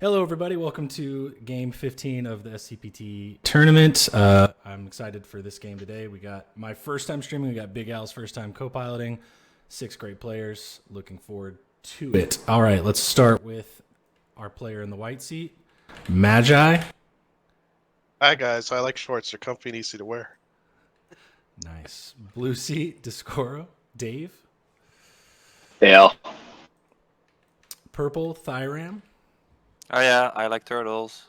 Hello, everybody. Welcome to Game 15 of the SCPT tournament. I'm excited for this game today. We got my first time streaming. We got Big Al's first time co-piloting. 6 great players. Looking forward to it. All right, let's start with our player in the white seat, Magi. Hi, guys. I like shorts. They're comfy and easy to wear. Nice. Blue seat, Discoro, Dave. Dale. Purple, Thyram. Oh yeah, I like turtles.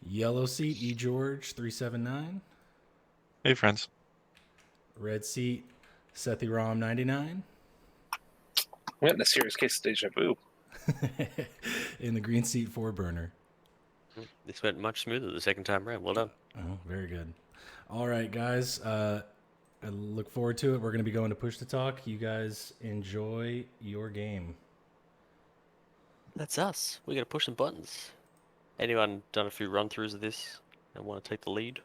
Yellow seat, E. George, 379. Hey, friends. Red seat, Sethiram, 99. I'm getting a serious case of deja vu. In the green seat, 4-burner. This went much smoother the second time around. Well done. Oh, very good. All right, guys. I look forward to it. We're going to be going to push to talk. You guys enjoy your game. That's us. We got to push some buttons. Anyone done a few run-throughs of this and want to take the lead?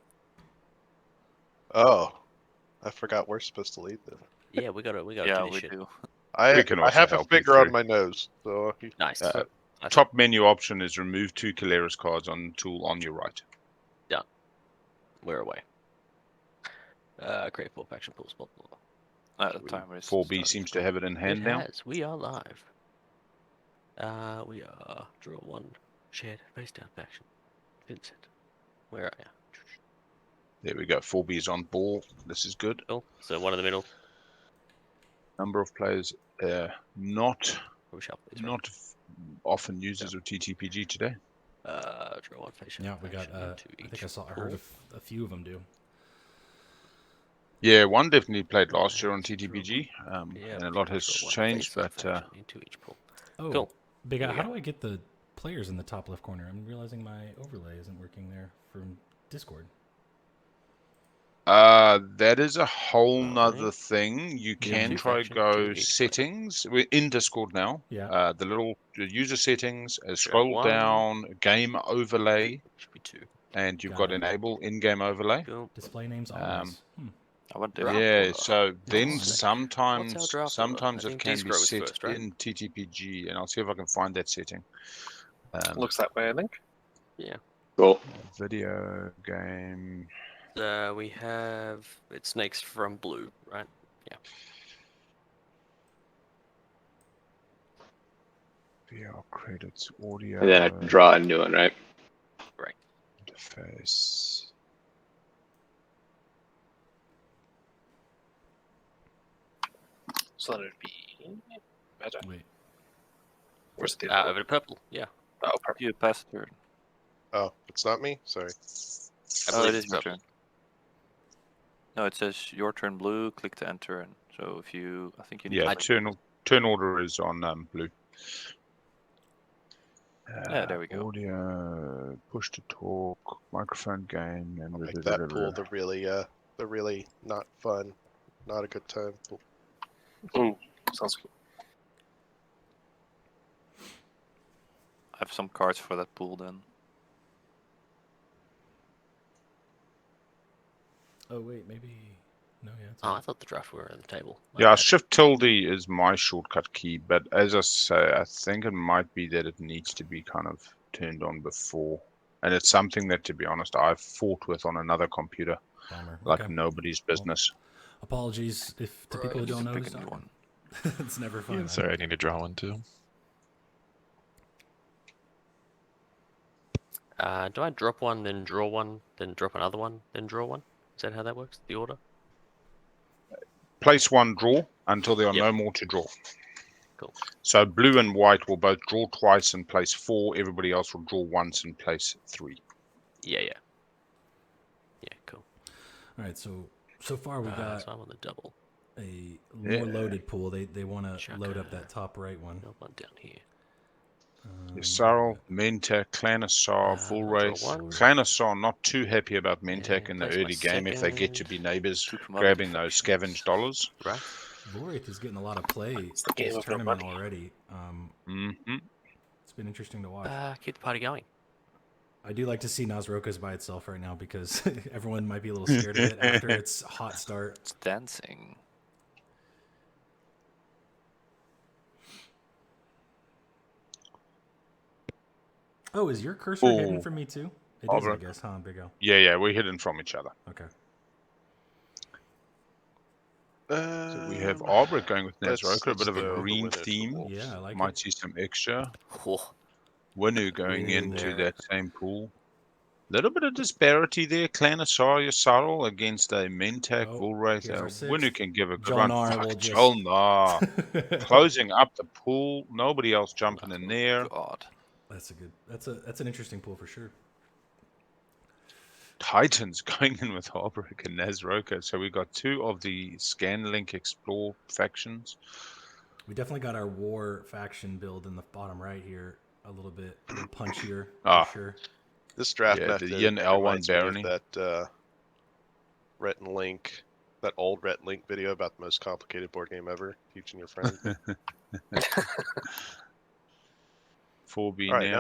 Oh, I forgot we're supposed to lead them. Yeah, we got to Yeah, do we this shit. do. I We can also have a help you finger on through. my nose. So Nice. Top menu option is remove 2 Caleris cards on the tool on your right. We're away. Create 4 faction pools. Blah, blah, blah. The timer is 4B started. seems to have it in hand It now. has. We are live. We are draw 1 shared face down faction. Vincent, where are you? There we go. 4B is on ball. This is good. Cool. So one in the middle. Number of players not We shuffle these. often users of TTPG today. Draw 1 face. Yeah, we got. I think I heard a few of them do. Yeah, one definitely played last year on TTPG, Yeah, and a lot has draw 1 changed. face But faction into each pool. Oh, Cool. Big Al, There we how go. do I get the players in the top left corner? I'm realizing my overlay isn't working there from Discord. that is a whole nother Alright. thing. You Yeah. can Two try faction, go two each player. settings. We're in Discord now. Yeah. The little user settings. Scroll 1. down. Game overlay, Should be 2. and you've Got got it. enable in-game overlay. Cool. Display names always. I want the Draft Yeah. order. So then Nice. sometimes What's our draft order? sometimes I it think can be Discro is set first, right? in TTPG, and I'll see if I can find that setting. Looks that way, I think. Cool. Video game. We have it snakes from blue, right? Yeah. VR credits, audio. And then I can draw a new one, right? Right. Interface. So that would be Magi. Wait. Where's the Over to purple. Yeah. Oh, perfect. You pass the turn. Oh, it's not me. Sorry. I Oh, believe it it's is your purple. turn. No, it says your turn blue. Click to enter, and so if you, I think you need. Yeah, to turn order is on blue. Yeah, there we go. Audio, push to talk, microphone game, and I'll make that pool the really not fun, not a good time pool. Ooh, sounds good. I have some cards for that pool then. Oh wait, maybe. No, yeah. It's Oh, I thought the draft were on the table. My Yeah, bad. Shift tilde is my shortcut key, but as I say, I think it might be that it needs to be kind of turned on before. And it's something that, to be honest, I've fought with on another computer, Bummer. like Okay. nobody's business. Apologies if to people who don't know. Pick who's a new talking. one. It's never fun. Yeah, I I don't need to draw one too. Do I drop one, then draw one, then drop another one, then draw one? Is that how that works? The order? Place one, draw until there are Yep. no more to draw. Cool. So blue and white will both draw twice and place 4. Everybody else will draw once and place 3. Yeah. Yeah, cool. All right, so far we got So I'm on the double. a more Yeah. loaded pool. They want to Chuck load up a- that top right one. No one down here. Yssaril, Mentek, Clanassar, Full draw Wraith. one. Clanassar not too happy about Mentek And in the place my early game if they get to second. be neighbors, Scoop 'em up. grabbing those scavenge dollars. Right? Vorhollywood is getting a lot of play It's the game this of no tournament money. already. Mm-hmm. It's been interesting to watch. Keep the party going. I do like to see Nazrokas by itself right now because everyone might be a little scared of it after its hot start. It's dancing. Oh, is your cursor hidden Oh, from me too? It is, I Albert. guess, huh, Big Al? Yeah, we're hidden from each other. Okay. So we have Albert going with let's Nazroka, a bit of a go the green winner to the theme. wolves. Yeah, I like Might it. see some extra. Oh, Winu going Winu into there. that same pool. Little bit of disparity there. Clan Asaria Sarl against a Mentak Oh, Woolwraith. here's our Winu sixth. can give a good run. Jolnar Fuck, will just... Jolnar. Closing up the pool. Nobody else jumping in there. God. That's an interesting pool for sure. Titans going in with Harbrick and Nazroka. So we got two of the Scanlink Explore factions. We definitely got our war faction build in the bottom right here a little punchier Ah. for sure. This draft Yeah, method the Yin L1 reminds me of barony. that Rhett and Link, that old Rhett and Link video about the most complicated board game ever, teaching your friend. 4B All right,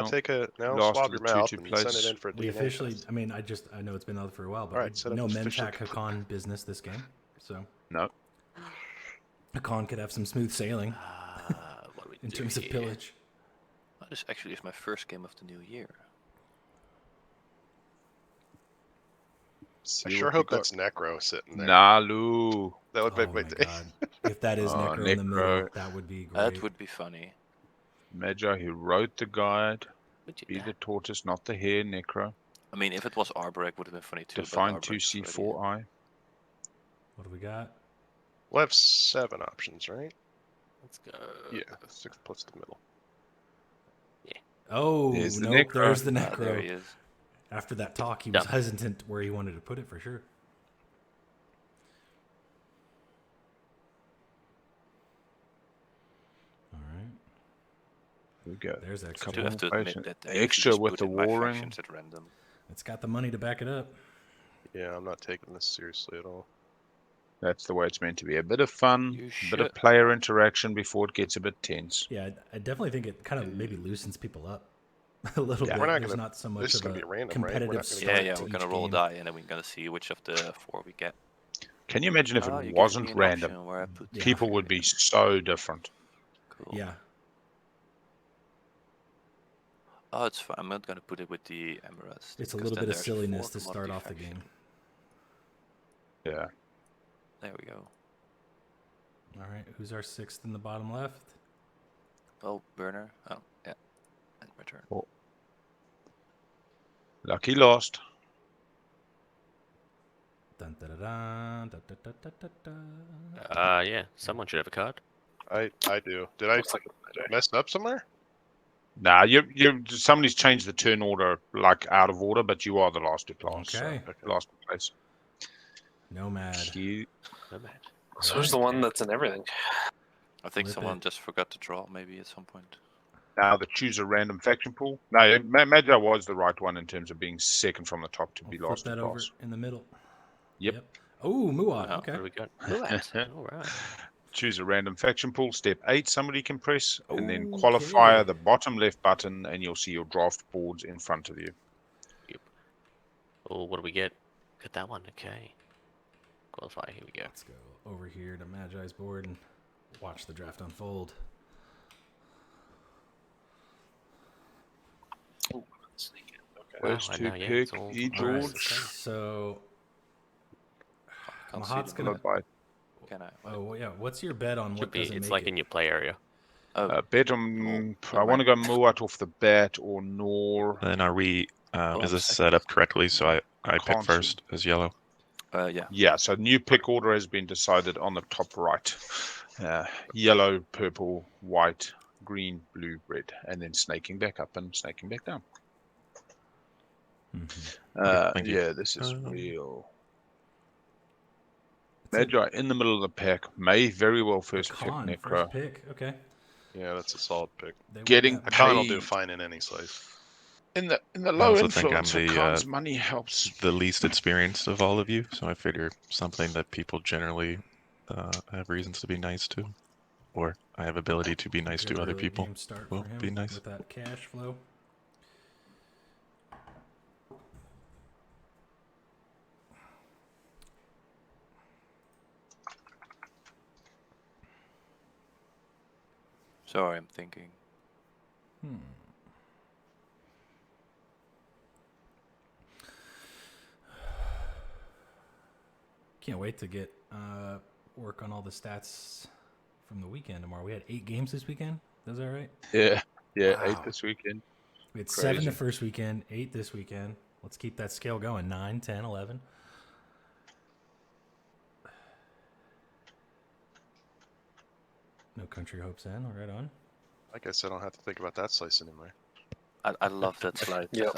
now Last swab of your the mouth 2-2 and place. send it in for a We DNA officially, test. I mean, I know it's been out for a while, but All right, set up no official Mentak Hacan business this game. So No. Hacan could have some smooth sailing what do we in do terms of here? pillage. Oh, this actually is my first game of the new year. I sure hope that's Nekro sitting there. Nalu. That would Oh make my my day. god. If that is Oh, Nekro in the middle, Nekro. that would be great. That would be funny. Magi who wrote the guide. Would you Be do? the tortoise, not the hare, Necro. I mean, if it was Arborek, would have been funny too. Define but Arborek's already 2C4I. What do we got? We'll have 7 options, right? Let's go. Yeah, 6 plus the middle. Oh, There's the nope, Nekro. there's the in. Necro. There he is. After that talk, he was Done. hesitant where he wanted to put it for sure. All right. We go. There's I extra. do have to admit that I Extra usually with just the put in my warring. factions at random. It's got the money to back it up. Yeah, I'm not taking this seriously at all. That's the way it's meant to be. A bit of fun, You a bit of should. player interaction before it gets a bit tense. Yeah, I definitely think it kind of maybe loosens people up a little Yeah. bit. We're not There's gonna- not so much this is of gonna a be random, right? We're competitive not gonna start Yeah, to we're each gonna roll a game. die and then we're gonna see which of the 4 we get. Can you imagine if Oh, it you gave wasn't me an random? option where I put Yeah. People would be so different. Cool. Yeah, Oh, it's fine. I'm not gonna put it with the Emeralds. it's a because little then bit of there's silliness 4 to start commodity off the faction. game. Yeah. There we go. All right, who's our sixth in the bottom left? Oh, burner. Oh, yeah. And my turn. Lucky lost. Dun, da, da, da, da, da, da, da, da. Yeah. Someone should have a card. I do. Did I Looks like a mess up somewhere? Nah, somebody's changed the turn order like out of order, but you are the last to pass. Okay. So last place. Nomad. No man. So who's the one that's in everything? I think Flip someone it. just forgot to draw maybe at some point. Now the choose a random faction pool. No, Magi was the right one in terms of being second from the top to I'll be flip last to that over pass. in the middle. Yep. Oh, Muaat. Oh, Okay. What do we got? Muaat. All right. Choose a random faction pool. Step 8, somebody can press, and then Okay. qualifier the bottom left button, and you'll see your draft boards in front of you. Oh, what do we get? Get that one. Okay. Qualify. Here we go. Let's go over here to Magi's board and watch the draft unfold. Sneak in. Okay. Wow, First I to know, yeah, pick, it's all- E. all right. George. So Can't see Mahat's them. gonna. Followed by Can I? Oh well, yeah. What's your bet on Should what be. doesn't It's make like it? in your play area. Oh, bet on. Oh, I want to go Muaat off the bat or Nor. Then are we? Oh, Is this second. set up correctly? So I pick Can't see. first as yellow. yeah. Yeah, so new pick order has been decided on the top right. Yellow, purple, white, green, blue, red, and then snaking back up and snaking back down. Mhm. thank you. Yeah, this is Um, real. It's a- Magi in the middle of the pack may very well a first pick con, Necro. first pick. Okay. Yeah, that's a solid pick. They want Getting that Hacan will do paid. fine in any slice. In the I low also think I'm influence, the Hacan's money helps. the least experienced of all of you, so I figure something that people generally have reasons to be nice to, or I have ability to be nice Good to other early people. game start will for him be nice. with that cash flow. Sorry, I'm thinking. Can't wait to get work on all the stats from the weekend tomorrow. We had 8 games this weekend. Is that right? Yeah, Wow. 8 this weekend. We had Crazy. 7 the first weekend, 8 this weekend. Let's keep that scale going. 9, 10, 11. No Country Hopes in. Right on. I guess I don't have to think about that slice anymore. I love that slide. Yep.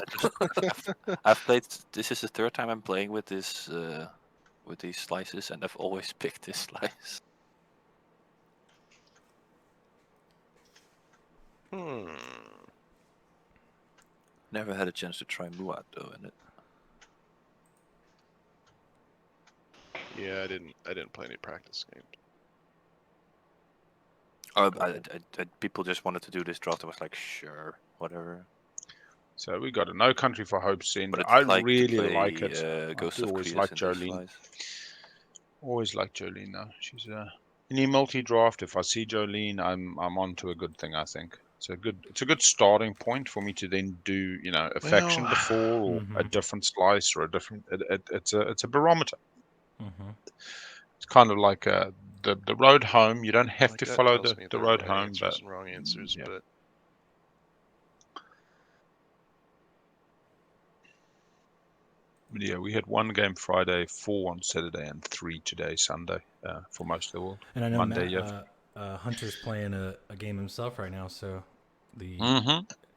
I've played. This is the 3rd time I'm playing with this with these slices, and I've always picked this slice. Never had a chance to try Muaat though, in it. Yeah, I didn't play any practice games. Oh, people just wanted to do this draft. I was like, sure, whatever. So we got a No Country for Hopes in. But it's I like to really play, like it. I Ghost do of always Creus like in this Jolene. slice. Always like Jolene though. She's any multi-draft. If I see Jolene, I'm on to a good thing. I think it's a good starting point for me to then do a faction Well, before or a different slice or a different. It's a barometer. Mm-hmm. It's kind of like the road home. You don't have like to that follow tells the me there are road right home, answers but and wrong answers, yeah. but Yeah, we had 1 game Friday, 4 on Saturday, and 3 today, Sunday, for most of the world. And I know Monday, Hunter's playing a game himself right now, so the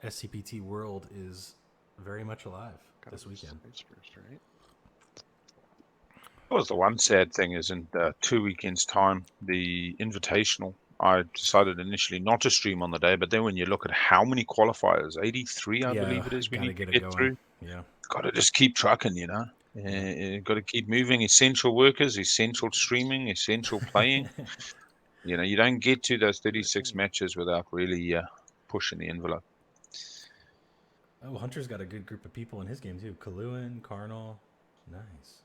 SCPT world is very much alive this weekend. First, right? That was the one sad thing is in 2 weekends' time, the Invitational, I decided initially not to stream on the day, but then when you look at how many qualifiers, 83 I believe it is, we gotta need to get it get going. through. Yeah. Got to just keep trucking, got to keep moving. Essential workers, essential streaming, essential playing. You don't get to those 36 matches without really pushing the envelope. Oh, Hunter's got a good group of people in his game too. Kaluan, Carnal, nice.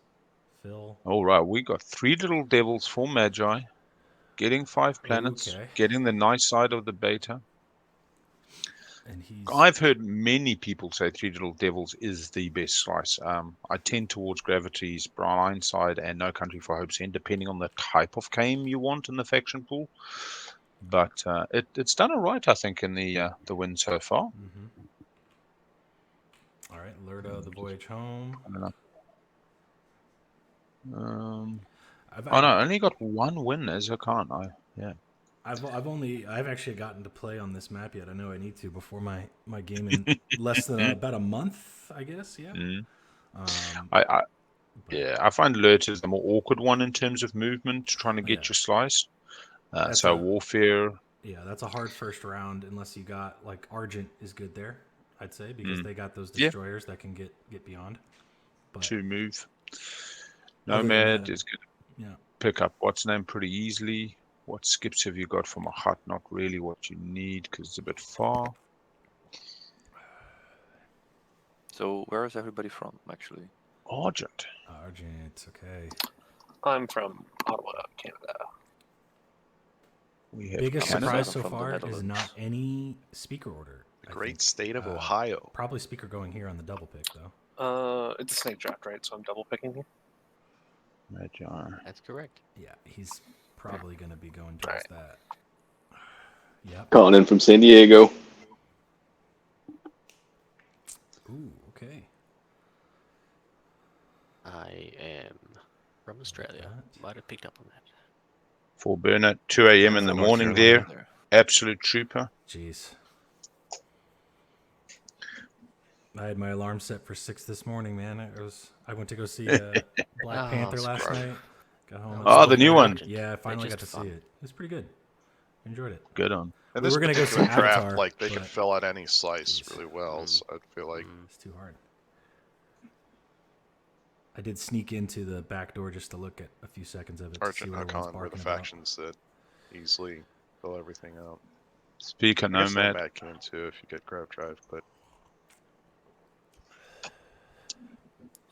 Phil. All right, we got 3 little devils for Magi, getting 5 planets, Okay. getting the nice side of the beta. And he's. I've heard many people say 3 Little Devils is the best slice. I tend towards Gravity's Blindside and No Country for Hopes End, depending on the type of game you want in the faction pool. But it's done all right, I think, in the win so far. Mm-hmm. All right, Lirta, the Voyage home. I don't know. I only got 1 win as Hacan. I've actually gotten to play on this map yet. I know I need to before my game in less than about a month, I guess. Yeah. I find Lirta is the more awkward one in terms of movement, trying to get your slice. So Warfare. Yeah, that's a hard first round unless you got like Argent is good there, I'd say, because they got those destroyers that can get beyond. But 2 move. Nomad is good. Yeah. Pick up what's name pretty easily. What skips have you got from Mahact? Not really what you need because it's a bit far. So where is everybody from, actually? Argent. Argent, okay. I'm from Ottawa, Canada. We have biggest Canada. surprise so from the far is Netherlands. not any speaker order. The great state of Ohio. Probably speaker going here on the double pick though. It's a snake draft, right? So I'm double picking here. Magi. That's correct. Yeah, he's probably going to be going towards that. Yep. Calling in from San Diego. Ooh, okay. I am from Australia. Might have picked up on that. For Bernard, 2 a.m. in the North morning Carolina there. Absolute trooper. Jeez. I had my alarm set for 6 this morning, man. I went to go see Black Panther last night. Got home. The new one. Yeah, I finally got to see it. It was pretty good. Enjoyed it. Good on. And We this were gonna go particular see draft, Avatar, like they could but- fill out any slice Jeez. really well. So I feel like It's too hard. I did sneak into the back door just to look at a few seconds of it to see Argent what and everyone's Hacan were the barking about. factions that easily fill everything out. Speaker I guess Nomad. Nomad can too if you get grab drive, but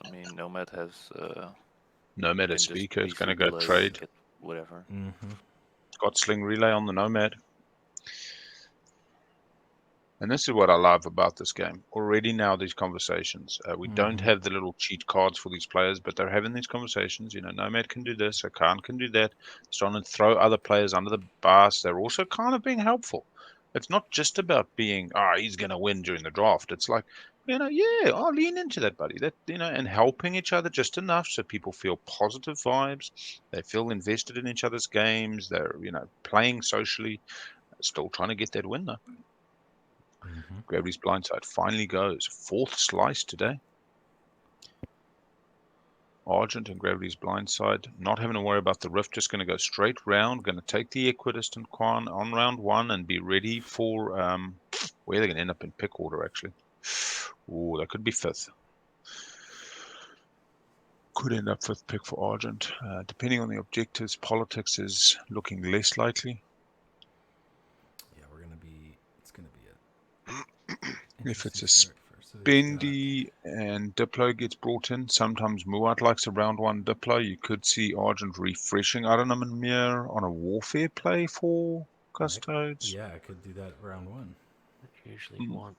I mean, Nomad has. Nomad can as just speaker is going to easily go delay, trade. get whatever. Mm-hmm. Got Sling Relay on the Nomad. And this is what I love about this game. Already now, these conversations. We don't have the little cheat cards for these players, but they're having these conversations. You know, Nomad can do this, Hacan can do that. Starting to throw other players under the bus. They're also kind of being helpful. It's not just about being, he's going to win during the draft. It's like, you know, yeah, I'll lean into that, buddy. That, you know, and helping each other just enough so people feel positive vibes. They feel invested in each other's games. They're, you know, playing socially. Still trying to get that win, though. Gravity's Blindside finally goes. 4th slice today. Argent and Gravity's Blindside. Not having to worry about the rift. Just going to go straight round. Going to take the equidistant Quan on round 1 and be ready for where they're going to end up in pick order, actually. Oh, that could be 5th. Could end up 5th pick for Argent. Depending on the objectives, politics is looking less likely. Yeah, it's going to be If it's a Bendy and Diplo gets brought in, sometimes Muaat likes a round 1 Diplo. You could see Argent refreshing Arnhem and Mir on a warfare play for Custodes. Yeah, I could do that round 1. I usually want.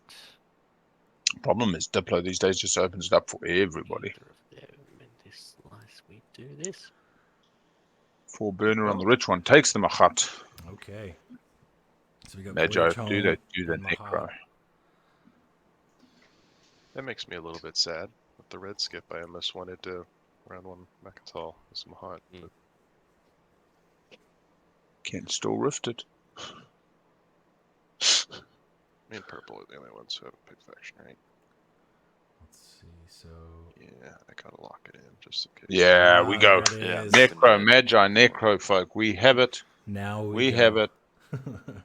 Problem is, Diplo these days just opens it up for everybody. In this slice, we do this. 4 burner on the rich one takes the Mahact. Okay. So we got Magi Voyage do the Nekro. That makes me a little bit sad. With the red skip, I almost wanted to round 1 Mahact with Mahact. Can still rift it. Me and purple are the only ones who haven't picked faction, right? Let's see, so... Yeah, I gotta lock it in just in case. Yeah, we go. Yeah. Nekro, Magi, Nekro, folk. We have it. Now we have it.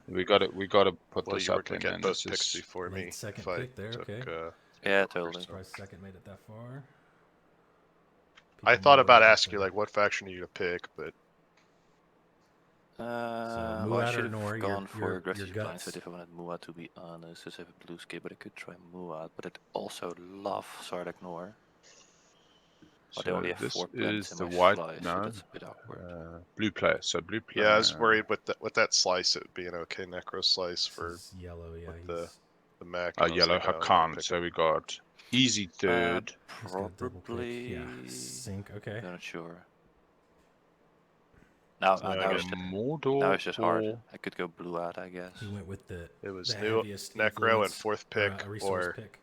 We got it. We got to put Well, this you were up to in. get both picks before me. Second if I pick there, took, okay. Yeah, totally. Surprised second made it that far. I thought about asking you, like, what faction are you to pick, but... Well, I should have gone for aggressive guts. Blindside if I wanted Muaat, to be honest. Because I have a blue skip, but I could try Muaat. But I'd also love Sardak Noor. But they only have 4 plants in my slice, so that's a bit awkward. Blue player, so blue player. Yeah, I was worried with that slice, it would be an okay Necro slice for yellow, yeah. The Mac. Yellow Hacan, so we got easy 3rd. Probably. Yeah, sync, okay. I'm not sure. Now it's just hard. I could go blue out, I guess. He went with the new Necro and 4th pick, or pick.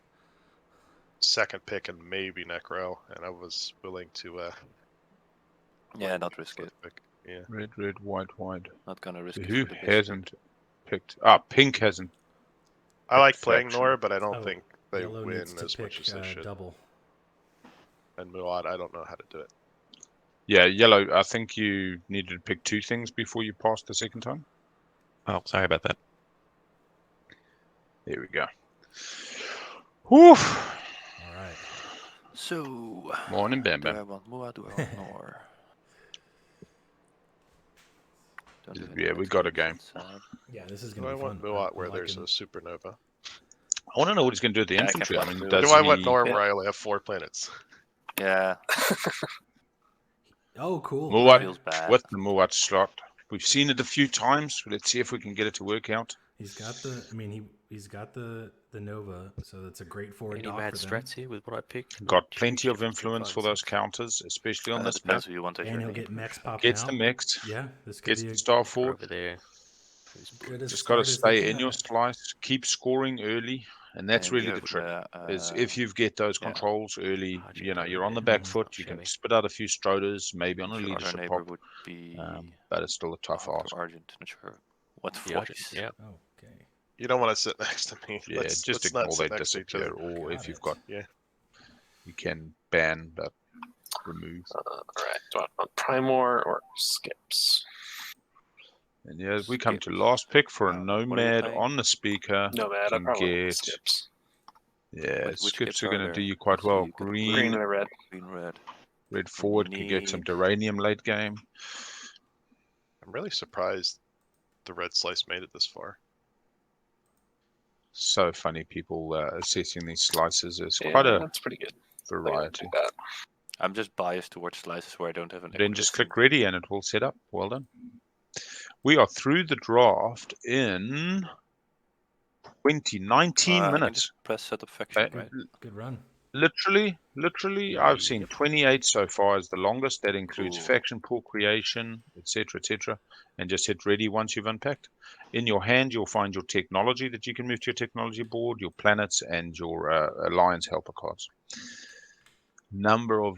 2nd pick and maybe Necro, and I was willing to yeah, not risk it. Pick. Yeah. Red, white. Not gonna risk it. Who hasn't picked? Pink hasn't. I like playing Nor, but I don't think they Yellow win needs to as much as they should. Double. And Muaat, I don't know how to do it. Yeah, yellow. I think you needed to pick 2 things before you passed the second time. Oh, sorry about that. There we go. Whew. All right. So, morning, Bam do Bam. I want Muaat? Do I want Nor? Yeah, we got a game. Yeah, this is gonna be fun. I want Muaat where there's a supernova. I want to know what he's going to do with the infantry. I mean, do I want Nor where I only have 4 planets? Yeah. Oh, cool. Muaat with the Muaat slot. We've seen it a few times. Let's see if we can get it to work out. He's got the. I mean, he's got the Nova, so that's a great forward dock mad for them. strats here with what I picked. Got plenty of influence for those counters, especially on this map. You want to and he'll get mechs popping Gets out. the mechs. Yeah, this could gets be the star forward. Over there. Just got to stay in your slice. Keep scoring early. And that's really the trick, is if you get those controls early, you know, you're on the back foot, you can spit out a few Stroders, maybe on a leadership pop, would be but it's still a tough ask. Argent, not sure what voice. Yeah. Okay. You don't want to sit next to me. Yeah, just ignore they disappear, or if you've got, you can ban, but remove. Alright, do I want Primor or skips? And yeah, we come to last pick for a Nomad on the speaker. Nomad, I probably want skips. Yeah, skips are going to do you quite well. Green and red. Green, red. Red forward can get some Duranium late game. I'm really surprised the red slice made it this far. So funny, people assessing these slices. There's quite a that's pretty good variety. I'm just biased towards slices where I don't have an. Then just click ready and it will set up. Well done. We are through the draft in 19 I can minutes. just press setup faction, right? Good run. Literally, I've seen 28 so far as the longest. That includes Cool. faction pool creation, etc., and just hit ready once you've unpacked. In your hand, you'll find your technology that you can move to your technology board, your planets, and your alliance helper cards. Number of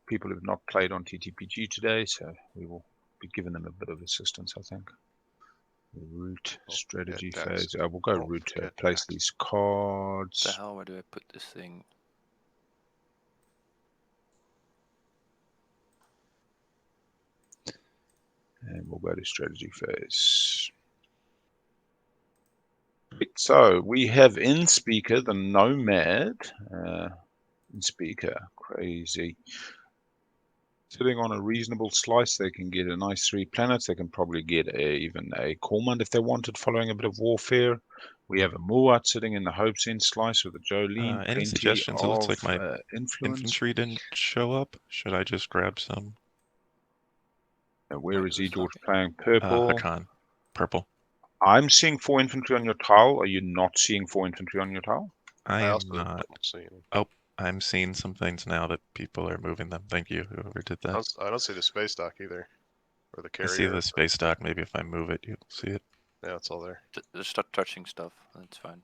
people who've not played on TTPG today, so we will be giving them a bit of assistance, I think. Route strategy phase. We'll go route to place these cards. The hell, where do I put this thing? And we'll go to strategy phase. So we have in speaker the Nomad. In speaker, crazy. Sitting on a reasonable slice, they can get a nice 3 planets. They can probably get even a Cormand if they wanted, following a bit of warfare. We have a Muaat sitting in the Hopes End slice with a Jolene. Any suggestions? It looks like my infantry didn't show up. Should I just grab some? And where is he, George, playing purple? Hacan, purple. I'm seeing 4 infantry on your tile. Are you not seeing 4 infantry on your tile? I am not. Oh, I'm seeing some things now that people are moving them. Thank you, whoever did that. I don't see the space dock either, or the carrier. I see the space dock. Maybe if I move it, you'll see it. Yeah, it's all there. Just start touching stuff. That's fine.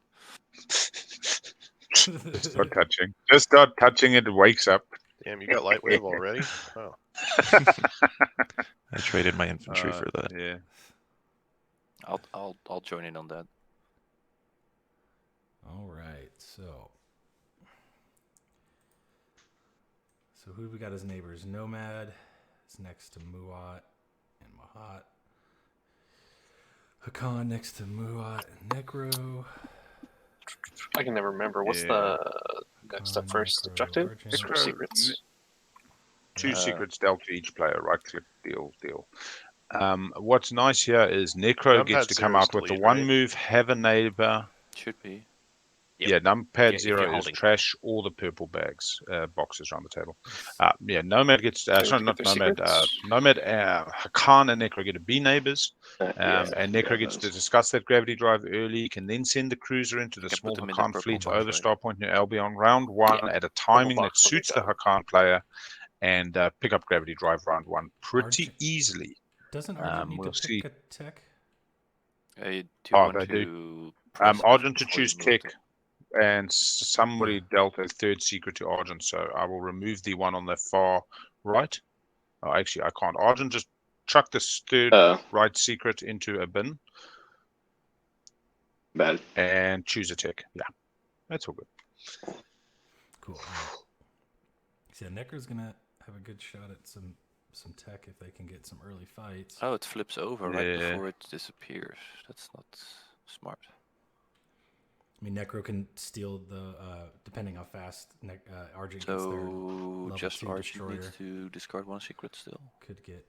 Just start touching. Just start touching it. It wakes up. Damn, you got light wave already? Oh. I traded my infantry for that. Yeah. I'll join in on that. All right, so who we got as neighbors? Nomad is next to Muaat and Mahact. Hacan next to Muaat and Nekro. I can never remember. What's the next up first? Nekro, Objective? Argent. Or secrets? 2 secrets dealt to each player. Right click, deal. What's nice here is Nekro gets to come out with the one move, have a neighbor. Should be. Yep. Yeah, numpad 0 is holding. trash all the purple bags, boxes around the table. Yeah, Nomad gets, sorry, not Nomad, Nomad, Hacan and Nekro get to be neighbors. And Nekro gets to discuss that gravity drive early. He can then send the cruiser into the small Hacan fleet over Starpoint near Albion round 1 at a timing that suits the Hacan player and pick up gravity drive round 1 pretty easily. Doesn't Argent need to pick a tech? Do you want to press Argent to choose tech. And somebody dealt a 3rd secret to Argent, so I will remove the one on the far right. Oh, actually, I can't. Argent, just chuck this 3rd right secret into a bin. Bad. And choose a tech. Yeah, that's all good. Cool. So Nekro's gonna have a good shot at some tech if they can get some early fights. Oh, it flips over right before it disappears. That's not smart. I mean, Nekro can steal the, depending how fast Argent gets there. So just Argent needs to discard 1 secret still. Could get.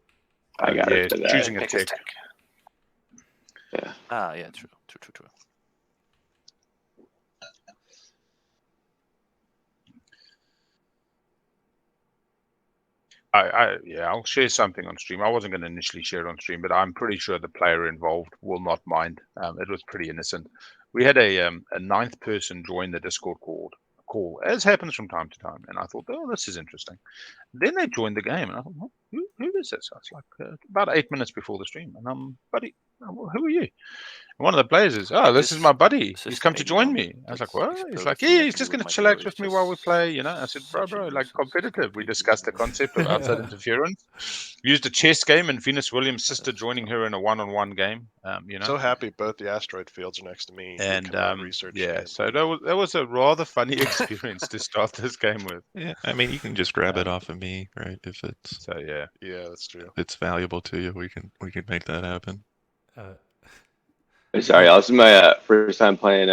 I got it. Choosing a tech. Yeah. Yeah, true. I'll share something on stream. I wasn't going to initially share it on stream, but I'm pretty sure the player involved will not mind. It was pretty innocent. We had a 9th person join the Discord call, as happens from time to time, and I thought, oh, this is interesting. Then they joined the game, and I thought, well, who is this? I was like, about 8 minutes before the stream, and I'm, buddy, who are you? And one of the players is, this is my buddy. He's come to join me. I was like, what? He's like, yeah, he's just going to chillax with me while we play, you know. I said, bro, like competitive. We discussed the concept of outside interference. Used a chess game, and Venus Williams' sister joining her in a one-on-one game. You know. So happy both the asteroid fields are next to me. And so that was a rather funny experience to start this game with. Yeah, I mean, you can just grab it off of me, right? If it's yeah, that's true. If it's valuable to you, we can make that happen. Sorry, this is my first time playing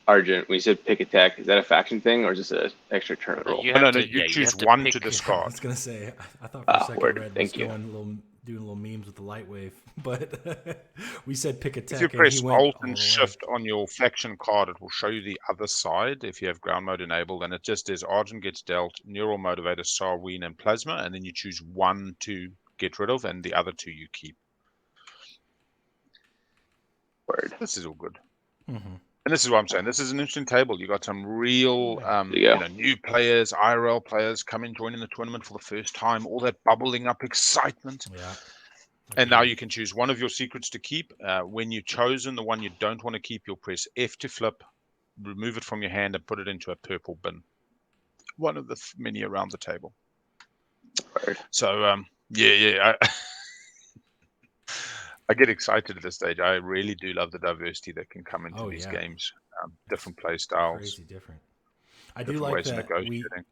Argent. When you said pick attack, is that a faction thing or is this an extra turn roll? No, you choose one to discard. I was gonna say, I thought for a second Red was doing little memes with the light wave, but we said pick attack. If you press Alt and Shift on your faction card, it will show you the other side if you have ground mode enabled, and it just is Argent gets dealt Neural Motivator, Sarween, and Plasma, and then you choose 1 to get rid of, and the other 2 you keep. Word. This is all good. Mm-hmm. And this is what I'm saying. This is an interesting table. You got some real, new players, IRL players coming, joining the tournament for the first time. All that bubbling up excitement. Yeah. And now you can choose one of your secrets to keep. When you've chosen the one you don't want to keep, you'll press F to flip, remove it from your hand, and put it into a purple bin. One of the many around the table. Right. So, I get excited at this stage. I really do love the diversity that can come into these games. Different play styles. Crazy different. I do like that.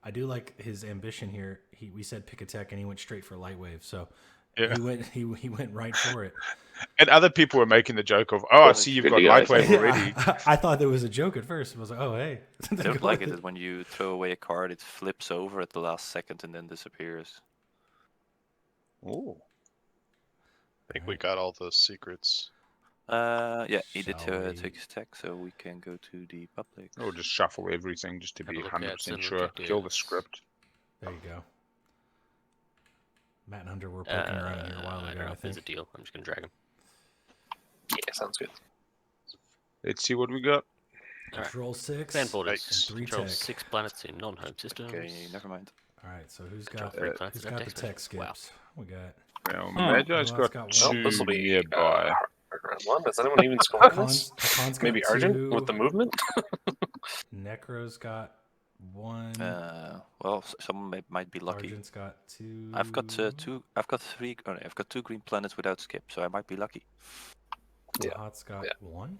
I do like his ambition here. We said pick a tech, and he went straight for Lightwave. So he went right for it. And other people were making the joke of, "Oh, I see you've got Lightwave already." I thought there was a joke at first. I was like, "Oh, hey." I don't like it that when you throw away a card, it flips over at the last second and then disappears. Oh. I think we got all those secrets. Yeah, he did take his tech, so we can go to the public. Or just shuffle everything just to be 100% sure. Kill the script. There you go. Matt and Hunter were poking around here a while ago. I don't know if there's a deal. I'm just gonna drag him. Yeah, sounds good. Let's see what we got. Control 6. Fan folders. And 3 Control tech. 6 planets in non-home systems. Okay, never mind. All right, so who's got the tech skips? Wow. We got. Well, Magi's got two This will be nearby. round one. Does anyone even score this? Hacan's got Maybe 2. Argent with the movement. Nekro's got 1. Well, someone might be lucky. Argent's got 2. I've got 2. I've got 3. Oh, no, I've got 2 green planets without skip, so I might be lucky. Mahacht's got 1.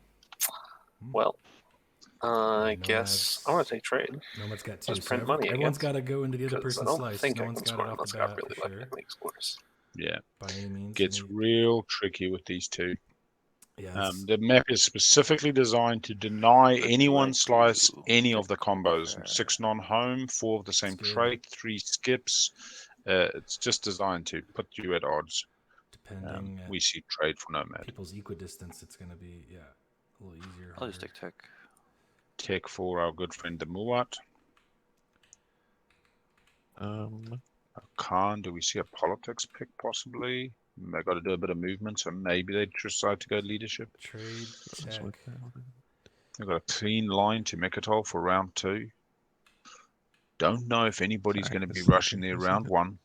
Well, I guess I want to take trade. Nomad's got 2. Just print money. Everyone's got to go into the other person's I slice. think No I one's can got score it off unless the I got bat really for lucky sure. on these scores. Yeah. By any means. Gets real tricky with these two. Yeah, the map is specifically designed to deny anyone slice any of the combos. 6 non-home, 4 of the same trait, 3 skips. It's just designed to put you at odds. Depending we see trade for Nomad. People's equidistance, it's going to be, a little easier. I'll just take tech. Tech for our good friend the Muaat. Hacan, do we see a politics pick possibly? They got to do a bit of movement, so maybe they decide to go leadership. Trade tech. They've got a clean line to Mechatol for round 2. Don't know if anybody's going to be rushing there round 1.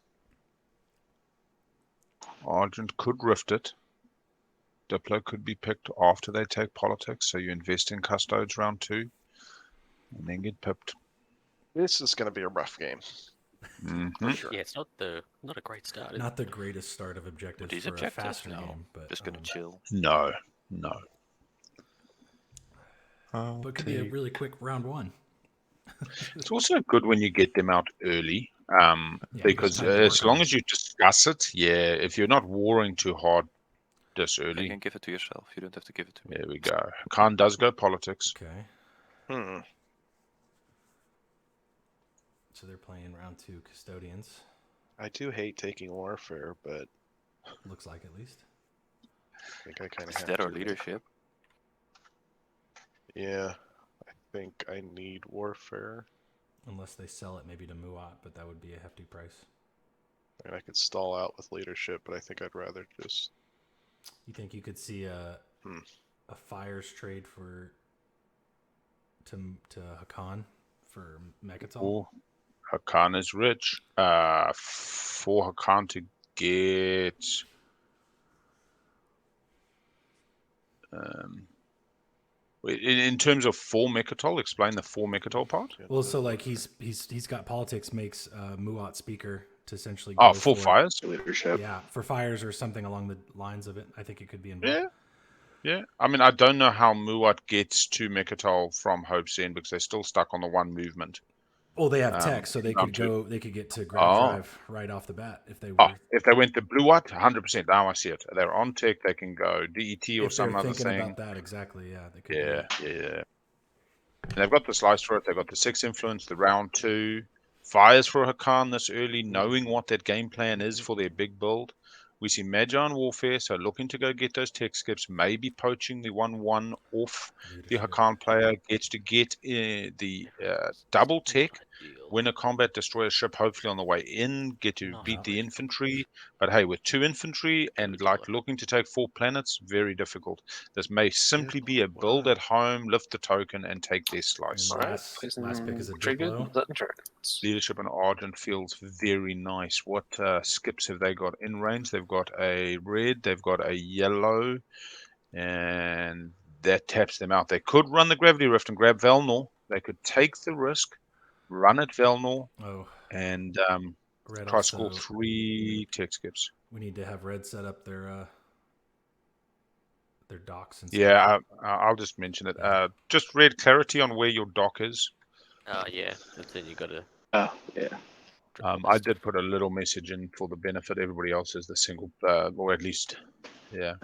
Argent could rift it. Diplo could be picked after they take politics, so you invest in custodes round 2 and then get pipped. This is going to be a rough game. Mm-hmm. Sure. Yeah, it's not a great start. Not the greatest start of objectives for a faster game, but just gonna chill. No. But it could be a really quick round 1. It's also good when you get them out early, because as long as you discuss it, if you're not warring too hard this early, you can give it to yourself. You don't have to give it to me. There we go. Khan does go politics. Okay. So they're playing round 2 custodians. I do hate taking warfare, but looks like at least. I think I kind of have that to. Our leadership? Yeah, I think I need warfare. Unless they sell it maybe to Muaat, but that would be a hefty price. I mean, I could stall out with leadership, but I think I'd rather just. You think you could see a fires trade to Hacan for Mechatol? Oh, Hacan is rich. For Hacan to get in terms of 4 Mechatol, explain the 4 Mechatol part. Well, so like he's got politics makes Muaat speaker to essentially go for fires leadership. Yeah, for fires or something along the lines of it. I think it could be involved. Yeah. I mean, I don't know how Muaat gets to Mechatol from Hope's End because they're still stuck on the 1 movement. Well, they have tech, so they could go. They could get to ground drive right off the bat if they were. If they went to Bluewatt, 100%. Now I see it. They're on tech. They can go DET or some other thing. About that exactly. Yeah. They could yeah. And they've got the slice for it. They've got the 6 influence, the round 2 fires for Hacan this early, knowing what that game plan is for their big build. We see Magi on warfare, so looking to go get those tech skips, maybe poaching the 1/1 off the Hacan player, gets to get the double tech win a combat, destroy a ship, hopefully on the way in, get to beat the infantry. But hey, with 2 infantry and like looking to take 4 planets, very difficult. This may simply be a build at home, lift the token, and take their slice. Last pick is a Diplo. Leadership and Argent feels very nice. What skips have they got in range? They've got a red, they've got a yellow, and that taps them out. They could run the Gravity Rift and grab Velnor. They could take the risk, run at Velnor, and try score 3 tech skips. We need to have Red set up their docks and stuff. Yeah, I'll just mention it. Just Red, clarity on where your dock is. Yeah, that's it. You gotta. Oh, yeah. I did put a little message in for the benefit everybody else is the single, or at least, yeah.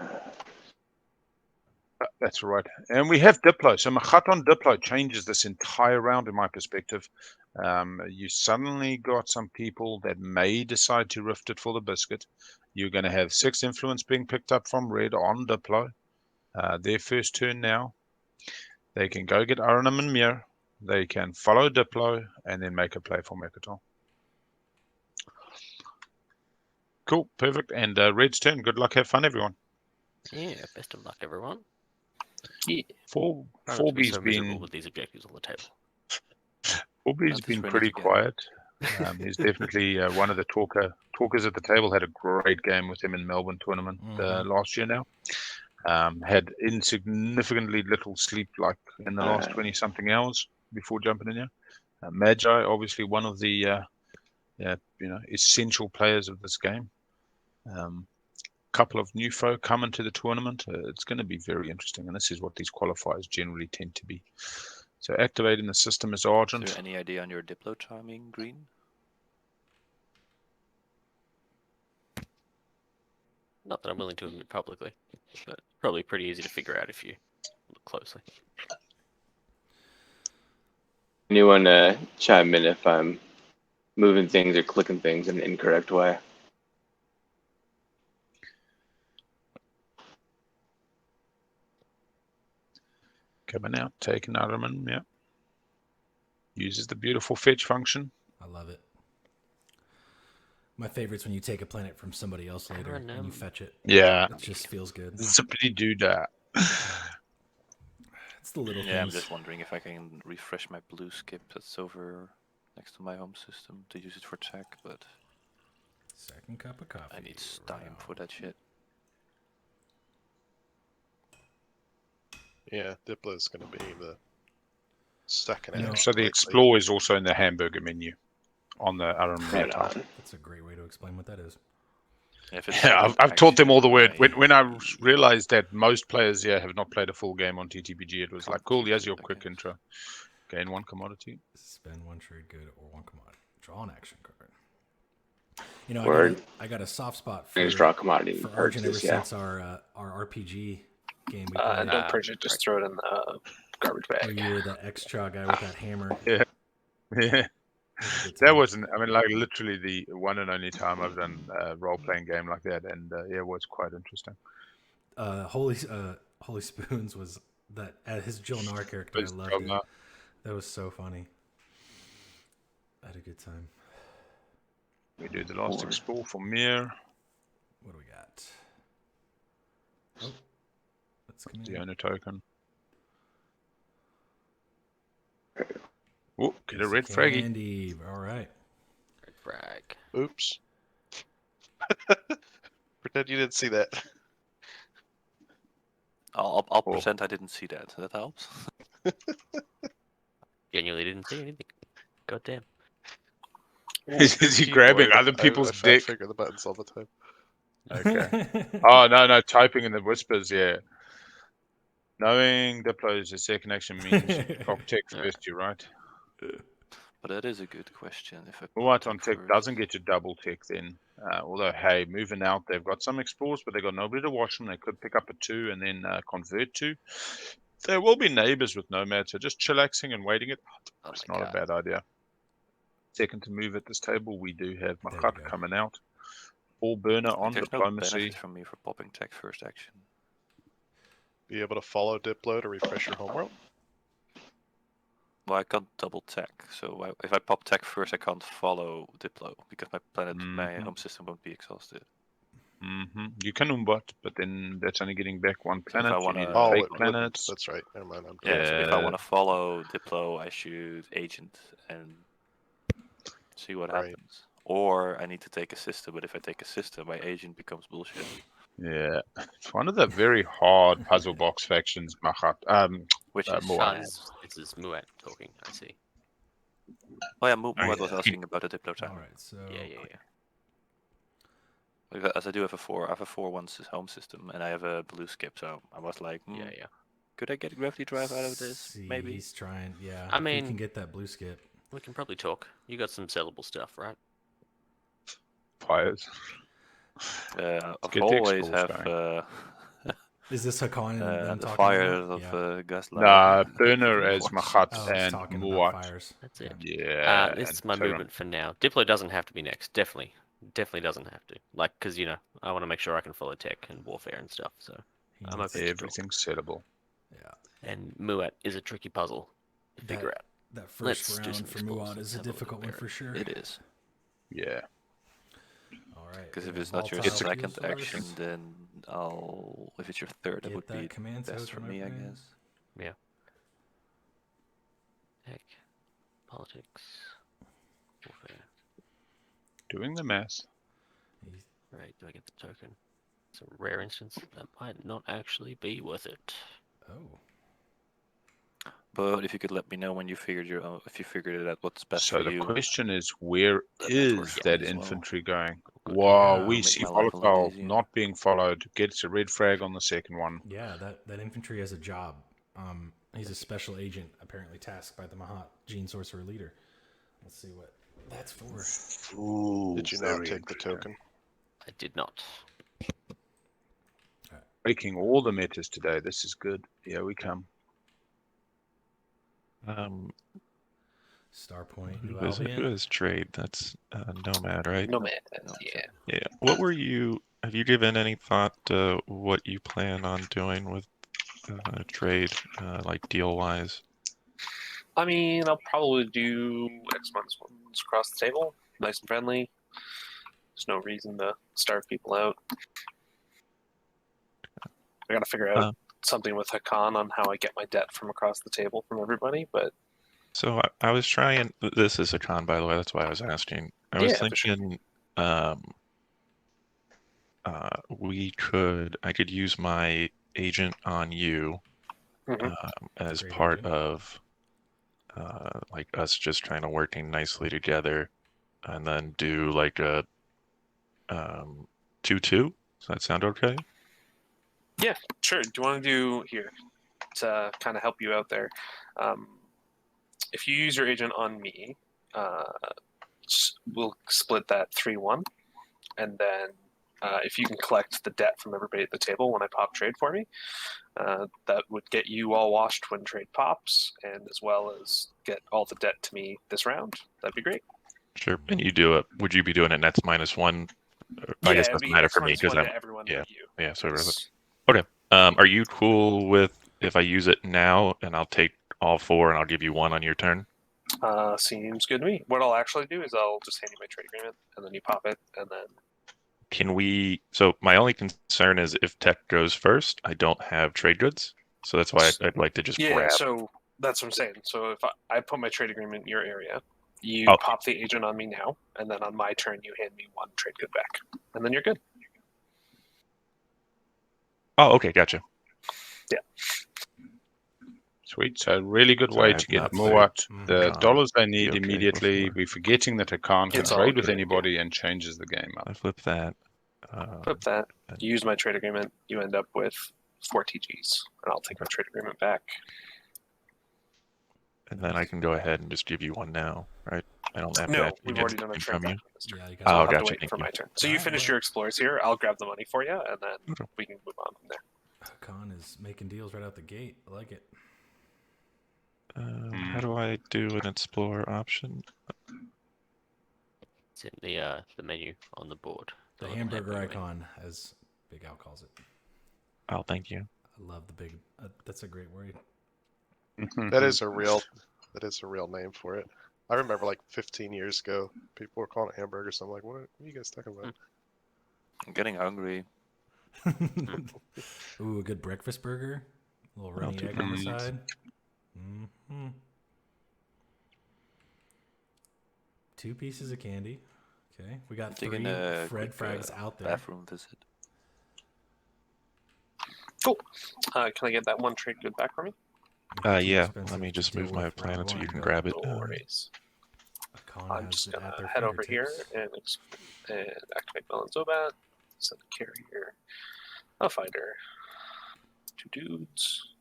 That's right. And we have Diplo. So Mahact on Diplo changes this entire round in my perspective. You suddenly got some people that may decide to rift it for the biscuit. You're going to have 6 influence being picked up from Red on Diplo. Their first turn now. They can go get Aranam and Mir. They can follow Diplo and then make a play for Mekaton. Cool, perfect. And Red's turn. Good luck, have fun, everyone. Yeah, best of luck, everyone. Yeah. 4B's been with these objectives on the table. 4B's been pretty quiet. He's definitely one of the talkers at the table. Had a great game with him in Melbourne tournament last year now. Had insignificantly little sleep, like in the last 20-something hours before jumping in here. Magi, obviously one of the essential players of this game. Couple of new folk coming to the tournament. It's going to be very interesting, and this is what these qualifiers generally tend to be. So activating the system is Argent. Is there any idea on your Diplo timing, Green? Not that I'm willing to admit publicly, but probably pretty easy to figure out if you look closely. Anyone chime in if I'm moving things or clicking things in an incorrect way? Coming out, taking Araman, yeah. Uses the beautiful fetch function. I love it. My favorite's when you take a planet from somebody else later and you fetch it. Yeah. It just feels good. Zippity doo dah. It's the little things. Yeah, I'm just wondering if I can refresh my blue skip that's over next to my home system to use it for tech, but second cup of coffee. I need time for that shit. Yeah, Diplo is going to be the second. So the Explore is also in the hamburger menu on the Aram top. That's a great way to explain what that is. Yeah, I've taught them all the word. When I realized that most players here have not played a full game on TTPG, it was like, cool, here's your quick intro. Gain 1 commodity. Spend 1 trade good or 1 commodity. Draw an action card. You know, I got a soft spot for draw commodity for Argent ever since our RPG game. Don't purge it, just throw it in the garbage bag. Oh, you were the extra guy with that hammer. Yeah. Yeah. That wasn't, I mean, like literally the one and only time I've done a role-playing game like that, and yeah, it was quite interesting. Holy Spoons was that his Jill Nar character. I loved it. That was so funny. I had a good time. We do the last explore for Mir. What do we got? Oh, that's coming. The owner token. Oh, get a red fraggy. Candy. All right. Red frag. Oops. Pretend you didn't see that. I'll pretend I didn't see that. That helps. Genuinely didn't see anything. God damn. Is he grabbing other people's dick? I figure the buttons all the time. Okay. Oh, no, typing in the whispers, yeah. Knowing Diplo is a second action means drop tech first, you're right. But that is a good question. If Muaat on tech doesn't get to double tech then. Although, hey, moving out, they've got some explorers, but they've got nobody to watch them. They could pick up a 2 and then convert to. There will be neighbors with Nomad, so just chillaxing and waiting it out. It's not a bad idea. Second to move at this table, we do have Mahact coming out. All burner on diplomacy. No benefit from me for popping tech first action. Be able to follow Diplo to refresh your homeworld? Well, I can't double tech, so if I pop tech first, I can't follow Diplo because my home system won't be exhausted. You can umbot, but then that's only getting back one So if I planet. You wanna- need Oh, a fake it planet. wouldn't. That's right. Never mind. I'm Yeah, so if I Yeah. want to follow Diplo, I shoot Agent and see what Right. happens. Or I need to take a system, but if I take a system, my Agent becomes bullshit. Yeah, it's one of the very hard puzzle box factions, Mahact. Which is Muaat. This is Muaat talking. I see. Oh yeah, Muaat was yeah. asking about the Diplo time. All right, so Yeah. As I do have a 4, I have a 4-1 home system, and I have a blue skip, so I was like, Yeah. could I get a gravity drive out of this? see, Maybe. he's trying. Yeah, I if he mean- can get that blue skip. We can probably talk. You got some sellable stuff, right? Fires. I've get the always explores have going. Is this Hacan and them the talking fires about? of Gaslight. Nah, Burner as Of course. Mahact Oh, he's and talking about Muaat. fires. That's it. Yeah. This is and my Thyram. movement for now. Diplo doesn't have to be next. Definitely doesn't have to. Like, because I want to make sure I can follow tech and warfare and stuff. So He I'm needs- open to talk. Everything's settable. Yeah, And Muaat is a tricky puzzle to figure out. that Let's first do round some for explores. Muaat Let's is a have a look at difficult one where for sure. It is. Yeah. All right. Because we if got it's not your volatile second fuel action, sources. then if it's your third, that Get would that be command best for token, me, my I friend. guess. Tech, politics, warfare. Doing the math. Right, do I get the token? It's a rare instance that might not actually be worth it. Oh, But if you could let me know when you figured if you figured it out, what's best So for the you. question is, where That is works for that me as well. infantry going? Good. Wow, Yeah, we make see my life a lot volatile easier. not being followed. Gets a red flag on the second one. yeah. That infantry has a job. He's a special agent, apparently tasked by the Mahact Gene Sorcerer leader. Let's see what that's for. Ooh, Did you not take the token? I did not. Breaking all the metas today. This is good. Here we come. Star Point, New Who Albion. has trade? That's Nomad, right? Nomad. Yeah. Yeah. What were you? Have you given any thought to what you plan on doing with trade, like deal wise? I mean, I'll probably do X-Months ones across the table. Nice and friendly. There's no reason to starve people out. I gotta figure out something with Hacan on how I get my debt from across the table from everybody, but So I was trying. This is a con, by the way. That's why I was asking. I was Yeah, for sure. thinking, I could use my agent on you Mhm. as Great part agent. of like us just trying to working nicely together, and then do like a 2-2. Does that sound okay? yeah, sure. Do you want to do here to kind of help you out there? If you use your agent on me, we'll split that 3-1, and then if you can collect the debt from everybody at the table when I pop trade for me, that would get you all washed when trade pops, and as well as get all the debt to me this round. That'd be great. Sure. And you do it. Would you be doing it nets -1? I guess it it'd doesn't be matter for me X-1 because to I'm. everyone yeah, but you. Yeah. So Yes. okay. Are you cool with if I use it now and I'll take all 4 and I'll give you 1 on your turn? Seems good to me. What I'll actually do is I'll just hand you my trade agreement, and then you pop it, and then Can we? So my only concern is if tech goes first, I don't have trade goods, so that's why I'd like to just grab. So that's what I'm saying. So if I put my trade agreement in your area, you Oh. pop the agent on me now, and then on my turn you hand me 1 trade good back, and then you're good. Oh, okay, gotcha. Yeah. Sweet. So really good Sorry, way I've to get not Muaat played the Hacan dollars they need okay immediately. before. We're forgetting that Hacan can It's all trade with good. anybody and changes the game up. I flip that. Flip that. You use my trade agreement. You end up with 4 TGs, and I'll take my trade agreement back. And then I can go ahead and just give you 1 now, right? I don't have to No, actually we've get already done a anything from you. transaction this turn. Yeah, you guys. Oh, I'll have gotcha. to wait Thank for you. my turn. So you Alright, finish well. your explorers here. I'll grab the money for you, and then Okay. we can move on from there. Hacan is making deals right out the gate. I like it. How do I do an explore option? It's in the menu on the board. The little hamburger hamburger menu. icon, as Big Al calls it. Oh, thank you. I love the big. That's a great word. That is a real That is a real name for it. I remember like 15 years ago, people were calling it hamburger. So I'm like, what are you guys talking about? I'm getting hungry. Ooh, a good breakfast burger. A little runny egg on the side. Mm-hmm. 2 pieces of candy. Okay, we got 3 Fred frags out there. Bathroom visit. Cool. Can I get that 1 trade good back for me? Yeah. Let me just move my planet so you can grab it. No worries. I'm just gonna head over here and activate Melon Zobat. Send a carrier, a fighter, 2 dudes.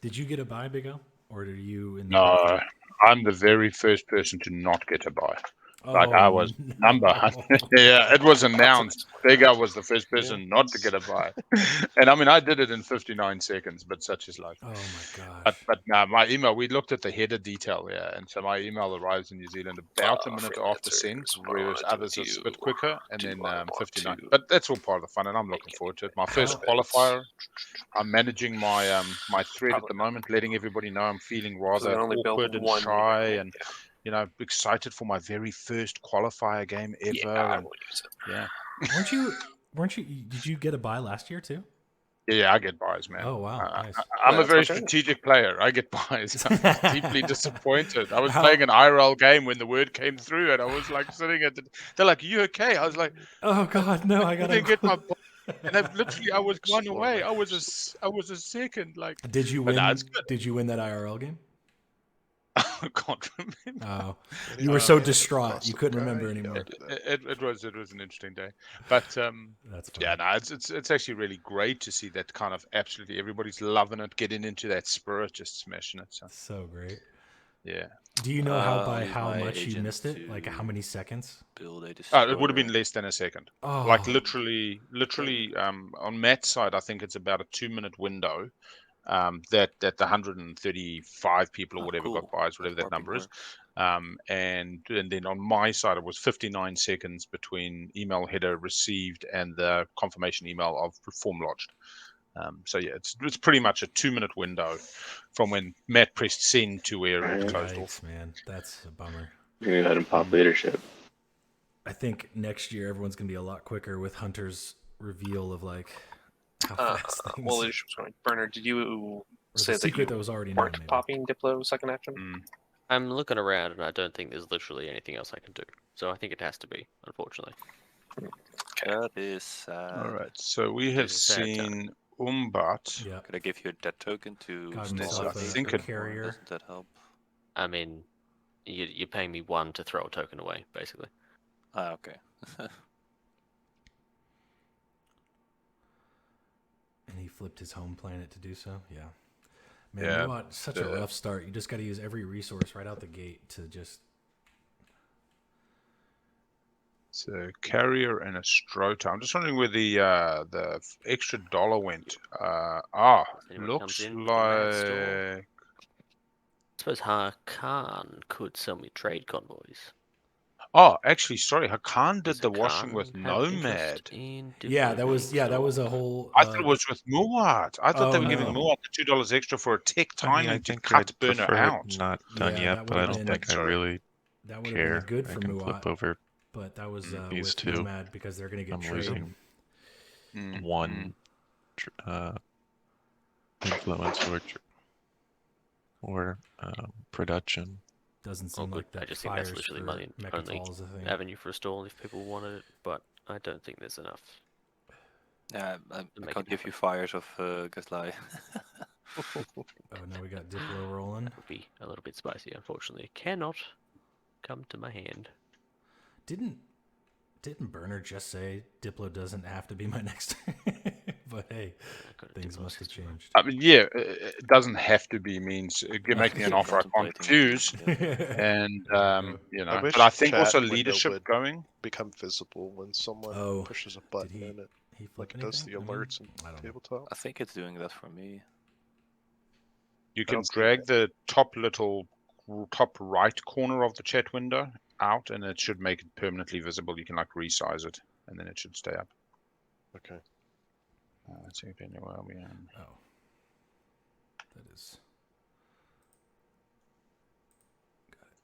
Did you get a buy, Big O? Or did you? No, I'm the very first person to not get a buy. Like I was number 100. Yeah, it was announced. Big O was the first person not to get a buy. And I mean, I did it in 59 seconds, but such is life. Oh my gosh. But now my email, we looked at the header detail, and so my email arrives in New Zealand about a minute after send, whereas others are a bit quicker, and then 59. But that's all part of the fun, and I'm looking forward to it. My first qualifier. I'm managing my my thread at the moment, letting everybody know I'm feeling rather awkward and shy, and excited for my very first qualifier game ever. Yeah, Weren't you? Did you get a buy last year too? Yeah, I get buys, man. Oh wow, nice. I'm a very strategic player. I get buys. I'm deeply disappointed. I was playing an IRL game when the word came through, and I was like sitting at they're like, "Are you okay?" I was like, "Oh God, no! I gotta get my." And I was one away. I was a second. Like, did you win? Did you win that IRL game? I can't remember. Oh, you were so distraught you couldn't remember anymore. It was an interesting day, but that's funny. Yeah, no, it's actually really great to see that kind of absolutely everybody's loving it, getting into that spirit, just smashing it. So great. Yeah. Do you know by how much you missed it? Like how many seconds? It would have been less than a second. Oh. Like literally. On Matt's side, I think it's about a 2-minute window. That the 135 people or whatever got buys, whatever that number is. And then on my side, it was 59 seconds between email header received and the confirmation email of form lodged. So yeah, it's pretty much a 2-minute window from when Matt pressed send to where it closed off. Man, that's a bummer. You're gonna go ahead and pop leadership. I think next year everyone's gonna be a lot quicker with Hunter's reveal of like how fast things. Well, leadership's going. Bernard, did you say that you that was already weren't popping Diplo second action? I'm looking around and I don't think there's literally anything else I can do. So I think it has to be, unfortunately. That is sad. All right, so we have seen Umbat. Yeah. Could I give you that token to stay I think a carrier. Doesn't that help? I mean, you're paying me 1 to throw a token away, basically. Ah, okay. And he flipped his home planet to do so. Yeah. Man, Muaat, such a rough start. You just got to use every resource right out the gate to just. It's a carrier and a Strota. I'm just wondering where the extra $1 went. Looks like. I suppose Hacan could sell me trade convoys. Oh, actually, sorry. Hacan did the washing with Nomad. Yeah, that was a whole. I thought it was with Muaat. I thought they were giving Muaat the $2 extra for a tech timing to cut burner out. Not done yet, but I don't think I really that would care. have been good for I can Muaat, flip over. But that was these with two. Nomad because they're going to get I'm trade. losing one influence or production. Doesn't seem like that. I just think that's literally my only avenue for a stall if people wanted it, but I don't think there's enough. Yeah, I can't give you fires of Gaslai. Oh, now we got Diplo rolling. That would be a little bit spicy, unfortunately. It cannot come to my hand. Didn't Bernard just say Diplo doesn't have to be my next? But hey, things must have changed. I mean, yeah, it doesn't have to be means make me an offer I can't refuse, and but I think also leadership going become visible when someone pushes a button in it. Like it does the alerts and tabletop. I think it's doing that for me. You can drag the top right corner of the chat window out, and it should make it permanently visible. You can like resize it, and then it should stay up. Okay. Let's see if anywhere we are. that is. Got it.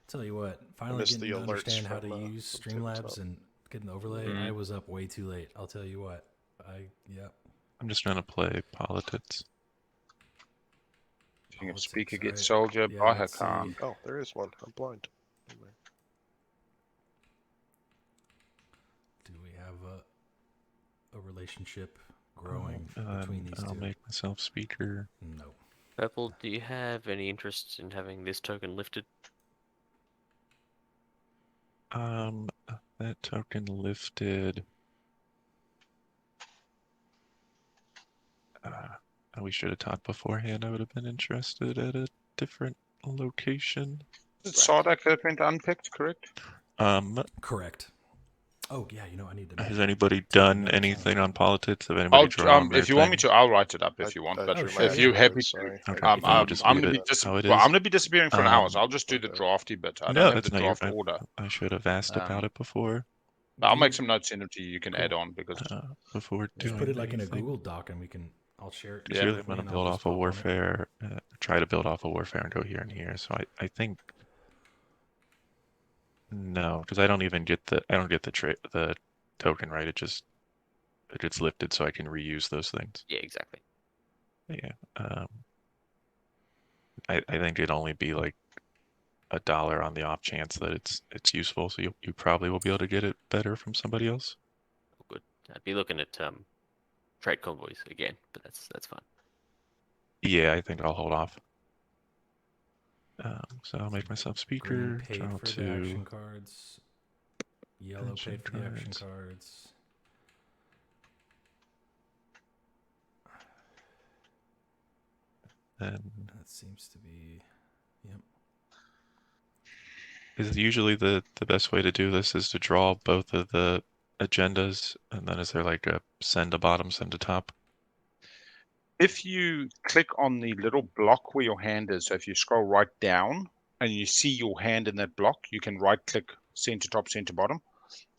Tell you what, finally missed getting the to alerts understand how to from, use from Streamlabs Tabletop. and getting the overlay. I was up way too late. I'll tell you what. I'm just trying to play politics. King of Politics, Speaker all gets right. soldier Yeah, by let's see. Hacan. Oh, there is one. I'm blind. Anyway. Do we have a relationship growing between these I'll two? make myself speaker. No. Purple, do you have any interest in having this token lifted? That token lifted. We should have talked beforehand. I would have been interested at a different location. Sardak that went unpicked, correct? Correct. Oh, yeah, I need to... Has anybody take done notes anything that. on politics? Have anybody drawn their If you want me thing? to, I'll write it up if you want. I But drew sure, if my you're own happy notes, to, sorry. Okay. I If you didn't just I'm read gonna it be how it well, is. I'm gonna be disappearing for an hour, so I'll just do the Okay. drafty bit. I No, don't have that's the not draft order. I should have asked about it before. I'll make some notes in it to you. You can Cool. add on because Before Just doing put it like in a anything. Google Doc and I'll share it. Because really, I'm going to build off a warfare, try to build off a warfare and go here and here. So I think no, because I don't get the token, right? It gets lifted so I can reuse those things. Yeah, exactly. Yeah. I think it'd only be like $1 on the off chance that it's useful. So you probably will be able to get it better from somebody else. Oh, good. I'd be looking at trade convoys again, but that's fine. Yeah, I think I'll hold off. So I'll make myself Green speaker. paid Draw for the two. action cards. Yellow paid for the action cards. Then That seems to be... Yep. is usually the best way to do this is to draw both of the agendas, and then is there like a send to bottom, send to top? if you click on the little block where your hand is, so if you scroll right down and you see your hand in that block, you can right click center top, center bottom.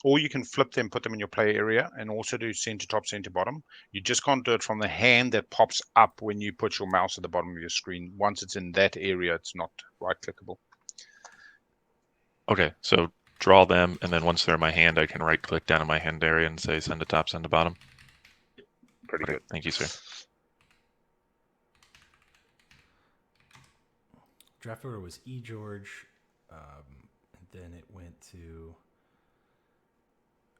Or you can flip them, put them in your play area, and also do center top, center bottom. You just can't do it from the hand that pops up when you put your mouse at the bottom of your screen. Once it's in that area, it's not right clickable. Okay, so draw them, and then once they're in my hand, I can right click down in my hand area and say send to top, send to bottom. Pretty Okay, good. thank you, sir. Draft order was E. George, and then it went to...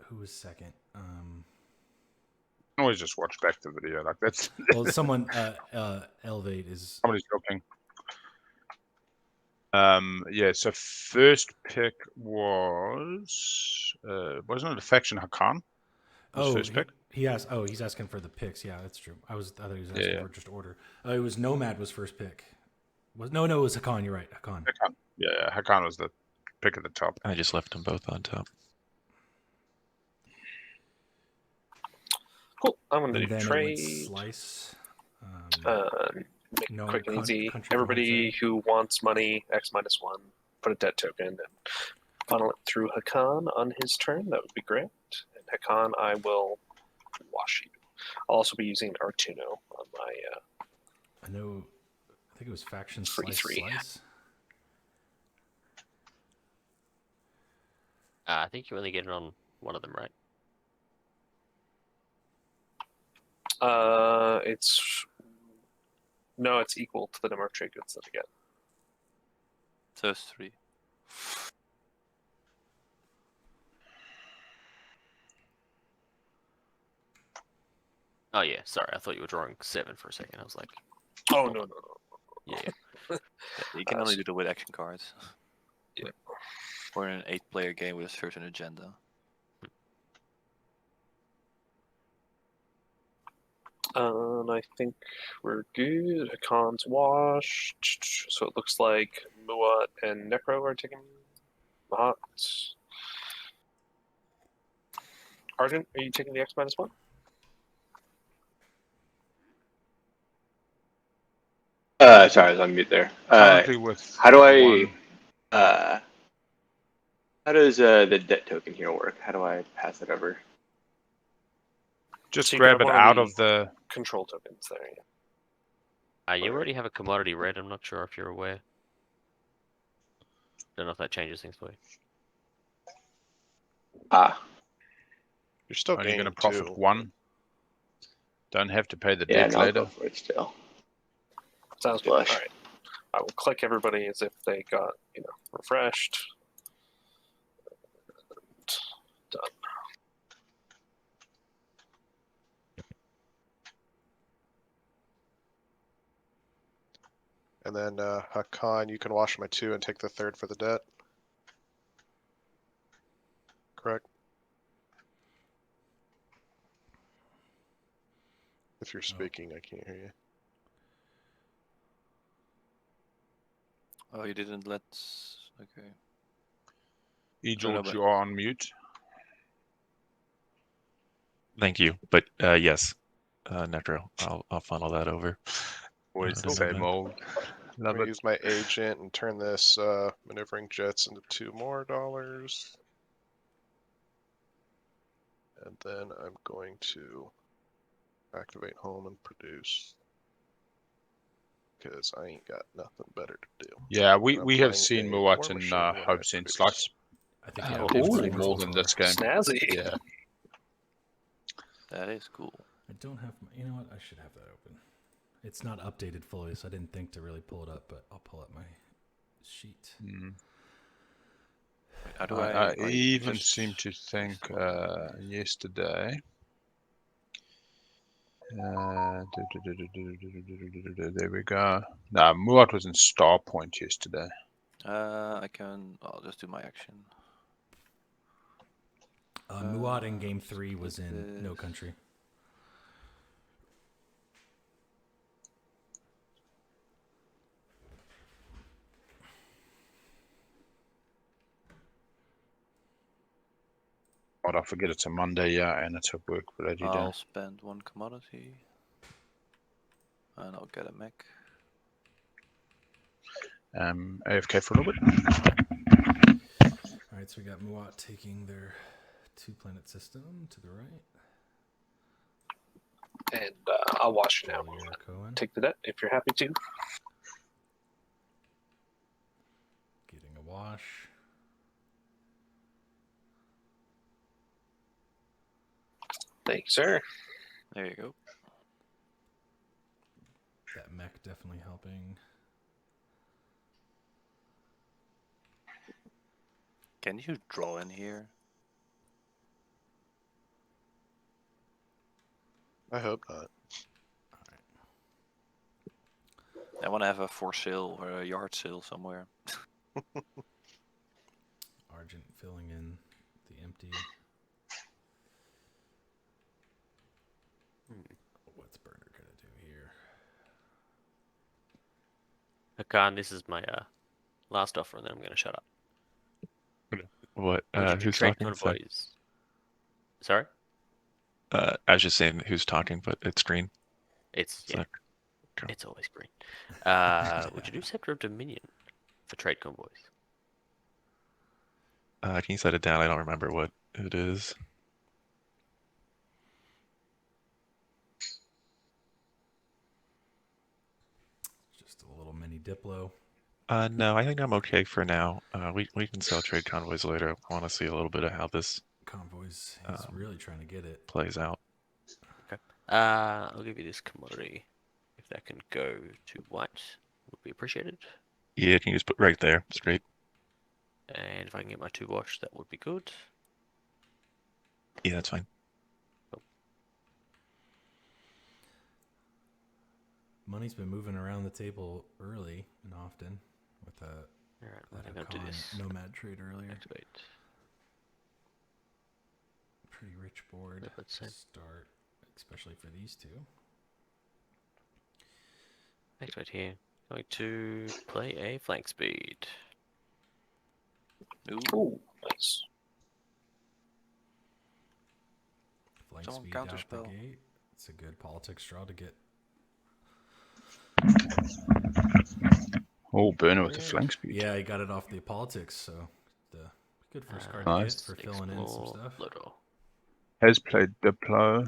Who was second? You can always just watch back the video. Like that's Well, someone Elevate is... somebody's joking. Yeah, so first pick was wasn't it a faction Hacan? First pick. He's asking for the picks. Yeah, that's true. I thought he was asking for just order. It was Nomad was first pick. It was Hacan. You're right, Hacan. Yeah, Hacan was the pick at the top. I just left them both on top. Cool. I'm going to And do then trade. it went slice. Make it No quick and easy. country Everybody points, who wants money, X-1, put a debt token and funnel it through Hacan on his turn. That would be great. And Hacan, I will wash you. I'll also be using Artuno on my... I think it was faction Free slice. three. Slice. I think you only get it on one of them, right? It's equal to the number of trade goods that I get. So it's 3. Oh yeah, sorry. I thought you were drawing 7 for a second. I was like, Oh no. yeah. You can only do it with action cards. Yeah. Or in an 8-player game with a certain agenda. I think we're good. Hacan's washed. So it looks like Muaat and Nekro are taking Mahact. Argent, are you taking the X-1? Sorry, I was on mute there. Currently with How do I? one. How does the debt token here work? How do I pass it over? Just So you grab grab it one of out the of the. control tokens there. Yeah. You already have a commodity red. I'm not sure if you're aware. Don't know if that changes things for you. Ah, You're still Only going to gaining profit 2. 1. Don't have to pay the yeah, debt no, I'll later. go for it still. Sounds good. Flush. All right. I will click everybody as if they got, refreshed. Done. And then Hacan, you can wash my 2 and take the 3rd for the debt. Correct? If you're speaking, I can't hear you. Oh, you didn't let. Okay. George, you are on mute. Thank you. But yes, Nekro, I'll funnel that over. Always the same old. I'm Love gonna it. use my agent and turn this maneuvering jets into $2 more. And then I'm going to activate home and produce. Because I ain't got nothing better to do. Yeah, I'm we have playing seen a Muaat war and machine when I Hope Sense produce. like I think yeah, infinitely Ooh. more than this game. Snazzy. Yeah. That is cool. I don't have. You know what? I should have that open. It's not updated fully, so I didn't think to really pull it up. But I'll pull up my sheet. Mm. How do I you even just seem to think yesterday. There we go. No, Muaat was in Star Point yesterday. I'll just do my action. Muaat in game 3 was in No Country. God, I forget it's a Monday, yeah, and it's at work, but I do I'll spend 1 commodity. And I'll get a mech. AFK for a little bit. All right, so we got Muaat taking their 2-planet system to the right. And I'll wash now. Cohen. Take the debt if you're happy to. Getting a wash. Thank you, sir. There you go. That mech definitely helping. Can you draw in here? I hope not. I want to have a for sale or a yard sale somewhere. Argent filling in the empty. What's Burner gonna do here? Hacan, this is my last offer, and then I'm gonna shut up. What? Would you do Who's trade talking? convoys? Sorry? I was just saying who's talking, but it's green. It's So- it's always green. Would you do Scepter of Dominion for trade convoys? Can you set it down? I don't remember what it is. Just a little mini Diplo. No, I think I'm okay for now. We can sell trade convoys later. I want to see a little bit of how this Convoys, he's really trying to get it. plays out. Okay. I'll give you this commodity. If that can go to white, would be appreciated. Yeah, can you just put right there, straight? And if I can get my 2 wash, that would be good. Yeah, that's fine. Money's been moving around the table early and often with that. Alright, That I'm going to do Hacan this. Nomad trade earlier. Activate. Pretty rich board Let's to see. start, especially for these two. Activate here. Going to play a flank speed. Ooh, nice. Flank Someone speed out the counterspell. gate. It's a good politics draw to get. Oh, Burner with the flank speed. Yeah, he got it off the politics, so the Good first card Nice. to get for filling in some stuff. Little. Has played Diplo.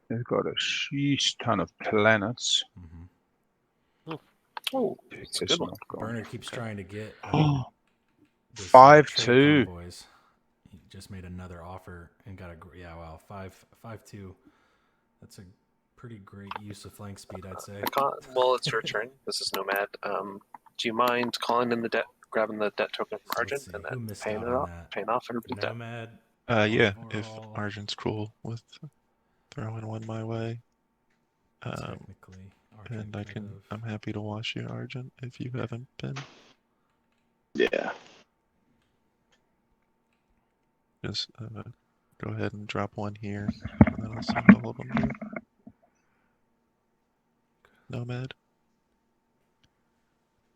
They've got a sheesh ton of planets. Oh, it's a good one. Burner keeps trying to get this, 5-2. trade convoys. He just made another offer and got a 5-2. That's a pretty great use of flank speed, I'd say. Well, it's your turn. This is Nomad. Do you mind calling in the debt, grabbing the debt token from Argent, and then paying off everybody's debt? Nomad. Yeah, Vorhol. if Argent's cool with throwing one my way. Technically, Argent And I'm happy to watch you, Argent, if you haven't been. Yeah. Just go ahead and drop one here, and then I'll send all of them here. Nomad.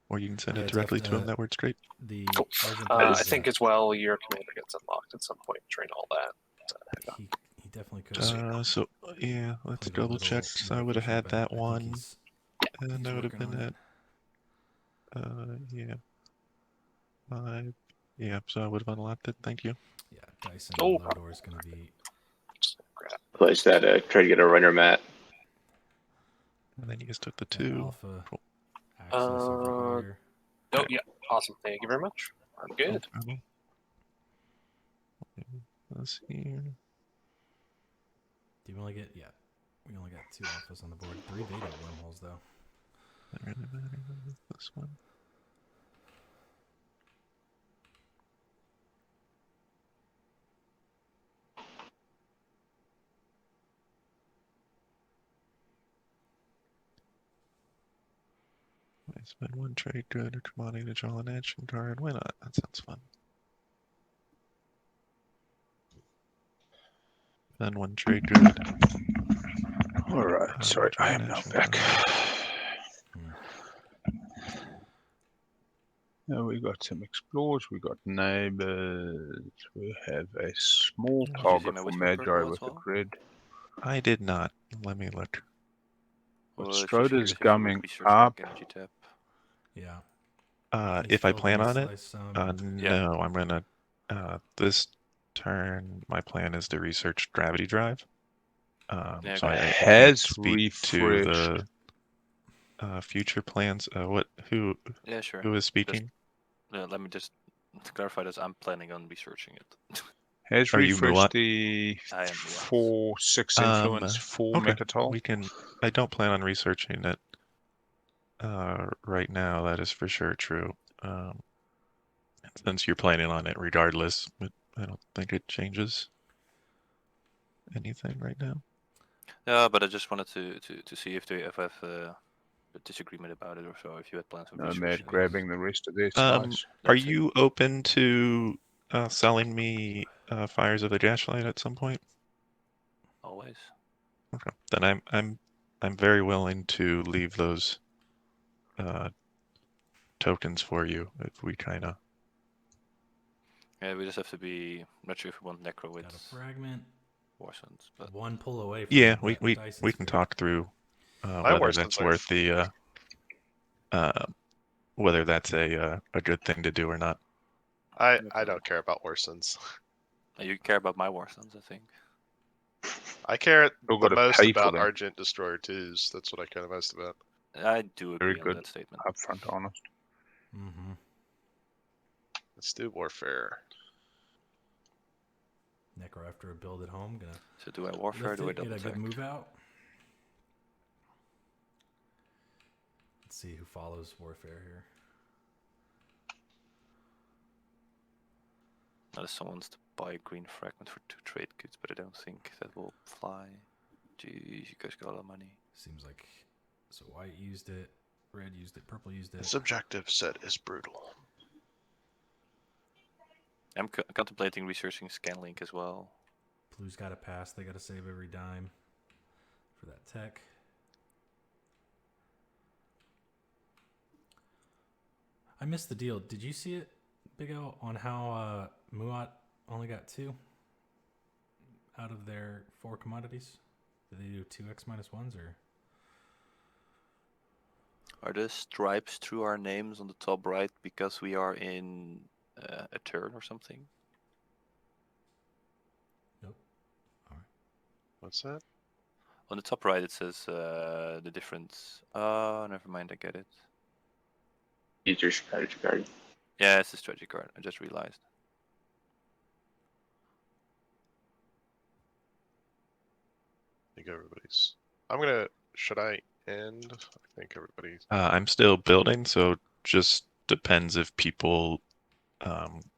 Or you can send it directly to him. That works great. The I think as well, your commander gets unlocked at some point during all that. He definitely could. So yeah, let's double check. So I would have had that one, and I would have been at yeah, 5. Yeah, so I would have unlocked it. Thank you. Yeah, Dyson Lodor is going to be. Place that. Try to get a runner mat. And then you just took the 2. Alpha. Cool. Oh yeah, awesome. Thank you very much. I'm good. Let's here. Do you only get? Yeah, we only got 2 alphas on the board. 3 Veda wormholes though. Not really mattering with this one. I spend 1 trade good or commodity to draw an action card. Why not? That sounds fun. Then 1 trade good. Alright, sorry, I am now back. Now we got some explorers, we got neighbors, we have a small target for Magi with a grid. I did not. Let me look. Stroder's coming up. Yeah. If I plan on it, no, I'm gonna. This turn, my plan is to research Gravity Drive. So I has speak to the future plans. Who? Yeah, sure. Who is speaking? Let me just clarify this. I'm planning on researching it. Has refreshed the 4/6 influence for Mechatol. I don't plan on researching it right now. That is for sure true. Since you're planning on it regardless, I don't think it changes anything right now. Yeah, but I just wanted to see if I have a disagreement about it or so. If you had plans on Nomad grabbing the rest of their slice. Are you open to selling me Fires of the Gaslight at some point? Always. Okay. Then I'm very willing to leave those tokens for you if we kind of. Yeah, we just have to be. I'm not sure if we want Nekro with. Got a fragment. Warsons, but 1 pull away. From yeah, we can talk through whether that's worth the whether that's a good thing to do or not. I don't care about Warsons. You care about my Warsons, I think. I care the most about Argent Destroyer 2s. That's what I care the most about. I do agree on that statement. Upfront, honest. Mm-hmm. Let's do Warfare. Nekro after a build at home. So do I Warfare or do I double get a good attack? move out? Let's see who follows Warfare here. Now someone wants to buy a green fragment for 2 trade goods, but I don't think that will fly. Jeez, you guys got a lot of money. Seems like so. White used it, red used it, purple used it. This objective set is brutal. I'm contemplating researching Scanlink as well. Blue's got to pass. They got to save every dime for that tech. I missed the deal. Did you see it, Big O, on how Muaat only got 2 out of their 4 commodities? Did they do 2x -1s or? Are the stripes through our names on the top right because we are in a turn or something. Nope. All right. What's that? On the top right, it says the difference. Oh, never mind. I get it. Use your strategy card. Yeah, it's a strategy card. I just realized. I think everybody's. I'm gonna. Should I end? I think everybody's. I'm still building, so just depends if people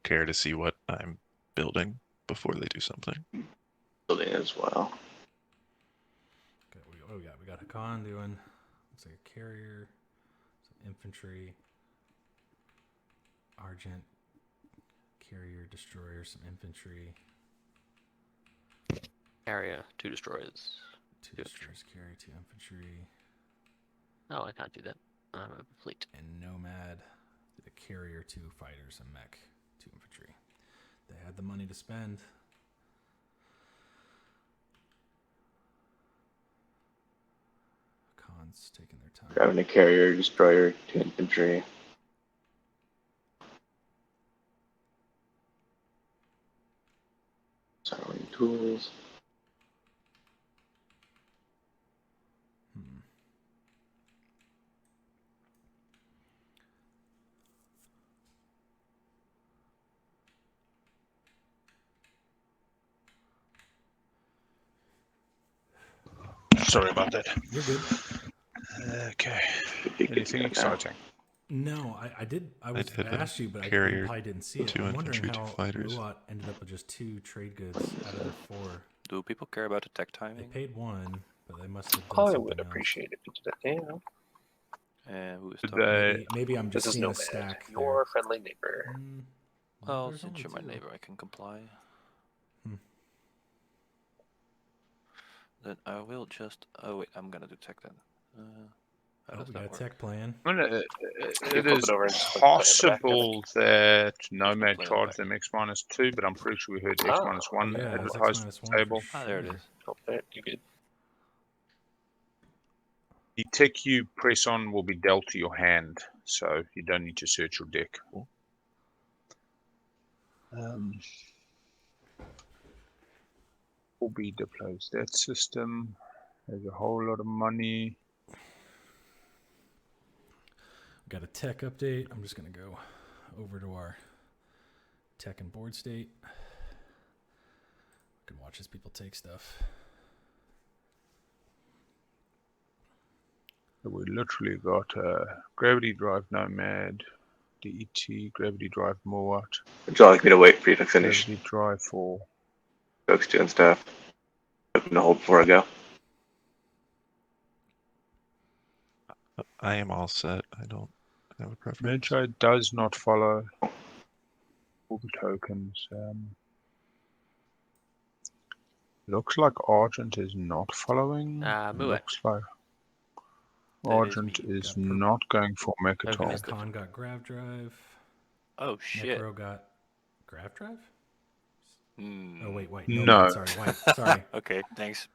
care to see what I'm building before they do something. Building as well. Okay, we got Hacan doing. Looks like a carrier, some infantry, Argent, carrier, destroyer, some infantry. Carrier, 2 destroyers. 2 destroyers, carry, 2 infantry. Oh, I can't do that. I'm a fleet. And Nomad, the carrier, 2 fighters, a mech, 2 infantry. They had the money to spend. Hacan's taking their time. Grabbing a carrier, destroyer, 2 infantry. Selling tools. Sorry about that. You're good. Okay. Anything exciting? No, I did. I asked you, but I probably didn't see it. 2 I'm wondering infantry, 2 how fighters. Muaat ended up with just 2 trade goods out of their 4. Do people care about attack They timing? paid 1, but they must have done I something would else. appreciate it if you did that. Yeah. Who is Did talking? they- Maybe I'm just This is seeing a Nomad, stack your friendly neighbor. there. Well, There's since only you're my 2. neighbor, I can comply. Hmm. Then I will just. Oh wait, I'm gonna do tech then. How Oh, does we that got a work? tech plan. Well, You it flip is it over and just play in the back, possible that Nomad play in the charged back. them X-2, but I'm pretty sure we heard X-1 Yeah, it was advertised on X-1 the for table. Ah, there it sure. is. Oh, there, you good. The tech you press on will be dealt to your hand, so you don't need to search your deck. Will be deploys that system. There's a whole lot of money. Got a tech update. I'm just going to go over to our tech and board state. You can watch as people take stuff. So we literally got Gravity Drive Nomad, DET, Gravity Drive Muaat, Would you like me to wait for you to finish Gravity Drive for folks doing stuff? Open the hold before I go. I am all set. I don't have a preference. Magi does not follow all the tokens. Looks like Argent is not following. Muaat. Looks like That is Argent me. is not going for Mechatol. Hacan got Grav Drive. Oh shit. Nekro got Grav Drive? Oh, wait. No. Nomad, sorry, white. Sorry. Okay, thanks.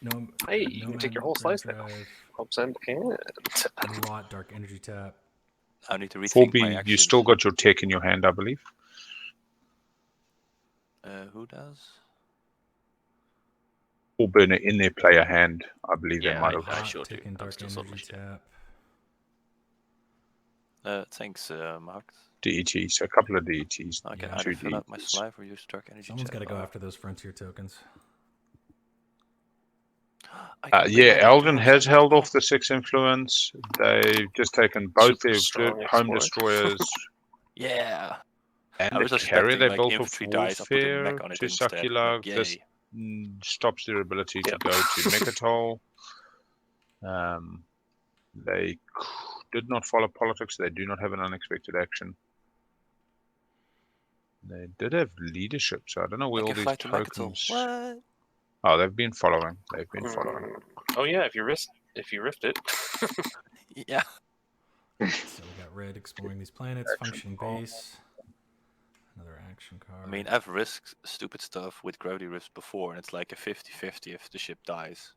No, Hey, you can Nomad, take your whole Grav slice now. Drive, Hopes and Muaat, Dark Energy Tap. I need to rethink my 4B, actions. you still got your tech in your hand, I believe. Who does? 4 burner in their player hand, I believe they Yeah, might I have. know. Muaat sure do. taking I'm Dark still Energy submission. Thanks, Mahact. DET, so a couple of DETs. I can Yeah, either 2 fill out my DETs. slide or use dark energy. Someone's got to tab. go after those frontier tokens. I can bring Yeah, my Albion Nekro has side held as off the 6 influence. They've just taken both Super their strong home explorer. destroyers Yeah. and I was the carrier expecting, they like, built infantry with dies, I'll put a warfare mech on it to instead. Succulog. Yay. This stops their ability to Yep. go to Mechatol. They did not follow politics. They do not have an unexpected action. They did have leadership, so I don't know where I all can these fly to Mechatol. tokens. What? Oh, they've been following. They've been following. Oh yeah, if you rift it. Yeah. So we got red exploring these planets, functioning base. Another action card. I mean, I've risked stupid stuff with gravity rifts before, and it's like a 50-50 if the ship dies.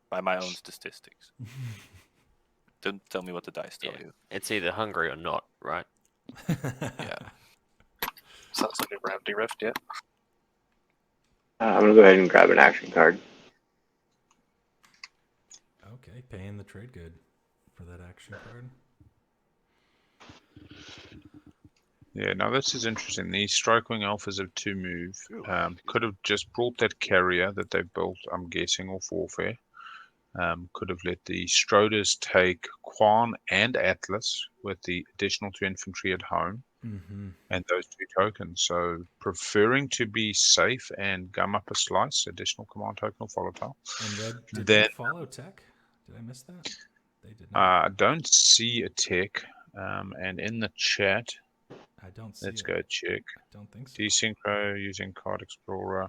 By my own statistics. Don't tell me what the dice tell you. It's either hungry or not, right? Yeah. Sounds like a gravity rift, yeah. I'm gonna go ahead and grab an action card. Okay, paying the trade good for that action card. Yeah, now this is interesting. These Strikewing Alphas have 2 move. Could have just brought that carrier that they built, I'm guessing, off Warfare. Could have let the Stroders take Quan and Atlas with the additional 2 infantry at home and those 2 tokens. So preferring to be safe and gum up a slice, additional command token or volatile. And Red, did they follow tech? Did I miss that? They did not. I don't see a tech. And in the chat, I don't see let's it. go check. I don't think so. Desynchro using Card Explorer.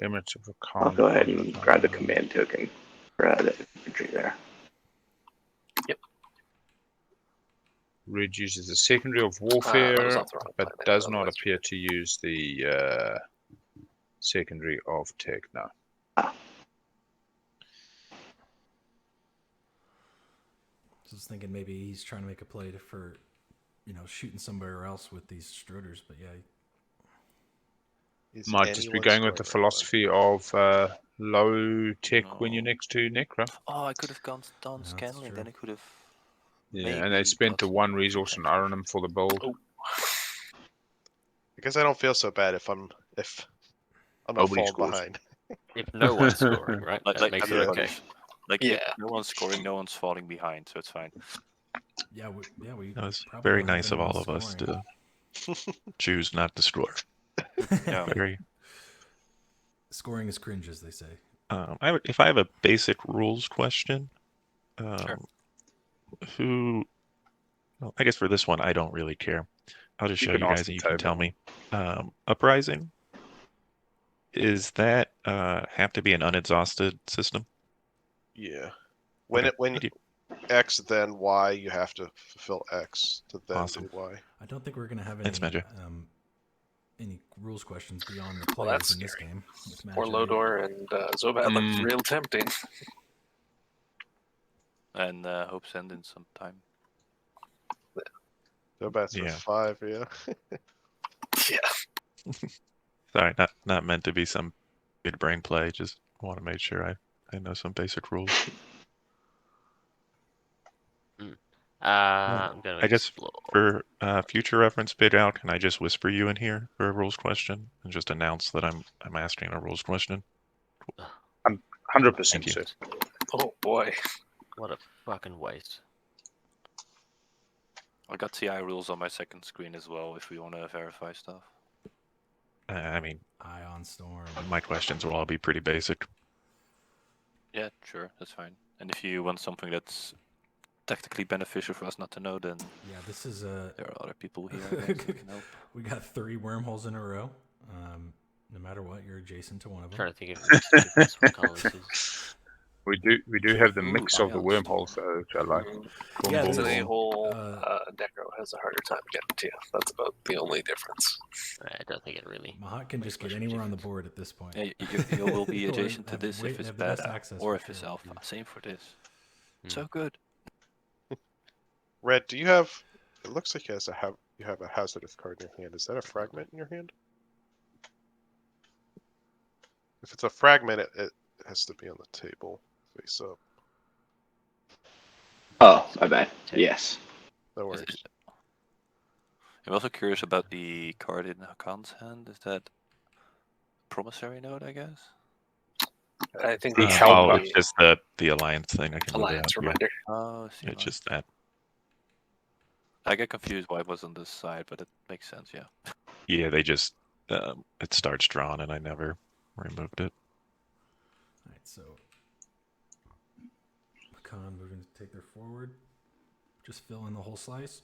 Emirates of Hacan. I'll go ahead and grab the command token for the infantry there. Yep. Red uses the secondary of Warfare, but does not appear to use the secondary of Tech now. I was thinking maybe he's trying to make a play for, shooting somewhere else with these Stroders, but yeah. Might just be going with the philosophy of low tech when you're next to Nekro. Oh, I could have done scanning, then I could have. Yeah, and they spent the 1 resource on Arnhem for the build. I guess I don't feel so bad if I'm not falling behind. If no one's scoring, right? That makes it okay. If no one's scoring, no one's falling behind, so it's fine. Yeah, we. That was very nice of all of us to choose not to score. Yeah. Very. Scoring is cringe, as they say. If I have a basic rules question, Sure. Well, I guess for this one, I don't really care. I'll just show you guys and you can tell me. Uprising, is that have to be an unexhausted system? Yeah. When X, then Y, you have to fulfill X to then do Y. I don't think we're going to have any rules questions beyond the players in this game. Or Lodor and Zobat look real tempting. And Hope's End in some time. Zobat's for 5, yeah. Yeah. Sorry, not meant to be some big brain play. Just want to make sure I know some basic rules. I guess for future reference, bid out. Can I just whisper you in here for a rules question and just announce that I'm asking a rules question? 100%, sir. Oh boy, what a fucking waste! I got TI rules on my second screen as well. If we want to verify stuff. I mean, Ion Storm. My questions will all be pretty basic. Yeah, sure, that's fine. And if you want something that's tactically beneficial for us not to know, then this is there are other people here. That can help. We got 3 wormholes in a row. No matter what, you're adjacent to one of them. I'm trying to think if this one colors. We do have the mix of the wormholes though, which I like. Yeah, the whole Nekro has a harder time getting to you. That's about the only difference. I don't think it really. Mahact can just get anywhere on the board at this point. Yeah, you will be adjacent to this if it's bad or if it's alpha. Same for this. So good. Red, do you have? It looks like you have a hazardous card in your hand. Is that a fragment in your hand? If it's a fragment, it has to be on the table, face up. Oh, my bad. Yes. No worries. I'm also curious about the card in Hacan's hand. Is that promissory note, I guess? I think it's just the alliance thing. I can alliance reminder. Oh, it's just that. I get confused why it was on this side, but it makes sense, yeah. Yeah, they just it starts drawn, and I never removed it. All right, so Hacan moving to take their forward. Just fill in the whole slice.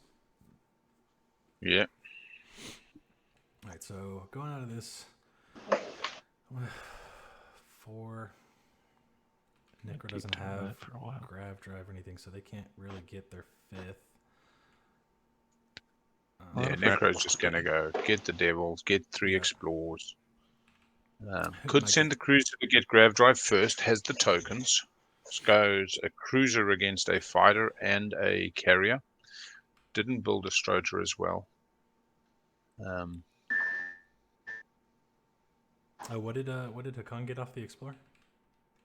Yeah. All right, so going out of this, 4. Nekro doesn't have grav drive or anything, so they can't really get their 5th. Yeah, Nekro's just going to go get the devils, get 3 explorers. Could send the cruiser to get grav drive first, has the tokens. Goes a cruiser against a fighter and a carrier. Didn't build a Stroger as well. What did Hacan get off the Explorer?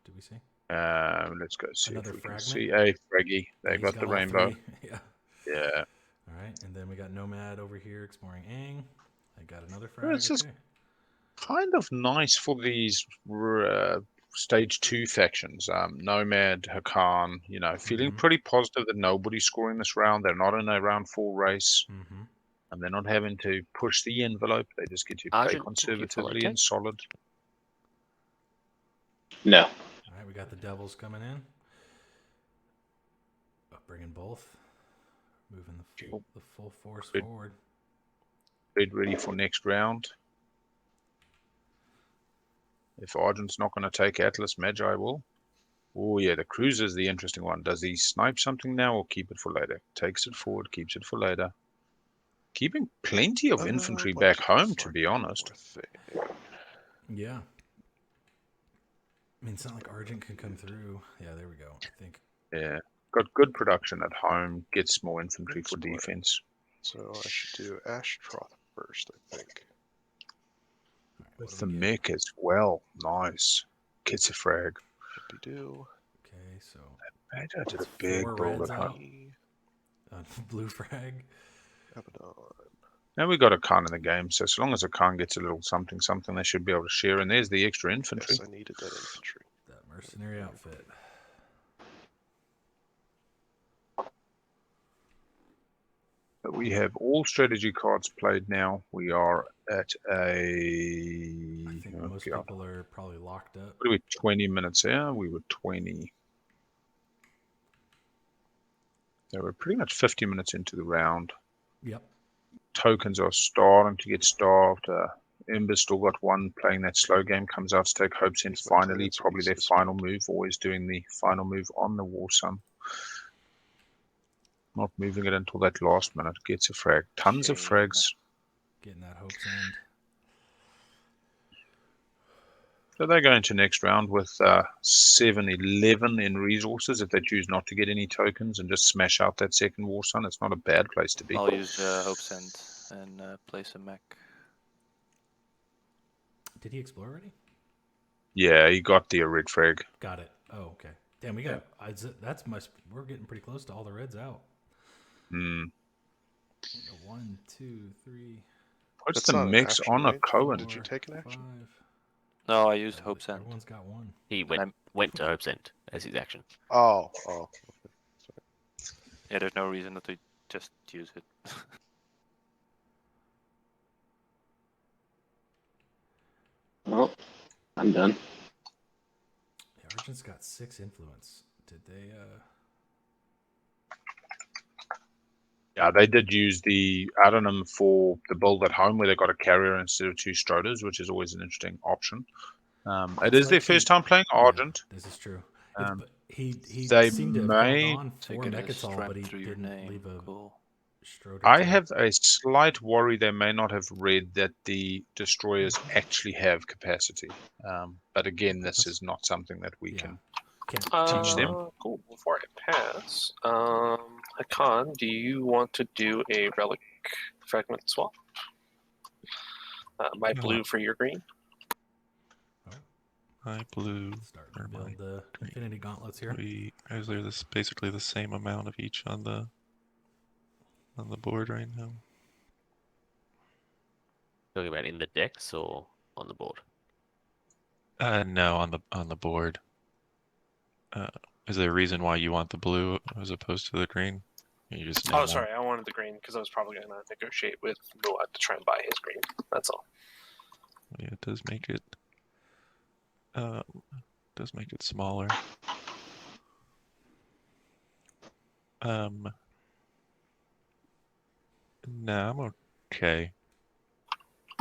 Did we see? Let's go see Another if we can fragment? see. Hey, Fraggy. They He's got the all rainbow. 3. Yeah. Yeah. All right, and then we got Nomad over here exploring Aang. I got another Well, frag. it's just Okay. kind of nice for these stage 2 factions. Nomad, Hacan, feeling pretty positive that nobody's scoring this round. They're not in a round 4 race. And they're not having to push the envelope. They just get to play Argent, conservatively and solid. No. All right, we got the Devils coming in. Bringing both. Moving the full force forward. Ready for next round. If Argent's not going to take Atlas, Magi will. Oh yeah, the Cruiser's the interesting one. Does he snipe something now or keep it for later? Takes it forward, keeps it for later. Keeping plenty of infantry back home, to be honest. Yeah. I mean, it's not like Argent can come through. Yeah, there we go. I think. Yeah. Got good production at home. Gets more infantry for defense. So I should do Ashtroth first, I think. With the mech as well. Nice. Gets a frag. Do. Okay, so. I did a big build at home. Blue frag. Abaddon. Now we got a Khan in the game, so as long as a Khan gets a little something, they should be able to share. And there's the extra infantry. Yes, I needed that infantry. That mercenary outfit. We have all strategy cards played now. We are at a... I think most people are probably locked up. What are we, 20 minutes here? We were 20. So we're pretty much 50 minutes into the round. Yep. Tokens are starting to get starved. Ember's still got one playing that slow game. Comes out to take Hope Sense finally. Probably their final move. Always doing the final move on the War Sun. Not moving it until that last minute. Gets a frag. Tons of frags. Getting that Hope's End. So they go into next round with 7-11 in resources if they choose not to get any tokens and just smash out that second War Sun. It's not a bad place to be. I'll use Hope's End and place a mech. Did he explore already? Yeah, he got the red frag. Got it. Oh, okay. Damn, we got. That's much. We're getting pretty close to all the reds out. 1, 2, 3. What's the mix on a Cohen? Did you take an action? 5. No, I used Hope's End. Everyone's got one. He went to Hope's End as his action. Oh. Yeah, there's no reason not to just use it. Well, I'm done. Yeah, Argent's got 6 influence. Did they? Yeah, they did use the Adonam for the build at home where they got a carrier instead of 2 Stroders, which is always an interesting option. It is their first time playing Argent. Yeah, this is true. He they seemed to have gone for Nekro, but he didn't leave a Stroder. I have a slight worry they may not have read that the destroyers actually have capacity. But again, this is not something that we can teach them. Cool. Before I pass, Hacan, do you want to do a relic fragment swap? My blue for your green. My blue. Start to build the Infinity Gauntlets here. Is there basically the same amount of each on the board right now? Talking about in the decks or on the board? No, on the board. Is there a reason why you want the blue as opposed to the green? You just Sorry, I wanted the green because I was probably going to negotiate with Muaat to try and buy his green. That's all. Yeah, it does make it. Does make it smaller. No, I'm okay.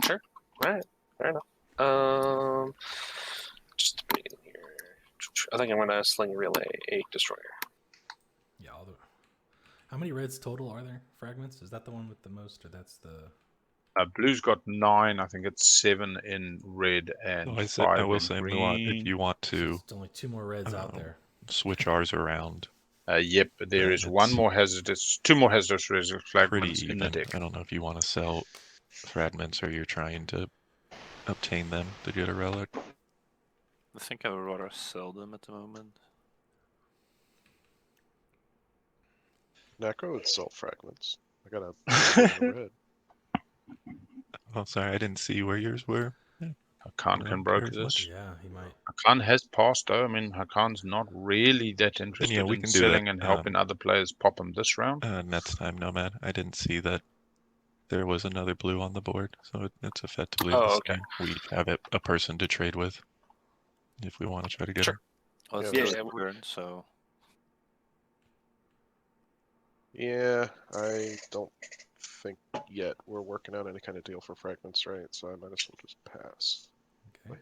Sure. All right. Fair enough. Just a bit in here. I think I'm going to sling relay a destroyer. Yeah. How many reds total are there? Fragments? Is that the one with the most, or that's the? Blue's got 9. I think it's 7 in red and 5 I will in say, green. Muaat, if you want to. There's only 2 more reds out there. Switch ours around. Yep, there is 2 more hazardous fragments in the deck. I don't know if you want to sell fragments or you're trying to obtain them to get a relic. I think I would rather sell them at the moment. Nekro would sell fragments. I got a red. Oh, sorry, I didn't see where yours were. Hacan can broker as much. this. Yeah, he might. Hacan has passed though. I mean, Hacan's not really that interested we in can do selling that. and helping other players pop them this round. Next time, Nomad. I didn't see that there was another blue on the board, so it's effectively Oh, the okay. same. We have a person to trade with if we want to try to get Sure. him. Well, it's Yeah, still turn, so Yeah, I don't think yet we're working out any kind of deal for fragments, right? So I might as well just pass. Okay.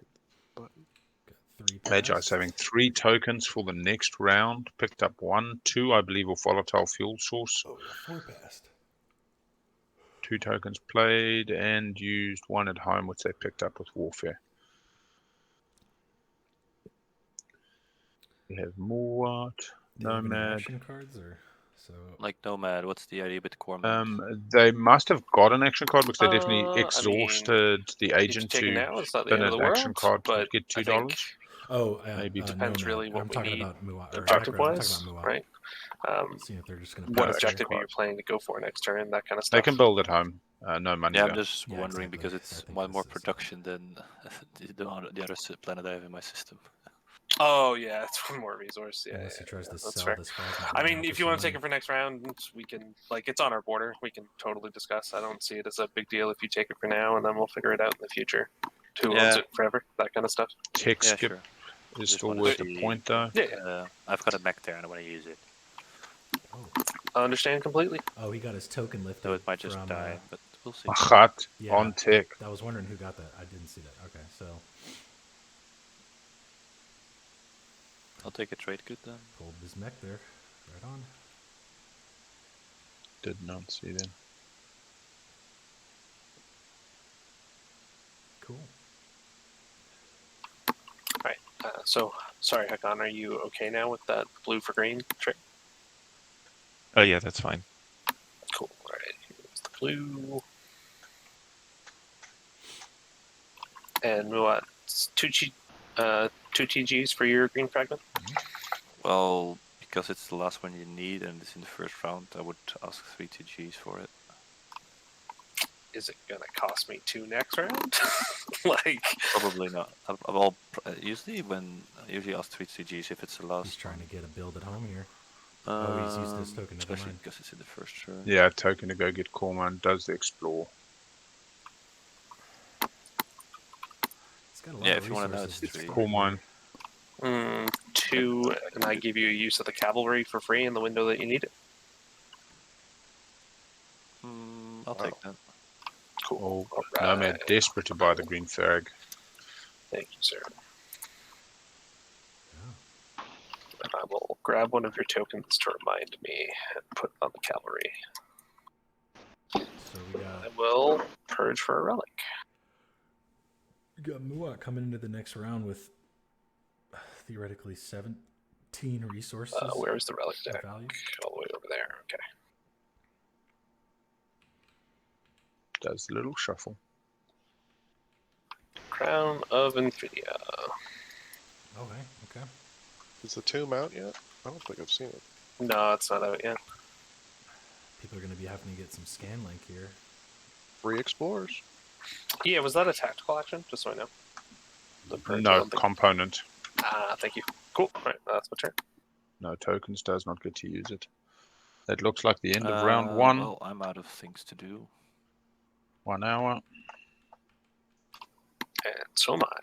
Button. Got 3 Magi's passed. having 3 tokens for the next round. Picked up 1, 2, I believe, of volatile fuel source. Oh, yeah, 4 passed. 2 tokens played and used 1 at home, which they picked up with Warfare. We have Muaat, Do you have any Nomad. action cards or so? like Nomad, what's the idea with Cormorant? They must have got an action card because they definitely I mean, exhausted the you can agent take it to now. It's not the spin end of an the action world, card to but get I $2. think Oh, Maybe depends Nomad. really what I'm we talking need about Muaat. objective-wise, Muaat. right? Seeing if they're just going to What No, objective action are you cards. planning to go for next turn? That kind of They stuff. can build at home. No money Yeah, though. I'm just Yeah, wondering exactly. because I it's think one more this is, production than the other planet I have in my system. Oh yeah, it's one more resource. Yeah, Unless he tries to that's sell fair. this fragment. I right mean, now if for you want to some take it for next round, we can. Like, it's on our border. We can totally discuss. I don't see it as a big deal if you take it for now, and then we'll figure it out in the future. Who owns it forever? That kind of stuff. Tech Yeah, skip sure. is Just still wanna worth see- a point though. Yeah, I've got a mech there and I want to use it. I understand completely. Oh, he got his token lifted. Though it might just from, die, but we'll see. Mahact Yeah. on tech. I was wondering who got that. I didn't see that. Okay, so I'll take a trade good then. pulled his mech there. Right on. Did not see them. Cool. Right. So, sorry, Hacan, are you okay now with that blue for green trick? Oh yeah, that's fine. Cool. All right. Here's the blue. And Muaat, two TGs for your green fragment. Well, because it's the last one you need and it's in the first round, I would ask 3 TGs for it. Is it gonna cost me 2 next round? Like, Probably not. I'll usually ask 3 TGs if it's the last. He's trying to get a build at home here. Oh, he's used this token, never especially mind. because it's in the first turn. Yeah, token to go get Cormorant, does the explore. It's got a lot Yeah, of if you wanna know, resources it's to 3. store Cormorant. here. 2, and I give you a use of the cavalry for free in the window that you need it. I'll take that. Cool. Oh, All Nomad right. desperate to buy the green fag. Thank you, sir. Yeah. And I will grab one of your tokens to remind me and put it on the cavalry. So we I got will purge for a relic. Muaat coming into the next round with theoretically 17 resources. Where is the relic of deck? value. All the way over there. Okay. Does the little shuffle. Crown of Infidia. Okay. Is the tomb out yet? I don't think I've seen it. No, it's not out yet. People are going to be having to get some scan link here. Free explorers. Yeah, was that a tactical action? Just so I know. The purge, I No don't think- component. thank you. Cool. All right, that's my turn. No tokens, does not get to use it. That looks like the end of round 1. Well, I'm out of things to do. 1 hour. And so am I.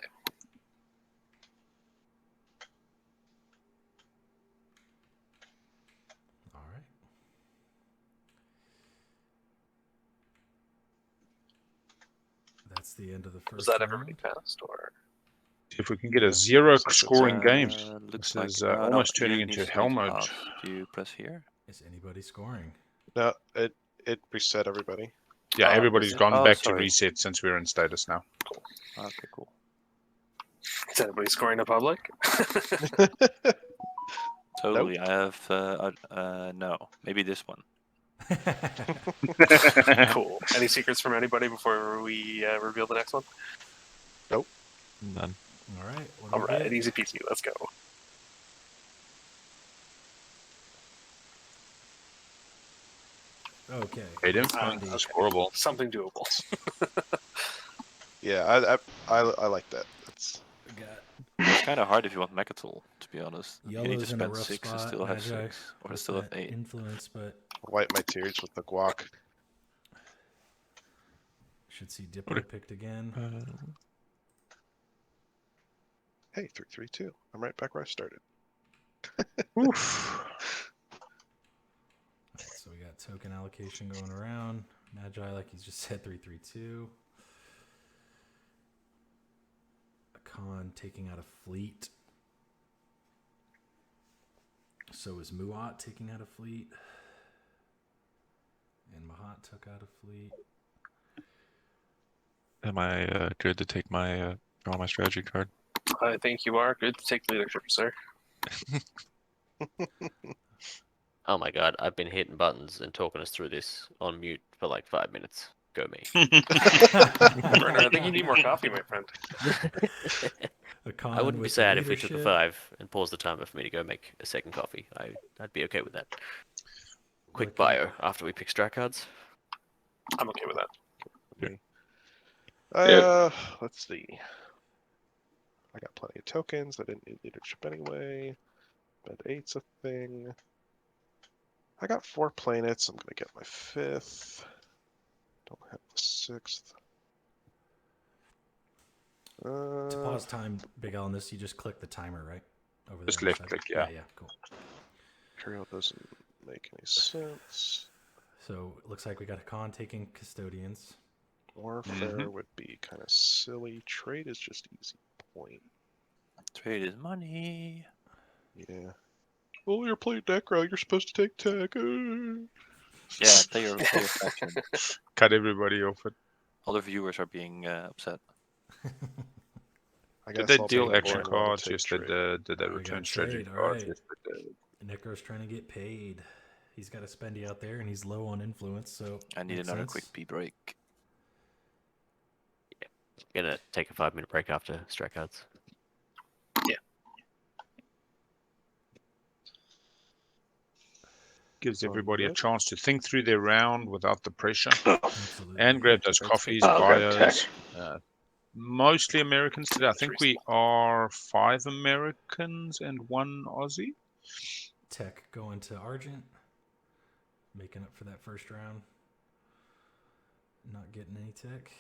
All right. That's the end of the first Was that round. everybody passed, or? If we can get a 0 Looks like it's, scoring games. Looks This like is no, almost you turning need into to hell make mode. half. Do you press here? Is anybody scoring? No, it reset everybody. Yeah, Oh, everybody's is it? gone Oh, back to sorry. reset since we're in status now. Okay, cool. Is anybody scoring in public? Totally. I have no. Maybe this one. Cool. Any secrets from anybody before we reveal the next one? Nope. None. All right. What do All we right, get? easy peasy. Let's go. Okay. Great influence is scoreable. Something doable. Yeah, I like that. That's We got It's kind of hard if you want Mechatol, to be honest. You need to yellow's in a spend rough 6 to spot. still have Magi 6, or to with still have that 8. influence, but wipe my tears with the guac. should see Diplo picked again. Hey, 3-3-2. I'm right back where I started. Oof. Alright, so we got token allocation going around. Magi, like he's just said, 3-3-2. Hacan taking out a fleet. So is Muaat taking out a fleet. And Mahact took out a fleet. Am I good to take my draw my strategy card? I think you are good to take leadership, sir. Oh my god, I've been hitting buttons and talking us through this on mute for like 5 minutes. Go me. Bernard, I think you need more coffee, my friend. I wouldn't be with sad if we took the leadership. 5 and paused the timer for me to go make a second coffee. I'd be okay with that. Quick Looking- bio after we pick strike cards. I'm okay with that. Let's see. I got plenty of tokens. I didn't need leadership anyway. Bed 8's a thing. I got 4 planets. I'm gonna get my 5th. Don't have the 6th. To pause time, Big L, on this, you just click the timer, right? Over Just there on the left side. click, yeah. Yeah, cool. Imperial doesn't make any sense. So it looks like we got Hacan taking custodians. Warfare would be kind of silly. Trade is just easy point. Trade is money. Yeah. Well, you're playing Nekro. You're supposed to take tech. Yeah, play your faction. Cut everybody off it. All the viewers are being upset. I Did guess they I'll deal take action boring while cards? they Yes, take they trade. did. Did they Oh, we return got strategy trade, cards? alright. Yes, they did. Necro's trying to get paid. He's got a spendy out there, and he's low on influence, so I need makes another sense. quick pee break. Gonna take a 5-minute break after strike cards. Gives Sounds everybody a good. chance to think through their round without the pressure. Absolutely. And grab those Thanks, coffees, I'll grab bios. Mostly Americans today. I think we are 5 Americans and 1 Aussie. Tech going to Argent, making up for that first round. Not getting any tech.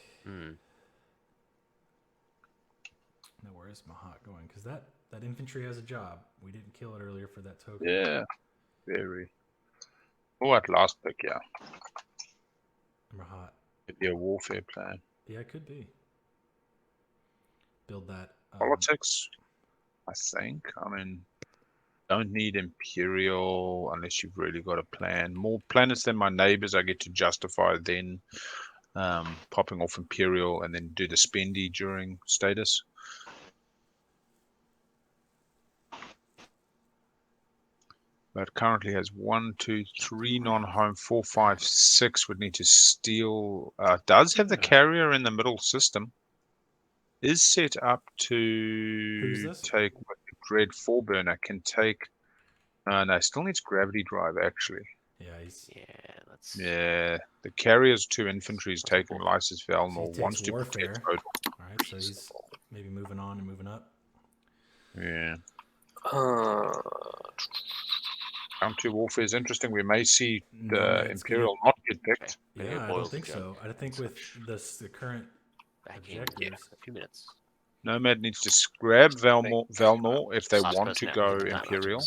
No, where's Mahact going? Because that infantry has a job. We didn't kill it earlier for that token. Yeah, very. Oh, at last pick, yeah. Mahact. Could be a warfare plan. Yeah, it could be. Build that. Politics, I think. I mean, don't need Imperial unless you've really got a plan. More planets than my neighbors, I get to justify then popping off Imperial and then do the spendy during status. But currently has 1, 2, 3 non-home, 4, 5, 6 would need to steal. Does have the carrier in the middle system. Is set up to take with the Dread 4 burner. Can take. No, still needs gravity drive actually. Yeah, he's. Yeah, the carrier's 2 infantry is taking Lysis Velnor. So Wants to protect both. Alright, so he's maybe moving on and moving up. Yeah. Round 2 warfare is interesting. We may see the Imperial not get picked. Yeah, I don't think so. I think with the current objectives. A few minutes. Nomad needs to grab Velnor if they want to go Imperial.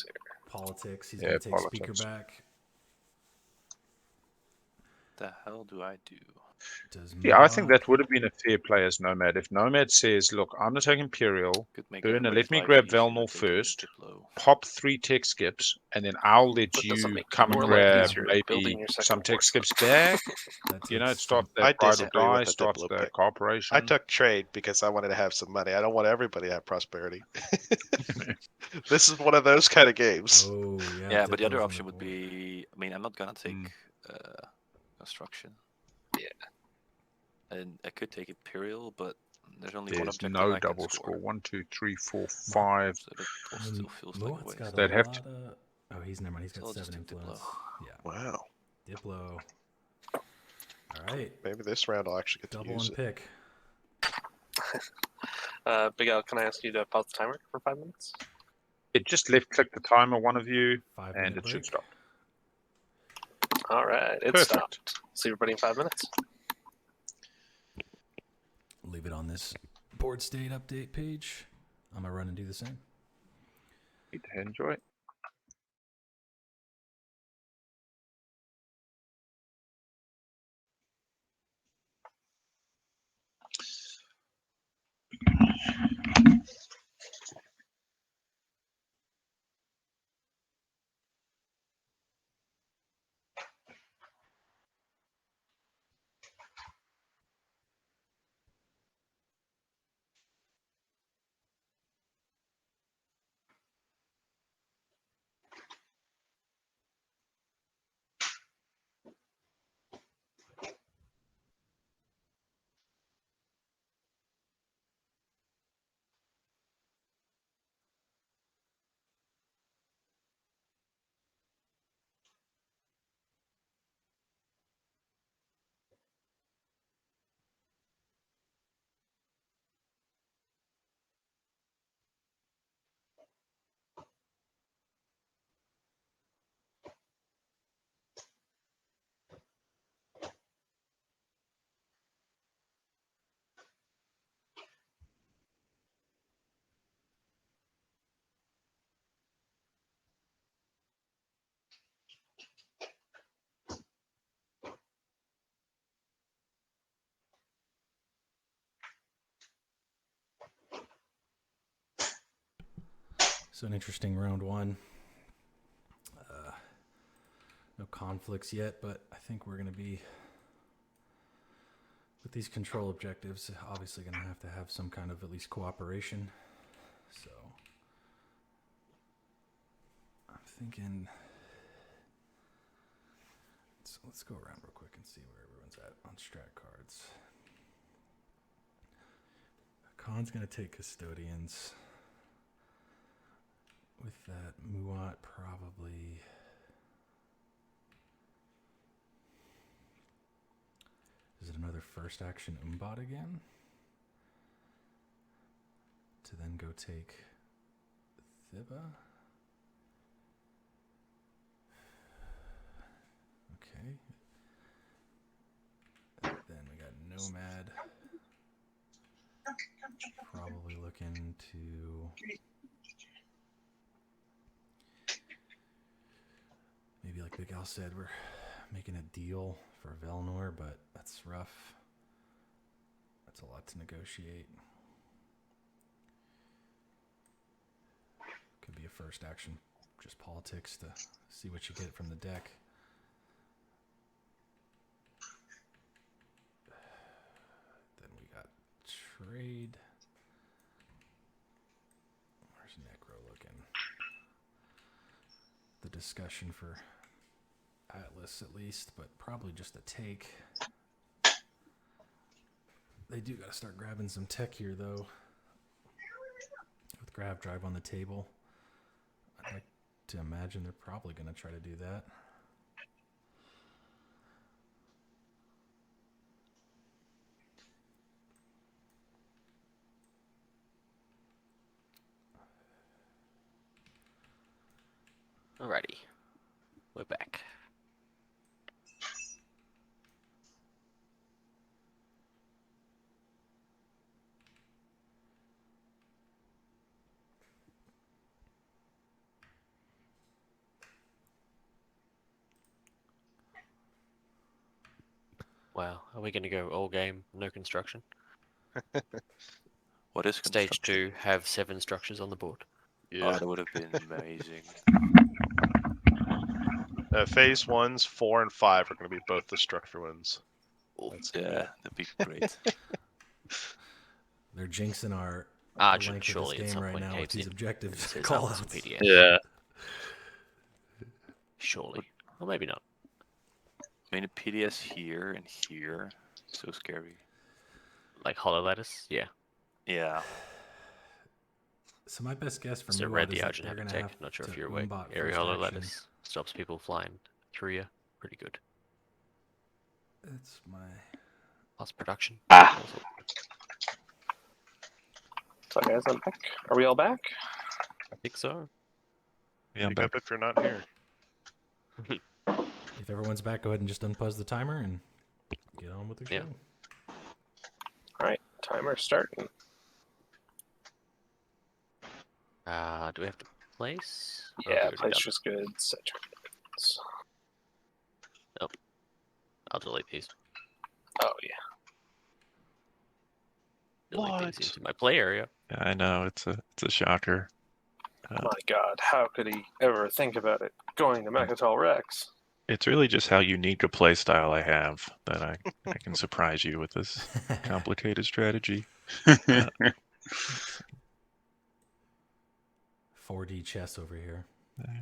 Politics. He's going to take speaker back. The hell do I do? Yeah, I think that would have been a fair play as Nomad. If Nomad says, look, I'm going to take Imperial, Burner, let me grab Velnor first, pop 3 tech skips, and then I'll let you come and grab maybe some tech skips back. You know, start that pride or die, start the cooperation. I took trade because I wanted to have some money. I don't want everybody to have prosperity. This is one of those kind of games. Oh, yeah, but the other option would be, I mean, I'm not going to take construction. Yeah. And I could take Imperial, but There's only one There's objective no I can double score. score. 1, 2, 3, 4, 5. So that all still feels like a Muaat's waste. got They'd a have lot to- of... Oh, he's never mind. He's So got I'll just 7 do Diplo. influence. Yeah. Wow. Diplo. All right. Maybe this round I'll actually get to Double use and it. pick. Big Al, can I ask you to pause the timer for 5 minutes? It just left click the timer, one of you, 5-minute and it should break. stop. All right, it Perfect. stopped. See everybody in 5 minutes. Leave it on this board state update page. I'm going to run and do the same. Enjoy. So an interesting round one. No conflicts yet, but I think we're going to be, with these control objectives, obviously going to have some kind of at least cooperation. So I'm thinking, let's go around real quick and see where everyone's at on strat cards. Khan's going to take custodians. With that, Muaat probably... Is it another first action Umbot again? To then go take Thiba? Okay. And then we got Nomad. Probably looking to... Maybe like Big Al said, we're making a deal for Velnor, but that's rough. That's a lot to negotiate. Could be a first action, just politics to see what you get from the deck. Then we got trade. Where's Nekro looking? The discussion for Atlas at least, but probably just a take. They do got to start grabbing some tech here, though. With Grav Drive on the table, I'd like to imagine they're probably going to try to do that. Alrighty, we're back. Wow, are we going to go all game, no construction? What is Stage construction? 2, have 7 structures on the board. Yeah. Oh, that would have been amazing. Phase 1s, 4 and 5 are going to be both the structure ones. That's gonna be Yeah, it. that'd be great. They're jinxing our Argent length of surely at this game some right point now with caves these in. objectives Says call Atlas outs. PDF. Yeah. Surely. Or maybe not. I mean, a PDS here and here, so scary. Like hollow lettuce? Yeah. Yeah. So my best guess for So Muaat red is the that Argent they're have to gonna take. have Not sure to if you're awake. umbot Area first hollow action. lettuce stops people flying through you. Pretty good. That's my. Plus production. Ah. Also. So guys, I'm back. Are we all back? I think so. Yeah, I'm Pick up back. if you're not here. If everyone's back, go ahead and just unpause the timer and get on with the show. Yeah. All right, timer starting. Do we have to place? Oh, Yeah, we already place done. was good. Set turns. I'll delete these. Oh yeah. Delete these into my play area. Yeah, I know it's a shocker. My God, how could he ever think about it? Going to Mechatol Rex. It's really just how unique a play style I have that I can surprise you with this complicated strategy. 4D chess over here. There.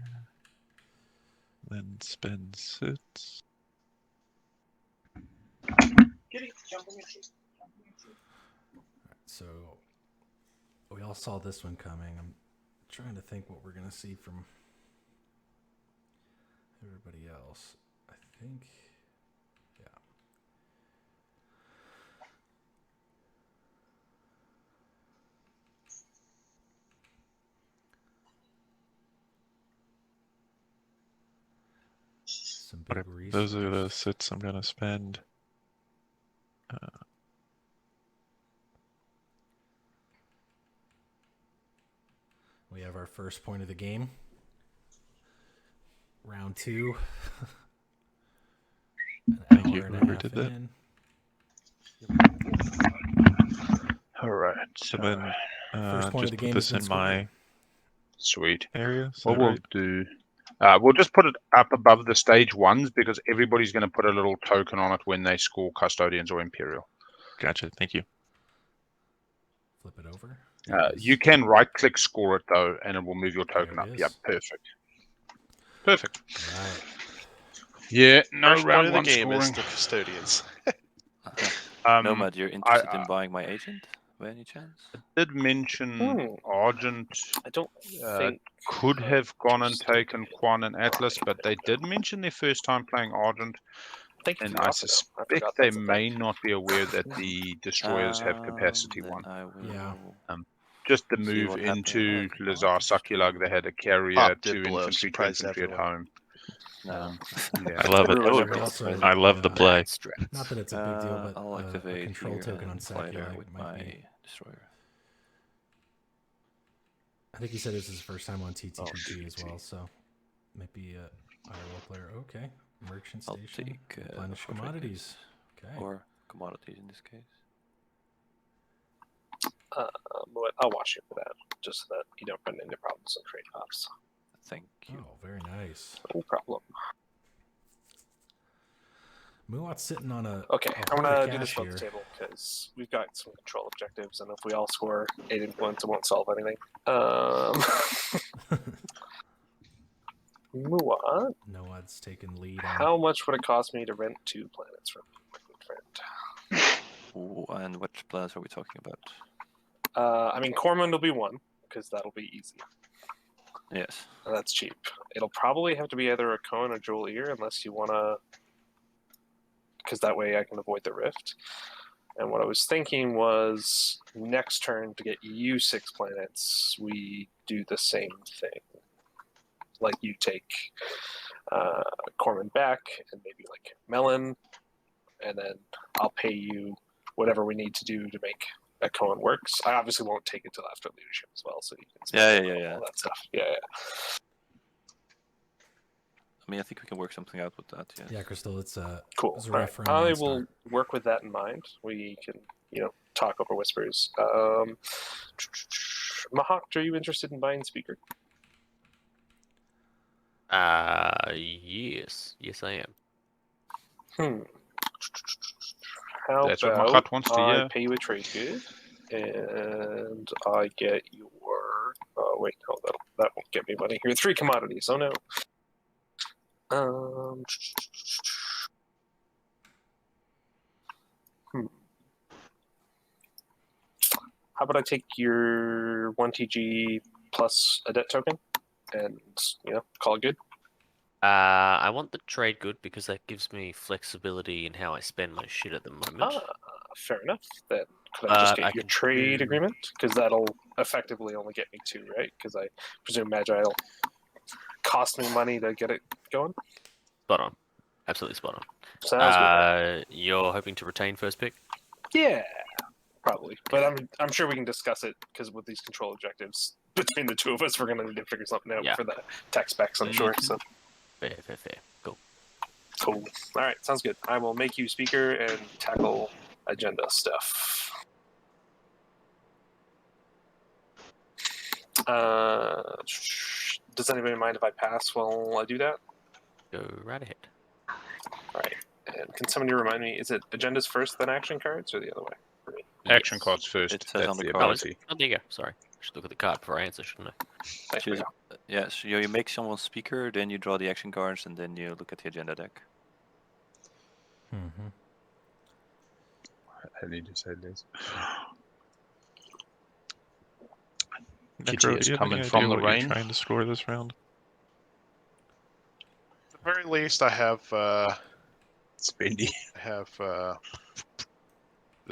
Then spend 6. So we all saw this one coming. I'm trying to think what we're gonna see from everybody else. I think, yeah. Some big resources. Those are the sits I'm gonna spend. We have our first point of the game. Round 2. Thank you, whoever did that. All right. First So point of just the put game this has in been my sweet. area. Is What that we'll right? do, we'll just put it up above the stage 1s because everybody's going to put a little token on it when they score Custodians or Imperial. Gotcha. Thank you. Flip it over. You can right-click score it though, and it will move your token There up. it is. Yep, perfect. Perfect. Right. Yeah, no First point round of the 1 game scoring. is the custodians. Nomad, you're interested in buying my agent by any chance? Did mention Argent I don't think could have gone and interested taken in Quan and Atlas, buying but they did mention their first time playing Argent, Thank you and for the I offer, though. I suspect forgot they that's a may thing. not be aware that the destroyers have capacity Then 1. I will Yeah. Just the see move what happens. into Oh, Lazar Sakulag, they had a carrier, Pop 2 did blow, infantry, 2 surprised infantry at everyone. home. No. Yeah. I love it. Ruin But every also, surprise. I love the play. not that it's a big deal, but I'll a activate control here token on and fly there Sakulag with might my be. destroyer. I think he said this is his first time on TTPG SCPT. as well, so might be a IRL player. Okay, merchant I'll station, take replenish 4 commodities. Okay, or commodities in this case. But I'll watch you for that, just so that you don't run into problems on trade pops. Thank you. oh, very nice. No problem. Muaat's sitting on a Okay, a I'm hoard of gonna do this cash above here. the table because we've got some control objectives, and if we all score 8 influence, it won't solve anything. Muaat, Noad's taking lead. On, how much would it cost me to rent 2 planets from you, my good friend? Ooh, and what planets are we talking about? I mean, Cormund will be 1, because that'll be easy. Yes. And that's cheap. It'll probably have to be either a Cohen or Jewel Ear, unless you want to... Because that way I can avoid the rift. And what I was thinking was, next turn, to get you 6 planets, we do the same thing. Like, you take Cormund back, and maybe, like, Melon, and then I'll pay you whatever we need to do to make a Cohen works. I obviously won't take it till after leadership as well, so you can spend all that stuff. Yeah. I mean, I think we can work something out with that. Yes. yeah, Crystal, it's Cool. It's a All rough right. round I one will start. work with that in mind. We can, talk over whispers. Mahact, are you interested in buying speaker? Yes. Yes, I am. How That's what about Mahact wants to I hear. pay you a trade good, and I get your... Oh, wait, no, that won't get me money. Here, 3 commodities. Oh, no. How about I take your 1 TG plus a debt token, and call it good. I want the trade good because that gives me flexibility in how I spend my shit at the moment. Fair enough. Then could I just get your trade agreement? Because that'll effectively only get me 2, right? Because I presume Magi will cost me money to get it going. Spot on. Absolutely spot on. Sounds good. You're hoping to retain first pick? Yeah, probably. But I'm sure we can discuss it because with these control objectives between the two of us, we're gonna need to figure something out for the tech specs. I'm sure. So fair. Cool. All right, sounds good. I will make you speaker and tackle agenda stuff. Does anybody mind if I pass while I do that? Go right ahead. All right. And can somebody remind me, is it agendas first, then action cards, or the other way for me? Action cards first. It says That's on the the card. ability. Oh, there you go. Sorry. I should look at the card before I answer, shouldn't I? So you make someone speaker, then you draw the action cards, and then you look at the agenda deck. Mm-hmm. I need to say this. Nekro, Kitty is do you have coming any from idea the what you're rain. trying to score this round? At the very least, I have Spendy. I have the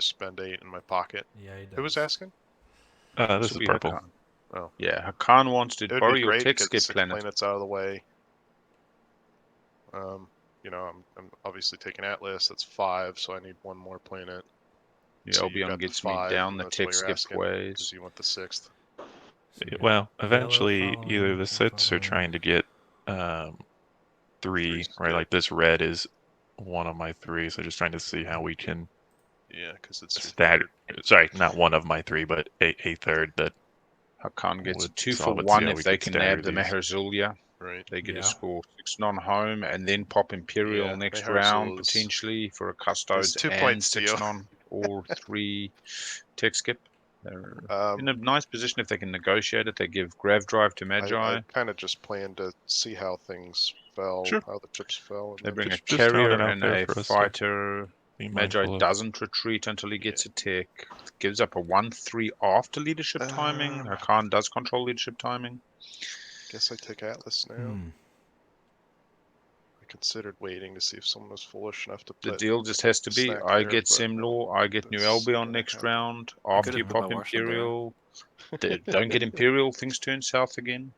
spend 8 in my pocket. Yeah, he does. Who was asking? This is purple. Hacan. Oh, Yeah, Hacan wants to it would borrow be your great to tech get skip 6 planet. planets out of the way. I'm obviously taking Atlas. That's 5, so I need 1 more planet. The So you Albion got the gets me 5, down and the that's what tech you're skip asking, ways. because you want the 6th. So you got Well, yellow eventually, following, either the blue sits are following. trying to get 3, Three's right? good. Like this red is one of my 3, so just trying to see how we can Yeah, because it's your stagger. third. Sorry, not one of my 3, but a third that Hacan gets would 2 for solve it, see 1 how if we they could can stagger nab the these. Maharzulya. Right. They get Yeah. a score 6 non-home and then pop Imperial Yeah, next Maharzul round is- potentially for a It's custodes 2 and points to 6 you. non or 3 tech skip. They're Um, in a nice position if they can negotiate it. They give Grav Drive to Magi. I kind of just planned to see how things fell, Sure. how the chips fell. And They then bring a just throwing carrier it out and there a for us to fighter. be Magi mindful of. doesn't retreat until he gets a tech. Gives up a 1-3 after leadership timing. Hacan does control leadership timing. guess I take Atlas now. Hmm. I considered waiting to see if someone was foolish enough to The put deal just has to be Snack I there, get but Semlor, I get New that's Albion gonna next happen. round. After could've you put pop my Washington there. Imperial. Don't get Imperial, things turn south again.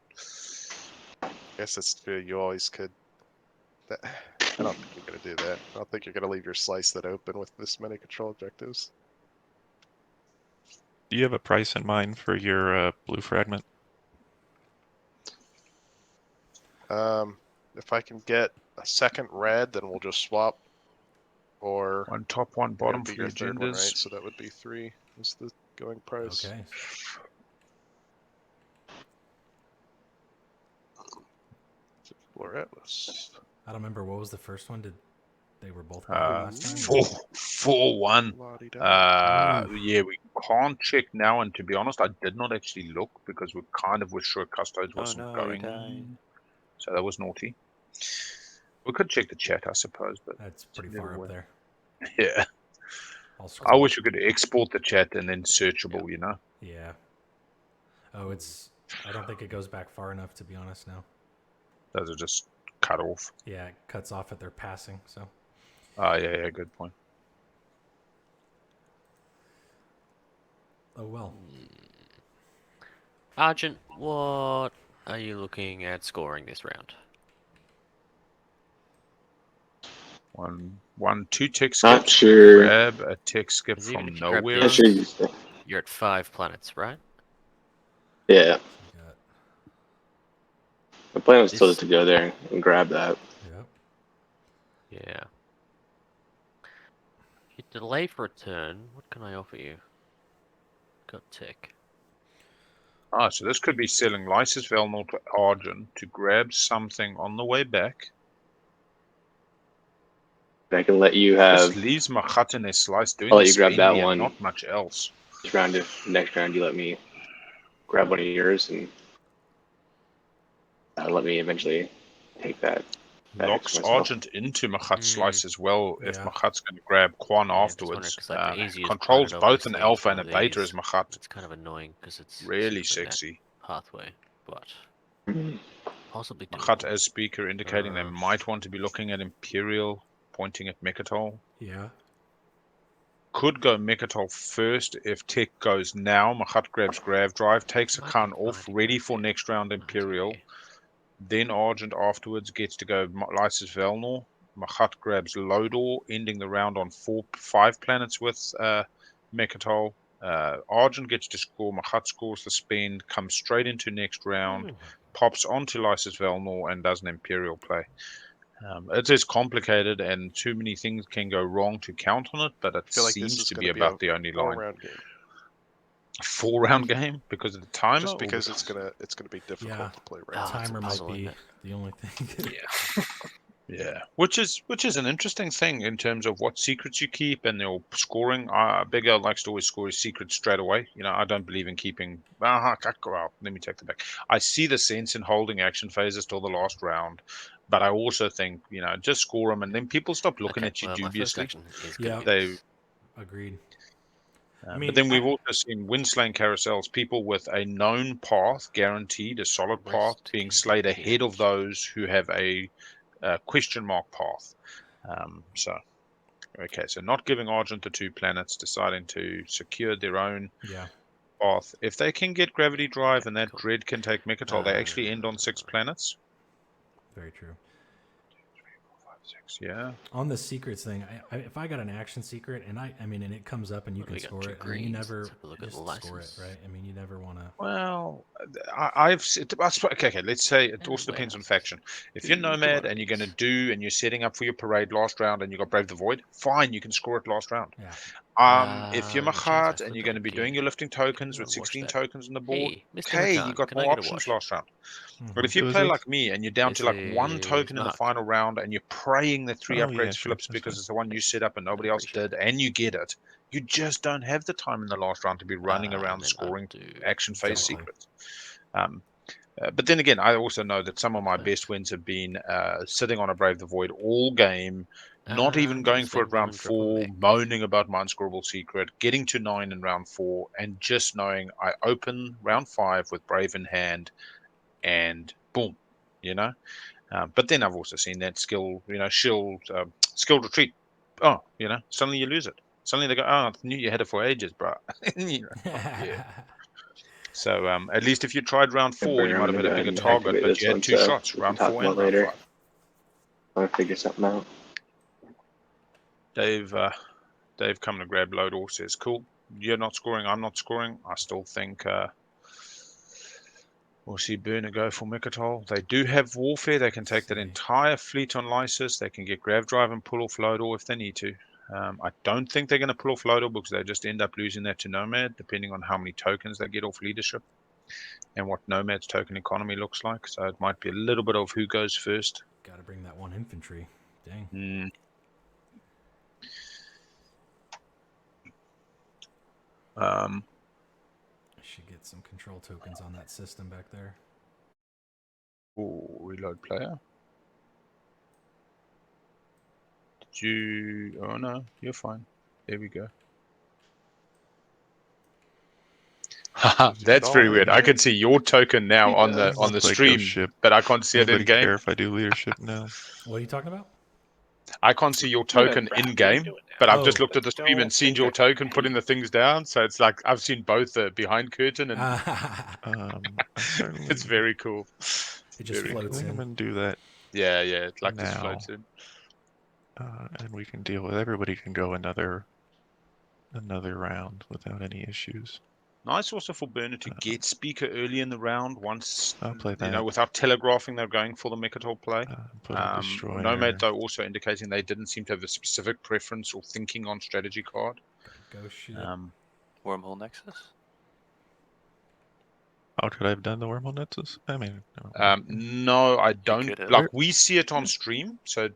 guess that's true. You always could. I don't think you're going to do that. I don't think you're going to leave your slice that open with this many control objectives. Do you have a price in mind for your blue fragment? If I can get a second red, then we'll just swap. Or 1 top, 1 it bottom would be for your your third one, right? agendas. So that would be 3 is the going price. Okay. Explore Atlas. I don't remember what was the first one. Did they were both last time? 4-1. La-di-da. Yeah, we can't check now, and to be honest, I did not actually look because we kind of were sure Custodes Oh wasn't no, he going. died. So that was naughty. We could check the chat, I suppose, but That's pretty never far up went. there. yeah. I'll I scroll. wish we could export the chat and then searchable, you know? Yeah. Oh, it's. I don't think it goes back far enough, to be honest. Now. Those are just cut off. Yeah, it cuts off at their passing. So. Oh, yeah, good point. Oh well. Argent, what are you looking at scoring this round? 2 tech skips. Not sure. Grab a tech skip 'Cause even from if you grab nowhere. Not sure you said. You're at 5 planets, right? Yeah. So we got. The plan was still This- just to go there and grab that. Yep. Yeah. You delay for a turn. What can I offer you? Got tech. So this could be selling Lysis Velnor to Argent to grab something on the way back. I can let you This have leaves Mahact in a slice doing I'll the let you grab that spendy and one. not much else. this round. If next round you let me grab one of yours and let me eventually take that. locks myself. Argent into Mahat's slice as well. If Yeah. Mahat's going to grab Quan Yeah, just wondering, afterwards, 'cause, like, the easiest controls planet, both an obviously, alpha and a one of beta these. as Mahat. It's kind of annoying because it's Really sort of in that sexy. pathway, but possibly Mahat doable. as speaker indicating they might want to be looking at Imperial, pointing at Mechatol. Yeah. Could go Mechatol first if Tech goes now. Mahat grabs Grav Drive, takes Might Hacan be off, fine to ready go for here. next round That's Imperial. okay. Then Argent afterwards gets to go Lysis Velnor. Mahat grabs Lodor, ending the round on 5 planets with Mechatol. Argent gets to score. Mahat scores the spend, comes straight into next round, pops onto Lysis Velnor, and does an Imperial play. It is complicated, and too many things can go wrong to count on it, but it I feel like this seems is to going be to be about a the only line. 4-round game. 4-round game because of the timer. Just because it's gonna be difficult to play rounds. Timer might puzzle, be isn't it? the only thing. Yeah. Yeah, which is an interesting thing in terms of what secrets you keep and your scoring. Big L likes to always score his secrets straight away. You know, I don't believe in keeping. Well, let me take that back. I see the sense in holding action phases till the last round, but I also think just score them and then people stop looking at you well, my first dubiously. action is Yeah. going to be this. Agreed. But then we've also seen Windslaying carousels, people with a known path, guaranteed, a solid path, being slayed ahead of those who have a question mark path. So not giving Argent the 2 planets, deciding to secure their own path. If they can get Gravity Drive and that Dread can take Mechatol, they actually end on 6 planets. Very true. 6, yeah. On the secrets thing, if I got an action secret and and it comes up and you can score it, and you never just score it, right? I mean, you never want to. Well, okay. Let's say it also depends on faction. If you're Nomad and you're going to do and you're setting up for your parade last round and you got Brave the Void, fine, you can score it last round. Yeah. If you're Mahact and you're going to be doing your lifting tokens with 16 tokens on the board, okay, you got more options last round. But if you play like me and you're down to like 1 token in the final round and you're praying that 3 upgrades flips because it's the one you set up and nobody else did, and you get it, you just don't have the time in the last round to be running around scoring action phase secrets. But then again, I also know that some of my best wins have been sitting on a Brave the Void all game, not even going for it round 4, moaning about my unscorable secret, getting to 9 in round 4, and just knowing I open round 5 with Brave in hand, and boom, But then I've also seen that skilled retreat. Oh, suddenly you lose it. Suddenly they go, I knew you had it for ages, bro. Yeah. So at least if you tried round 4, you might have had a bigger target, but you had 2 shots, round 4 and round 5. I'll figure something out. Dave come to grab Lodor, says, cool. You're not scoring, I'm not scoring. I still think we'll see Burner go for Mechatol. They do have Warfare. They can take that entire fleet on Lysis. They can get Grav Drive and pull off Lodor if they need to. I don't think they're going to pull off Lodor because they just end up losing that to Nomad, depending on how many tokens they get off leadership and what Nomad's token economy looks like. So it might be a little bit of who goes first. Got to bring that 1 infantry. Dang. I should get some control tokens on that system back there. Oh, reload player. Did you? Oh no, you're fine. There we go. That's very weird. I can see your token now on the stream, but I can't see it in game. If I do leadership now. What are you talking about? I can't see your token in game, but I've just looked at the stream and seen your token putting the things down. So it's like I've seen both the behind curtain and it's very cool. It just floats in. I'm gonna do that. Yeah, it like just floats in. And we can deal with. Everybody can go another round without any issues. Nice also for Burner to get speaker early in the round once, I'll play that. without telegraphing they're going for the Mechatol play. Destroyer. Nomad, though, also indicating they didn't seem to have a specific preference or thinking on strategy card. Go shoot. Wormhole Nexus? Oh, could I have done the Wormhole Nexus? I mean, no, I don't. Like, we see it on stream. So,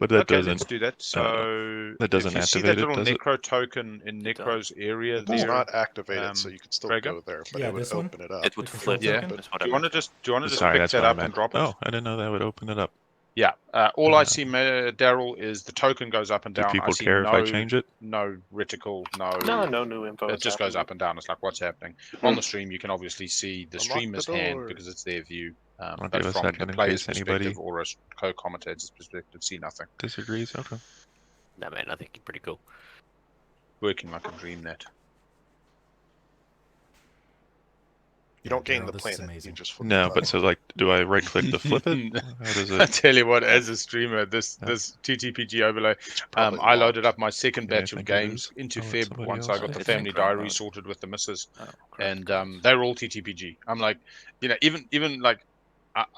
But that Okay, doesn't. let's do that. So that doesn't if you see that activate it, little does it? Nekro token in It Nekro's area It does there, not activate it, so you could still Frege? go there, but Yeah, it would this one? open it up. It would The control flip. Yeah. token? That's what Do I you want to meant. just Sorry, pick that's that what I up meant. and drop it? Oh, I didn't know that would open it up. Yeah. All I see, Daryl, is the token goes up and Do down. I people see care no, if I change it? no reticle, No new info. It is just goes happening. up and down. It's like, what's happening? On the stream, you can obviously see the Unlock streamer's the hand door. because it's their view. I'll But give a from the second in player's case perspective anybody or a co-commentator's perspective, see nothing. disagrees. Okay. No, man, I think you're pretty cool. Working like a dream, that. You don't gain Daryl, the this is planet. You amazing. just flip No, the but so like, do I right click to flip it? How does I it? tell you what, as a streamer, this TTPG overlay, probably I loaded locked. up my second Yeah, I batch of think it games is. into I'll let Feb somebody once else I got the It's family in crowd diary mode. sorted with the missus, Oh, and correct. they're all TTPG. I'm like, even like,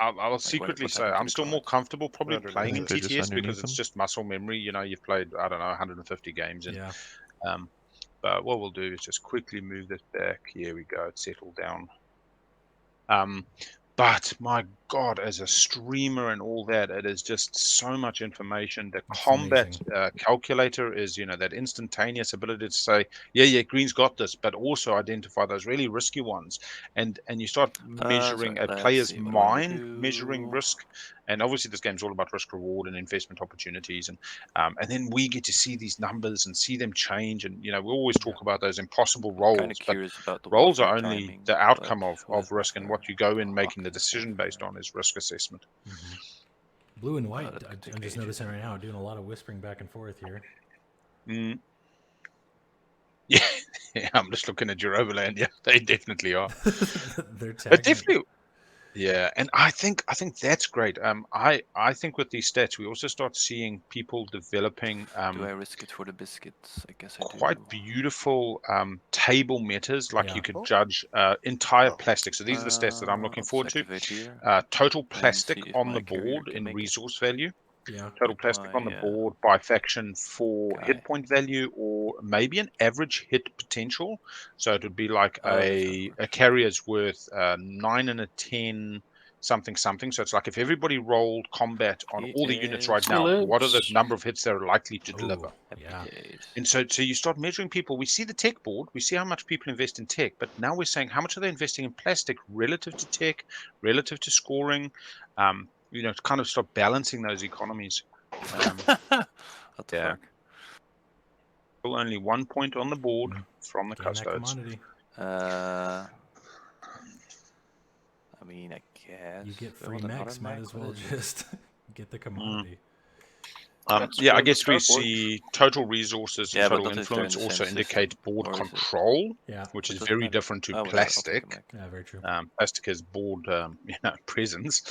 I'll Like, secretly what say happened to I'm the still more cards? comfortable probably Underneath playing I in think they're just TTS because underneath it's them. just muscle memory. You know, you've played, I don't know, 150 games, and Yeah. but what we'll do is just quickly move this back. Here we go. It's settled down. But my God, as a streamer and all that, it is just so much information. The It's combat amazing. calculator is, that instantaneous ability to say, yeah, green's got this, but also identify those really risky ones. And you start measuring Sorry, a let's player's see, what do I mind, do? measuring risk. And obviously, this game's all about risk reward and investment opportunities. And then we get to see these numbers and see them change. And, we always talk about those impossible I'm kind roles, of but curious about the roles are warfare only timing, the outcome but of with risk, and warfare, what you go in I'll making the lock this decision based warfare. on is risk assessment. Mm-hmm. Blue and white, that could take I'm just ages. noticing right now, doing a lot of whispering back and forth here. Mm. Yeah, I'm just looking at your overlay, and yeah, they definitely are. They're But tagging definitely, yeah, and I think that's great. I think with these stats, we also start seeing people developing Do I risk it for the biscuits? I guess I quite do. beautiful table metas. Like you Yeah. could Oh. judge entire plastic. So these are the stats that I'm looking Let's forward to. activate here Total and plastic see if on my the carrier board can in make it. resource value. Yeah. Total With plastic on the my, board by faction for guy. hit point value, or maybe an average hit potential. So it would be like Oh, that's how it a works. carrier's worth 9 and a 10 something. So it's like if everybody rolled combat on He all the units is right now, what are the Lives. number of hits they're likely to deliver? Oh, happy yeah. days. And so you start measuring people. We see the tech board, we see how much people invest in tech, but now we're saying how much are they investing in plastic relative to tech, relative to scoring, to kind of start balancing those economies. What the Yeah. fuck? Still only 1 point on the board from the Gain that custodes. commodity. I mean, I guess. You get we free want another mechs, might mech? as What well is it? just get the commodity. That's Yeah, I good with guess we Starboard. see total resources and Yeah, but total not if they're in influence the also same indicate system. board Or is it? control, Yeah. which It is doesn't very matter. different to Oh, well, I'll take a plastic. mech. Yeah, very true. Plastic is board, presence.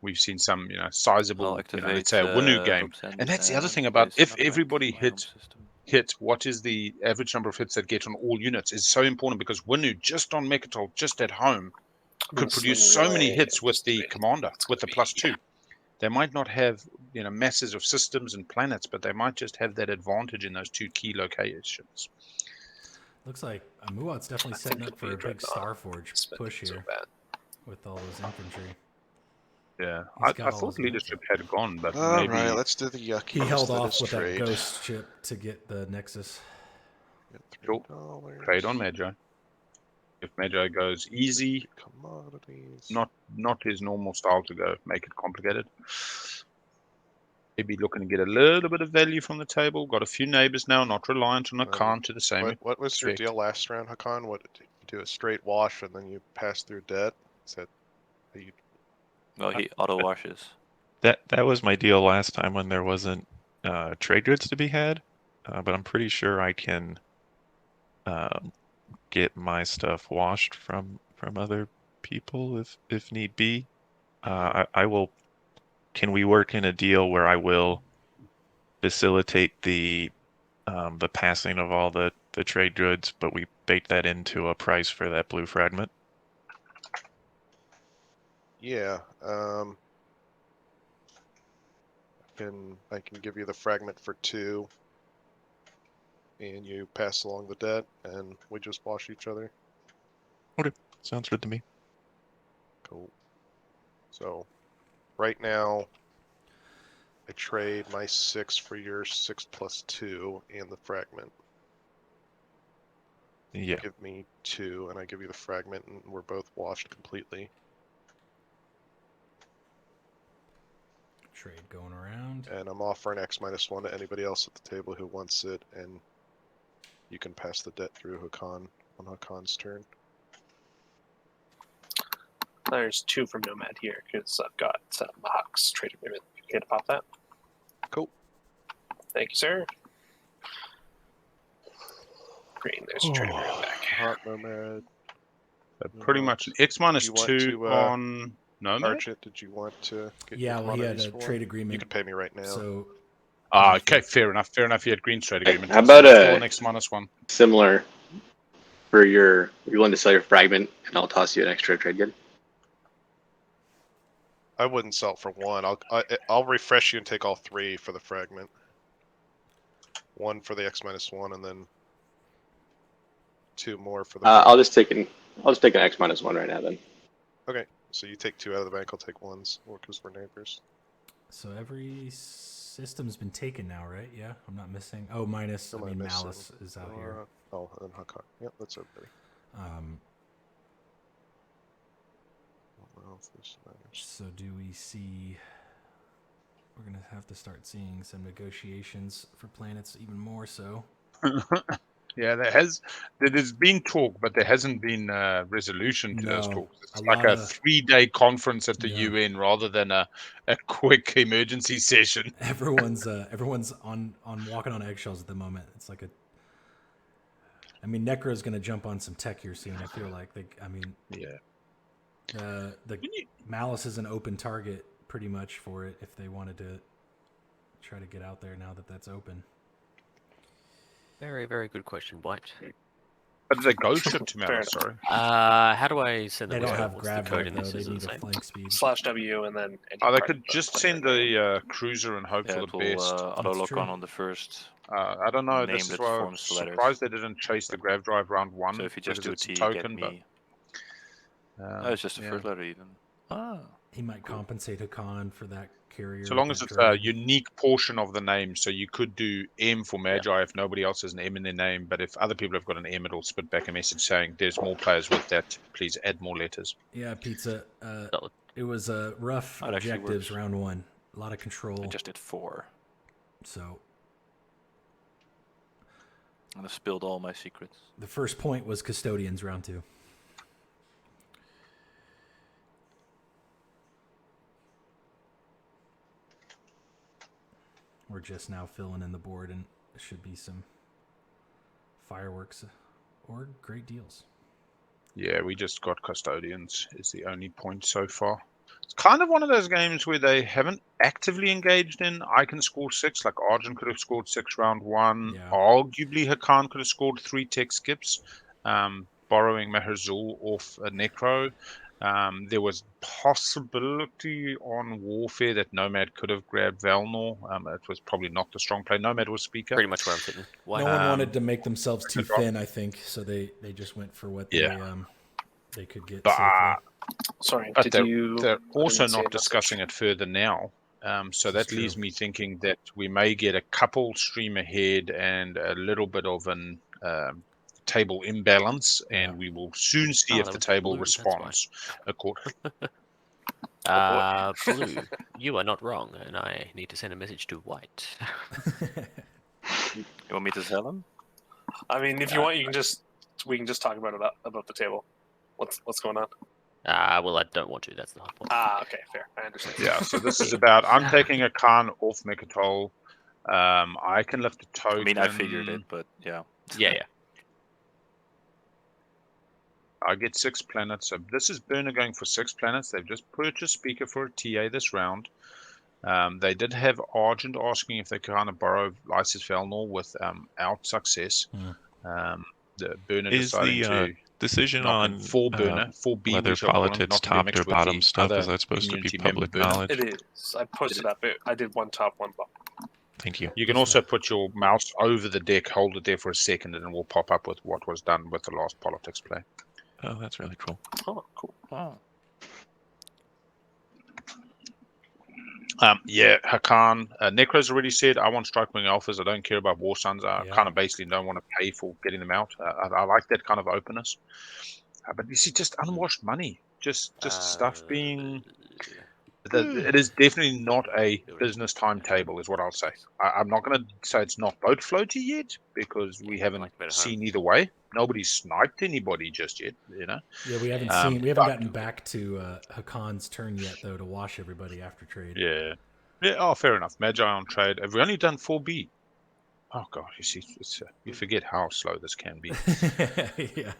We've seen some, I'll sizable, activate let's say a Winu game. Hope Sandy And that's the other thing and about place if another mech everybody in my home system. hit what is the average number of hits that get on all units is so important, because Winu just on Mechatol, just at home, could produce so many hits with the commander, with the +2. They might not have, masses of systems and planets, but they might just have that advantage in those two key locations. Looks like Muaat's definitely setting up for a big Starforge push here with all those infantry. Yeah, He's I got all thought his leadership mechs up. had gone, but All maybe right, let's do the yuckies. He held That off is with trade. that ghost ship to get the Nexus. Get Cool. $3. trade on Magi. If Magi goes easy, Commodities. not his normal style to go make it complicated. Maybe looking to get a little bit of value from the table. Got a few neighbors now, not reliant on a Hacan to the same. What was your effect. deal last round, Hacan? What did you do? A straight wash and then you pass through debt? Is that you? Well, he auto washes. That was my deal last time when there wasn't trade goods to be had, but I'm pretty sure I can get my stuff washed from other people if need be. I will. Can we work in a deal where I will facilitate the passing of all the trade goods, but we bake that into a price for that blue fragment? Yeah. I can give you the fragment for 2, and you pass along the debt, and we just wash each other. Okay, sounds good to me. Cool. So, right now, I trade my 6 for your 6+2 and the fragment. Yeah. Give me 2, and I give you the fragment, and we're both washed completely. Trade going around. And I'm offering X-1 to anybody else at the table who wants it, and you can pass the debt through Hacan on Hacan's turn. There's 2 from Nomad here, because I've got Mahacht's trade agreement. You can pop that. Cool. Thank you, sir. Green, there's a trade agreement back. Hot Nomad. Pretty much an X-2 to, on Nomad. Argent, did you want to get Yeah, your well, he had commodities a for? trade agreement. You can pay me right now. So Okay, fair enough. Fair enough. You had green trade agreement. How about an X-1? Similar for you're willing to sell your fragment, and I'll toss you an extra trade good. I wouldn't sell it for 1. I'll refresh you and take all 3 for the fragment. 1 for the X-1, and then 2 more for the. I'll just take an X-1 right now then. Okay, so you take 2 out of the bank. I'll take 1s, or because we're neighbors. So every system's been taken now, right? Yeah, I'm not missing. Oh, minus. Am I I mean, missing? Malice is out here. Oh, and then Hacan. Yep, that's everybody. So do we see? We're gonna have to start seeing some negotiations for planets, even more so. Yeah, there has been talk, but there hasn't been resolution to those talks. It's like a 3-day conference at the UN rather than a quick emergency session. Everyone's on walking on eggshells at the moment. It's like I mean, Nekro's going to jump on some tech here soon. I feel like the Malice is an open target pretty much for it if they wanted to try to get out there now that that's open. Very, very good question, White. But did they go ship to Malice? Sorry. How do I send them? They don't have grab code right, in though. this? They Is need the a same? flank speed. /W and then. They could just send the cruiser and hope for the best. Auto lock on the first. I don't know. Name This is that why I'm forms the letters. surprised they didn't chase the grav drive round 1. So if you just do a it's T, a token, get me. It's just the first letter even. He might compensate Hacan for that carrier. So long as it's a unique portion of the name, so you could do M for Magi if nobody else has an M in their name, but if other people have got an M, it'll spit back a message saying there's more players with that, please add more letters. Yeah, Pizza. It was rough objectives round 1. A lot of control. I just did 4. So. And I spilled all my secrets. The first point was custodians round 2. We're just now filling in the board, and there should be some fireworks or great deals. Yeah, we just got custodians is the only point so far. It's kind of one of those games where they haven't actively engaged in. I can score 6, like Argent could have scored 6 round 1. Yeah. Arguably, Hacan could have scored 3 tech skips, borrowing Maherzul off a Nekro. There was possibility on Warfare that Nomad could have grabbed Valnor. It was probably not the strong play. Nomad was speaker. Pretty much where I'm sitting. No one wanted to make themselves too thin, I think, so they just went for what they could get safely. Sorry, but they're also not discussing it further now. So that leaves me thinking that we may get a couple stream ahead and a little bit of an table imbalance, and we will soon see if the table responds accordingly. Blue, you are not wrong, and I need to send a message to White. You want me to sell him? I mean, if you want, we can just talk about the table. What's going on? Well, I don't want to. That's the hard point. Okay, fair. I understand. Yeah, so this is about I'm taking a Khan off Mekatol. I can lift a token. I mean, I figured it, but yeah. Yeah. I get 6 planets. So this is Burner going for 6 planets. They've just purchased speaker for a TA this round. They did have Argent asking if they could kind of borrow Lysis Valnor without success. The Burner deciding to decision on 4 Burner, 4B, whether politics top or bottom stuff, is that supposed to be public knowledge? It is. I posted up. I did 1 top, 1 bottom. Thank you. You can also put your mouse over the deck, hold it there for a second, and it will pop up with what was done with the last politics play. Oh, that's really cool. Oh, cool. Oh. Yeah, Hacan. Nekro's already said, I want Strike-Wing Alphas. I don't care about War Suns. I kind of basically don't want to pay for getting them out. I like that kind of openness. But you see, just unwashed money. Just stuff being... It is definitely not a business timetable, is what I'll say. I'm not going to say it's not boat floaty yet, because we haven't seen either way. Nobody's sniped anybody just yet, you know. Yeah, we haven't seen. We haven't gotten back to Hacan's turn yet, though, to wash everybody after trade. Yeah. Oh, fair enough. Magi on trade. Have we only done 4B? Oh god, you see, you forget how slow this can be. Yeah.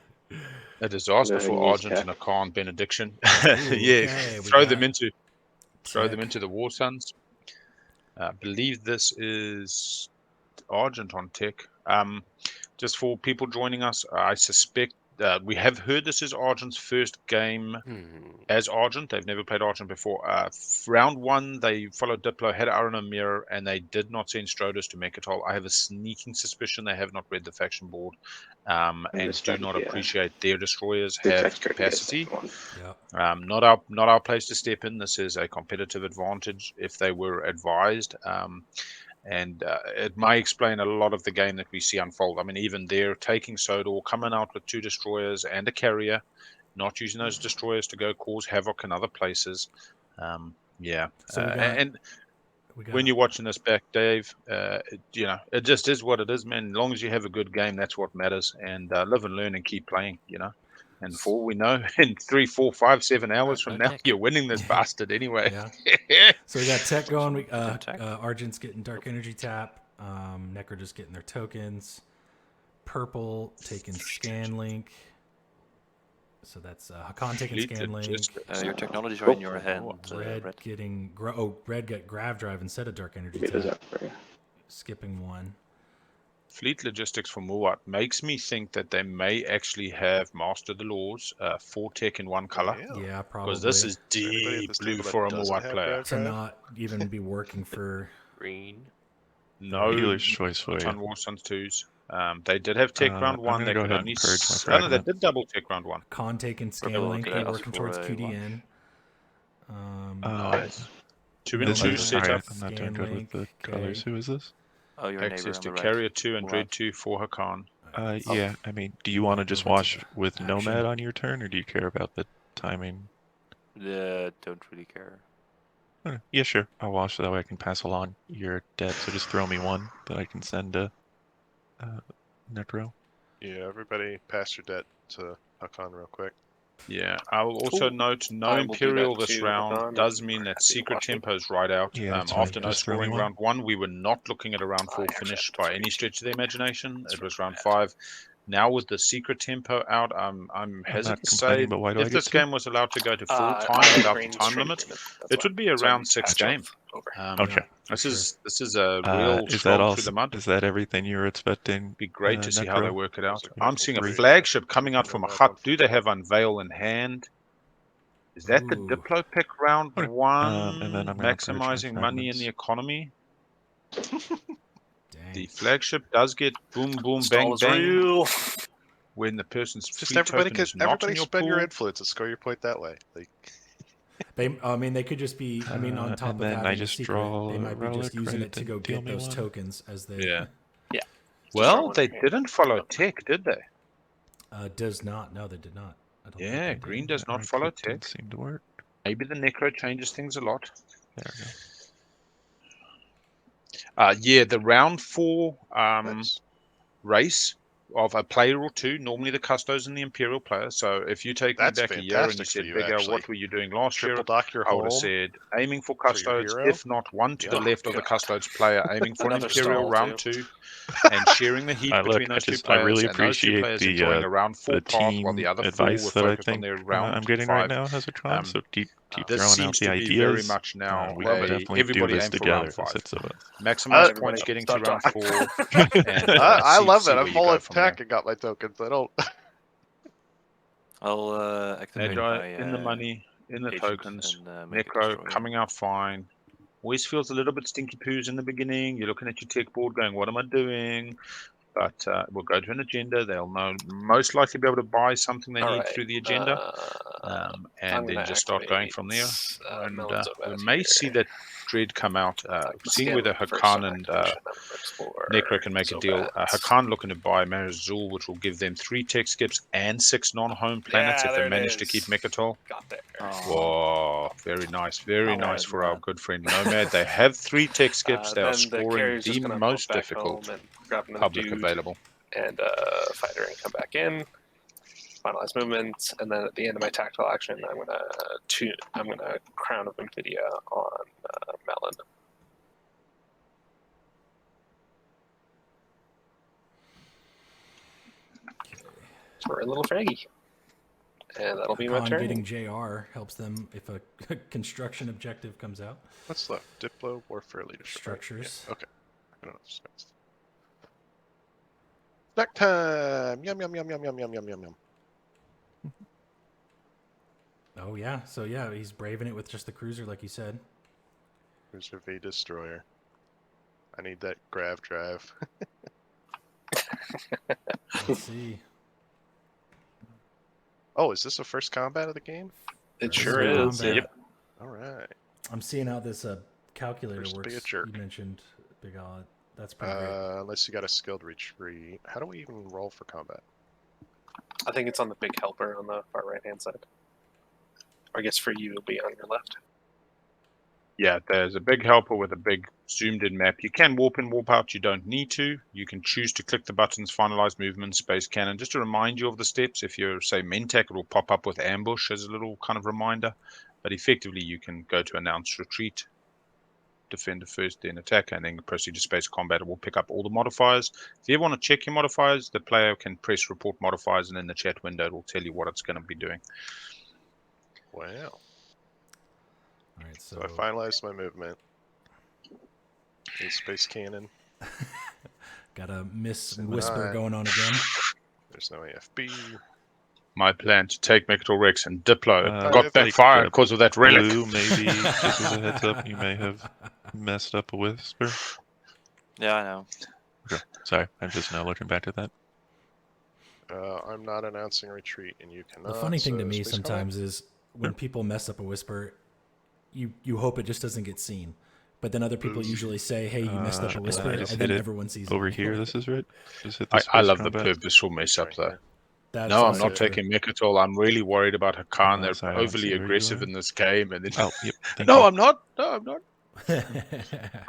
A disaster for Argent and Hacan benediction. Ooh, yeah, okay, throw them into the War Suns. I believe this is Argent on tech. Just for people joining us, I suspect we have heard this is Argent's first game as Argent. They've never played Argent before. Round one, they followed Diplo, had Aaron and Mirror, and they did not send Strodus to Mechatol. I have a sneaking suspicion they have not read the faction board and do not appreciate their destroyers have capacity. Not our place to step in. This is a competitive advantage if they were advised. And it might explain a lot of the game that we see unfold. I mean, even they're taking Sodor, coming out with 2 destroyers and a carrier, not using those destroyers to go cause havoc in other places. So and when you're watching this back, Dave, you know, it just is what it is, man. As long as you have a good game, that's what matters. And live and learn and keep playing, you know. And for all we know, in 3, 4, 5, 7 hours from now, you're winning this bastard anyway. So we got tech going. Argent's getting Dark Energy Tap. Nekro just getting their tokens. Purple taking Scanlink. So that's Hacan taking Scanlink. Your technologies are in your hand. Red getting... Red got Grav Drive instead of Dark Energy Tap. Skipping one. Fleet Logistics for Muaat makes me think that they may actually have mastered the laws, 4 tech in 1 color. Yeah, probably. Because this is deep blue for a Muaat player. To not even be working for green. No, dealer's choice for you. War Suns 2s. They did have tech round 1. They could only... they did double tech round 1. Con taking Scanlink. They're working towards QDN. Nice. 2 and 2 setup. I'm not doing good with the colors. Who is this? Oh, your access to Carrier 2 and Dread 2 for Hacan. Yeah, I mean, do you want to just wash with Nomad on your turn, or do you care about the timing? Don't really care. Yeah, sure. I'll wash so that way I can pass along. You're dead, so just throw me 1 that I can send to Nekro. Yeah, everybody pass your debt to Hacan real quick. Yeah, I will also note no Imperial this round does mean that Secret Tempo's right out. After no scoring round 1, we were not looking at a round 4 finish by any stretch of the imagination. It was round 5. Now with the Secret Tempo out, I'm hesitant to say if this game was allowed to go to full time without the time limit, it would be a round 6 game. Okay. This is a real strong through the mud. Is that everything you were expecting? Be great to see how they work it out. I'm seeing a flagship coming out from a hut. Do they have Unveil in hand? Is that the Diplo pick round 1? And then I'm maximizing money in the economy. The flagship does get boom, boom, bang, bang. When the person's just everybody spend your influence and score your point that way. They could just be. I mean, on top of that, I just draw. They might be just using it to go get those tokens as they. Yeah. Well, they didn't follow tech, did they? Does not. No, they did not. Yeah, green does not follow tech. Seem to work. Maybe the Nekro changes things a lot. There we go. Yeah, the round 4 race of a player or 2, normally the Custos and the Imperial player. So if you take me back a year and you said, Bigger, what were you doing last year? I would have said aiming for Custodes, if not 1 to the left of the Custodes player, aiming for an Imperial round 2, and sharing the heat between those 2 players. I really appreciate the team while the other advice that I think I'm getting right now, Hezatron. So keep throwing out the ideas. Very much now we can definitely do this together. Maximize points getting to round 4. I love that. I'm full attack and got my tokens. I don't. I'll activate my, in the money, in the tokens. Nekro coming out fine. Always feels a little bit stinky poos in the beginning. You're looking at your tech board going, what am I doing? But we'll go to an agenda. They'll know most likely be able to buy something they need through the agenda. And then just start going from there. And we may see that Dread come out. Seeing Scan whether first Hacan on and activation, I'm gonna explore Nekro can make a deal. Nomad. Hacan looking to buy Marizul, which will give them 3 tech skips and 6 non-home planets Yeah, if they there it manage to is. keep Mechatol. Got there. Whoa, very nice. Very Not nice bad, for not our bad. good friend Nomad. They have 3 tech skips. They are Then the scoring carrier's the just gonna most pump back difficult home and grab another public dude available. and fighter and come back in. Finalize movement, and then at the end of my tactile action, I'm gonna Crown of Nvidia on Melon. For a little fraggy. And that'll be my turn. Getting JR helps them if a construction objective comes out. What's left? Diplo, Warfare, Leadership. Structures. Yeah, okay. I don't know. Snack time! Yum, yum, yum, yum, yum, yum, yum, yum, yum. Oh, yeah. So, yeah, he's braving it with just the cruiser, like you said. Cruiser V Destroyer. I need that grav drive. Let's see. Oh, is this the first combat of the game? It This sure a is. combat. Yep. All right. I'm seeing how this calculator First to works. be a jerk. You mentioned Big Odd. That's pretty great. Unless you got a skilled retreat. How do we even roll for combat? I think it's on the big helper on the far right-hand side. Or I guess for you, it'll be on your left. Yeah, there's a big helper with a big zoomed-in map. You can warp in, warp out. You don't need to. You can choose to click the buttons, finalize movement, space cannon. Just to remind you of the steps. If you're, say, Mentak, it will pop up with ambush as a little kind of reminder. But effectively, you can go to announce retreat, defender first, then attack, and then proceed to space combat. It will pick up all the modifiers. If you ever want to check your modifiers, the player can press report modifiers, and in the chat window, it will tell you what it's going to be doing. Wow. All right, So I finalized my movement. Space cannon. Got a miss So whisper nine. going on again. There's no AFB. My plan to take Mechatol Rex and Diplo got AFB. backfired because of that relic. Blue, maybe, just as a heads up, you may have messed up a whisper. Yeah, I know. Okay. Sorry, I'm just now looking back at that. I'm not announcing retreat, and you cannot. The funny thing to so me space sometimes is when people mess up a whisper, you hope it just doesn't get seen. But then other people usually say, hey, you messed up a whisper, and then everyone sees over it. here. This is right. Just hit the I space love combat. the purposeful mess up, though. That's No, I'm also not true. taking Mechatol. I'm really worried about Hacan. They're Sorry, I don't overly see where you aggressive are. in this game. And then, Oh, yep. Thank no, you. I'm not. No, I'm not.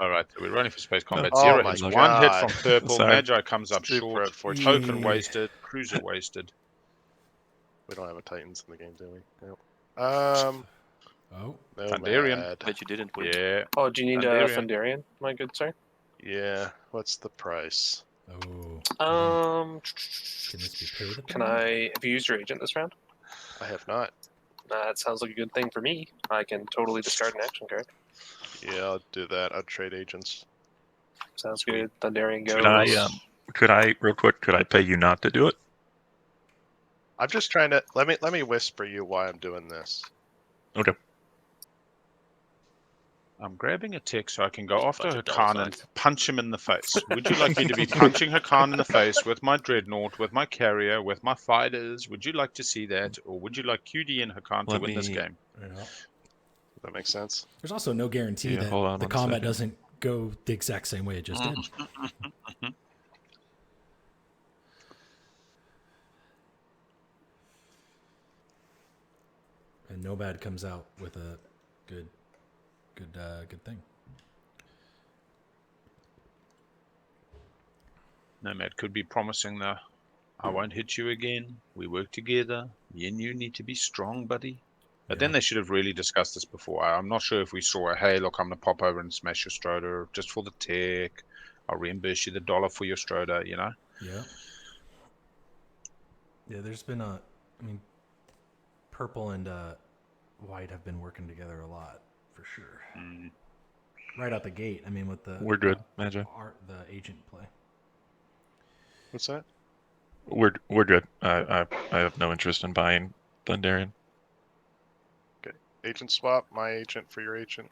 All right, so we're running for space combat. Oh Zero my hits. God. One hit from purple. Sorry. Magi comes up Super short. unfortunate. Token wasted. Cruiser wasted. We don't have a Titans in the game, do we? Nope. Oh, Thunderian. Nomad. But you didn't win. Yeah. Oh, do you need Thunderian. Thunderian, my good sir? Yeah. What's the price? can this be paid? At the Can moment? have you used your agent this round? I have not. That sounds like a good thing for me. I can totally discard an action card. Yeah, I'll do that. I'll trade agents. Sounds good. Thunderian goes. Could I real quick? Could I pay you not to do it? I'm just trying to let me whisper you why I'm doing this. Okay. I'm grabbing a tick so I can go after Bunch of Hacan dollar and signs. punch him in the face. Would you like me to be punching Hacan in the face with my dreadnought, with my carrier, with my fighters? Would you like to see that? Or would you like QD and Hacan to win this game? Yeah. Does that make sense? There's also no guarantee that hold on the one combat second. doesn't go the exact same way it just did. And Nomad comes out with a good thing. Nomad could be promising the, I won't hit you again. We work together. You and you need to be strong, buddy. But then they should have really discussed this before. I'm not sure if we saw a, hey, look, I'm going to pop over and smash your Stroder just for the tech. I'll reimburse you the $1 for your Stroder, you know? Yeah. Yeah, there's been purple and white have been working together a lot, for sure. Right out the gate, with the... We're good, Magi. The agent play. What's that? We're good. I have no interest in buying Thunderian. Okay. Agent swap, my agent for your agent.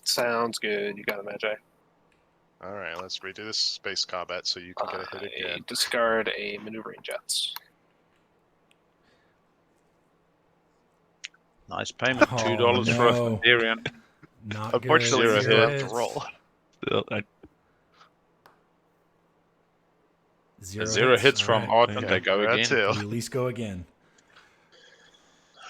Sounds good. You got it, Magi. Alright, let's redo this space combat so you can get a hit again. Discard a maneuvering jets. Nice payment, $2 for a Thunderian. Not Unfortunately, good. you Zero still have to hits. roll. Zero hits All from right. Argent. Okay, They go we're at again. two. Can you at least go again?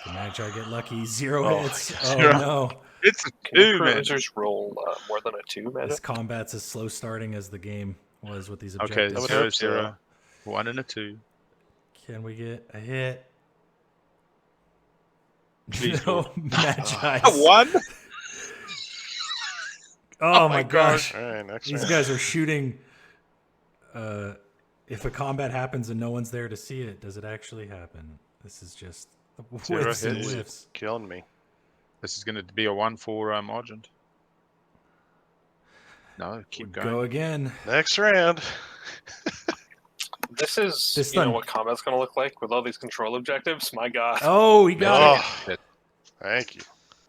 Can Magi get lucky? Zero Oh, hits. Oh zero. no. It's a Can two, Necro man. users roll more than a 2, This Magic? combat's as slow starting as the game was with these Okay, objectives. would 0, hope so. 0. 1 and a 2. Can we get a hit? Please, No, Lord. Magi. 1? Oh my gosh. All right, next These round. guys are shooting. If a combat happens and no one's there to see it, does it actually happen? This is just Zero whiffs and hits. whiffs. Killing me. This is going to be a 1 for Argent. No, keep going. Go again. Next round. This is, This you know time- what combat's going to look like with all these control objectives? My god. Oh, he got Oh, thank you.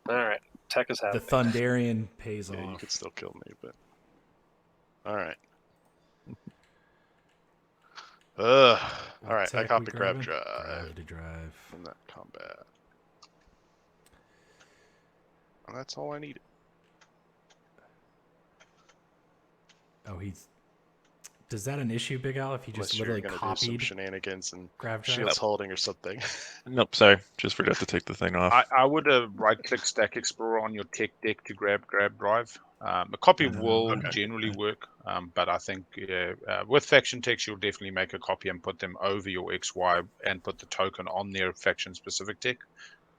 Alright, tech is it. happening. The Thunderian pays Yeah, you off. could still kill me, but all right. All right, I Tech caught we the grab grabbing? drive Gravity drive. from that combat. And that's all I needed. Oh, he's. Does that an issue, Big Al? If he just Unless you're literally going to do some copied shenanigans and grab drive? shields holding or something. Nope, sorry. Just forgot to take the thing off. I would right-click Stack Explorer on your tech deck to grab drive. A copy will generally work, but I think with faction techs, you'll definitely make a copy and put them over your XY and put the token on their faction-specific tech.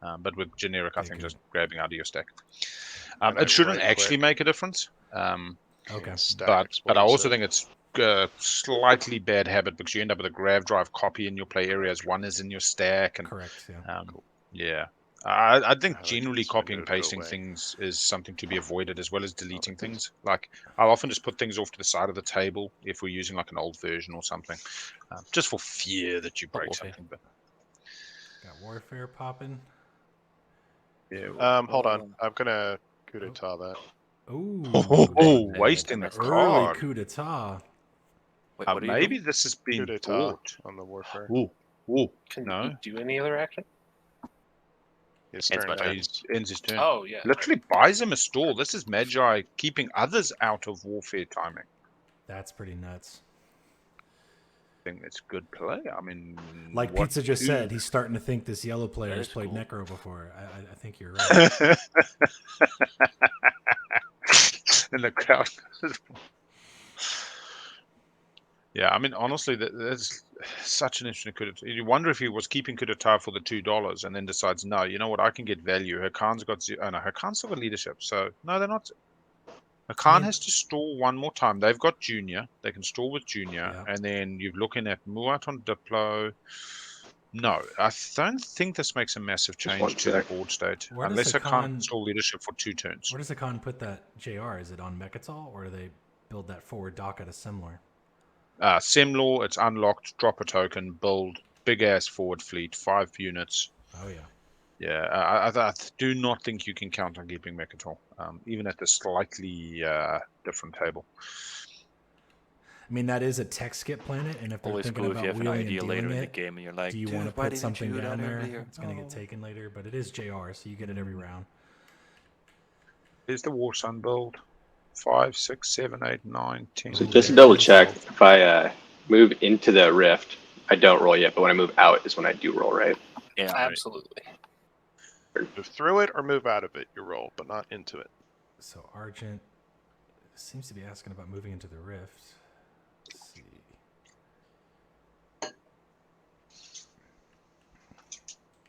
But with generic, I think just grabbing out of your stack. And It shouldn't right-click actually make a difference. Okay. and Stack But Explorer, I also so- think it's a slightly bad habit because you end up with a grab drive copy in your play areas. One is in your stack, and Correct. Yeah. yeah. I think I like generally this copying window to go pasting away. things is something to be avoided as well as deleting things. Like I'll often just put things off to the side of the table if we're using like an old version or something, just for fear that you break Warfare. something. But Got warfare popping. yeah. hold on. I'm gonna coup d'etat that. Ooh. Wasting the Early Early card. coup d'etat. Wait, what are you Maybe doing? this has Coup been d'etat bought. on the warfare. Ooh, Can no. you do any other action? His Ends turn my turn. ends. Ends his turn. Oh, yeah. Literally buys him a stall. This is Magi keeping others out of warfare timing. That's pretty nuts. I think that's good play. I mean, Like what Pizza just do- said, he's starting to think this yellow player That has is played cool. Necro before. I think you're right. in the crowd. Yeah, I mean, honestly, that's such an interesting coup d'etat. You wonder if he was keeping coup d'etat for the $2 and then decides, no, you know what, I can get value. Hacan's got Hacan's still got leadership. So no, they're not. Hacan has to stall one more time. They've got Junior. They can stall with Junior, Yeah. and then you're looking at Muaat on Diplo. No, I don't think this makes a massive Just change one to the sec. board state Where does unless Hacan Hacan- can stall leadership for 2 turns. Where does Hacan put that JR? Is it on Mechatol, or do they build that forward dock at a similar? Semlaw, it's unlocked. Drop a token. Build big ass forward fleet. 5 units. Oh yeah. Yeah, I do not think you can count on keeping Mechatol, even at the slightly different table. I mean, that is a tech skip planet, and if they're Always thinking cool if about you have an wheeling idea and later dealing in the it, game and you're like, do you dude, want to why put didn't something you do down that there? earlier? It's going to get No. taken later, but it is JR, so you get it every round. Here's the War Sun build. 5, 6, 7, 8, 9, 10. So just to double check, if I move into the rift, I don't roll yet, but when I move out is when I do roll, right? Yeah. Absolutely. Move through it or move out of it. You roll, but not into it. So Argent seems to be asking about moving into the rift. Let's see.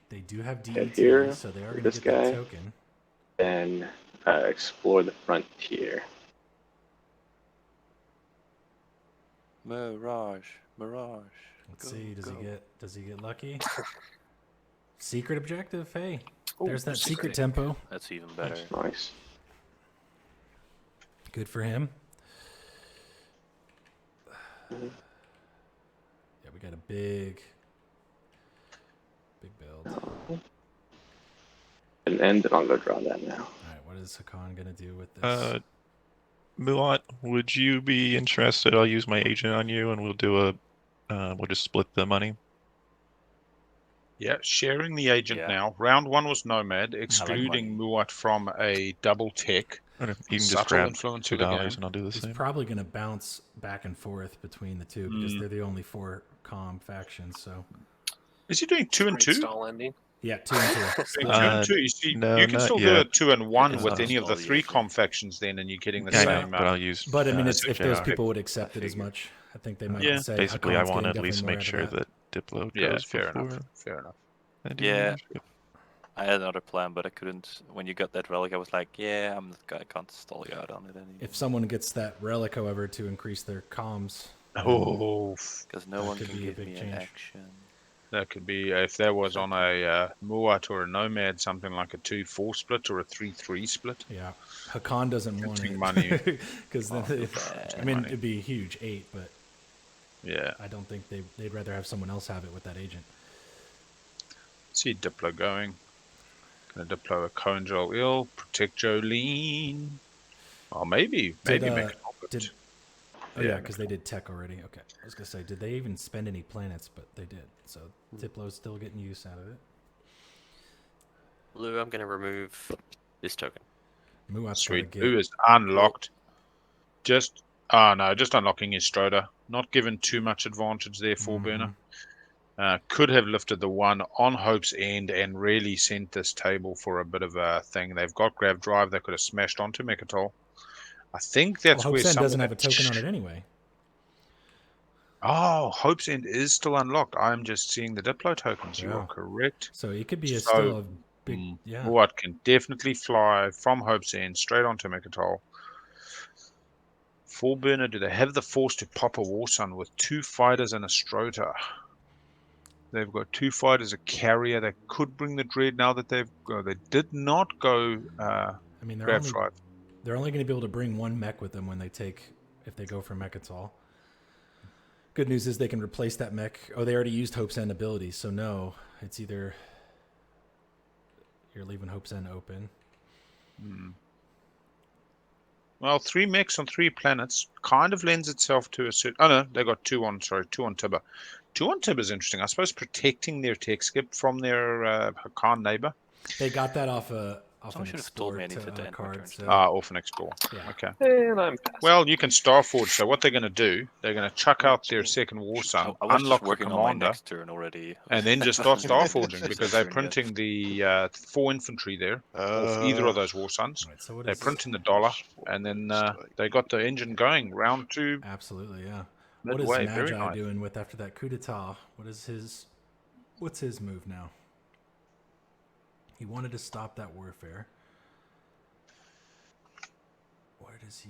They do have DET, here, so they are going to this get that guy. token. Then explore the frontier. Mirage. Let's Go, see. go. Does he get lucky? Secret objective. Hey, Ooh, there's that secret secret. tempo. That's even better. Nice. Good for him. Yeah, we got a big build. And then I'll go draw that now. All right, what is Hacan gonna do with this? Muaat, would you be interested? I'll use my agent on you, and we'll do we'll just split the money. Yeah, sharing the agent Yeah. now. Round 1 was Nomad, excluding Magi. Muaat from a double tech. Okay, you can just Subtle grab influence $2 of the game. and I'll do the He's same. probably going to bounce back and forth between the two because they're the only 4 calm factions. So Is he doing 2 and Great 2? stall ending. yeah, 2 and 2. Doing Split. 2 and 2. You see, no, you can not still do yet. a 2 and 1 with still any of the stall the 3 agent. com factions then, and you're getting the Yeah, I same. know, but I'll use. But I mean, it's if those JR. people would accept it as figured. much. I think they might Yeah. say Basically, I Hacan's want to getting at least definitely more make out sure of that Diplo Yeah, goes fair before. enough. Fair enough. I do Yeah. manuscript. I had another plan, but I couldn't. When you got that relic, I was like, yeah, I can't stall you out on it anymore. If someone gets that relic, however, to increase their comms, Oh, Because no that one could can be a give big me change. an action. that could be if there was on a Muaat or a Nomad, something like a 2-4 split or a 3-3 split. yeah, Hacan doesn't want Printing it money. because then I mean money. it'd be a huge 8, but Yeah. I don't think they'd rather have someone else have it with that agent. See Diplo going. Gonna deploy a Conjol Ill, protect Jolene. Or maybe make it up. did oh yeah, because they did tech already. Okay, I was gonna say, did they even spend any planets? But they did. So Diplo's still getting use out of it. Lou, I'm going to remove this token. Muaat's Sweet. gotta Who get is unlocked? Just just unlocking his Stroder. Not given too much advantage there for Burner. Could have lifted the 1 on Hope's End and really sent this table for a bit of a thing. They've got Grav Drive. They could have smashed onto Mechatol. I think that's well, where Hope's End some doesn't of have a token on it anyway. Oh, Hope's End is still unlocked. I'm just seeing the Diplo tokens. You Yeah. are correct. So it could be So, still a big yeah. Muaat can definitely fly from Hope's End straight onto Mechatol. For Burner, do they have the force to pop a Warsun with 2 fighters and a Strota? They've got 2 fighters, a carrier. They could bring the Dread now that they did not go I mean, Grav Drive. they're only going to be able to bring 1 mech with them when they if they go for Mechatol. Good news is they can replace that mech. Oh, they already used Hope's End abilities, so no, it's either you're leaving Hope's End open. Well, 3 mechs on 3 planets kind of lends itself to a certain... Oh, no, they got 2 on Tibber. 2 on Tibber is interesting. I suppose protecting their tech skip from their Hacan neighbor. They got that off an Someone should have told me I needed to end my card. turn. So, Off an Explore. yeah. Okay. And I'm passing. Well, you can Starforge. So what they're going to do, they're going to chuck out their second Warsun, I was unlock just the working on my commander, next turn already. and then just start Starforging Just because that they're turn yet. printing the 4 infantry there, of either of those Warsuns. Right, so what They're is printing the dollar, and then they got the engine going. Round 2. Absolutely, yeah. What is Midway, very Magi nice. doing with after that coup d'etat? What's his move now? He wanted to stop that warfare. Where does he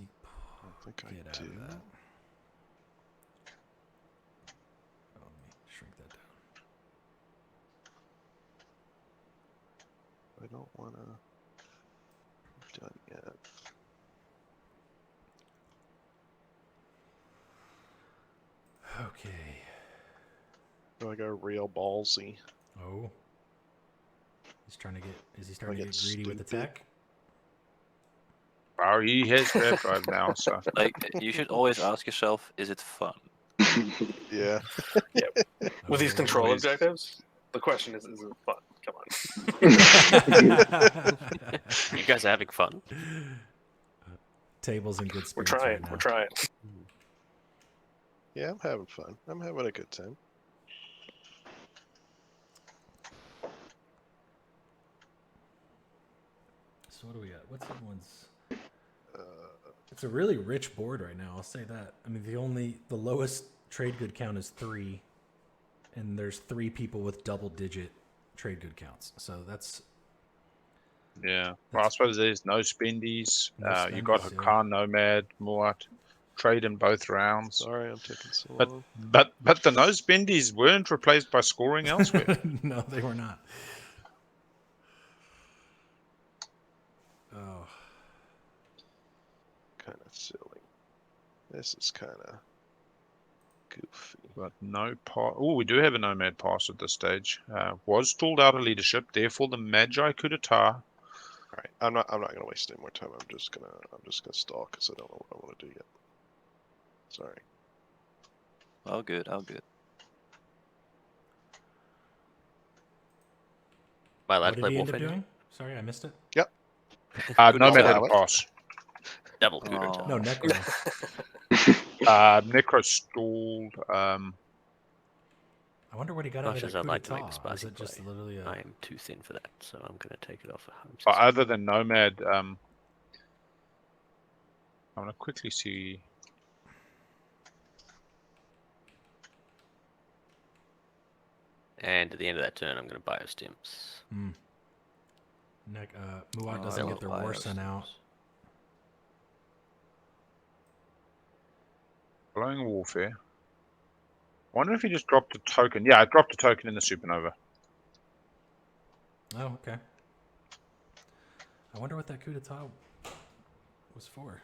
get out of that? Oh, let me shrink that down. I don't want to. Done yet. Okay. Do I go real ballsy? Oh. Is he starting to get get greedy with stupid? attack? Oh, he has Grav Drive now, so... Like, you should always ask yourself, is it fun? Yeah. With these Oh, control he's- objectives, the question is it fun? Come on. You guys are having fun. Table's in good We're spirits trying. right now. We're trying. Yeah, I'm having fun. I'm having a good time. So what do we got? What's everyone's? It's a really rich board right now. I'll say that. I mean, the lowest trade good count is 3, and there's 3 people with double-digit trade good counts. So that's Yeah. Well, I suppose there's no spendies. No You got spendies, yeah. Hacan, Nomad, Muaat, trade in both rounds. Sorry, I'm taking so But long. but the no spendies weren't replaced by scoring elsewhere. no, they were not. Oh, Kind of silly. This is kind of goofy. But no pass. Oh, we do have a Nomad pass at this stage. Was stalled out of leadership. Therefore, the Magi coup d'etat. All right, I'm not gonna waste any more time. I'm just gonna stall because I don't know what I want to do yet. Sorry. All good, all good. Am I allowed What to did play he end up Warfare now? doing? Sorry, I missed it. Nomad had allow a it. pass. Double Cooter Oh. No, Nekro. Necro stalled. I wonder what he got As out much of as that I'd coup like to make the d'etat. Was spicy it just play, literally a... I am too thin for that, so I'm going to take it off at home. But other than Nomad, I'm going to quickly see. And at the end of that turn, I'm going to Biostims. Muaat doesn't get their war sent out. Blowing Warfare. I wonder if he just dropped a token. Yeah, I dropped a token in the Supernova. Oh, okay. I wonder what that coup d'etat was for.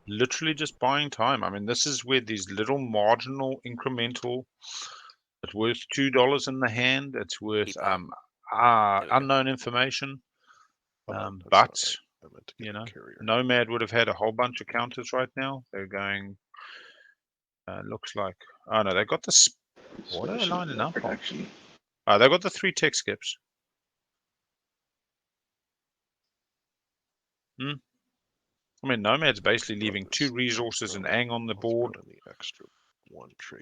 Literally just buying time. I mean, this is where these little marginal incremental. It's worth $2 in the hand. It's worth unknown information. But you know, Nomad would have had a whole bunch of counters right now. They're going. Looks like. Oh no, they got the. What are they lining up on? They got the 3 tech skips. I mean, Nomad's basically leaving 2 resources and Ang on the board.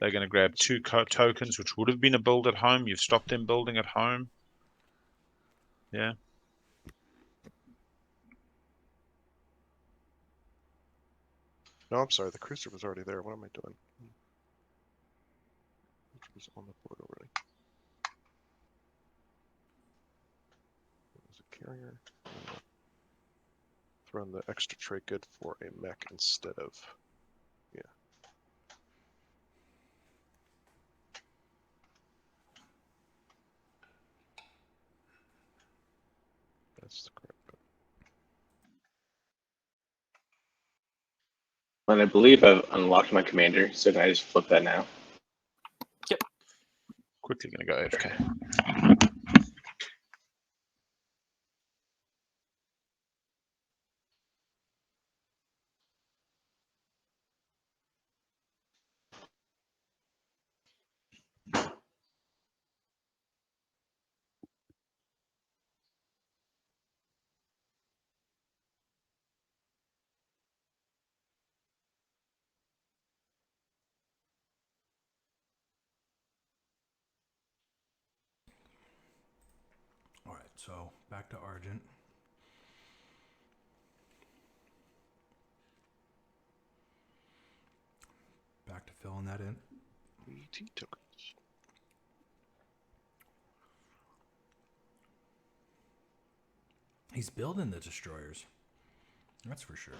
They're going to grab 2 tokens, which would have been a build at home. You've stopped them building at home. Yeah. No, I'm sorry. The cruiser was already there. What am I doing? It was on the board already. It was a carrier. Throwing the extra tray good for a mech instead of, yeah. That's the correct. And I believe I've unlocked my commander, so can I just flip that now? Yep. Quickly going to go AFK. All right, so back to Argent. Back to filling that in. ET tokens. He's building the destroyers. That's for sure.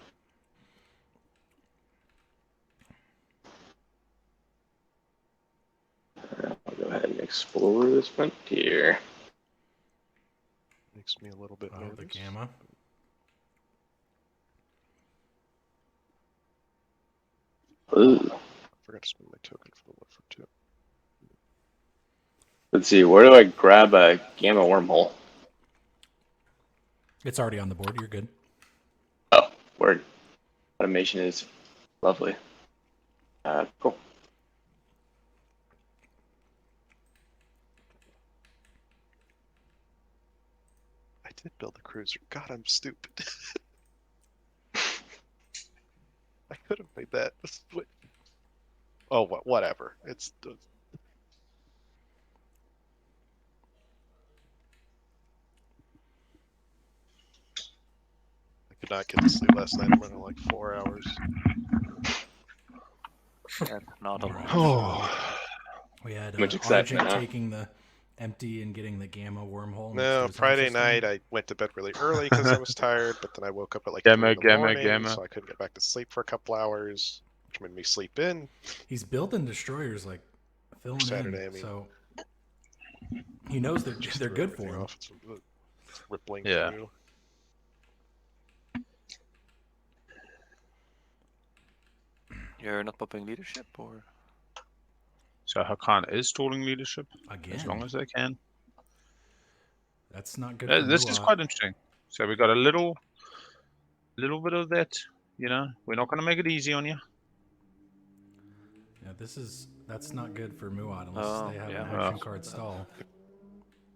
I'll go ahead and explore this frontier. Makes me a little bit nervous. The gamma. Ooh. I forgot to spend my token for the one for 2. Let's see, where do I grab a gamma wormhole? It's already on the board. You're good. Oh, word. Automation is lovely. Cool. I did build the cruiser. God, I'm stupid. I could have made that. Oh, whatever. It's. I could not get to sleep last night. I'm running like 4 hours. And not a lot. Oh. We had Much excitement, Argent huh? taking the empty and getting the gamma wormhole. No, Friday night I went to bed really early because I was tired, but then I woke up at like 3 in the morning, so I couldn't get back to sleep for a couple hours, which made me sleep in. He's building destroyers like filling Saturday, in, I mean. so he knows they're good for him. It's rippling Yeah. through. You're not popping leadership, or? So Hacan is stalling leadership Again. as long as they can. That's not good for This Muaat. is quite interesting. So we got a little bit of that. You know, we're not going to make it easy on you. Yeah, that's not good for Muaat unless they have an action card stall.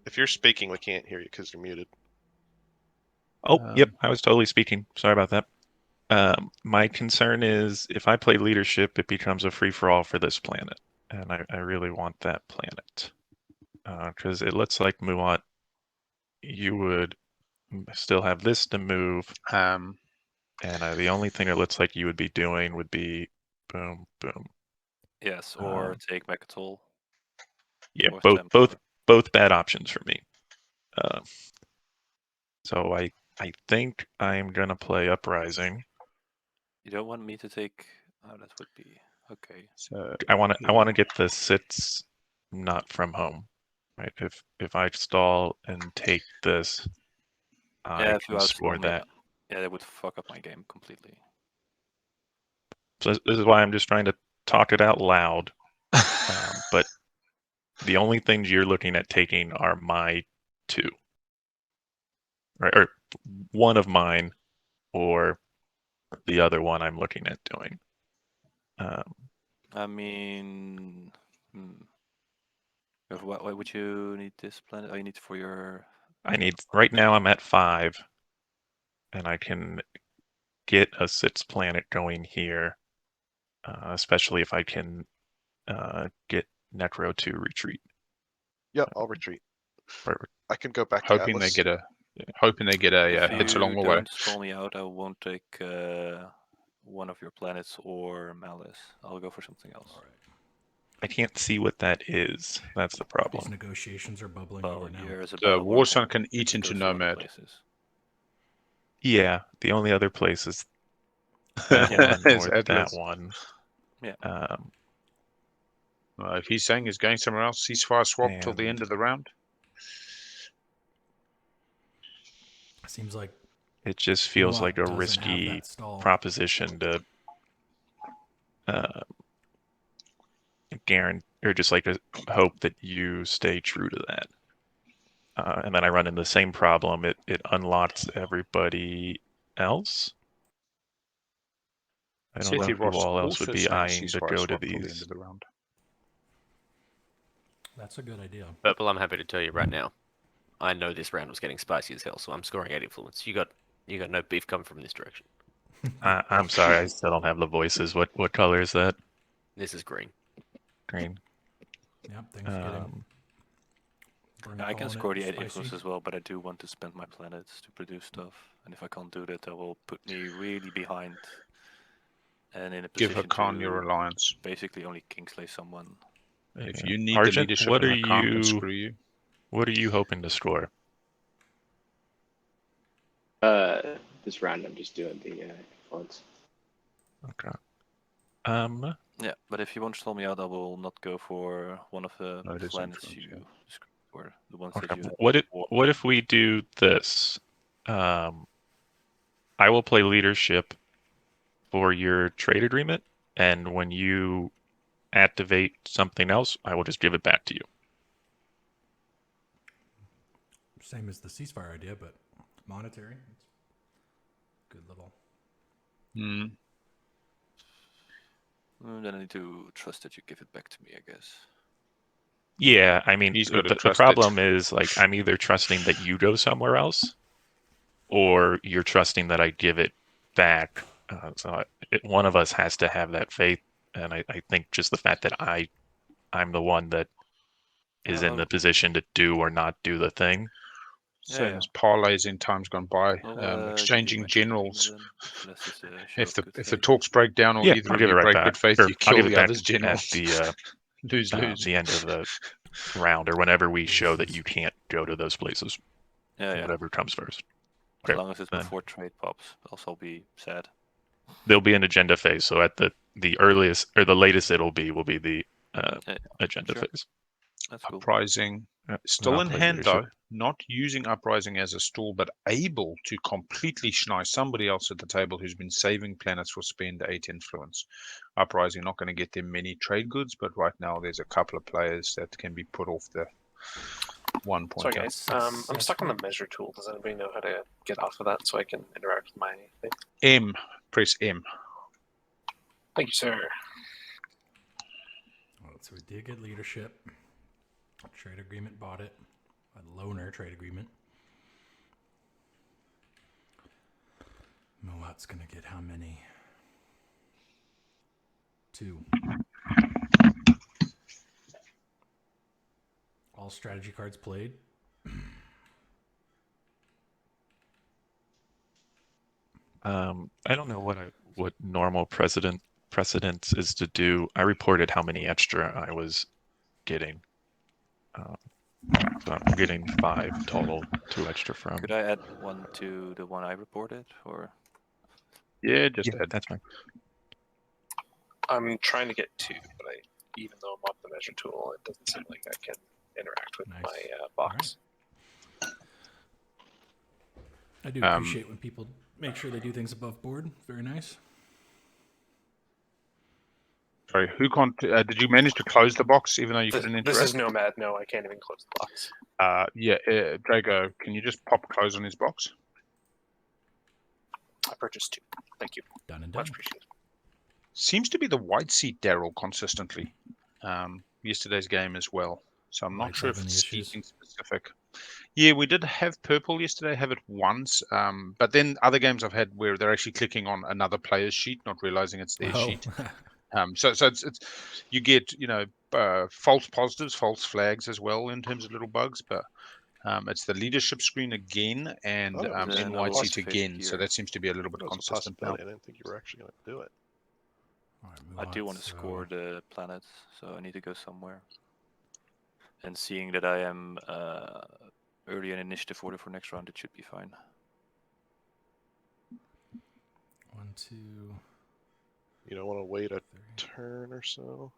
If you're speaking, we can't hear you because you're muted. Oh, yep, I was totally speaking. Sorry about that. My concern is if I play leadership, it becomes a free-for-all for this planet. And I really want that planet. Because it looks like Muaat, you would still have this to move. And the only thing it looks like you would be doing would be boom, boom. Yes, or take Mechatol. Yeah, Or both bad options for me. So I think I'm gonna play Uprising. You don't want me to take. Oh, that would be okay. So I want to get the sits not from home, right? If I stall and take this, I if you can score that. Yeah, that would fuck up my game completely. So this is why I'm just trying to talk it out loud. But the only things you're looking at taking are my two, right? Or one of mine, or the other one I'm looking at doing. I mean, what would you need this planet? Oh, you need for your. Right now I'm at 5, and I can get a 6 planet going here, especially if I can get Nekro to retreat. Yep, I'll retreat. Perfect. I can go back. Hoping they get a hits along the way. If you don't stall me out, I won't take one of your planets or Malice. I'll go for something else. All right. I can't see what that is. That's the problem. These negotiations are bubbling Well, over now. The Warsun can eat into Nomad. Yeah, the only other place is that one or that one. Yeah. If he's saying he's going somewhere else, ceasefire swap till the end of the round. Seems like it just feels like a risky proposition to guarantee, or just like a hope that you stay true to that. And then I run into the same problem. It unlocks everybody else. I don't know who all else would be eyeing to go to these. That's a good idea. Purple, I'm happy to tell you right now. I know this round was getting spicy as hell, so I'm scoring 8 influence. You got no beef coming from this direction. I'm sorry, I still don't have the voices. What color is that? This is green. Green. Yep, things getting. I can score the 8 influence as well, but I do want to spend my planets to produce stuff. And if I can't do that, that will put me really behind. And in a position give Hacan your alliance. Basically only kingslay someone. If you need Argent, the leadership, what are Hacan can screw you. What are you hoping to score? This round I'm just doing the influence. Okay. Yeah, but if you won't stall me out, I will not go for one of the planets you or the ones that you. What if we do this? I will play leadership for your trade agreement, and when you activate something else, I will just give it back to you. Same as the ceasefire idea, but monetary. Good little. Then I need to trust that you give it back to me, I guess. Yeah, I mean, the problem is, like, I'm either trusting that you go somewhere else, or you're trusting that I give it back. So one of us has to have that faith, and I think just the fact that I'm the one that is in the position to do or not do the thing. Same as parlays in times gone by, exchanging generals. If the talks break down, or either of you break good faith, you kill the other's general. At the lose. The end of the round, or whenever we show that you can't go to those places. Whatever comes first. As long as it's before trade pops, else I'll be sad. There'll be an agenda phase, so at the earliest or the latest will be the agenda phase. That's cool. Uprising still in hand though, not using Uprising as a stall, but able to completely schneid somebody else at the table who's been saving planets for spend 8 influence. Uprising not going to get them many trade goods, but right now there's a couple of players that can be put off the 1 point. Sorry guys, I'm stuck on the measure tool. Does anybody know how to get off of that so I can interact with my thing? Press M. Thank you, sir. Well, so we did get leadership. Trade agreement bought it. A loaner trade agreement. Muaat's gonna get how many? 2. All strategy cards played. I don't know what normal precedence is to do. I reported how many extra I was getting. So I'm getting 5 total, 2 extra from. Could I add 1 to the one I reported, or? Yeah, just add. That's fine. I'm trying to get 2, but even though I'm off the measure tool, it doesn't seem like I can interact with Nice. my box. Right. I do appreciate when people make sure they do things above board. Very nice. Sorry, who can't? Did you manage to close the box even though you couldn't interact? This is Nomad. No, I can't even close the box. Drago, can you just pop close on his box? I purchased 2. Thank you. Done and done. Much appreciated. Seems to be the white seat Daryl consistently. Yesterday's game as well. So I'm not Whites sure have if any it's issues? seating specific. Yeah, we did have purple yesterday, have it once. But then other games I've had where they're actually clicking on another player's sheet, not realizing it's their sheet. So it's you get false positives, false flags as well in terms of little bugs, but it's the leadership screen again and then white seat again. So that seems to be a little bit consistent now. I didn't think you were actually going to do it. Right, I do want to score the planets, so I need to go somewhere. And seeing that I am early in initiative order for next round, it should be fine. 1, 2. You don't want to wait a turn or so?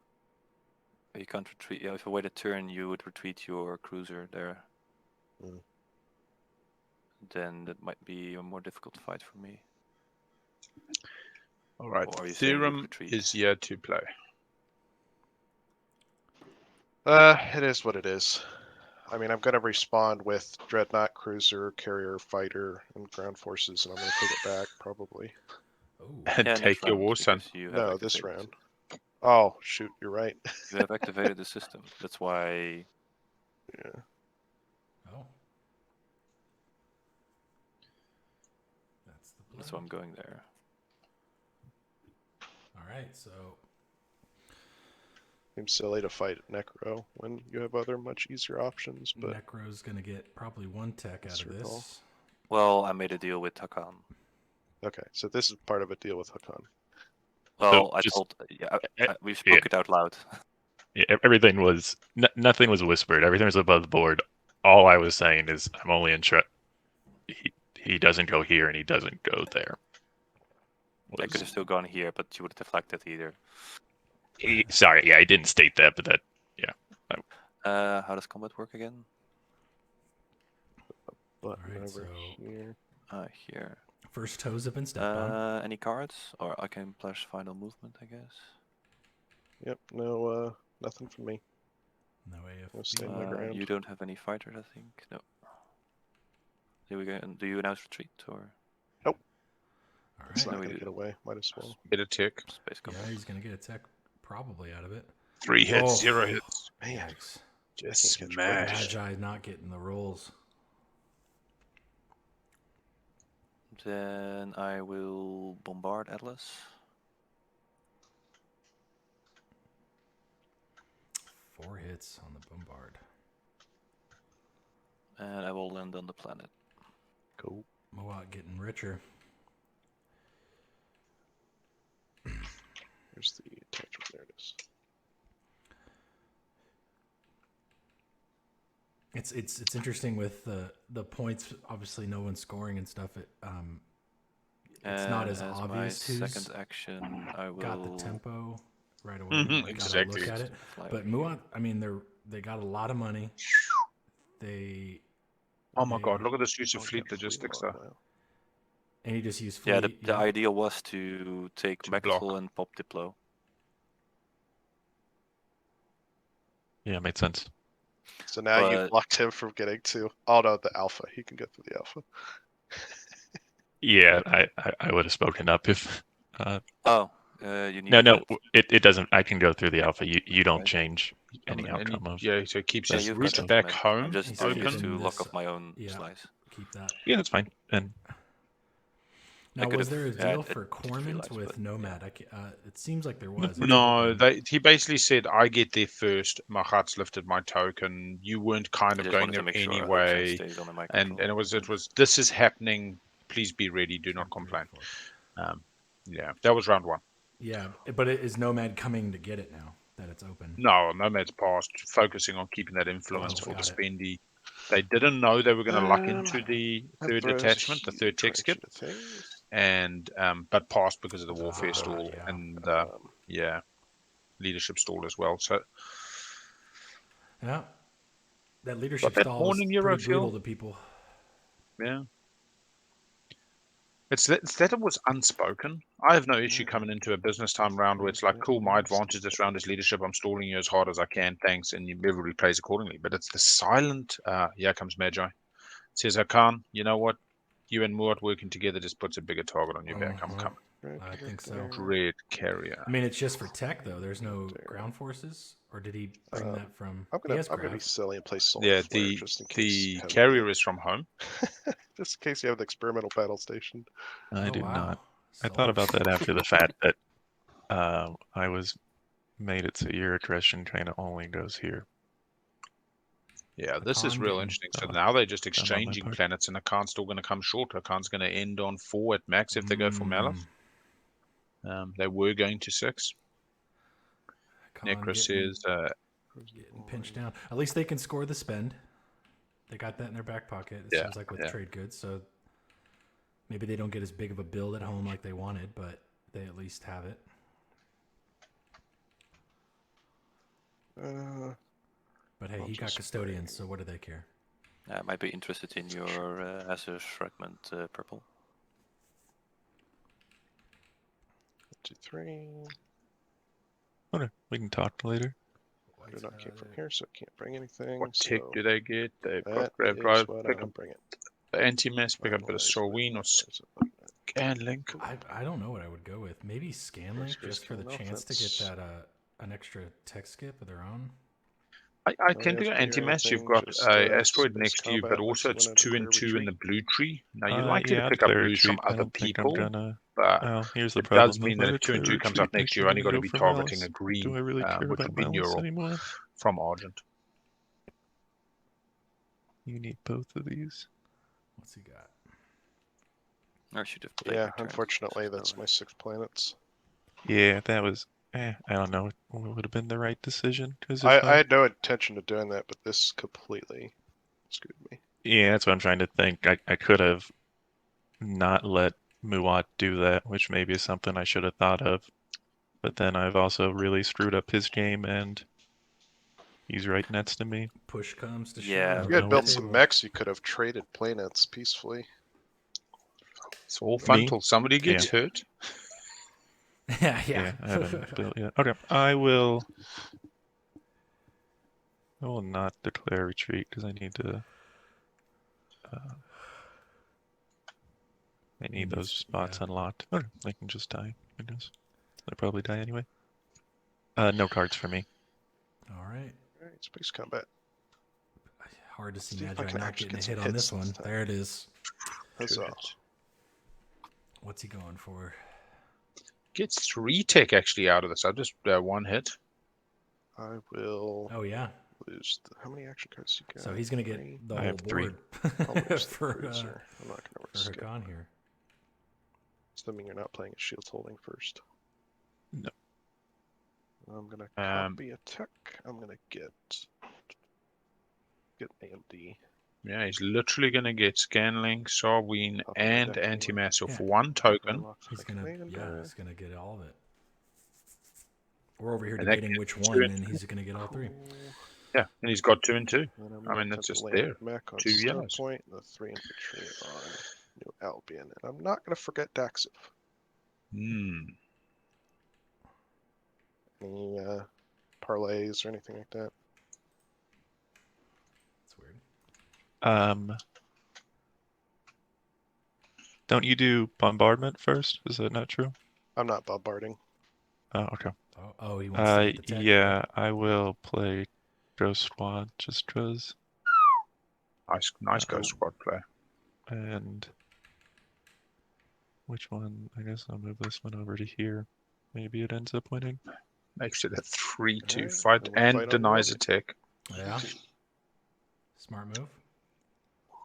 You can't retreat. Yeah, if I wait a turn, you would retreat your cruiser there. Then that might be a more difficult fight for me. All right, Thyram is here to play. It is what it is. I mean, I'm going to respond with Dreadnought, Cruiser, Carrier, Fighter, and Ground Forces, and I'm going to take it back, probably. And take your war sun. No, this round. Oh, shoot, you're right. You have activated the system. That's why... Yeah. Oh. That's why I'm going there. All right, so... Seems silly to fight Nekro when you have other much easier options, but... Nekro's going to get probably 1 tech out of this. Well, I made a deal with Hacan. Okay, so this is part of a deal with Hacan. Well, we spoke it out loud. Yeah, everything was... nothing was whispered. Everything was above board. All I was saying is I'm only interested... He doesn't go here and he doesn't go there. I could have still gone here, but you would have deflected either. Sorry, yeah, I didn't state that, but that, yeah. How does combat work again? But right, so here. Here. First toes have been stepped on. Any cards? Or I can flash final movement, I guess. Yep, no, nothing from me. No AF. I'll stay my ground. You don't have any fighters, I think. No. Do you announce retreat or? Nope. All It's right. not going to get away. Might as well. Get a tick. Space Yeah, he's going to get a tech probably out of it. 3 hits, 0 hits. Man, just smash. Magi not getting the rolls. Then I will bombard Atlas. 4 hits on the bombard. And I will land on the planet. Cool. Muaat getting richer. Here's the attachment. There it is. It's interesting with the points. Obviously, no one's scoring and stuff. It's not as obvious who's second action. I will got the tempo right away. Exactly. Gotta look at it. But Muaat, I mean, they got a lot of money. Oh my god! Look at this use of fleet logistics though. And he just used fleet. Yeah, the idea was to take Maxwell and pop Diplo. Yeah, made sense. So now you blocked him from getting to... Oh no, the alpha. He can get through the alpha. Yeah, I would have spoken up if... Oh, You need No, that. it doesn't. I can go through the alpha. You don't Right. change any outcome of. Yeah, so it keeps Yeah, his you've route got back document. home I'm just He's used open. to lock this- off my own yeah. slice. Keep that. Yeah, that's fine. And Now, could was have there a had deal it for to Cormant realize, with but, Nomad? It seems like there was. No, he basically said, I get there first. Mahacht's lifted my token. You weren't kind I of just going wanted to there make sure anyway. stayed under my And control. it was this is happening. Please be ready. Do not complain. Yeah, that was round 1. Yeah, but is Nomad coming to get it now that it's open? No, Nomad's past, focusing on keeping that influence for the spendy. They didn't know they were going to luck into the third detachment, the third tech skip, and but passed because of the warfare stall and leadership stall as well. So yeah, that leadership that stall was morning pretty brutal Eurofuel. to people. Yeah. It's that it was unspoken. I have no issue coming into a business time round where it's like, cool, my advantage this round is leadership. I'm stalling you as hard as I can, thanks, and everybody plays accordingly. But it's the silent, here comes Magi. Says Hacan, you know what? You and Muaat working together just puts a bigger target on your back. I'm coming. I think so. Dread carrier. I mean, it's just for tech though. There's no ground forces, or did he bring that from? I'm gonna be silly and play Solar Yeah, Flare just in case. the carrier is from home. Just in case you have an experimental battle station. I do wow. not. I Solar thought about that after the fact that I was made it so your aggression trainer only goes here. Yeah, this is Hacan real didn't. interesting. So now they're just on my exchanging part. planets, and Hacan's still going to come short. Hacan's going to end on 4 at max if they go for Malif. They were going to 6. Nekro says, getting pinched down. At least they can score the spend. They got that in their back pocket. It seems like with trade goods. So maybe they don't get as big of a build at home like they wanted, but they at least have it. But hey, he got custodians, so what do they care? I might be interested in your Asus fragment purple. 2, 3. Okay, we can talk later. I do not came from here, so I can't bring anything. what tech so do they get? They've got that grab is drive. what Pick I'm up bringing. the anti-mass, pick up a bit of Solween or Scanlink. I don't know what I would go with. Maybe Scanlink just for the chance to get that an extra tech skip of their own. I tend to go anti-mass. You've got asteroid next to you, but also it's 2 and 2 in the blue tree. Now you're likely to pick up blues from other people, but here's the it problem. does mean that if 2 and 2 comes up next, you're only got to be targeting a green, Do I really care which about would be Malus neural anymore? from Argent. You need both of these. What's he got? I should have played. Yeah, return. unfortunately, that's my 6 planets. Yeah, that was. I don't know. It would have been the right decision. Cause I had no intention of doing that, but this completely screwed me. Yeah, that's what I'm trying to think. I could have not let Muaat do that, which maybe is something I should have thought of. But then I've also really screwed up his game, and he's right next to me. Push comes to shove. Yeah, If you had no, built it's- some mechs, you could have traded planets peacefully. It's all fun Me? till somebody gets hurt. yeah. I haven't built yet. Okay, I will not declare retreat because I need to. I need those spots unlocked. Okay, I can just die. I guess I'll probably die anyway. No cards for me. All right. Alright, space combat. Hard to see See if I Magi can not actually getting a get some hit on hits this one. this time. There it is. Huzzah. What's he going for? Gets 3 tech actually out of this. I just 1 hit. I will Oh yeah. lose. How many action cards you got? So he's gonna 3? get the I whole have 3. board I'll lose the for cruiser. I'm not gonna risk it. Hacan here. Assuming you're not playing a shield holding first. No. I'm gonna copy a tech. I'm gonna get AMD. Yeah, he's literally going to get Scanlink, Sarween, Up and deck anti-mass Yeah. for 1 token. Unlock He's the gonna commander. he's gonna get all of it. We're over here And that debating which gets one, two and he's gonna get all 3. Cool. Yeah, and he's got 2 and 2. And I'm I gonna mean, that's put the just landed there. mech on 2 yellows. Point, and the 3 infantry on New Albion. And I'm not gonna forget Daxif. Any parlays or anything like that? That's weird. Don't you do bombardment first? Is that not true? I'm not bombarding. Oh, okay. Oh, he wants to get the tech. Yeah, I will play Ghost Squad just because. Nice Ghost Squad player. And which one? I guess I'll move this one over to here. Maybe it ends up winning. Makes it a 3-2 Alright, fight then we'll and fight on denies the attack. Yeah. Smart move.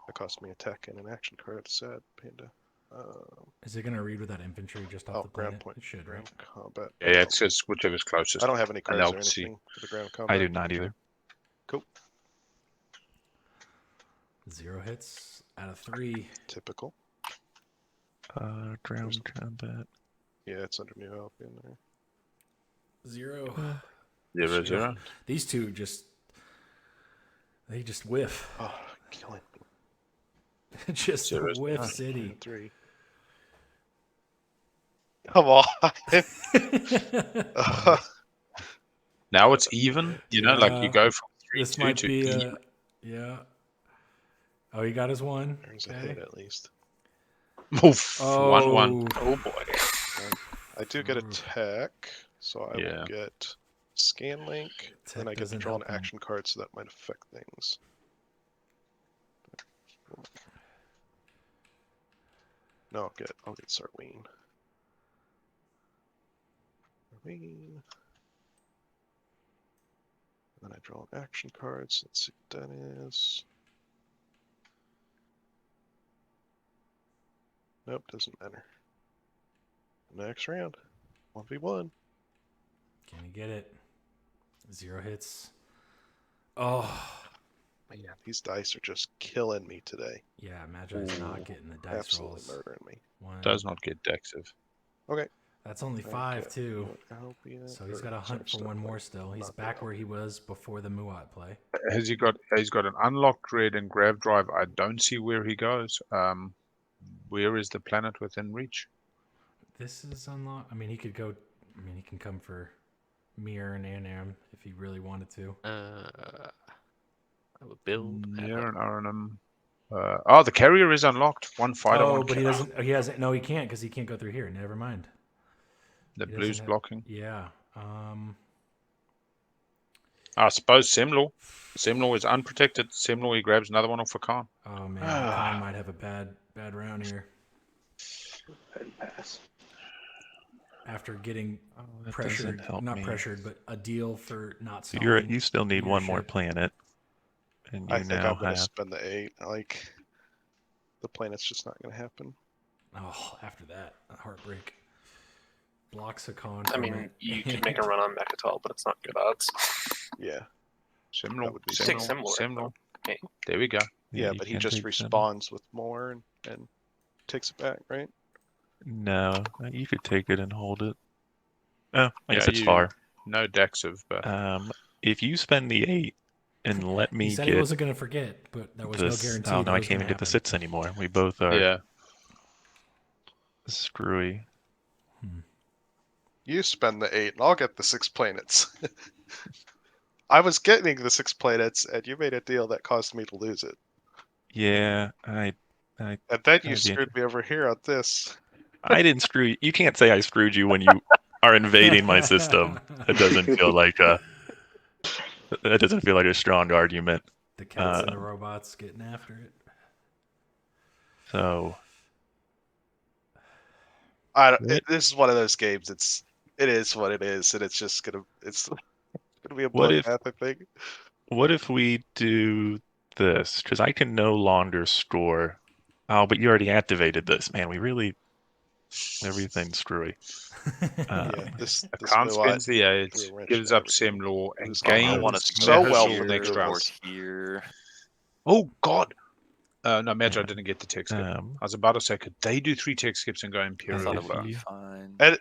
That cost me a tech and an action card. Sad panda. Is it gonna read with that infantry just off the ground planet? point. It should, Ground right? combat. Yeah, it's just whichever's closest. I don't have any cards they'll or see. anything for the ground combat. I do not either. Cool. 0 hits out of 3. Typical. Ground combat. Yeah, it's under New Albion there. 0. 0-0. These two just whiff. Oh, killing me. Just a 0-0. whiff city. 3. Come on. Now it's even. You know, like you go from 3-2 This might to be even. yeah. Oh, he got his one. There's a hit at least. Oof, Oh. 1-1. Oh boy. I do get a tech, so I will get scan link. Tech Then I get to doesn't draw an help him. action card, so that might affect things. No, I'll get Sarween. Sarween. Then I draw an action card, so let's see what that is. Nope, doesn't matter. Next round. 1v1. Can he get it? 0 hits. Oh, Man, these dice are just killing me today. yeah. Magi's not getting the dice Absolutely rolls. murdering me. One. Does not get Dexiv. Okay. That's only I 5 get too. Albion, So he's or, got to sorry, hunt for stuff one more like still. He's not back the where he was before the Muaat play. He's got an unlocked red and grav drive. I don't see where he goes. Where is the planet within reach? This is unlocked. I mean, he could go. I mean, he can come for Mir and Anam if he really wanted to. I would build. Near and Arnhem. Oh, the carrier is unlocked. One fighter. Oh, one but he ca- doesn't. He hasn't. No, he can't because he can't go through here. Never mind. The He blue's doesn't have- blocking. Yeah. I suppose Semlor. Semlor is unprotected. Semlor, he grabs another one off Hacan. Oh man, Hacan might have a bad round here Pass. after getting that pressured. doesn't help Not me. pressured, but a deal for not So stalling. you still need one more leadership. planet, and you I think now I'm going to have. spend the 8. Like, the planet's just not going to happen. Oh, after that, a heartbreak. Blocks Hacan. I from mean, it. you could make a run on Mechatol, but it's not good odds. Yeah. Semlor. That would be Take Semlor. Semlor, Semlor. Okay. There we go. Yeah, you but he can just take some. respawns with more and takes it back, right? No, you could take it and hold it. Oh, I guess Yeah, it's far. No Dexiv, but If you spend the 8 and let me He said get he wasn't going to forget, but there was no this. guarantee. Oh no, that I was can't gonna even get the happen. sits anymore. We both are yeah. screwy. You spend the 8, and I'll get the 6 planets. I was getting the 6 planets, and you made a deal that caused me to lose it. Yeah, And then you That'd be screwed me over here on this. I didn't screw you. You can't say I screwed you when you are invading my system. It doesn't feel like a. That doesn't feel like a strong argument. The cats and the robots getting after it. So This is one of those games. It is what it is, and it's just gonna be a What if- bloodbath, I think. what if we do this? Because I can no longer score. Oh, but you already activated this, man. We really everything's screwy. Yeah, this Hacan Muaat spends the 8, threw a wrench gives in up everything. Semlor, and This gains I want to so Mehazor well for for the next the round. or here. Oh God! No, Magi didn't get the tech skip. Um, I was about to say, could they do 3 tech skips and go I Imperial? thought it would But be fine. And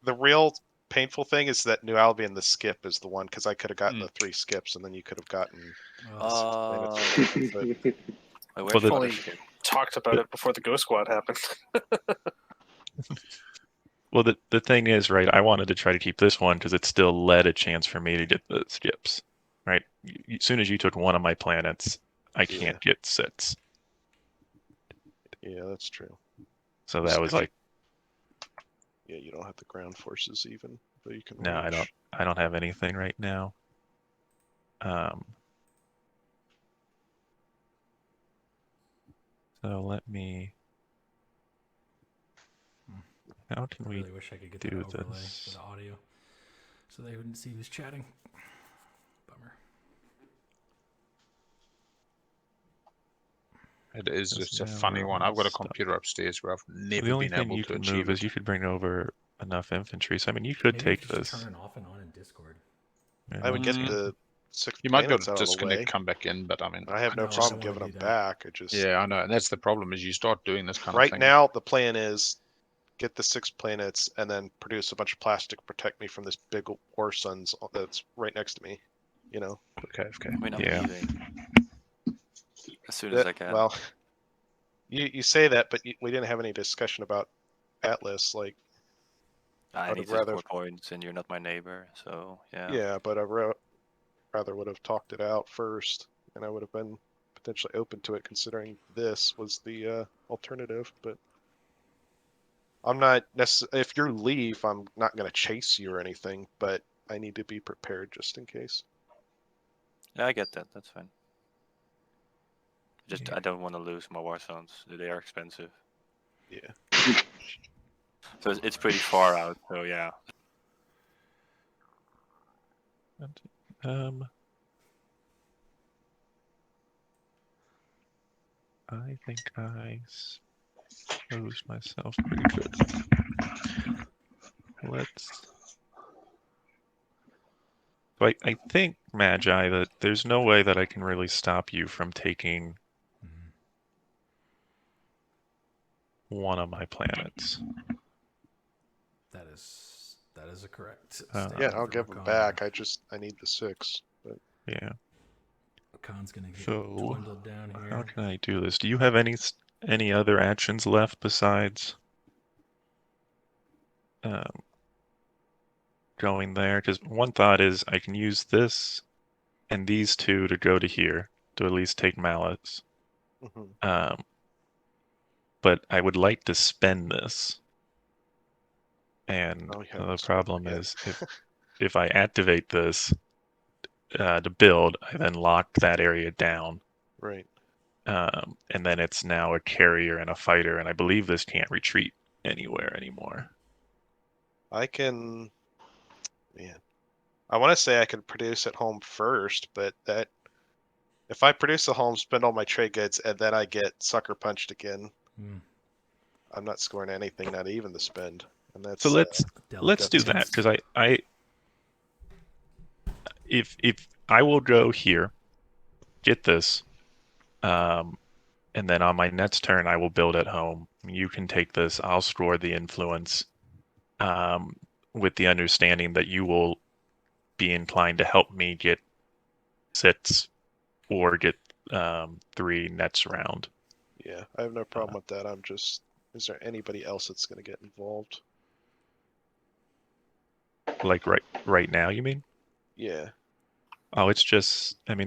the real painful thing is that New Albion, the skip is the one, because I could have gotten the 3 skips, and then you could have gotten. We Well, the- actually talked about it before the Ghost Squad happened. Well, the thing is, right, I wanted to try to keep this one because it still led a chance for me to get the skips, right? As soon as you took one of my planets, I can't get sits. Yeah, that's true. So that was like, Yeah, you don't have the ground forces even, but you can No, reach. I don't have anything right now. So let me. How can I we really wish I could get that do overlay this? for the audio, so they wouldn't see who's chatting. Bummer. It is Because just a now funny we're one. all I've got a stuck. computer upstairs where I've So never the only been thing able you to can achieve move is it. you could bring over enough infantry. So I mean, you could Maybe take you could this. just turn it off and on in Discord. Yeah, I would get Mm. the 6 You might be able planets to out of the way. disconnect, come back in, but I mean, I have no No, I problem don't wanna giving do them that. back. I just yeah, I know, and that's the problem is you start doing this kind of right thing. now the plan is get the 6 planets and then produce a bunch of plastic to protect me from this big war suns that's right next to me. You know. Okay. I mean, I'm Yeah. leaving as soon as I can. Well, you say that, but we didn't have any discussion about Atlas. Like, I I'd need to rather. score points, and you're not my neighbor, so yeah. Yeah, but I rather would have talked it out first, and I would have been potentially open to it, considering this was the alternative. But I'm not necessarily. If you leave, I'm not going to chase you or anything. But I need to be prepared just in case. Yeah, I get that. That's fine. Just Yeah. I don't want to lose my war zones. They are expensive. Yeah. So it's pretty far out. So yeah. I think I exposed myself pretty good. I think, Magi, that there's no way that I can really stop you from taking one of my planets. That is a correct Yeah, statement. I'll from give them Hacan. back. I need the 6. But Yeah. Hacan's gonna get So dwindled down here. how can I do this? Do you have any other actions left besides going there? Because one thought is I can use this and these two to go to here to at least take mallets. But I would like to spend this. And the problem is if I activate this to build, I then lock that area down. Right. And then it's now a carrier and a fighter, and I believe this can't retreat anywhere anymore. I can. Man, I want to say I could produce at home first, but that if I produce at home, spend all my trade goods, and then I get sucker punched again, I'm not scoring anything, not even the spend. And that's so let's do that, because if I will go here, get this, and then on my next turn I will build at home. You can take this. I'll score the influence, with the understanding that you will be inclined to help me get 6 or get 3 next round. Yeah, I have no problem with that. I'm just, is there anybody else that's going to get involved? Like right now, you mean? Yeah. Oh, it's just Muaat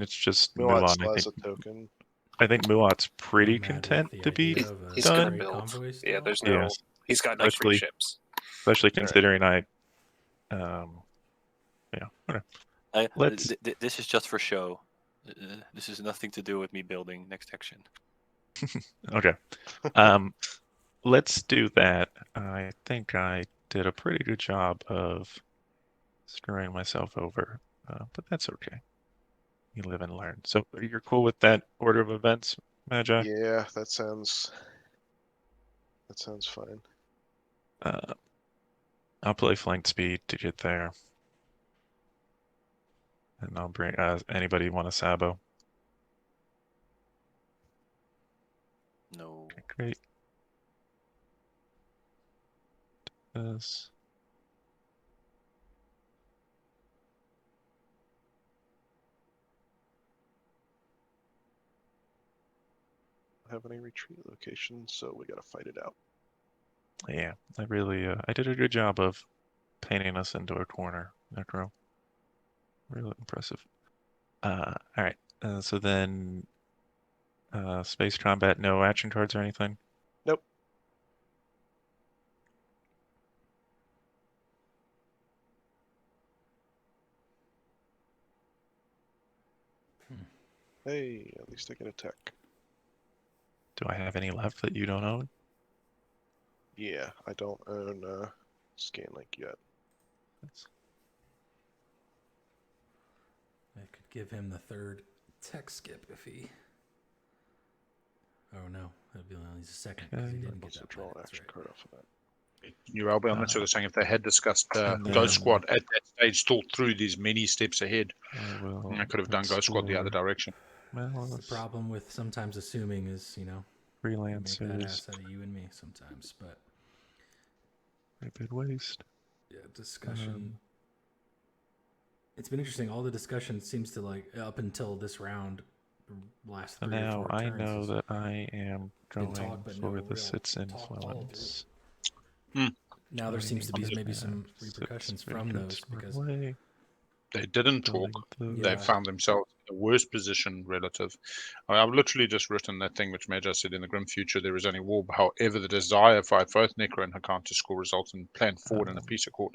Muaat. has a token. I think Muaat's pretty Nomad content with to the be idea of a He's done. gonna build. Convoy Yeah, still? there's no. Yes. He's got no free ships. Especially considering yeah, okay. This is just for show. This has nothing to do with me building next action. Okay. Let's do that. I think I did a pretty good job of screwing myself over, but that's okay. You live and learn. So you're cool with that order of events, Magi? Yeah, that sounds fine. I'll play flank speed to get there. And I'll bring, anybody want a Sabo? No. Okay, great. This. Have any retreat locations, so we gotta fight it out. Yeah, I did a good job of painting us into a corner, Nekro. Really impressive. All right. So then, space combat, no action cards or anything? Nope. Hey, at least I get a tech. Do I have any left that you don't own? Yeah, I don't own Scanlink yet. I could give him the third tech skip if he. Oh no, that'd be only a second because he didn't get Also that. draw an That's extra right. card off of that. New Albion, that's what I was saying. If they had discussed and Ghost then- Squad at that stage, thought through these many steps ahead, I will. I could have done Ghost Squad the other explore direction. That's the Malice, problem with sometimes assuming is, you know, you make that freelancers, ass out of you and me sometimes. But rapid waste. yeah, discussion. It's been interesting. All the discussion seems to like up until this round, last So 3 or now 4 I turns. know has that I am been going talk, but no for the real sits talk followed influence. Now there seems to be maybe some Six repercussions from those because away, They didn't talk. building the- They Yeah. found themselves in a worse position relative. I've literally just written that thing which Magi said in the grim future there is only war. However, the desire for both Nekro and Hacan to score results and plan forward in a piece of court.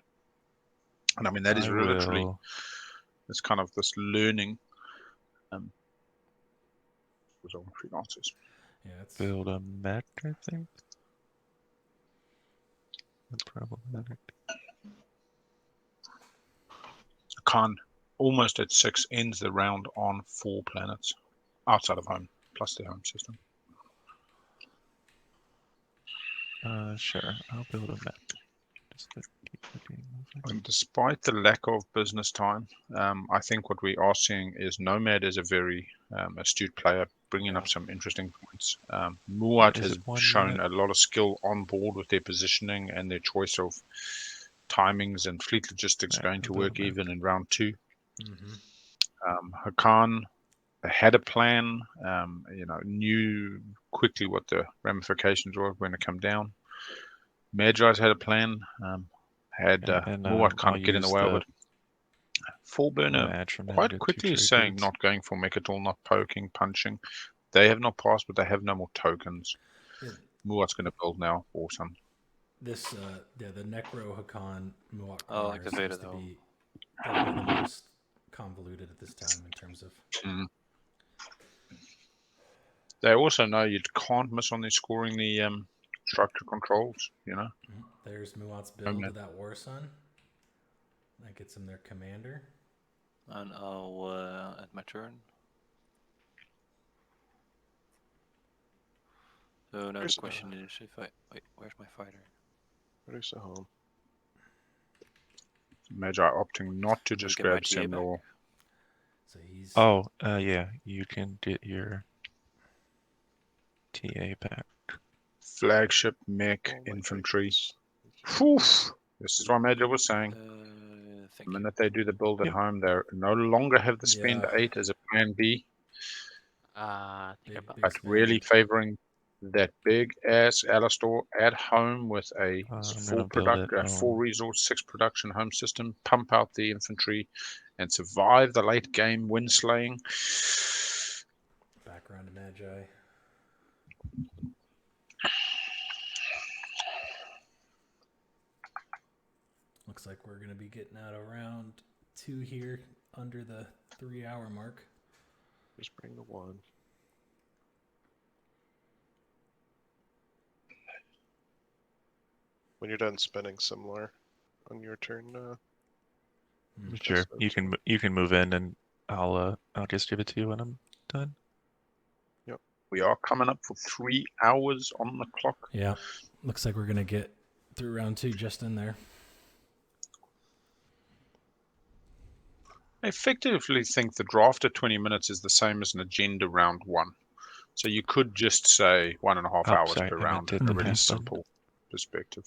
And I mean, that is I literally, will it's kind of this learning. Was all freelancers. yeah, it's build a mech, I think. Problematic. Khan almost at 6 ends the round on 4 planets outside of home plus the home system. Sure, I'll build a mech. Just to keep the game moving. And despite the lack of business time, I think what we are seeing is Nomad is a very astute player, bringing up some interesting points. Muaat Is has it one shown unit? a lot of skill on board with their positioning and their choice of timings and fleet logistics Right, going to I'll build work a mech. even in round 2. mm-hmm. Hacan had a plan, knew quickly what the ramifications were when it come down. Magi's had a plan, had Muaat kind I'll of get in the use way of it. Full burner Muaat from quite Magi to quickly trade saying goods. not going for mech at all, not poking, punching. They have not passed, but they have no more tokens. Yeah. Muaat's going to build now. Awesome. This the Necro Hacan Muaat Oh, like corner the Veda seems to though. be definitely the most convoluted at this time in terms of. They also know you can't miss on their scoring the structure controls, you know. There's Muaat's build of that War Sun. That gets him their commander. And I'll at my turn. So now There's the question is if I wait, where's my fighter? Produce a home. Magi opting not to just get my grab TA back? Semlor. So he's Yeah, you can get your TA back. Flagship, mech, Oh my infantry. goodness. Whew. This is what Magi was saying. The Thank you. minute they do the build at Yep. home, they no longer have the spend Yeah. 8 as a plan B, I think big, about big but really spend. favoring that big ass Alistor at home with a I'm full gonna build it full home. resource 6 production home system, pump out the infantry, and survive the late game win slaying. Background to Magi. Looks like we're gonna be getting out around 2 here, under the 3-hour mark. Just bring the 1. When you're done spending similar on your turn, Sure, you can move in, and I'll just give it to you when I'm done. We are coming up for 3 hours on the clock. Yeah, looks like we're gonna get through round 2 just in there. I effectively think the draft at 20 minutes is the same as an agenda round 1. So you could just say 1.5 hours sorry, per I meant round to in a hit the really pass button. simple perspective.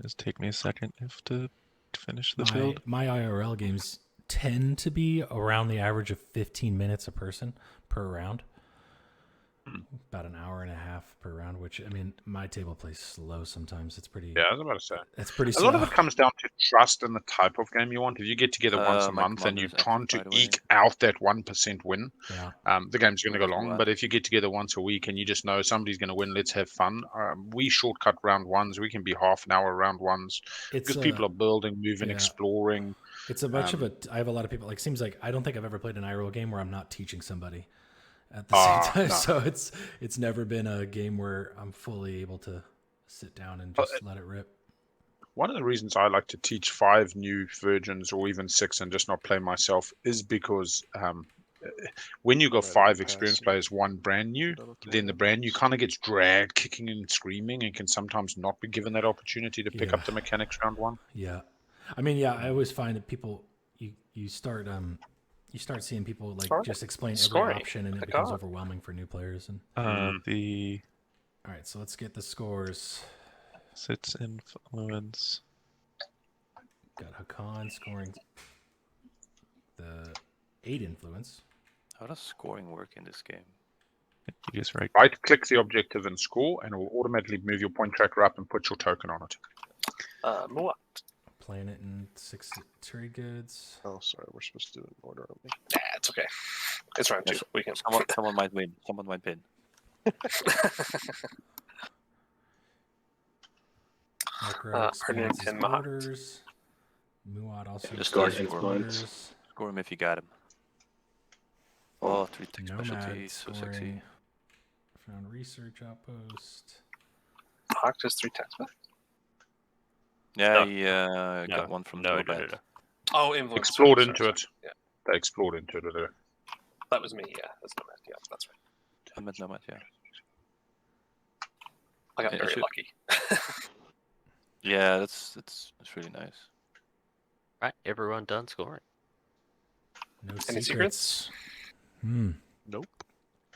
Just take me a second to finish the My build. IRL games tend to be around the average of 15 minutes a person per round. About an hour and a half per round, which, I mean, my table plays slow sometimes. It's pretty. Yeah, I was about to say. It's pretty A slow. lot of it comes down to trust in the type of game you want. If you get together once a My month and commander you're is trying active, to by the way. eke out that 1% win, Yeah. the game's going to go Where's long. Muaat? But if you get together once a week and you just know somebody's going to win, let's have fun. We shortcut round 1s. We can be half an hour round 1s It's because people are building, moving, yeah. exploring. It's a bunch of I have a lot of people. Like, seems like I don't think I've ever played an IRL game where I'm not teaching somebody. at the same time. No. So it's never been a game where I'm fully able to sit down and just let it rip. One of the reasons I like to teach 5 new virgins or even 6 and just not play myself is because when you got 5 experienced players, 1 brand new, then the brand new kind of gets dragged kicking and screaming and can sometimes not be given that opportunity to pick up the mechanics round 1. Yeah. I mean, I always find that people, you start seeing people like just explain every option, and it becomes overwhelming for new players. And All right, so let's get the scores. Sits influence. Got Hacan scoring the 8 influence. How does scoring work in this game? You just right-click the objective and score, and it will automatically move your point tracker up and put your token on it. Muaat. Planet and 6 trade goods. Oh, sorry, we're supposed to do it in order, aren't we? Nah, it's okay. It's round 2. We can. Someone might win. Someone might win. Nekro expands his Argent and Mahact. borders. Muaat also Just expands score his him. borders. Score him if you got him. Oh, 3 tech Nomad specialties. So sexy. scoring. Found research outpost. Mahact has 3 tax back. Yeah, No. he got one from no. Nomad. Oh, influence. Explored sorry, into sorry. it. Yeah, They explored into it. that was me. Yeah, that's Nomad. Yeah, that's right. I met Nomad, yeah. I got Yeah, very should- lucky. Yeah, that's really nice. Right, everyone done scoring. No Any secrets? Nope.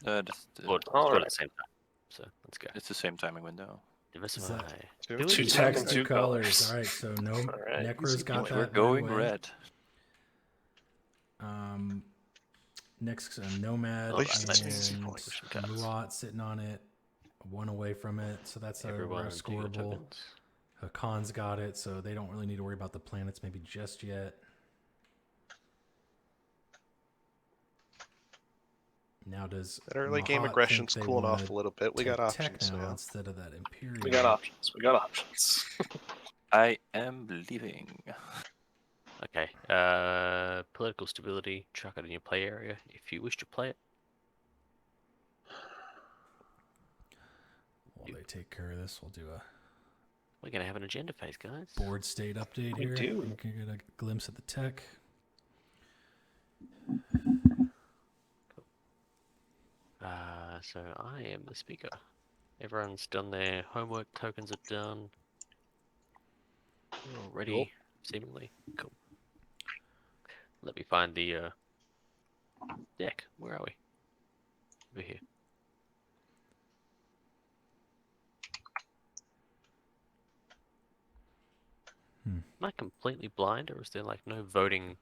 That's Well, All scored right. at the same time. So let's go. it's the same timing window. Diversify. Two. 2 Text, tax and 2 colors. colors. All right, so no All right, Necro's easy got boy. that. We're right going away. red. Next, Nomad Oh, and that's easy points. Muaat sitting on it, 1 away from it, so that's Everyone a do your scoreable. tokens. Hacan's got it, so they don't really need to worry about the planets maybe just yet. Now does That early game Mahact aggression's think they cooling off wanna a little bit. We take got tech options now now. instead of that Imperial. We got options. I am leaving. Okay. Political stability. Chuck it in your play area if you wish to play it. While they take care of this, we'll do a We're gonna have an agenda phase, guys. board state update We here. do. We can get a glimpse at the tech. So I am the speaker. Everyone's done their homework. Tokens are done. We're all ready, Cool. seemingly. Cool. Let me find the deck. Where are we? Over here. Am I completely blind, or is there like no voting?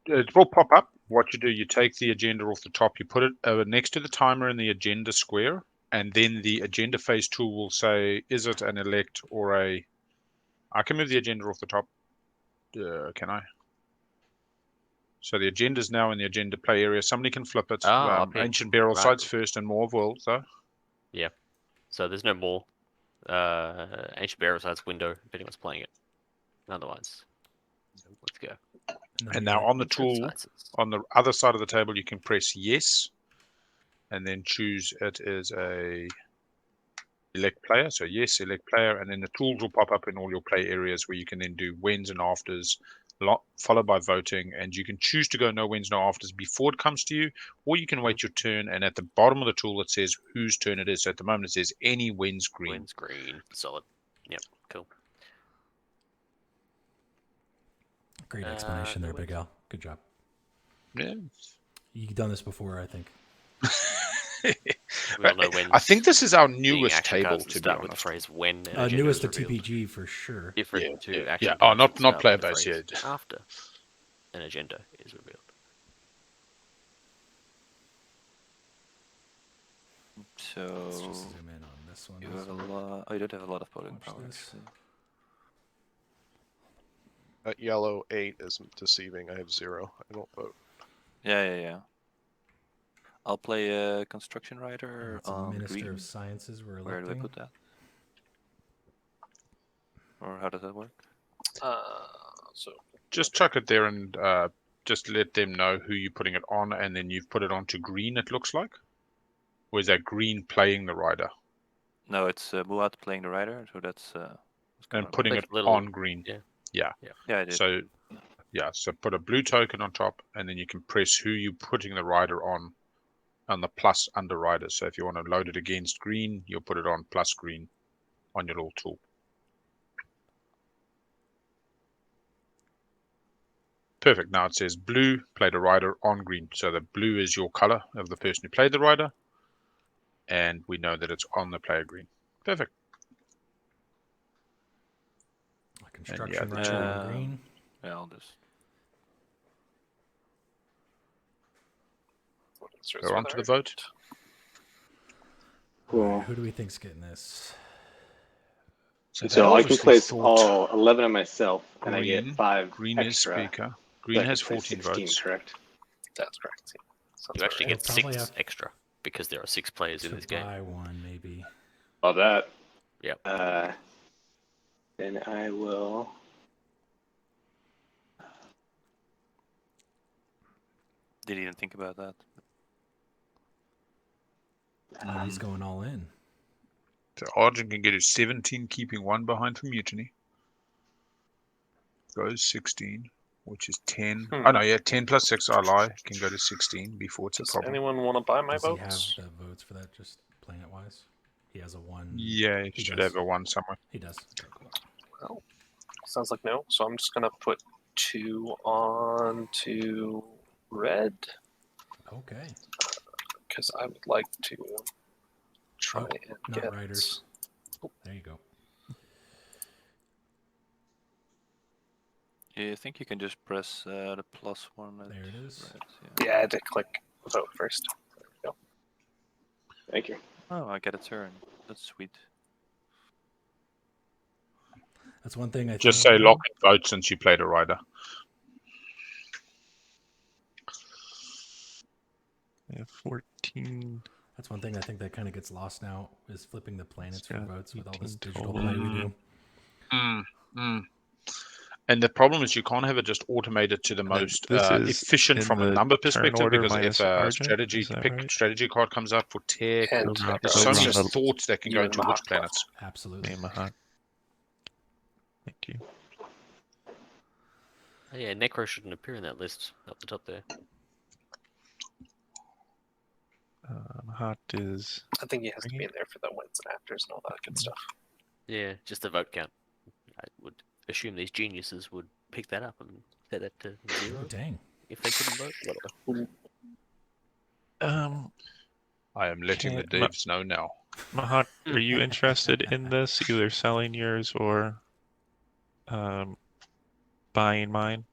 It will pop up. What you do, you take the agenda off the top, you put it next to the timer in the agenda square, and then the agenda phase tool will say, is it an elect or a... I can move the agenda off the top. Can I? So the agenda is now in the agenda play area. Somebody can flip it. Up here. Ancient Burial Right. Sites first and more of Worlds, though. Yeah. So there's no more Ancient Burial Sites window if anyone's playing it. Otherwise, let's go. And now on the tool, Sites. on the other side of the table, you can press yes, and then choose it as a elect player. So yes, elect player, and then the tools will pop up in all your play areas where you can then do wins and afters, followed by voting, and you can choose to go no wins, no afters before it comes to you, or you can wait your turn, and at the bottom of the tool it says whose turn it is. So at the moment it says any wins green. Wins green. Solid. Yep. Cool. Great explanation there, no Big wins. Al. Good job. Yeah. You've done this before, I think. We all know when. I think this is our being newest action table, cards that to be start with the honest. phrase when. An agenda Newest is to revealed. TPG for sure. Different to yeah. action Yeah. cards Not that start player with the base, phrase yeah. after an agenda is revealed. So Let's just zoom in on this one. you have a lot. Oh, you don't have a lot of voting Watch power. this. Actually. That yellow 8 is deceiving. I have 0. I don't vote. Yeah. I'll play a construction writer It's a on Minister green. of Sciences we're Where do I electing. put that? Or how does that work? So Just chuck it there and just let them know who you're putting it on, and then you've put it onto green, it looks like? Or is that green playing the rider? No, it's Muaat playing the rider, so that's. And putting Like it little- on green. Yeah. Yeah, I did. So, so put a blue token on top, and then you can press who you're putting the rider on the plus under rider. So if you want to load it against green, you'll put it on plus green on your little tool. Perfect. Now it says blue, play the rider on green. So the blue is your color of the person who played the rider. And we know that it's on the player green. Perfect. Construction the rider tool. on green. Yeah, I'll just. Go on to the vote. Cool. Who do we think's getting this? So I can place all 11 of myself, and I Green. get 5 Green extra. is speaker. Green has 14 votes. Correct? That's correct. Yeah. Sounds You actually right. get We'll probably 6 have extra because there are 6 players in To this game. buy one, maybe. All that. Yep. Then I will. Didn't even think about that. Oh, he's going all in. So Argent can get his 17, keeping 1 behind for mutiny. Goes 16, which is 10. Oh no, yeah, 10 plus 6, I lie, can go to 16 before it's a Does problem. anyone want to buy my Does votes? he have the votes for that, just planet wise? He has a 1. Yeah, he should have a 1 somewhere. He does. Okay, cool. Well, sounds like no. So I'm just gonna put 2 on to red Okay. because I would like to try Oh, and not get riders. There you go. Yeah, I think you can just press the +1. There it is. Red, Yeah, I had to click vote first. There we go. Thank you. Oh, I get a turn. That's sweet. That's one thing I Just think. say lock and vote since you played a rider. Yeah, 14. That's one thing I think that kind of gets lost now is flipping the planets for Yeah, votes with all this 18 digital total. play we do. And the problem is you can't have it just automated to the And then most this is efficient in from a the number turn perspective, order because if minus a Argent, strategy is that pick right? strategy card comes up for tech, And Over- Nekro, there's over so it's many on just the- thoughts that can you go and into which Mahact planets. Absolutely. Hey, Mahact. Thank you. Oh, yeah, Nekro shouldn't appear in that list up the top there. Mahact is. I think he has to be in there for the wins and afters and all that good stuff. Yeah, just the vote count. I would assume these geniuses would pick that up and set that to 0 Oh, dang. if they couldn't vote. Whatever. I am letting the Can't- devs know now. Mahact, are you interested in this? Either selling yours or buying mine?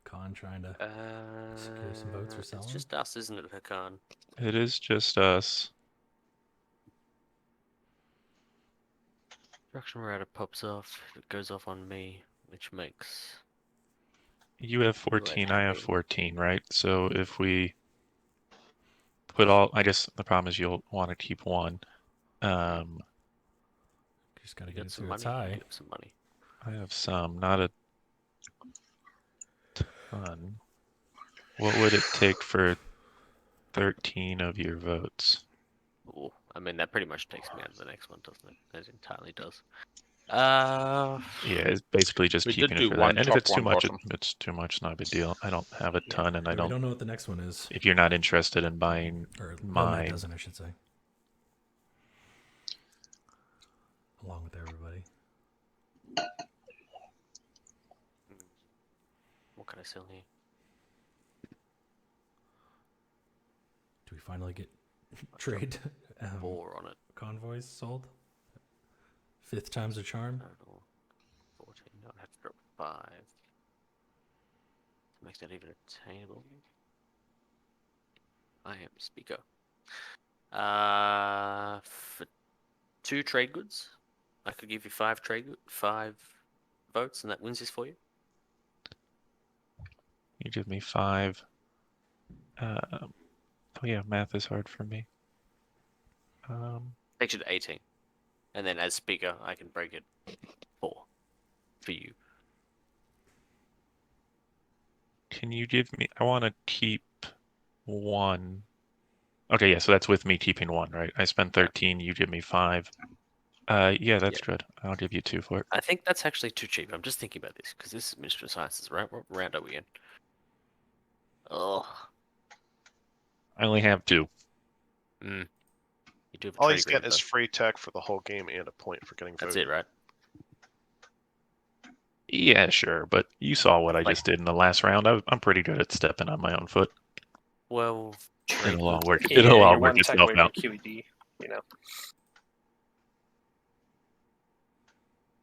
Hacan trying to secure some votes for selling. It's just us, isn't it, Hacan? It is just us. Construction router pops off. It goes off on me, which makes. You have Muaat 14, I have happy. 14, right? So if we put all, I guess the problem is you'll want to keep 1. Just got to You get got it some to its money. high. You have some money. I have some, not a ton. What would it take for 13 of your votes? Ooh, I mean, that pretty much takes me out of the next one, doesn't it? It entirely does. Yeah, it's basically just We did keeping do it for one that. And if top, it's too one much, bottom. it's too much, not a big deal. I don't have a ton, and I We don't. don't know what the next one is. If you're not interested in buying Or Nomad mine, doesn't, I should say. Along with everybody. what can I sell here? Do we finally get trade 4 on it. convoys sold? 5th time's a charm? Total 14. I'd have to drop 5. Makes that even attainable. I am speaker. For 2 trade goods, I could give you 5 5 votes, and that wins this for you. you give me 5. Oh yeah, math is hard for me. Takes you to 18, and then as speaker, I can break it 4 for you. Can you give me? I want to keep 1. Okay, yeah. So that's with me keeping 1, right? I spent 13. You give me 5. Yeah, that's good. I'll give you 2 for it. I think that's actually too cheap. I'm just thinking about this because this is Ministry of Sciences, right? What round are we in? Oh. I only have 2. You do have a All trade he's getting agreement, is free tech for the whole game and a point for getting That's voted. it, right? Yeah, sure. But you saw what I Like- just did in the last round. I'm pretty good at stepping on my own foot. Well, trade It'll all with- work. Yeah, It'll all you're work one tech itself away from out. QED, you know.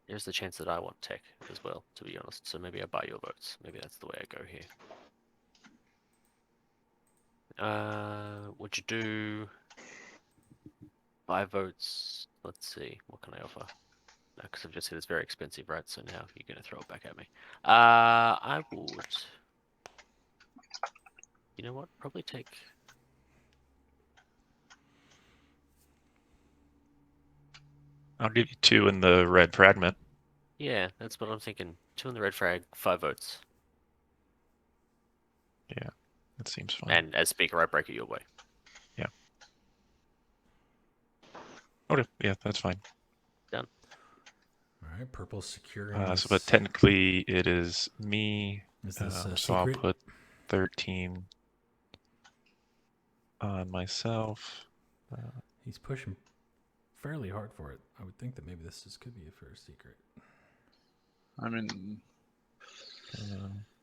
There's the chance that I want tech as well, to be honest. So maybe I buy your votes. Maybe that's the way I go here. Would you do 5 votes? Let's see. What can I offer? Because I've just said it's very expensive, right? So now you're going to throw it back at me. I would. You know what? Probably take. I'll give you 2 in the red fragment. Yeah, that's what I'm thinking. 2 in the red frag, 5 votes. Yeah, that seems fine. And as speaker, I break it your way. Yeah. Okay, yeah, that's fine. All right, purple securing. But technically, it is me. Is this so secret? I'll put 13 on myself. He's pushing fairly hard for it. I would think that maybe this could be a first secret. I mean,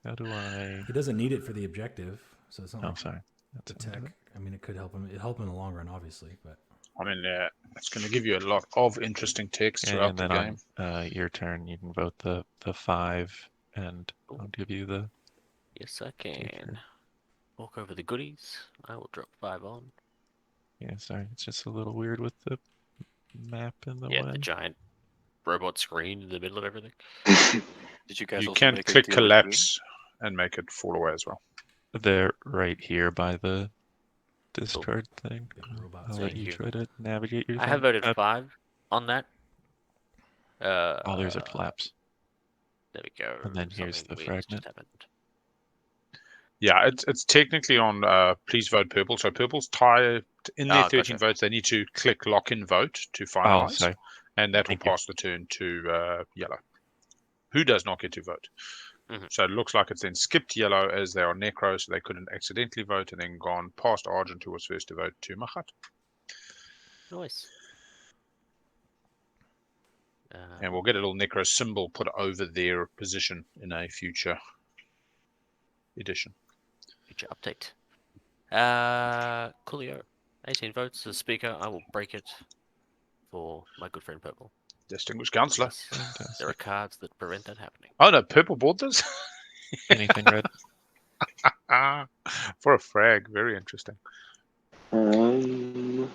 how do I? He doesn't need it for the objective, so it's not Oh, like sorry. the tech. I mean, it could help him. It help him in the long run, obviously, but I mean, it's going to give you a lot of interesting text throughout And the then game. on your turn, you can vote the 5, and I'll give you the. Yes, I can. Walk over the goodies. I will drop 5 on. Yeah, sorry, it's just a little weird with the map in the The giant robot screen in the middle of everything. Did you guys You also can make a click deal with collapse and make it fall away as well. They're right here by the discard thing. big robots. I'll let Thank you you. try to navigate your I thing. have voted 5 on that. Oh, there's a collapse. There we go. And then here's Something the weird just fragment. happened. Yeah, it's technically on please vote purple. So purple's tied in their 13 Gotcha. votes. They need to click lock in vote to Oh, finalize, sorry. and that will Thank you. pass the turn to yellow, who does not get to vote. Mhm. So it looks like it's then skipped yellow as they are Nekro, so they couldn't accidentally vote, and then gone past Argent, who was first to vote, to Mahact. Nice. And we'll get a little Nekro symbol put over their position in a future edition. Future update. Coolio. 18 votes as speaker. I will break it for my good friend Purple. Distinguished Councillor. Unless there are cards that prevent that happening. Oh no, purple bought this? Anything red? For a frag, very interesting. Um,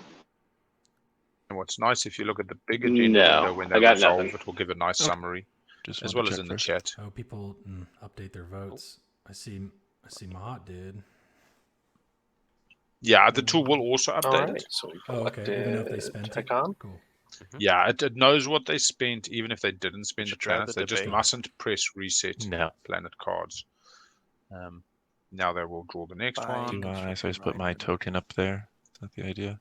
And what's nice, if you look at the big No, agenda window when I they got resolve, nothing. it will give a nice summary, Just as wanted well to as check in the first. chat. Oh, people update their votes. I see Mahact did. Yeah, the tool will also update All right, it. so we Oh, okay. Even if they spent it. Hacan. Cool. Yeah, it knows what they spent, even if they didn't spend the should try planets. the They just debate. mustn't press reset No. planet cards. Now they will draw the next one. Do I? So I just put my token up there. Is that the idea?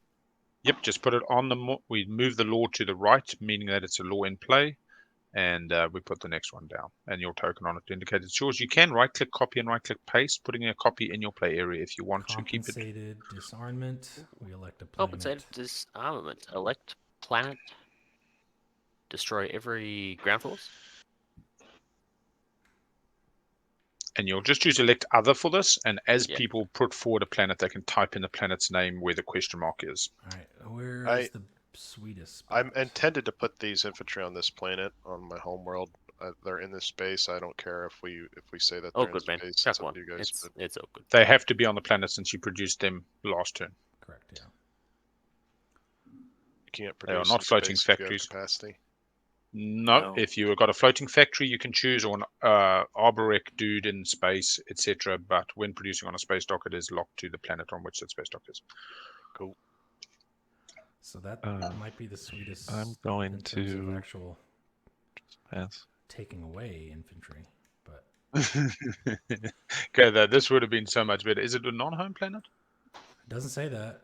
Yep, just put it on the. We move the law to the right, meaning that it's a law in play, and we put the next one down, and your token on it to indicate it's yours. You can right-click copy and right-click paste, putting a copy in your play area if you want to keep it. Compensated disarmament. We elect a planet. Compensated disarmament. Elect planet. Destroy every ground force. And you'll just choose elect other for this, and as Yeah. people put forward a planet, they can type in the planet's name where the question mark is. All right. Where is the sweetest? I'm intended to put these infantry on this planet on my home world. They're in this space. I don't care if we say that Oh, they're good in man. space. Chuck It's up one. to you guys. but It's all good. They have to be on the planet since you produced them last turn. Correct. Yeah. you can't They are produce not in floating space if you have factories. capacity. No, if you've got a floating factory, you can choose, or an arborec dude in space, etc. But when producing on a space dock, it is locked to the planet on which that space dock is. Cool. So that might be the sweetest. I'm going in terms of to actual pass. taking away infantry, but Okay, this would have been so much better. Is it a non-home planet? It doesn't say that.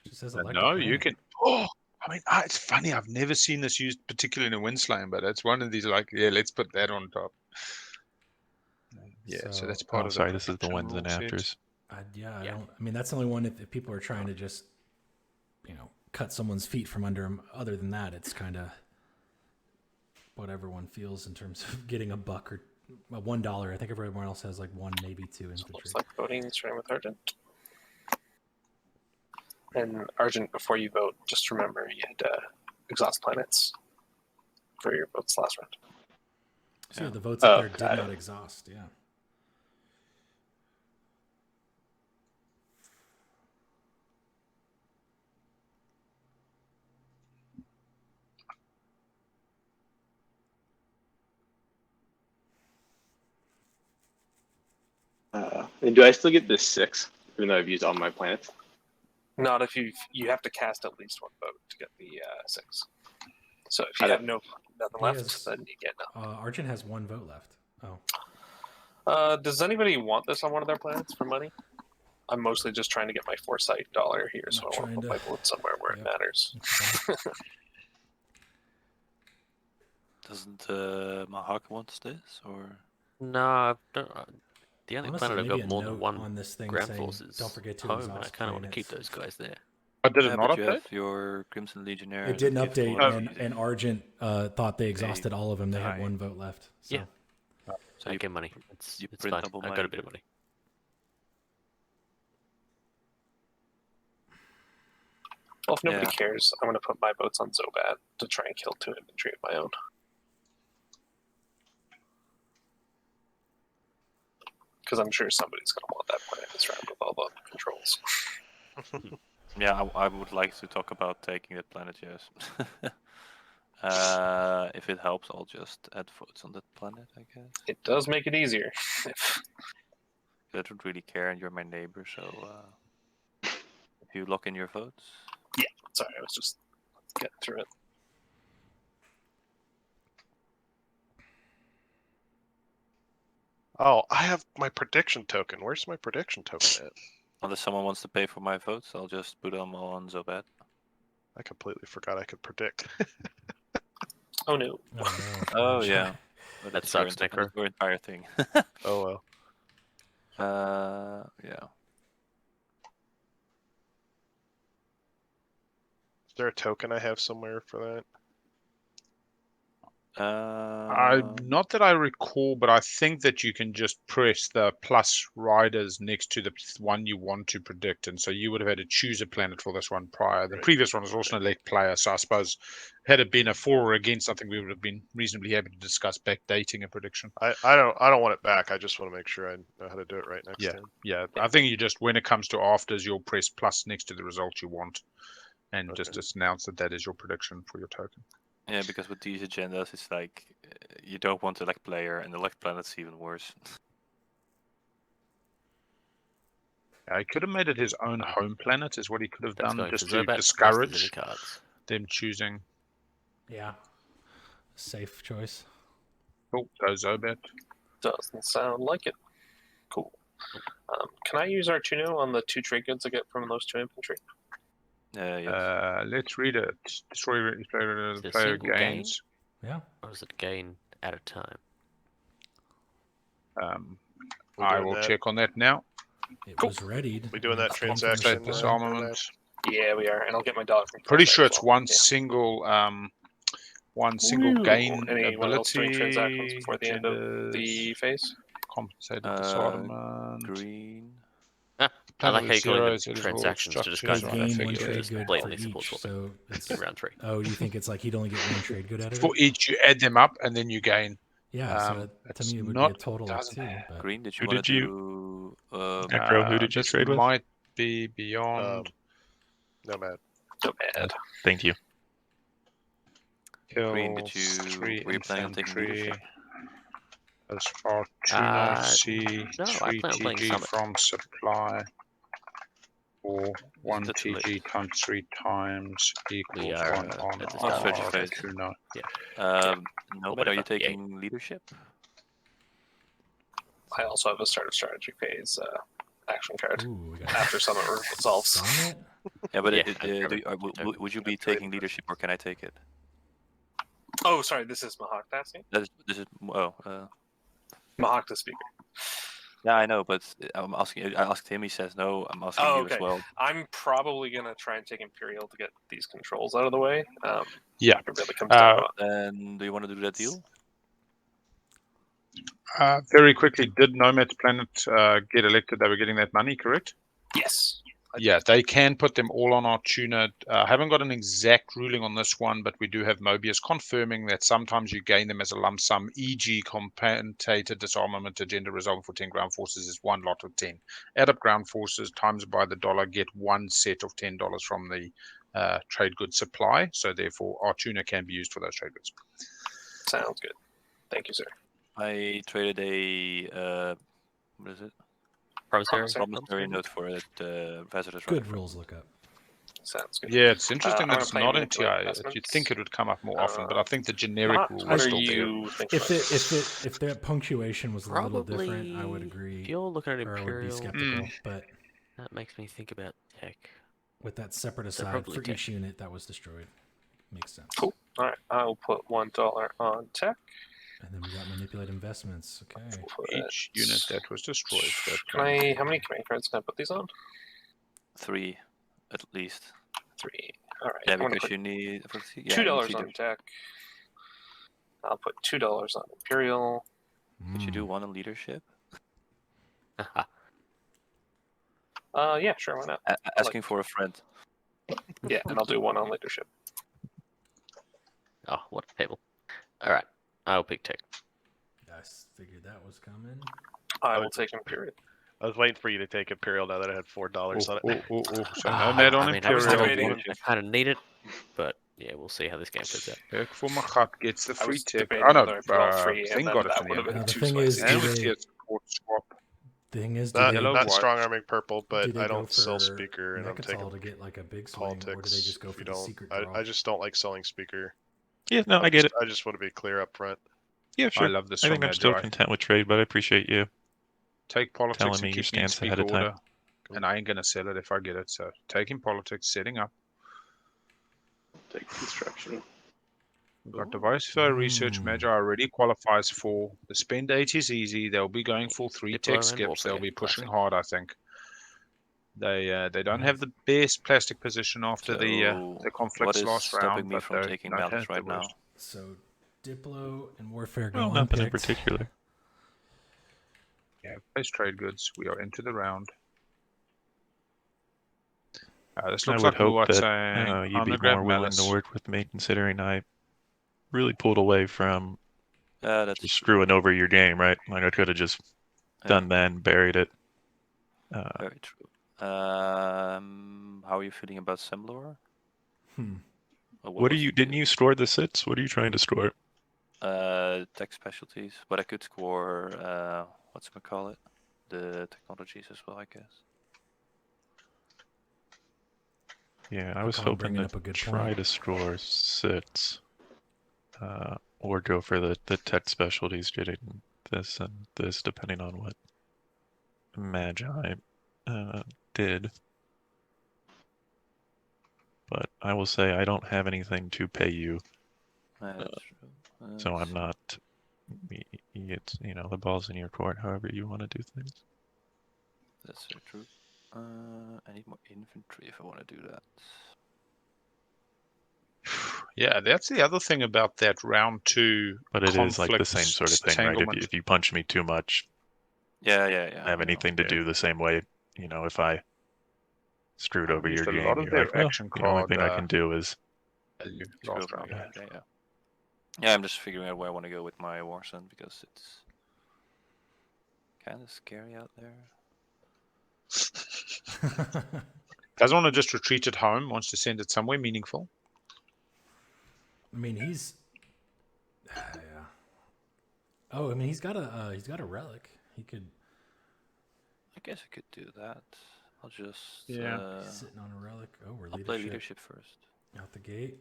It just says elected No, planet. you can. Oh, I mean, it's funny. I've never seen this used, particularly in a Windslaying, but it's one of these like, yeah, let's put that on top. Yeah, so that's part of sorry, the this is the wins and afters. I mean, that's the only one if people are trying to just, cut someone's feet from under them. Other than that, it's kind of what everyone feels in terms of getting a buck or $1. I think everyone else has like 1, maybe 2 infantry. Looks like voting starting with Argent. And Argent, before you vote, just remember you had exhaust planets for your votes last round. So the votes up there did not exhaust. Yeah. And do I still get this 6, even though I've used all my planets? Not if you have to cast at least 1 vote to get the 6. So if you have nothing left, then you get nothing. Argent has 1 vote left. Oh. Does anybody want this on one of their planets for money? I'm mostly just trying to get my foresight dollar here, so I want to put my vote somewhere where it matters. Doesn't Mahact want this, or? No, the only Honestly, planet I've got more than 1 on this thing ground saying, force is don't forget to home, exhaust and I kind of want to keep planets. those guys there. But did it not You update? have your Crimson Legionnaire. It didn't update, and Argent thought they exhausted all of them. They had 1 vote left. So. Yeah. So I get money. It's fine. I got a bit of money. Well, if nobody cares, I'm going to put my votes on Zobat to try and kill 2 infantry of my own. Because I'm sure somebody's going to want that planet this round with all the controls. Yeah, I would like to talk about taking that planet, yes. If it helps, I'll just add votes on that planet, I guess. It does make it easier. I don't really care, and you're my neighbor, so if you lock in your votes. Yeah, sorry, I was just getting through it. Oh, I have my prediction token. Where's my prediction token at? Unless someone wants to pay for my votes, I'll just put them all on Zobat. I completely forgot I could predict. Oh no. Oh yeah. But That sucks, Nekro. Your entire thing. Oh well. Yeah. Is there a token I have somewhere for that? Not that I recall, but I think that you can just press the plus riders next to the one you want to predict, and so you would have had to choose a planet for this one prior. The previous one was also an elect player, so I suppose had it been a for or against something, we would have been reasonably happy to discuss backdating a prediction. I don't want it back. I just want to make sure I know how to do it right next time. Yeah. I think you just, when it comes to afters, you'll press plus next to the result you want, and just announce that is your prediction for your token. Yeah, because with these agendas, it's like you don't want to elect player, and elect planet's even worse. He could have made it his own home planet, is what he could have done, just to Zobat discourage them choosing. Yeah. Safe choice. Oh, go Zobat. Doesn't sound like it. Cool. Can I use Artuno on the 2 trade goods I get from those 2 infantry? Yes. Let's read it. Destroy player gains. Yeah. Or is it gain at a time? I will check on that now. It was readied. We doing that transaction? Disarmament. Yeah, we are, and I'll get my dog from. Pretty sure it's one single gain Anyone else doing ability. transactions before the end of the phase? Compensated disarmament. Green. I like how you call zeros, it transactions to describe Gain the 1 figure. trade Just good blatantly for support each. swapping. So it's Round 3. Oh, you think it's like he'd only get 1 trade good out of For it? each, you add them up and then you gain. Yeah, so to me it would be a total of 2. But... Green, did you Who want did to you- do? Nekro, who did you trade with? Might be beyond. Nomad. Nomad. Thank you. Green, did Kills you- 3 were you planning on taking infantry. leadership? As far C, no, I 3 plan on playing TG Summit. from supply. Or 1 that too TG times 3 times equals We are, 1 on at the start of R. phase. True, no. No, but are you Whatever, yeah. taking leadership? I also have a start of strategy phase action card Ooh, we got after Summit resolves. Summit. Yeah, but Yeah, would you be taking leadership, or can I take it? Oh, sorry, this is Mahact asking? This is Mahact is speaker. Yeah, I know, but I'm asking. I asked him. He says no. I'm asking Oh, you okay. as well. I'm probably going to try and take Imperial to get these controls out of the way. Yeah. It really comes down to it. Then do you want to do that deal? Very quickly, did Nomad's planet get elected? They were getting that money, correct? Yes. Yeah, they can put them all on our tuner. I haven't got an exact ruling on this one, but we do have Mobius confirming that sometimes you gain them as a lump sum, e.g. compensated disarmament agenda resolving for 10 ground forces is one lot of 10. Add up ground forces times by the dollar, get one set of $10 from the trade goods supply. So therefore, our tuner can be used for those trade goods. Sounds good. Thank you, sir. I traded a what is it? Promissory note for it. Visitor's Good right. rules lookup. Sounds good. Yeah, it's interesting I'm that gonna it's play not in manipulate TI. investments. You'd think it would come up more often, but I think the generic Mahact, rule what is are still there. you thinking? If that punctuation was a little different, I would agree. If you're looking at Or I would be Imperial, skeptical, but that makes me think about tech. with that separate So aside probably for tech. each unit that was destroyed, makes sense. Cool. All right, I'll put $1 on tech. And then we got manipulate investments. Okay. Each unit that was destroyed. How many command cards can I put these on? 3, at least. 3. All right. Yeah, I'm gonna because put you need $2 on tech. I'll put $2 on Imperial. Did you do one on leadership? Yeah, sure, why not? Asking for a friend. Yeah, and I'll do 1 on leadership. Oh, what a table. All right, I'll pick tech. I figured that was coming. I will take Imperial. I was waiting for you to take Imperial now that I had $4 on it. So Nomad on Imperial. I kind of need it, but yeah, we'll see how this game plays out. Tech for Mahact gets the I free was tech. debating Oh no, whether I put all 3, and Thing then got it that in would the have been end. the too thing is, spicy. And do we they- see a support swap. The thing is, Not, Yellow, not white. strong arming purple, do but they I go don't sell for speaker, and I'm taking Nekro to get like a big swing, politics. or do they just go if for you the don't, secret draw? I just don't like selling speaker. Yeah, no, I get it. I just want to be clear up front. Yeah, sure. I love this I from think I'm still Magi. content with trade, but I appreciate you Take politics telling and me your keep me in stance speak ahead of time. order. And I ain't gonna sell it if I get it. So taking politics, setting up. Take construction. We've got device for research. Magi already qualifies for the spend 8 is easy. They'll be going for 3 Diplo tech and skips. Warfare, They'll be pushing classic. hard, I think. They don't have the best plastic position after the What conflicts is last stopping round, me but from they taking don't balance have the right now? worst. So Diplo and Warfare go Well, nothing in unpicked. particular. Yeah, place trade goods. We are into the round. This I looks would like hope Muaat that saying, you'd I'm be gonna grab more willing Malice. to work with me, considering I really pulled away from that's just screwing over your game, right? Like I could have just done that and buried it. Very true. How are you feeling about Semlor? Hmm. Didn't you score the sits? What are you trying to score? Tech specialties, but I could score whatchamacallit, the technologies as well, I guess. Yeah, I was Hacan hoping bringing to up a good try point. to score sits, or go for the tech specialties, getting this and this, depending on what Magi did. But I will say I don't have anything to pay you, That's true. so I'm not. It's the ball's in your court. However you want to do things. That's so true. I need more infantry if I want to do that. Yeah, that's the other thing about that round 2. But it is like the same sort of thing, right? entanglement. If you punch me too much, Yeah. I have anything to do the same way. If I screwed over your Used a game, lot of you're their like, well, action the only card, thing I can do is value Screw last over round. my game, Yeah, I'm just figuring out where I want to go with my Warson because it's kind of scary out there. Doesn't want to just retreat at home. Wants to send it somewhere meaningful. I mean, he's yeah. Oh, I mean, he's got a relic. He could. I guess I could do that. I'll just Sitting on a relic. Oh, we're I'll play leadership first. Out the gate.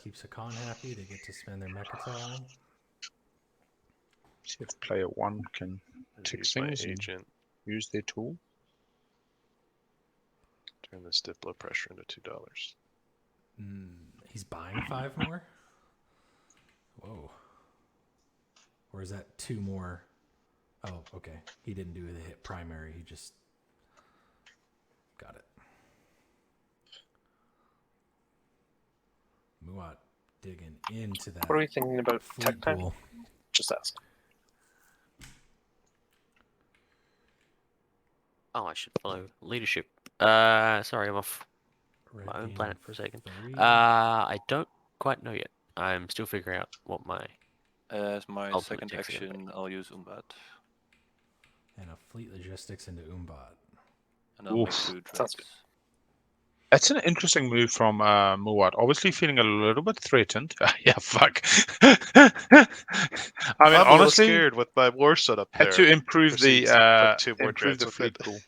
Keeps Hacan happy. They get to spend their Mechatol. See if player 1 can tick Use my things and agent. use their tool. Turn this Diplo pressure into $2. He's buying 5 more? Whoa. Or is that 2 more? Oh, okay. He didn't do the hit primary. He just got it. Muaat digging into that. What are we thinking about tech fleet time? pool. Just ask. Oh, I should follow leadership. Sorry, I'm off Red my own game planet for a second. 3. I don't quite know yet. I'm still figuring out what my As my ultimate second tech's gonna be. action, I'll use Umbat. And a fleet logistics into Umbat. And I'll make Oof. 2 Sounds trades. That's an interesting move from Muaat. Obviously feeling a little bit threatened. Yeah, fuck. I mean, I'm a little honestly, scared with my war set up had there. to improve the Proceeds to put 2 more improve the dreads with fleet it. pool.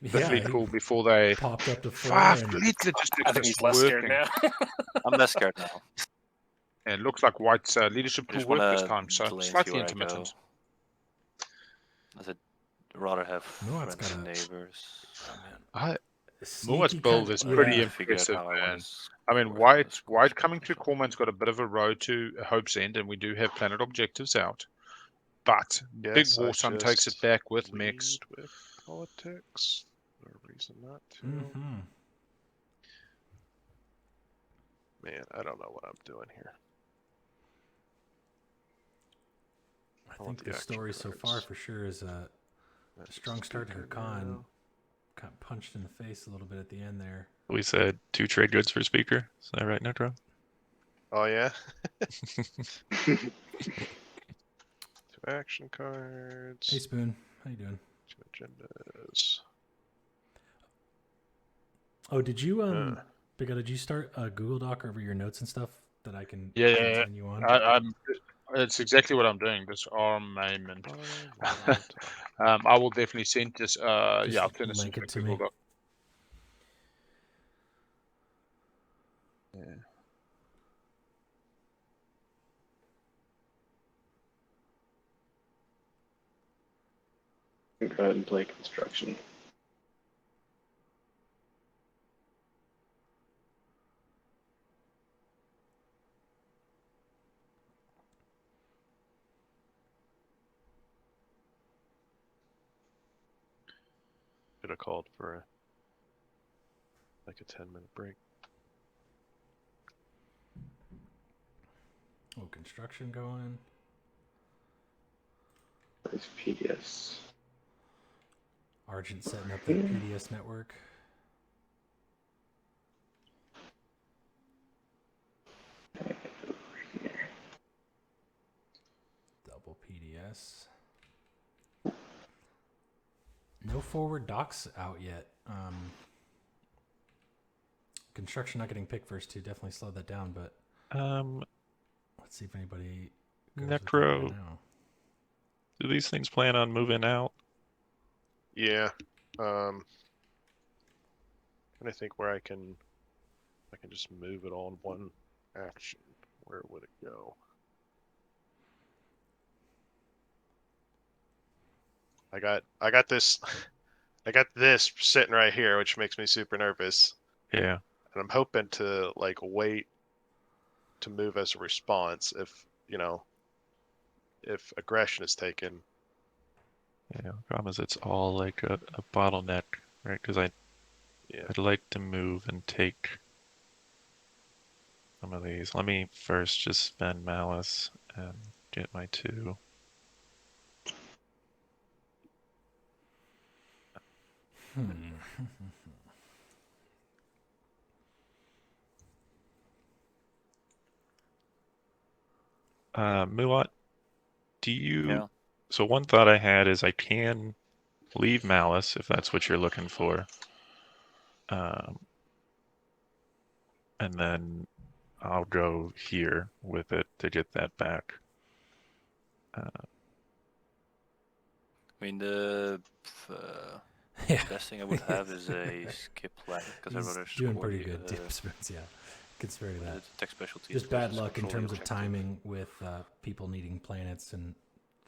The Yeah, fleet he pool before they popped up to 4 fleet and logistics I think is he's less scared working. now. I'm less scared now. And it looks like White's leadership I pool just worked want this to time, so delay and see slightly where I go. intermittent. As I'd rather have Muaat's friends and got a- neighbors. oh, man. Muaat's Sneaky build kind is of- pretty yeah. Figured impressive, how I want man. to I mean, score from the White score coming to Corman's got a bit of a road to Hope's End, and we do have planet objectives out. But Big Yes, I Warsun takes it just back with mechs. lead with politics. No reason not to. Mm-hmm. Man, I don't know what I'm doing here. I want think the the action story so far cards. for sure is a That's strong start to stupid Hacan. now. Got punched in the face a little bit at the end there. We said 2 trade goods for speaker. Is that right, Nekro? Oh yeah. 2 action cards. Hey Spoon, how you doing? 2 agendas. Oh, did you Big O, did you start a Google Doc over your notes and stuff that I can Yeah. send you on? It's exactly what I'm doing. This armament. I will definitely send this. I'll turn this link into it to Google me. Doc. Yeah. Go ahead and play construction. Could have called for like a 10-minute break. Oh, construction going. There's PDS. Argent setting up that PDS network. Double PDS. No forward docks out yet. Construction not getting picked first too. Definitely slowed that down, but let's see if anybody goes with that Nekro. right now. Do these things plan on moving out? Yeah. And I think where I can just move it all in one action. Where would it go? I got this I got this sitting right here, which makes me super nervous. Yeah. And I'm hoping to like wait to move as a response if if aggression is taken. Yeah. The problem is it's all like a bottleneck, right? Because I'd like to move and take some of these. Let me first just spend malice and get my 2. Muaat, do you? Yeah. So one thought I had is I can leave malice if that's what you're looking for, and then I'll go here with it to get that back. I mean, the best thing I would have is a skip lag because I'd He's rather doing score pretty the, good dip spoons, yeah. Considering that. the tech specialty. Just as bad versus luck in control the terms of objective. timing with people needing planets and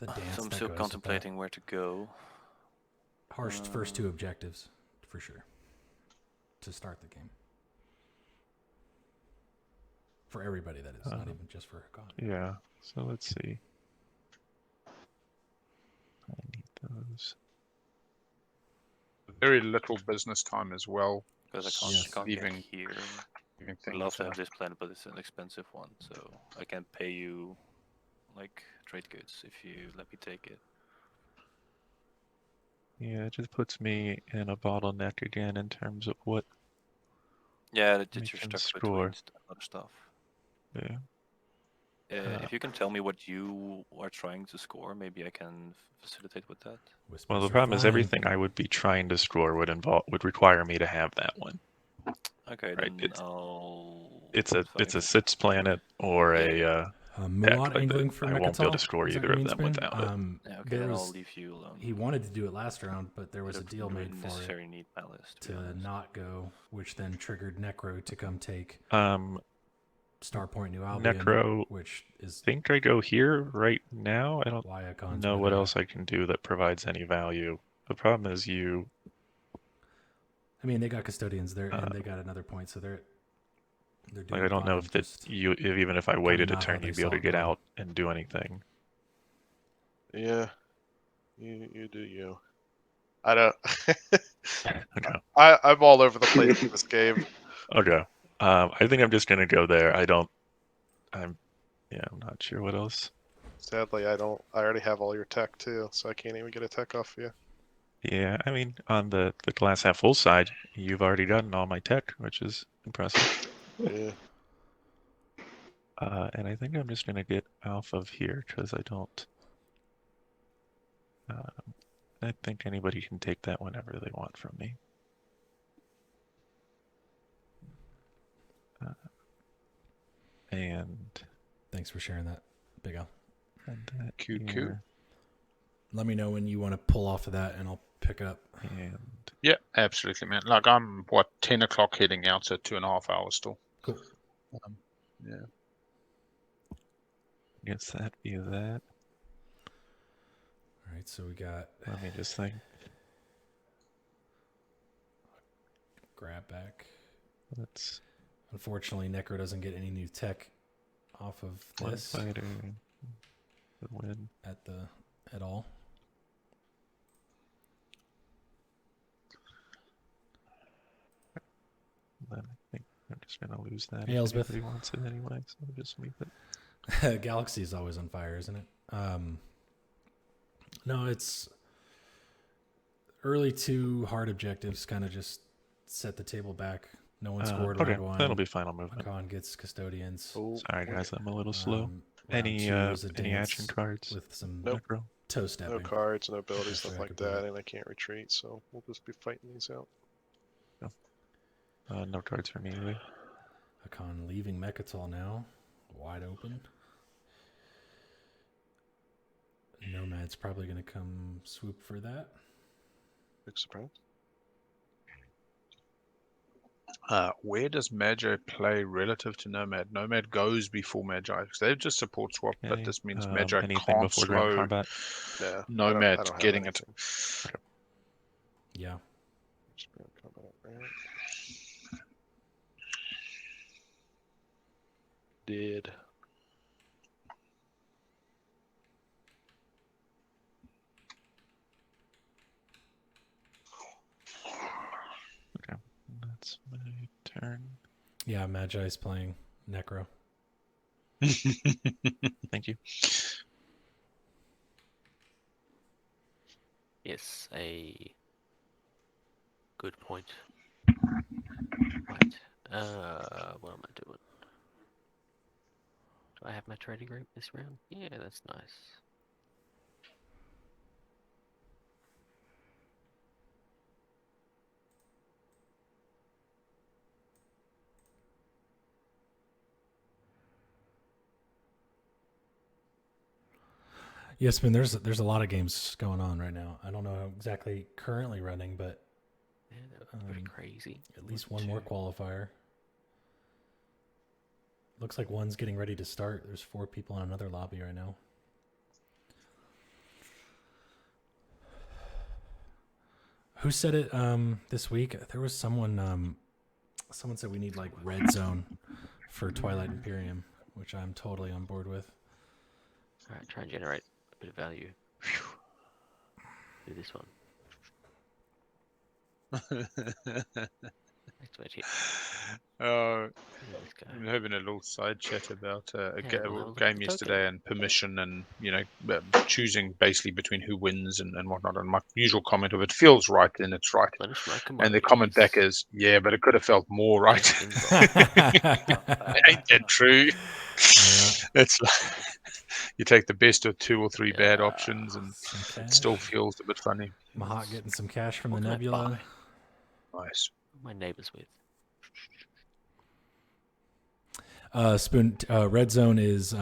The dance So I'm that still goes with contemplating where to go. that. Harsh first 2 objectives, for sure, to start the game. For everybody, that is, not even just for Hacan. Yeah. So let's see. I need those. Very little business time as well. Because I can't Leaving- get here. leaving I'd love things, to have this planet, but it's an expensive one, so I can pay you like trade goods if you let me take it. Yeah, it just puts me in a bottleneck again in terms of what. Yeah, We you're can stuck score. between other stuff. Yeah. If you can tell me what you are trying to score, maybe I can facilitate with that. Well, the Whispers are problem is flying. everything I would be trying to score would require me to have that one. Okay, Right, then I'll. It's a find it. sits planet or Yeah. Muaat like angling that. for I won't be able to Mechatol. score Is that either your of mean them spin? without it. Yeah, okay, There then was, I'll leave you alone. he wanted to do it last round, but there was a deal made for it necessarily need my list, to be to honest. not go, which then triggered Nekro to come take Starpoint New Albion, Nekro. which is Think I go here right now. I don't why Hacan's know where what they're else at. I can do that provides any value. The problem is I mean, they got custodians there, and they got another point, so they're doing like I don't know fine, if even if I waited a not how turn, they you'd be able saw to it get going. out and do anything. Yeah. You do you. I don't. Okay. I'm all over the place in this game. Okay. I think I'm just gonna go there. I'm not sure what else. Sadly, I don't. I already have all your tech too, so I can't even get a tech off you. Yeah, I mean, on the glass half full side, you've already gotten all my tech, which is impressive. Yeah. And I think I'm just gonna get off of here because I don't. I think anybody can take that whenever they want from me. And Thanks for sharing that, Big Al. and that Cute. here, Let me know when you want to pull off of that, and I'll pick it up. and Yeah, absolutely, man. Like I'm 10 o'clock heading out, so 2.5 hours still. Cool. Yeah. I guess that'd be that. All right, so we got Let me just think. grab back. Let's Unfortunately, Nekro doesn't get any new tech off of one this fighter would win. at all. Then I think I'm just gonna lose that. Hey, if Elsbeth. anybody wants it anyway, so I'll just leave it. Galaxy is always on fire, isn't it? No, it's early 2 hard objectives. Kind of just set the table back. No one scored Okay, round 1. that'll be final movement. Hacan gets custodians. Oh, Sorry guys, I'm a little slow. Round Any 2 is a any dance action cards? with some Nope. Necro? toe no stepping. cards, no abilities, Just so stuff I like could play that, it. and I can't retreat, so we'll just be fighting these out. No cards for me either. Hacan leaving Mechatol now, wide open. Nomad's probably going to come swoop for that. Big surprise. Where does Magi play relative to Nomad? Nomad goes before Magi because they've just support swap, but Okay, this means Magi anything can't before ground slow combat? Yeah. Nomad I don't have getting it. anything. Yeah. Just gonna come out, right? Did. Okay, that's my turn. Yeah, Magi's playing Nekro. Thank you. Yes, a good point. Right. What am I doing? Do I have my trading group this round? Yeah, that's nice. Yes, man. There's a lot of games going on right now. I don't know exactly currently running, but Yeah, that was pretty crazy. at least one more qualifier. Looks like one's getting ready to start. There's 4 people in another lobby right now. Who said it this week? There was someone. Someone said we need like red zone for Twilight Imperium, which I'm totally on board with. All right, try and generate a bit of value. Do this one. Activate here. I'm having a little side chat about a Yeah, we'll have a look at game the yesterday and permission and, choosing basically between who wins and whatnot. And my usual comment of it feels right, then it's right. Replenish my And the comment back commodities. is, yeah, but it could have felt more right. Ain't that true? It's like, you take the best of 2 or 3 bad options and it still feels a bit funny. Mahact getting some cash from What the can I Nebula. Nice. My neighbors with. Spoon. Red zone is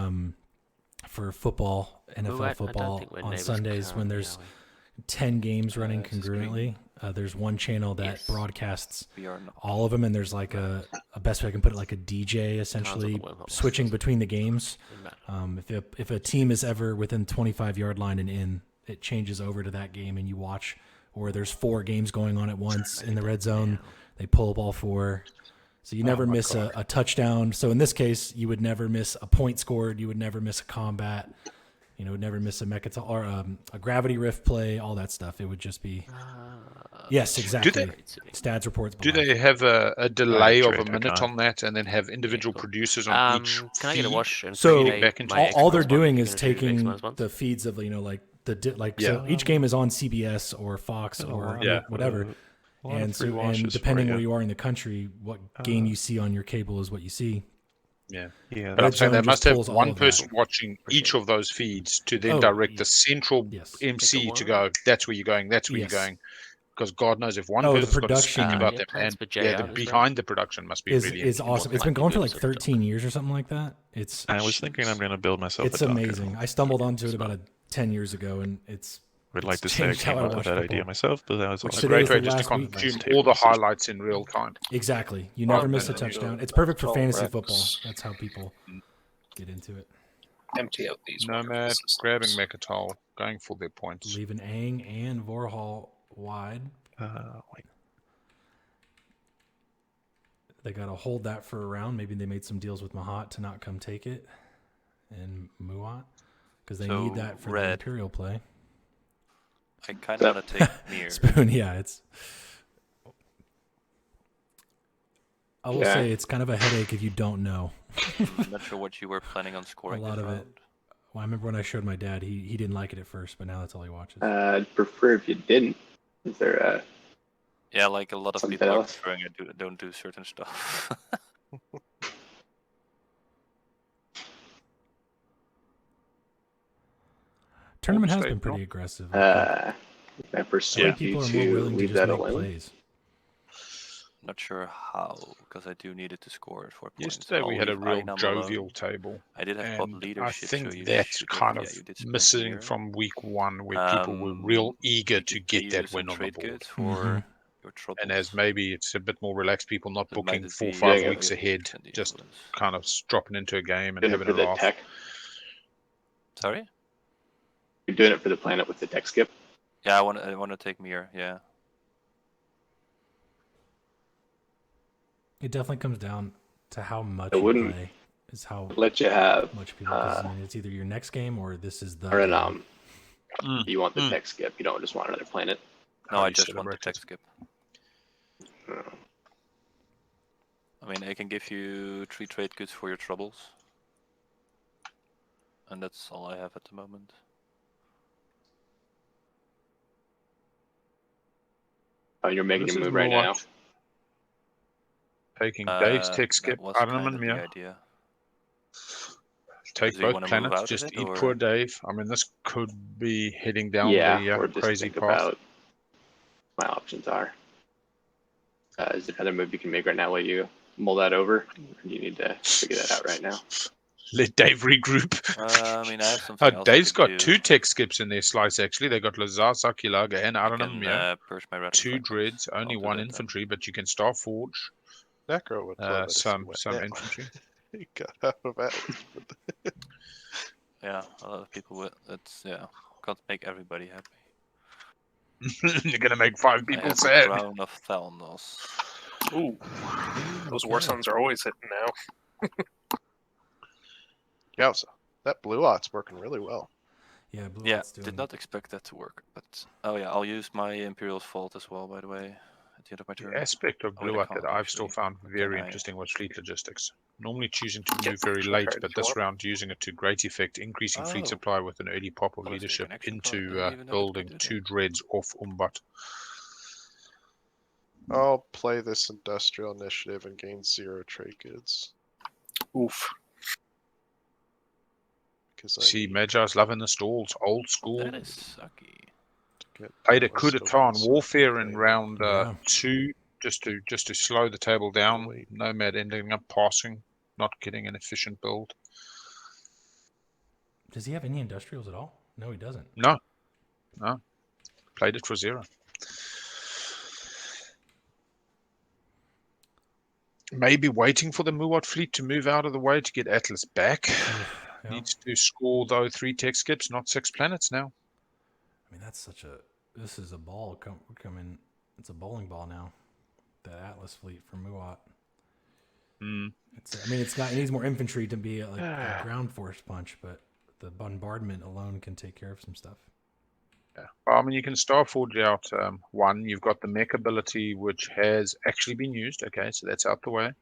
for football, NFL Muaat, I don't football think we're on neighbors Sundays when currently, there's are we? 10 games running this is concurrently. There's one channel that Yes. broadcasts We are not. all of them, and there's like a best way I can put it, like a DJ essentially wormhole switching license. between the games. Doesn't matter. If a team is ever within 25-yard line and in, it changes over to that game and you watch. Or there's 4 games going on at once in the red zone. They pull up all 4. So you never miss a touchdown. So in this case, you would never miss a point scored. You would never miss a combat. Would never miss a Mechatol or a gravity rift play. All that stuff. It would just be. Yes, exactly. Stats reports. Do below. they have a delay of a Trade minute Hacan. on that, and then have individual producers on each Can I get a feed? wash? And So feed back into my all they're X-Minus doing one? is You're gonna do taking X-Minus ones? the feeds of so Yeah. each game is on CBS or Fox or Yeah. whatever. And depending where you are in the country, what game you see on your cable is what you see. Yeah. Yeah, But I'm saying they Zone must just have pulls all one of that. person watching each of those feeds to then Oh, direct the central yes. MC Pick a to one. go, that's where you're going, that's where Yes. you're going. Because God knows if one Oh, the person's got to speak production- about Yeah, them, plans and for yeah, JR the this behind the production must be Is really awesome. What It's been might be going for good like sort of 13 years or something like that. It's I was thinking I'm going to build myself it's a dock at amazing. home. I stumbled onto it about 10 years ago, and Would like it's to say I changed how came I up with watch that football. idea myself, but that was Which all a today great is way the just to last week. consume all the highlights in real time. Exactly. You never miss a and touchdown. you It's perfect for control fantasy Rex. football. That's how people get into it. Empty out these wonderful Nomad systems. grabbing Mechatol, going for their points. Leaving Aang and Vorhol wide. wait. They got to hold that for a round. Maybe they made some deals with Mahact to not come take it, and Muaat, because they So, need that for the red. Imperial play. I kind of want to take Mir. Spoon, yeah, it's. I will Yeah. say it's kind of a headache if you don't know. I'm not sure what you were planning on scoring. A lot this of it. round. Well, I remember when I showed my dad, he didn't like it at first, but now that's all he watches. I'd prefer if you didn't. Is there a Yeah, like a lot of Something people are else? preferring I don't do certain stuff. Tournament has State, been pretty no? aggressive. I I persuade think people you are more to willing to leave just that make alone? plays. Not sure how, because I do need it to score at 4 points. Yesterday I'll we had a leave real Einam jovial alone. table, I did have pop and leadership, I think so you that's should kind have, of you did spend missing Mir. from week 1, where people were real eager I to could pay get you that some win on the trade board. goods for your troubles. And as maybe it's a bit more relaxed, people not So it booking might 4 or be 5 Yeah, weeks ahead, 50% just influence. kind of dropping into a game and Doing it having for a the laugh. tech? Sorry? You're doing it for the planet with the tech skip? Yeah, I want to take Mir. Yeah. It definitely comes down to how much I you wouldn't play. Is how Let you have much people. 'Cause, I mean, it's either your next game or this is the. or an game. you want the tech skip. You don't just want another planet. No, How I you just want the celebrate tech it. skip. Uh, I mean, I can give you 3 trade goods for your troubles. And that's all I have at the moment. Oh, you're making This a is move right now. Muaat taking Dave's tech That skip, was Arnhem kind and of the Mia. idea. Take Do you both wanna move planets, out of just it, eat or- poor Dave. I mean, this could be heading down Yeah, the or just crazy think path. about my options are. Is there another move you can make right now while you mull that over? Or do you need to figure that out right now? Let Dave regroup. I mean, I have something else. Dave's I got could 2 do. tech skips in their slice, actually. They got Lazar, Sakilaga, and I Arnhem can Mia. purge my red 2 fragments. dreads, I'll only do 1 that then. infantry, but you can Star Forge Nekro would love it if some you went some now. infantry. He got out of Atlas. Yeah, a lot of people will. That's, yeah. Can't make everybody happy. You're gonna make 5 I people have sad. Crown of Thalnos. Ooh, those war sons are always hitting now. Yeah, so that blue out's working really well. Yeah, blue Yeah, out's doing. did not expect that to work, but oh yeah, I'll use my Imperial's Fault as well. By the way, at the end of my turn. The aspect of Oh, wait, blue I out that can't, I've still actually. found But very then I- interesting was fleet logistics. Normally choosing to Get move very action late, card but if you this want. round using it to great effect, increasing fleet Oh. supply with an early pop of Oh, it's a leadership connection card. I into didn't even know it could building do 2 that. dreads off Umbat. I'll play this industrial initiative and gain 0 trade goods. Oof. Because I See, need Magi's loving the stalls, old school. That is sucky. to get Played a Atlas coup d'etat on tokens so I can warfare in play round Yeah. 2, just to slow the table down. Wait. Nomad ending up passing, not getting an efficient build. Does he have any industrials at all? No, he doesn't. No. Played it for 0. Maybe waiting for the Muaat fleet to move out of the way to get Atlas back. Yeah. Needs to score, though, 3 tech skips, not 6 planets now. I mean, that's such a. This is a ball coming. It's a bowling ball now. That Atlas fleet from Muaat. I mean, it needs more infantry to be like a ground force punch, but the bombardment alone can take care of some stuff. Yeah. Well, I mean, you can Starforge out 1. You've got the mech ability, which has actually been used. Okay, so that's out the way.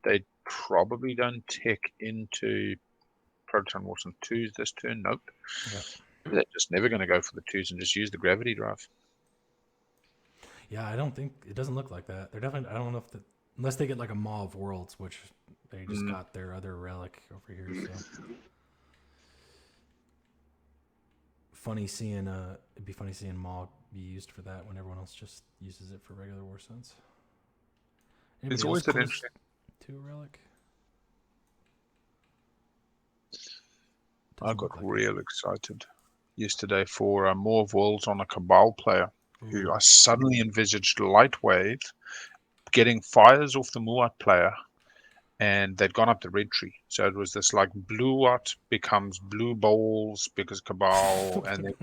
They probably don't tech into Proton Watson 2s this turn. Nope. Yeah. They're just never going to go for the 2s and just use the gravity drive. Yeah, I don't think it doesn't look like that. They're definitely. I don't know if unless they get like a Maw of Worlds, which they just got their other relic over here. So funny seeing it'd be funny seeing Maw be used for that when everyone else just uses it for regular war sons. Anybody It's always else an close interesting. to a relic. I Doesn't got look like real excited yesterday for more of Worlds on a Cabal player who I suddenly envisaged Lightwave getting fires off the Muaat player, and they'd gone up the red tree. So it was this like Bluewatt becomes blue bowls because Cabal, and then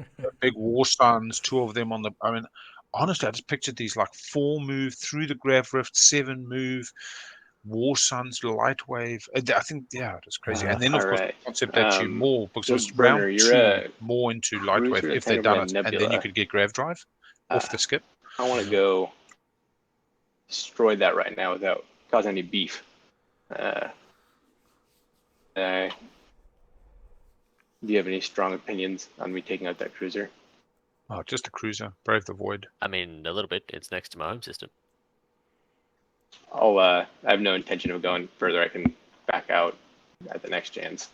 big war suns, 2 of them on the. I mean, honestly, I just pictured these like 4 move through the Grav Rift, 7 move. War Suns, Lightwave. I think, yeah, it was crazy. And then, of course, the concept that you more, because it was round 2 more into Lightwave if they'd done it, and then you could get Grav Drive off the skip. I want to go destroy that right now without causing any beef. Do you have any strong opinions on me taking out that cruiser? Oh, just a cruiser. Brave the Void. I mean, a little bit. It's next to my home system. I have no intention of going further. I can back out at the next chance.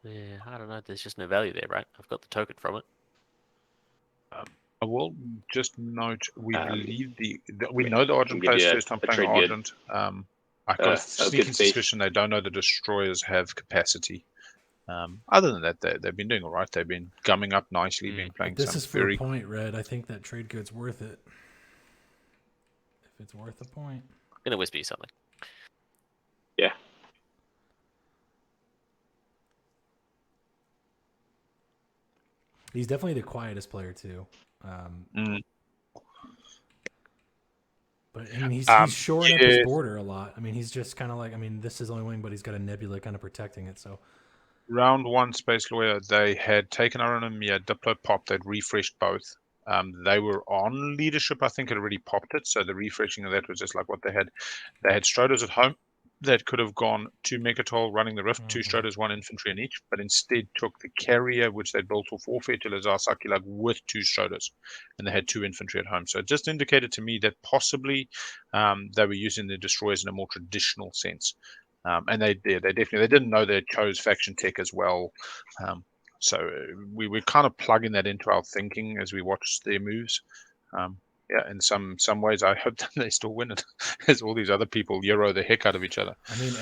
Yeah, I don't know. There's just no value there, right? I've got the token from it. I will just note we believe we know the Argent players first time playing Argent. I've got a sneaking suspicion they don't know the destroyers have capacity. Other than that, they've been doing all right. They've been gumming up nicely, been playing this some is for very... a point, Red. I think that trade good's worth it. If it's worth a point. I'm going to whisper you something. Yeah. He's definitely the quietest player, too. But I mean, he's shoring up his border a lot. I mean, he's just kind of like, I mean, this is only wing, but he's got a nebula kind of protecting it. So, round 1 Space Lawyer, they had taken Aronomia, Diplo Pop, they'd refreshed both. They were on leadership, I think it already popped it, so the refreshing of that was just like what they had. They had Stroders at home that could have gone 2 Mechatol running the Rift, 2 Stroders, 1 infantry in each, but instead took the carrier, which they built off Warfare to Lazar Sakilag with 2 Stroders, and they had 2 infantry at home. So it just indicated to me that possibly they were using the destroyers in a more traditional sense. And they didn't know they chose faction tech as well. So we were kind of plugging that into our thinking as we watched their moves. Yeah, in some ways, I hope that they still win it, as all these other people Euro the heck out of each other. I mean,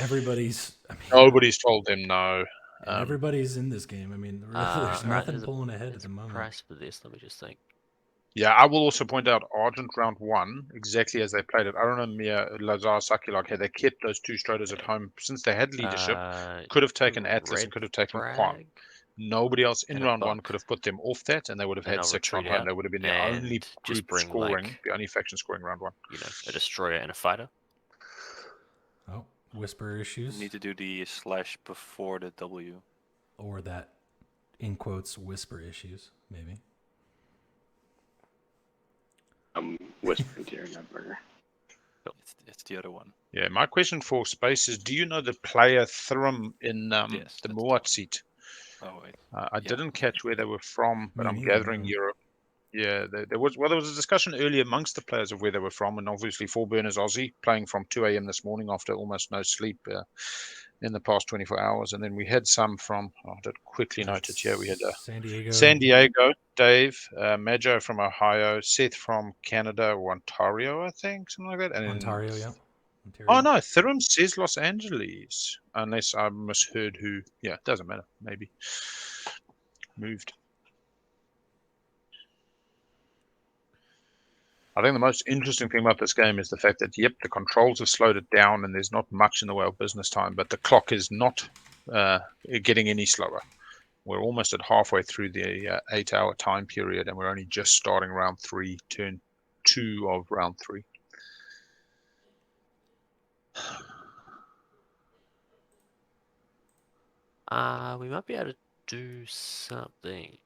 nobody's told them no. Everybody's in this game. I mean, really, there's nothing pulling ahead at the moment. Price for this, let me just think. Yeah, I will also point out Argent round 1, exactly as they played it. Aronomia, Lazar, Sakilag, had they kept those 2 Stroders at home since they had leadership, could have taken Atlas and could have taken Quan. Nobody else in And a round one buck. could have put them off that, and they would have And had I'll 6 round retreat one. out They would have been the and only just group bring, scoring, like, the only faction scoring round one. You know, a destroyer and a fighter. Oh, whisper issues. You need to do the slash before the W. Or that, in quotes, whisper issues, maybe. Whispering to your nutburger. It's the other one. Yeah, my question for Space is, do you know the player Thyram in Yes, the that's Muaat seat? Oh, wait. I Yeah. didn't catch where they were from, but Me I'm neither, gathering no. Europe. Yeah, there was a discussion earlier amongst the players of where they were from, and obviously 4Burners Aussie playing from 2 a.m. this morning after almost no sleep in the past 24 hours, and then we had some from. I did quickly note it here. We had San Diego, Dave, Magi from Ohio, Seth from Canada or Ontario, I think, something like that. And Ontario, yeah. Oh no, Thyram says Los Angeles, unless I misheard who. Yeah, it doesn't matter. Maybe moved. I think the most interesting thing about this game is the fact that, yep, the controls have slowed it down and there's not much in the way of business time, but the clock is not getting any slower. We're almost at halfway through the 8-hour time period, and we're only just starting round 3, turn 2 of round 3. We might be able to do something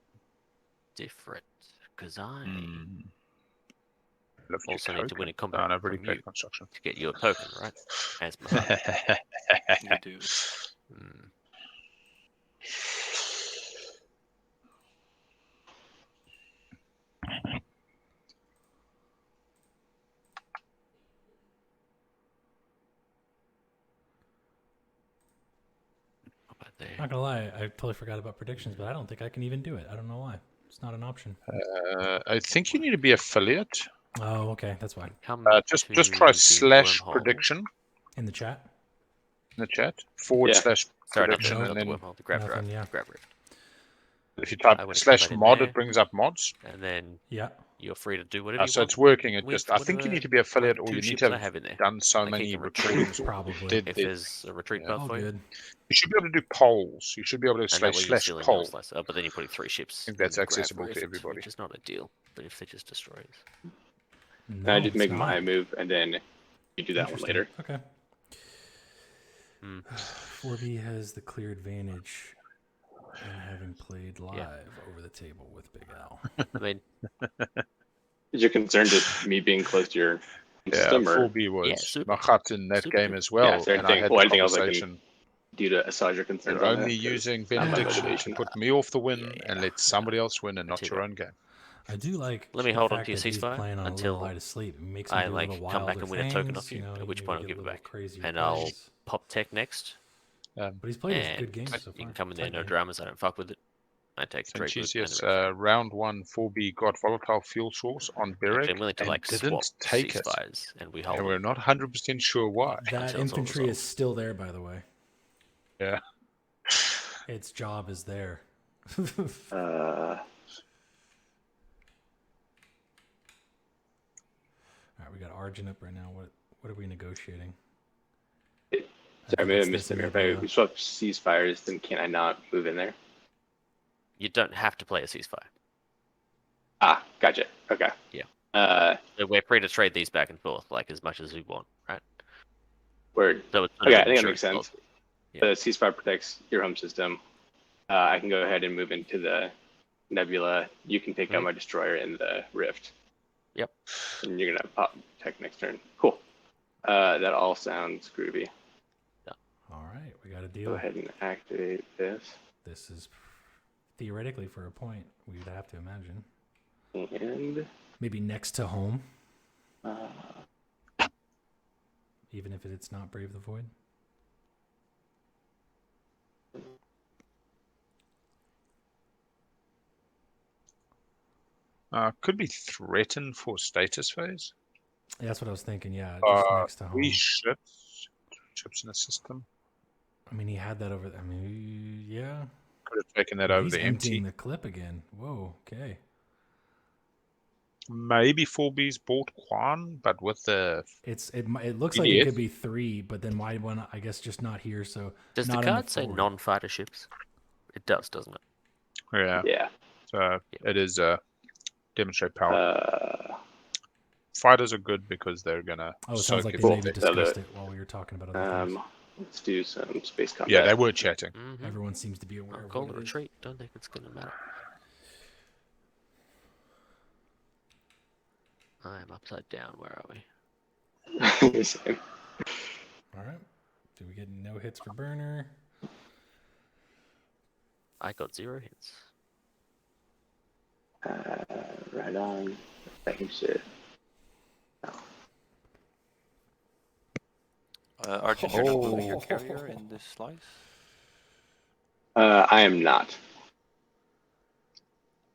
different, because I also need to win a combat from you construction to get you a token, right? As Mahact. You do. Not gonna lie, I totally forgot about predictions, but I don't think I can even do it. I don't know why. It's not an option. I think you need to be affiliate. Oh, okay, that's fine. Just try / prediction in the chat. In the chat / prediction, and then the grab drive. Yeah. Grab rift. If you type /mod, it brings up mods. And then yeah, you're free to do whatever you so want. it's working. It just I think you need to be affiliate, or you need to have in there. done so Like many you can recordings. Probably. If there's a retreat path for you. You should be able to do polls. You should be able to / poll. But then you're putting 3 ships. I think that's accessible to everybody. Which is not ideal. But if they're just destroyers. No, I just make my move and then you do that one later. Okay. 4B has the clear advantage in having played live over the table with Big Al. I mean, is your concern just me being close to your system? 4B was Mahact in that game as well. Yeah, so and I had anything else I can do to assuage your concerns? You're only using benediction to put me off the win and let somebody else win and not your own game. I do like. Let me hold on to your ceasefire until light asleep. It makes I come back and win a token off you. At which point I'll give it back, and I'll pop tech next. But he's played a good game so far. You can come in there, no dramas. I don't fuck with it. I take straight. Yes, round 1, 4B got volatile fuel source on Beric. I'm willing to didn't take it, and we hold. And we're not 100% sure why. That infantry is still there, by the way. Yeah. Its job is there. All right, we got Argent up right now. What are we negotiating? Sorry, maybe I missed it. If we swap ceasefires, then can I not move in there? You don't have to play a ceasefire. Ah, gotcha. Okay. Yeah. So we're free to trade these back and forth, like as much as we want, right? Word. So okay, I think that makes sense. The ceasefire protects your home system. I can go ahead and move into the Nebula. You can take out my destroyer in the Rift. Yep. And you're gonna pop tech next turn. Cool. That all sounds groovy. Yeah. All right, we got a deal. Go ahead and activate this. This is theoretically for a point. We'd have to imagine. And maybe next to home. Even if it's not Brave the Void. Could be threatened for status phase. Yeah, that's what I was thinking. Yeah, just next to home. 3 ships in the system. I mean, he had that over. I mean, yeah. Could have taken that over the empty. Emptying the clip again. Whoa. Okay. Maybe 4B's bought Quan, but with the it looks like it could be 3, but then why one? I guess just not here. So does the card say non-fighter ships? It does, doesn't it? Yeah. So it is demonstrate power. Fighters are good because they're gonna. Oh, it sounds like they maybe discussed it while we were talking about other things. Let's do some space combat. Yeah, they were chatting. Everyone seems to be aware of Call what it it retreat. Don't think it's gonna matter. I am upside down. Where are we? Same. All right. Do we get no hits for burner? I got 0 hits. Right on. Second shit. Argent, you're not moving your carrier in this slice? I am not.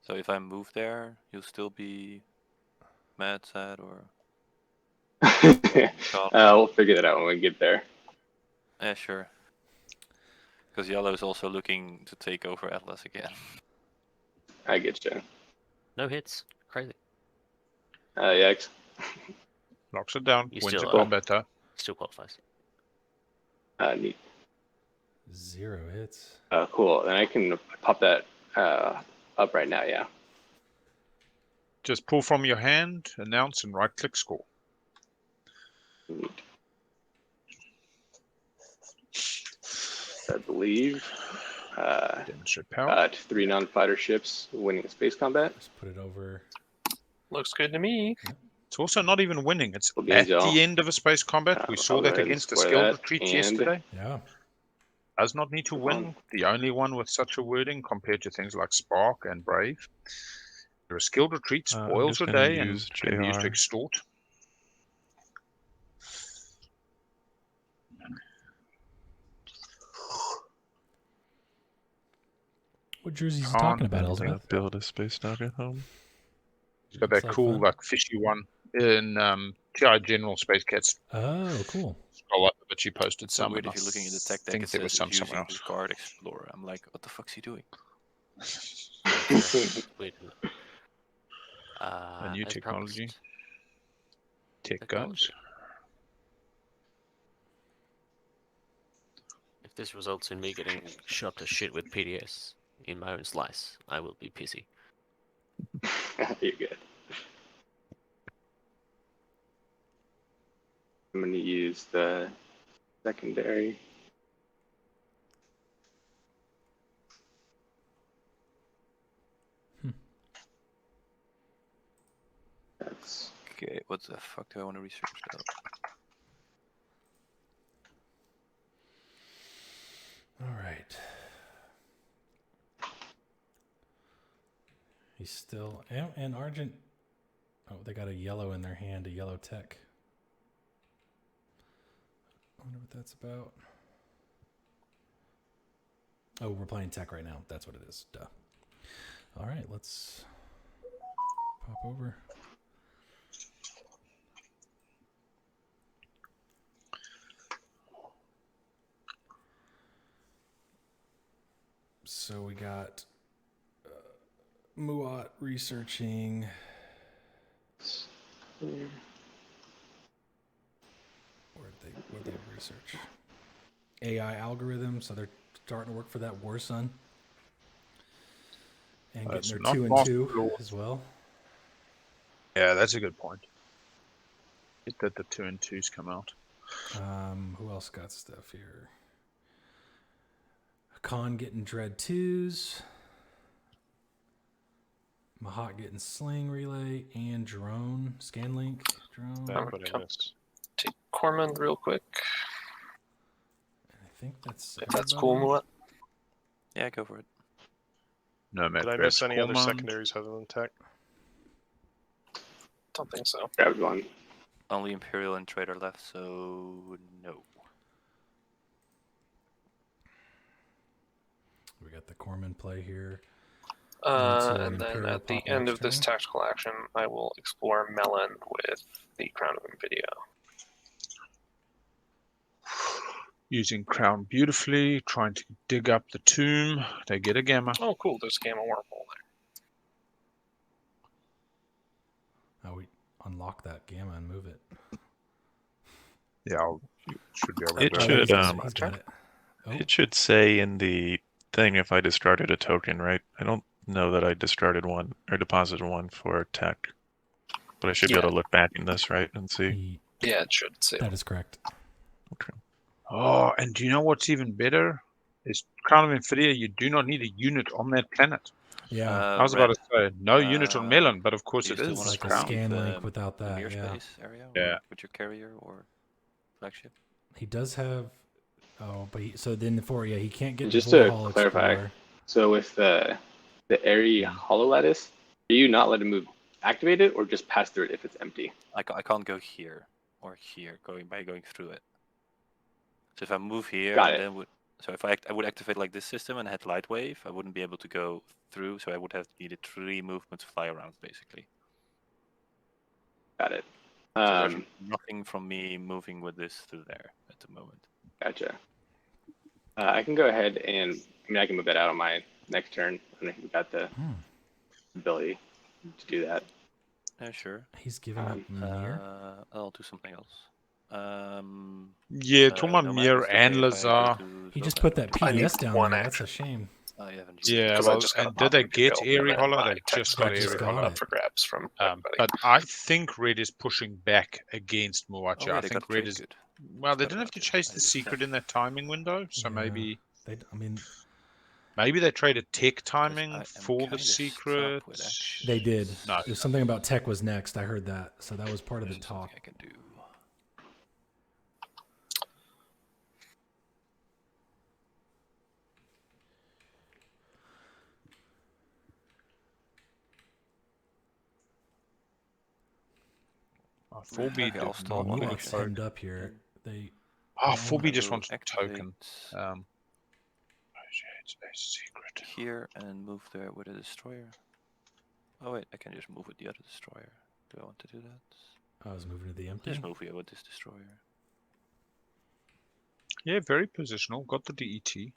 So if I move there, you'll still be mad, sad, or... We'll figure that out when we get there. Yeah, sure. Because Yellow is also looking to take over Atlas again. I get you. No hits. Crazy. Yikes. Locks it down. You Wins still, a combat though. Still qualifies. Neat. 0 hits. Cool. Then I can pop that up right now, yeah. Just pull from your hand, announce, and right-click score. Neat. I believe demonstrate power. 3 non-fighter ships winning space combat. Just put it over. Looks good to me. It's also not even winning. It's Well, at y'all. the end of a space combat. We saw I'll go that ahead and against the square skilled that, retreats and- yesterday. Yeah. Does not need to win. The only one with such a wording compared to things like Spark and Brave. There are skilled retreats, I'm spoils just a gonna day, and use can be used to JR. extort. What jersey is he talking about, And, Elspeth? build a space dog at home. He's got that Looks like cool, fun. like fishy one in TI General Space Cats. Oh, cool. Scroll up, but she posted So some. weird and if you're looking at the tech I deck, think it there was says some using somewhere the else. card explorer. I'm like, what the fuck's he doing? Weird. A new as technology. promised. Tech guns. If this results in me getting shot to shit with PDS in my own slice, I will be pissy. You're good. I'm going to use the secondary. That's Okay, what the fuck do I want to research though? All right. He's still and Argent. Oh, they got a yellow in their hand, a yellow tech. I wonder what that's about. Oh, we're playing tech right now. That's what it is. Duh. All right, let's pop over. So we got Muaat researching. What did they research? AI algorithms. So they're starting to work for that War Sun. And That's getting not their 2 and possible. 2 as well. Yeah, that's a good point. Get that the 2 and 2s come out. Who else got stuff here? Hacan getting Dread 2s. Mahact getting Sling Relay and Drone. Scanlink. Drone. That's what I missed. Take Corman real quick. I think that's If that's cool, Muaat. Yeah, go for it. Nomad Did I grabs miss any other Cormand. secondaries other than tech? Don't think so. grabbed one. Only Imperial and Trader left, so no. We got the Corman play here. And then Imperial at the pop end next of this turn. tactical action, I will explore Melon with the Crown of Invidia. Using Crown beautifully, trying to dig up the tomb. They get a gamma. Oh, cool. There's a Gamma Wormhole there. Oh, we unlock that gamma and move it. Yeah, should be able to It do should, He's got it. Oh, It should say in the thing if I discarded a token, right? I don't know that I discarded one or deposited one for tech. But I should be able to look back in this, right, and see. Yeah, it should say. That is correct. Okay. Oh, and do you know what's even better? Is Crown of Infidia, you do not need a unit on that planet. Yeah. I was about to say, no unit on Melon, but of course it is. Like a Crown. scan link without that, yeah. Area Yeah. with your carrier or flagship. He does have... Oh, but so then he can't get Just the to Vorhol clarify, Explorer. so with the Airy Hollow Lattice, do you not let it move activate it or just pass through it if it's empty? I can't go here or here by going through it. So if I move here, then so if I would activate like this system and had light wave, I wouldn't be able to go through. So I would have needed 3 movements to fly around basically. Got it. So there's nothing from me moving with this through there at the moment. Gotcha. I can go ahead and I can move that out on my next turn. I don't know if you've got the ability to do that. Yeah, sure. He's giving up Mir. I'll do something else. Yeah, talking about Mir and Lazar. He just put that PDS down there. That's a shame. Yeah, well, and did they get Airy Hollow? They just got Airy Hollow up for grabs from but I think Red is pushing back against Muaat. Oh, I think Red is... Well, they didn't have to chase the secret in that timing window, so maybe... Maybe they traded tech timing for the secret. They did. No. There's something about tech was next. I heard that, so that was part of the talk. I can do. Fullbeat Muaat's hemmed up here. They. Fullbeat just wants a token. It's a secret. Here and move there with a destroyer. Oh wait, I can just move with the other destroyer. Do I want to do that? I was moving to the empty. Just move here with this destroyer. Yeah, very positional. Got the DET.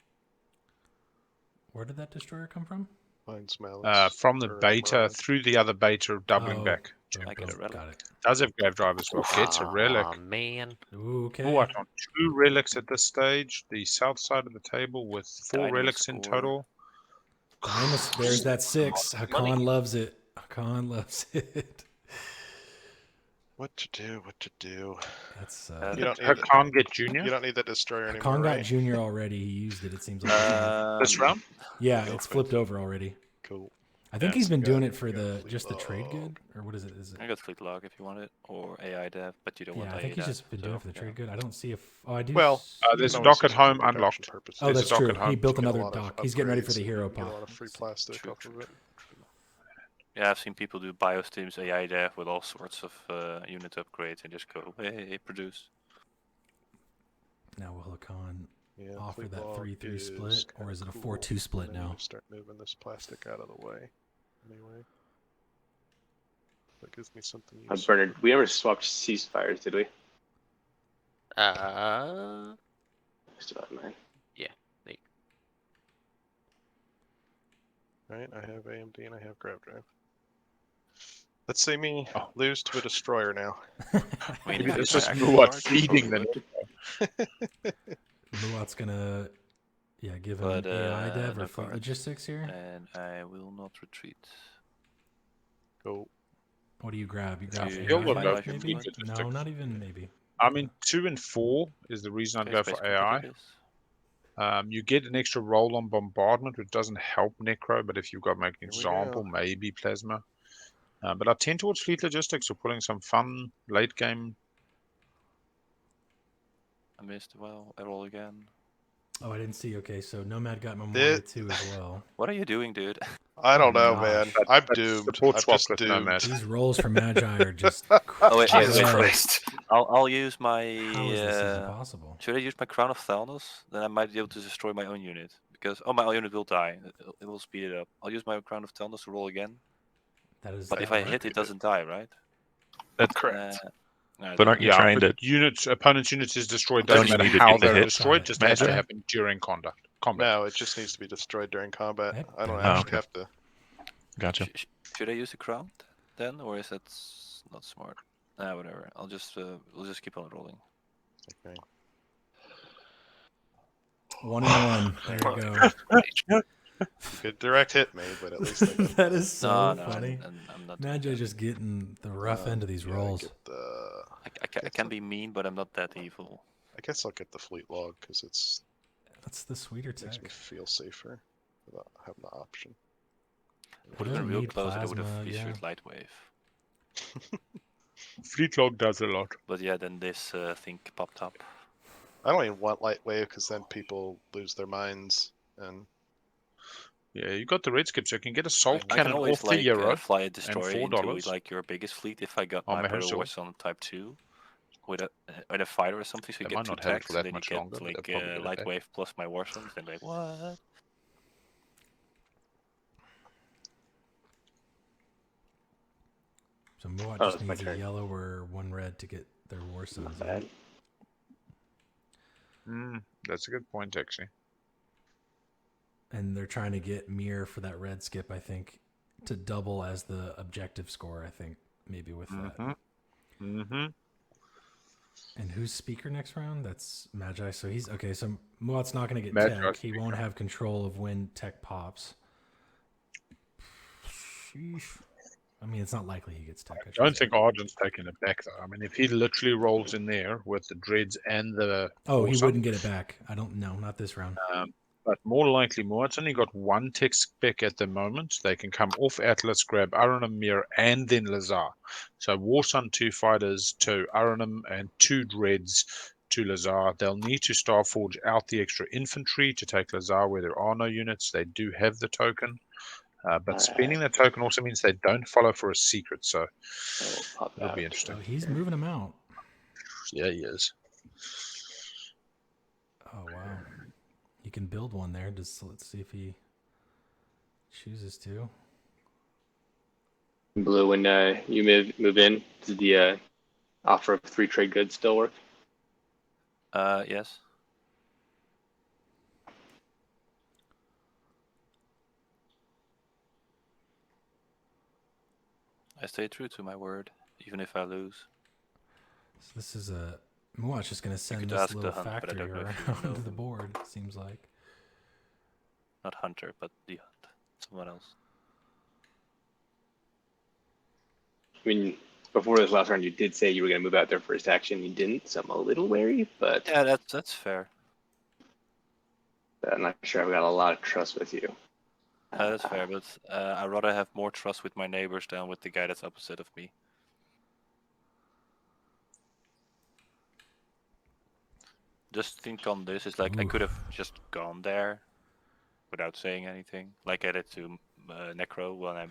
Where did that destroyer come from? From the beta through the other beta, doubling back. I get a relic. Got it. Does have grave drive as well. Gets a relic. Oh man. Okay. Muaat on 2 relics at this stage. The south side of the table with 4 relics in total. There's that 6. Hacan loves it. Hacan loves it. What to do? That's you don't Hacan get junior. You don't need the destroyer anymore. Hacan got right? junior already. He used it. It seems like this round. Yeah, it's flipped over already. Cool. I think he's been doing it for just the trade good, or what is it? I got fleet log if you want it, or AI dev, but you don't want AI. I think he's just been doing it for the trade good. I don't see if I do. Well, there's a dock at home unlocked. Oh, that's true. He built another dock. He's getting ready for the hero pop. A pop. lot of free plastic off of it. Yeah, I've seen people do biosteams AI dev with all sorts of unit upgrades and just go, hey, produce. Now will Hacan offer that 3-3 split, or is it a 4-2 split now? Start moving this plastic out of the way. Anyway, that gives me something. Bernard, we never swapped ceasefires, did we? Still have mine. Yeah. Right, I have AMD and I have grav drive. Let's see me lose to a destroyer now. Maybe this is Muaat feeding them. Muaat's gonna, give him an AI dev or fleet logistics here. And I will not retreat. Go. What do you grab? You grab AI, maybe? No, not even maybe. I mean, 2 and 4 is the reason I'd go for AI. You get an extra roll on bombardment, which doesn't help Nekro, but if you've got make an example, maybe Plasma. But I tend towards fleet logistics, or pulling some fun late game. I missed. Well, I roll again. Oh, I didn't see. Okay, so Nomad got Memorial 2 as well. What are you doing, dude? I don't know, man. I'm doomed. I'm just doomed. Nomad. These rolls for Magi are just. Oh wait, Jesus Christ! I'll use my. How is this even possible? Should I use my Crown of Thalnos? Then I might be able to destroy my own unit because my own unit will die. It will speed it up. I'll use my Crown of Thalnos to roll again. That is. But if I hit, it doesn't die, right? That's correct. But aren't you trying to? Opponent's units is destroyed. Doesn't matter how they're destroyed. Just has to happen during combat. No, it just needs to be destroyed during combat. I don't actually have to. Gotcha. Should I use the crown then, or is that not smart? Whatever. I'll just we'll just keep on rolling. Okay. 1 and 1. There you go. You could direct hit me, but at least I got That is so No, funny. I'm not. Magi just getting the rough end of these yeah, rolls. Get the, I can be mean, but I'm not that evil. I guess I'll get the fleet log because it's That's the sweeter makes tech. me feel safer without having the option. It Would have been doesn't real need close. I would plasma, have yeah. issued Lightwave. Fleet log does a lot. But yeah, then this thing popped up. I don't even want light wave because then people lose their minds and Yeah, you got the red skip, so you can get a salt I cannon can always off the Euro. fly a destroyer into $4. like your biggest fleet if I got On my Mahact. Battle Wars on type 2 with a fighter or something. So you They get might 2 not have it attacks for and that then you much get longer, but like they'll probably get it light back. wave plus my Warsons. Then like what? So Muaat Oh, just it's my needs a turn. yellow or 1 red to get their war sons. Not bad. That's a good point, actually. And they're trying to get Mir for that red skip, I think, to double as the objective score, I think, maybe with that. And who's speaker next round? That's Magi. So he's okay. So Muat's not going to get Magi tech. speaker. He won't have control of when tech pops. Sheesh. I mean, it's not likely he gets tech. I don't think Argent's taking it back, though. I mean, if he literally rolls in there with the dreads and the... Oh, he Warsaw, wouldn't get it back. I don't know. Not this round. but more likely, Muat's only got 1 tech spec at the moment. They can come off Atlas, grab Aranum, Mir, and then Lazar. So Warsun 2 fighters to Aranum and 2 dreads to Lazar. They'll need to Starforge out the extra infantry to take Lazar where there are no units. They do have the token. But spending that token also means they don't follow for a secret, so it'll be interesting. Oh, he's moving him out. Yeah, he is. Oh, wow. You can build one there. Just let's see if he chooses to. Blue, when you move in, does the offer of 3 trade goods still work? Yes. I stay true to my word, even if I lose. So this is a... Muaat's just going to send could this ask little the Hunt, but I factory don't know if you around know the them. board, it seems like. Not Hunter, but the Hunt. Someone else. I mean, before this last round, you did say you were going to move out there first action. You didn't, so I'm a little wary, but Yeah, that's fair. I'm not sure I've got a lot of trust with you. That's fair, but I'd rather have more trust with my neighbors than with the guy that's opposite of me. Just think on this, it's like I could have just gone there without saying anything, like I did to Nekro when I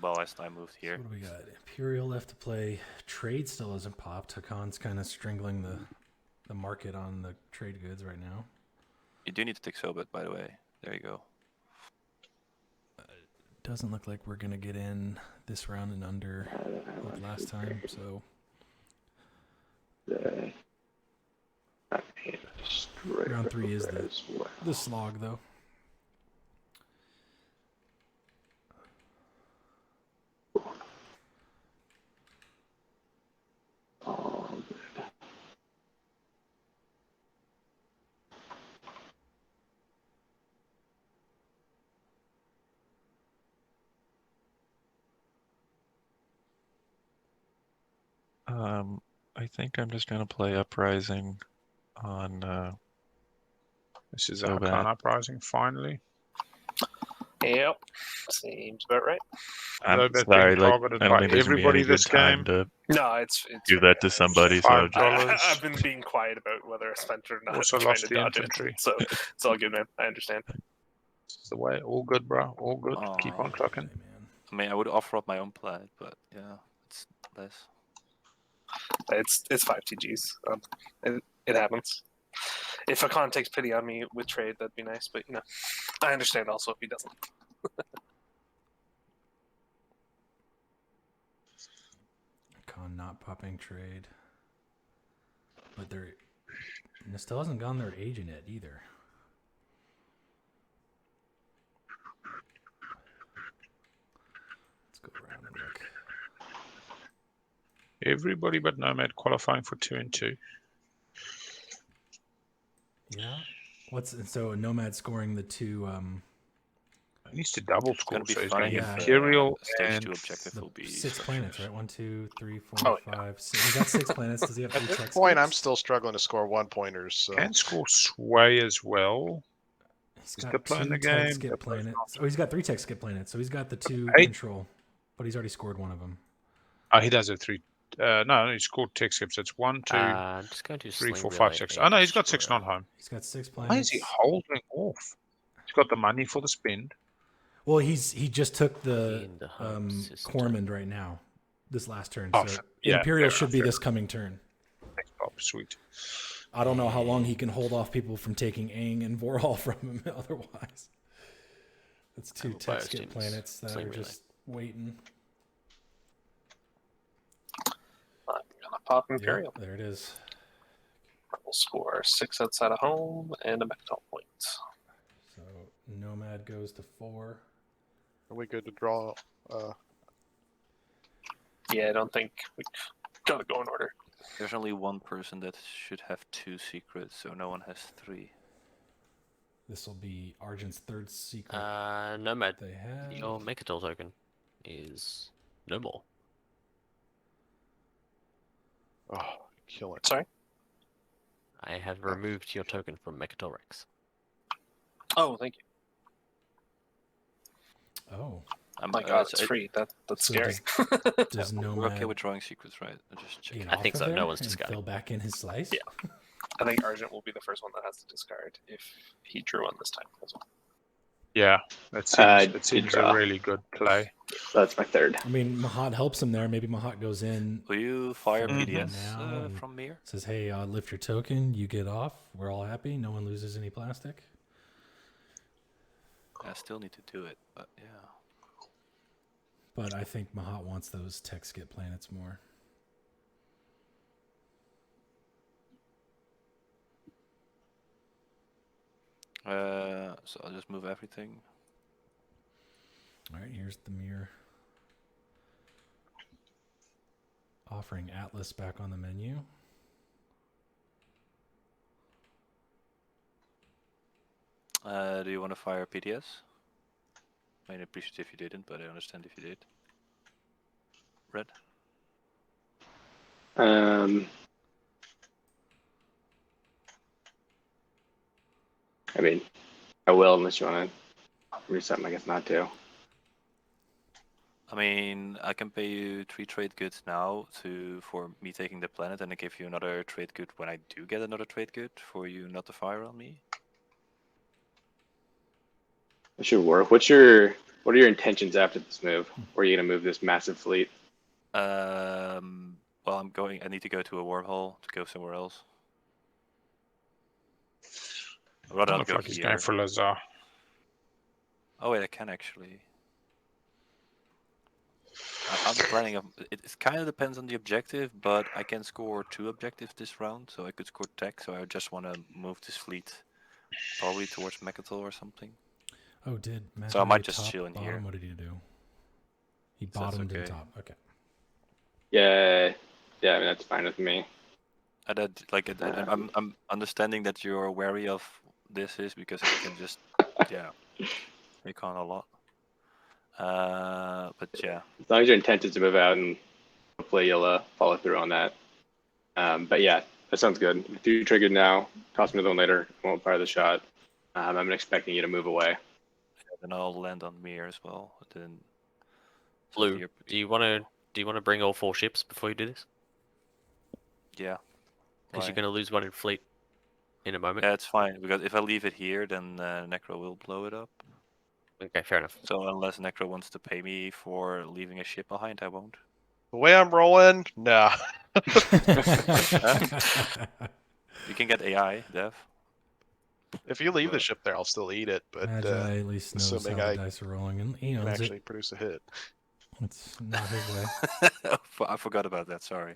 moved here. So what do we got? Imperial left to play. Trade still hasn't popped. Hacan's kind of strangling the market on the trade goods right now. You do need to take Sobit, by the way. There you go. Doesn't look like we're going to get in this round and under like last time, so... Round 3 is the slog, though. I think I'm just gonna play Uprising on. This is a Hacan Uprising, finally. Yep, seems about right. I'm sorry, like, I don't think there's gonna be any good time to No, it's do that to somebody. So I've been being quiet about whether I spent or not. Also trying lost to the dodge infantry. it, so it's all good, man. I understand. This is the way. All good, bro. All good. Keep on trucking. I mean, I would offer up my own plaid, but yeah, it's less. It's 5 TGs. It happens. If Hacan takes pity on me with trade, that'd be nice. But I understand also if he doesn't. Hacan not popping trade, but still hasn't gone their agent yet either. Let's go around and look. Everybody but Nomad qualifying for 2 and 2. Yeah. So Nomad scoring the 2 He needs to double It's score, gonna be so he's funny going if Imperial stage and 2 objective The will be 6 planets, right? 1, 2, 3, 4, Oh, 5. So he got 6 planets. Does he have 3 At this tech point, I'm skips? still struggling to score 1-pointers. So can score Sway as well. He's He's got Diplo in 2 the tech game. skip Diplo's planets. Oh, he's got 3 tech skip planets. So he's got the 2 Eight. control, but he's already scored one of them. Oh, he does have 3. No, he scored tech skips. It's 1, 2, I'm just going to 3, sling 4, 5, relay 6. a Oh no, he's got 6 destroyer. non-home. He's got 6 Why planets. is he holding off? He's got the money for the spend. Well, he just took the In the home system. Cormand right now, this last turn. Oh, So yeah, Imperial fair should enough, be fair this coming turn. Oh, sweet. I don't know how long he can hold off people from taking Aang and Vorhol from him otherwise. That's 2 tech skip planets that are just waiting. I'm gonna pop Imperial. Yep, there it is. We'll score 6 outside of home and a Mechatol point. So Nomad goes to 4. are we good to draw? Yeah, I don't think we gotta go in order. There's only one person that should have 2 secrets, so no one has 3. This will be Argent's 3rd secret. Nomad, They have. your Mechatol token is no more. Oh, kill it. Sorry? I have removed your token from Mechatol Rex. Oh, thank you. Oh, Oh my god, it's free. That's So scary. does We're Nomad okay with drawing secrets, right? I'm just checking. get I think off so. of No there one's and discarding. fill back in his slice? Yeah. I think Argent will be the first one that has to discard if he drew one this time as well. Yeah, that seems a draw. really good play. That's my 3rd. I mean, Mahact helps him there. Maybe Mahact goes in. Will you fire Mhm. PDS Now and from Mir? Says, hey, lift your token. You get off. We're all happy. No one loses any plastic. I still need to do it, but yeah. But I think Mahact wants those tech skip planets more. So I'll just move everything. All right, here's the mirror. Offering Atlas back on the menu. Do you want to fire PDS? I mean, I appreciate if you didn't, but I understand if you did. Red? I mean, I will unless you want to reset them. I guess not to. I mean, I can pay you 3 trade goods now for me taking the planet, and I give you another trade good when I do get another trade good for you not to fire on me. It should work. What are your intentions after this move? Where are you gonna move this massive fleet? Well, I need to go to a wormhole to go somewhere else. I'd rather not Looks go like he's here. going for Lazar. Oh wait, I can actually. I'm planning. It kind of depends on the objective, but I can score 2 objectives this round, so I could score tech. So I just want to move this fleet probably towards Mechatol or something. Oh, did Magi So I might just top, chill in bottom? here. What did he do? He So that's bottomed and okay. top. Okay. Yeah, I mean that's fine with me. I'm understanding that you're wary of this is because it can just recon a lot. But yeah. As long as your intent is to move out, and hopefully you'll follow through on that. But yeah, that sounds good. If you triggered now, toss me another one later. I won't fire the shot. I'm expecting you to move away. Then I'll land on Mir as well. Then Blue, do you want to bring all 4 ships before you do this? Yeah. Because you're going to lose one in fleet in a moment. Yeah, it's fine because if I leave it here, then Nekro will blow it up. Okay, fair enough. So unless Nekro wants to pay me for leaving a ship behind, I won't. The way I'm rolling, nah. You can get AI, Dev. If you leave the ship there, I'll still eat it. But Magi at least knows how assuming the I dice are rolling, and he can owns actually it. produce a hit. It's not his way. I forgot about that. Sorry.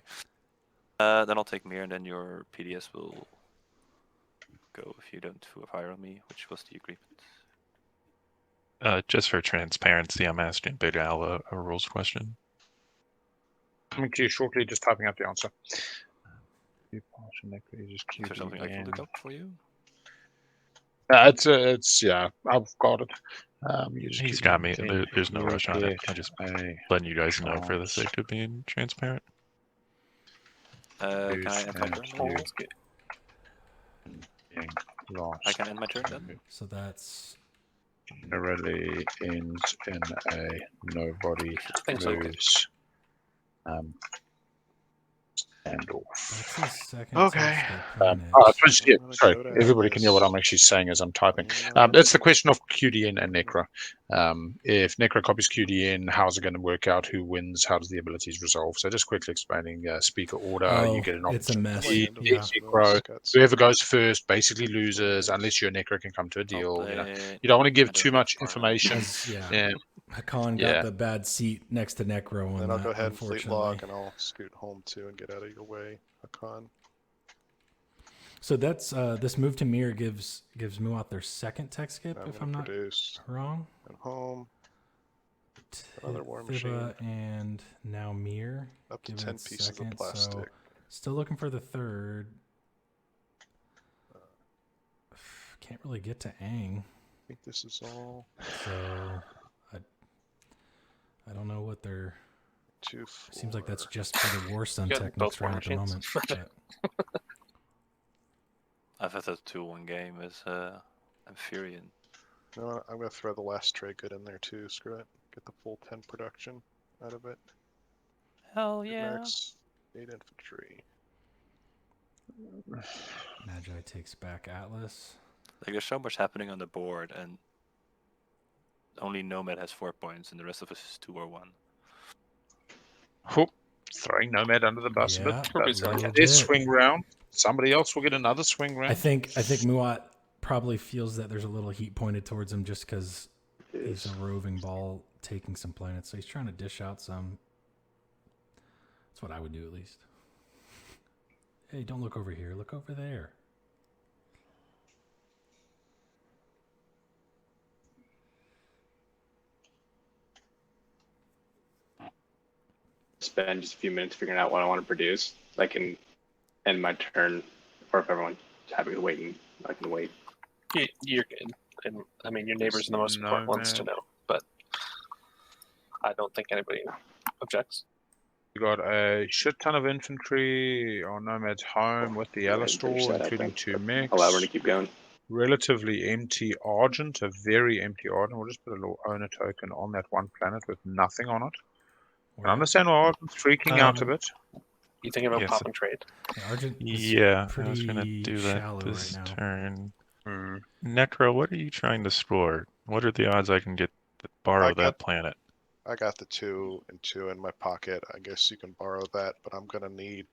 Then I'll take Mir, and then your PDS will go if you don't fire on me, which was the agreement. Just for transparency, I'm asking Big Al a rules question. Coming to you shortly, just typing out the answer. Is there something I can look up for you? It's yeah, I've got it. He's got me. There's no rush on it. I just letting you guys know for the sake of being transparent. Can I end my turn? I can end my turn then. So that's generally ends in a nobody lose. Standoff. That's his second. Okay. Sorry, everybody can hear what I'm actually saying as I'm typing. It's the question of QDN and Nekro. If Nekro copies QDN, how's it going to work out? Who wins? How does the abilities resolve? So just quickly explaining speaker order. You get an opportunity. It's a mess. Necro, whoever goes first basically loses unless your Nekro can come to a deal. You don't want to give too much information. Hacan got the bad seat next to Nekro. Then I'll go ahead and fleet log, and I'll scoot home too and get out of your way, Hacan. So that's this move to mirror gives Muaat their second tech skip, if I'm not wrong. And home. Another war machine. And now mirror. Up to 10 pieces of plastic. So still looking for the third. Can't really get to Aang. I think this is all. So I don't know what they're. Seems like that's just for the Warstone tech next round at the moment. I've had a 2-1 game as Amphibian. No, I'm going to throw the last trade good in there too. Screw it. Get the full 10 production out of it. Hell yeah. Max 8 infantry. Magi takes back Atlas. Like there's so much happening on the board, and only Nomad has 4 points, and the rest of us is 2 or 1. Oh, throwing Nomad under the bus a bit. This swing round. Somebody else will get another swing round. I think Muaat probably feels that there's a little heat pointed towards him just because he's a roving ball taking some planets. So he's trying to dish out some. That's what I would do at least. Hey, don't look over here. Look over there. Spend just a few minutes figuring out what I want to produce. I can end my turn, or if everyone's happy to wait, I can wait. You're good. And I mean, your neighbors are the most important ones to know, but I don't think anybody objects. You got a shit ton of infantry on Nomad's home with the Alistor, including 2 mechs. Allow her to keep going. Relatively empty Argent, a very empty Argent. We'll just put a little owner token on that one planet with nothing on it. I understand why Argent's freaking out a bit. You thinking about popping trade? Argent I was going to do that this turn. Nekro, what are you trying to score? What are the odds I can borrow that planet? I got the 2 and 2 in my pocket. I guess you can borrow that, but I'm gonna need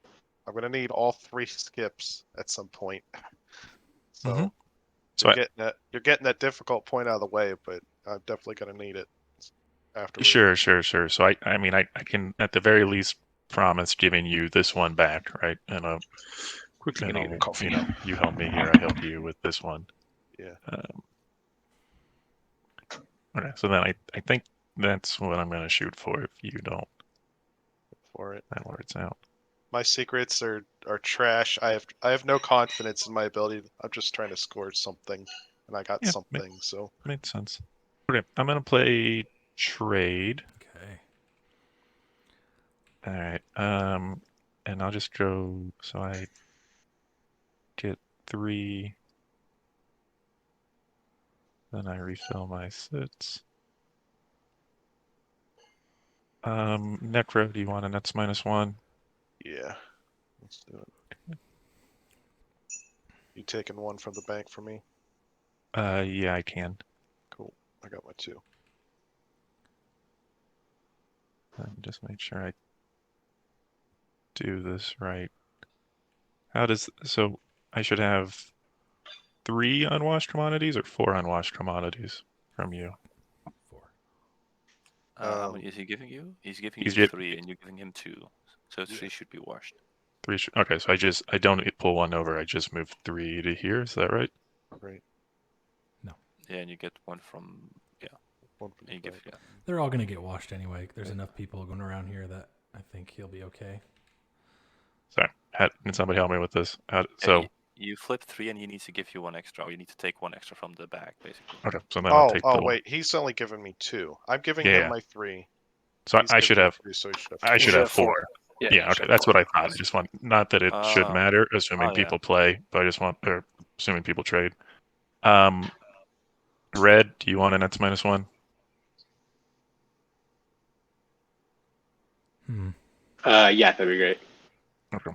all 3 skips at some point. So, you're getting that difficult point out of the way, but I'm definitely gonna need it afterwards. Sure. So I mean I can at the very least promise giving you this one back, right? And quickly getting a coffee. You help me here, I help you with this one. Yeah. Okay, so then I think that's what I'm gonna shoot for if you don't. For it. That works out. My secrets are trash. I have no confidence in my ability. I'm just trying to score something, and I got something. So makes sense. Okay, I'm gonna play trade. Okay. All right. And I'll just go. So I get 3. Then I refill my sits. Nekro, do you want a nets -1? Yeah. Let's do it. You taking 1 from the bank for me? Yeah, I can. Cool. I got my 2. Just make sure I do this right. So I should have 3 unwashed commodities or 4 unwashed commodities from you? 4. How many is he giving you? He's giving you 3, and you're giving him 2. So 3 should be washed. 3 okay, so I don't pull 1 over. I just move 3 to here. Is that right? Right. No. Yeah, and you get 1 from 1 from the bank. They're all gonna get washed anyway. There's enough people going around here that I think he'll be okay. Sorry, can somebody help me with this? You flip 3 and he needs to give you 1 extra. Or you need to take 1 extra from the bag, basically. Okay, so then I'll take the one. Wait, he's only giving me 2. I'm giving him my 3. So He's I should giving me have. 2, so he should have 4. I should have 4. Yeah, okay, that's what I thought. I just want, not that it should matter, assuming people play, but I just want, or assuming people trade. Red, do you want an Nets -1? Yeah, that'd be great. Okay.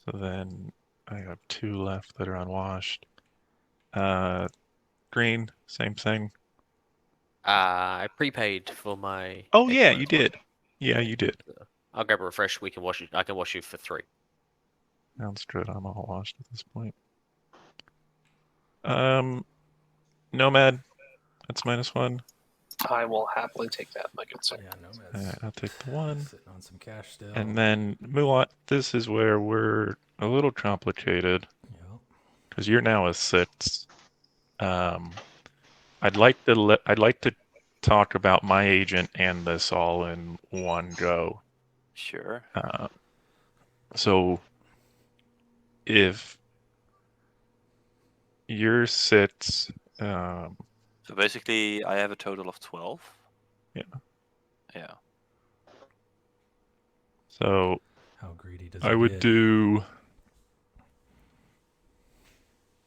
So then I have 2 left that are unwashed. Green, same thing. I prepaid for my. Oh yeah, you did. Yeah, you did. I'll grab a refresh. We can wash you. I can wash you for 3. Sounds good. I'm all washed at this point. Nomad, that's -1. I will happily take that, my good sir. Yeah, Nomad's I'll take the 1. sitting on some cash still. And then Muaat, this is where we're a little complicated. Because you're now a 6. I'd like to talk about my agent and this all in one go. Sure. So if your 6, so basically, I have a total of 12. Yeah. Yeah. So how greedy does I would do.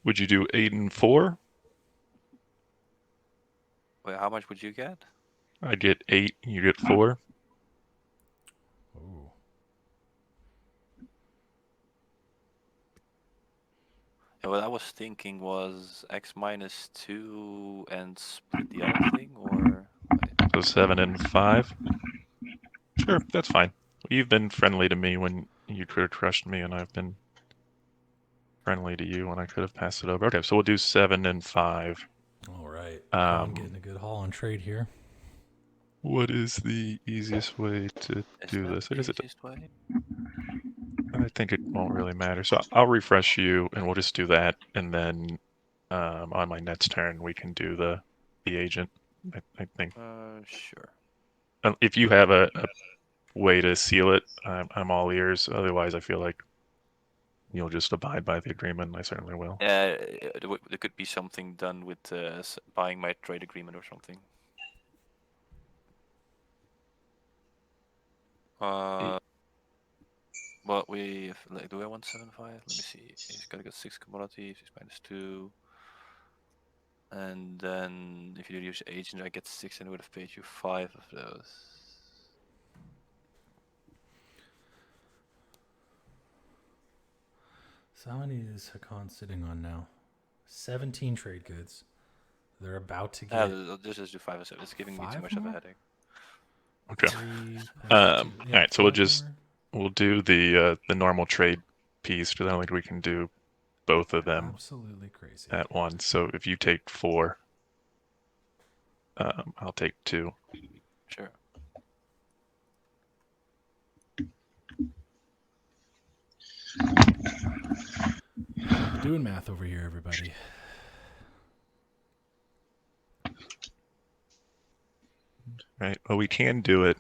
Would you do 8 and 4? Wait, how much would you get? I get 8, you get 4. Ooh. Yeah, what I was thinking was X -2 and split the other thing, or so 7 and 5. Sure, that's fine. You've been friendly to me when you could have crushed me, and I've been friendly to you when I could have passed it over. Okay, so we'll do 7 and 5. All right. I'm getting a good haul on trade here. What is the easiest way to do this? Is it? Way? I think it won't really matter. So I'll refresh you, and we'll just do that, and then on my next turn we can do the agent. I think. Sure. If you have a way to seal it, I'm all ears. Otherwise, I feel like you'll just abide by the agreement. I certainly will. There could be something done with buying my trade agreement or something. Well, do I want 7-5? Let me see. He's gotta get 6 commodities. He's -2. And then if you use agent, I get 6 and I would have paid you 5 of those. So how many is Hacan sitting on now? 17 trade goods. They're about to get. Just do 5 or 7. It's giving me too much of a headache. Okay. All right. So we'll do the normal trade piece, because I don't think we can do both of them absolutely crazy at once. So if you take 4, I'll take 2. Sure. Doing math over here, everybody. Right. Well, we can do it.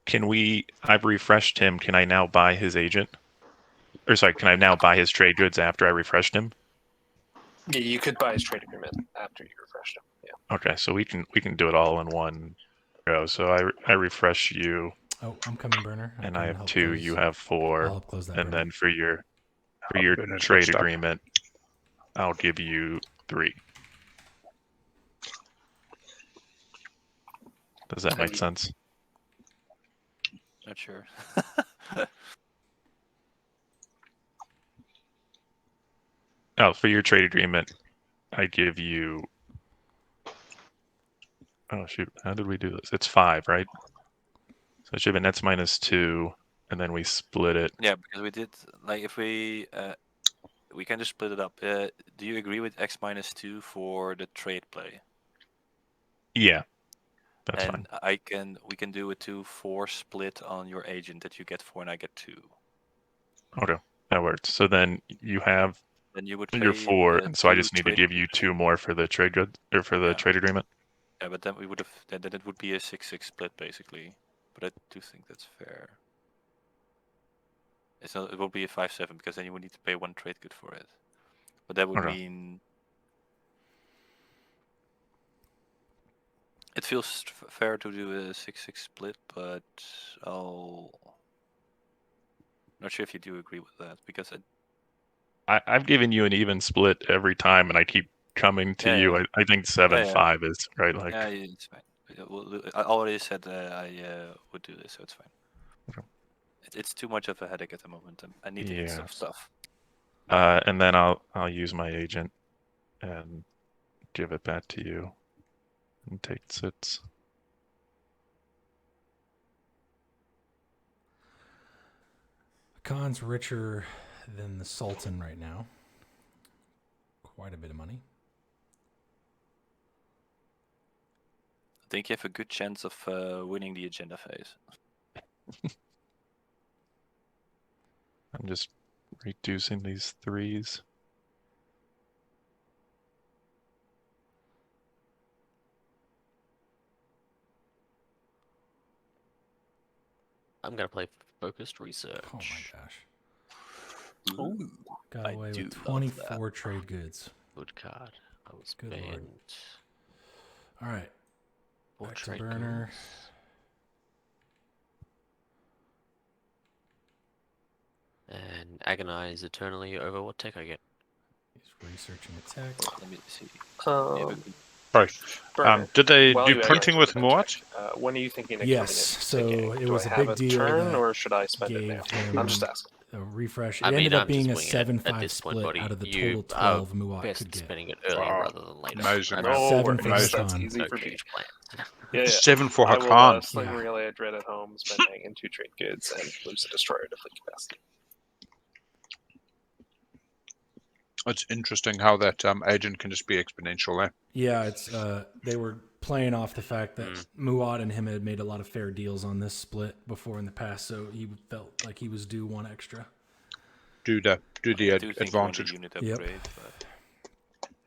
Can we? I've refreshed him. Can I now buy his agent? Or sorry, can I now buy his trade goods after I refreshed him? Yeah, you could buy his trade agreement after you refreshed him. Yeah. Okay, so we can do it all in one go. So I refresh you. Oh, I'm coming, Burner. And I have 2. You have 4. I'll help close that. And burner. then for your trade agreement, I'll give you 3. Does that make sense? Not sure. Oh, for your trade agreement, I give you. Oh shoot! How did we do this? It's 5, right? So it should be nets -2, and then we split it. Yeah, because we did if we can just split it up. Do you agree with X -2 for the trade play? Yeah, that's fine. We can do a 2-4 split on your agent that you get 4 and I get 2. Okay, that works. So then you have Then you would. You're pay, 4, so I 2 just need to trade- give you 2 more for the trade good or for the Yeah. trade agreement. Yeah, but then we would have. Then it would be a 6-6 split basically. But I do think that's fair. It's not, it will be a 5-7 because then you would need to pay 1 trade good for it. But that would Okay. mean it feels fair to do a 6-6 split, but not sure if you do agree with that because I've given you an even split every time, and I keep coming to you. Yeah. I think 7-5 is right. Like, yeah, it's fine. I already said I would do this, so it's fine. Okay. It's too much of a headache at the moment. And I need to get some stuff. and then I'll use my agent and give it back to you and take sits. Hacan's richer than the Sultan right now. Quite a bit of money. I think you have a good chance of winning the agenda phase. I'm just reducing these 3s. I'm gonna play focused research. Oh my gosh. Ooh, Got away with 24 trade goods. Good card. I was Good banned. lord. All right. Four Back to trade burner. goods. And agonize eternally over what tech I get. He's researching a tech. Let me see. Sorry. Burner, Did they while do you printing with agonize Muaat? when are you thinking of Yes, coming in? so Taking? it Do was I a have big deal turn, that or should I spend it gave now? him I'm just asking. a refresh. It I mean, ended up I'm being a just winging it 7-5 at this point, split buddy. out of the You total are 12 Muaat best could get. spending it earlier rather than later. Amazing. And No Seven worries, for that's Hacan. easy no for me. change plans. Yeah, 7 for I will Hacan. sling Yeah. relay a dread at home, spend hang in 2 trade goods, and lose a destroyer to fleet capacity. It's interesting how that agent can just be exponential there. Yeah, it's they were playing off the fact that Muaat and him had made a lot of fair deals on this split before in the past, so he felt like he was due 1 extra. Do the I do think you want advantage. a unit Yep. upgrade, but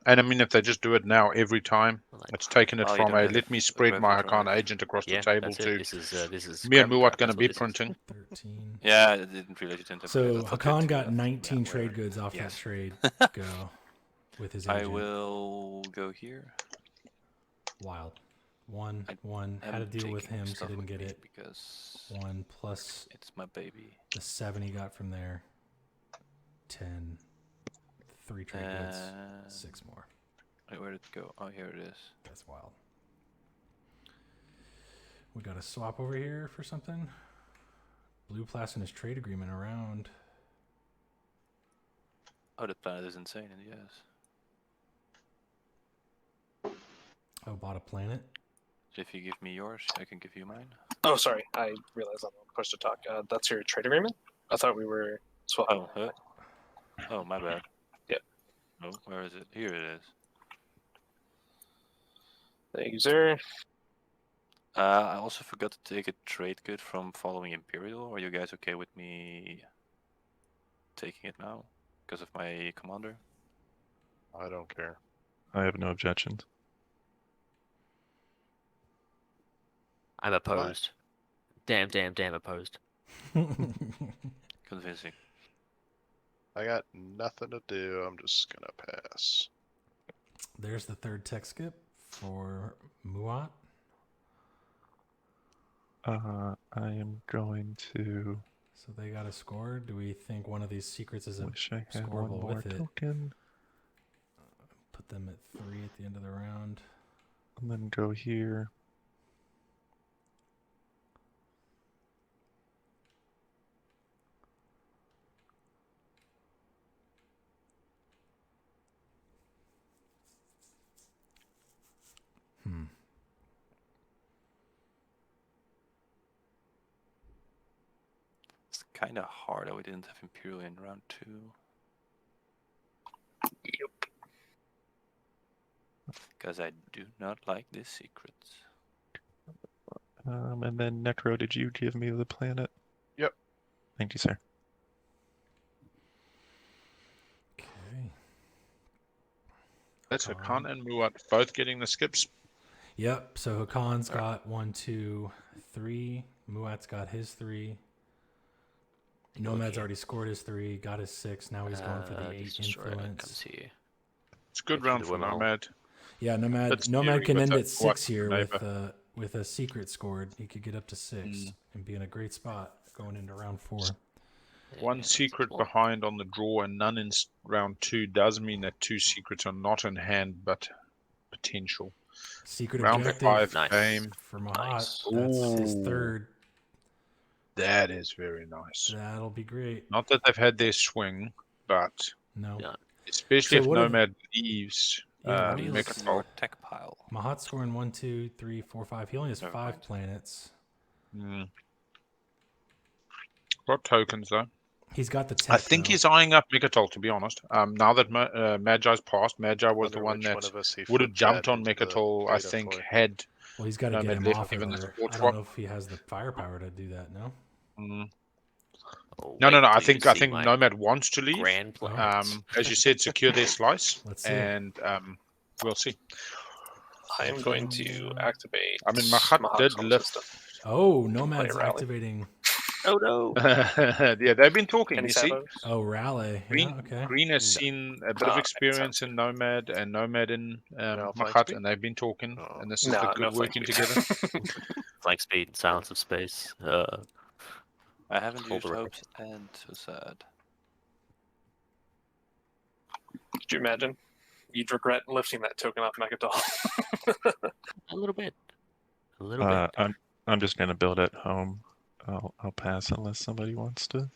And I mean, if they just do it now every time, it's taking it Oh, you from don't a have let me a spread my gravity Hacan drive. agent across Yeah, the table that's to it. This is me and grab Muaat trap, going to that's what be this is. printing. 13. yeah, I didn't realize you didn't have. So I thought Hacan that, got 19 yeah, trade whatever. goods off Yes. that trade go with his I agent. will go here. Wild. 1, I 1. Had to am deal with taking him, so stuff didn't with get me it. because 1 plus it's my baby. the 7 he got from there. 10. 3 trade goods. 6 more. Wait, where did it go? Oh, here it is. That's wild. We got a swap over here for something. Blue passing his trade agreement around. Oh, the planet is insane, and yes. Oh, bought a planet. So if you give me yours, I can give you mine. Oh, sorry, I realized I'm on push to talk. That's your trade agreement? I thought we were swapping. Oh, huh? Oh, my bad. Yeah. Oh, where is it? Here it is. Thank you, sir. I also forgot to take a trade good from following Imperial. Are you guys okay with me taking it now because of my commander? I don't care. I have no objections. I'm opposed. Damn opposed. Convincing. I got nothing to do. I'm just gonna pass. There's the 3rd tech skip for Muaat. I am going to. So they got a score. Do we think one of these secrets is a Wish I had one scoreable more with it? token. Put them at 3 at the end of the round. And then go here. It's kind of hard that we didn't have Imperial in round 2. Yep. Because I do not like these secrets. And then Nekro, did you give me the planet? Yep. Thank you, sir. Okay. That's Hacan and Muaat both getting the skips. Yep. So Hacan's got 1, 2, 3. Muat's got his 3. Nomad's already scored his 3, got his 6. Now he's going for the 8 influence. It's a good round for Nomad. Yeah, Nomad can end at 6 here with a secret scored. He could get up to 6 and be in a great spot going into round 4. One secret behind on the draw and none in round 2 does mean that 2 secrets are not in hand but potential. Secret round objective 5 game for Mahact. That's his 3rd. That is very nice. That'll be great. Not that they've had their swing, but especially if Nomad leaves Nekro tech pile. Mahact scoring 1, 2, 3, 4, 5. He only has 5 planets. Got tokens though. He's got the tech, I think he's eyeing up Mechatol, to be honest. Now that Magi's passed, Magi was the one that would have jumped on Mechatol, I think, had well, he's got to get him off of her. I don't know if he has the firepower to do that, no? No. I think Nomad wants to leave. As you said, secure their slice. Let's see. And we'll see. I am going to activate. I mean, Mahact did lift. Oh, Nomad's activating. Oh no! Yeah, they've been talking. You see? Oh, Raleigh. Green has seen a bit of experience in Nomad and Nomad in Mahact, and they've been talking. And this is the good working together. Flank speed, silence of space. I haven't used hopes and so sad. Could you imagine? You'd regret lifting that token off Mechatol. A little bit. I'm just gonna build at home. I'll pass unless somebody wants to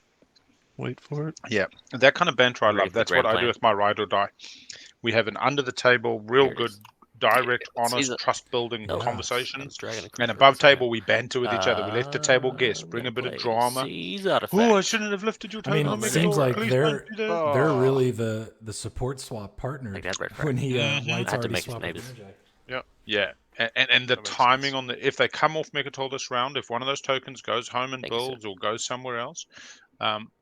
wait for it. Yeah, that kind of banter I love. That's what I do with my ride or die. We have an under the table, real good, direct, honest, trust building conversations. And above table, we banter with each other. We let the table guess, bring a bit of drama. Oh, I shouldn't have lifted your token. I mean, it seems like they're really the support swap partner when he White's already swapped. Yeah. And the timing on if they come off Mechatol this round, if one of those tokens goes home and builds or goes somewhere else,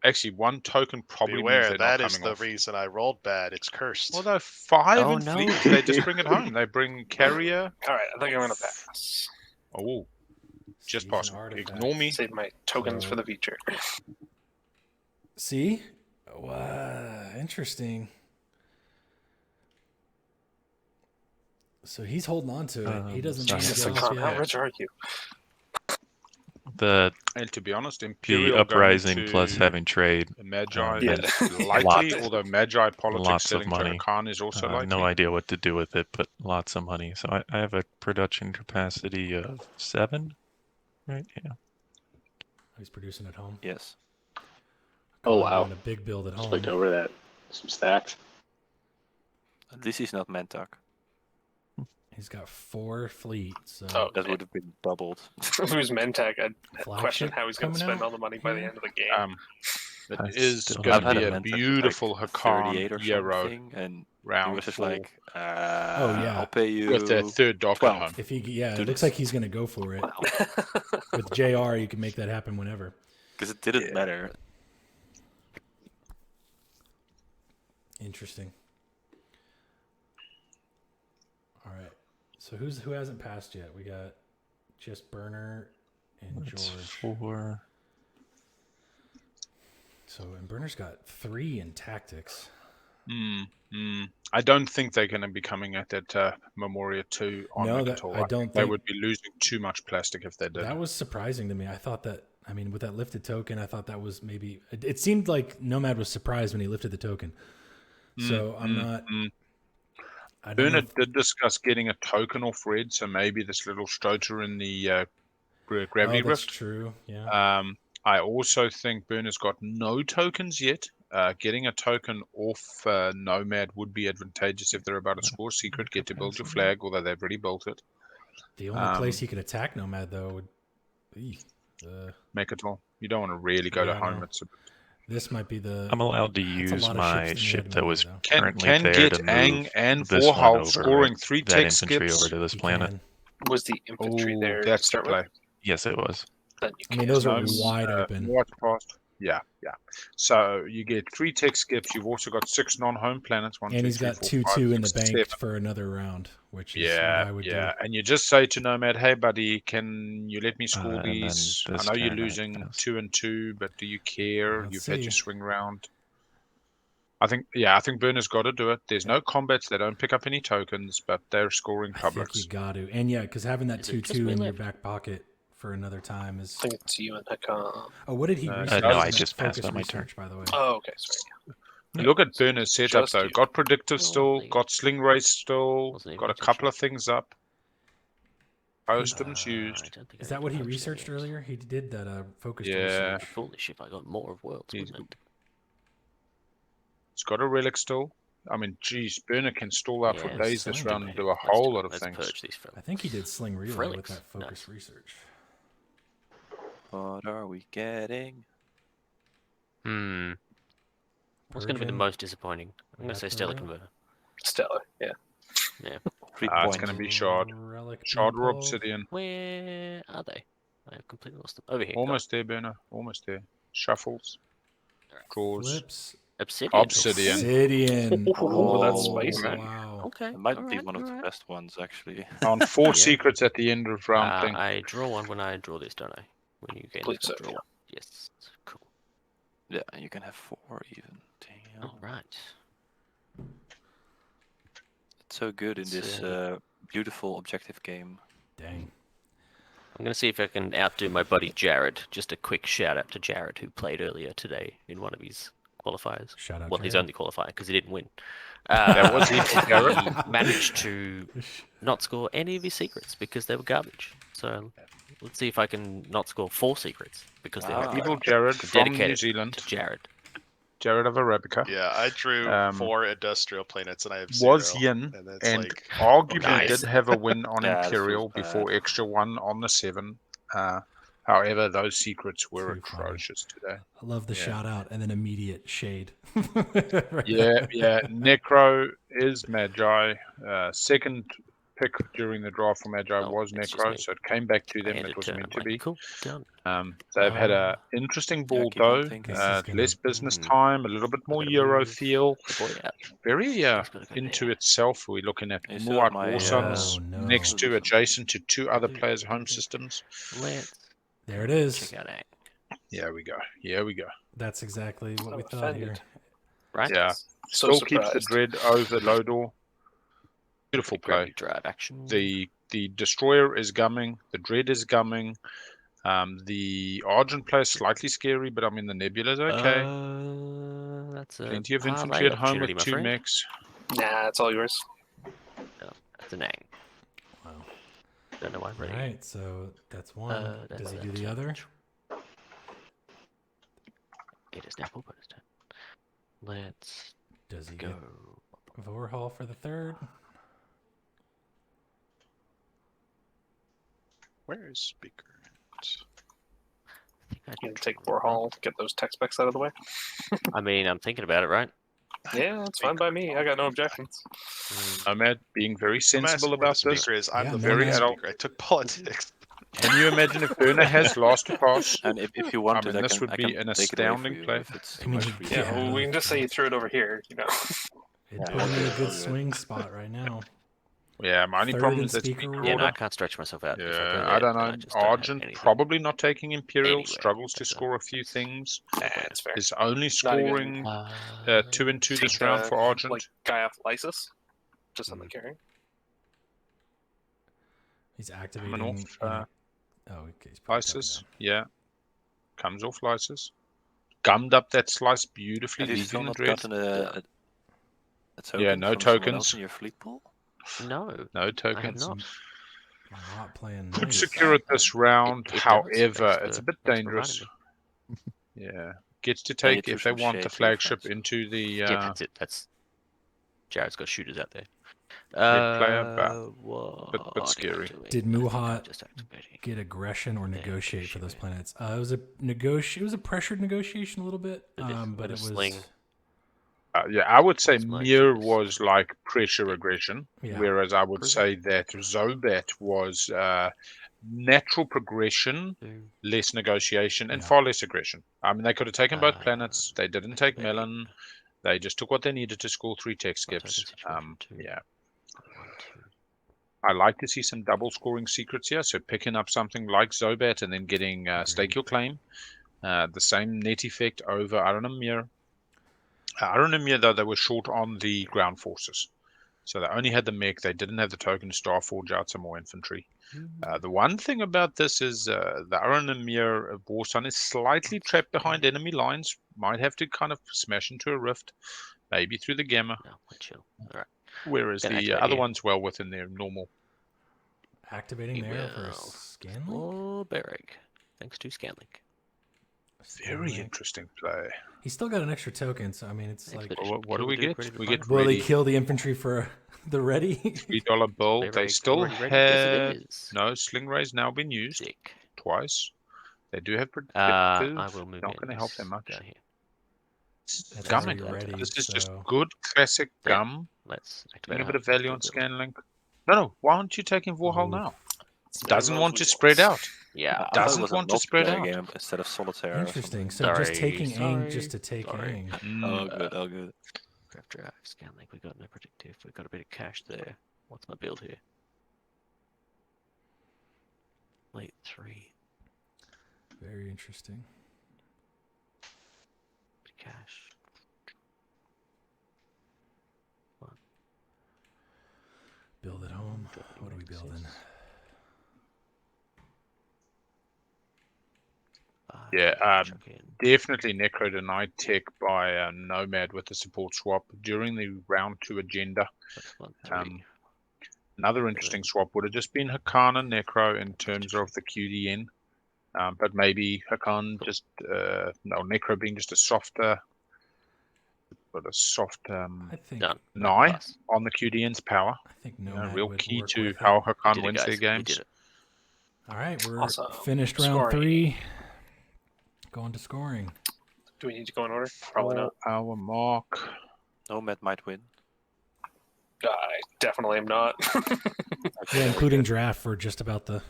actually one token probably means they're that not is coming the off. reason I rolled bad. It's cursed. Well, they're 5 in fleet. They just bring it home. They bring carrier. All right, I think I'm gonna pass. Oh, just pass. Ignore me. Save my tokens for the future. See, wow, interesting. So he's holding on to it. He doesn't want to get off yet. How rich are you? And to be honest, Imperial the uprising plus having trade. Magi is likely, although Magi politics lots selling of money. to Hacan is also likely. No idea what to do with it, but lots of money. So I have a production capacity of 7, right? Yeah. He's producing at home. Yes. Oh wow! A big build at home. Just looked over that. Some stacks. This is not Mentok. He's got 4 fleet, so that would have been doubled. If it was Mentak, I'd question how he's going to spend all the money by the end of the game. It is going to be a beautiful Hacan Euro and round. He was just 4. like, I'll pay you with their 3rd dock at home. If it looks like he's going to go for it. With JR, you can make that happen whenever. Because it didn't matter. Interesting. All right. So who hasn't passed yet? We got just Burner and George. 4. So and Burner's got 3 in tactics. I don't think they're going to be coming at that Memoria 2 on Mechatol. I don't think they would be losing too much plastic if they did. That was surprising to me. I thought that. I mean, with that lifted token, I thought that was maybe. It seemed like Nomad was surprised when he lifted the token. So I'm not. Burner did discuss getting a token off red, so maybe this little Stroter in the Gravity Rift. That's true, yeah. I also think Burner's got no tokens yet. Getting a token off Nomad would be advantageous if they're about to score secret, get to build your flag, although they've already built it. The only place he could attack Nomad, though, would be... Mechatol. You don't want to really go to home. This might be the... I'm allowed to use my ship that was currently can there get to Ang move and this Vorhollywood one scoring over, 3 that tech infantry skips. over to this planet. Was the infantry there That's to start the play. with? Yes, it was. I mean, those are wide open. Yeah. So you get 3 tech skips. You've also got 6 non-home planets. 1, And 2, he's 3, got 4, 2 5, 2 in the 6, bank 7. for another round, which is what Yeah, I would do. And you just say to Nomad, "Hey, buddy, can you let me score And then these? I this know you're turn I losing pass. 2 and 2, but do you care? Let's You've had see. your swing round." I think Burner's got to do it. There's no combats. They don't pick up any tokens, but they're scoring I think publics. you got to. And yeah, because having that Is it 2 just 2 me in your left? back pocket for another time is. I think it's you and Hacan. Oh, what did he No, research? no, I in that just passed focus on my turn. research, by the way. Oh, okay, sorry. Look at Burner's setup, Just though. you. Got predictive Oh, still, wasn't got sling race still, Wasn't even got a touching. couple of things up. Postems I used. don't think Is I that what he need to poach researched any games. earlier? He did that focus Yeah. research. Foolish if I got more of worlds, He's- wouldn't it? It's got a relic still. I mean, geez, Burner can stall out for Yeah, days sling this it. round and do a Let's whole do lot it. of Let's things. purge these I think he did sling relay with Relics. that focus Nice. research. What are we getting? What's going to be the Purging. most disappointing? I'm We going to got say the Stellar rel- Converter. Stellar, yeah. Yeah. 3 It's points. going to be Shard. Relic Shard or being pulled. Obsidian. Where are they? I have completely lost them. Over here. Almost there, Burner. Almost there. Shuffles. Draws. Flips. Obsidian. Obsidian. Obsidian. Oh, that's spicy. Wow. Okay. It might be alright, one of the alright. best ones, actually. On 4 Yeah. secrets at the end of round thing. I draw one when I draw this, don't I? When you gain Believe this, I so, draw yeah. one. Yes. Cool. Yeah, you can have 4 even. Damn. Alright. It's so good in It's, this beautiful objective game. Dang. I'm going to see if I can outdo my buddy Jared. Just a quick shout out to Jared, who played earlier today in one of his qualifiers. Shout out. Well, his Jared. only qualifier because he didn't win. That was it, Jared. He managed to not score any of his secrets because they were garbage. So let's see if I can not score 4 secrets because they were Wow. Evil garbage. Jared from New Dedicated Zealand. to Jared. Jared of Arabica. Yeah, I drew Um, 4 industrial planets and I have 0. Was yin and it's and like arguably Nice. did have a win on Yeah, this Imperial was bad. before extra 1 on the 7. However, those secrets were Too funny. atrocious today. I love the Yeah. shout out and then immediate shade. Yeah. Necro is Magi. Second pick during the draft for Magi Oh, was it's just Necro, me. so it came back to I them. ended It was turn. meant I'm to like, be. cool, done. They've had a interesting ball keep on though. thinking. This is gonna- Less business time, a little bit more gotta Euro move feel. The boy out. Very He's gotta go into there. itself. We're looking at You still have Muaat my, War Suns Oh, no. next to adjacent to 2 other Dude, players' home dude. systems. Let's There it is. check out Ang. Here we go. That's exactly what we I'm thought here. offended. Right? Yeah. So Still keeps the surprised. dread over Lodor. Beautiful play. Gravity drive action. The Destroyer is gumming. The Dread is gumming. The Argent play is slightly scary, but I mean the Nebula's okay. That's a Plenty of parlay infantry at home opportunity, with my 2 friend. mechs. Nah, it's all yours. No, that's an Ang. Wow. Don't know why I'm All ready. right, so that's one. That's Does he do that. the other? It is now Pulpo's turn. Let's Does he go. get Vorhol for the 3rd? Where is speaker? I think I You can take Vorhol, get those tech specs out of the way. I mean, I'm thinking about it, right? Yeah, it's fine by me. I got no objections. Nomad being very I'm asking sensible where the about this. speaker is. I'm Yeah, the no, very no. speaker. I took politics. Can you imagine if Burner has last to pass? And if you want I mean, it, this would I be can an take it away astounding for you play. if it's I too mean, much for you. Yeah, well, we can just say you threw it over here, you know. It'd Yeah, put him in a okay. good swing spot right now. Yeah, my only 3rd problem in is that speaker speaker order. Yeah, no, I order. can't stretch myself out. If I, go Yeah, there, I don't then know. just don't have Argent anything. probably not taking Imperial. Anyway, Struggles to that's score a few things. That's fair. Is only Not even, scoring 2 and 2 this Take, round for Argent. Like guy off Lysis, just on the carrying. He's activating. Coming off oh, okay. He's probably Lysis, tapping yeah. Comes off Lysis. Gummed up that slice beautifully, Have you still leaving the not dread. gotten a token Yeah, no from someone tokens. else in your fleet pool? No, No I have tokens. not. down. Not playing Could nice. secure it this round, It does. however, Thanks it's a for- bit thanks for dangerous. reminding Yeah. Gets to Yeah, you take, threw if they some want, shade the to your flagship friends. into the Yeah, that's it. That's Jared's got shooters out there. Red player, but What scary. am I doing? Did I think I'm Muaat just activating. get aggression or Yeah, negotiate for those sure. planets? It was it was a pressured negotiation a little bit, It is. but it With a was sling. yeah, I would say That's my Mir choice. was like pressure aggression, Yeah. whereas I would Cruiser. say that Zobat was natural progression, less negotiation, and far less aggression. I mean, they could have taken both planets. They didn't take Melon. They just took what they needed to score 3 tech skips. Yeah. I like to see some double scoring secrets here. So picking up something like Zobat and then getting Stake Your Claim. The same net effect over Aranamir. Aranamir, though, they were short on the ground forces. So they only had the mech. They didn't have the token to Starforge out some more infantry. The one thing about this is the Aranamir Warsun is slightly trapped behind enemy lines. Might have to kind of smash into a rift, maybe through the Gamma. No, chill. All right. Whereas the other one's well within their normal. Activating there for Scanlink? Oh, Barrick. Thanks to Scanlink. Very interesting play. He's still got an extra token, so I mean, it's like... What do we get? We get Will ready. they kill the infantry for the ready? $3 bill. They still have... No, Sling Ray's now been used twice. They do have predictive. I will move Not going to help them much. Gumming. This is just good classic gum. Let's Getting a bit of value on Scanlink. No, why aren't you taking Vorhol now? Doesn't want to spread out. Yeah, doesn't want to spread out. Game instead of solitaire. Interesting. So just taking Aang just to take Aang. Oh, good. Draft, Scanlink, we got no predictive. We got a bit of cash there. What's my build here? Late 3. Very interesting. Cash. Build at home. What are we building? Yeah, definitely Nekro denied tech by Nomad with the support swap during the round 2 agenda. Another interesting swap would have just been Hacan and Nekro in terms of the QDN. But maybe Hacan just, Nekro being just a softer, I think Nye on the QDN's power. I think Nomad real would key work to with how Hacan wins their games. All right, we're finished round 3. Going to scoring. Do we need to go in order? Probably not. Our mark. Nomad might win. I definitely am not. Yeah, including draft for just about the...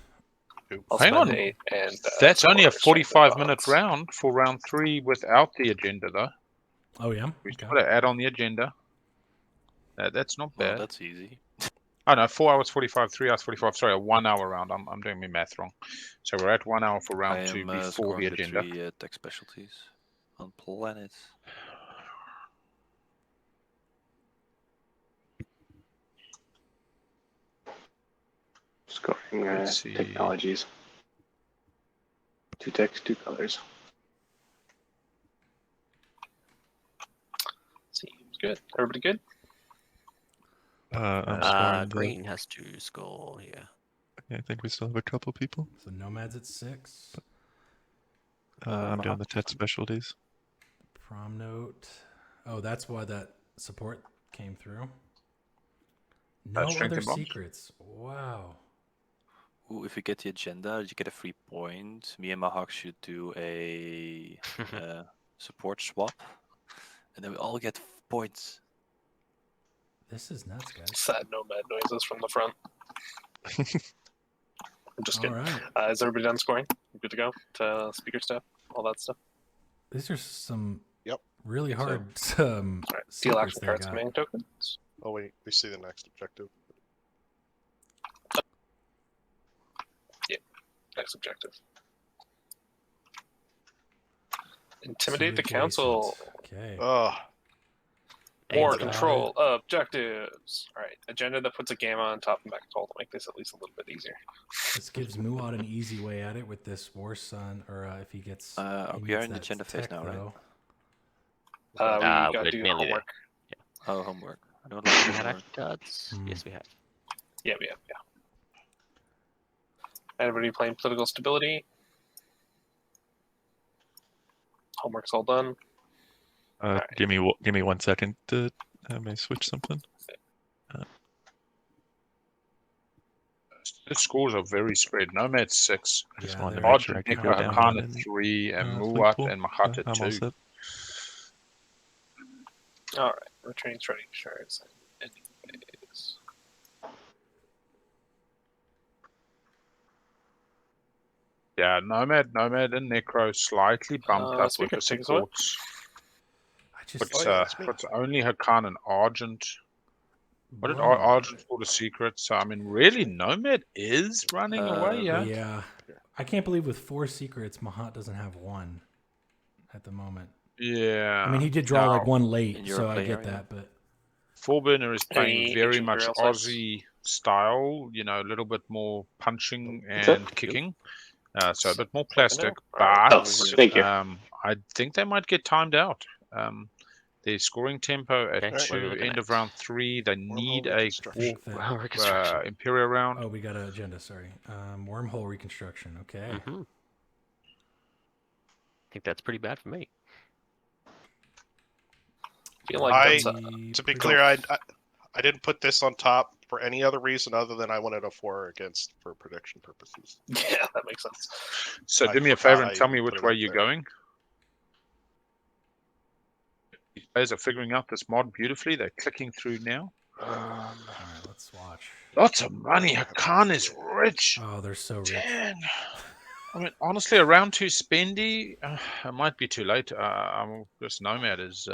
Hang on. That's only a 45-minute round for round 3 without the agenda, though. Oh, yeah? We still got to add on the agenda. That's not bad. Well, that's easy. Oh, no, 4 hours 45, 3 hours 45. Sorry, a 1 hour round. I'm doing my math wrong. So we're at 1 hour for round 2 before the agenda. 3 tech specialties on planets. Scoring technologies. 2 techs, 2 colors. Seems good. Everybody good? Green has to score here. I think we still have a couple people. So Nomad's at 6. I'm doing the tech specialties. Prom note. Oh, that's why that support came through. No other secrets. Wow. Ooh, if you get the agenda, you get a free point. Me and Mahact should do a support swap, and then we all get points. This is nuts, guys. Sad Nomad noises from the front. I'm just kidding. Right. Is everybody done scoring? Good to go? To speaker stuff, all that stuff. These are some Yep. really hard. All right. Deal action cards, command tokens. Oh wait, we see the next objective. Next objective. Intimidate the council. Okay. More control objectives. All right. Agenda that puts a gamma on top of Mechtoll to make this at least a little bit easier. This gives Muaat an easy way at it with this War Sun, or if he gets. We are in the agenda phase now, right? We got to do homework. Yeah. Oh, homework. I don't We like had homework. cards. Yes, we have. Yeah, we have. Yeah. Anybody playing political stability? Homework's all done. Right. Give me 1 second to have me switch something. The scores are very spread. Nomad 6. I just wanted to make sure I could go down. Hacan at 3 and Muaat and Mahact at 2. All set. All right. Returning starting shards. Anyways. Yeah, Nomad, and Nekro slightly bumped up with the supports. But only Hacan and Argent. What did Argent for the secret? So, I mean, really, Nomad is running away, yeah? Yeah. I can't believe with 4 secrets, Mahact doesn't have 1 at the moment. Yeah. I mean, he did draw like 1 late, so I get that, but... Fourburner is playing very much Aussie style, you know, a little bit more punching and kicking. So a bit more plastic, but I think they might get timed out. Their scoring tempo at end of round 3. They need a Imperial round. Oh, we got an agenda. Sorry, wormhole reconstruction. Okay. I think that's pretty bad for me. To be clear, I didn't put this on top for any other reason other than I wanted a 4 against for prediction purposes. Yeah, that makes sense. So do me a favor and tell me which way you're going. These players are figuring out this mod beautifully. They're clicking through now. All right, let's watch. Lots of money. Hacan is rich. Oh, they're so rich. Dang. I mean, honestly, a round 2 spendy, it might be too late. This Nomad is...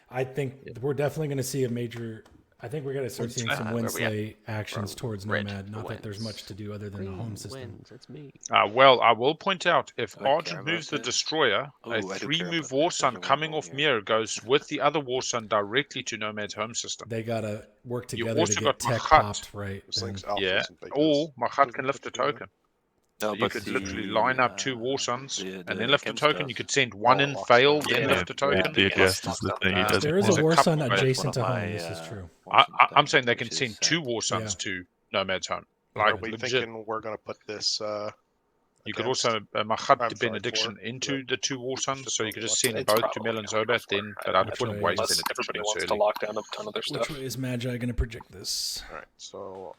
I think we're definitely going to see a major... I think we're going to start seeing some Wednesday actions towards Nomad. Not that there's much to do other than the home system. That's me. Well, I will point out, if Argent moves the Destroyer, a 3-move Warsun coming off Mir goes with the other Warsun directly to Nomad's home system. They got to work together to get tech popped right. Yeah, or Mahact can lift a token. So you could literally line up 2 Warsuns and then lift a token. You could send 1 in, fail, then lift a token. There is a Warsun adjacent to home. This is true. I'm saying they can send 2 Warsuns to Nomad's home. Like, are we thinking we're going to put this... you could also Mahact Benediction into the 2 Warsuns, so you could just send both to Mel and Zobat then, but I wouldn't waste Benediction. Everybody wants to lock down a ton of their stuff. Which way is Magi going to project this? All right, so...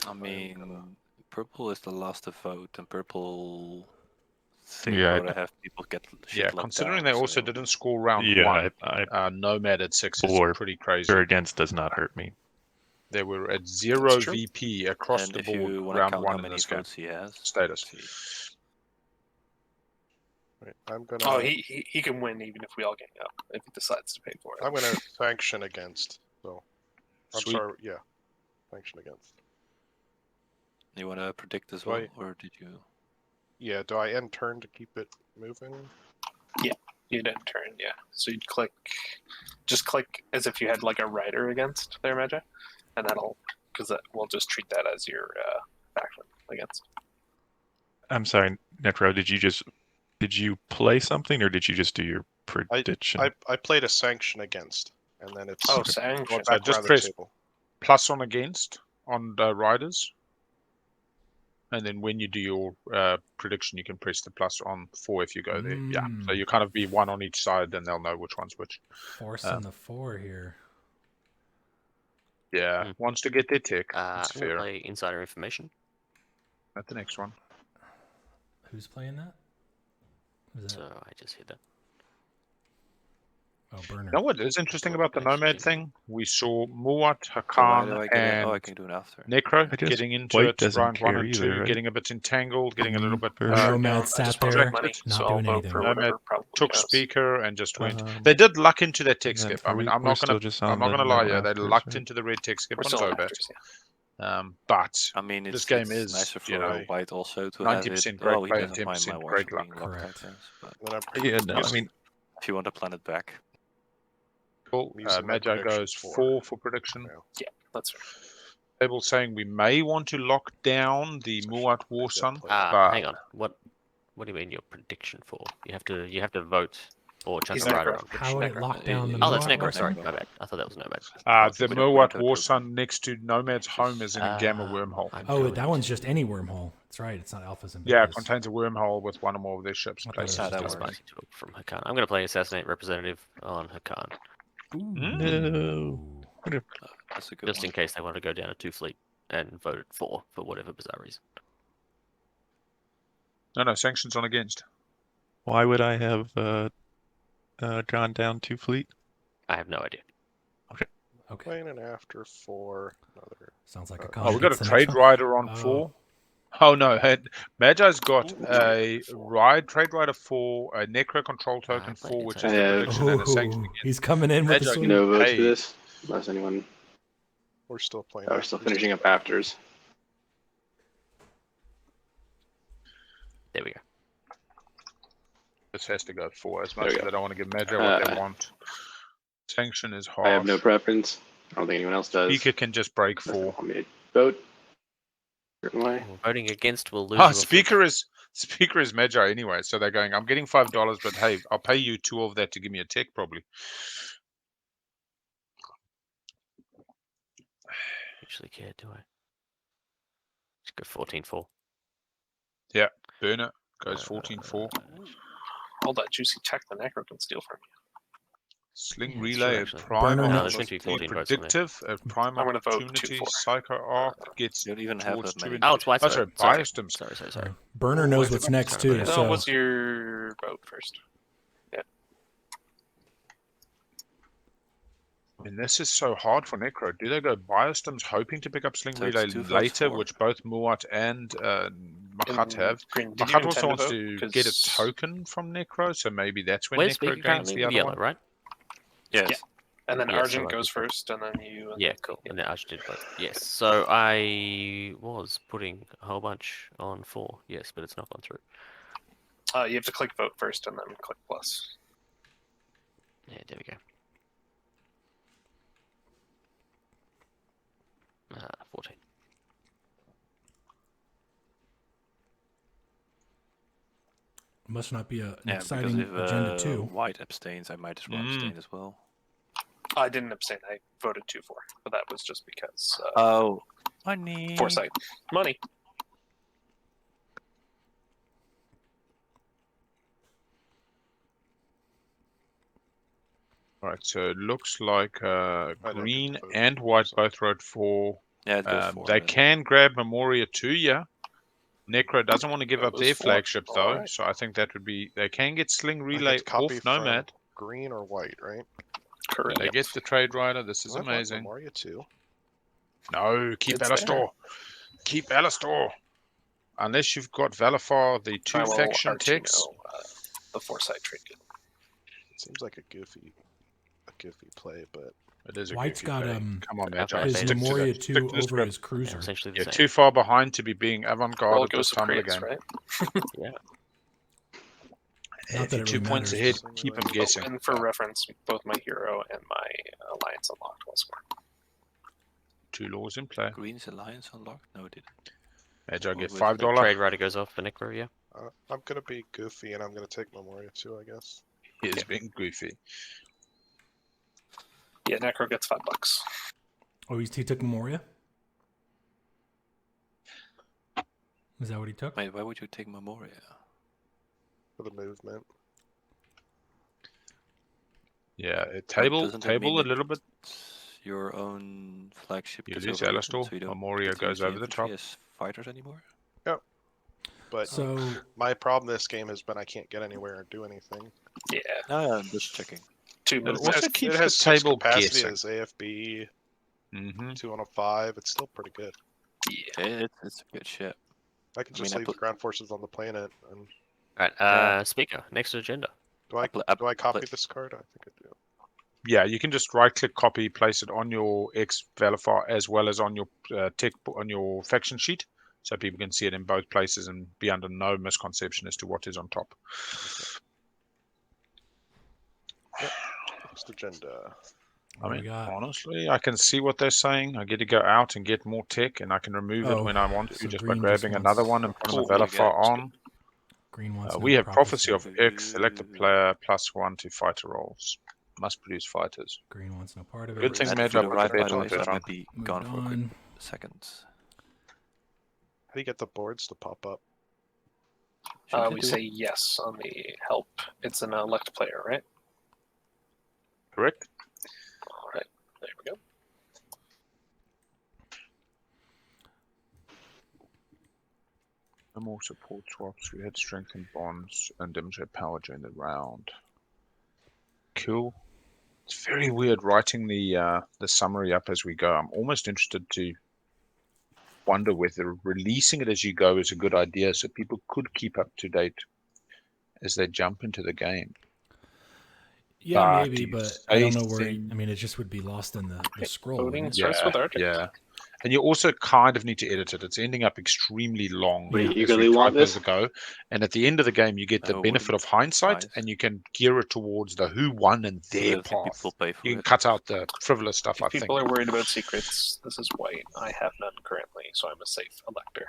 I mean... Purple is the last to vote, and purple to have people get considering they also didn't score round 1. Nomad at 6 is pretty crazy. Against does not hurt me. They were at 0 VP across the board round 1 in this game. Status. Right, I'm gonna... Oh, he can win even if we all gang up, if he decides to pay for it. I'm going to sanction against. So, I'm sorry, sanction against. You want to predict as well, or did you? Yeah, do I end turn to keep it moving? Yeah, you'd end turn, yeah. So you'd just click as if you had like a rider against there, Magi, and we'll just treat that as your faction against. I'm sorry, Nekro, did you play something, or did you just do your prediction? I played a sanction against, and then it's... Oh, sanction. So just press plus on against on the riders. And then when you do your prediction, you can press the plus on 4 if you go there. Yeah, so you kind of be 1 on each side, then they'll know which one's which. Forcing the 4 here. Yeah, wants to get their tech. That's fair. Play insider information. At the next one. Who's playing that? So I just hit that. Oh, burner. You know what is interesting about the Nomad thing? We saw Muaat, Hacan, and Nekro getting into it. Round 1 and 2, right? Getting a bit entangled, getting a little bit... Nomad sat there, not doing anything. Nomad took speaker and just went. They did luck into that tech skip. I mean, I'm not going to lie here. They lucked into the red tech skip on Zobat. But I mean, this game is nicer for white also to 90% great play and 10% great luck. Correct. I mean, if you want to plan it back. Cool. Magi goes 4 for prediction. Yeah, that's right. Table saying we may want to lock down the Muaat Warsun. Hang on. What do you mean your prediction for? You have to vote for chance of rider. How would it lock down the Muaat? Oh, that's Nekro. Sorry, my bad. I thought that was Nomad. The Muaat Warsun next to Nomad's home is in a gamma wormhole. Oh, that one's just any wormhole. That's right. It's not alphas and betas. Yeah, it contains a wormhole with 1 or more of their ships. That was spicy from Hacan. I'm going to play Assassinate Representative on Hacan. No. That's a good Just in case they want to go down a 2 fleet and vote it for whatever bizarre reason. No, sanctions on against. Why would I have gone down 2 fleet? I have no idea. Okay. Playing it after 4. Another. Sounds like a we got a trade rider on 4. Oh no, Magi's got a trade rider 4, a Nekro control token 4, which is the prediction and a sanction. He's coming in with the Magi sweep. No votes Hey. for this, unless anyone. We're still playing. Oh, we're still finishing up afters. There we go. This has to go 4 as There much we as go. I don't want to give Magi what they want. Sanction is harsh. I have no preference. I don't think anyone else does. Speaker can just break Unless they 4. want me to vote. Certain way. Voting against will lose. Oh, you a speaker is Magi anyway, so they're going, I'm getting $5, but hey, I'll pay you 2 of that to give me a tech probably. Actually care, do I? Let's go 14-4. Yeah, burner goes 14-4. All that juicy tech the Nekro can steal from you. Sling Yeah, it's relay, true, a actually. prime Burner on knows- there's 14 votes on there. predictive, a prime I'm gonna vote opportunity, 2-4. psycho arc gets You don't even have towards that 2 many. and Oh, it's white. Oh, sorry, biased him. Sorry. Burner Oh, knows I what's forgot next to too. turn it So So what's your vote first? I mean, this is so hard for Nekro. Do they go Biostems hoping to pick up Sling So it's Relay 2 votes later, for. which both Muaat and Mahact have? Green, did you Mahact intend also to wants vote? to 'Cause- get a token from Nekro, so maybe that's when Where's Nekro speaker gains currently the with other yellow, one. right? Yes. Yeah. And then Yeah, so Argent like goes we said. first, and then you. Yeah, cool. And then Argent did vote. Yes. So I was putting a whole bunch on 4. Yes, but it's not gone through. You have to click vote first, and then click plus. Yeah, there we go. 14. must not be an Yeah, exciting because if agenda too. White abstains, I might as well abstain as well. I didn't abstain. I voted 2-4, but that was just because Oh, money. foresight, money. Right, so it looks like don't get green to vote. and white both wrote 4. Yeah, it goes 4. They then. can grab Memoria too, yeah. Necro doesn't want to give up Goes their 4. flagship though, Alright. so I think that would be they can get Sling I Relay get to copy off from Nomad. green or white, right? Correct. They get the trade rider. This is I want amazing. Memoria too. No, keep It's Alastor. there. Keep Alastor. Unless you've got Valafar, the I 2 will faction arch you techs. know, the foresight trinket. It seems like a goofy play, but It is a White's goofy got play. Come on, Magi. his Stick Stick to Memoria that. 2 Stick to this over script. his cruiser. Essentially the You're same. too far behind to be being Well, avant-garde it at this goes to time of the crates, game. right? Yeah. Not If that you're it 2 really points matters, ahead, but- keep them Oh, guessing. And for reference, both my hero and my alliance unlocked once more. 2 laws in play. Green's alliance unlocked? No, it didn't. Magi Or get with $5. The trade rider goes off for Necro, yeah. I'm gonna be goofy and I'm gonna take Memoria too, I guess. He is being goofy. Yeah, Necro gets $5. Oh, he took Memoria? Is that what he took? Wait, why would you take Memoria? For the movement. Yeah, Doesn't that table mean a little bit. Your own flagship You gets lose overwritten, Alastor, so you don't Memoria get to goes use the over the infantry top. as fighters anymore? But So my problem this game has been I can't get anywhere or do anything. Yeah, No, I'm just checking. 2 It moves. also It keeps has the 6 table capacity guessing. as AFB, Mm-hmm. 2 on a 5. It's still pretty good. Yeah. It's a good ship. I can I just mean, I leave put- the ground forces on the planet. And Right, Yeah. speaker, next agenda. do I copy this card? I think I do. Yeah, you can just right-click, copy, place it on your X Valifar as well as on your on your faction sheet, so people can see it in both places and be under no misconception as to what is on top. Next agenda. I what do we mean, got? honestly, I can see what they're saying. I get to go out and get more tech, and I can remove it Oh, when I want to, so just by green grabbing just another wants- one and putting Cool, the you get Valifar it, that's on. Green wants We no have Prophecy of Prophecy. X. Select a player +1 to fighter rolls. Must produce fighters. Green wants no part of it. Good thing And Magi for the put the right bet by the on way, so I Thyram. might be Moved gone for a quick on. second. How do you get the boards to pop up? We say yes on the help. It's an elect player, right? Correct? All right, there we go. No more support swaps. We had strengthened bonds and demonstrate power during the round. Cool. It's very weird writing the summary up as we go. I'm almost interested to wonder whether releasing it as you go is a good idea, so people could keep up to date as they jump into the game. Yeah, maybe, but I don't know where. I mean, it just would be lost in the scroll. Voting starts with Argent. Yeah. And you also kind of need to edit it. It's ending up extremely long. Wait, you really want this? Go. And at the end of the game, you get the benefit of hindsight, and you can gear it towards the who won and their path. You can cut out the frivolous stuff, I think. People are worried about secrets. This is white. I have none currently, so I'm a safe elector.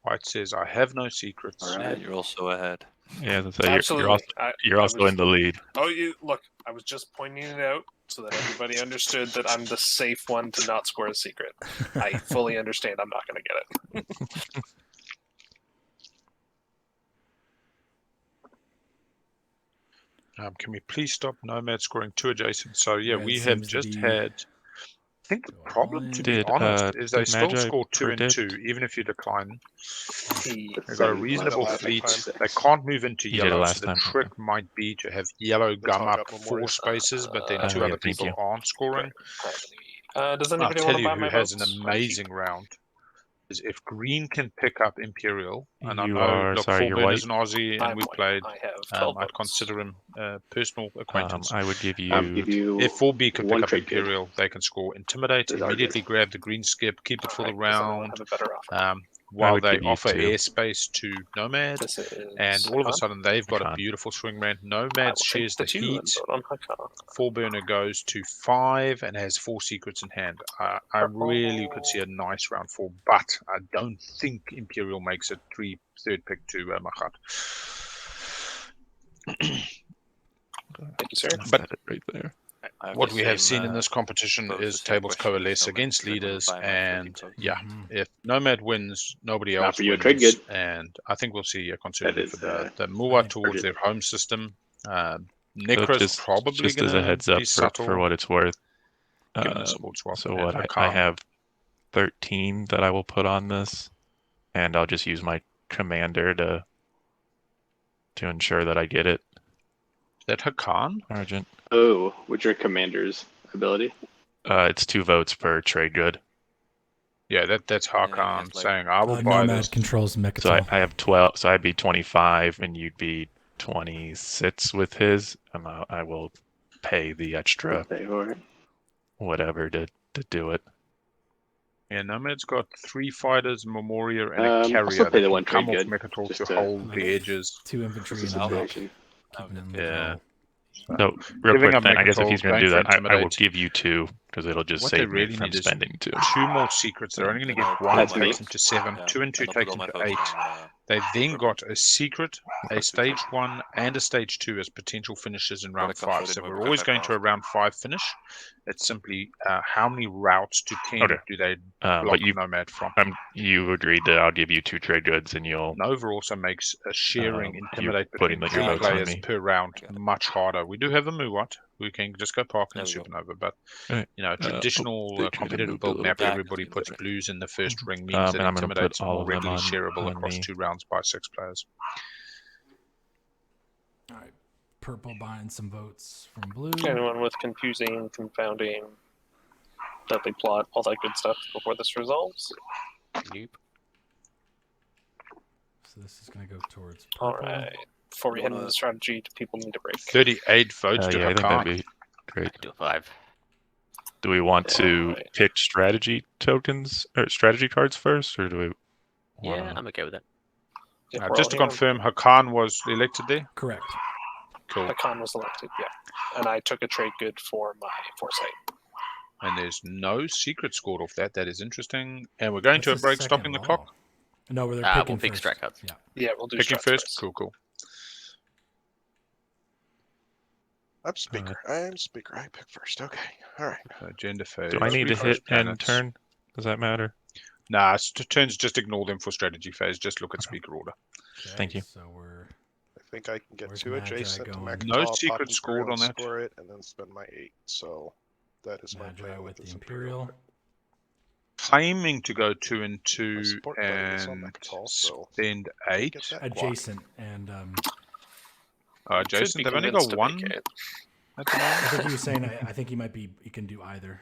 White says, I have no secrets. All right, you're also ahead. Yeah, you're also in the lead. Oh, look, I was just pointing it out so that everybody understood that I'm the safe one to not score a secret. I fully understand I'm not going to get it. Can we please stop Nomad scoring 2 adjacent? So, yeah, we have just had... I think the problem, to be honest, is they still score 2 and 2, even if you decline. They've got a reasonable fleet. They can't move into yellow, so the trick might be to have yellow gum up 4 spaces, but then 2 other people aren't scoring. Does I'll anybody tell want to you buy who my has votes? an amazing round. Is if green can pick up Imperial, and I You know, are- look, sorry, you're Fulburn white. is an Aussie, and I'm we white. played. I have 12 I'd votes. consider him a personal acquaintance. I would give you. I'll give you If 4B can one pick up trade good. Imperial, they can score Intimidate, There's immediately Argent. grab the green skip, keep it for the Alright, does anyone round, have a better offer? while would they give you offer 2. airspace to Nomad, This is and all of a Hacan. sudden they've got a Hacan. beautiful swing ramp. I Nomad will shares take the 2 and heat. vote on Hacan. 4-burner goes to 5 and has 4 secrets in hand. I really could see a nice round 4, but I don't think Imperial makes it 3rd pick to Mahact. Thank you, sir. But right there. what we have seen in this competition is tables coalesce against leaders, and if Nomad wins, nobody else for you, wins. trade good. And I think we'll see a conservative That for is, the Muaat towards Argent. their home system. So Nekro's probably just going as a heads to up be subtle. for what it's worth. Given the support swap. So and what I have 13 that I will put on this, and I'll just use my commander to ensure that I get it. Is that Hacan? Argent. Oh, what's your commander's ability? It's 2 votes per trade good. Yeah, that's Hacan it's like- saying, I will buy Nomad this. controls Mechatol. So I have 12. So I'd be 25, and you'd be 26 with his, and I will pay the extra Pay for it. whatever to do it. Yeah, Nomad's got 3 fighters, Memoria, and a I'll carrier still pay that the can one come trade off good, Mechatol just to to- hold the edges. 2 infantry This is and a I'll situation. keeping them Yeah. So real Giving quick, up then I guess if Mechatol, he's going to going do for that, I will Intimidate. give you 2 because it'll just What they save me really from need is spending 2. 2 more secrets. They're only going to get Yeah, 1, that's takes fine. them to 7. Yeah, 2 and 2 and I'll put take all them my to 8. votes on, They've then purple. got a secret, a stage 1, and a stage 2 as potential finishes in round Product 5. offered So in we're my always back going to a round 5 finish. It's simply how many routes to 10 Okay. do they But block you Nomad from? you agreed that I'll give you 2 trade goods, and you'll. Nova also makes a sharing you're intimidate putting between your 2 votes on players me. per round I got it. much harder. We do have a Muaat. We can just go park in a There we go. Supernova, but Alright. traditional they try to competitive move build the map, Yeah, everybody it's puts better. blues in the first ring, means that and I'm going to put intimidates are all more of them regularly shareable on across me. 2 rounds by 6 players. All right, purple buying some votes from blue. Anyone with confusing, confounding, deadly plot, all that good stuff before this resolves? Nope. So this is going to go towards purple. Alright. Before we head into the strategy, do people need a break? 38 votes to Yeah, I think Hacan. that'd be great. Do a 5. Do we want to Alright. pick strategy tokens or strategy cards first, or do we? Yeah, wanna- I'm okay with that. If we're Just to all here, confirm, Hacan was elected there? Correct. Cool. Hacan was elected, yeah. And I took a trade good for my foresight. And there's no secret scored off that. That is interesting. And we're going That's to a the break, second stopping the law. clock. No, where they're We'll picking pick first. strat cards. Yeah. Yeah, we'll do Picking strats first? Cool. I'm speaker. I'm speaker. I pick first. Okay. All right. Agenda phase. Do I need to refresh hit end planets. turn? Does that matter? Nah, turns, just ignore them for strategy phase. Just look at speaker order. Okay, Thank you. So we're I think I can get Where's 2 Magi adjacent to going? Mechatol, No pop secret Imperial, scored on and that. score it, and then spend my 8. So that is my Magi plan with the this Imperial. Claiming to go 2 and My 2 support buddy is on and Mechatol, so spend 8. get that guac. Adjacent and Jason, Should be they've only convinced got to 1 vacate. at the I moment. think he was saying I think he might be he can do either.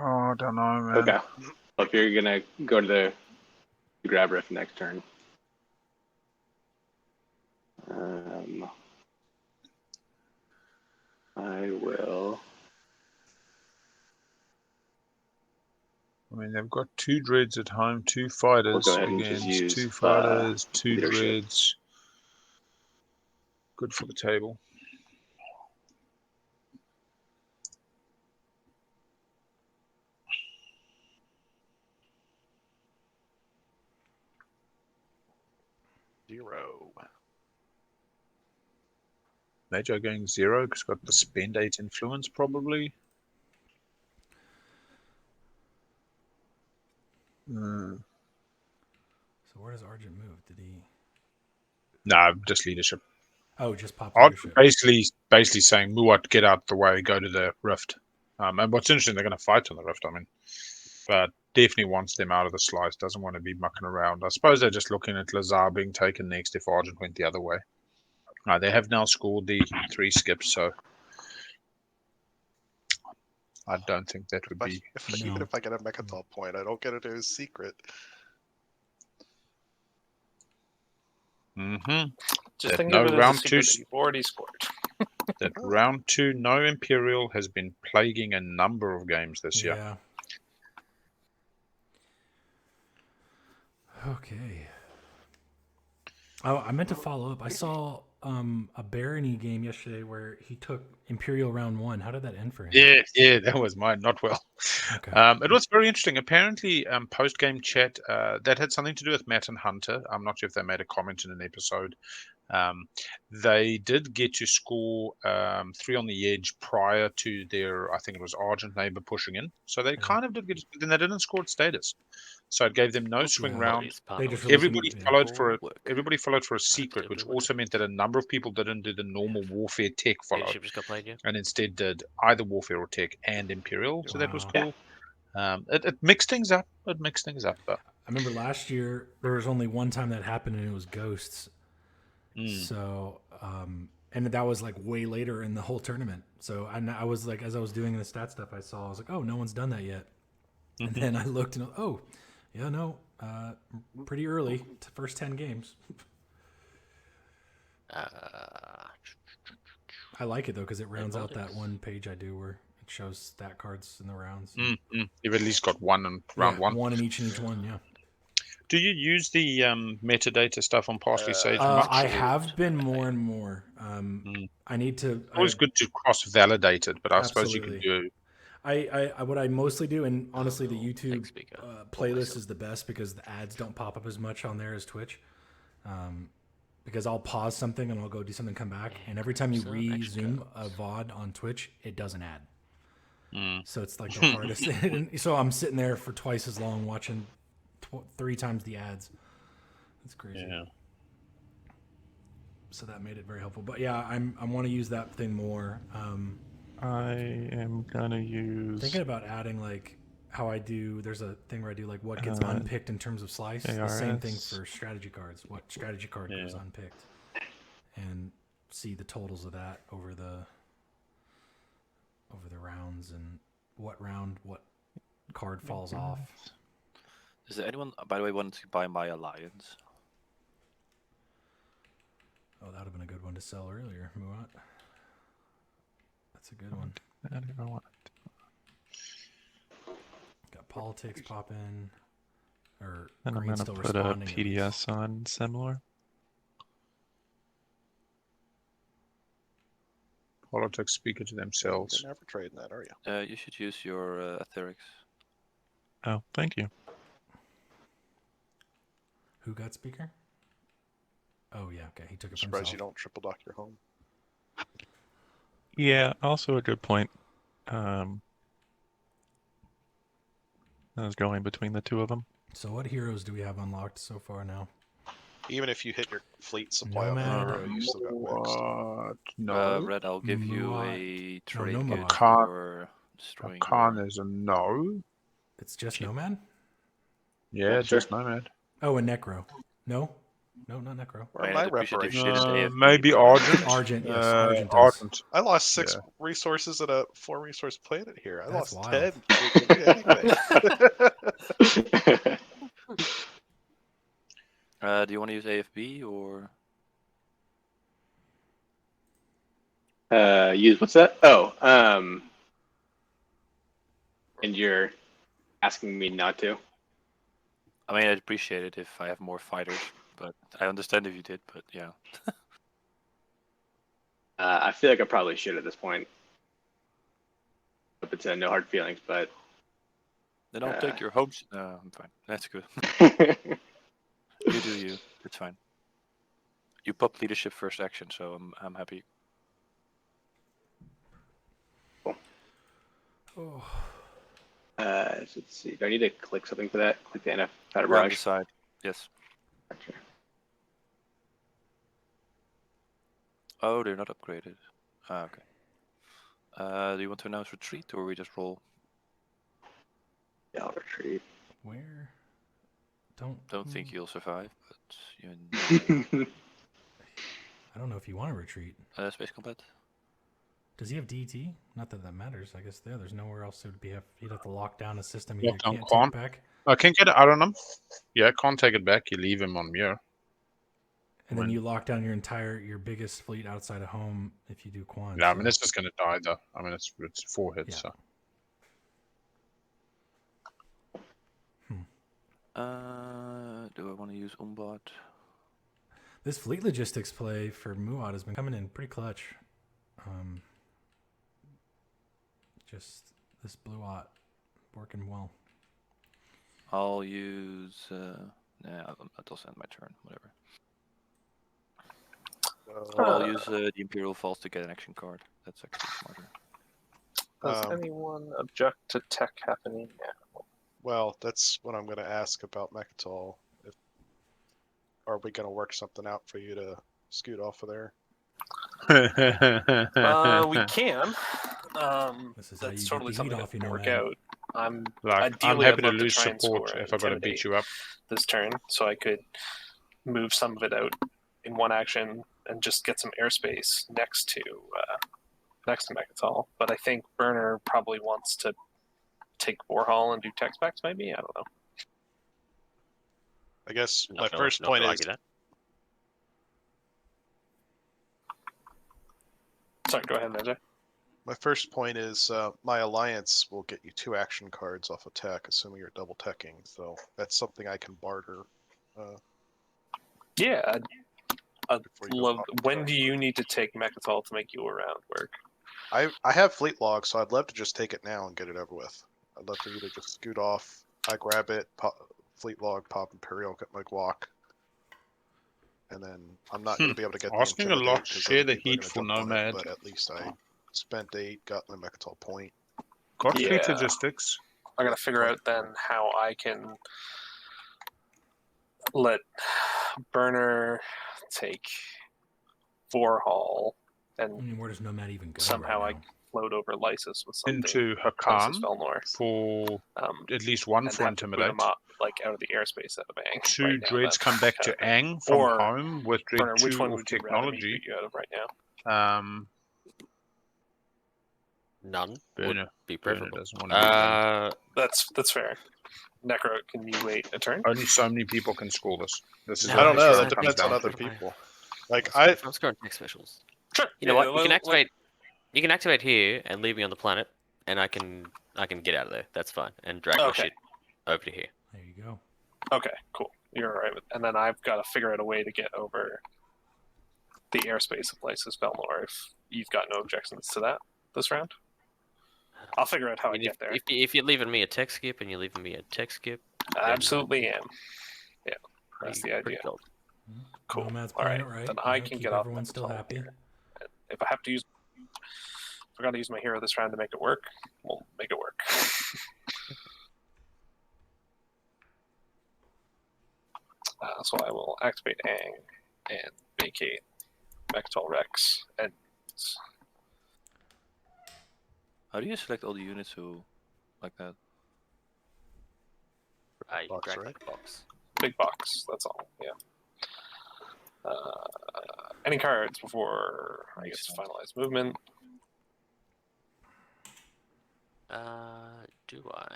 Oh, I don't know, man. Okay. Well, if you're gonna go to the grab rift next turn. I will. I mean, they've got 2 dreads at home, 2 fighters We'll go ahead and just against use 2 fighters, 2 leadership. dreads. Good for the table. Zero. Magi going 0 because got the spend 8 influence probably. So where does Argent move? Did he? No, just leadership. Oh, just pop Argent leadership. basically saying, Muaat, get out the way, go to the rift. And what's interesting, they're going to fight on the rift, I mean. But definitely wants them out of the slice, doesn't want to be mucking around. I suppose they're just looking at Lazar being taken next if Argent went the other way. They have now scored the 3 skips, so I don't think that would be... Even if I get a Mechatol point, I don't get it as secret. Just that think no of it round as a 2 secret that you've already scored. that round 2 no Imperial has been plaguing a number of games this year. Yeah. Okay. Oh, I meant to follow up. I saw a Barony game yesterday where he took Imperial round 1. How did that end for him? Yeah, that was mine. Not well. Okay. It was very interesting. Apparently, post-game chat, that had something to do with Matt and Hunter. I'm not sure if they made a comment in an episode. They did get to score 3 on the edge prior to their, I think it was Argent neighbor pushing in. So they kind of did get, then they didn't score status. So it gave them no swing round. Everybody followed for a secret, which also meant that a number of people didn't do the normal warfare tech follow, and instead did either warfare or tech and Imperial. So that was cool. It mixed things up. But I remember last year there was only one time that happened, and it was Ghosts. So, and that was like way later in the whole tournament. So I was like, as I was doing the stat stuff, I was like, oh, no one's done that yet. And then I looked and pretty early, first 10 games. I like it though because it rounds out that one page I do where it shows stat cards in the rounds. You've at least got one in round 1. One in each one, yeah. Do you use the metadata stuff on Parsley Sage much? I have been more and more. I need to. It's always good to cross-validate it, but I suppose you Absolutely. can do. I what I mostly do, and honestly, the YouTube playlist is the best because the ads don't pop up as much on there as Twitch. Because I'll pause something and I'll go do something, come back, and every time you resume a VOD on Twitch, it doesn't add. So it's like the hardest. So I'm sitting there for twice as long watching 3 times the ads. That's crazy. Yeah. So that made it very helpful. But yeah, I want to use that thing more. I am gonna use. Thinking about adding like how I do. There's a thing where I do like what gets unpicked in terms of slice. ARS. The same thing for strategy cards. What strategy card goes unpicked, and see the totals of that over the rounds and what round what card falls off. Does anyone, by the way, want to buy my alliance? Oh, that would have been a good one to sell earlier, Muaat. That's a good one. I don't even want it. Got politics pop in. Or and I'm going to put a PDS on similar. Politics speaking to themselves. You're never trading that, are you? You should use your Etherics. Oh, thank you. Who got speaker? Oh yeah, okay. He took it I'm from himself. surprised you don't triple dock your home. Yeah, also a good point. I was going between the two of them. So what heroes do we have unlocked so far now? Even if you hit your fleet supply Nomad. on you still got mixed. No. Red, I'll give you a trade Nomad. kit for destroying. Hacan is a no. It's just Nomad? Yeah, just Nomad. Oh, and Nekro. No? No, not Necro. Where are Man, my I'd appreciate if you did reparations? an AFB, Maybe but- Argent. Argent, yes, Argent does. Argent. I lost 6 Yeah. resources at a 4-resource planet here. I That's lost wild. 10. Anyway. Do you want to use AFB or? Use what's that? Oh, and you're asking me not to? I mean, I'd appreciate it if I have more fighters, but I understand if you did. But yeah. I feel like I probably should at this point. Hope it's no hard feelings, but Then I'll take your homes. No, I'm fine. That's good. You do you. It's fine. You popped leadership first action, so I'm happy. Cool. Oh. Let's see. Do I need to click something for that? Click the NF Right barrage? on the side. Yes. Gotcha. Oh, they're not upgraded. Ah, okay. Do you want to announce retreat, or we just roll? Yeah, I'll retreat. Where? Don't think you'll survive, but you. I don't know if you want to retreat. Space combat. Does he have DT? Not that that matters. I guess there's nowhere else to be. You'd have to lock down a system you Lock down can't Quan. take back. I can get it out on him. Yeah, can't take it back. You leave him on Muir. And then you lock down your biggest fleet outside of home if you do Quan. Yeah, I mean, it's just going to die, though. I mean, it's 4 hits, Yeah. so. Do I want to use Umbot? This fleet logistics play for Muaat has been coming in pretty clutch. Just this Blue Ot working well. I'll use. I'll send my turn. Whatever. I'll use the Imperial Falls to get an action card. That's actually smarter. Does anyone object to tech happening now? Well, that's what I'm going to ask about Mechatol. Are we going to work something out for you to scoot off of there? We can. That's totally something that can work out. I'm ideally happy I'd to love lose try and support score if I've got to beat you up this turn, so I could move some of it out in one action and just get some airspace next to Mechatol. But I think Burner probably wants to take Vorhol and do tech specs. Maybe I don't know. I guess my first point is. Sorry, go ahead, Magi. My first point is my alliance will get you 2 action cards off of tech, assuming you're double teching. So that's something I can barter. Yeah. When do you need to take Mechatol to make you around work? I have fleet log, so I'd love to just take it now and get it over with. I'd love for you to just scoot off. I grab it, pop, fleet log, pop Imperial, get my guac. And then I'm not going to be able to get asking the a lot. because Share the people are heat gonna for jump on it, Nomad. but at least I spent 8, got my Mechatol point. Got fleet logistics. I gotta figure out then how I can let Burner take Vorhol and I mean, where does Nomad even go? somehow right I float over Lysis with something. Into Hacan for at least 1 for Intimidate. Them up, like out of the airspace at a bang. 2 right now. dreads That's come back to Ang from Or, home with dread Burner, 2 which one of would you rather me technology. boot you out of right now? None. Burner. Would be Burner preferable. doesn't want to That's fair. Necro, can you wait a turn? Only so many people can score this. This is No, I don't know. where That it comes depends on down other to. people. Like I'm scoring tech specials. Sure. You know what? You can activate. You can activate here and leave me on the planet, and I can get out of there. That's fine, and drag my shit over to here. There you go. Okay, cool. You're all right with, and then I've got to figure out a way to get over the airspace of Lysis Velnor if you've got no objections to that this round. I'll figure out how I get there. If you're leaving me a tech skip and you're leaving me a tech skip, I absolutely am. Yeah, that's the idea. Cool. Nomad's All right, playing it right. then you I know, can keep get off. everyone still happy. If I have to use, if I got to use my hero this round to make it work, we'll make it work. So I will activate Ang and vacate Mechatol Rex and. How do you select all the units who like that? Right, Box, drag right? that box. Big box, that's all, yeah. Any cards before I get to finalize movement? Do I?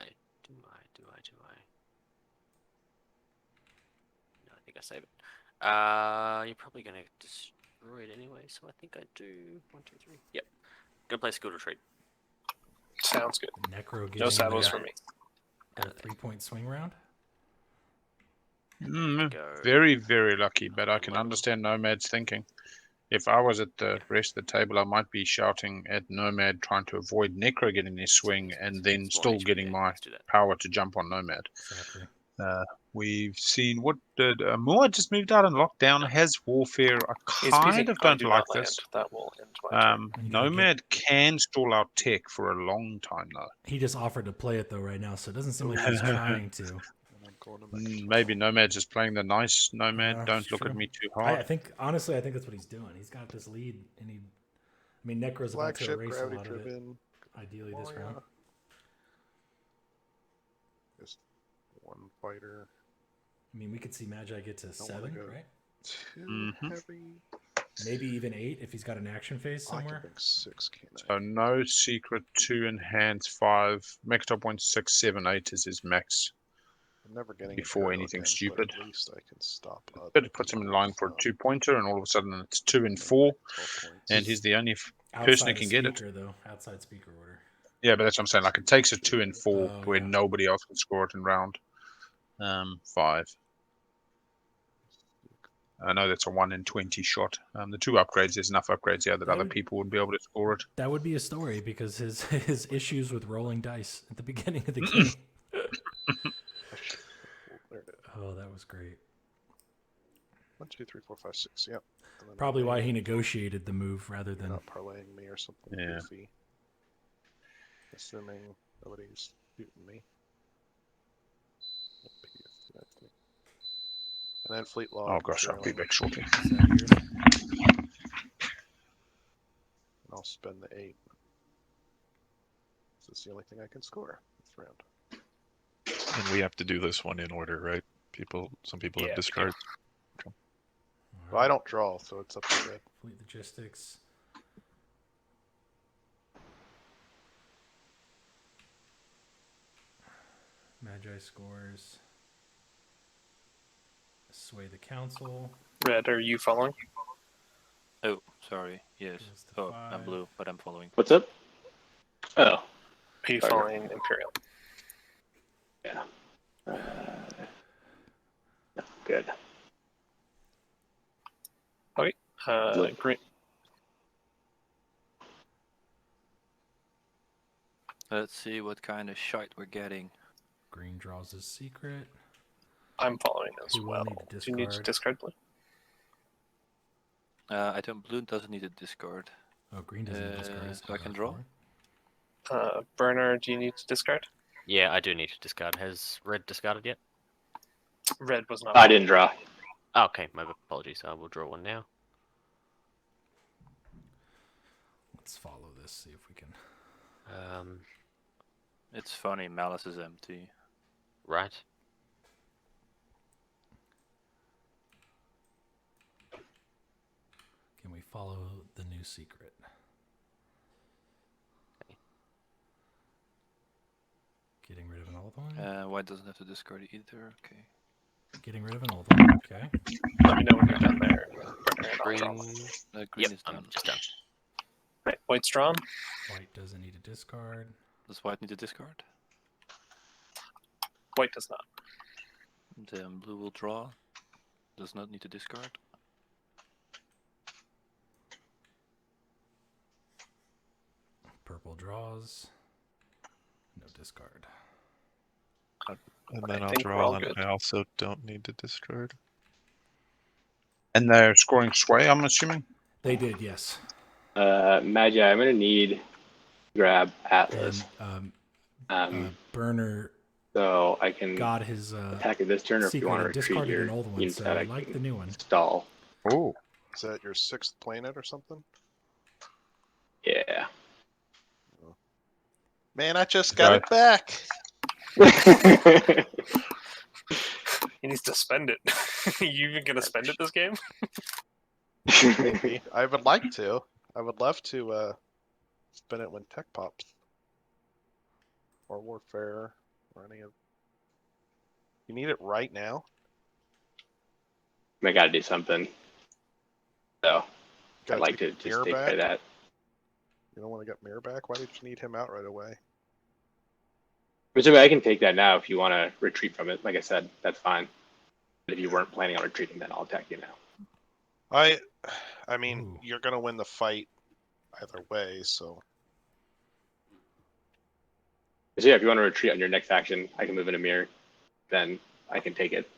No, I think I save it. You're probably gonna destroy it anyway, so I think I do. 1, 2, 3. Yep. Gonna play Skill Retreat. Sounds good. Necro No sabos for me. A 3-point swing round. Very, very lucky, but I can understand Nomad's thinking. If I was at the rest of the table, I might be shouting at Nomad, trying to avoid Nekro getting his swing, and then still getting my power to jump on Nomad. Exactly. We've seen what did Muaat just moved out and locked down. Has Warfare. I kind of don't like this. That will end my turn. Nomad can stall out tech for a long time though. He just offered to play it though right now, so it doesn't seem like he's trying to. Maybe Nomad's just playing the nice Nomad. Don't look at me too hard. I think honestly, I think that's what he's doing. He's got this lead, and Necro's about to erase a lot of it. Ideally, this round. Just one fighter. I mean, we could see Magi get to 7, right? Too heavy. Maybe even 8 if he's got an action phase somewhere. I can 6, can't I? So no secret, 2 in hands, 5. Max top 1, 6, 7, 8 is his max. I'm never getting before anything again, stupid. At least I can stop. But it puts him in line for a 2-pointer, and all of a sudden it's 2 and 4, and he's the only person who can get it. Though, outside speaker order. Yeah, but that's what I'm saying. Like it takes a 2 and 4 where nobody else can score it in round 5. I know that's a 1 in 20 shot. The 2 upgrades, there's enough upgrades here that other people would be able to score it. That would be a story because his issues with rolling dice at the beginning of the game. Oh, that was great. 1, 2, 3, 4, 5, 6. Yep. Probably why he negotiated the move rather than not parlaying me or something goofy. Assuming nobody's shooting me. And then fleet log. Oh gosh, I'll be back shortly. And I'll spend the 8. This is the only thing I can score this round. And we have to do this one in order, right? Some people have discards. Okay. Well, I don't draw, so it's up to Red. Fleet logistics. Magi scores. Sway the council. Red, are you following? Oh, sorry. Yes. Oh, I'm blue, but I'm following. What's up? Oh. Are you following Imperial? Yeah. No, good. Okay. Green. Let's see what kind of shite we're getting. Green draws his secret. I'm following as Who will well. need to Do you need to discard blue? I don't. Blue doesn't need to discard. Oh, green doesn't need to discard. So I can draw. Burner, do you need to discard? Yeah, I do need to discard. Has Red discarded yet? Red was not. I didn't draw. Okay, my apologies. I will draw one now. Let's follow this. See if we can. It's funny. Malice is empty. Right. Can we follow the new secret? Okay. Getting rid of an old one? White doesn't have to discard it either. Okay. Getting rid of an old one. Okay. Let me know when you're done there. Green. Green is done. I'm just done. Right, White's drawn. White doesn't need a discard. Does White need to discard? White does not. Then blue will draw. Does not need to discard. Purple draws. No discard. And then I'll draw, and I also don't need to discard. And they're scoring sway, I'm assuming? They did, yes. Magi, I'm going to need grab Atlas. And, Burner so I can got his attack it this turn, or if you want to retreat your an old one, so I like the new one. Stall. Oh. Is that your 6th planet or something? Yeah. Man, I just got it back. He needs to spend it. You even gonna spend it this game? Maybe. I would like to. I would love to spin it when tech pops. Or warfare. Or any of... You need it right now? I gotta do something. So Gotta I'd like take to just Mirror take back? care of that. You don't want to get Mirror back? Why did you need him out right away? Which, I mean, I can take that now if you want to retreat from it. Like I said, that's fine. But if you weren't planning on retreating, then I'll attack you now. I mean, Ooh. you're gonna win the fight either way, so... So yeah, if you want to retreat on your next action, I can move in a mirror. Then I can take it.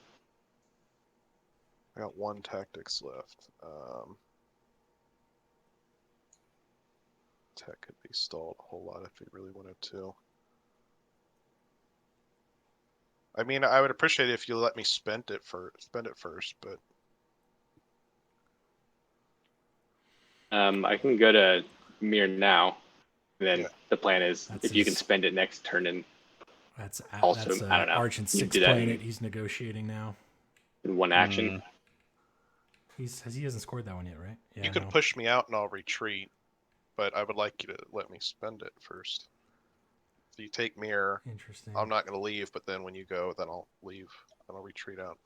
I got 1 tactics left. Tech could be stalled a whole lot if he really wanted to. I mean, I would appreciate it if you let me spend it first, but I can go to mirror now. And then Yeah. the plan is That's if you can his- spend it next turn and That's Also, that's I don't know. Argent You 6 do that playing in- it. He's negotiating now. in one action. He hasn't scored that one yet, right? Yeah, you can no. push me out and I'll retreat. But I would like you to let me spend it first. So you take mirror. Interesting. I'm not going to leave, but then when you go, then I'll leave and I'll retreat out.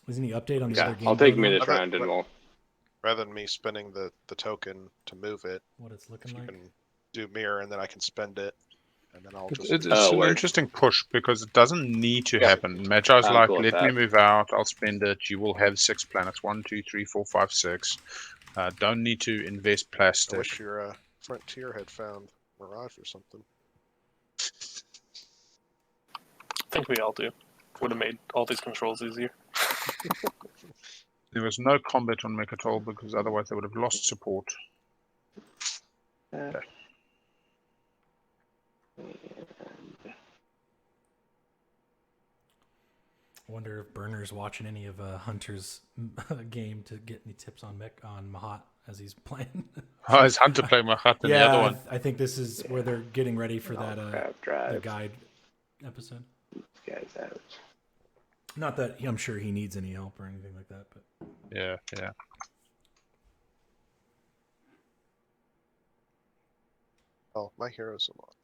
Isn't he update on the Yeah, other game? I'll take going mirror on? this round and we'll. Rather than me spending the token to move it, What it's looking you like? can do mirror and then I can spend it. And then I'll just... It's Oh, an word. interesting push because it doesn't need to Yeah. happen. Magi's I'm like, cool with let me that. move out, I'll spend it. You will have 6 planets. 1, 2, 3, 4, 5, 6. Don't need to invest I plastic. wish your Frontier had found Mirage or something. I think we all do. Would have made all these controls easier. There was no combat on Mechatol because otherwise they would have lost support. And- I wonder if Burner's watching any of Hunter's game to get any tips on Mahact as he's playing. Oh, is Hunter playing Mahact in the other one? I think this is where they're getting ready for that grab the drive. guide episode. Guys out. Not that I'm sure he needs any help or anything like that, but Yeah. Oh, my heroes are on.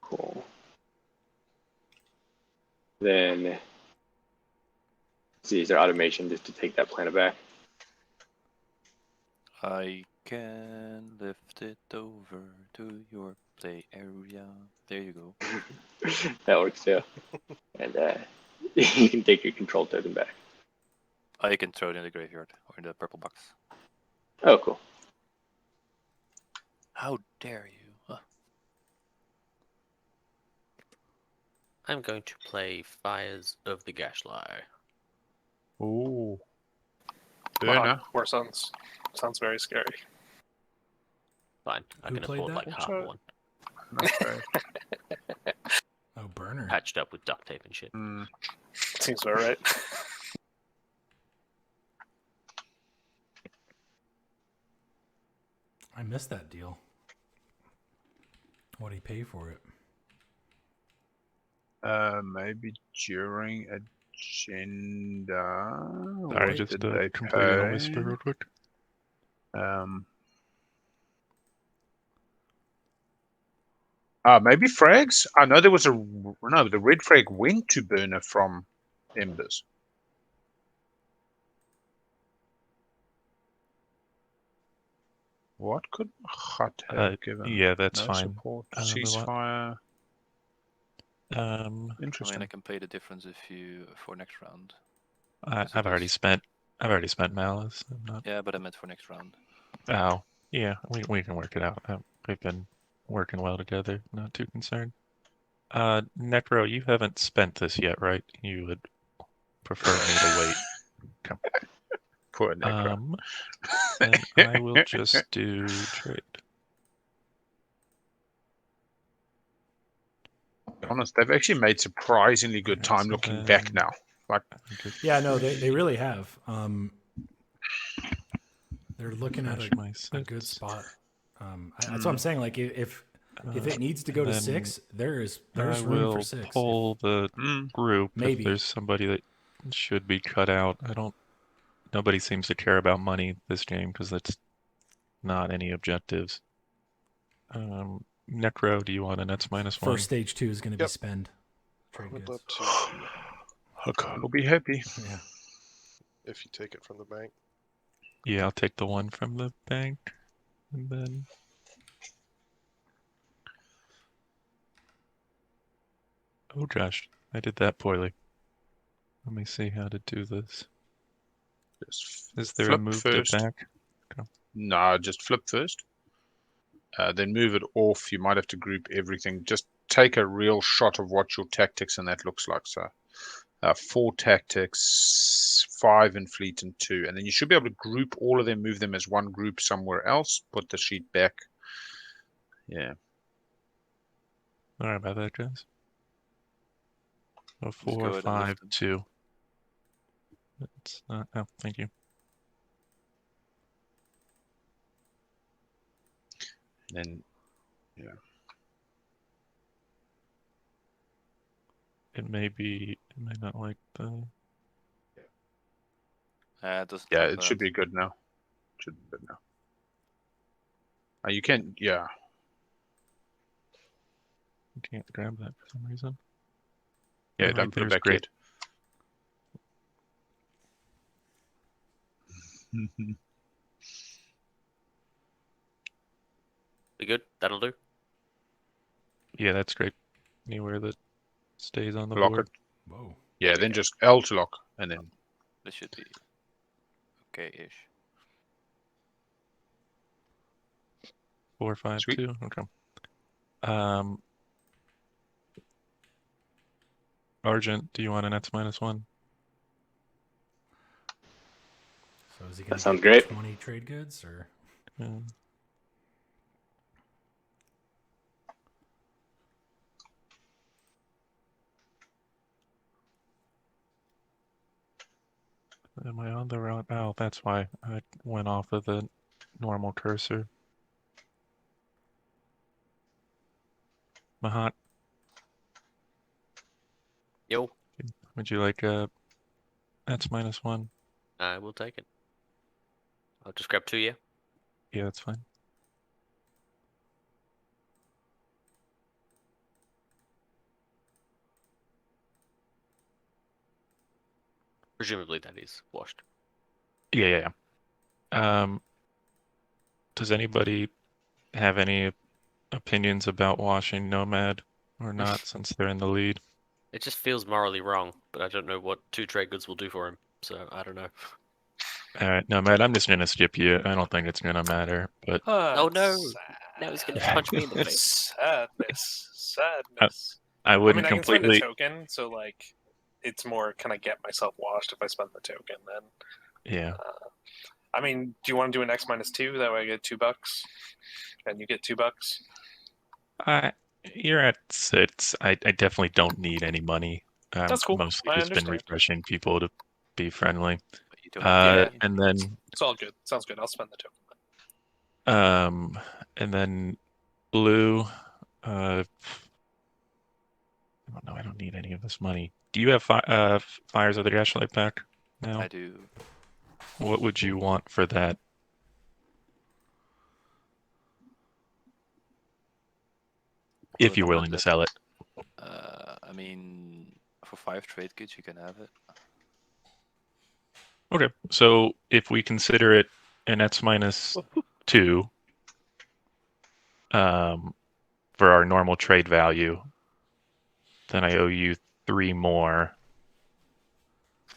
Cool. Then, see, is there automation just to take that planet back? I can lift it over to your play area. There you go. That works too. And you can take your control token back. I can throw it in the graveyard or in the purple box. Oh, cool. How dare you? Huh. I'm going to play Fires of the Gashly. Ooh. Wow, Burner. war sounds very scary. Fine, I Who can played afford that? like half Also- one. Okay. oh, Burner. Patched up with duct tape and shit. Seems about right. I missed that deal. What did he pay for it? Maybe during agenda. Sorry, What just did they completing a pay? whisper real quick. Maybe frags. I know there was the red frag went to Burner from Embers. What could Hut have given? Yeah, that's no fine. support, Muaat. ceasefire. I mean, Interesting. I can pay the difference if you for next round. I've already spent Malice. I'm not. Yeah, but I meant for next round. Oh, yeah, we can work it out. We've been working well together. Not too concerned. Nekro, you haven't spent this yet, right? You would prefer me to wait. Come. Poor Nekro. Then I will just do trade. To be honest, they've actually made surprisingly good Alright, time so looking then- back now. Like, Yeah, no, they really have. They're looking at Refresh my a good six. spot. That's what I'm saying. Like if If it needs to go to 6, there's room for 6. Pull the group Maybe. if there's somebody that should be cut out. Nobody seems to care about money this game because that's not any objectives. Nekro, do you want a nets -1? First stage 2 is going to be spend. I would love to. Hacan will be happy. Yeah. If you take it from the bank. Yeah, I'll take the 1 from the bank, and then. Oh gosh, I did that poorly. Let me see how to do this. Is there a move first. to back? Okay. No, just flip first. Then move it off. You might have to group everything. Just take a real shot of what your tactics and that looks like. So 4 tactics, 5 in fleet, and 2. And then you should be able to group all of them, move them as one group somewhere else, put the sheet back. Yeah. Sorry about that, guys. 4, 5, 2. It's not. Oh, thank you. Then, yeah. It may not like the. It should be good now. Should be good now. You can, yeah. You can't grab that for some reason. Yeah, don't put it back yet. We good? That'll do. Yeah, that's great. Anywhere that stays on the lock board. It. Whoa. Yeah, then just L to lock, and then. This should be okay-ish. 4, 5, Sweet. 2. Okay. Argent, do you want a nets -1? So is he going That to sounds great. 20 trade goods or? Yeah. Am I on the wrong? Oh, that's why I went off of the normal cursor. Mahact. Yo. Would you like a nets -1? I will take it. I'll just grab 2, yeah? Yeah, that's fine. Presumably that is washed. Yeah. Does anybody have any opinions about washing Nomad or not since they're in the lead? It just feels morally wrong, but I don't know what 2 trade goods will do for him, so I don't know. All right, Nomad, I'm just gonna skip you. I don't think it's gonna matter, but oh no! Now he's gonna punch me in the face. Sadness. I wouldn't I mean, completely. I can spend a token, so like, it's more can I get myself washed if I spend the token? Then. Yeah. I mean, do you want to do an X -2? That way I get $2, and you get $2. You're at 6. I definitely don't need any money. That's cool. Mostly just been refreshing people to be friendly. And then it's all good. Sounds good. I'll spend the token. And then blue. I don't know. I don't need any of this money. Do you have fires of the Gaslight pack now? I do. What would you want for that? If you're willing to sell it. I mean, for 5 trade goods, you can have it. Okay, so if we consider it an nets -2 for our normal trade value, then I owe you 3 more.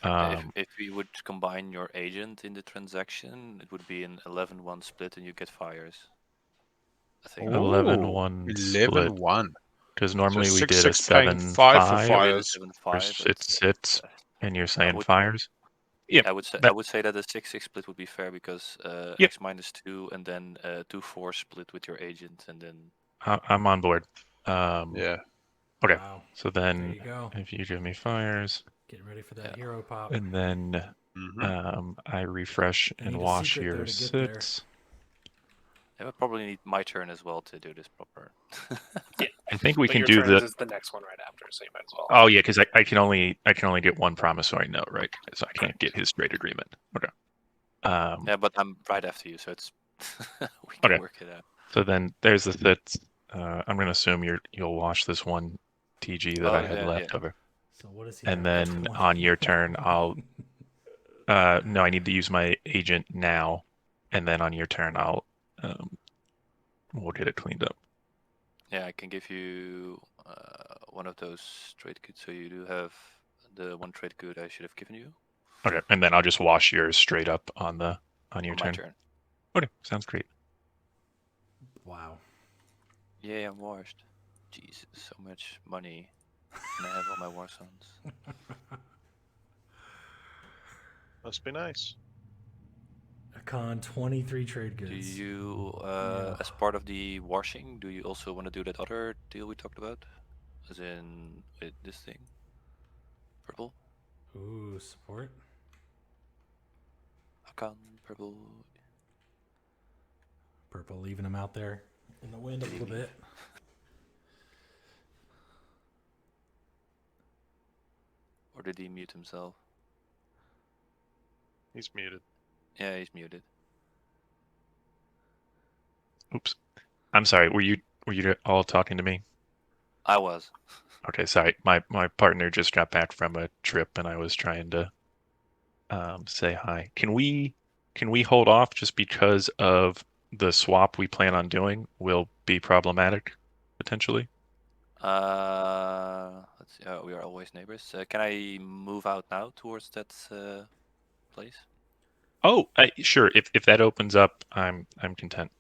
If we would combine your agent in the transaction, it would be an 11-1 split, and you get fires. I think 11-1 split. 11-1. Because normally so we 6, did a 7-5 for fires. It's and you're saying fires. Yeah, I would say that a 6-6 split would be fair because X -2 and then 2-4 split with your agent, and then I'm on board. Yeah. Okay. Wow. So then, There you go. if you give me fires, Getting ready for that hero pop. and then I refresh and need a wash secret, your though, to get there. 6. I would probably need my turn as well to do this proper. Yeah. I think we But can your do turns the. is the next one right after, so you might as well. Oh yeah, because I can only get one promissory note, right? So I can't get his trade agreement. Okay. Yeah, but I'm right after you, so it's we can Okay. work it out. So then there's the Thits. I'm gonna assume you'll wash this one TG that I had left over. So what is he? And then on your turn, I'll. No, I need to use my agent now, and then on your turn, I'll. We'll get it cleaned up. Yeah, I can give you one of those trade goods, so you do have the one trade good I should have given you. Okay, and then I'll just wash yours straight up on your On turn. my turn. Okay, sounds great. Wow. Yeah, I'm washed. Jesus, so much money. And I have all my war sons. Must be nice. Hacan, 23 trade goods. Do you, as part of the washing, do you also want to do that other deal we talked about? As in, with this thing? Purple? Ooh, support. Hacan, purple. Purple, leaving him out there in the wind a little bit. Or did he mute himself? He's muted. Yeah, he's muted. Oops. I'm sorry. Were you all talking to me? I was. Okay, sorry. My partner just got back from a trip, and I was trying to say hi. Can we hold off just because of the swap we plan on doing will be problematic potentially? Let's see. We are always neighbors. Can I move out now towards that place? Oh, sure. If that opens up, I'm content.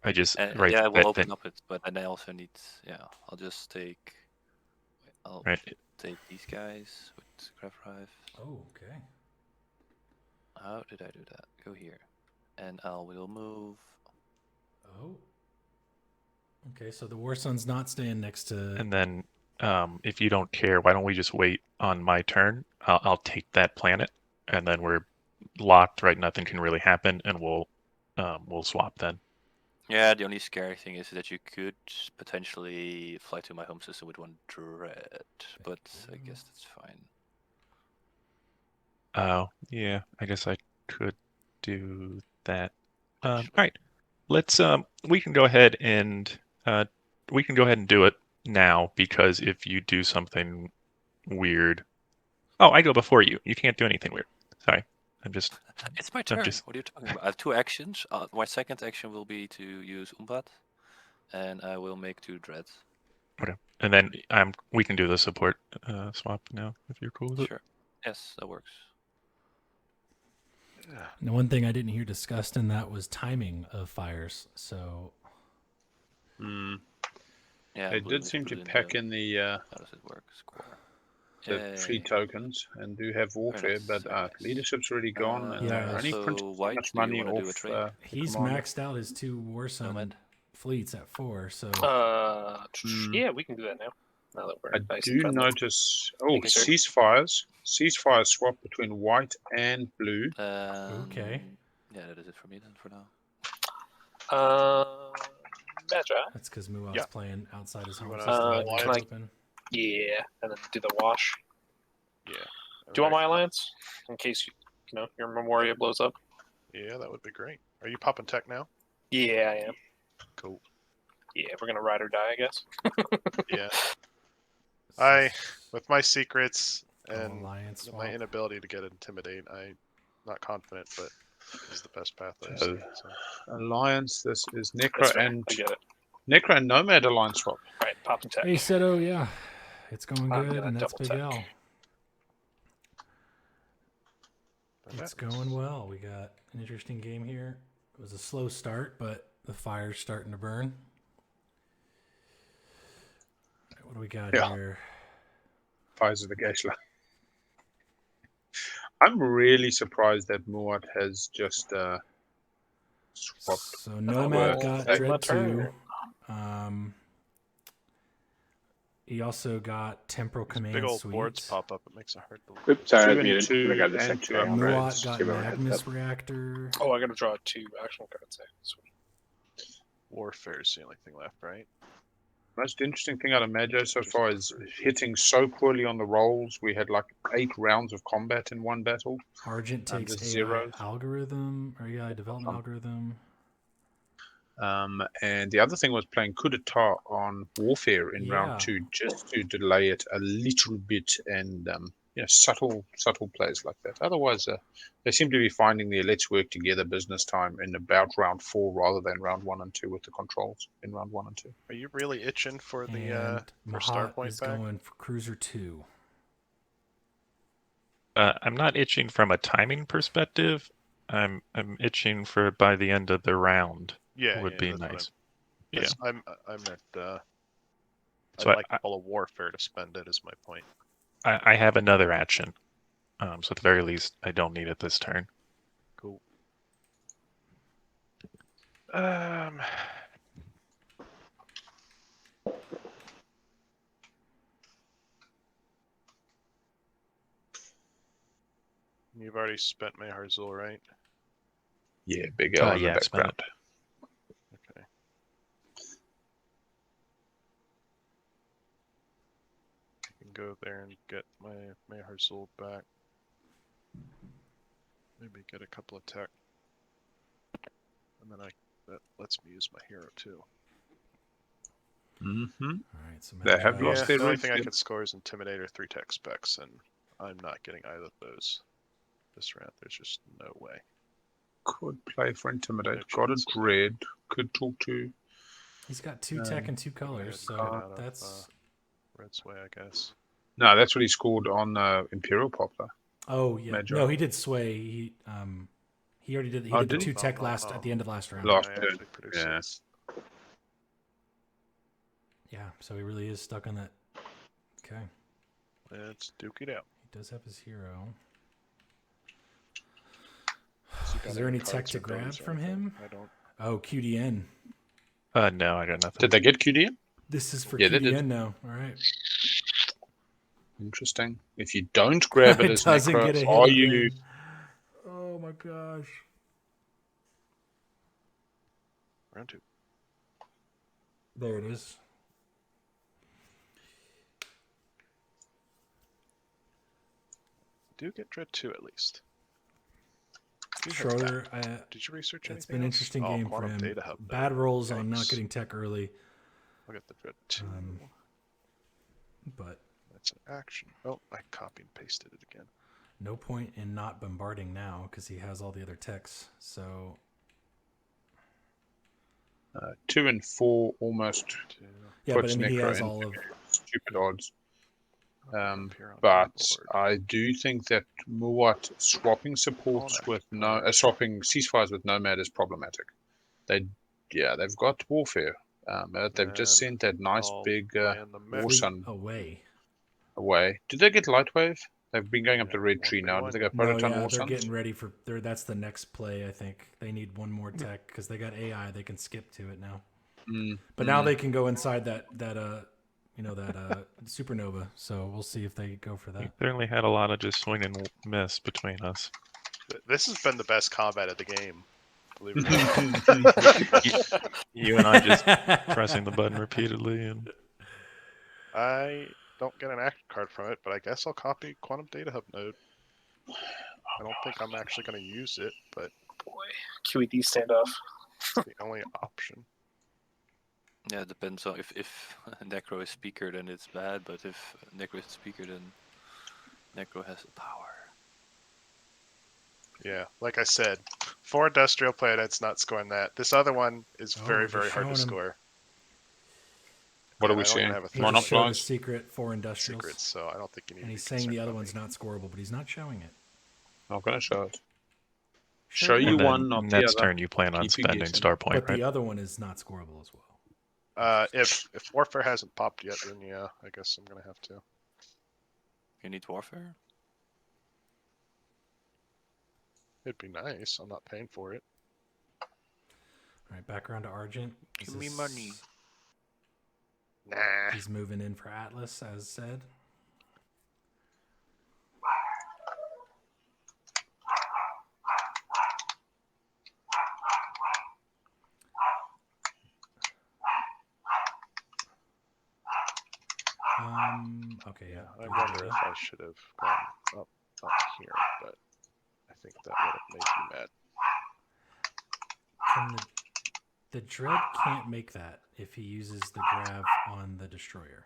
I just right. Yeah, I will open up it, but then I also need. Yeah, I'll just take. I'll take these guys with Graph Drive. Oh, okay. How did I do that? Go here, and I will move. Oh. Okay, so the War Sun's not staying next to. And then, if you don't care, why don't we just wait on my turn? I'll take that planet, and then we're locked. Right, nothing can really happen, and we'll swap then. Yeah, the only scary thing is that you could potentially fly to my home system with one dread, but I guess that's fine. Oh, yeah, I guess I could do that. All right, let's we can go ahead and do it now, because if you do something weird, I go before you. You can't do anything weird. Sorry, I'm just. It's my turn. What are you talking about? I have 2 actions. My second action will be to use Umbat, and I will make 2 dreads. Okay, and then we can do the support swap now if you're cool with it. Sure. Yes, that works. The one thing I didn't hear discussed in that was timing of fires. So. Yeah. They did seem to pack in the. How does it work? Score. The 3 tokens and do have warfare, but leadership's already gone, and they're only printed so much money off. He's maxed out his 2 War Sun fleets at 4, so. Yeah, we can do that now. Now that we're I do notice. Ceasefires swap between white and blue. Okay. Yeah, that is it for me then for now. Magi. That's because Muaat's playing outside his home. Open. Yeah, and then do the wash. Yeah. Do you want my alliance in case your Memoria blows up? Yeah, that would be great. Are you popping tech now? Yeah, I am. Cool. Yeah, we're gonna ride or die, I guess. Yeah. With my secrets and my inability to get intimidate, I'm not confident, but this is the best path I see. So. Alliance. This is Nekro and Nekro and Nomad alliance swap. Right, popping tech. Hey, Seto, yeah. It's going good, and that's Big L. It's going well. We got an interesting game here. It was a slow start, but the fire's starting to burn. Right, what do we got here? Fires of the Geishla. I'm really surprised that Muaat has just swapped. So Nomad got Dread 2. He also got Temporal Command big old Suite. boards pop up. It makes it hard to. Oops, sorry, 2 I muted. and 2 I got the and second 2 round. Muaat got Magnus Reactor. Oh, I gotta draw 2 action cards. Sweet. Warfare is the only thing left, right? Most interesting thing out of Magi so far is hitting so poorly on the rolls. We had like 8 rounds of combat in one battle. Argent takes AI zeros. algorithm, or AI development algorithm. And the other thing was playing coup d'etat on Warfare in round 2, just to delay it a little bit, and subtle plays like that. Otherwise, they seem to be finding their let's work together business time in about round 4 rather than round 1 and 2 with the controls in round 1 and 2. Are you really itching for the Mahact Starpoint is back? going for Cruiser 2. I'm not itching from a timing perspective. I'm itching for by the end of the round. Would be nice. Yeah, I meant. So I'd like all of Warfare to spend it. Is my point. I have another action, so at the very least, I don't need it this turn. Cool. You've already spent Maharzul, right? Yeah, big L in the background. Okay. I can go there and get my Maharzul back. Maybe get a couple of tech. And then that lets me use my hero too. Mm-hmm. All right, so they have lost their the only thing I can score is Intimidate or 3 tech specs, and I'm not getting either of those this round. There's just no way. Could play for Intimidate. Got a Dread. Could talk to. He's got 2 tech and 2 colors, so that's Red's way, I guess. No, that's what he scored on Imperial Poplar. Oh yeah, Magi. no, he did sway. He already did. He did the 2 tech at the end of last round. Last turn. Yes. Yeah, so he really is stuck on that. Okay. Let's duke it out. He does have his hero. Is there any tech to grab from him? I don't. Oh, QDN. No, I got nothing. Did they get QDN? This is for QDN now. All right. Interesting. If you don't grab it as Nekro, are you? Oh my gosh. Round 2. There it is. Do get Dread 2 at least. Schroeder, did you research anything? It's been an interesting game for him. Bad rolls on not getting tech early. I'll get the Dread 2. But that's an action. Oh, I copied and pasted it again. No point in not bombarding now because he has all the other techs. So 2 and 4 almost. Yeah, but I mean, he has all of stupid odds. But I do think that Muaat swapping supports with swapping ceasefires with Nomad is problematic. They've got Warfare. They've just sent that nice big War Sun away. Did they get Lightwave? They've been going up the red tree now. Did they get Prototon War Suns? They're getting ready for that's the next play. I think they need one more tech because they got AI. They can skip to it now. But now they can go inside that supernova. So we'll see if they go for that. We certainly had a lot of just swing and miss between us. This has been the best combat of the game. Believe it or not. You and I just pressing the button repeatedly, and I don't get an action card from it, but I guess I'll copy Quantum Data Hub node. I don't think I'm actually going to use it, but QED standoff. It's the only option. Yeah, it depends on if Nekro is speaker, then it's bad, but if Nekro is speaker, then Nekro has the power. Yeah, like I said, 4 industrial planets, not scoring that. This other one is very hard to score. What are we saying? Monoplones? Secret 4 industrials. Secrets, so I don't think you need. And he's saying the other one's not scoreable, but he's not showing it. Not going to show it. Show you one, not the other. Next turn, you plan on spending Starpoint, right? But the other one is not scoreable as well. If Warfare hasn't popped yet, then yeah, I guess I'm gonna have to. You need Warfare? It'd be nice. I'm not paying for it. All right, back around to Argent. Give me money. Nah. He's moving in for Atlas, as said. Okay, yeah. I wonder if I should have gone up here, but I think that would have made you mad. Can the Dread can't make that if he uses the grav on the Destroyer.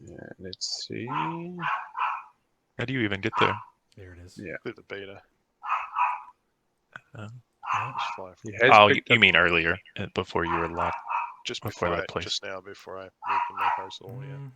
Yeah, let's see. How do you even get there? There it is. Yeah. Through the beta. You mean earlier, before you were locked? Just before that place. Just now, before I moved to my parcel, yeah.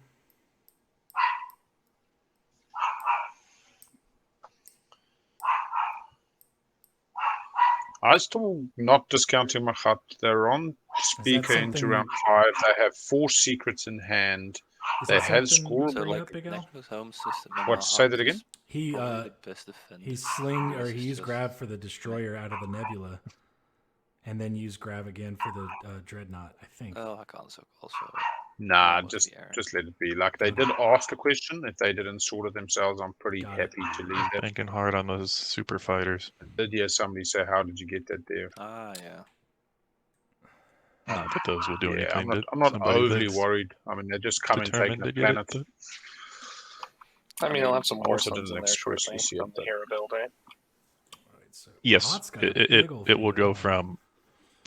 I still not discounting Mahact. They're on speaker into round 5. They have 4 secrets in hand. They have scoreable. Nekro's home system. What? Say that again. He he used grav for the Destroyer out of the Nebula, and then used grav again for the Dreadnought. I think. Oh, Hacan also. Nah, just let it be. Like, they did ask the question. If they didn't sort it themselves, I'm pretty happy to leave it. Thinking hard on those super fighters. Did hear somebody say, "How did you get that there?" Ah, yeah. Not that those will do anything. I'm not overly worried. I mean, they're just coming taking the planet. I mean, I'll have some more also didn't expressly see it. The hero build, right? Yes, it will go from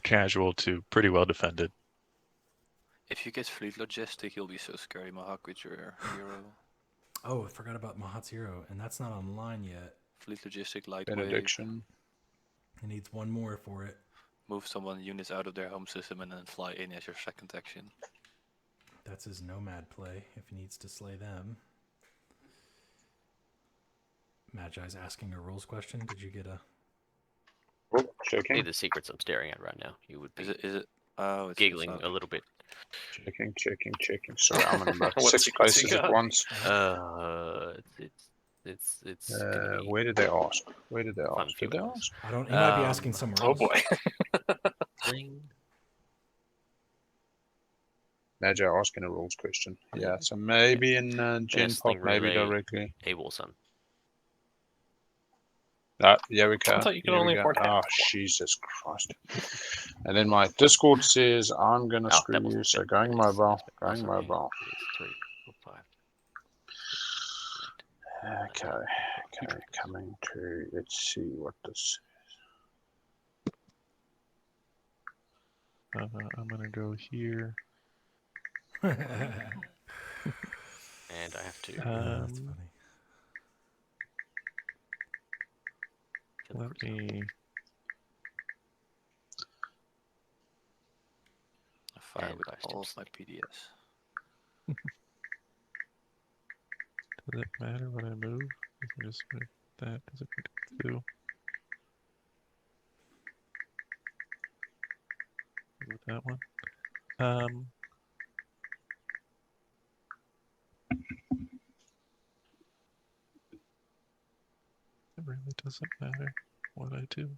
casual to pretty well defended. If you get fleet logistic, you'll be so scary, Mahact, with your hero. Oh, I forgot about Mahat's hero, and that's not online yet. Fleet logistic, lightweight. Benediction. It needs one more for it. Move someone units out of their home system and then fly in as your second action. That's his Nomad play, if he needs to slay them. Magi's asking a rules question. Did you get a... Hey, the secrets I'm staring at right now. You would be is it oh, it's giggling a little bit. Checking. Sorry, I'm in about 6 places at once. It's where did they ask? Did they ask? I don't. He might be asking somewhere else. Oh boy. Magi asking a rules question. Yeah, so maybe in Gen Pop, maybe directly. Able son. Yeah, we can. I thought you could only afford half. Oh, Jesus Christ. And then my Discord says I'm going to screw you, so going mobile. 3, 4, 5. Okay, coming to, let's see what this is. I'm going to go here. And I have to... that's funny. Let me... Fire with all of my PDS. Does it matter when I move? I can just move that. Does it do? With that one. It really doesn't matter what I do.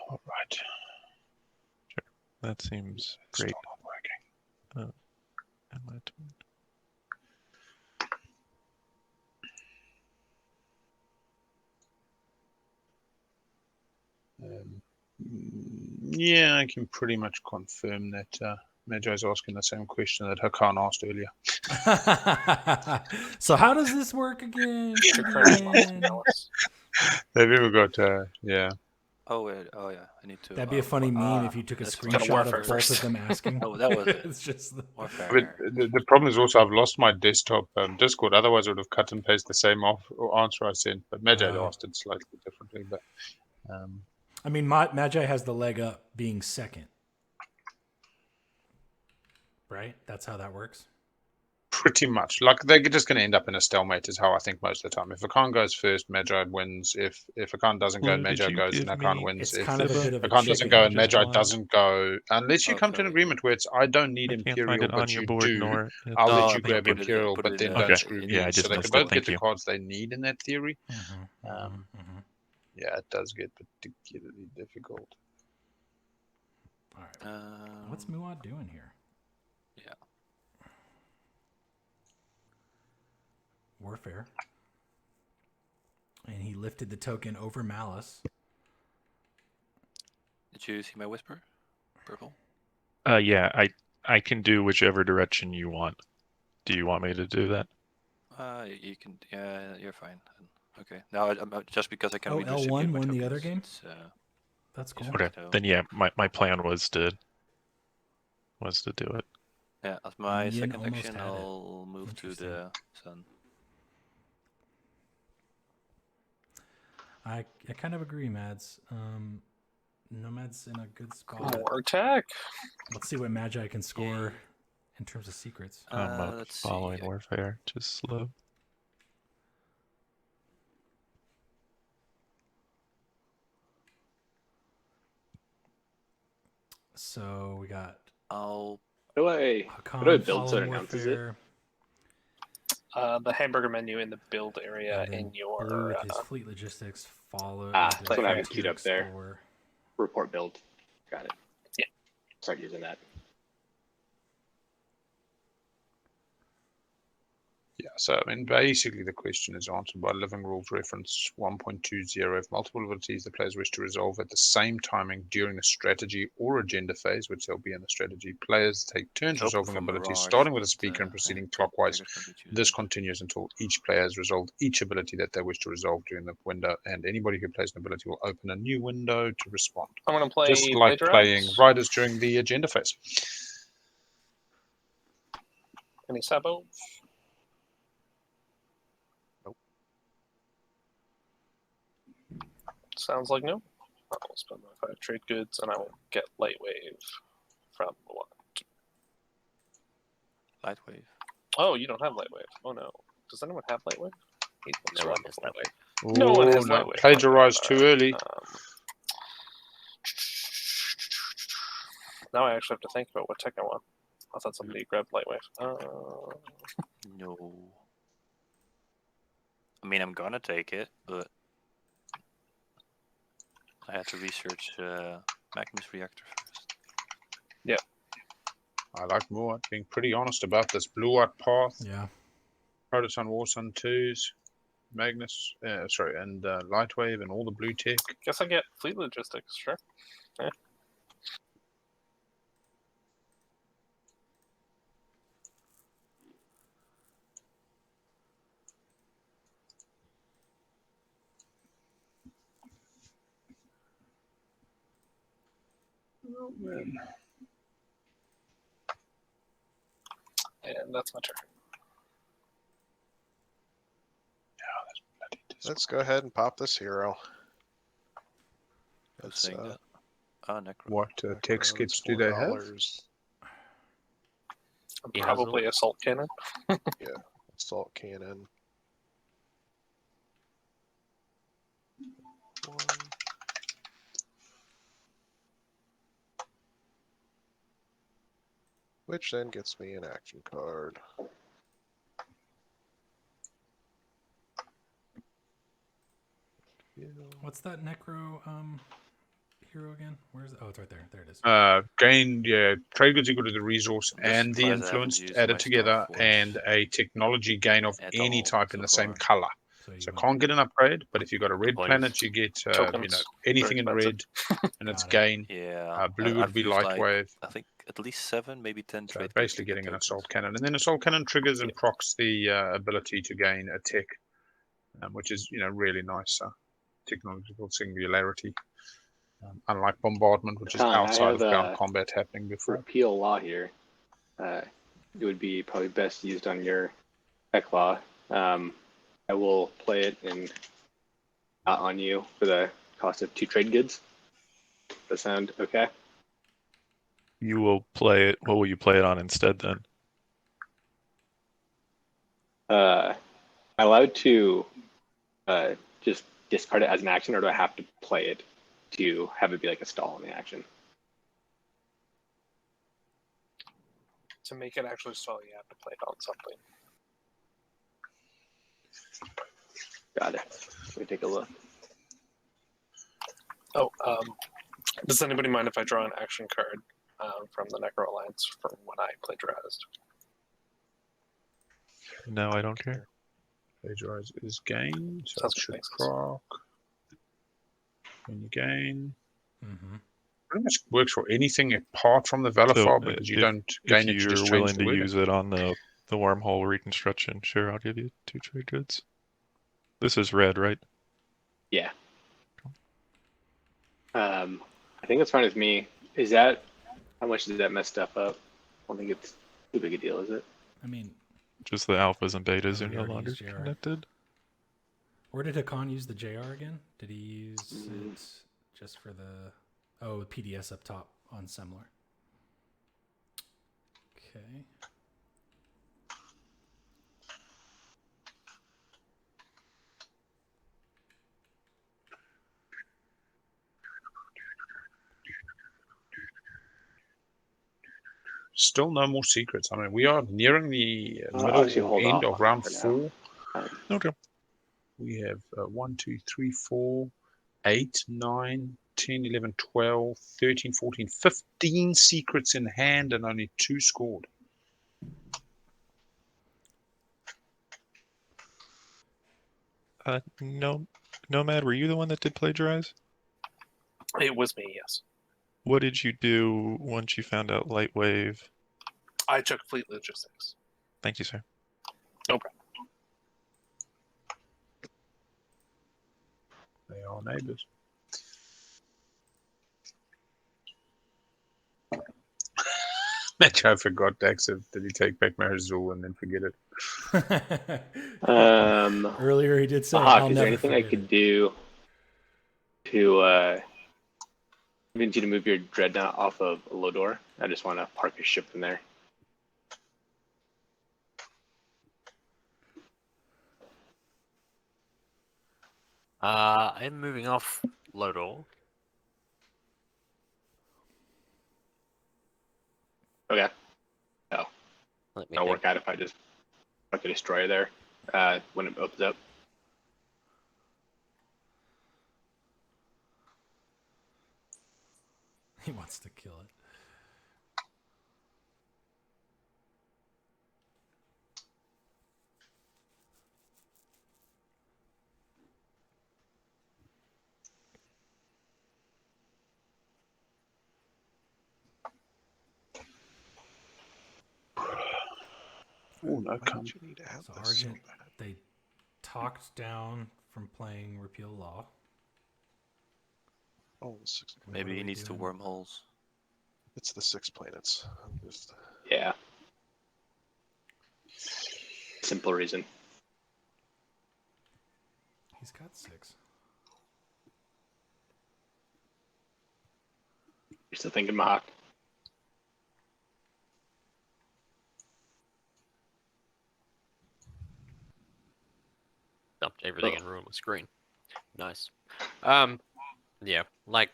All right. Sure. That seems great. Still not working. And my turn. Yeah, I can pretty much confirm that Magi is asking the same question that Hacan asked earlier. So how does this work again? They've ever got, yeah. Oh yeah, I need to. That'd be a funny meme if you took a screenshot of both of them asking. Oh, that was it. It's just the... But the problem is also I've lost my desktop Discord. Otherwise, I would have cut and pasted the same answer I sent. But Magi asked it slightly differently. But I mean, Magi has the leg up being second, right? That's how that works. Pretty much. Like, they're just going to end up in a stalemate is how I think most of the time. If Hacan goes first, Magi wins. If Hacan doesn't go, Magi goes, and Hacan wins. If Hacan doesn't go and Magi doesn't go, unless you come to an agreement where it's, I don't need Imperial, but you do, I'll let you grab Imperial, but then don't screw me. Yeah, so they can both get the cards they need in that theory. Yeah, it does get particularly difficult. All right. What's Muaat doing here? Yeah. Warfare. And he lifted the token over Malice. Did you see my whisper? Purple? Yeah, I can do whichever direction you want. Do you want me to do that? You can. Yeah, you're fine. Okay. Now, just because I can L1 redistribute my won the tokens, other game? That's cool. Okay. Then yeah, my plan was to do it. Yeah, as my Ian second almost action, had it. I'll move to the sun. I kind of agree, Mads. Nomad's in a good spot. More attack. Let's see what Magi can score in terms of secrets. I'm not Let's following see. warfare, just slow. So we got. How do I build so it announces it? The hamburger menu in the build area in your. Blue with his fleet logistics followed. That's what I have it to queued up there. explore. Report build. Got it. Yeah. Start using that. Yeah, so I mean, basically the question is answered by Living Rules reference 1.20. If multiple abilities the players wish to resolve at the same timing during the strategy or agenda phase, which they'll be in the strategy, players take turns resolving abilities, starting with a speaker and proceeding clockwise. This continues until each player has resolved each ability that they wish to resolve during the window, and anybody who plays an ability will open a new window to respond. I'm going to play just like playing Riders during the agenda phase. Any sabos? Sounds like no. I will spend my 5 trade goods and I will get light wave from Muaat. Light wave. Oh, you don't have light wave. Oh no. Does anyone have light wave? No one has light wave. No one has light wave. Plagiarized too early. Now I actually have to think about what tech I want. I thought somebody grabbed light wave. No. I mean, I'm gonna take it, but I had to research Magnus reactor first. Yeah. I like Muaat being pretty honest about this. Blue Art Path. Yeah. Protosun, Warsun 2s. Magnus, and Lightwave and all the blue tech. Guess I get fleet logistics, sure. Yeah. Oh, man. And that's my turn. Let's go ahead and pop this hero. That's Nekro. What tech skits do they have? Probably assault cannon. Yeah, assault cannon. Which then gets me an action card. What's that Necro hero again? Where's it? Oh, it's right there. There it is. Gain, trade goods equal to the resource and the influence added together, and a technology gain of any type in the same color. So can't get an upgrade, but if you've got a red planet, you get anything in red, and it's gain. Yeah. Blue would be light wave. I think at least 7, maybe 10 So trade. basically getting an assault cannon, and then assault cannon triggers and procs the ability to gain a tech, which is really nice technological singularity. Unlike bombardment, which is outside of ground combat happening before. Repeal law here. It would be probably best used on your tech law. I will play it out on you for the cost of 2 trade goods. Does that sound okay? You will play it. What will you play it on instead then? Am I allowed to just discard it as an action, or do I have to play it to have it be like a stall in the action? To make it actually stall, you have to play it on something. Got it. Let me take a look. Oh, does anybody mind if I draw an action card from the Nekro Alliance from when I plagiarized? No, I don't care. Plagiarize is gain, so Sounds it should good, proc. When you gain. Mm-hmm. Pretty much works for anything apart from the Valor So file because you don't gain it, you if just you're change willing the to wording. use it on the wormhole reconstruction, sure, I'll give you 2 trade goods. This is red, right? Yeah. I think it's fine with me. Is that, how much does that mess stuff up? I don't think it's too big a deal, is it? I mean, Just the alphas and betas Oh, are we no already longer used JR. connected. Or did Hacan use the JR again? Did he use it just for the... Oh, PDS up top on Semler. Okay. Still no more secrets. I mean, we are nearing the middle actually or hold end off of on round it for 4. Okay. We have 1, 2, 3, 4, 8, 9, 10, 11, 12, 13, 14, 15 secrets in hand and only 2 scored. No, Nomad, were you the one that did plagiarize? It was me, yes. What did you do once you found out Lightwave? I took fleet logistics. Thank you, sir. No problem. They are neighbors. I forgot Dax. Did he take back Marizul and then forget it? Earlier he did say, Mahact, I'll is there never anything I forget could it. do to convince you to move your dreadnought off of Lodor? I just want to park a ship in there. I'm moving off Lodor. Okay. No. Let me It'll think. work out if I just park a destroyer there when it opens up. He wants to kill it. Oh, no, Why did you need to have So this Argent, so bad? they talked down from playing Repeal Law. Oh, the 6 Maybe What he are we needs to doing? wormholes. It's the 6 planets. I'm just... Yeah. Simple reason. He's got 6. You're still thinking Mahact? Dumped everything in ruin with screen. Nice. Yeah, like.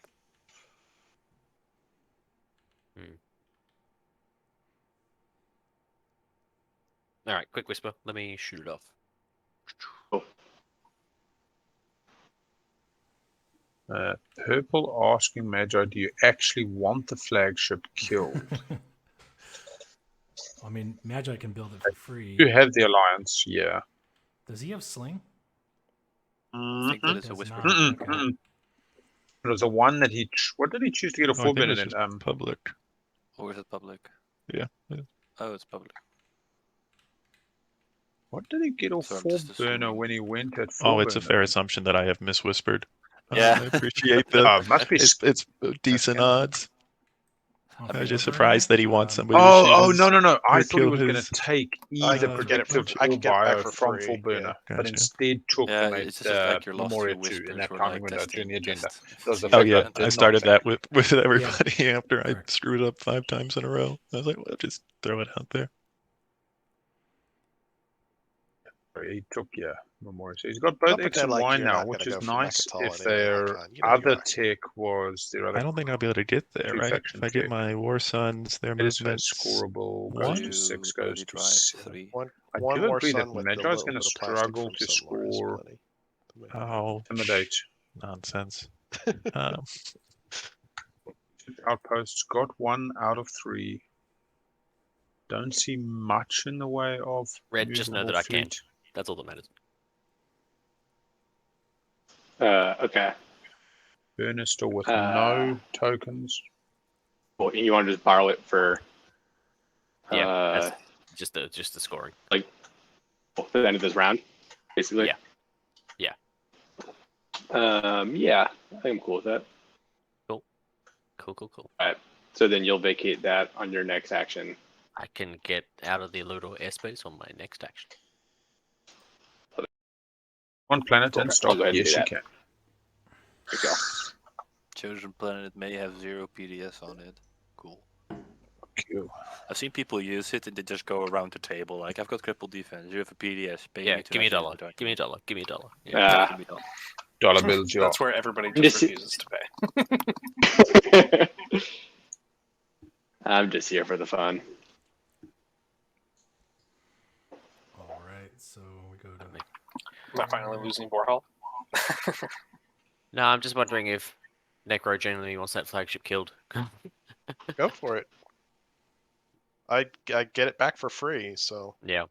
All right, quick whisper. Let me shoot it off. Purple asking Magi, do you actually want the flagship killed? I mean, Magi can build it for free. You have the alliance, yeah. Does he have Sling? I think that is a Does whisper. not. Okay. It was the one that he... What did he choose to get a No, I think four-burner it's then? just public. Or is it public? Yeah. Oh, it's public. What did he get a So I'm just four-burner assuming. when he went at four-burner? Oh, it's a fair assumption that I have miswhispered. Yeah. I appreciate the. Oh, it must be... It's decent odds. On I was just four surprised burner? that he wants somebody to Oh, shoot no. I or thought he kill was going his- to take I either could get it predictive I or could get it back bio for from free, full burner, yeah. but Gotcha. instead took Yeah, the it's just like your last Memoria few 2 in whispers that were timing like window during the agenda. testing. It was the Oh fact yeah, that it I did started not that with everybody after I Correct. screwed up 5 times in a row. I was like, well, just throw it out there. He took, Memoria. So he's got both Don't X pretend and like Y you're now, not which gonna is go for nice. Mechatol If anyway, their Hacan. You know you other are. tech was their other I don't think I'll be able to get there, right? faction If I get tech. my War Sons, their It is movement's scoreable, goes 1? to 6, Bloody goes to drive 7. 3. One do more agree that sun with Magi the is little going bit to of plastic struggle from to Sunlar is score. plenty. Oh, Intimidate. nonsense. Outposts got 1 out of 3. Don't see much in the way of Red, just know movable that I can. fleet. That's all that matters. Okay. Furnace still with no tokens. Well, you want to just borrow it for? Yeah, that's just the scoring. Like, for the end of this round, basically. Yeah. Yeah, I think I'm cool with that. Cool. All right. So then you'll vacate that on your next action. I can get out of the Ludo airspace on my next action. One planet Cool. and I'll stop. go ahead and Yes, do you that. can. There you go. Chosen planet may have 0 PDS on it. Cool. Cool. I've seen people use it and they just go around the table. Like, I've got crippled defense. You have a PDS. Pay Yeah, me to give me a have dollar. it. Give me a dollar. Give me a dollar. Yeah, give me a dollar. Dollar bills, yeah. That's where everybody just refuses to pay. I'm just here for the fun. All right, so we go to. Am I finally losing Vorhol? No, I'm just wondering if Nekro genuinely wants that flagship killed. Go for it. I get it back for free, so. Yeah.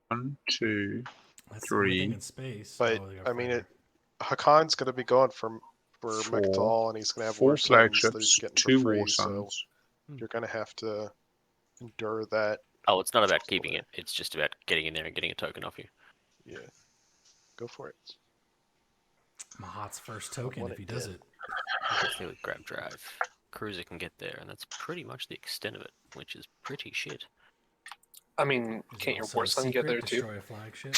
1, 2, That's the only thing 3. in space. But Oh, they got I mean, fire. Hacan's going to be going for 4, Mechatol, and he's going to have 4 war suns that he's flagships, getting 2 for free. war So suns. you're going to have to endure that. Oh, it's not about keeping it. It's just about getting in there and getting a token off you. Yeah, go for it. Mahat's first token want if he it does dead. it. Gets there with grab drive. Cruiser can get there, and that's pretty much the extent of it, which is pretty shit. I mean, Is it can't your also war a sun get secret? there too? Destroy a flagship.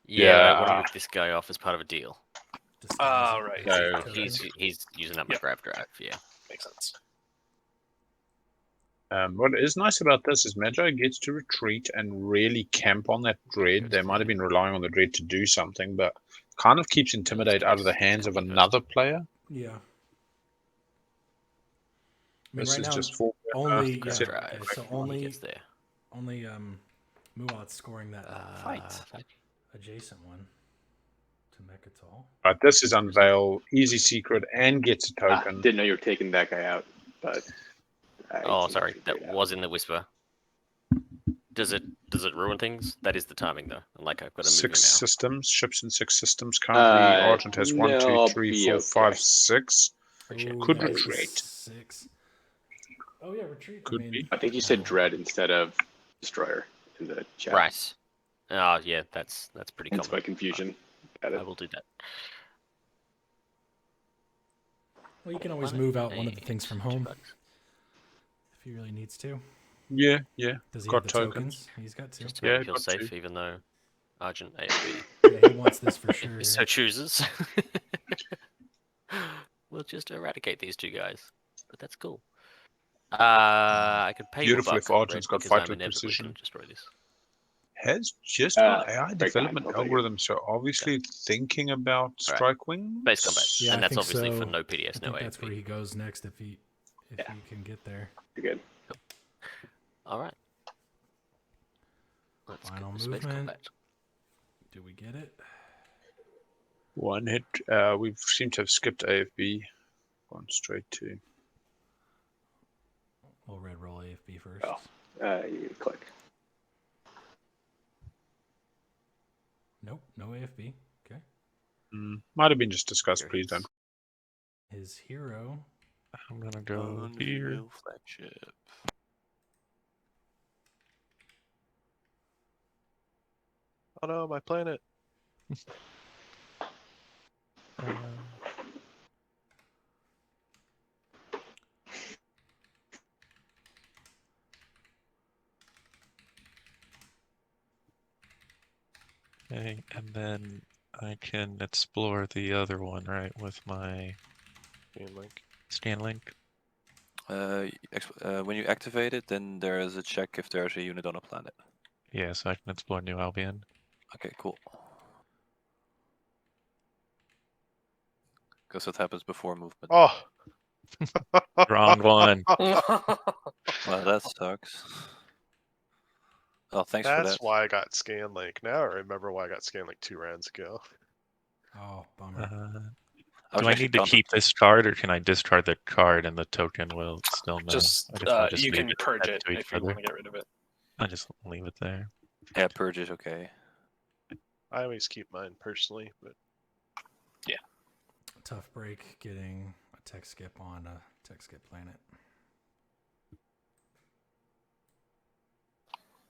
Yeah, but I want to Yeah. rip this guy off as part of a deal. Disguise it Right. as a So token. he's using up my Yep. grab drive. Yeah. Makes sense. What is nice about this is Magi gets to retreat and really camp on that dread. They might have been relying on the dread to do something, but kind of keeps Intimidate out of the hands of another player. Yeah. I mean, This right is now, just for only Grab yeah, drive. okay, so He only gets there. Muaat's scoring that Fight. adjacent one to Mechatol. But this is unveil, easy secret, and gets a token. Didn't know you were taking that guy out, but. Oh, sorry, that was in the whisper. Does it ruin things? That is the timing though. And like I've got to move him 6 now. systems, ships in 6 systems. Currently, Argent has 1, 2, 3, 4, 5, 6. Ooh, Could that is retreat. 6. Oh yeah, retreat. Could I mean, be. I think you said Dread instead of Destroyer in the chat. Right. Oh yeah, that's pretty That's common. my confusion. I will do that. Well, you can always move out one of the things from home if he really needs to. Yeah. Does he Got have the tokens? He's got 2. Just to make me feel got safe, 2. even though Argent AFB. Yeah, he wants this for sure. If he so chooses. We'll just eradicate these 2 guys. But that's cool. I could pay Beautiful you a if buck, Argent's Red, got because fight I'm with inevitably precision. going to destroy this. Has just got AI break development down, I'll take it. algorithm, so obviously thinking about strike wing. Base combat. Yeah, And I that's think obviously so. for no PDS, I no think that's where AFB. he goes next if he can get there. You're good. Alright. Let's Final go to space movement. combat. Do we get it? 1 hit. We seem to have skipped AFB. Gone straight to. We'll red roll AFB first. Oh, you click. Nope, no AFB. Okay. Might have been just discussed. Please don't. His hero. I'm gonna go here. Flagship. Oh no, my planet. Okay, and then I can explore the other one, right, with my scan link. When you activate it, then there is a check if there's a unit on a planet. Yeah, so I can explore New Albion. Okay, cool. Because that happens before movement. Oh! Wrong one. Well, that sucks. Oh, thanks for that. That's why I got Scanlink. Now I remember why I got Scanlink 2 rounds ago. Oh, bummer. Do I need to keep this card, or can I discard the card and the token will still know? Just, I'll you can leave purge it to each if you other. want to get rid of it. I just leave it there. Yeah, purge is okay. I always keep mine personally, but yeah. tough break getting a tech skip on a tech skip planet.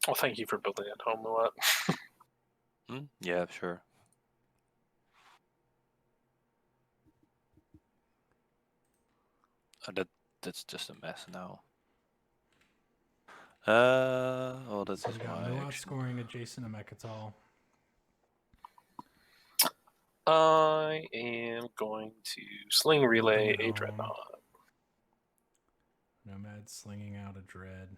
Well, thank you for building at home, Muaat. Yeah, sure. That's just a mess now. Oh, that's So just we got my Muaat action. scoring adjacent to Mechatol. I am going to sling relay Building a at dreadnought. Nomad slinging out a dread.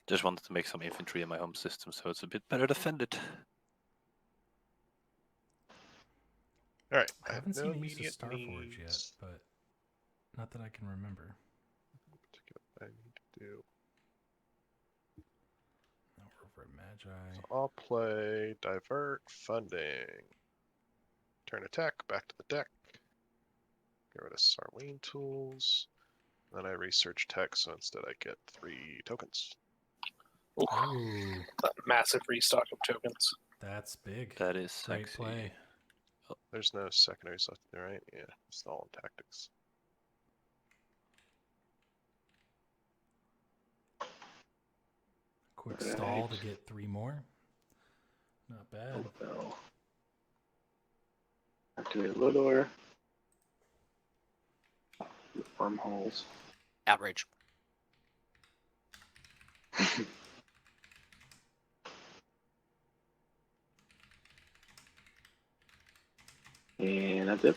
Just wanted to make some infantry in my home system, so it's a bit better defended. All right. I haven't no seen a use of immediate Starforge yet, needs. but not that I can remember. I need to do. Now we're over at Magi. So I'll play divert funding. Turn attack back to the deck. Get rid of Sarween tools. Then I research tech, so instead I get 3 tokens. Ooh, That massive restock of tokens. that's big. That is Great sexy. play. There's no secondaries left there, right? Yeah, it's all in tactics. Quick stall to get 3 more. Not bad. So, activate Lodor. Wormholes. Outrage. And that's it.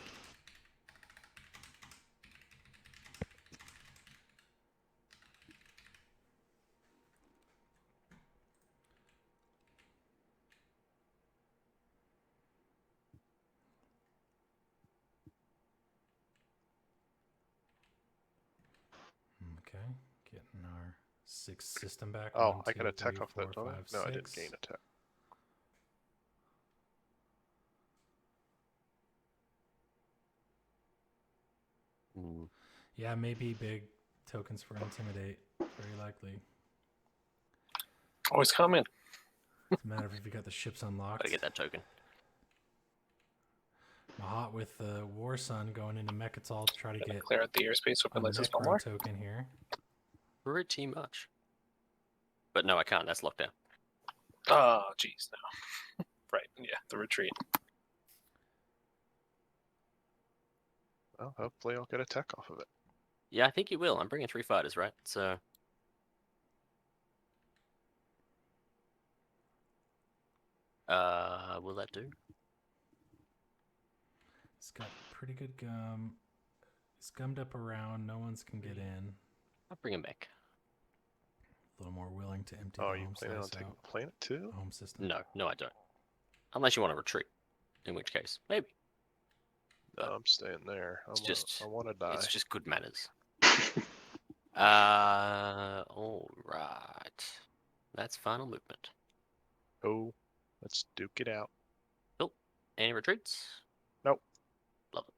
Okay, getting our 6th system back. Oh, 1, I got 2, a tech 3, off that, 4, don't I? 5, No, I didn't 6. gain a tech. Yeah, maybe big tokens for Intimidate. Very likely. Always come in. Doesn't matter if you got the ships unlocked. Gotta get that token. Mahact with the War Sun going into Mechatol to try to get Clear out the airspace, a open license one Necro more. token here. Pretty much. But no, I can't. That's locked down. Oh, jeez, no. Right, yeah, the retreat. Well, hopefully I'll get a tech off of it. Yeah, I think you will. I'm bringing 3 fighters, right? So. Will that do? It's got pretty good gum. It's gummed up around. No one's can get in. I'll bring him back. A little more willing to empty Oh, the you home planning on slice taking out. the planet too? Home system. No, I don't. Unless you want to retreat. In which case, maybe. No, I'm staying there. I want to die. It's just good manners. All right. That's final movement. Oh, let's duke it out. Cool. Any retreats? Nope. Love it.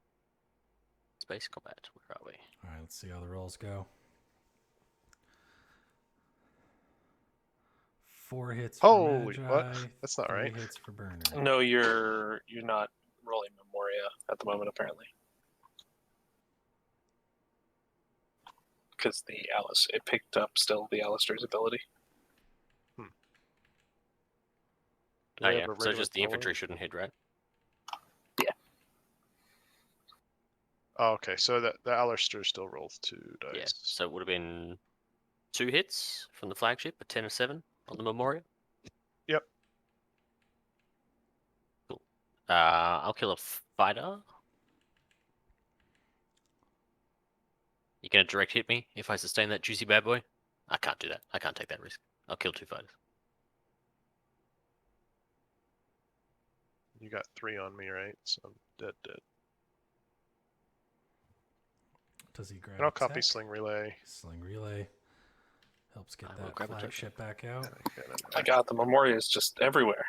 Space combat. Where are we? All right, let's see how the rolls go. 4 hits for Holy, Magi. what? That's not 3 right. hits for Burner. No, you're not rolling Memoria at the moment, apparently. Because it picked up still the Alistair's ability. Do Oh we yeah, have a so regular just the infantry rolling? shouldn't hit, right? Yeah. Oh, okay, so the Alistair still rolls 2 dice. Yeah, so it would have been 2 hits from the flagship, a 10 or 7 on the Memoria. Yep. Cool. I'll kill a fighter. You gonna direct hit me if I sustain that juicy bad boy? I can't do that. I can't take that risk. I'll kill 2 fighters. You got 3 on me, right? So I'm dead. Does he grab And I'll a copy tech? Sling Relay. Sling Relay helps get I will that grab a token. flagship back out. My god, the Memoria is just everywhere.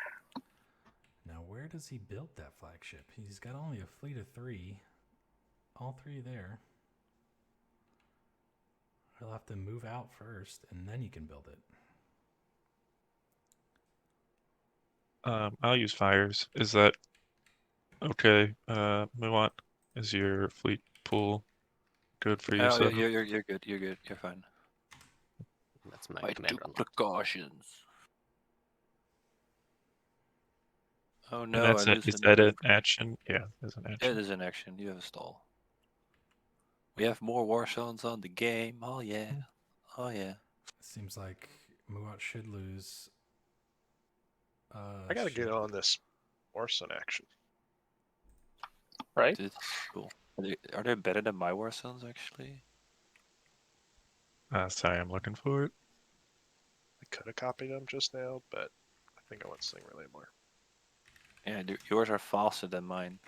Now, where does he build that flagship? He's got only a fleet of 3. All 3 there. He'll have to move out first, and then you can build it. I'll use fires. Is that Okay, Muaat, is your fleet pool good for you? Oh, you're good. You're good. You're fine. That's my I command took unlocked. precautions. Oh And no, that's it. Is that an action? Yeah, there's an action. It is an action. You have a stall. We have more war zones on the game. Oh yeah. Oh yeah. Seems like Muaat should lose. I gotta get on this Warson action. Right? Cool. Are they better than my war zones actually? Sorry, I'm looking for it. I could have copied them just now, but I think I want Sling Relay more. Yeah, yours are faster than mine.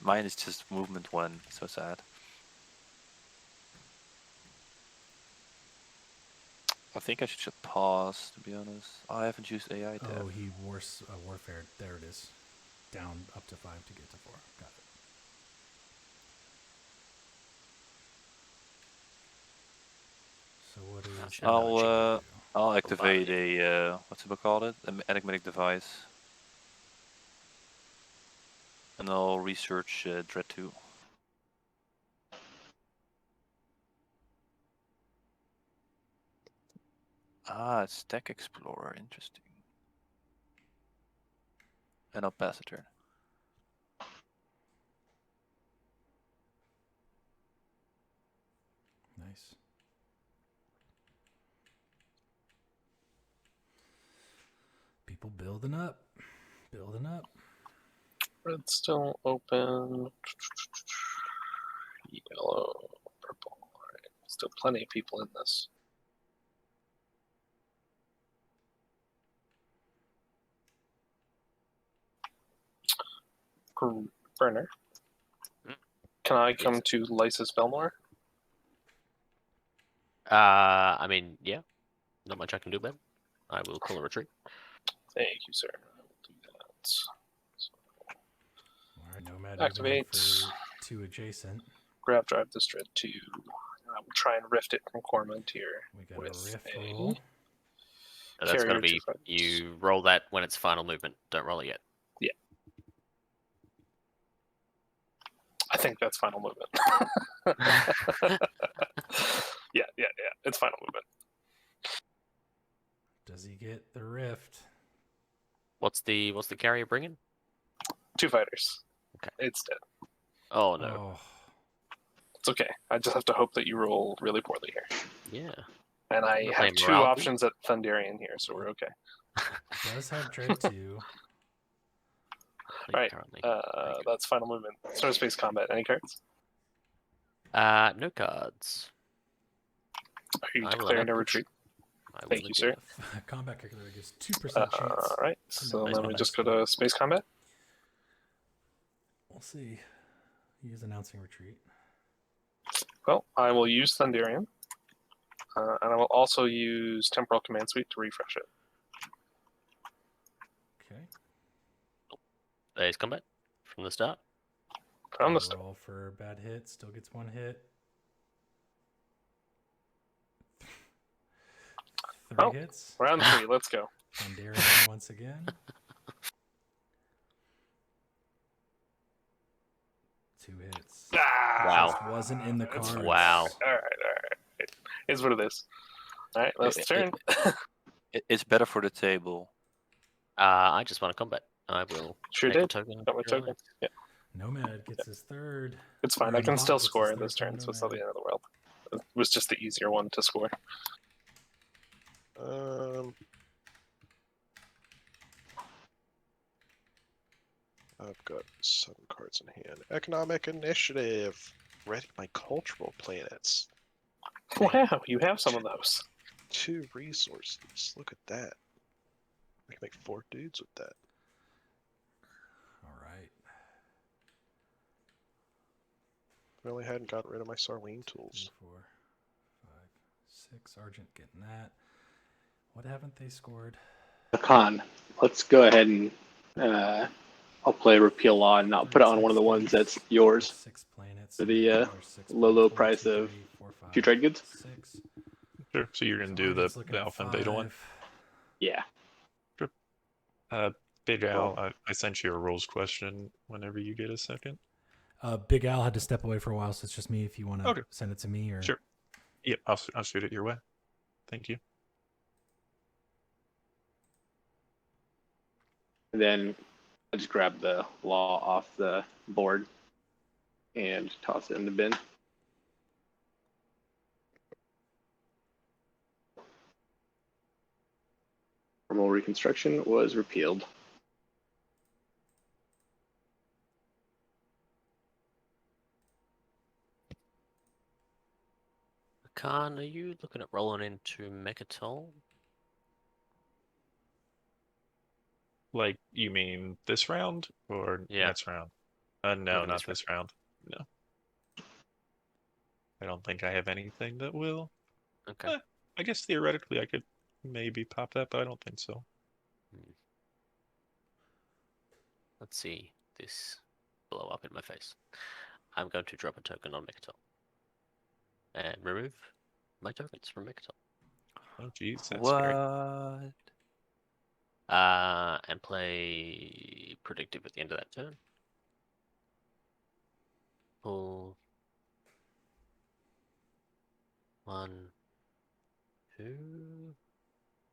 Mine is just movement 1. So sad. I think I should just pause, to be honest. Oh, I haven't used AI tab. Oh, he warfare. There it is. Down up to 5 to get to 4. Got it. So what is? I'll activate a what's it called? An enigmatic device, and I'll research Dread 2. Ah, it's Tech Explorer. Interesting. And I'll pass a turn. Nice. People building up. Building up. Red's still open. Yellow, purple. All right. Still plenty of people in this. Burner. Can I come to Lysis Belmore? I mean, yeah. Not much I can do, Ben. I will call a retreat. Thank you, sir. I will do that. All right, Nomad. Activate. For 2 adjacent. Grab drive this Dread 2. I will try and rift it from Cormont here. We got a rift roll. That's going to be, you roll that when it's final movement. Don't roll it yet. Yeah. I think that's final movement. Yeah. It's final movement. Does he get the rift? What's the carrier bringing? 2 fighters. Okay. It's dead. Oh no. Oh. It's okay. I just have to hope that you roll really poorly here. Yeah. And I have 2 options at Thunderian here, so we're okay. It does have Dread 2. Alright. That's final movement. Snow Space Combat. Any cards? No cards. Are you declaring a retreat? Thank you, sir. Combat calculator gives 2% chance. Alright, so then we just go to Space Combat. We'll see. He is announcing retreat. Well, I will use Thunderian. And I will also use Temporal Command Suite to refresh it. Okay. There's combat from the start. From the start. Roll for bad hit. Still gets 1 hit. 3 hits. Round 3. Let's go. Thunderian once again. 2 hits. Wow. Just wasn't in the cards. Wow. All right. Is what it is. All right, last turn. It's better for the table. I just want to combat. I will. Sure did. Got my token. Yeah. Nomad gets his 3rd. It's fine. I can still score this turn, so it's not the end of the world. It was just the easier one to score. I've got 7 cards in hand. Economic initiative. Ready my cultural planets. Wow, you have some of those. 2 resources. Look at that. I can make 4 dudes with that. All right. Really hadn't gotten rid of my Sarlene tools. 4, 5, 6. Argent getting that. What haven't they scored? Hacan. Let's go ahead and I'll play Repeal Law and not put it on one of the ones that's yours. 6 planets. For the low price of 2 trade goods. 6. Sure. So you're going to do the alpha and beta one? Yeah. Sure. Big Al, I sent you a rules question whenever you get a second. Big Al had to step away for a while, so it's just me if you want to send it to me. Or Sure. Yep, I'll shoot it your way. Thank you. And then I just grab the law off the board and toss it in the bin. Formal reconstruction was repealed. Hacan, are you looking at rolling into Mechatol? Like, you mean this round or next round? No, not this round. No. I don't think I have anything that will. Okay. I guess theoretically I could maybe pop that, but I don't think so. Let's see this blow up in my face. I'm going to drop a token on Mechatol. And remove my tokens from Mechatol. Oh, jeez, that's great. And play Predictive at the end of that turn. Pull 1, 2,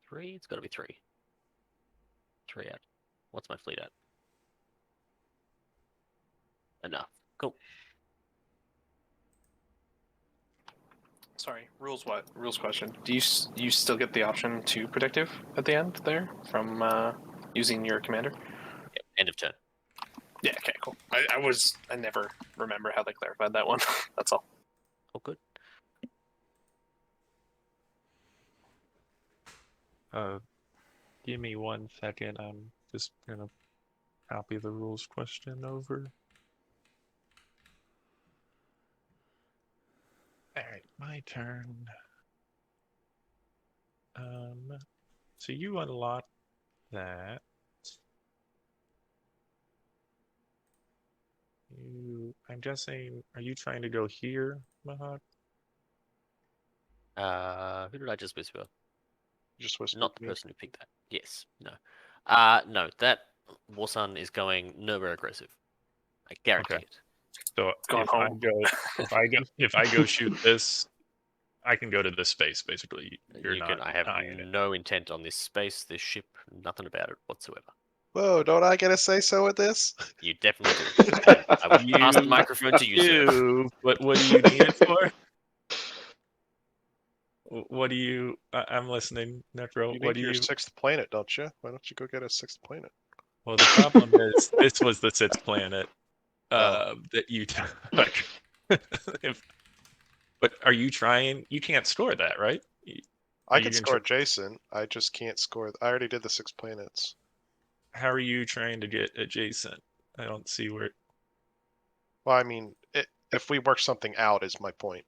3. It's got to be 3. 3 out. What's my fleet at? Enough. Cool. Sorry, rules what? Rules question. Do you still get the option to predictive at the end there from using your commander? Yep, end of turn. Yeah, okay, cool. I never remember how they clarified that one. That's all. Oh, good. Give me 1 second. I'm just gonna copy the rules question over. Alright, my turn. So you unlock that. I'm guessing, are you trying to go here, Mahact? Who did I just whisper? Just whispered Not the me. person who picked that. Yes, no. No, that Warsun is going nowhere aggressive. I guarantee it. So if I go shoot this, I can go to this space basically. I have no intent on this space, this ship, nothing about it whatsoever. Whoa, don't I get a say so with this? You definitely do. I will pass the microphone to you, sir. But what do you need it for? What do you? I'm listening, Nekro. You need your 6th planet, don't you? Why don't you go get a 6th planet? Well, the problem is this was the 6th planet that you took. But are you trying? You can't score that, right? I can score adjacent. I just can't score. I already did the 6 planets. How are you trying to get adjacent? I don't see where. Well, I mean, if we work something out, is my point.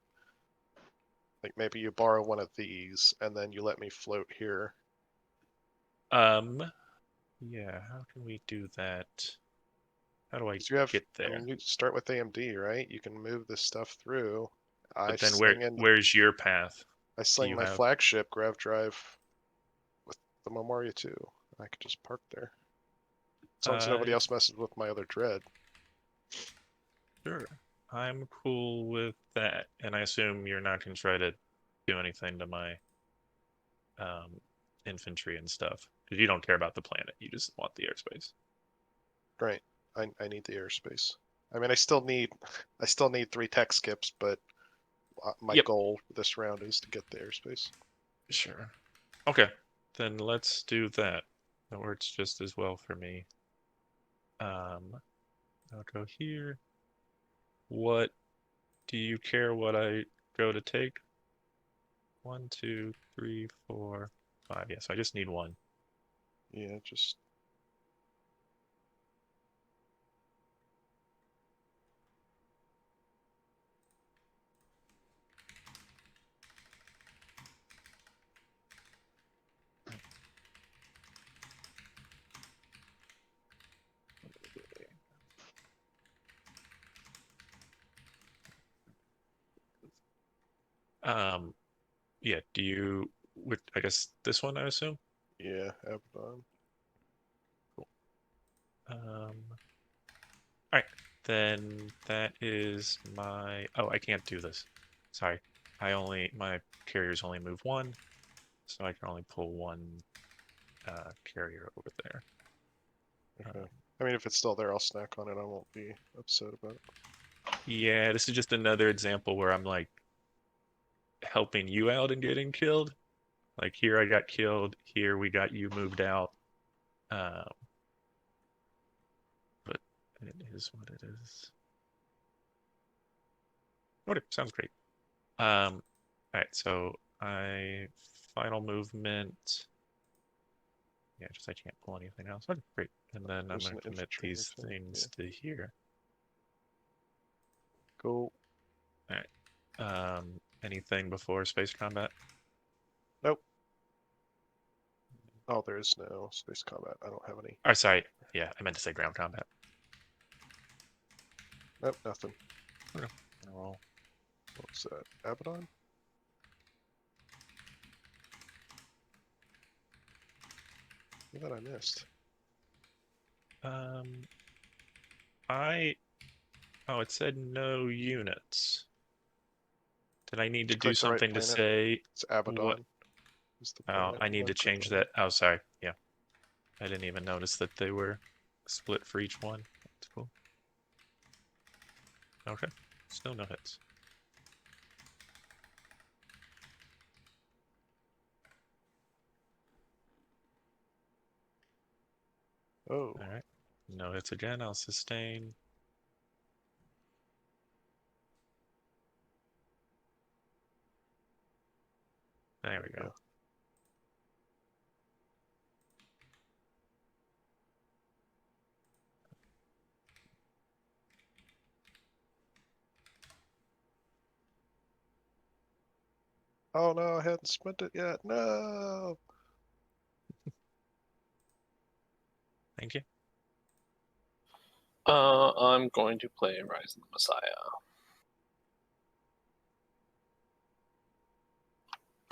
Like maybe you borrow one of these, and then you let me float here. Yeah. How can we do that? How do I get there? I mean, you start with AMD, right? You can move this stuff through. But then where's your path? I sling my flagship grav drive with the Memoria too. I could just park there. As long as nobody else messes with my other dread. Sure. I'm cool with that. And I assume you're not going to try to do anything to my infantry and stuff. Because you don't care about the planet. You just want the airspace. Right. I need the airspace. I mean, I still need 3 tech skips, but my goal this round is to get the airspace. Sure. Okay. Then let's do that. That works just as well for me. I'll go here. What do you care what I go to take? 1, 2, 3, 4, 5. Yes, I just need 1. Yeah, just. Yeah, I guess this one, I assume? Yeah, Abaddon. Alright, then that is my... Oh, I can't do this. Sorry. My carriers only move one, so I can only pull one carrier over there. Okay. I mean, if it's still there, I'll snack on it. I won't be upset about it. Yeah, this is just another example where I'm like helping you out and getting killed. Like here I got killed, here we got you moved out. But it is what it is. Okay, sounds great. Alright, so final movement. Yeah, just I can't pull anything else. Okay, great. And then I'm going to commit these things to here. Cool. Alright. Anything before space combat? Nope. Oh, there is no space combat. I don't have any. Oh, sorry. Yeah, I meant to say ground combat. Nope, nothing. Okay. Well, what's that? Abaddon? What did I missed? Oh, it said no units. Did I need to do Click the right something to planet. say It's Abaddon. what? Oh, I need to change that. Oh, sorry. Yeah. I didn't even notice that they were split for each one. That's cool. Okay. Still no hits. Oh. Alright. No hits again. I'll sustain. There we go. Oh no, I hadn't spent it yet. No. Thank you. I'm going to play Rise of the Messiah.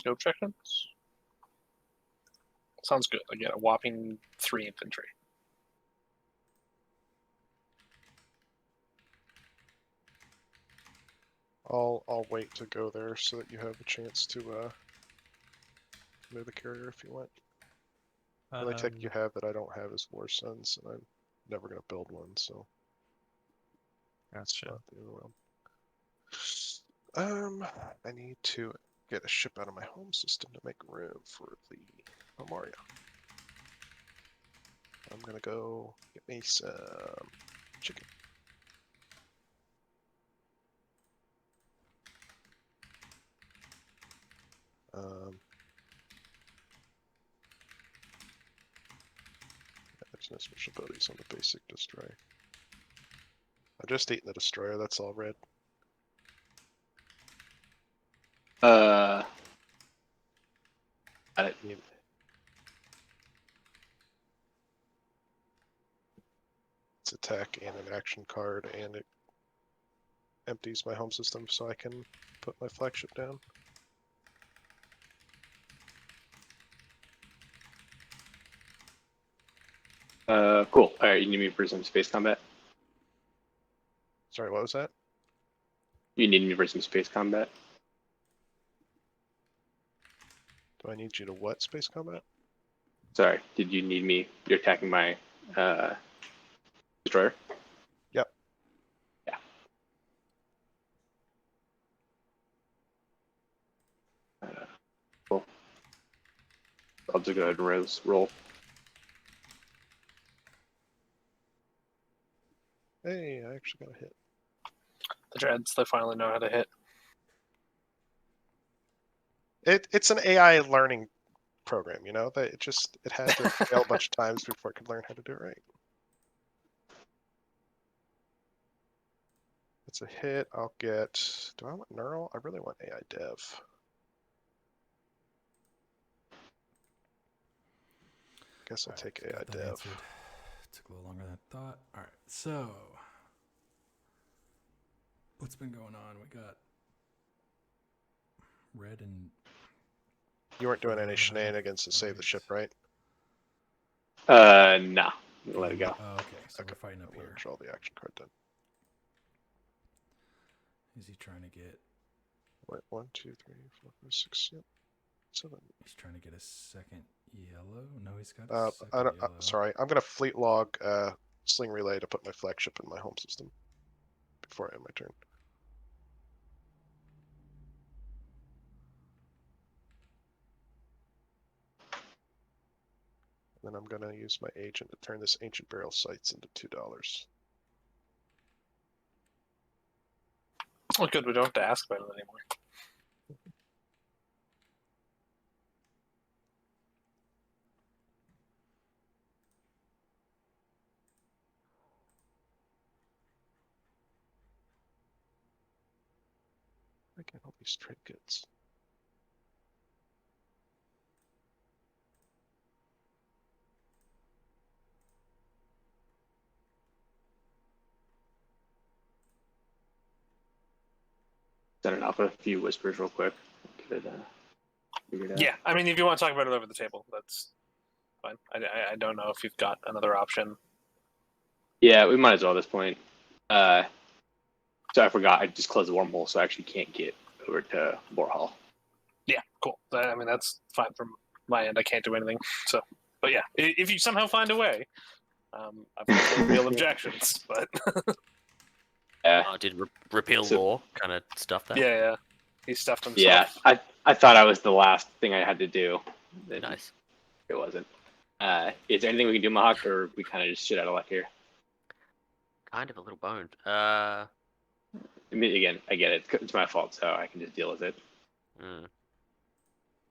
No check-ins? Sounds good. I get a whopping 3 infantry. I'll wait to go there so that you have a chance to move the carrier if you want. The only tech you have that I don't have is War Sons, and I'm never gonna build one, so that's true. I need to get a ship out of my home system to make room for the Memoria. I'm gonna go get me some chicken. There's no special abilities on the basic destroyer. I'm just eating the destroyer, that's all red. It's attack and an action card, and it empties my home system so I can put my flagship down. Cool. Alright, you need me for some space combat? Sorry, what was that? You need me for some space combat? Do I need you to what, space combat? Sorry, did you need me? You're attacking my destroyer? Yep. Yeah. Cool. I'll just go ahead and roll. Hey, I actually got a hit. The Dreads, they finally know how to hit. It's an AI learning program, you know? That it had to fail a bunch of times before it could learn how to do it right. It's a hit. I'll get. Do I want neural? I really want AI dev. Guess I'll take AI dev. Answered. Took a little longer than I thought. All right, so what's been going on? We got red and. You weren't doing any shenanigans to save the ship, right? Nah. let it go. Oh, okay. So we're fighting up here. Draw the action card then. Is he trying to get? Wait, 1, 2, 3, 4, 5, 6, yep. 7. He's trying to get a second yellow. No, he's got a second I don't, yellow. sorry, I'm gonna fleet log Sling Relay to put my flagship in my home system before I end my turn. Then I'm gonna use my agent to turn this Ancient Burial Sites into $2. Oh, good. We don't have to ask about it anymore. I get all these trade goods. Sending off a few whispers real quick. Get it, figured out. Yeah, I mean, if you want to talk about it over the table, that's fine. I don't know if you've got another option. Yeah, we might as well at this point. So I forgot, I just closed the wormhole, so I actually can't get over to Vorhol. Yeah, cool. I mean, that's fine from my end. I can't do anything. So, but yeah, if you somehow find a way, I've got no real objections. But did repeal law kind of stuff that? yeah, he stuffed himself. Yeah, I thought I was the last thing I had to do. Nice. It wasn't. Is there anything we can do, Mahact, or we kind of just shit out of luck here? Kind of a little boned. I mean, again, I get it. It's my fault, so I can just deal with it. Is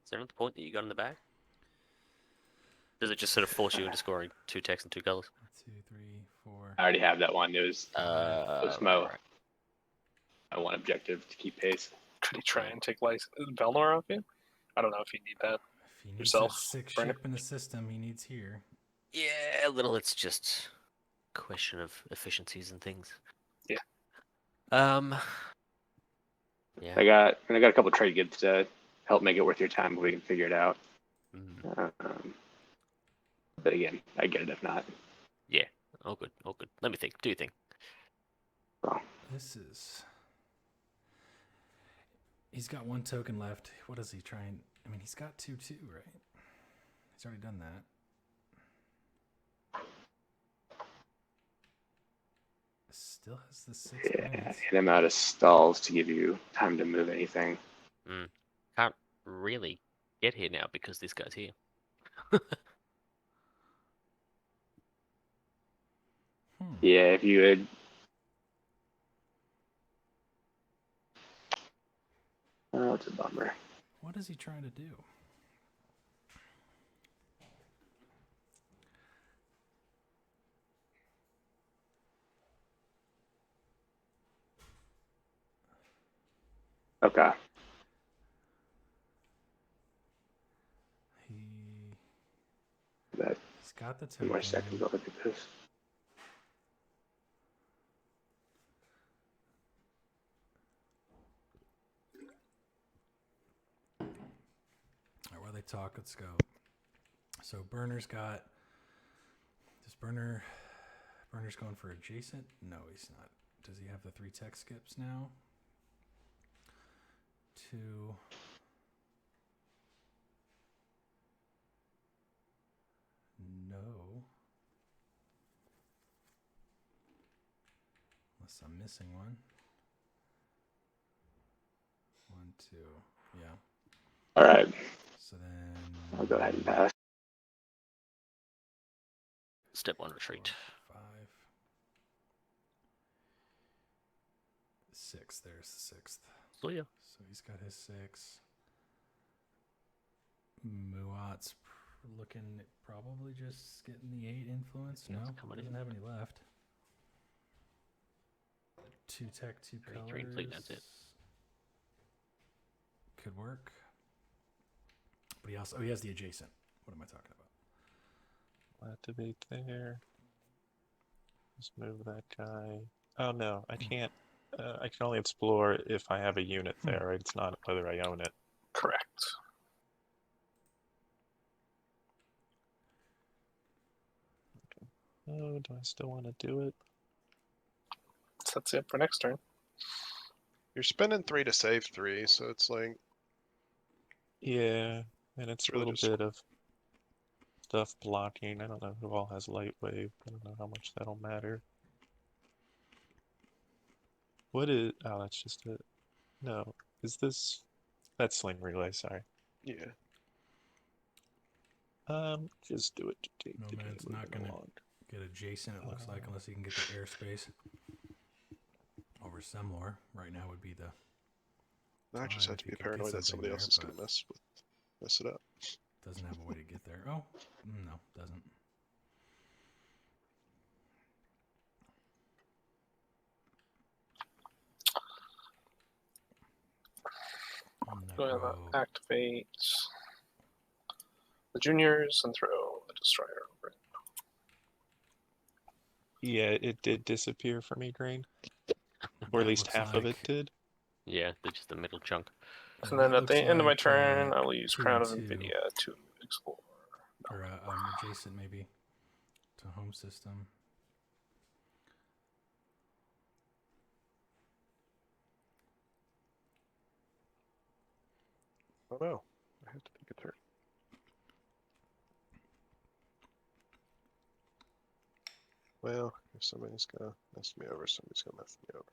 there another point that you got in the bag? Does it just sort of force you into scoring 2 texts and 2 colors? 2, 3, 4. I already have that one. It was my one objective to keep pace. Could he try and take Velnor off you? I don't know if you need that. If he needs yourself. that 6 ship in the system, he needs here. Yeah, a little. It's just a question of efficiencies and things. Yeah. Yeah. I got a couple trade goods to help make it worth your time, but we can figure it out. But again, I get it if not. Yeah. All good. All good. Let me think. Do you think? Well, This is. He's got 1 token left. What is he trying? I mean, he's got 2, right? He's already done that. Still has the 6 planets. hit him out of stalls to give you time to move anything. Can't really get here now because this guy's here. Yeah, if you had. Oh, it's a bummer. What is he trying to do? Okay. He's got the token. 2 more seconds. I'll look at this. Alright, while they talk, let's go. So Burner's got. Burner's going for adjacent? No, he's not. Does he have the 3 tech skips now? 2. No. Unless I'm missing one. 1, 2. Yeah. All right. So then. I'll go ahead and pass. Step 1 retreat. 5. 6. There's the 6th. So yeah. So he's got his 6. Muaat's looking at probably just getting the 8 influence. No, he doesn't have any left. 2 tech, 2 colors. 3 fleet, that's it. Could work. But he also, he has the adjacent. What am I talking about? Activate there. Just move that guy. Oh no, I can't. I can only explore if I have a unit there, right? It's not whether I own it. Correct. Oh, do I still want to do it? Sets you up for next turn. You're spending 3 to save 3, so it's like... Yeah, and it's a really little just... bit of stuff blocking. I don't know who all has light wave. I don't know how much that'll matter. What is... Oh, that's just it. No, is this... That's Sling Relay, sorry. Yeah. Just do it to take the game Nomad's not moving gonna along. get adjacent, it looks like, unless he can get the airspace over Semlor. Right now would be the... I just have to be paranoid that somebody else is going to mess it up. Doesn't have a way to get there. Oh, no, doesn't. Go ahead and activate the juniors and throw a destroyer over it. Yeah, it did disappear for me, Green. Or at least half of it did. Yeah, just the middle chunk. And then at the end of my turn, I will use Crown of Nvidia to explore. Or adjacent, maybe, to home system. Oh no, I have to take a turn. Well, if somebody's gonna mess me over, somebody's gonna mess me over.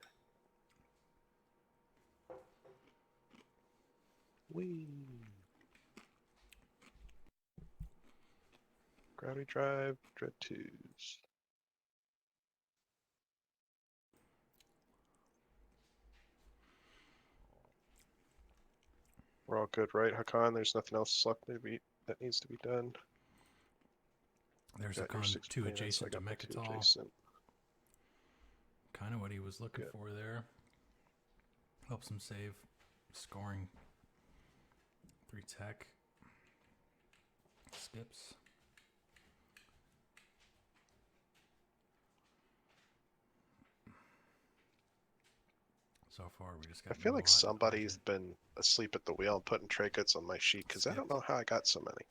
Whee! Gravity Drive, Dread 2s. We're all good, right, Hacan? There's nothing else left that needs to be done. There's Hacan 2 adjacent to Mechatol. Kind of what he was looking for there. Helps him save scoring 3 tech. Skips. So far, we just got. I feel like somebody's been asleep at the wheel and putting trinkets on my sheet because I don't know how I got so many.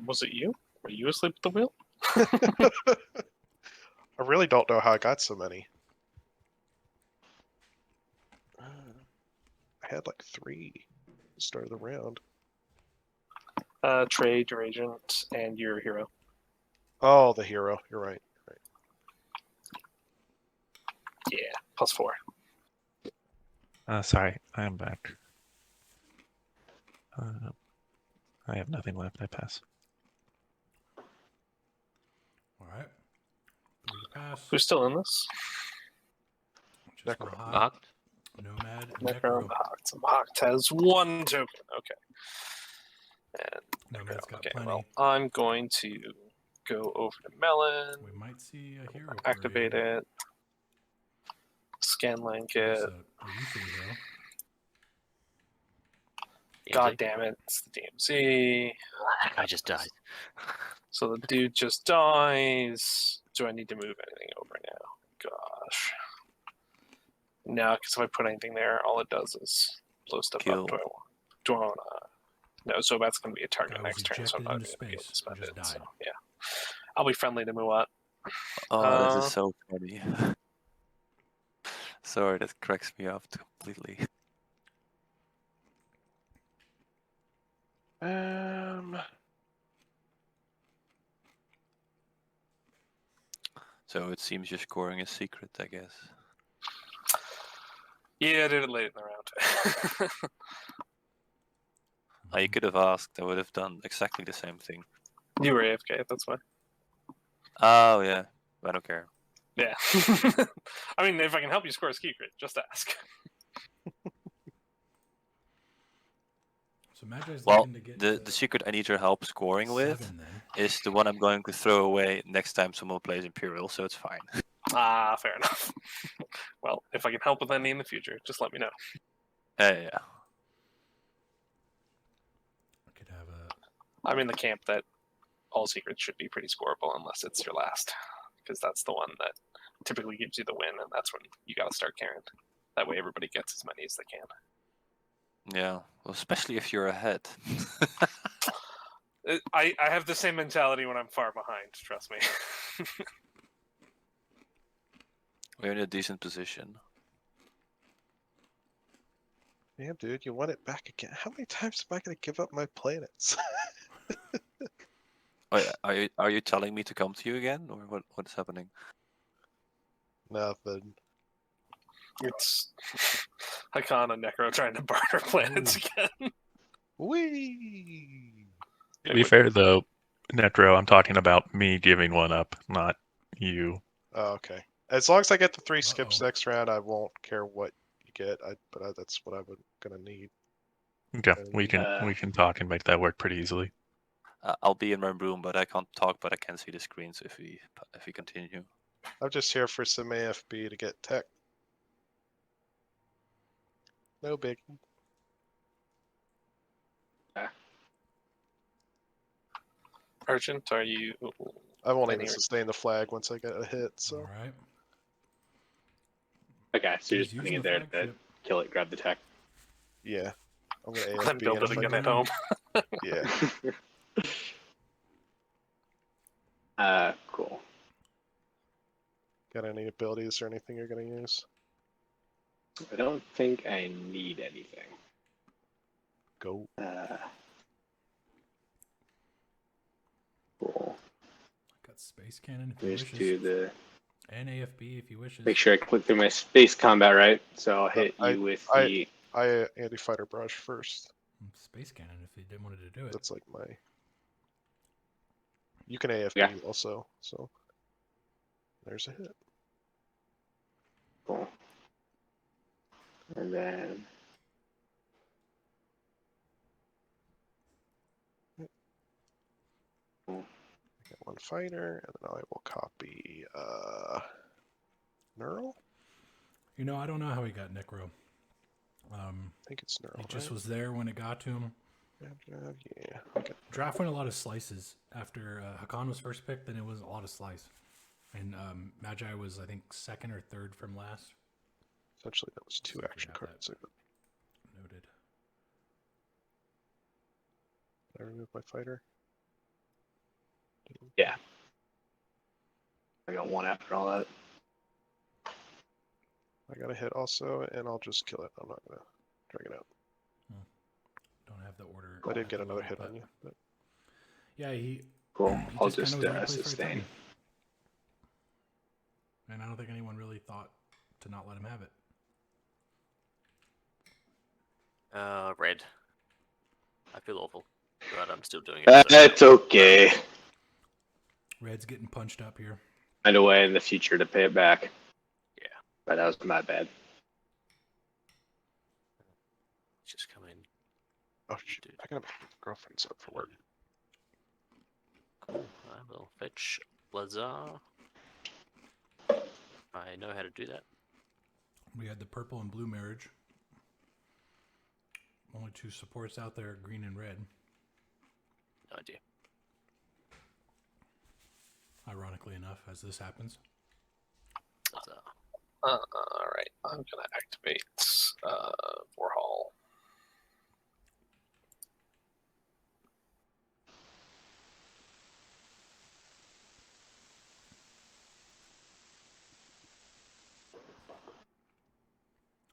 Was it you? Were you asleep at the wheel? I really don't know how I got so many. I had like 3 at the start of the round. Trade, your agent, and your hero. Oh, the hero. You're right. Yeah, +4. Sorry, I am back. I have nothing left. I pass. All right. Pass. Who's still in this? Nekro. Mahact. Nomad. Nekro. Mahact. Mahact has 1 token. Okay. And Nomad's got okay, plenty. well, I'm going to go over to Melon. We might see a hero. Activate it. Scan Blanket. God damn it, it's the DMZ. That guy just died. So the dude just dies. Do I need to move anything over now? Gosh. No, because if I put anything there, all it does is blow stuff up. Do I want to... No, Zobat's going to be a target next turn, so I'm not going to be able to spend it. So, yeah. I'll be friendly to Muaat. Oh, this is so funny. Sorry, that cracks me up completely. So it seems you're scoring a secret, I guess. Yeah, I did it late in the round. You could have asked. I would have done exactly the same thing. You were AFK, that's why. Oh, yeah. I don't care. Yeah. I mean, if I can help you score a secret, just ask. So Magi's well, looking to get the secret I need your help scoring with is the one I'm going to throw away next time someone plays Imperial, so it's fine. Ah, fair enough. Well, if I can help with any in the future, just let me know. Yeah. I could have I'm in the camp that all secrets should be pretty scoreable unless it's your last, because that's the one that typically gives you the win, and that's when you got to start carrying. That way everybody gets as many as they can. Yeah, well, especially if you're ahead. I have the same mentality when I'm far behind. Trust me. We're in a decent position. Damn, dude, you want it back again. How many times am I going to give up my planets? Are you telling me to come to you again, or what's happening? Nothing. It's Hacan and Nekro trying to barter planets again. Whee! To be fair, though, Netro, I'm talking about me giving one up, not you. Oh, okay. As long as I get the 3 skips next round, I won't care what you get. That's what I'm gonna need. Okay, we can talk and make that work pretty easily. I'll be in my room, but I can't talk, but I can see the screen. So if we continue, I'm just here for some AFB to get tech. No biggie. Argent, are you? I won't even sustain the flag once I get a hit. So. All right. Okay, so you're just putting it there to kill it, grab the tech. Yeah. I'm gonna AFB I'm build it again at home. Yeah. Cool. Got any abilities or anything you're gonna use? I don't think I need anything. Go. Cool. Got space cannon if you Just wishes. do the. And AFB if you wishes. Make sure I click through my space combat, right? So I'll hit you with the. I anti-fighter barrage first. Space cannon if you didn't want to do it. That's like my. You can AFB also, so. There's a hit. Cool. And then. Cool. I get 1 fighter, and then I will copy Neural? You know, I don't know how he got Nekro. I think it's Neural. He just was there when it got to him. Yeah. Okay. Draft went a lot of slices. After Hacan was first picked, then it was a lot of slice. And Magi was, I think, 2nd or 3rd from last. Essentially, that was 2 action cards. Noted. Did I remove my fighter? Yeah. I got 1 after all that. I got a hit also, and I'll just kill it. I'm not gonna drag it out. Don't have the order. I did get another hit on you. But... Yeah, Cool. He I'll just just kind of was right place, right sustain. time. And I don't think anyone really thought to not let him have it. Red. I feel awful, but I'm still doing it. It's okay. Red's getting punched up here. Find a way in the future to pay it back. Yeah. But that was my bad. Just come in. Oh, shoot. I gotta make girlfriends up for work. Cool. I will fetch Lazar. I know how to do that. We had the purple and blue marriage. Only 2 supports out there, green and red. No idea. Ironically enough, as this happens. Alright, I'm gonna activate Vorhol.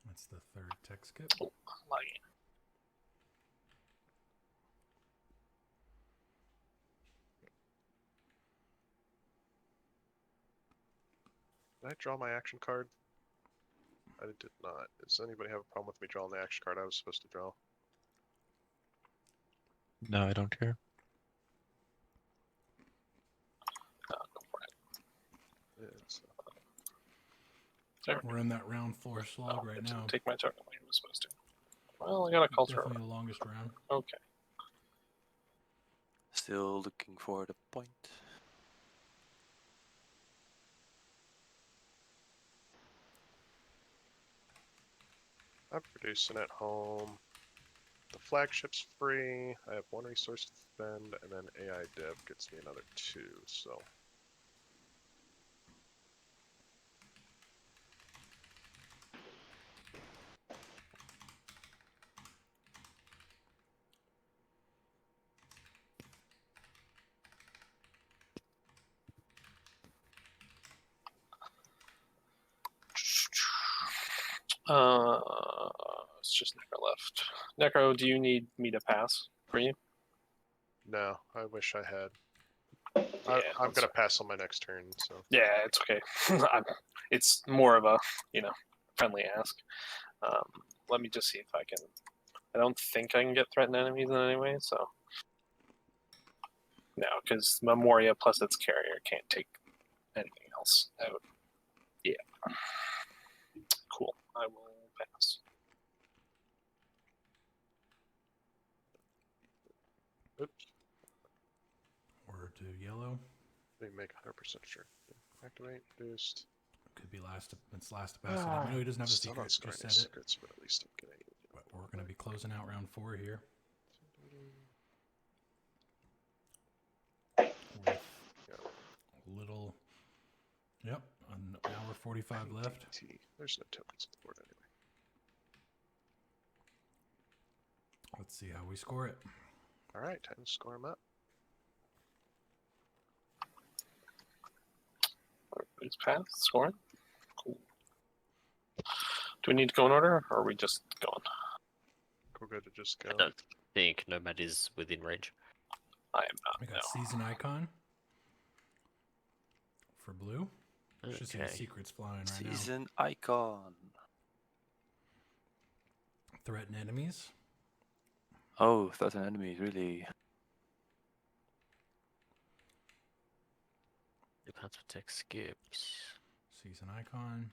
That's the 3rd tech skip. Oh, I'm lagging. Did I draw my action card? I did not. Does anybody have a problem with me drawing the action card I was supposed to draw? No, I don't care. Go for it. We're in that round 4 slog right now. Take my turn like I was supposed to. Well, I got a call through. Definitely the longest round. Okay. Still looking for the point. I'm producing at home. The flagship's free. I have 1 resource to spend, and then AI Dev gets me another 2, so. It's just Nekro left. Nekro, do you need me to pass for you? No, I wish I had. Yeah, I'm gonna pass on my next turn. So yeah, it's okay. It's more of a friendly ask. Let me just see if I can. I don't think I can get threatened enemies in any way. So no, because Memoria plus its carrier can't take anything else out. Yeah. Cool. I will pass. Oops. Or to yellow. Let me make 100% sure. Activate, boost. Could be it's last to pass. I know he doesn't have a secret. Just said it. Secrets, but at least I'm getting. But we're going to be closing out round 4 here. With little. Yep, an hour 45 left. There's no tokens on the board anyway. Let's see how we score it. All right, time to score them up. It's pass scoring. Cool. Do we need to go in order, or are we just going? We're good to just go. I don't think Nomad is within range. I am not. We got season icon for blue. Okay. Should see the secrets flying right now. Season icon. Threaten enemies. Oh, threaten enemies, really? Advanced protect skips. Season icon.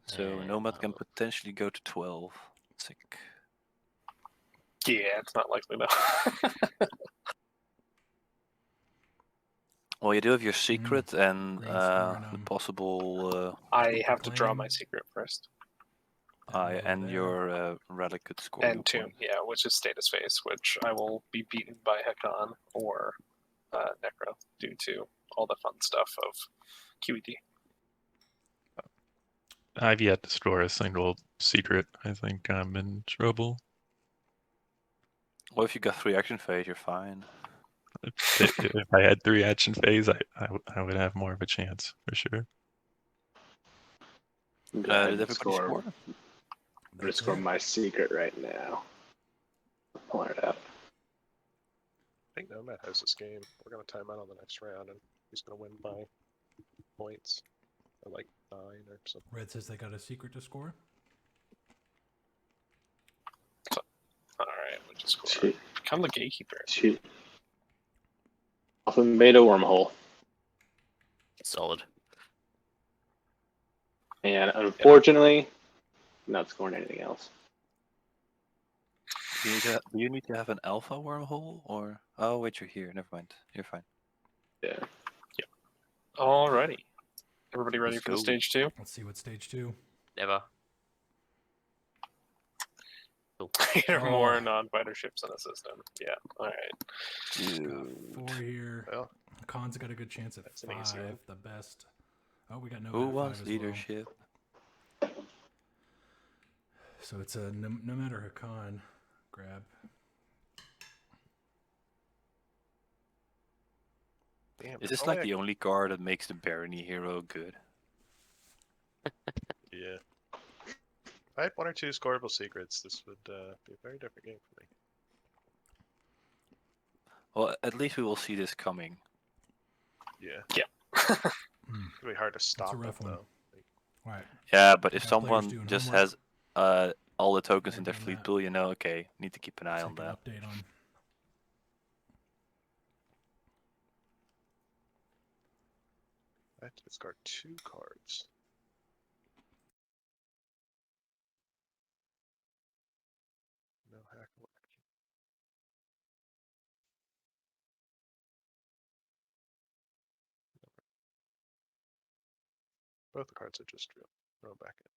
So Nomad can potentially go to 12. Sick. Yeah, it's not likely though. Well, you do have your secret and the scoring, possible. I have to draw my secret first. And your relic could score. And tomb, yeah, which is status phase, which I will be beaten by Hacan or Nekro due to all the fun stuff of QED. I've yet to score a single secret. I think I'm in trouble. Well, if you got 3 action phase, you're fine. If I had 3 action phase, I would have more of a chance for sure. Did everybody score? I'm gonna score my secret right now. Pull it up. I think Nomad has this game. We're gonna time out on the next round, and he's gonna win by points, or like 9 or something. Red says they got a secret to score. All right, we'll just score. Become the gatekeeper. Alpha and beta wormhole. Solid. And unfortunately, not scoring anything else. Do you need to have an alpha wormhole, or oh wait, you're here. Never mind. You're fine. Yeah. Yep. Alrighty. Everybody ready for stage 2? Let's see what stage 2. Never. More non-fighter ships in the system. Yeah. All right. Got 4 here. Well, Khan's got a good chance at 5. The best. Oh, we got Nomad. Who wants leadership? Well. So it's a no matter Hacan grab. Damn, Is this like the only card that makes the Barony hero good? Yeah. If I had 1 or 2 scoreable secrets, this would be a very different game for me. Well, at least we will see this coming. Yeah. Yeah. It'll be hard to stop it, though. Right. Yeah, but if someone just has all the tokens in their fleet pool, okay, need to keep an eye on that. Update on. I have to discard 2 cards. No hack left. Both the cards are just thrown back in.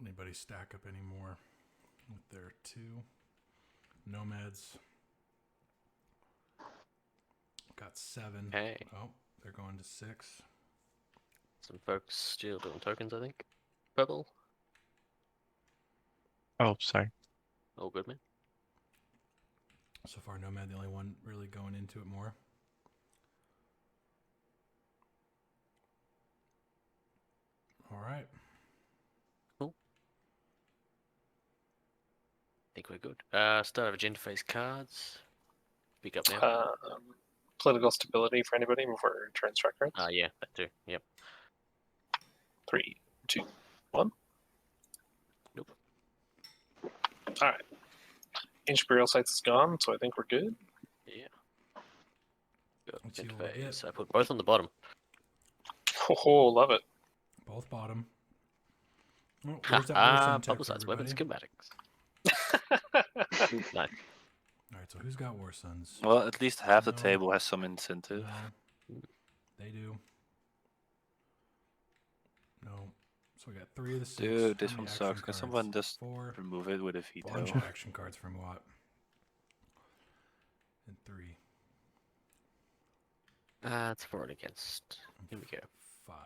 Anybody stack up anymore with their 2 Nomads? Got 7. Hey. Oh, they're going to 6. Some folks still doing tokens, I think. Purple. Oh, sorry. All good, man. So far, Nomad, the only one really going into it more. All right. Cool. I think we're good. Start of agenda phase cards. Speak up now. Political stability for anybody before turn strike cards. Yeah, that too. Yep. 3, 2, 1. Nope. All right. Ancient Burial Sites is gone, so I think we're good. Yeah. Let's see Agenda what we get. phase. I put both on the bottom. Oh, love it. Both bottom. Oh, where's that war sun tech, Publicized weapon everybody? schematics. Nice. All right, so who's got war suns? Well, at least half the No. table has some incentive. No. They do. No. So we got 3 of the 6. Dude, this How one many sucks. action Can cards? someone just 4. remove it with a veto? Bunch of action cards from Muaat. And 3. It's for and against. Here we go. 5.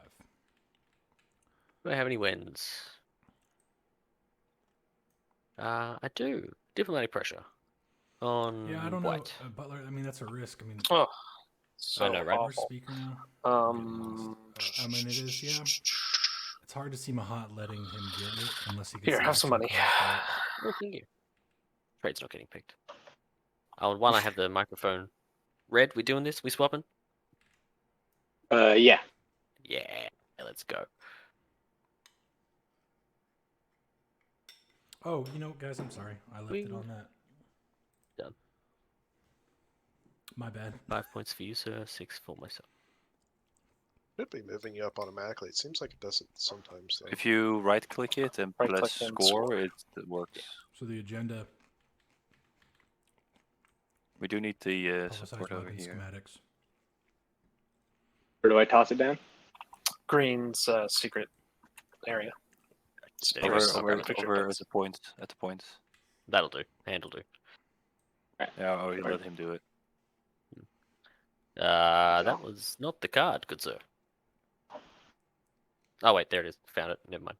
Do I have any wins? I do. Diplomatic pressure. On Yeah, I don't white. know. Butler, I mean, that's a risk. I mean, Oh, so I know, right? where's awful. Speaker now? Um, I mean, it is, yeah. It's hard to see Mahact letting him get it unless he gets Here, the have some action money. card for it. Oh, thank you. Trade's not getting picked. Oh, and while I have the microphone, Red, we doing this? We swapping? Yeah. Yeah, let's go. Oh, you know, guys, I'm sorry. I left it on that. Done. My bad. 5 points for you, sir. 6 for myself. Should be moving you up automatically. It seems like it doesn't sometimes, though. If you right-click it and Right-click press and score, score. it works. So the agenda, We do need the publicized support over weapon here. schematics. Where do I toss it down? Green's secret area. There you Over, go. I'll grab it. over at the points. At the points. That'll do. Hand'll do. Yeah, or you let him do it. That was not the card, good sir. Oh wait, there it is. Found it. Never mind.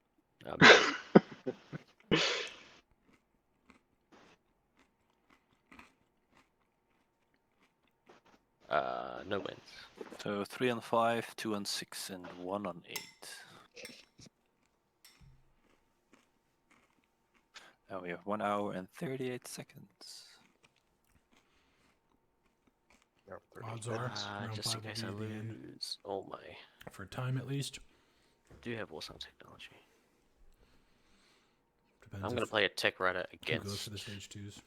No wins. So 3 on 5, 2 on 6, and 1 on 8. Now we have 1 hour and 38 seconds. Odds are, round Just in 5 will case I be the end. lose. Oh my. For time, at least. Do have awesome technology. Depends I'm going to if play a tech rider who goes for against. the stage 2s.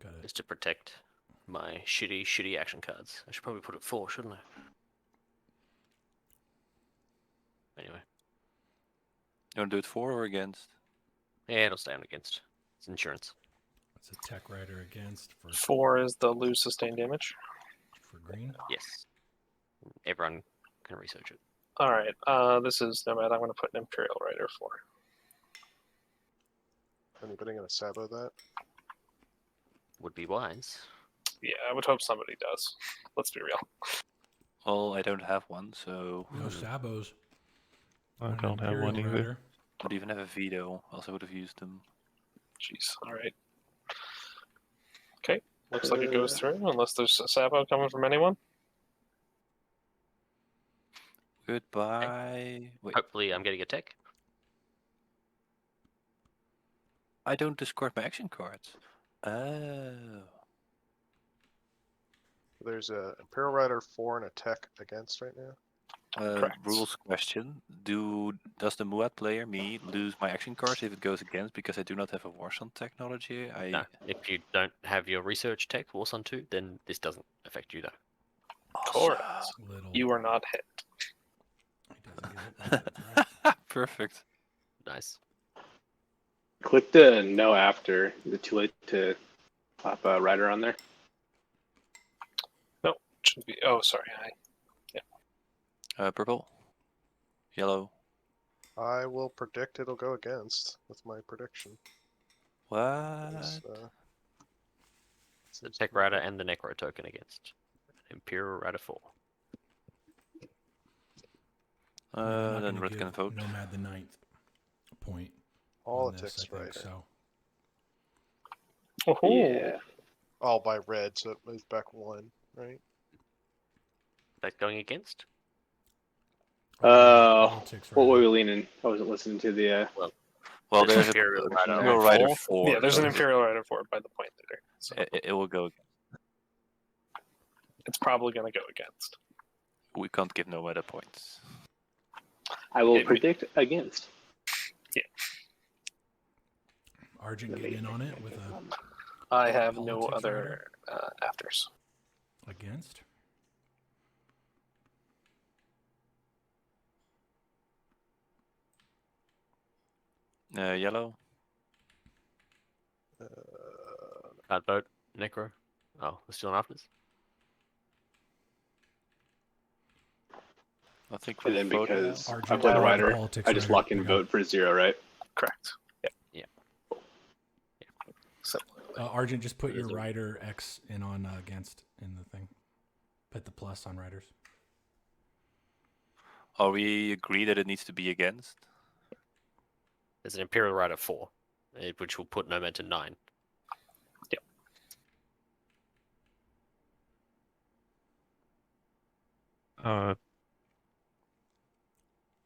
Got it. Just to protect my shitty action cards. I should probably put it 4, shouldn't I? Anyway. You want to do it for or against? Yeah, it'll stay on against. It's insurance. It's a tech rider against for 4 is the lose sustained damage. green. Yes. Everyone can research it. All right. This is Nomad. I'm going to put an Imperial Rider for. Anybody gonna sabo that? Would be wise. Yeah, I would hope somebody does. Let's be real. Well, I don't have one, so... No sabos. I An don't have one Imperial either. Rider. I don't even have a veto, else I would have used them. Jeez. All right. Okay. Looks like it goes through, unless there's a Sabo coming from anyone. Goodbye. Wait, Hopefully I'm getting a tech. I don't discard my action cards. Oh. There's a Imperial Rider 4 and a tech against right now. Correct. Rules question. Does the Muaat player, me, lose my action cards if it goes against because I do not have a Warsun technology? No, if you don't have your research tech, Warsun 2, then this doesn't affect you though. Correct. Little. You are not hit. He doesn't get it. That's right. Perfect. Nice. Click the no after. Is it too late to pop a rider on there? No, shouldn't be. Oh, sorry. Purple. Yellow. I will predict it'll go against with my prediction. What? It's, The tech rider and the Nekro token against. Imperial Rider 4. Then red can vote. Nomad the 9th point. Politics, on this, right? So. Oh, Yeah. All by red, so it moves back 1, right? That going against? Politics, What right? were we leaning? I wasn't listening to the. Well, There's there's an Imperial Rider Imperial Rider 4. 4. Yeah, there's so an Imperial Rider 4 by the point leader. So it will go. it's probably going to go against. We can't give Nomad points. I will predict against. Yeah. Argent getting in on it with a I have no Politics other afters. against. Yellow. Can't vote. Nekro. Oh, we're still on afters. I think And we then voted because now. I play the rider, Politics I just rider. lock in vote for 0, right? Correct. Yeah. Yeah. So Argent, just put your rider X in on against in the thing. Put the plus on riders. Are we agree that it needs to be against? There's an Imperial Rider 4, which will put Nomad to 9. Yep.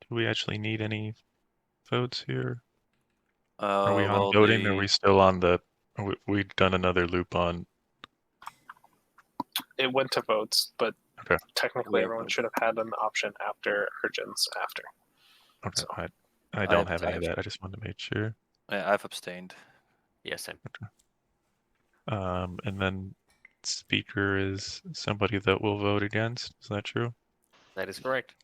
Do we actually need any votes here? Are we on Well, voting? Or are we still on the? We've done another loop on. it went to votes, but Okay. technically Yeah, everyone but- should have had an option after Urgent's after. Okay. So- I don't have- have any of that. I just wanted to make sure. I've abstained. Yeah, same. And then speaker is somebody that will vote against. Is that true? That is correct.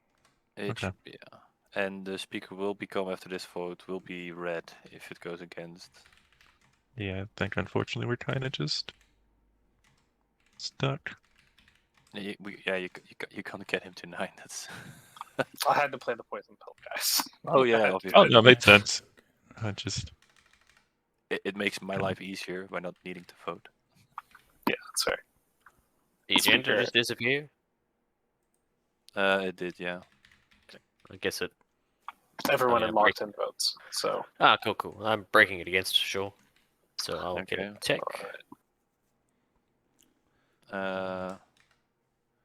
It Okay. should be, yeah. And the speaker will become after this vote will be red if it goes against. Yeah, I think unfortunately we're kind of just stuck. You can't get him to 9. That's. I had to play the poison pill, guys. Oh yeah, I had to. obviously. Oh no, makes sense. I just It makes my life easier by not needing to vote. Yeah, that's fair. The agenda Speaker- just disappear? It did, yeah. I guess it. Everyone yeah, in locked in votes. So Ah, cool. I'm breaking it against, sure. So I'll get a Okay. tech.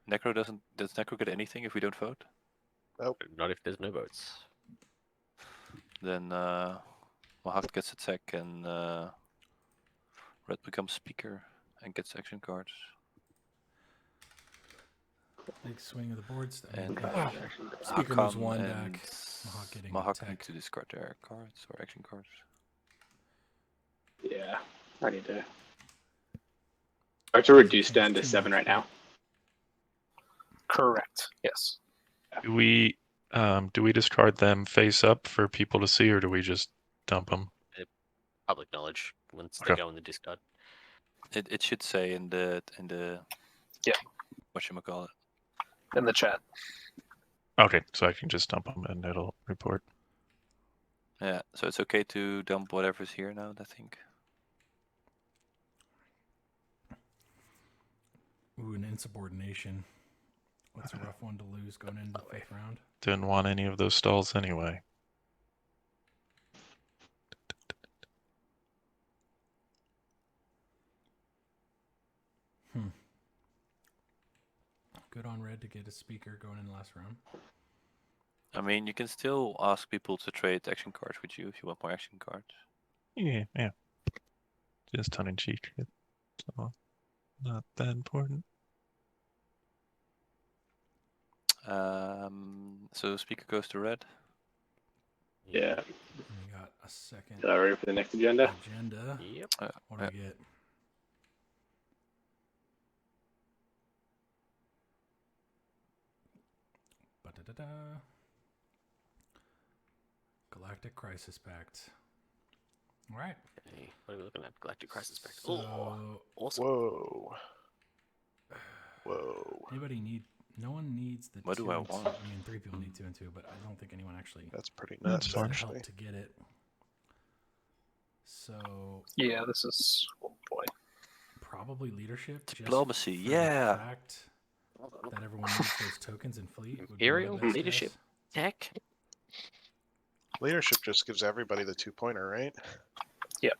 Necro does Necro get anything if we don't vote? Not if there's no votes. Then Mahact gets a tech and red becomes speaker and gets action cards. Big swing of the boards. And Speaker moves 1 and back. Mahact getting Mahact tech. need to discard their cards or action cards. Yeah, I need to. Start to reduce down to 7 right now. correct. Yes. do we discard them face up for people to see, or do we just dump them? Public knowledge once they Okay. go in the discard. It should say in the Yeah. whatchamacallit. In the chat. Okay, so I can just dump them and it'll report. Yeah, so it's okay to dump whatever's here now, I think. Ooh, an insubordination. That's a rough one to lose going into the 5th round. Didn't want any of those stalls anyway. Good on red to get a speaker going in the last round. I mean, you can still ask people to trade action cards with you if you want more action cards. Yeah. Just tongue in cheek. So not that important. So speaker goes to red. Yeah. And we got a second Is that ready for the next agenda? agenda. Yep. What do we get? Ba-da-da-da. Galactic Crisis Pact. All right. Okay, what are we looking at? Galactic Crisis Pact. So, Oh, awesome. Whoa. Whoa. anybody need? No one needs the. What 2 do I and 2. want? I mean, 3 people need 2 and 2, but I don't think anyone actually That's pretty That's nuts, fine. needs actually. help to get it. So Yeah, this is. Oh boy. probably leadership. just Diplomacy, for the yeah. fact that everyone needs those tokens in fleet. would be my Imperial best leadership. guess. Tech? Leadership just gives everybody the 2-pointer, right? Yep.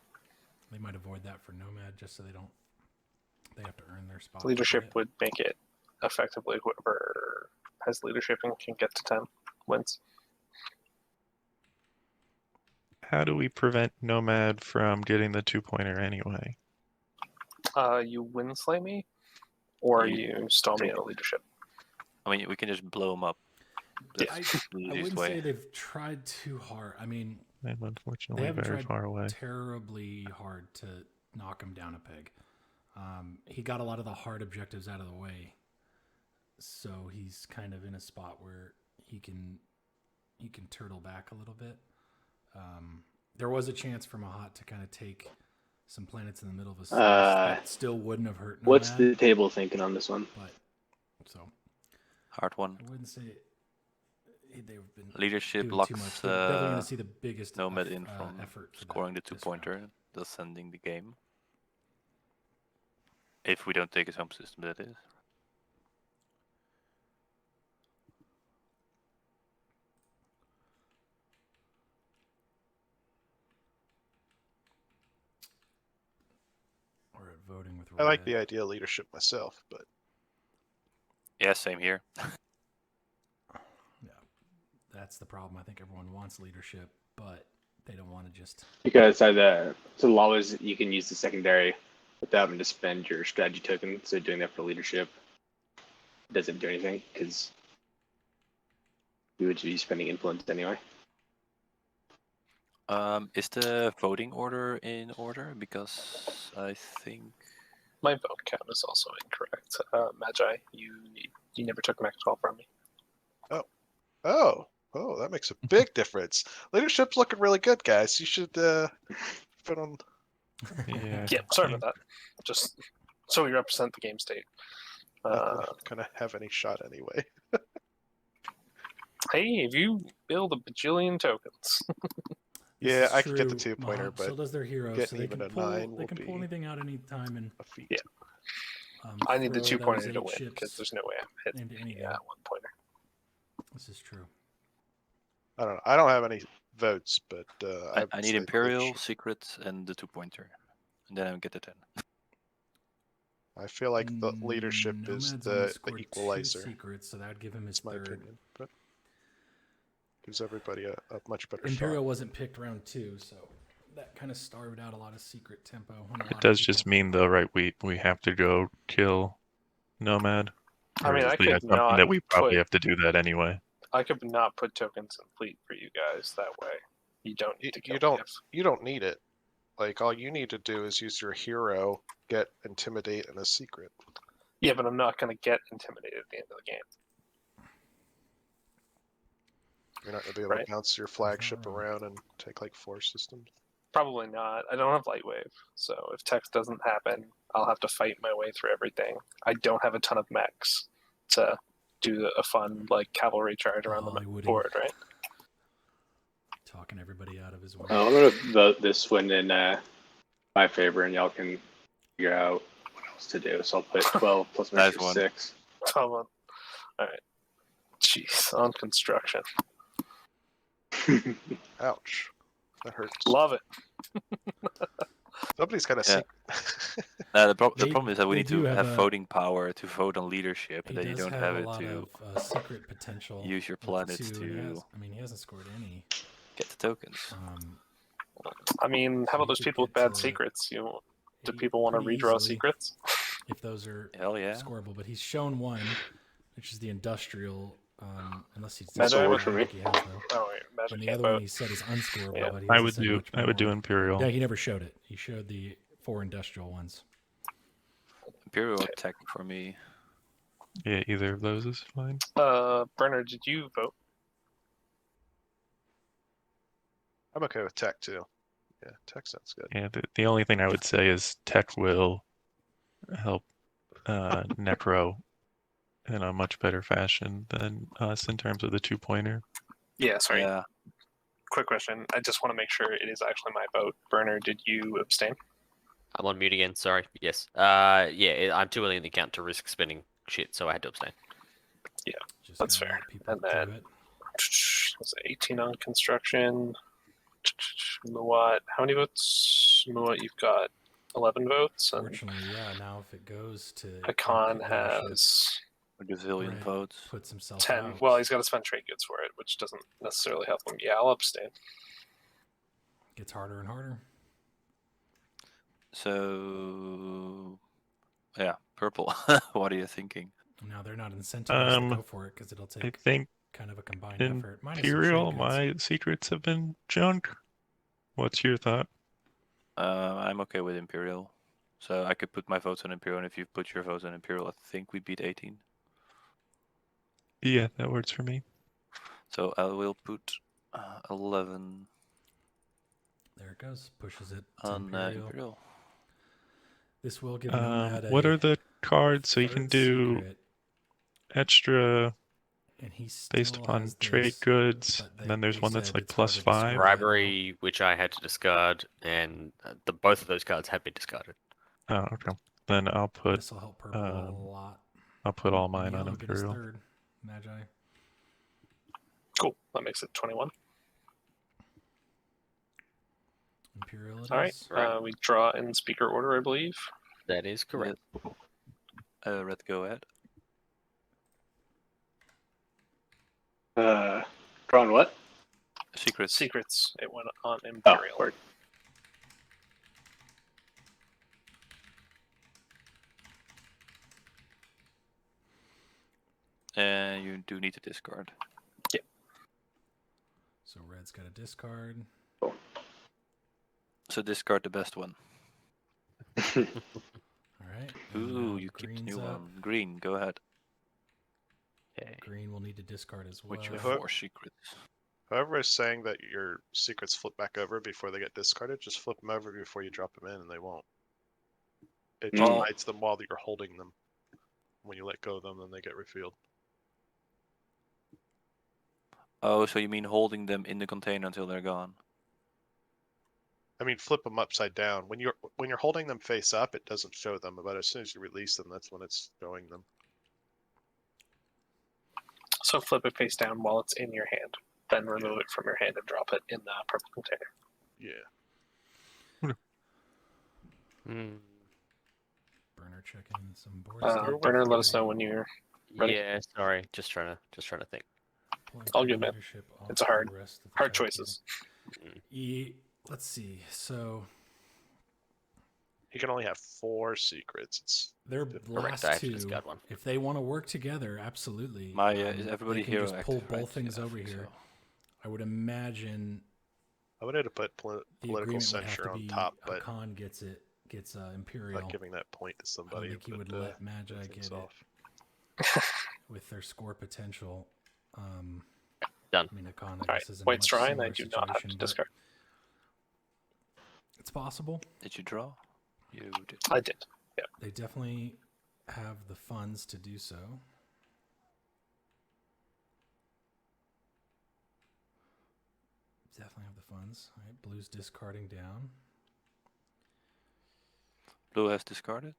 They might avoid that for Nomad just so they have to earn their spot. Leadership would make it effectively whoever has leadership and can get to 10 wins. How do we prevent Nomad from getting the 2-pointer anyway? You winslay me, or you stall me in a leadership. I mean, we can just blow them up. I wouldn't say they've tried too hard. I mean, I'm they unfortunately haven't very tried far away. terribly hard to knock him down a peg. He got a lot of the hard objectives out of the way, so he's kind of in a spot where he can turtle back a little bit. There was a chance for Mahact to kind of take some planets in the middle of a space that still wouldn't have hurt Nomad. What's the table thinking on this one? But hard one. I wouldn't say they've been leadership doing locks too much. They're definitely going to see the biggest Nomad in from effort scoring the 2-pointer, thus sending the game. If we don't take his home system, that is. Or at voting with I like the idea of leadership myself, but yeah, same here. Yeah, that's the problem. I think everyone wants leadership, but they don't want to just. Because the law is you can use the secondary without having to spend your strategy token. So doing that for leadership doesn't do anything because you would be spending influence anyway. Is the voting order in order? Because I think my vote count is also incorrect. Magi, you never took max 12 from me. Oh, that makes a big difference. Leadership's looking really good, guys. You should put on. Yeah, sorry about that. Just so we represent the game state. Not gonna have any shot anyway. Hey, if you build a bajillion tokens. Yeah, I could get the 2-pointer, but so does their hero. getting So they even can a pull. 9 They can pull anything out any time and a feat. Yeah. I need the 2-pointer to win because there's no way I'm hitting the 1-pointer. This is true. I don't know. I don't have any votes, but I need Imperial, Secret, and the 2-pointer, and then I get the 10. I feel like the leadership is the equalizer. 2 secrets, so that would give him his my third. opinion, but gives everybody a much better Imperial shot. wasn't picked round 2, so that kind of starved out a lot of secret tempo. It does just mean though, right? We have to go kill Nomad. I mean, I could something not that we probably have to do that anyway. I could not put tokens in fleet for you guys that way. You don't need to kill You don't need it. Like all you need to do is use your hero, get intimidate and a secret. Yeah, but I'm not going to get intimidated at the end of the game. You're not going to be able to bounce your flagship around and take like 4 systems. Probably not. I don't have light wave, so if text doesn't happen, I'll have to fight my way through everything. I don't have a ton of mechs to do a fun like cavalry charge around the board, right? Talking everybody out of his way. I'm gonna vote this one in my favor, and y'all can figure out what else to do. So I'll put 12 plus my 6. 12 on. All right. Jeez, on construction. Ouch. That hurts. Love it. Somebody's got a secret. The problem is that we need to have voting power to vote on leadership, and then you don't have it to secret potential. Use your planets to. I mean, he hasn't scored any. Get the tokens. I mean, how about those people with bad secrets? Do people want to redraw secrets? If those are scoreable, but he's shown one, which is the industrial. Unless he's Magi for me. And the other one he said is unscoreable. Yeah. But he I would do Imperial. Yeah, he never showed it. He showed the 4 industrial ones. Imperial attack for me. Yeah, either of those is fine. Bernard, did you vote? I'm okay with tech too. Yeah, tech sounds good. Yeah, the only thing I would say is tech will help Nekro in a much better fashion than us in terms of the 2-pointer. Yeah, sorry. Yeah. Quick question. I just want to make sure it is actually my vote. Bernard, did you abstain? I'm on mute again. Sorry. Yes. I'm too early in the count to risk spending shit, so I had to abstain. Yeah, that's fair. And then Was it 18 on construction? Muaat, how many votes? Muaat, you've got 11 votes. Fortunately, yeah. Now if it goes to Hacan has a gazillion votes. Puts himself 10. out. Well, he's got to spend trade goods for it, which doesn't necessarily help him. Yeah, I'll abstain. Gets harder and harder. So, yeah, purple. What are you thinking? Now they're not incentivized to go for it because it'll take kind of a combined effort. Imperial, my secrets have been junk. What's your thought? I'm okay with Imperial. So I could put my votes on Imperial, and if you put your votes on Imperial, I think we beat 18. Yeah, that works for me. So I will put 11. There it goes. Pushes it to on Imperial. This will give Nomad what are the cards so you can do extra and based upon trade goods? And then there's one that's like +5. Bribery, which I had to discard, and both of those cards have been discarded. Oh, okay. Then I'll put. This will help purple a lot. I'll put all mine on Get his Imperial. third, Magi. Cool. That makes it 21. Imperial. All right. We draw in speaker order, I believe. That is correct. Red, go ahead. Drawn what? Secrets. It went on Imperial. Oh, And you do need to discard. Yep. So red's got a discard. Cool. So discard the best one. All right. Ooh, you keep the new one. Green, go ahead. Okay. Green will need to discard as well. With your 4 secrets. Whoever is saying that your secrets flip back over before they get discarded, just flip them over before you drop them in, and they won't. It just hides them while you're holding them. When you let go of them, then they get revealed. Oh, so you mean holding them in the container until they're gone? I mean, flip them upside down. When you're holding them face up, it doesn't show them. But as soon as you release them, that's when it's showing them. So flip it face down while it's in your hand. Then remove it from your hand and drop it in the purple container. Yeah. Burner checking some boards. Burner, let us know when you're ready. Yeah, sorry. Just trying to think. All good, man. It's hard choices. Let's see. So he can only have 4 secrets. It's their last two. If they want to work together, absolutely. Is everybody they can here? Just pull both things over here. So. I would imagine. I would have to put political censure on top, but Hacan gets Imperial. Like giving that point to somebody. I think he would let Magi get it with their score potential. Done. I mean, Hacan, All right. White's drawing. I do not have to discard. It's possible. Did you draw? You did. I did. Yeah. They definitely have the funds to do so. Definitely have the funds. All right, blue's discarding down. Blue has discarded.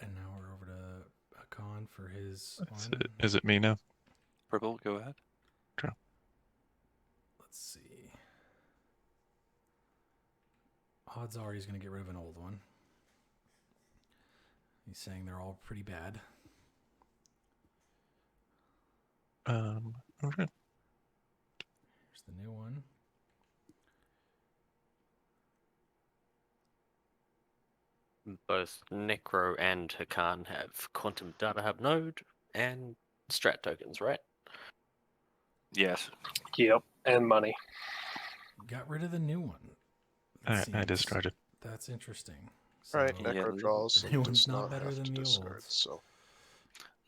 And now we're over to Hacan for his one. Is it me now? Purple, go ahead. Draw. Let's see. Odds are he's going to get rid of an old one. He's saying they're all pretty bad. Okay. Here's the new one. Both Nekro and Hacan have Quantum Data Hub node and strat tokens, right? Yes. Yep. And money. Got rid of the new one. I discarded. That's interesting. So, all right, Nekro draws. The new one's not better than the old. So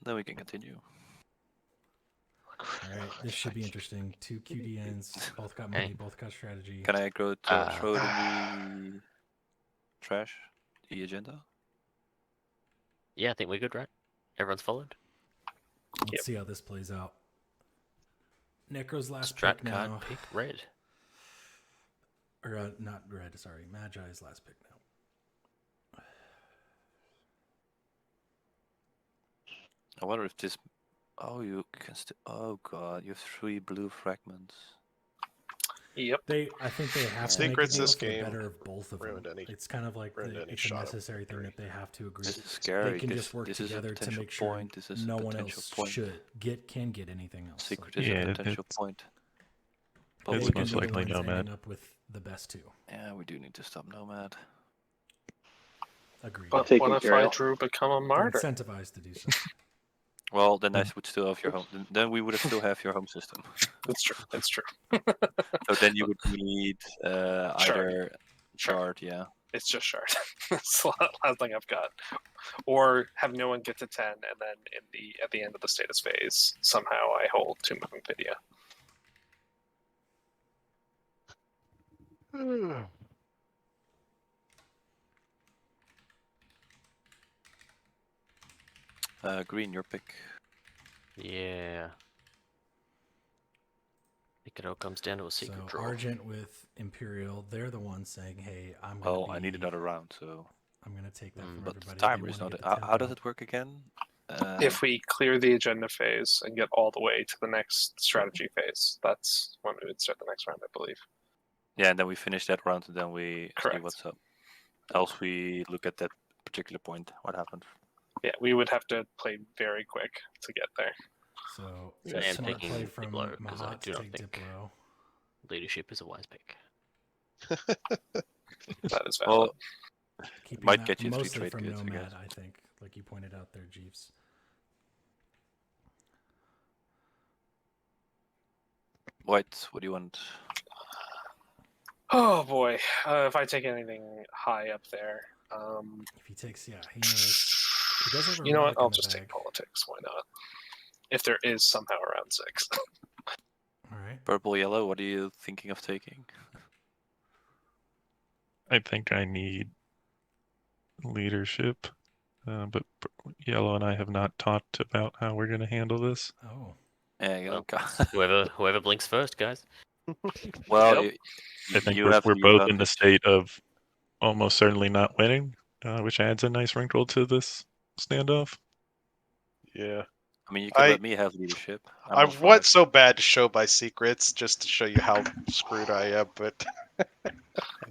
then we can continue. All right, this should be interesting. 2 QDNs, both got money, both got strategy. Can I go to throw it in the trash? The agenda? Yeah, I think we're good, right? Everyone's followed? Let's see how this plays out. Nekro's last Strat pick now. card pick red. Or not red, sorry. Magi's last pick now. I wonder if this Oh, you can still. Oh god, you have 3 blue fragments. Yep. I think they have to make a Secrets deal this for the game better of both of them. ruined any- It's kind of like ruined any it's a shot at necessary thing victory. that they have to agree. This is scary. They can just work this is a together to potential make sure point. This is no a one potential else point. can get anything else. Secret Like, is Yeah, a potential it's- point. It's they we can most be the likely ones Nomad. ending up with the best two. Yeah, we do need to stop Nomad. Agreed. But Take what if I Imperial. drew become a They're martyr? incentivized to do so. Well, then I would still have your home. Then we would have still have your home system. That's true. That's true. So then you would need either Shard. shard, yeah. It's just shard. That's the last thing I've got. Or have no one get to 10, and then at the end of the status phase, somehow I hold Tomb of Infidia. Green, your pick. Yeah. I think it all comes down to a secret So draw. Argent with Imperial, they're the ones saying, "Hey, Well, I need another round, so. I'm gonna take that from But everybody." timer is not. How does it work again? If we clear the agenda phase and get all the way to the next strategy phase, that's when we would start the next round, I believe. Yeah, and then we finish that round, and then we see Correct. what's up. Else we look at that particular point. What happened? Yeah, we would have to play very quick to get there. So I am smart taking play from Diplo because I Mahact do to not take think Diplo. leadership is a wise pick. That is valid. Well, Keeping might that get you 3 mostly trade from goods, I Nomad, guess. I think, like you pointed out there, Jeeves. White, what do you want? Oh boy, if I take anything high up there, If he takes, yeah, he knows. He does have a you know what? relic in I'll the just bag. take politics. Why not? If there is somehow around 6. All right. Purple, yellow, what are you thinking of taking? I think I need leadership, but Yellow and I have not talked about how we're going to handle this. Oh. Yeah, you Well, know, whoever blinks first, guys. well, Yep. I think you we're have the both in the advantage. state of almost certainly not winning, which adds a nice wrinkle to this standoff. Yeah. I mean, you can let me have leadership. I on want 5. so bad to show my secrets just to show you how screwed I am, but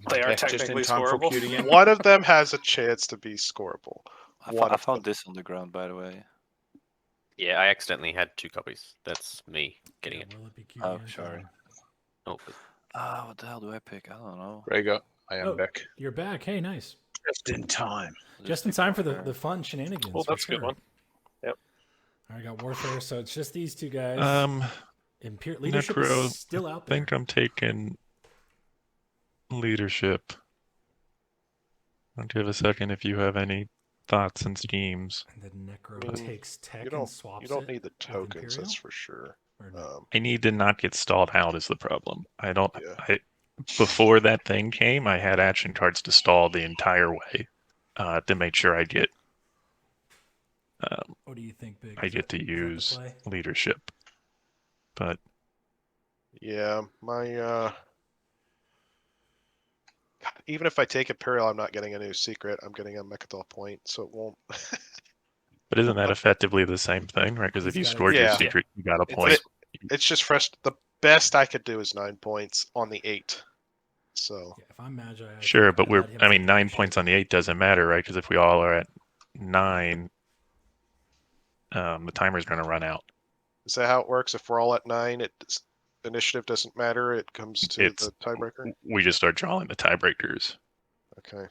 They are Back just technically in time for scoreable. queuing again. one of them has a chance to be scoreable. I found this on the ground, by the way. Yeah, I accidentally had 2 copies. That's me getting Yeah, it. will it be QB Oh, in sorry. time? Oh, What the hell do I pick? I don't know. Rhaegar, I am Oh, back. You're back. Hey, nice. Just in time. Just in time for the fun shenanigans. Well, that's for a good sure. one. Yep. All right, got Warfare, so it's just these two guys. Leadership Nekro, is still out I there. think I'm taking leadership. I'll give a second if you have any thoughts and schemes. And then Nekro takes tech You and swaps you don't it need the with tokens, Imperial? that's for sure. Or no? I need to not get stalled out is the problem. I don't. Yeah. Before that thing came, I had action cards to stall the entire way to make sure I get. What do you think, Big? I get to use leadership, but Yeah, my even if I take Imperial, I'm not getting a new secret. I'm getting a Mechadol point, so it won't. But isn't that effectively the same thing, right? Because if you stored your secret, you got a point. It's just fresh. The best I could do is 9 points on the 8. So if I'm Magi, sure, but I mean, 9 points on the 8 doesn't matter, right? Because if we all are at 9, the timer's going to run out. Is that how it works? If we're all at 9, initiative doesn't matter. It comes to the tiebreaker. We just start drawing the tiebreakers. Okay.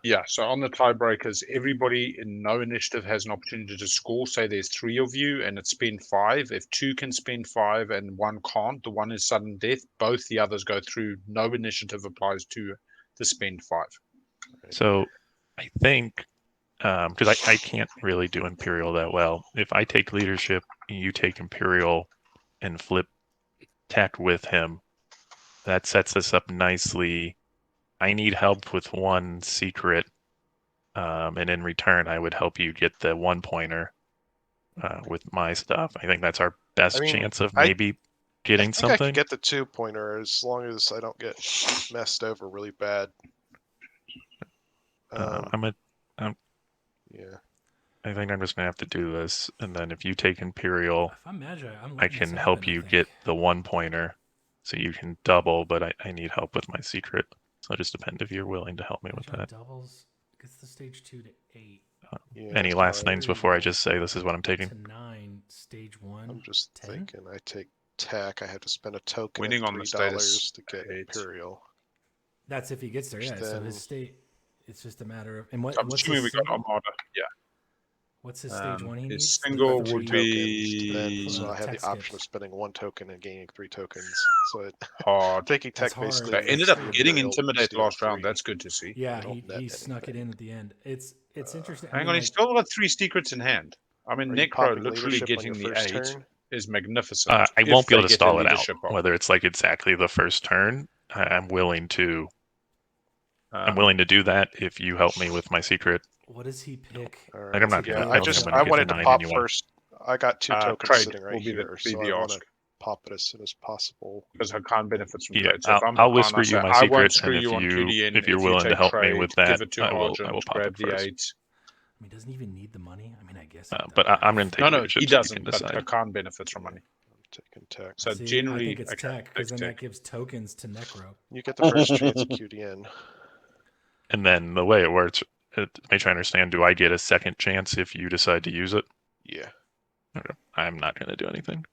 Yeah, so on the tiebreakers, everybody in no initiative has an opportunity to score. Say there's 3 of you and it's spend 5. If 2 can spend 5 and 1 can't, the one is sudden death. Both the others go through. No initiative applies to the spend 5. So I think, because I can't really do Imperial that well. If I take leadership, you take Imperial and flip tech with him, that sets us up nicely. I need help with 1 secret, and in return, I would help you get the 1-pointer with my stuff. I think that's our best chance of maybe getting something. I could get the 2-pointer as long as I don't get messed over really bad. Yeah. I think I'm just gonna have to do this, and then if you take Imperial, If I'm Magi, I can help you get the 1-pointer, so you can double. But I need help with my secret, so it just depends if you're willing to help me with that. Doubles gets the stage 2 to 8. Any last things before I just say this is what I'm taking? To 9, stage 1. I'm just 10? thinking. I take tech. I have to spend a token Winning of on the $3 status to get 8. Imperial. That's if he gets there, yeah. So Then- his state, it's just a matter of. And I'm what's assuming his we got single? Armada. Yeah. What's his stage 1 he His needs? single The would 3 be Then, so for, I have tech the option of skips. spending 1 token and gaining 3 tokens. So it, hard. taking That's tech hard. basically. They That's ended up true. getting Imperial Intimidate steal last round. free. That's good to see. Yeah, They don't net he snuck it anything. in at the end. It's interesting. Hang I mean, on, like, he's still got 3 secrets in hand. I mean, Are you Nekro popping literally leadership on getting your the first 8 turn? is magnificent. I if won't be able they to get their stall it out. leadership off. Whether it's like exactly the first turn, I'm willing to. I'm willing to do that if you help me with my secret. what does he pick? All Like, I'm not yeah, gonna- I I don't just think I'm I gonna wanted get to to pop 9 anyway. first. I got 2 tokens Trade sitting right will be here, the so I want ask. to pop it as soon as possible. Because Hacan benefits from Yeah, trade. So if I'm I'll Hacan, whisper I you say, my I won't secret, screw and you on QDN. if you're you willing to take help trade, me with that, give it to I will Argent, pop grab it the first. 8. I mean, doesn't he even need the money? I mean, I guess. But I'm going to take No, leadership he so you doesn't, can but decide. Hacan benefits from money. I'm taking tech. So See, generally, I think it's okay, tech because then tech. that gives tokens to Nekro. You get the first chance at QDN. And then the way it works, make sure I understand, do I get a second chance if you decide to use it? Yeah. Okay. I'm not going to do anything.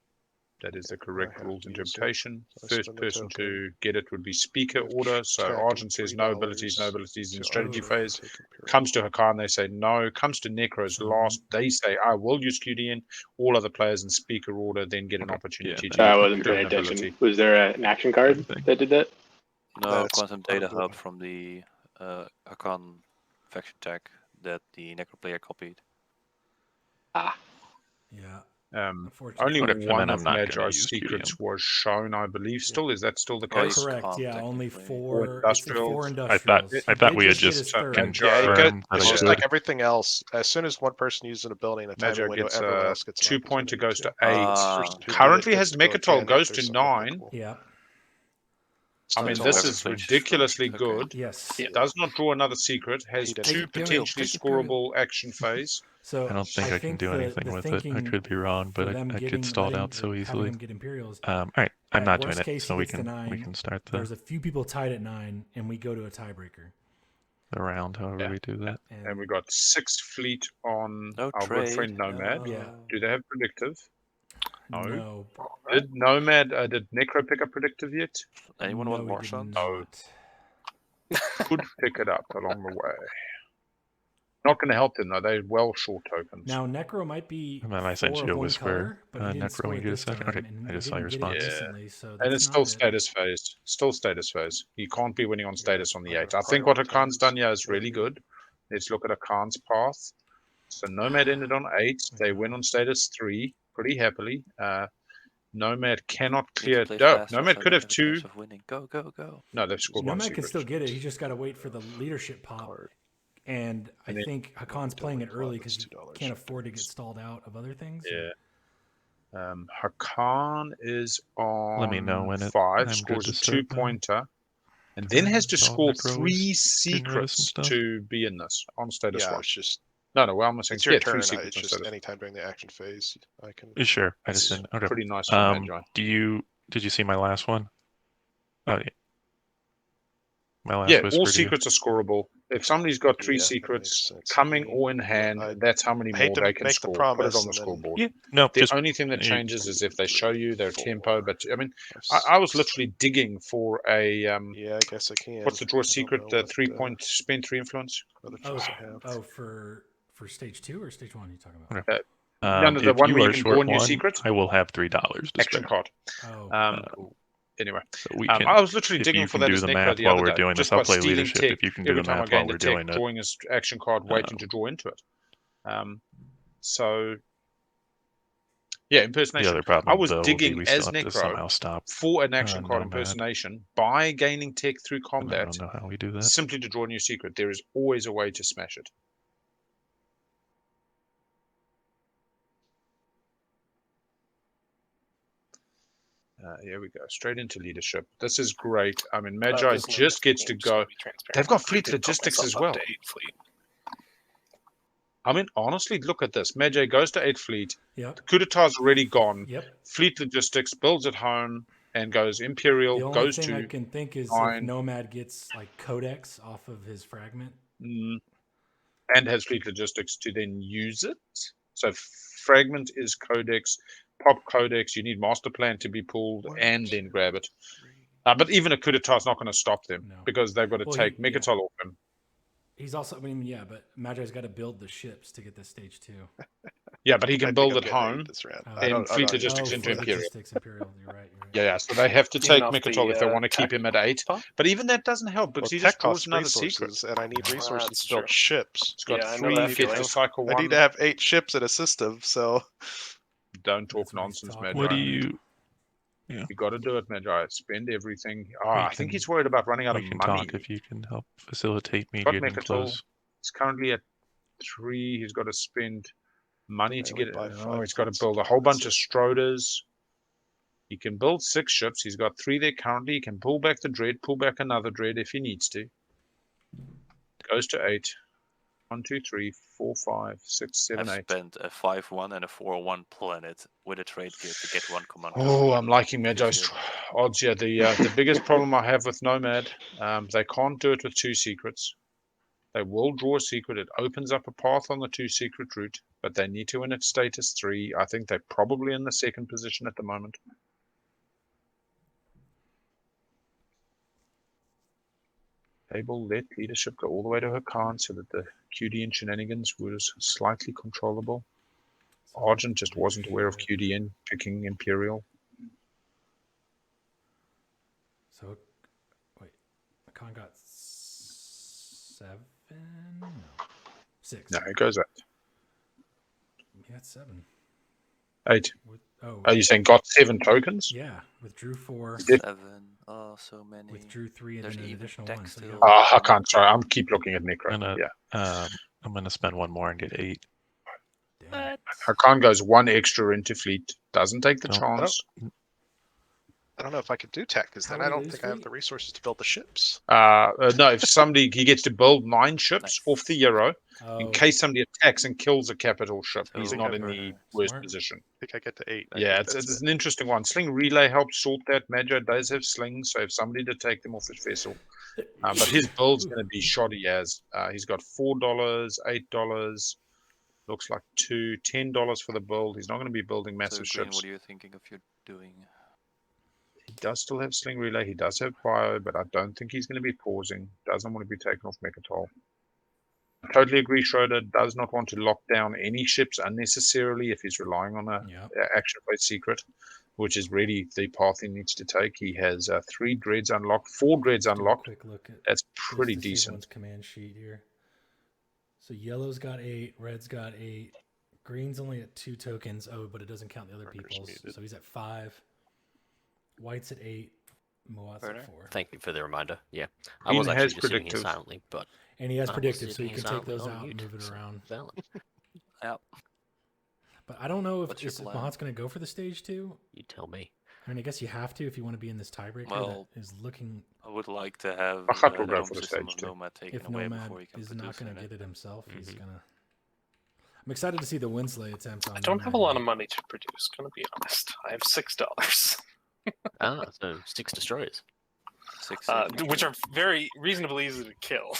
That is the correct have rules to use it. interpretation. So I First spend the person token. to get it would be speaker Give order. So tech Argent and says no abilities $3 in to strategy Argent phase. to take Imperial. Comes to Hacan, they say no. Comes to Nekro's So- last, they say I will use QDN. All other players in speaker order then get an Okay, opportunity yeah, to I use wasn't their paying attention. ability. Was there an action card Everything. that did that? No, That's quantum part data of the- hub from the Hacan faction tech that the Nekro player copied. Yeah. Only Whatever, and one then I'm of not gonna Magi's use secrets QDM. was shown, I believe. Still, is that still the Oh, you case? Correct. can't Yeah, only technically. 4. It's the industrials. 4 I industrials. thought He we did had get his just third. confirmed that It's I just could. like everything else. As soon as one person uses an ability in a Magi timing window, gets everyone else gets an 2-pointer, opportunity goes to to. 8. Person who did it Currently gets has to go Mechatol, 10 if goes there's to something 9. cool. Yeah. I mean, So this whoever is finishes ridiculously first, okay. good. Yes. Does not draw another secret. Has He didn't. 2 Take Imperial, potentially take Imperial. scorable action phase. So I don't think I can do anything with it. I could be wrong, but I get stalled out so having easily. him get Imperials. All right, I'm not doing worst it, case, so he we gets to can 9. start There's a few people tied at 9, and we go to a tiebreaker. the round, however Yeah. we do that. And we got 6th fleet on No our trade. good friend Nomad. Yeah. Do they have predictive? No. No. Did Nomad, did Nekro pick up predictive yet? Anyone No, want he more did sons? not. Could pick it up along the way. Not going to help them though. They're well short tokens. Now Nekro might be And then I sent 4 you a of one whisper, color, but he didn't Necro, score when you it get a this second. time, Okay, and I he just saw your didn't get it response. decently, so And that's it's still not it. status phase. Still status phase. You can't be winning on status on the I'm 8. gonna I think what prioritize Hakan's done here is really maybe. good. Let's look at Hakan's path. So Nomad ended on 8. They win on status 3 pretty happily. Nomad cannot Need to clear. play No, faster Nomad so could they have have a 2. chance of winning. Go, go, go. No, they've scored 1 Nomad secret. can still get it. He just got to wait for the leadership pop. And I then- think Hakan's playing it early because he $2 can't afford to get stalled out of other things. Yeah. Hakan is on Let me know when 5, I'm good scores to a start now. 2-pointer, and then has to So score Necro 3 is getting rid of some secrets stuff. to be in this on status Yeah, 1. it's just No, well, I'm saying it's your yeah, turn. 3 secrets It's on just status. anytime during the action phase, I can. Sure, I just It's didn't. Okay. pretty nice for Magi. Did you see my last one? Oh, yeah. My last Yeah, whisper all to you. secrets are scorable. If somebody's got 3 Yeah, that secrets makes sense. coming or in hand, I that's how many hate more to they can make the score. Put it promise on the and then- scoreboard. Yeah, no, The just only thing that you- changes is if they show you their 4, tempo. But I mean, I was literally digging for a Yeah, I guess I can. what's the draw I don't secret? know The what, 3-point spend 3 influence. other Oh, choice I have. for stage 2 or stage 1 are you talking about? Okay. None of the if one you where you are can short draw new one, secret. I will have $3 to Action spare. card. Oh, Anyway, So we can. I was literally if digging you for can that do as the Nekro math the while other we're day, doing just this, I'll by play stealing leadership. tech If you can do every the time I math while gained a we're tech, doing it. drawing his action card, waiting to draw into it. So yeah, The impersonation. other problem, I was though, will be digging we still as have to Nekro somehow stop. for an action card Nomad. impersonation by gaining tech through And I combat, don't know how we do that. simply to draw a new secret. There is always a way to smash it. Here we go, straight into leadership. This is great. I mean, Magi This just gets to game's go. gonna be transparent. They've got I fleet did put logistics myself as well. update fleet. I mean, honestly, look at this. Magi goes to 8 fleet. Yep. The coup d'etat's already gone. Yep. Fleet logistics builds at home and goes Imperial. The only Goes thing to I can think is 9. if Nomad gets like Codex off of his fragment. And has fleet logistics to then use it. So fragment is Codex. Pop Codex. You need master plan to be pulled and then grab it. But even a coup d'etat is not going to stop them because they've got to take Megatol off him. He's also, I mean, yeah, but Magi's got to build the ships to get this stage 2. Yeah, but he can build at home. This round. And fleet logistics into Imperial. Logistics Imperial. You're right. Yeah, so they have to take Megatol if they want to keep him at 8. But even that doesn't help because he just draws another secret. And I need resources to build ships. It's got 3 fit to cycle 1. I need to have 8 ships in a system, so... Don't talk nonsense, Magi. What do you... Yeah. You got to do it, Magi. Spend everything. I think he's worried about running out of money. Talk if you can help facilitate me Got getting Megatol. close. He's currently at 3. He's got to spend money to get it. Oh, he's got to build a whole bunch of Stroders. He can build 6 ships. He's got 3 there currently. He can pull back the Dread, pull back another Dread if he needs to. Goes to 8. 1, 2, 3, 4, 5, 6, 7, 8. I've spent a 5-1 and a 4-1 planet with a trade gear to get 1 command. Oh, I'm liking Magi's odds. Yeah, the biggest problem I have with Nomad, they can't do it with 2 secrets. They will draw a secret. It opens up a path on the 2 secret route, but they need to win at status 3. I think they're probably in the 2nd position at the moment. Table let leadership go all the way to Hacan so that the QDN shenanigans was slightly controllable. Argent just wasn't aware of QDN picking Imperial. So, wait, Hacan got 7? No. 6. No, it goes 8. He got 7. 8. Are you saying got 7 tokens? Yeah, withdrew 4. 7. Oh, so many. Withdrew 3 and then an additional 1. So I can't. Sorry, I'm keep looking at Nekro. I'm gonna spend 1 more and get 8. Hacan goes 1 extra into fleet. Doesn't take the chance. I don't know if I could do tech because then I don't think I have the resources to build the ships. No, if somebody he gets to build 9 ships off the Euro in case somebody attacks and kills a capital ship. He's not in the worst position. I think I get to 8. Yeah, it's an interesting one. Sling Relay helps sort that. Magi does have slings, so if somebody to take them off his vessel. But his build's going to be shoddy as he's got $4, $8. Looks like $10 for the build. He's not going to be building massive ships. What are you thinking of you doing? He does still have Sling Relay. He does have Bio, but I don't think he's going to be pausing. Doesn't want to be taken off Megatol. I totally agree. Schroeder does not want to lock down any ships unnecessarily if he's relying on a action-based secret, which is really the path he needs to take. He has 3 dreads unlocked, 4 dreads unlocked. Quick look at that's pretty decent. Command sheet here. So yellow's got 8, red's got 8, green's only at 2 tokens. Oh, but it doesn't count the other people's. So he's at 5. White's at 8. Muaat's at 4. Thank you for the reminder. Yeah, I was actually just sitting here silently, but and he has predictive, so you can take those out and move it around. Yep. But I don't know if Mahacht's going to go for the stage 2. You tell me. I mean, I guess you have to if you want to be in this tiebreaker. Well, that is looking. I would like to have Mahact will go for the stage 2. Nomad taken if away Nomad before he can is not going to get it himself, he's Mm-hmm. going to. I'm excited to see the Winsley attempt on. I don't have a lot of money to produce. Gonna be honest. I have $6. So 6 destroyers. 6, which are very reasonably easy to kill.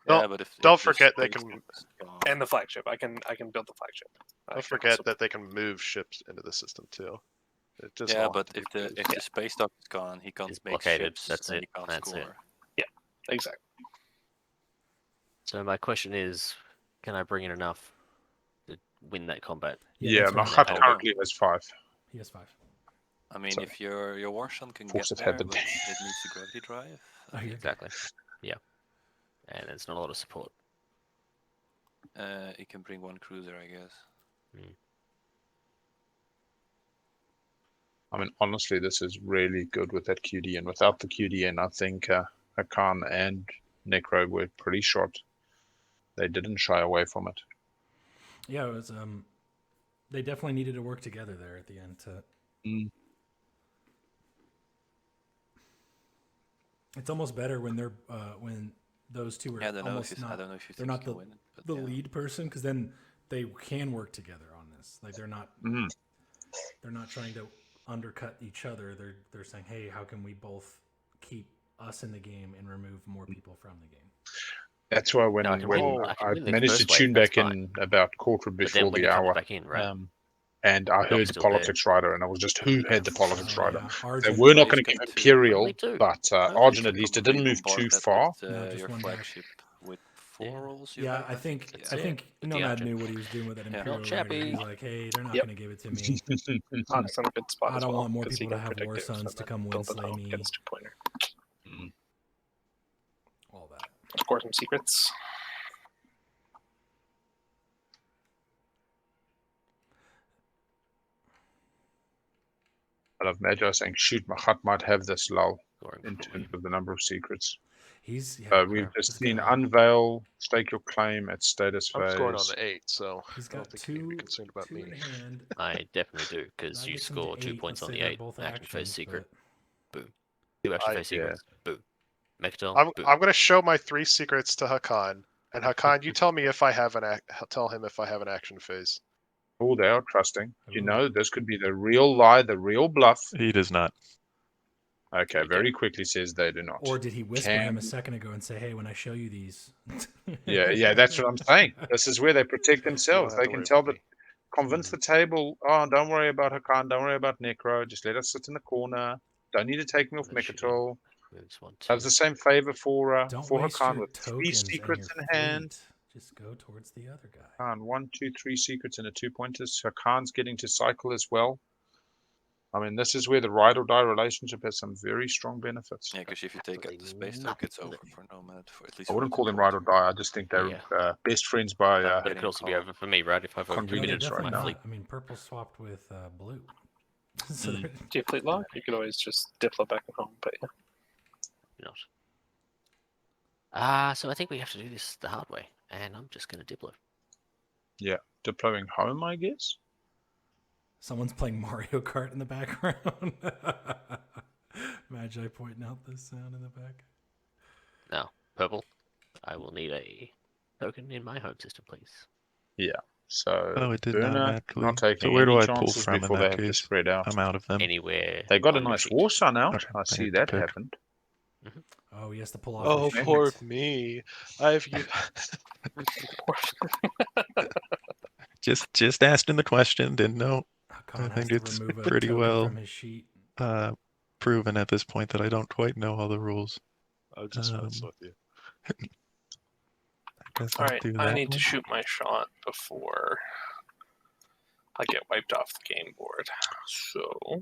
But don't forget they can, and the flagship. I can build the flagship. Don't forget that they can move ships into the system too. It just but if the space dock is gone, he can't make ships. That's it. He can't That's score. it. Yeah, exactly. So my question is, can I bring in enough to win that combat? Yeah, Mahact currently has 5. He has 5. I mean, if your Warshan can Force get of there, habit. but it needs the gravity drive. Exactly. Yeah, and it's not a lot of support. It can bring 1 cruiser, I guess. I mean, honestly, this is really good with that QDN. Without the QDN, I think Hacan and Nekro were pretty short. They didn't shy away from it. Yeah, it was. They definitely needed to work together there at the end. It's almost better when they're when those two are I don't know almost if you, not. I don't know if you They're think not you the can win it, but the yeah. lead person, because then they can work together on this. Like they're not trying to undercut each other. They're saying, hey, how can we both keep us in the game and remove more people from the game? That's why when I I managed to tune back in about quarter before the hour, back in, right? and I heard the still politics rider, and I was just, who had the politics rider? Yeah. They were not Well, going to you give can Imperial, too. but No, you Argent could at least, it probably didn't move bombard too that far. With, No, just your one flagship with 4 rolls. You Yeah, have, I think yeah. Nomad knew what he was doing with that Imperial rider. He's like, hey, they're not going to give it to me. Honestly, in a good spot I as don't well, want more 'cause people he to can have predict War it Sons and to then come win build it slay home me. against two-pointer. All that. Score some secrets. I love Magi saying, shoot, Mahact might have this lull in terms of the number of secrets. We've just seen Unveil, Stake Your Claim at status phase. I'm scoring on the 8, so he's I don't think you need to be concerned about me. In hand. I definitely do, because you score 2 points on the 8 action phase secret. Boom. 2 action phase secrets. Boom. I'm going to show my 3 secrets to Hacan, and Hacan, you tell me if I have tell him if I have an action phase. Oh, they are trusting. You know, this could be the real lie, the real bluff. He does not. Okay, very quickly says they do not. Or did he whisper him a second ago and say, hey, when I show you these? Yeah, that's what I'm saying. This is where they protect themselves. They can tell convince the table, oh, don't worry about Hacan, don't worry about Nekro, just let us sit in the corner. Don't need to take me off Mechatol. Does the same favor for Hacan with 3 secrets in hand. Just go towards the other guy. Hacan, 1, 2, 3 secrets and a 2-pointers. Hacan's getting to cycle as well. I mean, this is where the ride or die relationship has some very strong benefits. Yeah, because if you take out the space token, it's over for Nomad. For at least I wouldn't call them ride or die. I just think they're best friends by. But it could also be over for me, right? If I vote convenience right now. I mean, purple swapped with blue. So do you fleet lock? You could always just diplo back at home, but yeah. Not. So I think we have to do this the hard way, and I'm just going to diplo. Yeah, diploing home, I guess. Someone's playing Mario Kart in the background. Magi pointing out this sound in the back. Now, purple, I will need a token in my home system, please. Yeah. So it did Burner not taking so where do any I pull chances from before in they that have to case? spread out. I'm out of them. Anywhere. They got a nice War Sun out. Okay, I see that happened. Oh, he has to pull off. Oh, poor me. I've just asking the question. Didn't know. I think it's pretty well proven at this point that I don't quite know all the rules. I'll just mess with you. Alright, I need to shoot my shot before I get wiped off the game board. So.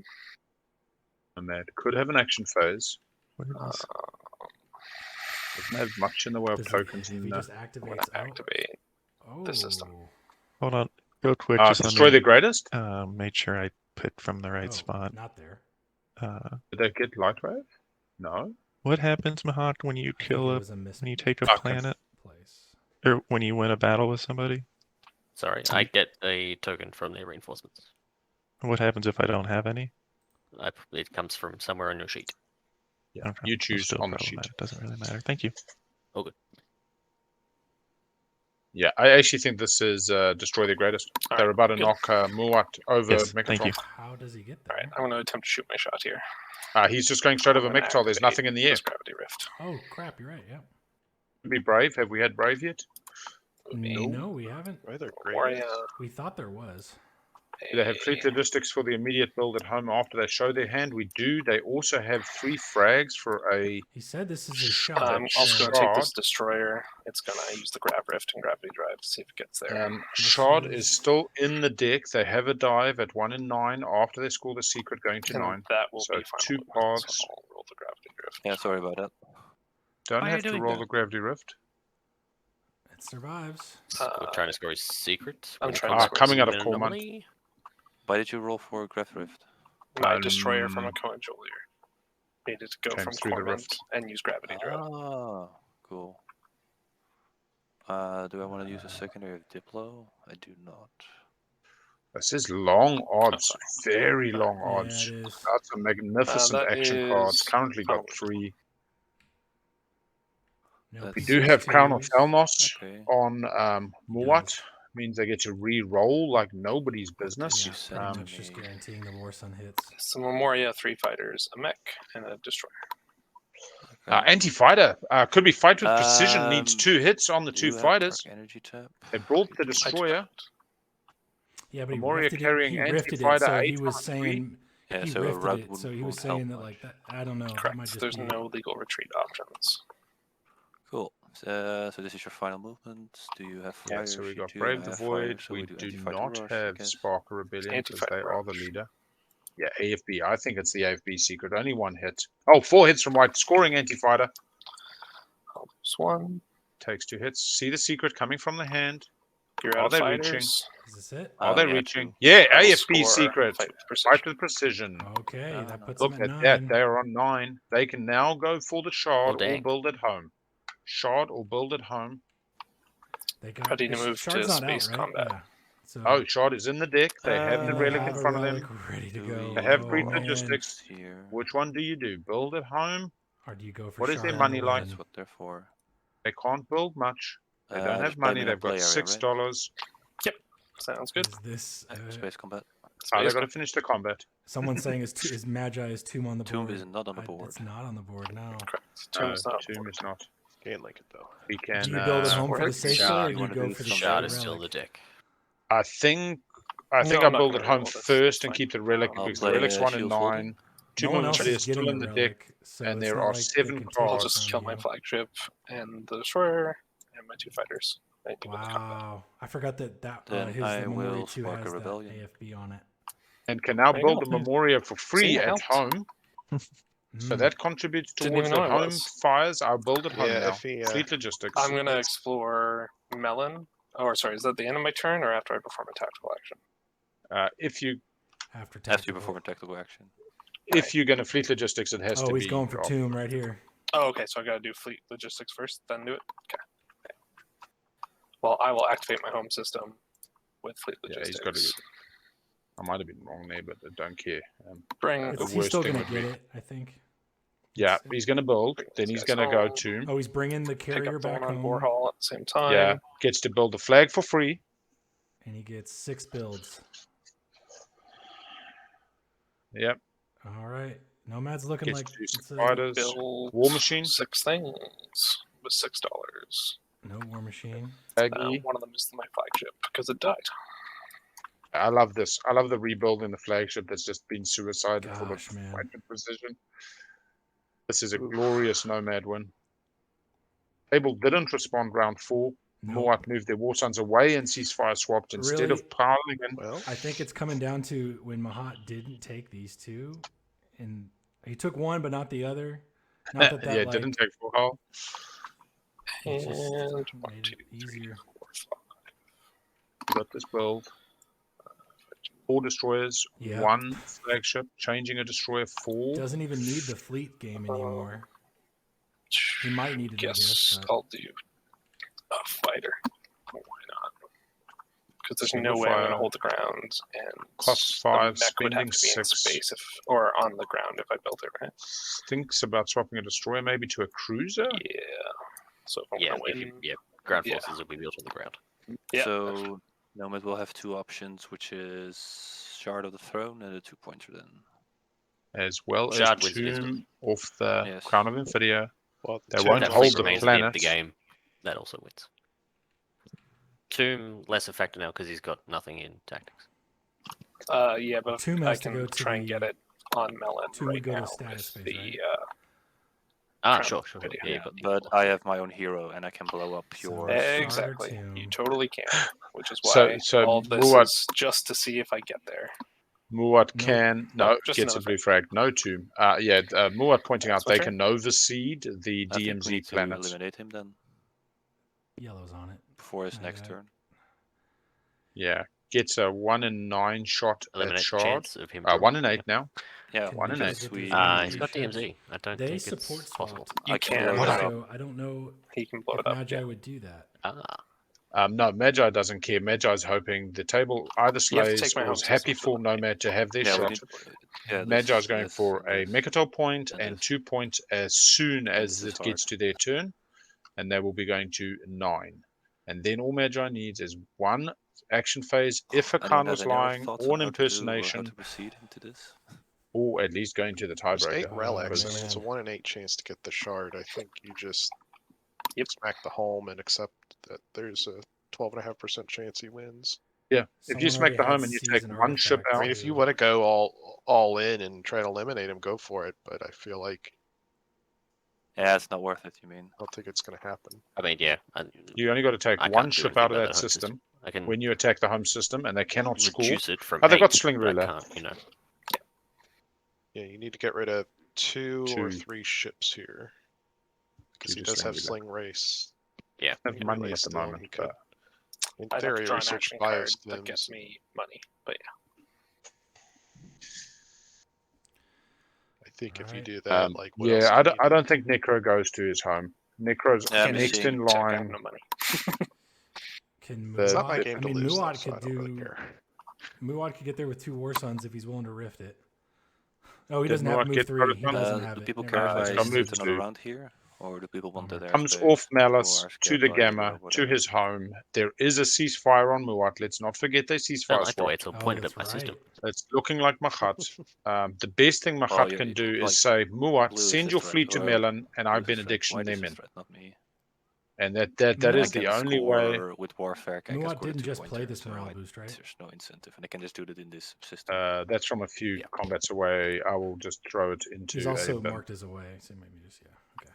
Nomad could have an action phase. Doesn't have much in the way of tokens. He just activates activate the system. Hold on, real quick. Just destroy the greatest. Made sure I put from the right spot. Not there. Did they get light wave? No. What happens, Mahact, when you kill when you take a planet, or when you win a battle with somebody? Sorry, I get a token from their reinforcements. What happens if I don't have any? It comes from somewhere on your sheet. Yeah, okay. You choose on the sheet. It doesn't really matter. Thank you. Oh, good. Yeah, I actually think this is destroy the greatest. They're about to knock Muaat over Mechatol. Thank you. How does he get there? Alright, I'm going to attempt to shoot my shot here. He's just going straight over Mechatol. There's nothing in the air. Gravity Rift. Oh, crap, you're right, yeah. Be brave. Have we had brave yet? No, we haven't. They're great. We thought there was. Do they have fleet logistics for the immediate build at home after they show their hand? We do. They also have 3 frags for a... He said this is a shot. I'm also going to take this destroyer. It's going to use the Grav Rift and Gravity Drive to see if it gets there. Shard is still in the deck. They have a dive at 1 and 9 after they score the secret going to 9. That will so be 2 paths. So I'll roll the Gravity Drift. Yeah, sorry about that. Don't have to roll the Gravity Rift. It survives. We're trying to score a secret. I'm trying to score coming out of Corman. Why did you roll for Grav Rift? My destroyer from a Conjolier. Needed to go from Corman and use Gravity Drive. Oh, cool. Do I want to use a secondary of Diplo? I do not. This is long odds, very long odds. Yeah, it is. That's a magnificent action card. It's currently got 3. No, We do have Crown of P2s. Felnos Okay. on Muaat. Nice. Means they get to re-roll like nobody's business. you Yeah, said pretty to much just me? guaranteeing the War Sun hits. So Memoria, 3 fighters, a mech, and a destroyer. Anti-fighter could be fight with precision. Needs Um, 2 hits on the 2 You have fighters. Dark energy tap. They brought the I do destroyer. not. Yeah, but he Memoria rifted it. carrying He rifted it, anti-fighter so 8 he was on 3. saying Yeah, he so a rifted route it. wouldn't, So he was won't help saying that much. like that. I don't know. That Correct. might just There's be. no legal retreat options. Cool. So this is your final movement. Do you have Yeah, fire? so we You got do. Brave I the have fire, Void. so We do do anti-fighter not rush, I have guess. Spark Rebellion because they Anti-fighter are the rush. leader. Yeah, AFB. I think it's the AFB secret. Only 1 hit. Oh, 4 hits from white. Scoring anti-fighter. I'll lose 1. Takes 2 hits. See the secret coming from the hand. You're Are out of they fighters. reaching? Is this it? Are they Yeah, reaching? 2. Yeah, I'll AFB score secret. Fight with Fight precision. with precision. Okay, No, that no, puts Look him at at that. 9. They are on 9. They can now go for the shard or dang. build at home. Shard or build at home. They got. How do you move Shard's to not out, space right? combat? Yeah. So. Oh, shard is in the deck. They have the and they relic in have a front of relic them. ready to Do go. we They have Oh, brief man. logistics. Here. Which one do you do? Build at home? Or do you go for What is shard their on money the like? win? That's what they're for. They can't build much. They don't have Just buy money. me in a They've got play area, right? $6. Sounds good. Is this? Space combat. Oh, they've Space got to finish the combat. Someone saying is Magi is Tomb on the Tomb board? is not on the board. It's not on the board. No. Correct. Tomb's not. Tomb is not. Can't link it though. We can. Do you build at home for the Works. safe Shard. play, or You do you wanna go do for the some Shard relic? is still the deck. I think No, I I'm not build gonna at home reroll this. first and Fine. keep the relic I'll because the play, relic's 1 in Shield 9. Folding. 2 No one moments else is is still getting in the the deck. relic, so and it's there not are like they 7 can take I'll cards. it just from kill my you. flagship and the destroyer and my 2 fighters. And you go to combat. Wow, I forgot that Then his I Memoria will 2 spark has a that rebellion. AFB on it. And can now There you build go. the Memoria for free See, it at helped. home. So Mm. that contributes Didn't towards even the know I home was. fires. I'll build at home Yeah, now. if he, Fleet logistics. I'm going to explore Melon. Or sorry, is that the end of my turn or after I perform a tactical action? If you After After you tactical. perform a tactical action. if you're going to fleet logistics, it has to Oh, be. he's going for Tomb right here. Oh, okay. So I got to do fleet logistics first, then do it. Okay. Well, I will activate my home system with fleet Yeah, logistics. he's got to. I might have been wrong there, but I don't care. Bring. The He's worst still thing gonna would get be- it, I think. Yeah, he's going to build. Bring Then these he's guys going to go home. to. Oh, he's bringing the Pick carrier up the back one on home, Vorhol at the same time. Yeah, gets to build the flag for free. and he gets 6 builds. Yep. All right, Nomad's looking Gets like to it's a, fighters. Build War Machine. 6 things with $6. no War Machine. Flaggy. One of them is my flagship because it died. I love this. I love the rebuild in the flagship that's just been suicided for the Gosh, man. fight with precision. This is a glorious Nomad win. Table didn't respond round 4. Nope. Muaat moved their War Sons away and ceasefire swapped instead Really? of piling in. Well, I think it's coming down to when Mahact didn't take these 2, and he took one but not the other. Not that Yeah, like, didn't take Vorhollywood. it just And made 1, it 2, 3, easier. 4, 5. Got this build. 4 destroyers, Yeah. 1 flagship, changing a destroyer 4. Doesn't even need the fleet game anymore. He might need it, I Guess guess. But... I'll do a fighter. Why not? Because there's Single no way I'm going to fire. hold the ground, and Cost the 5, mech would have spending to be in 6. space or on the ground if I built it right. Thinks about swapping a destroyer maybe to a cruiser. Yeah. So if I'm Yeah, going to win, ground Yeah. forces will be built on the ground. Yeah. So Nomad will have 2 options, which is Shard of the Throne and a 2-pointer then. As well Shard as wins Tomb easily. off the Yes. Crown of Infidia. well, They two won't That of hold fleet those the remains are- at the end of the planets. game. That also wins. Tomb less a factor now because he's got nothing in tactics. yeah, but Tomb I has to can go to try and the- get it on Melon Tomb right would go to now status with phase, the Ah, Crown sure. of Infidia. Yeah, you've got the But I have my own hero and I can blow up So- your. Shard or Exactly. Tomb? You totally can, which is So- why so all this Muaat- is just to see if I get there. Muaat No. can just gets a another blue frag. No Tomb. Muaat pointing out That's they okay. can Nova Seed the I think we DMZ need to planets. eliminate him then Yellow's on it. before his I next got it. turn. Yeah, gets a 1 in 9 shot at eliminate the Shard. chance of him. 1 in 8 now. Yeah, Can 1 in because 8. we. He's got Sure. DMZ. I don't They think support it's possible. swapped. You I can can, blow it up. So I don't know He can blow if it up. Magi Yeah. would do that. Ah, No, Magi doesn't care. Magi's hoping the table either You have to slays take my or home is happy system for for Nomad to have their Yeah, we shot. need. Yeah, Magi's going for a this, Mechatol point and and this. 2 points as soon And as this is it gets hard. to their turn. and they will be going to 9. And then all Magi needs is 1 action phase if Hacan was lying, or an impersonation, how to proceed into this? or at least going to the There's 8 tiebreaker. relics. I mean, man. it's a 1 in 8 chance to get the shard. I think you just smack the home and accept that there's a 12.5% chance he wins. Yeah, if you Someone smack the already home had and you Seas take and 1 ship Artifacts, out. I mean, if you want to go all in and try to eliminate him, go for it. But I feel like Yeah, it's not worth it. You mean? I don't think it's going to happen. I mean, yeah. You only got to take I 1 can't do ship anything out of about that the home system I can when you attack the home system, and they cannot score. reduce it from Oh, they've got 8, Sling but I Ruler. can't, you know. Yeah, you need to get rid of 2 or 2. 3 ships here. Because he Due to does Sling have Ruler. Sling Race. Yeah. Have He can money relay at the still, moment, he could, but in I'd have to theory, draw an research action card bias that gets limbs. me money, but yeah. I think if you Alright. do that, like, what yeah, else I do you don't think Nekro goes to his home. Nekro's Yeah, I'm next seeing- in Check, I have line. no money. Can The- It's not my Muaat? game I to mean, lose, though, Muaat so I could don't really do. care. Muaat could get there with 2 War Suns if he's willing to rift it. Oh, he Did doesn't have Muaat move get 3. He Proton? doesn't have do it. people Never care mind. if I it's got move sit another 2. round here, or do people want their Comes airspace, off Malice or are to scared the by Gamma or to whatever? his home. There is a ceasefire on Muaat. Let's not forget they I ceasefire don't like the way swapped. it's all Oh, pointed that's at my system. right. It's looking like Mahact. The best thing Oh, Mahact yeah, can do like, is say, Muaat, blue is send his your threat, fleet to or Melon, and I blue is his threat. benediction White is them his in. threat, not me. And that Muaat is I the can only way. score with Warfare. I can Muaat score the didn't just 2-pointer, play this so morale boost, right? there's no incentive, and I can just do that in this system. That's from a few Yeah. combats away. I will just throw it into He's also a bin. marked as away, so maybe just okay.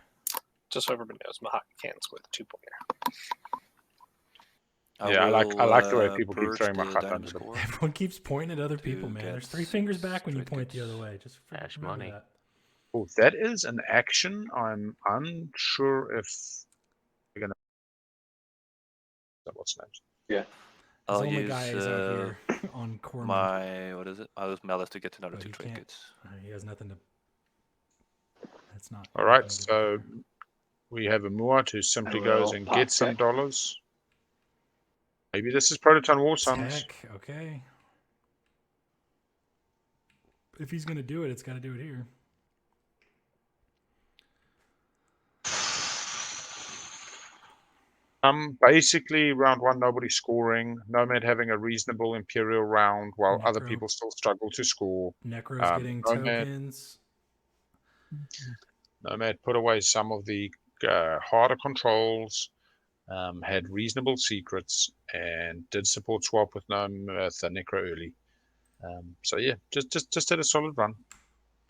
Just so everybody knows, Mahact can score the 2-pointer. Yeah, I like the way people keep purge throwing the Mahact dynamic under them. score. Everyone keeps pointing at other To people, man. get There's 3 fingers back when you straight point the other goods. way. Just Cash remember money. that. Oh, that is an action. I'm unsure if we're gonna. What's next? His I'll only use guy is out here on Corman. my what is it? I'll use Malice to get another But 2 he trade can't- goods. He has nothing to. That's not. All right, gonna get so it we have a Muaat who simply I goes will and pop gets some check. dollars. Maybe this is Proton War there. Suns. Tech, okay. If he's gonna do it, it's got to do it here. Basically, round 1, nobody scoring. Nomad having a reasonable Imperial round while other Nekro. people still struggle to score. Necro's getting Nomad. tokens. Nomad put away some of the harder controls, had reasonable secrets, and did support swap with Nekro early. So yeah, just had a solid run.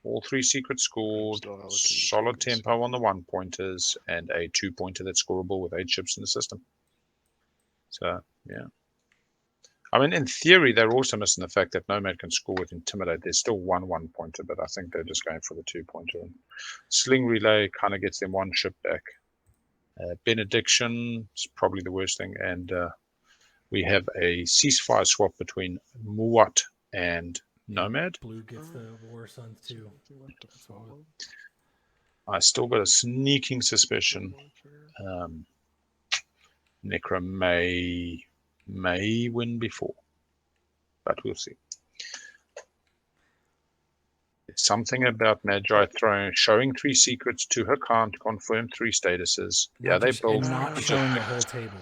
All 3 secrets scored, still allocating solid tokens. tempo on the 1-pointers, and a 2-pointer that's scoreable with 8 ships in the system. So yeah. I mean, in theory, they're also missing the fact that Nomad can score with Intimidate. There's still 1-1-pointer, but I think they're just going for the 2-pointer. Sling Relay kind of gets them 1 ship back. Benediction is probably the worst thing. And we have a ceasefire swap between Muaat and Nomad. Blue gets the War Suns too. That's what I still got a sneaking suspicion Nekro may win before, but we'll see. It's something about Magi showing 3 secrets to Hacan to confirm 3 statuses. Yeah, they build. and not showing the whole table.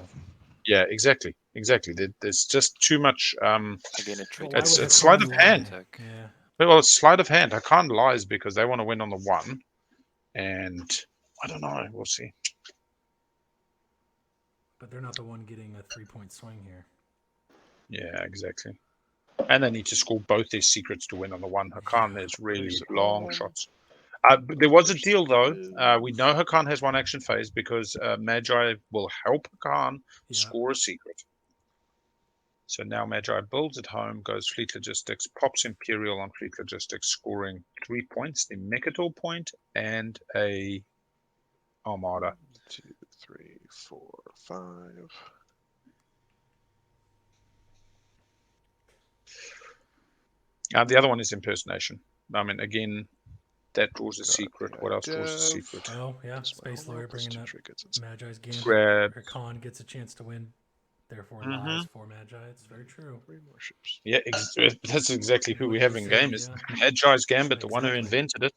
Yeah, exactly. There's just too much. Again, It's would sleight Hacan of lie? hand. Yeah. Well, it's sleight of hand. Hacan lies because they want to win on the 1, and I don't know. We'll see. But they're not the one getting a 3-point swing here. Yeah, exactly. And they need to score both their secrets to win on the 1. Hacan, there's really long shots. There was a deal, though. We know Hacan has 1 action phase because Magi will help Hacan score a secret. So now Magi builds at home, goes Fleet Logistics, pops Imperial on Fleet Logistics, scoring 3 points, the Mechador point, and a Armada. 1, 2, 3, 4, 5. The other one is Impersonation. I mean, again, that draws a secret. What else draws a secret? Oh, yeah. Space Lawyer bringing up Magi's Gambit. Grab. Hacan gets a chance to win. Therefore, lies for Magi. It's very true. 3 more ships. Yeah, that's exactly who we have in game. Is Magi's Gambit, the one who invented it.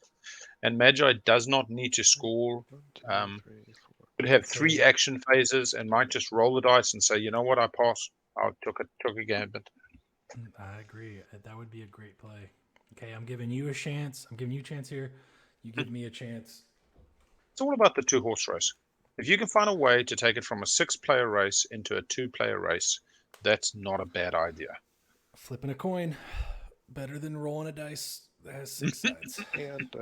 And Magi does not need to score Could have 3 action phases and might just roll the dice and say, you know what, I pass. I took a gambit. I agree. That would be a great play. Okay, I'm giving you a chance. I'm giving you a chance here. You give me a chance. It's all about the 2-horse race. If you can find a way to take it from a 6-player race into a 2-player race, that's not a bad idea. Flipping a coin, better than rolling a dice that has 6 sides. And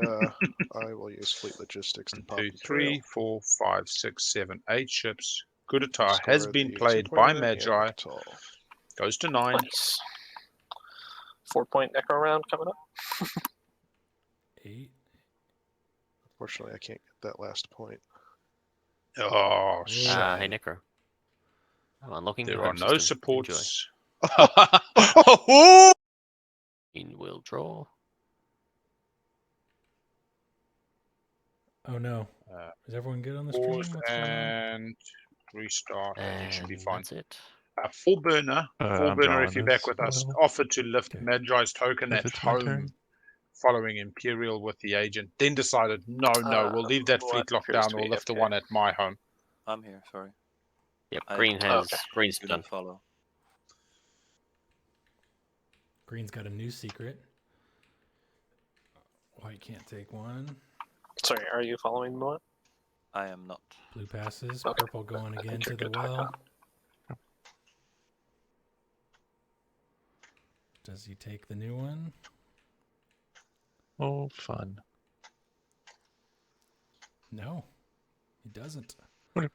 I will use fleet logistics to pop 2, the 3, 4, 5, 6, 7, 8 ships. Kudeta has Score been the played by 2-pointer and Magi. Capital. Goes to 9. Nice. 4-point Necro round coming up. 8. Unfortunately, I can't get that last point. Oh, Hey, shame. Nekro. I'm unlocking There your are home no system. supports. Enjoy. Will draw. Oh no. Is everyone good on the Pause stream? What's going on? and restart. And it should be fine. That's it. Full burner, I'm if you're back with us, offered to lift Magi's token If at it's my home turn. following Imperial with the agent. Then decided, no, we'll leave that Muaat fleet locked appears down. to We'll be lift the AFK. one at my home. I'm here. Sorry. Yep, I green has okay. green's didn't done. follow. Green's got a new secret. White can't take one. Sorry, are you following Muaat? I am not. Blue passes. Okay. Purple going I again think to you're the good, well. Hacan. Does he take the new one? Oh, fun. No, he doesn't. What?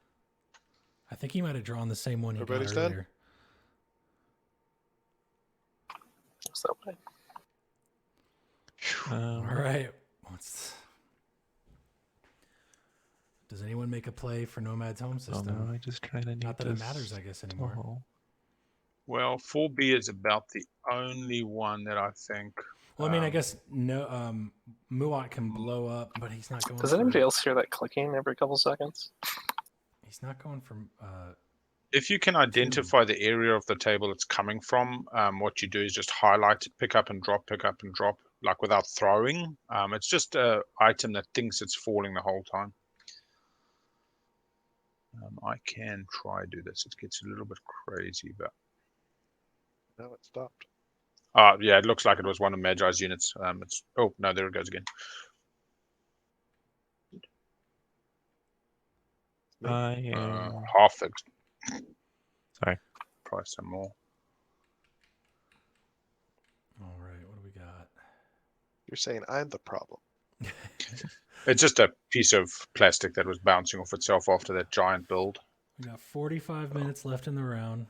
I think he might have drawn the same one he Everybody's got done? earlier. Is that way? All right. Does anyone make a play for Nomad's home Oh system? no, I just kind of need Not that this. it matters, I guess, anymore. Oh. Well, 4B is about the only one that I think. Well, I mean, I guess no. Muaat can blow up, but he's not going. Does anybody else hear that clicking every couple seconds? He's not going from. If you can identify the area of the table it's coming from, what you do is just highlight it, pick up and drop, like without throwing. It's just an item that thinks it's falling the whole time. I can try do this. It gets a little bit crazy, but No, it stopped. yeah, it looks like it was one of Magi's units. Oh no, there it goes again. I am half fixed. Sorry. Price some more. All right, what do we got? You're saying I'm the problem. It's just a piece of plastic that was bouncing off itself after that giant build. We got 45 minutes left in the round.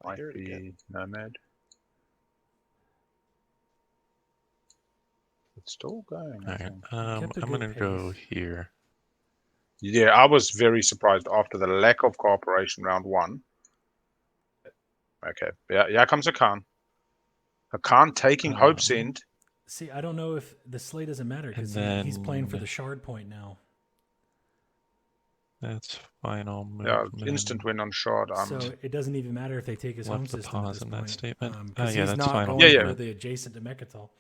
I hear it again. Nomad. It's still going. All right. Kept a I'm good gonna go pace. here. Yeah, I was very surprised after the lack of cooperation round 1. Okay, yeah, here comes Hacan. Hacan taking Hope's End. See, I don't know if the slate doesn't matter because he's playing for the shard point now. That's final movement. Yeah, instant win on shard. So it doesn't even matter if they take his home Left the system at pause this in point. that statement. Because Yeah, he's that's not final going movement. for the adjacent to Mechatol.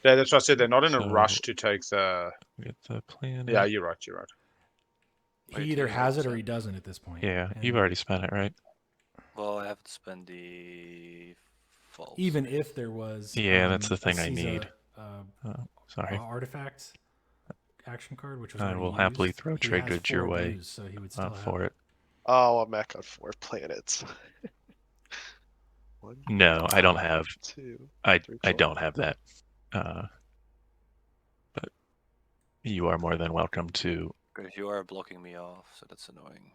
Yeah, that's what I said. They're not in a So- rush to take the. Get the plan. Yeah, you're right. He either has it or he doesn't at this point. Yeah, And you've already spent it, right? Well, I have to spend the false. even if there was. Yeah, that's the a thing I Caesar, need. Sorry. Artifact action card, which was I already will happily used, throw he trade has goods 4 your way blues, so he would still have for it. Oh, I'm back on 4 planets. 1, No, I don't have. 2, I 3, don't have that. But you are more than welcome to. Because you are blocking me off, so that's annoying.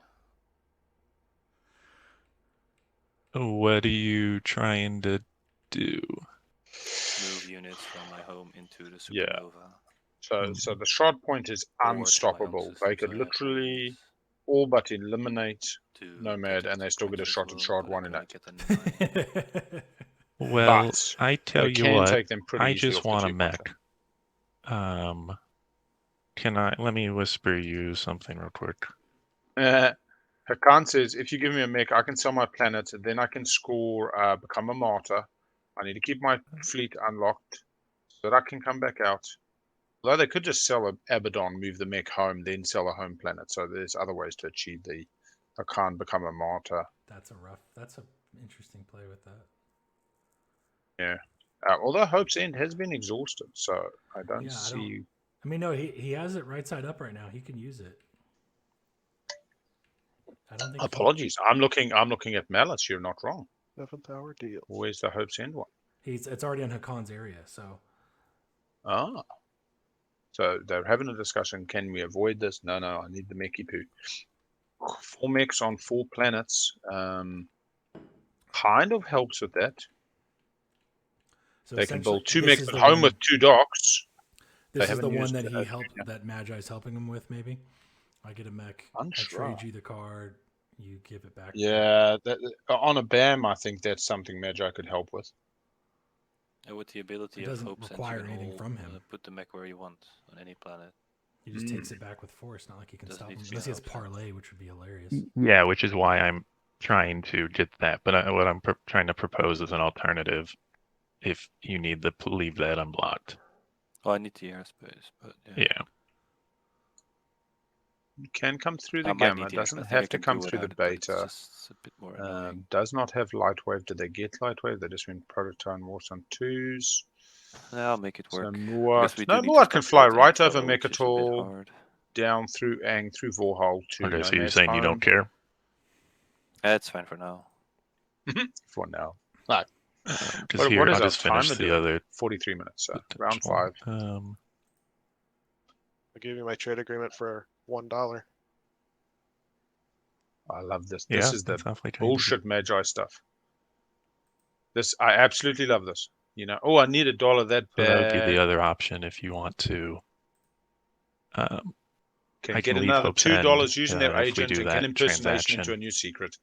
What are you trying to do? Move units from my home into the supernova. Yeah. So the shard point is unstoppable. They could literally all but eliminate Nomad, and they still get a shot at shard 1 in that. Well, But I tell they you can what, take them pretty I easily just off the want a two-pointer. mech. Let me whisper you something real quick. Hacan says, if you give me a mech, I can sell my planet, then I can score, become a martyr. I need to keep my fleet unlocked so that I can come back out. Although they could just sell Abaddon, move the mech home, then sell a home planet. So there's other ways to achieve the Hacan become a martyr. That's an interesting play with that. Yeah. Although Hope's End has been exhausted, so I don't see. I mean, no, he has it right side up right now. He can use it. I don't think. Apologies. I'm looking at Malice. You're not wrong. 7th hour deal. Where's the Hope's End one? It's already on Hacan's area, so. Ah. So they're having a discussion. Can we avoid this? No, I need the mechy poo. 4 mechs on 4 planets. Kind of helps with that. So they can build 2 mechs at home with 2 docks. This is the one that he helped, that Magi's helping him with, maybe? I get a mech, I trade you the card, you give it back. Yeah, on a BAM, I think that's something Magi could help with. And with the ability of Hope Sense, require anything from him. Put the mech where you want on any planet. He just takes it back with force, not like he can stop him. Unless he has parlay, which would be hilarious. Yeah, which is why I'm trying to get that. But what I'm trying to propose is an alternative if you need to leave that unblocked. Oh, I need the airspace, but yeah. It can come through the gamma. It doesn't have to come through the beta. It's a bit more does not have Lightwave. Did they get Lightwave? They just went Prototype Warsun 2s. I'll make it work. So Muaat can fly right over Mechatol, down through Ang, through Vorhollywood to Okay, so you're saying you don't care? That's fine for now. For now. No. Because here, I'll just finish the other 43 minutes. So round 5. I gave you my trade agreement for $1. I love this. This is the bullshit Magi stuff. I absolutely love this. You know, I need $1 that bad. So that would be the other option if you want to. Can get another $2 using their agent and kill impersonation into a new secret.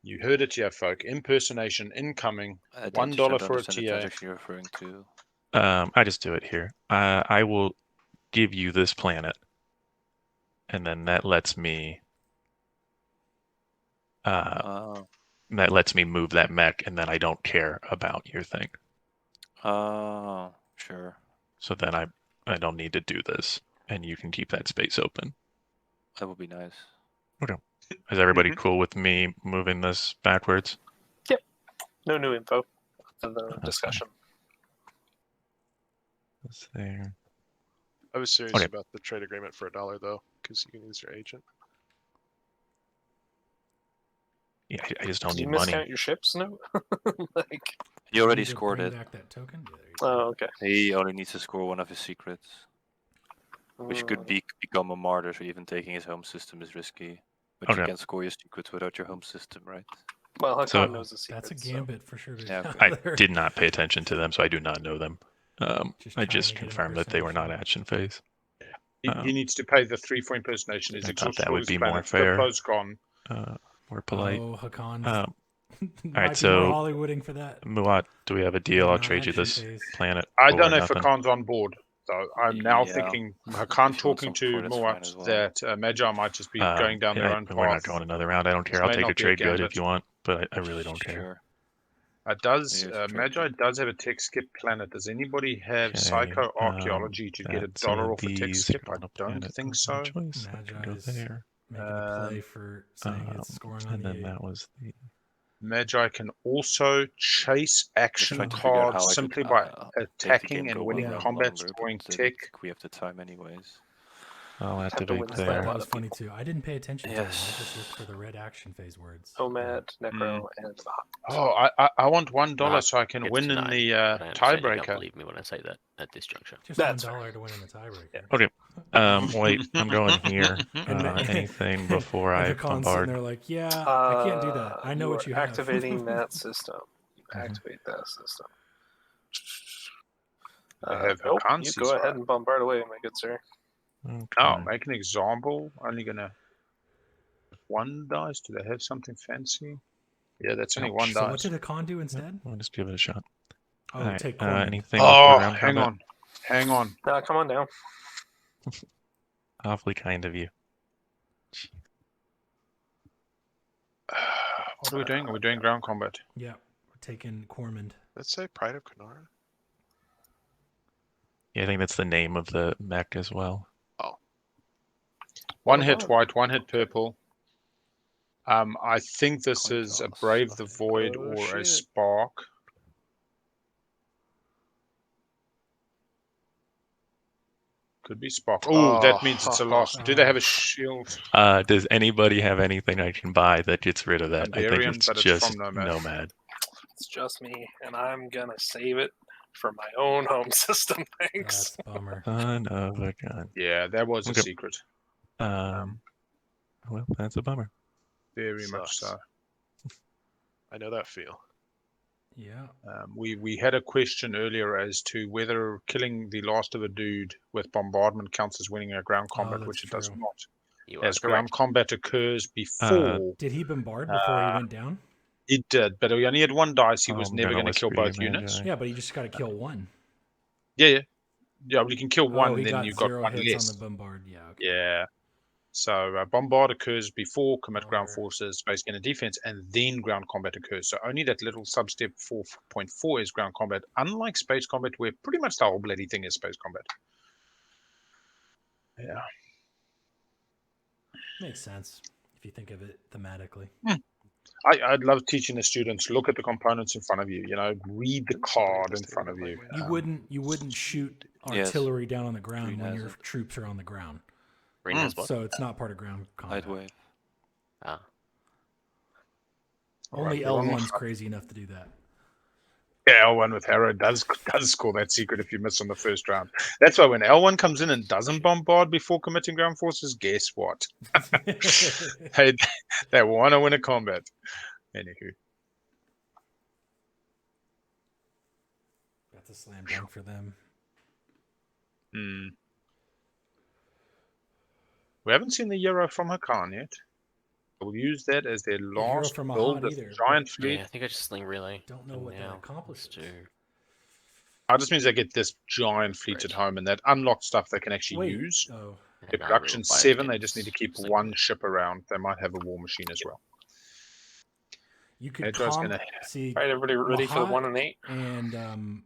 You heard it here, folk. Impersonation incoming. $1 for a TA. You're referring to. I just do it here. I will give you this planet, and then that lets me. That lets me move that mech, and then I don't care about your thing. Oh, sure. So then I don't need to do this, and you can keep that space open. That would be nice. Okay. Is everybody cool with me moving this backwards? Yep. No new info in the discussion. What's there? I was serious about the trade agreement for $1 though, because you can use your agent. Yeah, I just don't need money. money. Miscount your ships? No. You already scored it. Back that token? Oh, okay. He only needs to score one of his secrets, which could become a martyr. So even taking his home system is risky. But you can score your secrets without your home system, right? Well, Hacan knows the secrets. That's a gambit for sure. I did not pay attention to them, so I do not know them. I just confirmed that they were not action phase. He needs to pay the 3 for impersonation. I thought that would be more fair. More polite. Oh, Hacan. All right, so Vorhollywooding for that. Muaat, do we have a deal? I'll trade you this planet. I don't know if Hacan's on board. So I'm now thinking Hacan talking to Muaat that Magi might just be going down their own path. We're not going another round. I don't care. I'll take a trade good if you want, but I really don't care. Magi does have a tech skip planet. Does anybody have psycho-archaeology to get $1 off a tech skip? I don't think so. Magi's making a play for saying it's scoring on the that was the... Magi can also chase action cards simply by attacking and winning combat, scoring tech. We have the time anyways. I'll activate there. That was funny too. I didn't pay attention to it. I just looked for the red action phase words. Nomad, Nekro, and Oh, I want $1 so I can win in the tiebreaker. Don't believe me when I say that at this juncture. Just $1 to win in the tiebreaker. Okay. Wait, I'm going here. Anything before I bombard? They're like, yeah, I can't do that. I know what you have. Activating that system. Activate that system. You go ahead and bombard away, my good sir. Okay. Oh, make an example. Only gonna 1 dice. Do they have something fancy? Yeah, that's only 1 dice. So what did Hacan do instead? I'll just give it a shot. Oh, right. Take anything. Oh, hang on. Come on down. Awfully kind of you. What are we doing? Are we doing ground combat? Yeah, we're taking Cormand. Let's say Pride of Kenora. Yeah, I think that's the name of the mech as well. Oh. One hit white, one hit purple. I think this Coin is a toss, Brave the nothing. Void Oh, or a shit. Spark. Could be Spark. Oh, that means it's a loss. Do they have a shield? Does anybody have anything I can buy that gets rid of that? I think Barbarian, it's but it's just from Nomad. Nomad. It's just me, and I'm gonna save it for my own home system. Thanks. That's a bummer. Son of a gun. Yeah, that was Okay. a secret. Well, that's a bummer. Very much Sucks. so. I know that feel. Yeah. We had a question earlier as to whether killing the last of a dude with bombardment counts as winning a ground combat, that's which it does true. not. You As are ground correct. combat occurs before. Did he bombard before he went down? It did, but he only had one dice. He was I'm never gonna going to kill whisper you, both units. Magi. Yeah, but you just got to kill one. Yeah. Well, you can kill one, he then got you got 0 one hits less. on the bombard. Yeah. Okay. Yeah. So bombard occurs before commit ground Alright. forces, space gain and defense, and then ground combat occurs. So only that little substep 4.4 is ground combat, unlike space combat, where pretty much the whole bloody thing is space combat. Yeah. Makes sense if you think of it thematically. I'd love teaching the students, look at the components in front of you, read the card in front of you. You wouldn't shoot artillery down on the ground when your troops are on the ground. Green has what? So it's not part of ground combat. Light wave. Ah. Only L1's crazy enough to do that. Yeah, L1 with Harrow does score that secret if you miss on the first round. That's why when L1 comes in and doesn't bombard before committing ground forces, guess what? they want to win a combat. Anywho. That's a slam dunk for them. We haven't seen the Euro from Hacan yet. We'll use that as their last from build Mahact of either, giant fleet. Yeah, I think I just sling relay. Don't know what that accomplishes. That just means they get this giant fleet at home, and that unlocked stuff they can actually use. Oh. Their production 7, they just need to keep one ship around. They might have a war machine as well. You could see. All right, everybody ready for 1 and 8? And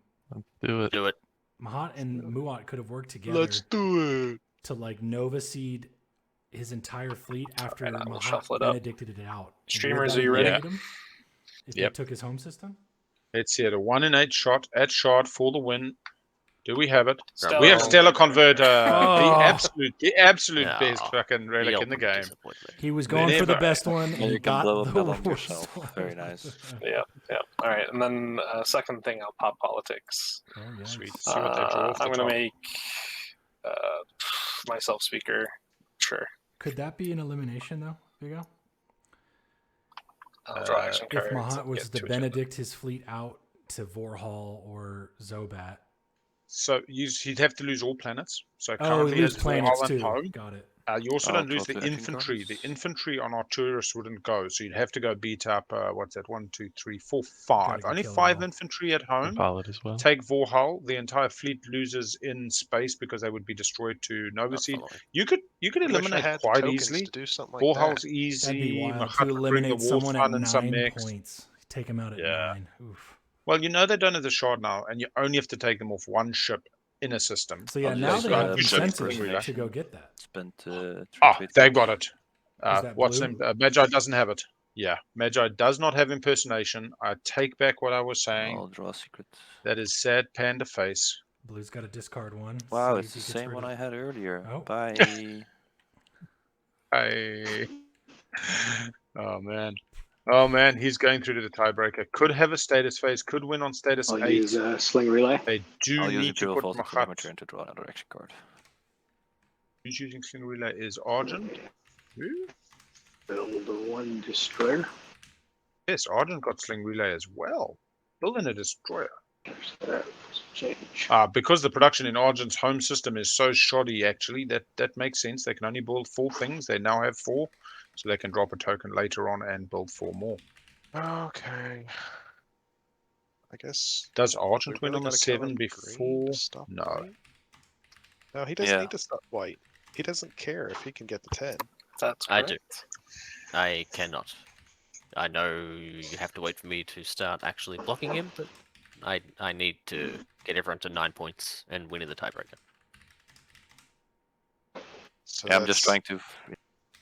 do it. Do it. Mahact and Muaat could have worked together. Let's do it. To Nova Seed his entire fleet after Mahact it up. benedicted it out. Streamers, are you ready? If he took his home system? Let's see it. A 1 in 8 shot at shard for the win. Do we have it? Stella. We have Stellar Converter. The absolute best fucking relic in the game. He was going for the best one, and he got the worst one. Very nice. Yeah. All right, and then second thing, I'll pop politics. Oh, yeah. Sweet. See what they draw off the I'm going top. to make myself speaker. Sure. Could that be an elimination, though? There you go. I'll draw action If cards. Mahact was to benedict his fleet out to Vorhol or Zobat. So he'd have to lose all planets. So he currently lose has planets Vorhol and too. home. Got it. You also don't lose the drop the infantry. action The infantry on Arcturus wouldn't go. So you'd have to go beat up, 1, 2, 3, 4, 5. Only 5 infantry at home. Pilot as well. Take Vorhol. The entire fleet loses in space because they would be destroyed to Nova Seed. You could eliminate quite easily. To do something like Vorhol's that. easy. That'd be wild Mahact to would bring eliminate the war someone at fun and some 9 mechs. points. Take him out at 9. Oof. Well, they don't have the shard now, and you only have to take them off one ship in a system. So yeah, now they have incentive to go get that. Spent they got it. What's blue? name? Magi doesn't have it. Yeah, Magi does not have impersonation. I take back what I was saying. I'll draw a secret. That is sad panda face. Blue's got to discard 1. Wow, See it's if the he gets same rid one of- I had earlier. Oh. Bye. Oh man, he's going through to the tiebreaker. Could have a status phase. Could win on status I'll 8. use sling relay. They do I'll use need to Imperial put Vault for my Mahact. turn to draw another action card. Who's using Sling Relay is Argent. Who? Build 1 destroyer. Yes, Argent got Sling Relay as well. Building a destroyer. Change. Because the production in Argent's home system is so shoddy, actually, that makes sense. They can only build 4 things. They now have 4, so they can drop a token later on and build 4 more. Okay. I guess. Does Argent we win really on the gotta kill 7 him before? green to stop No. white? No, he doesn't Yeah. need to stop white. He doesn't care if he can get the 10. That's I correct. do. I cannot. I know you have to wait for me to start actually blocking him, but I need to get everyone to 9 points and winning the tiebreaker. So Yeah, I'm just trying to.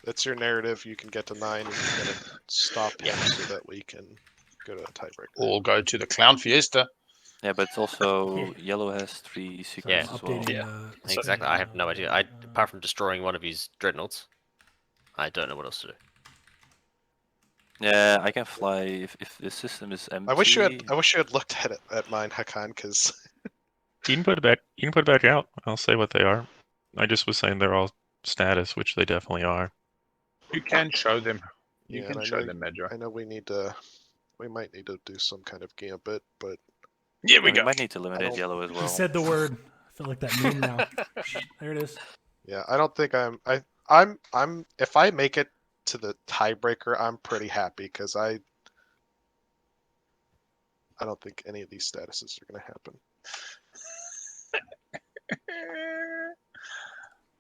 That's your narrative. You can get to 9 and you're going to stop him so that we can go to a tiebreaker. Or go to the Clown Fiesta. Yeah, but it's also yellow has 3 secrets as well. Yeah, exactly. I have no idea. Apart from destroying one of his dreadnoughts, I don't know what else to do. Yeah, I can fly if the system is empty. I wish you had looked at mine, Hacan, because You can put it back. You can put it back out. I'll say what they are. I just was saying they're all status, which they definitely are. You can show them. You yeah, can show them, Magi. I know we might need to do some kind of gambit, but yeah, we might need to eliminate yellow as well. He said the word. I feel like that meme now. There it is. Yeah, I don't think I'm if I make it to the tiebreaker, I'm pretty happy because I don't think any of these statuses are going to happen.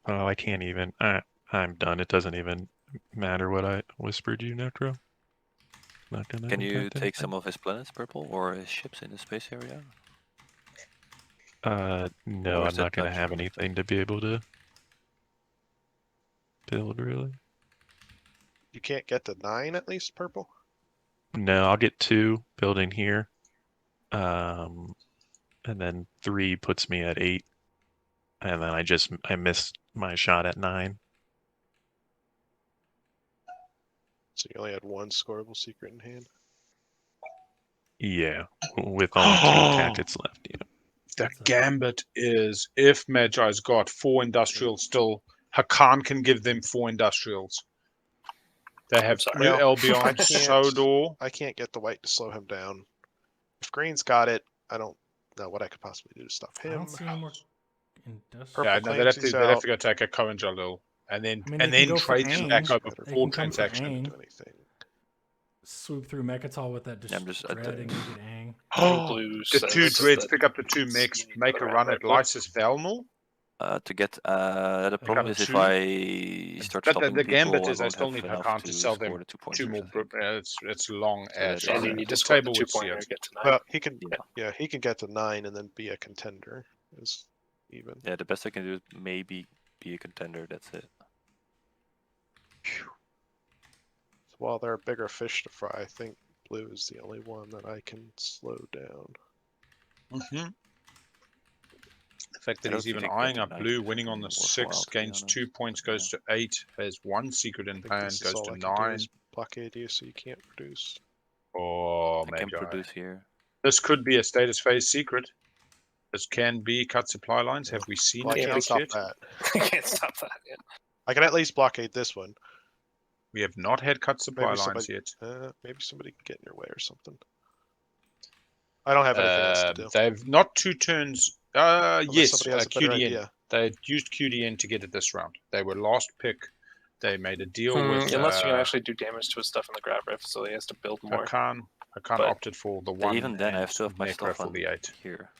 Oh, I can't even. I'm done. It doesn't even matter what I whispered you, Nekro. Not gonna. Can you take some of his planets purple or his ships in the space area? No, Or I'm is not it gonna touch have or anything to be able to build, really. You can't get to 9 at least purple? No, I'll get 2 building here. And then 3 puts me at 8. And then I missed my shot at 9. So you only had 1 scoreable secret in hand? Yeah, with only 2 tactics left. Yeah. The gambit is if Magi's got 4 industrials still, Hacan can give them 4 industrials. They have Albion, Sodor. I can't get the white to slow him down. If green's got it, I don't know what I could possibly do to stop him. I don't see any more industrial. Yeah, no, they'd have to go take a Cohen Jalil and then trade them back over before transaction. Swoop through Mechatol with that dreading Ang. The 2 dreads pick up the 2 mechs, make a run at Lysis Valnor. To get the problem is if I start stopping the people, gambit is I I still need Hacan to sell them 2 more. It's long as and you need to table the would 2-pointer see to get to 9. Well, he can he can get to 9 and then be a contender. Is even. Yeah, the best I can do is maybe be a contender. That's it. So while there are bigger fish to fry, I think blue is the only one that I can slow down. Mm-hmm. The fact that he's even eyeing up blue, winning on the 6, gains 2 points, goes to 8, has 1 secret in hand, goes to 9. Blockade you so you can't produce. Oh, I can produce here. This could be a status phase secret. This can be cut supply lines. Have we seen it? I can't stop that. I can't stop that yet. I can at least blockade this one. We have not had cut supply lines yet. Maybe somebody can get in your way or something. I don't have anything else to do. They've not 2 turns. Yes, QDN. They used QDN to get it this round. They were last pick. They made a deal with. Unless you can actually do damage to his stuff in the grab rift, so he has to build more. Hacan opted for the 1. Even then, I have to have my Nekro stuff on the 8 here.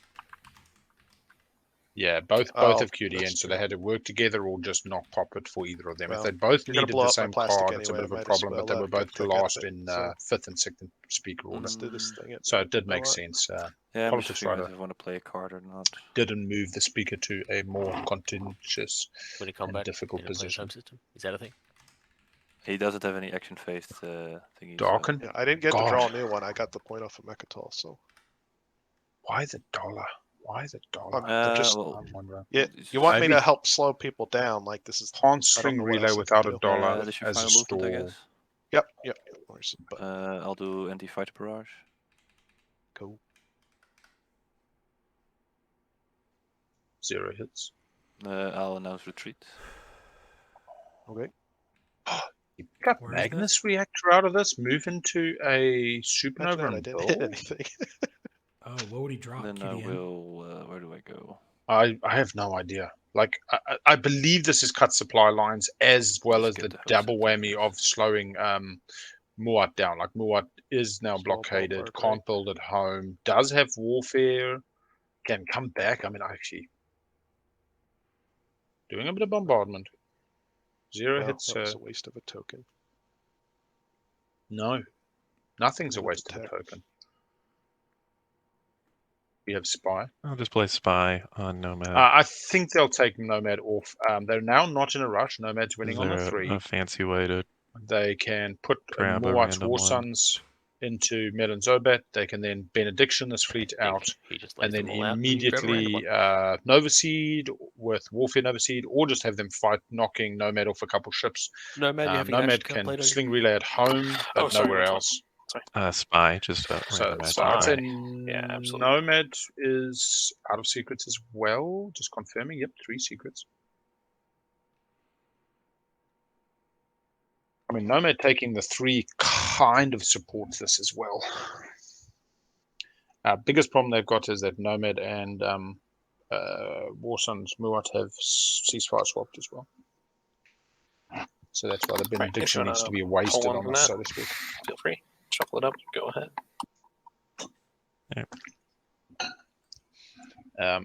Yeah, both have QDN, so they had to work together or just not pop it for either of them. If they both needed the same card, it's a bit of a problem, but they were both last in 5th and 6th speaker order. So it did make sense. Yeah, I'm just figuring if I want to play a card or not. Didn't move the speaker to a more contentious and difficult position. Is that a thing? He doesn't have any action phase thingies. Darken? Yeah, I didn't get to draw a new one. I got the point off of Mechatol, so. Why the dollar? Why the dollar? I'm wondering. Yeah, you want me to help slow people down? Like this is String relay without a dollar as a movement, I stall. guess. Yep. I'll do anti-fighter barrage. Cool. 0 hits. I'll announce retreat. Okay. You got Magnus reactor out of this, move into a supernova I and didn't hit anything. Oh, what would he drop? Then QDN? I will. Where do I go? I have no idea. Like I believe this is cut supply lines as well as the double whammy of slowing Muaat down. Like Muaat is now blockaded, can't build at home, does have warfare, can come back. I mean, actually doing a bit of bombardment. 0 hits. That was a waste of a token. No, nothing's a waste of a token. We have Spy. I'll just play Spy on Nomad. I think they'll take Nomad off. They're now not in a rush. Nomad's winning on the 3. A fancy way to They can put grab a Muaat's random War one. Sons into Melon Zobat. They can then Benediction this fleet out, He just and lays then them all out and you grab a random immediately one. Nova Seed with Warfare Nova Seed, or just have them fight, knocking Nomad off a couple ships. Nomad, you having Nomad action can played on sling relay at home, but sorry, nowhere which one? else. Spy, just a So random Spy, I'd say Yeah, absolutely. Nomad is out of secrets as well. Just confirming. Yep, 3 secrets. I mean, Nomad taking the 3 kind of supports this as well. Biggest problem they've got is that Nomad and War Sons Muaat have ceasefire swapped as well. So that's why the benediction needs to be wasted on this, so to speak. Feel free. Shuffle it up. Go ahead.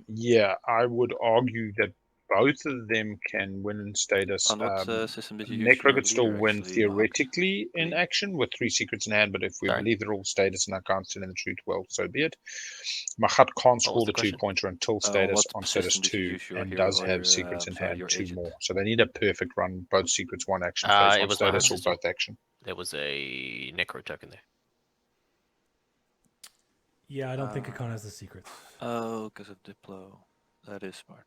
Yeah, I would argue that both of them can win in status. On what system did you use? Necro could still leader, win actually, theoretically Mahact? in action with 3 secrets in hand, but if we believe they're all status and I can't still in the truth, well, so be it. Mahact can't score the 2-pointer until status on status 2 and does have secrets in hand 2 more. So they need a perfect run, both secrets, 1 action phase, 1 status, or both action. There was a Nekro token there. Yeah, I don't think Hacan has the secrets. Oh, because of Diplo. That is smart.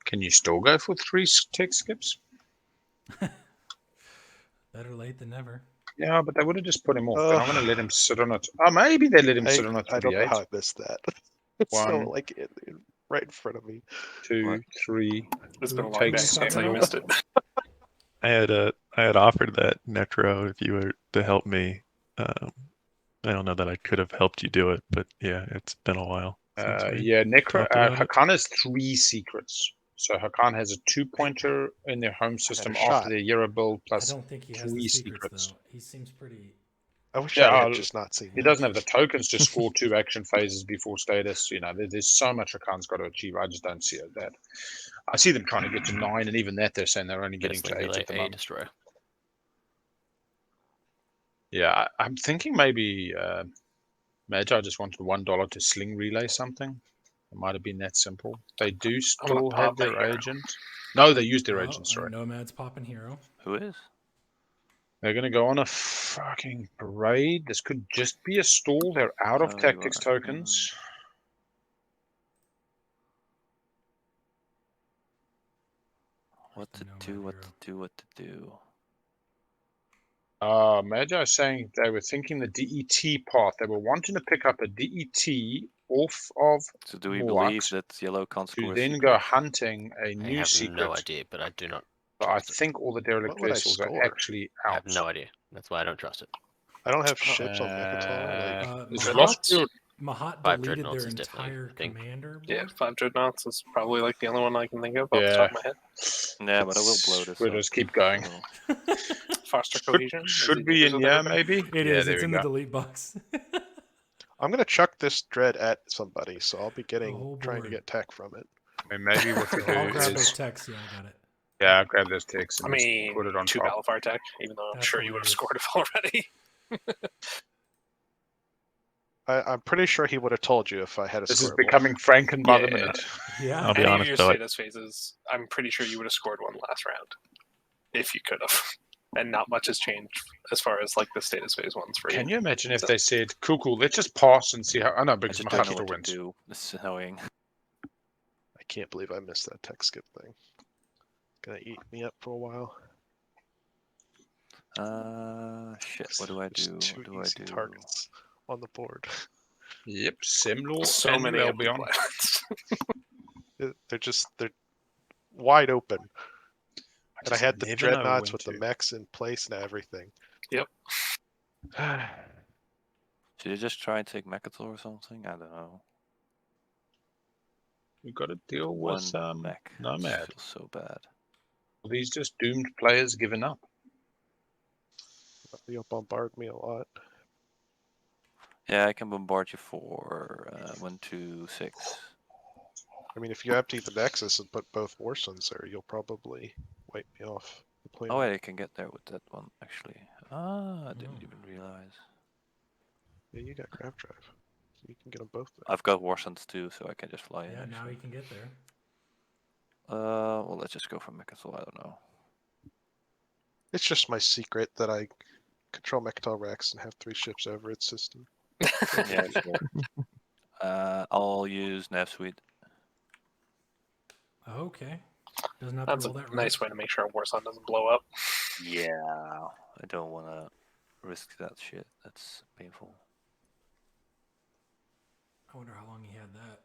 Can you still go for 3 tech skips? Better late than never. Yeah, but they would have just put him off. They're not going to let him sit on it. Oh, maybe they let him sit on it. I don't know how I missed that. It's 1, so like right in front of me. 2, 3. It's been a long day. That's how you missed it. I had offered that Nekro if you were to help me. I don't know that I could have helped you do it, but yeah, it's been a while. Yeah, Nekro. Hacan has 3 secrets. So Hacan has a 2-pointer in their home system after their Euro build plus I don't think he has 3 the secrets, though. He seems pretty... I wish I had just not seen He doesn't have the tokens to score 2 action phases before status. You know, there's so much Hacan's got to achieve. I just don't see it that. I see them trying to get to 9, and even that they're saying they're only getting to 8 at the moment. Destroyer. Yeah, I'm thinking maybe Magi just wanted $1 to sling relay something. It might have been that simple. They do still have their agent. No, they used their agent, sorry. Nomad's popping hero. Who is? They're going to go on a fucking parade. This could just be a stall. They're out of tactics tokens. What to do, what to do, what to do. Magi is saying they were thinking the DET path. They were wanting to pick up a DET off of So do we Muaat believe that yellow can't score? to then go hunting a new secret. I have no idea, but I do not. But I think all the derelict vessels are actually out. I have no idea. That's why I don't trust it. I don't have ships on Mechatol. Is it lost? Mahact 5 deleted dreadnoughts their is definitely entire commander board? Yeah, 5 dreadnoughts is probably like the only one I can think of off the top of my head. Yeah, but I will blow this. We'll just keep going. Foster cohesion should be in, yeah, maybe. It is. It's in the delete box. I'm gonna chuck this dread at somebody, so I'll be trying to get tech from it. I mean, maybe what we do I'll grab is those techs. Yeah, I got it. Yeah, I'll grab those techs and I mean, put it on 2 top. Balafire tech, even though I'm sure you would have scored it already. I'm pretty sure he would have told you if I had a This is scoreable. becoming Franken by the minute. Yeah. I'll be Any honest of your though. status phases, I'm pretty sure you would have scored one last round. If you could have. And not much has changed as far as like the status phase ones for you. Can you imagine if they said, cool, let's just pass and see how... I know, because I don't know Mahact what wins. to do. This is annoying. I can't believe I missed that tech skip thing. Gonna eat me up for a while. Shit. What do I do? What do I do? Targets on the board. Yep, Semlor So and many Albion. They're wide open. And I had the never know dreadnoughts when with the to. mechs in place and everything. Yep. Should you just try and take Mechatol or something? I don't know. We've got to deal with mech. Nomad. Feels so bad. These just doomed players giving up. You'll bombard me a lot. Yeah, I can bombard you for 1, 2, 6. I mean, if you empty the Nexus and put both Warsons there, you'll probably wipe me off the plane. Oh wait, I can get there with that one actually. Ah, I didn't even realize. Yeah, you got grav drive. So you can get them both there. I've got Warsons too, so I can just fly in. Yeah, now Actually. you can get there. Well, let's just go for Mechanol. I don't know. It's just my secret that I control Mechanol Rex and have 3 ships over its system. Yeah, sure. I'll use Nav Suite. Okay. Doesn't have That's to roll a that nice risk. way to make sure a Warsun doesn't blow up. Yeah, I don't want to risk that shit. That's painful. I wonder how long he had that.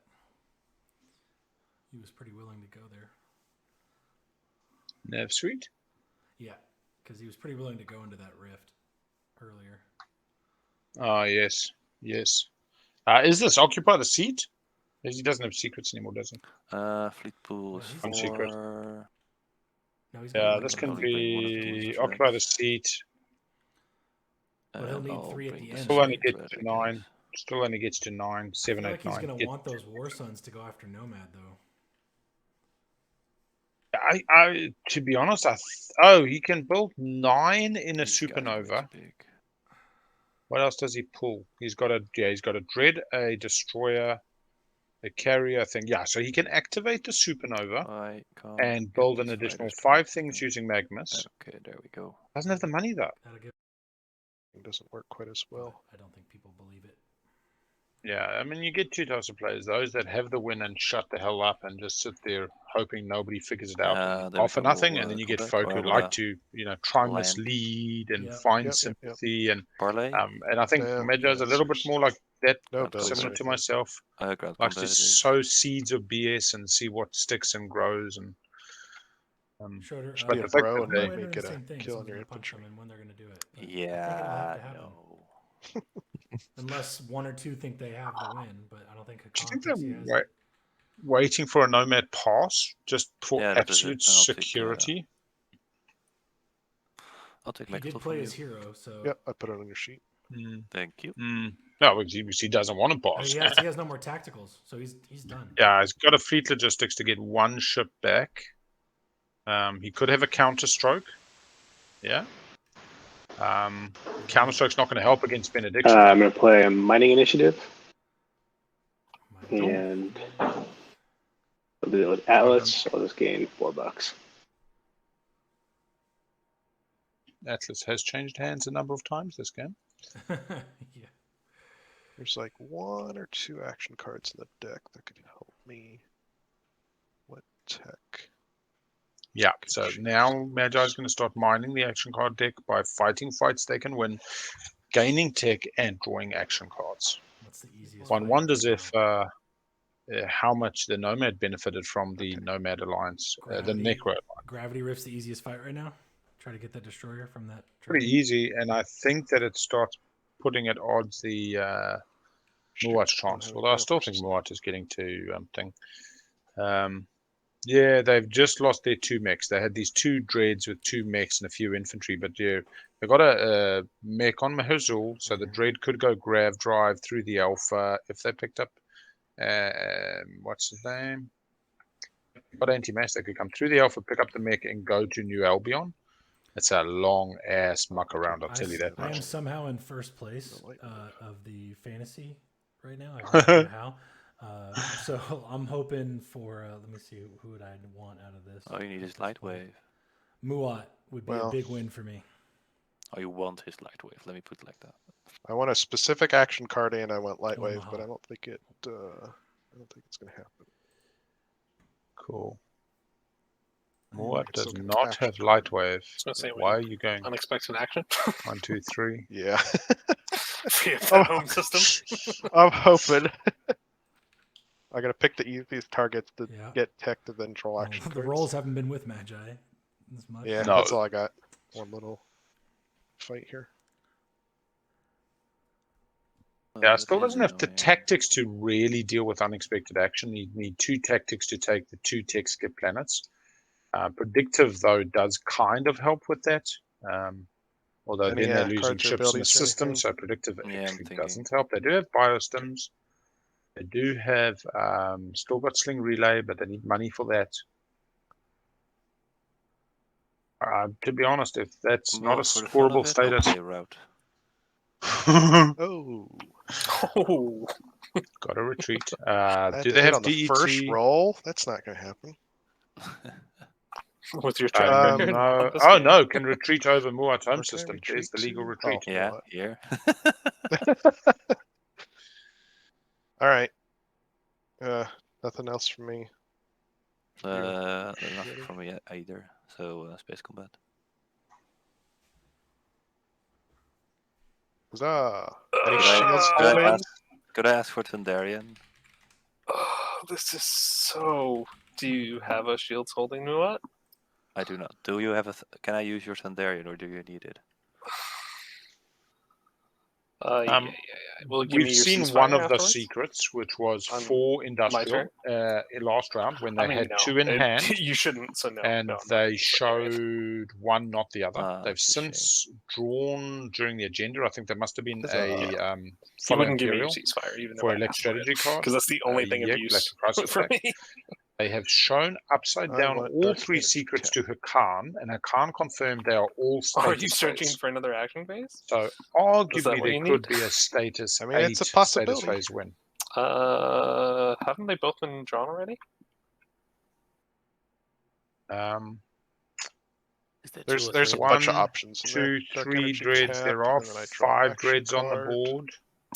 He was pretty willing to go there. Nav Suite? Yeah, because he was pretty willing to go into that rift earlier. Oh, yes. Yes. Is this Occupy the Seat? He doesn't have secrets anymore, does he? Fleet pool is Yeah, One secret. 4. No, he's Yeah, got this I can only bring one of be these Occupy the threads. Seat. But he'll need I'll 3 at bring the the end, Still only right? second gets thread, to I 9. guess. Still only gets to 9. I 7, feel 8, like he's 9. going to want those War Sons to go after Nomad, though. To be honest, oh, he can build 9 in a These guys are way supernova. too big. What else does he pull? He's got a dread, a destroyer, a carrier thing. Yeah, so he can activate the supernova I can't and get build an these additional fighters 5 connected. things using Magnus. Okay, there we go. Doesn't have the money though. That'll give. It doesn't work quite as well. I don't think people believe it. Yeah, I mean, you get 2 types of players: those that have the win and shut the hell up and just sit there hoping nobody figures it out and There we offer go. nothing, We'll and then you get contact, folk or who we'll, like to, try and land. mislead and Yep. find Yep. sympathy and Parlay. and I think Yeah, Magi is a little bit Lancers. more like that, No Ground bellies or similar to anything. myself. Ground Likes to competitors. sow seeds of BS and see what sticks and grows. And Schroeder, Just but be a the fact bro that and I'm make wondering me the get a same thing. kill on Someone's your going to punch infantry. them and when they're going to do it. But I think it'll Yeah, have to happen. no. Unless 1 or 2 think they have the win, but I don't think do you Hacan think thinks he has they're it. waiting for a Nomad pass just for Yeah, that is it. absolute And I'll take, security? I'll take He did Mechanol play from his you. hero, so Yep, I put it on your sheet. Thank you. No, because he doesn't want a pass. he has no more tacticals, so he's done. Yeah, he's got a fleet logistics to get 1 ship back. He could have a counterstroke. Yeah. Counterstroke's not going to help against Benediction. I'm going to play a mining initiative. And I'll do it with Atlas. I'll just gain $4. Atlas has changed hands a number of times this game. Yeah. There's like 1 or 2 action cards in the deck that could help me. What tech? Yeah, so now Magi is going to start mining the action card deck by fighting fights they can win, gaining tech, and drawing action cards. What's the easiest? One fight wonders right if now? how much the Nomad benefited from the Nomad Alliance, the Nekro Alliance. Gravity Rift's the easiest fight right now. Try to get that destroyer from that. Pretty easy, and I think that it starts putting at odds the Muaat chance. Although I still think Muaat is getting to thing. Yeah, they've just lost their 2 mechs. They had these 2 dreads with 2 mechs and a few infantry, but yeah, they got a mech on Mahazul, so the dread could go grav drive through the alpha if they picked up. What's his name? Got anti-mass. They could come through the alpha, pick up the mech, and go to New Albion. It's a long ass muck around. I'll tell you that I am much. somehow in first place of the fantasy right now. I don't know how. So I'm hoping for. Let me see who would I want out of this. All you need is light wave. Muaat would be a big win for me. Oh, you want his light wave? Let me put it like that. I want a specific action card and I want light wave, but I don't think it. I don't think it's going to happen. Cool. Muaat does not have light wave. Why are you going? Unexpected action. 1, 2, 3. Yeah. home system. I'm hoping. I gotta pick the easiest targets to get tech to then draw action cards. The rolls haven't been with Magi as much. Yeah, that's all I got. One little fight here. Yeah, still doesn't have the tactics to really deal with unexpected action. You need 2 tactics to take the 2 tech skip planets. Predictive, though, does kind of help with that. Although then they're losing ships in the system, so predictive actually doesn't help. They do have biostims. They do have still got sling relay, but they need money for that. To be honest, if that's not a For the fun of scoreable it, I'll status. play route. Oh. Oh. Got to retreat. Do they have on the first DET? roll? That's not going to happen. With your track record? No. This Oh game? no, can retreat over Muaat home Where can I system. retreat There's the legal to? retreat. Oh, Yeah, Muaat. here. All right. Nothing else from me. Nothing from me either. So space combat. Huzzah! Any shields holding? Could I ask for Thunderian? Oh, this is so. Do you have a shields holding Muaat? I do not. Do you have a? Can I use your Thunderian, or do you need it? Yeah. Well, give We've me your seen ceasefire one of the afterwards. secrets, which was On 4 industrial in last round when they had no. 2 in hand. You shouldn't. So no. And no, they showed one, not the other. They've that's a since drawn during the agenda. I think there must have been That's a you follow wouldn't give me your Imperial ceasefire even for if I elect asked for it, strategy card. because that's the only thing of yeah, use classic for price me. They have shown upside I down want all Dark 3 Energy secrets 10. to Hacan, and Hacan confirmed they are all status Are you searching phase. for another action phase? So Is arguably that what there you could need? be a status I mean, 8 it's a status possibility. phase win. Haven't they both been drawn already? Is there There's a 2 or 3? bunch of options. 2, Dark 3 Energy dreads. There tapped, are and then I draw 5 action dreads on the card. board.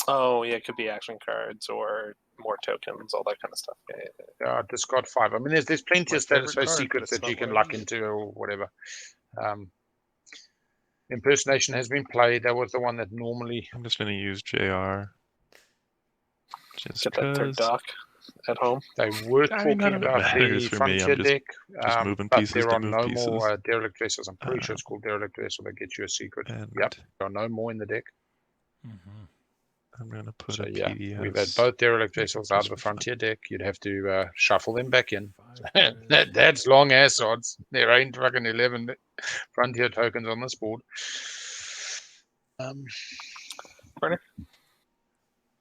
Oh yeah, it could be action cards or more tokens, all that kind of stuff. Yeah. Discard 5. I mean, there's plenty My of status favorite phase card, secrets but it's that you not can what I luck need. into or whatever. Impersonation has been played. That was the one that normally. I'm just going to use JR. Just Get that third dock at home. They were talking none of it about matters the for me. Frontier I'm just deck, moving but pieces there to are move no pieces. more derelict vessels. I'm pretty sure it's called derelict vessel that gets you a secret. And Yep, there are no more in the deck. I'm going to put So a yeah, PDS. we've had both derelict vessels out of the Frontier deck. You'd have to shuffle them back in. That's long ass odds. There ain't fucking 11 Frontier tokens on this board. Burner?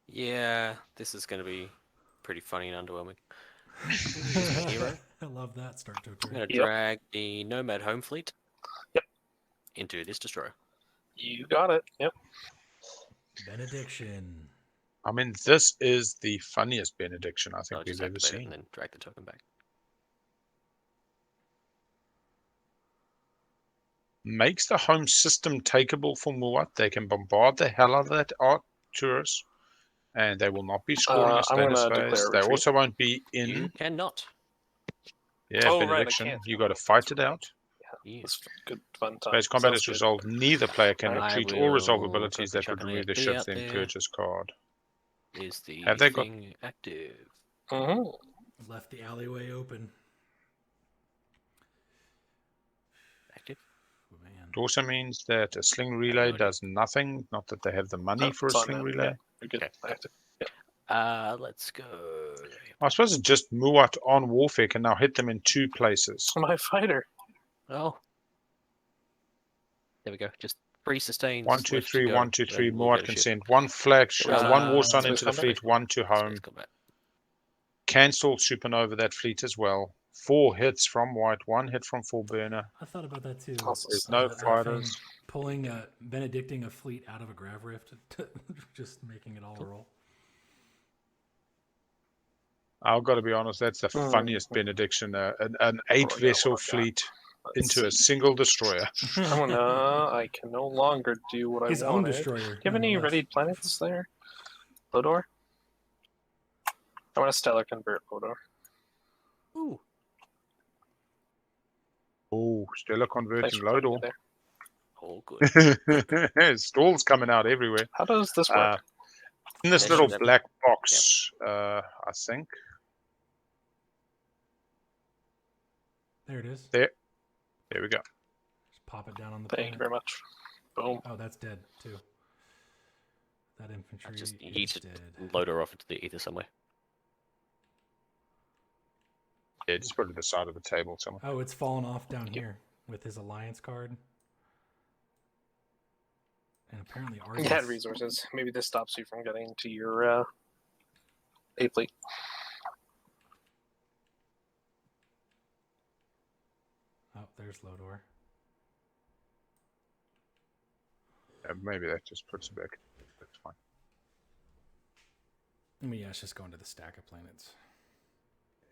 Yeah, this is going to be pretty funny and underwhelming. Hero. I love that start to a I'm turn. going to drag the Nomad home fleet. Yep. Into this destroyer. You got it. Yep. Benediction. I mean, this is the funniest benediction I think we've ever Activate it seen. and then drag the token back. Makes the home system takeable for Muaat. They can bombard the hell out of that Arcturus, and they will not be scoring a I'm status gonna phase. declare a They retreat. also won't be in. You cannot. Yeah, Oh, right, I benediction. can't. You got to fight it out. Yeah. It's good fun time. Space combat Sounds is good. resolved. Neither player can I retreat or resolve will abilities go that would chuck an remove the AFB ship, out then there. purchase card. Is the Have they got- thing active? Left the alleyway open. Active? Oh, man. It also means that a sling relay idea. does nothing. Not that they have the money for a it's on sling now. relay. Yeah, you're good. Okay. Active. Let's go. I suppose it's just Muaat on Warfare can now hit them in 2 places. My fighter. Oh. There we go. Just 3 sustains. 1, 2, left to 3, go, 1, 2, 3. and we'll Muaat get a can ship. send 1 flag, one war sun Space into the combat? fleet, 1 to home. Space combat. Cancel supernova that fleet as well. 4 hits from white, 1 hit from 4 burner. I thought about that too. There's no fighters. Pulling benedicting a fleet out of a grav rift, just making it all roll. I've got to be honest, that's the funniest benediction. An 8 vessel fleet into a single destroyer. I can no longer do what His I own wanted. destroyer. Do you have any readied planets there, Lodor? I want a stellar convert, Lodor. Ooh. Oh, Stellar converting Thanks for putting Lodor. me there. All good. Stalls coming out everywhere. How does this work? In this They little should have- black box, I think. There it is. There we go. Just pop it down on the Thank planet. you very much. Boom. Oh, that's dead too. That infantry Just is yeet dead. load her off into the ether somewhere. Yeah, just put it at the side of the table somewhere. Oh, it's fallen off down here with his alliance card. And apparently Argent. You had resources. Maybe this stops you from getting to your A fleet. Oh, there's Lodor. Maybe that just puts it back. That's fine. I mean, yeah, it's just going to the stack of planets.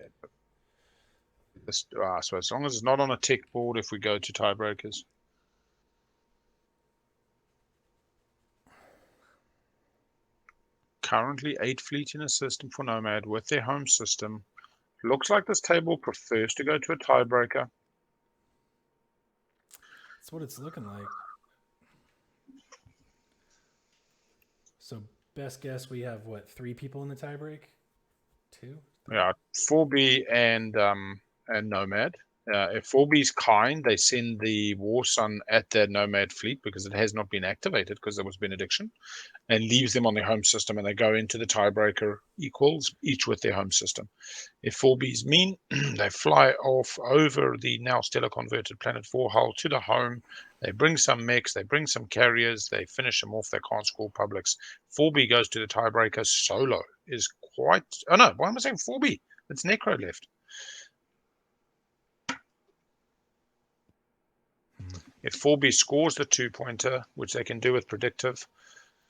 Yeah, but this, so as long as it's not on a tick board, if we go to tiebreakers. Currently 8 fleet in a system for Nomad with their home system. Looks like this table prefers to go to a tiebreaker. That's what it's looking like. So best guess, we have what, 3 people in the tiebreak? 2? 3? Yeah, 4B and Nomad. If 4B is kind, they send the War Sun at their Nomad fleet because it has not been activated because there was benediction, and leaves them on their home system, and they go into the tiebreaker equals, each with their home system. If 4B is mean, they fly off over the now stellar converted planet Vorhollywood to the home. They bring some mechs, they bring some carriers, they finish them off, they can't score publics. 4B goes to the tiebreaker solo. Is quite... Oh no, why am I saying 4B? It's Nekro left. If 4B scores the 2-pointer, which they can do with predictive,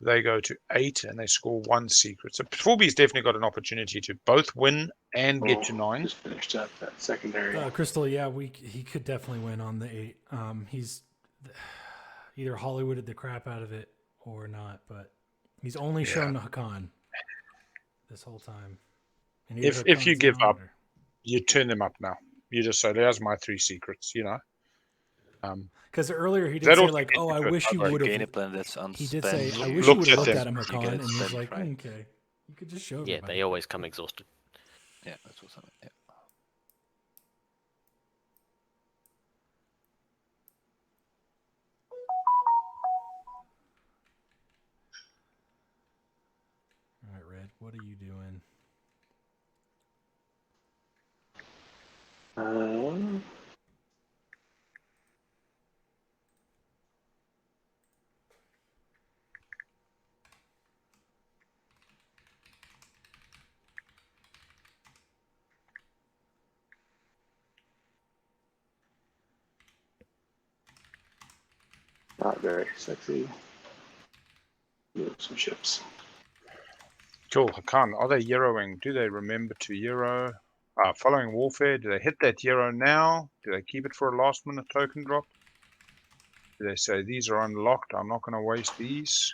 they go to 8 and they score 1 secret. So 4B's definitely got an opportunity to both win and get to 9. Just finished up that secondary. Crystal, yeah, he could definitely win on the 8. He's either Hollywooded the crap out of it or not, but he's only shown Hacan this whole time. And if you give up, you turn them up now. You just say, there's my 3 secrets, you know. Because earlier he did say, like, oh, I wish you would have. He did say, I wish you would have looked at him, Hacan, and he was like, okay. You could just show Yeah, they always come exhausted. Yeah, that's what's happening. Yeah. All right, Red, what are you doing? Not very sexy. Move some ships. Cool. Hacan, are they Euroing? Do they remember to Euro? Following warfare, do they hit that Euro now? Do they keep it for a last minute token drop? Do they say, these are unlocked, I'm not going to waste these?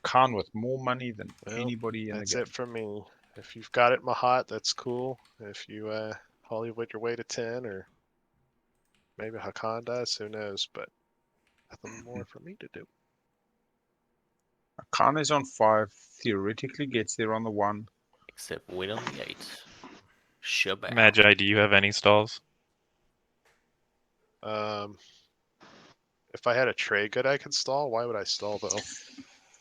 Hacan with more money than anybody in the game. That's it for me. If you've got it, Mahact, that's cool. If you Hollywood your way to 10, or maybe Hacan does, who knows? But nothing more for me to do. Hacan is on 5, theoretically gets there on the 1. Except win on the 8. Shabbat. Magi, do you have any stalls? If I had a trade good I could stall, why would I stall though?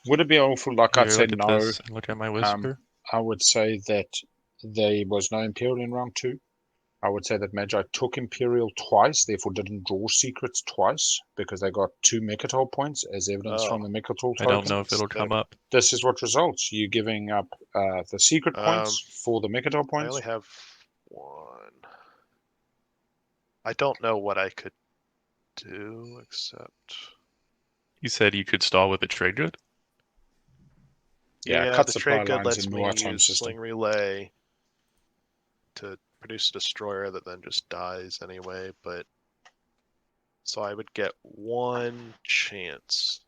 Would it be awful? Like I'd say no. Look at my whisper. I would say that there was no Imperial in round 2. I would say that Magi took Imperial twice, therefore didn't draw secrets twice, because they got 2 Mechatol points as evidence from the Mechatol token. I don't know if it'll come up. This is what results. You giving up the secret points for the Mechatol points. I only have 1. I don't know what I could do except... You said you could stall with a trade good? Yeah, cut the trade good lets me use Sling Relay to produce a destroyer that then just dies anyway, but so I would get 1 chance.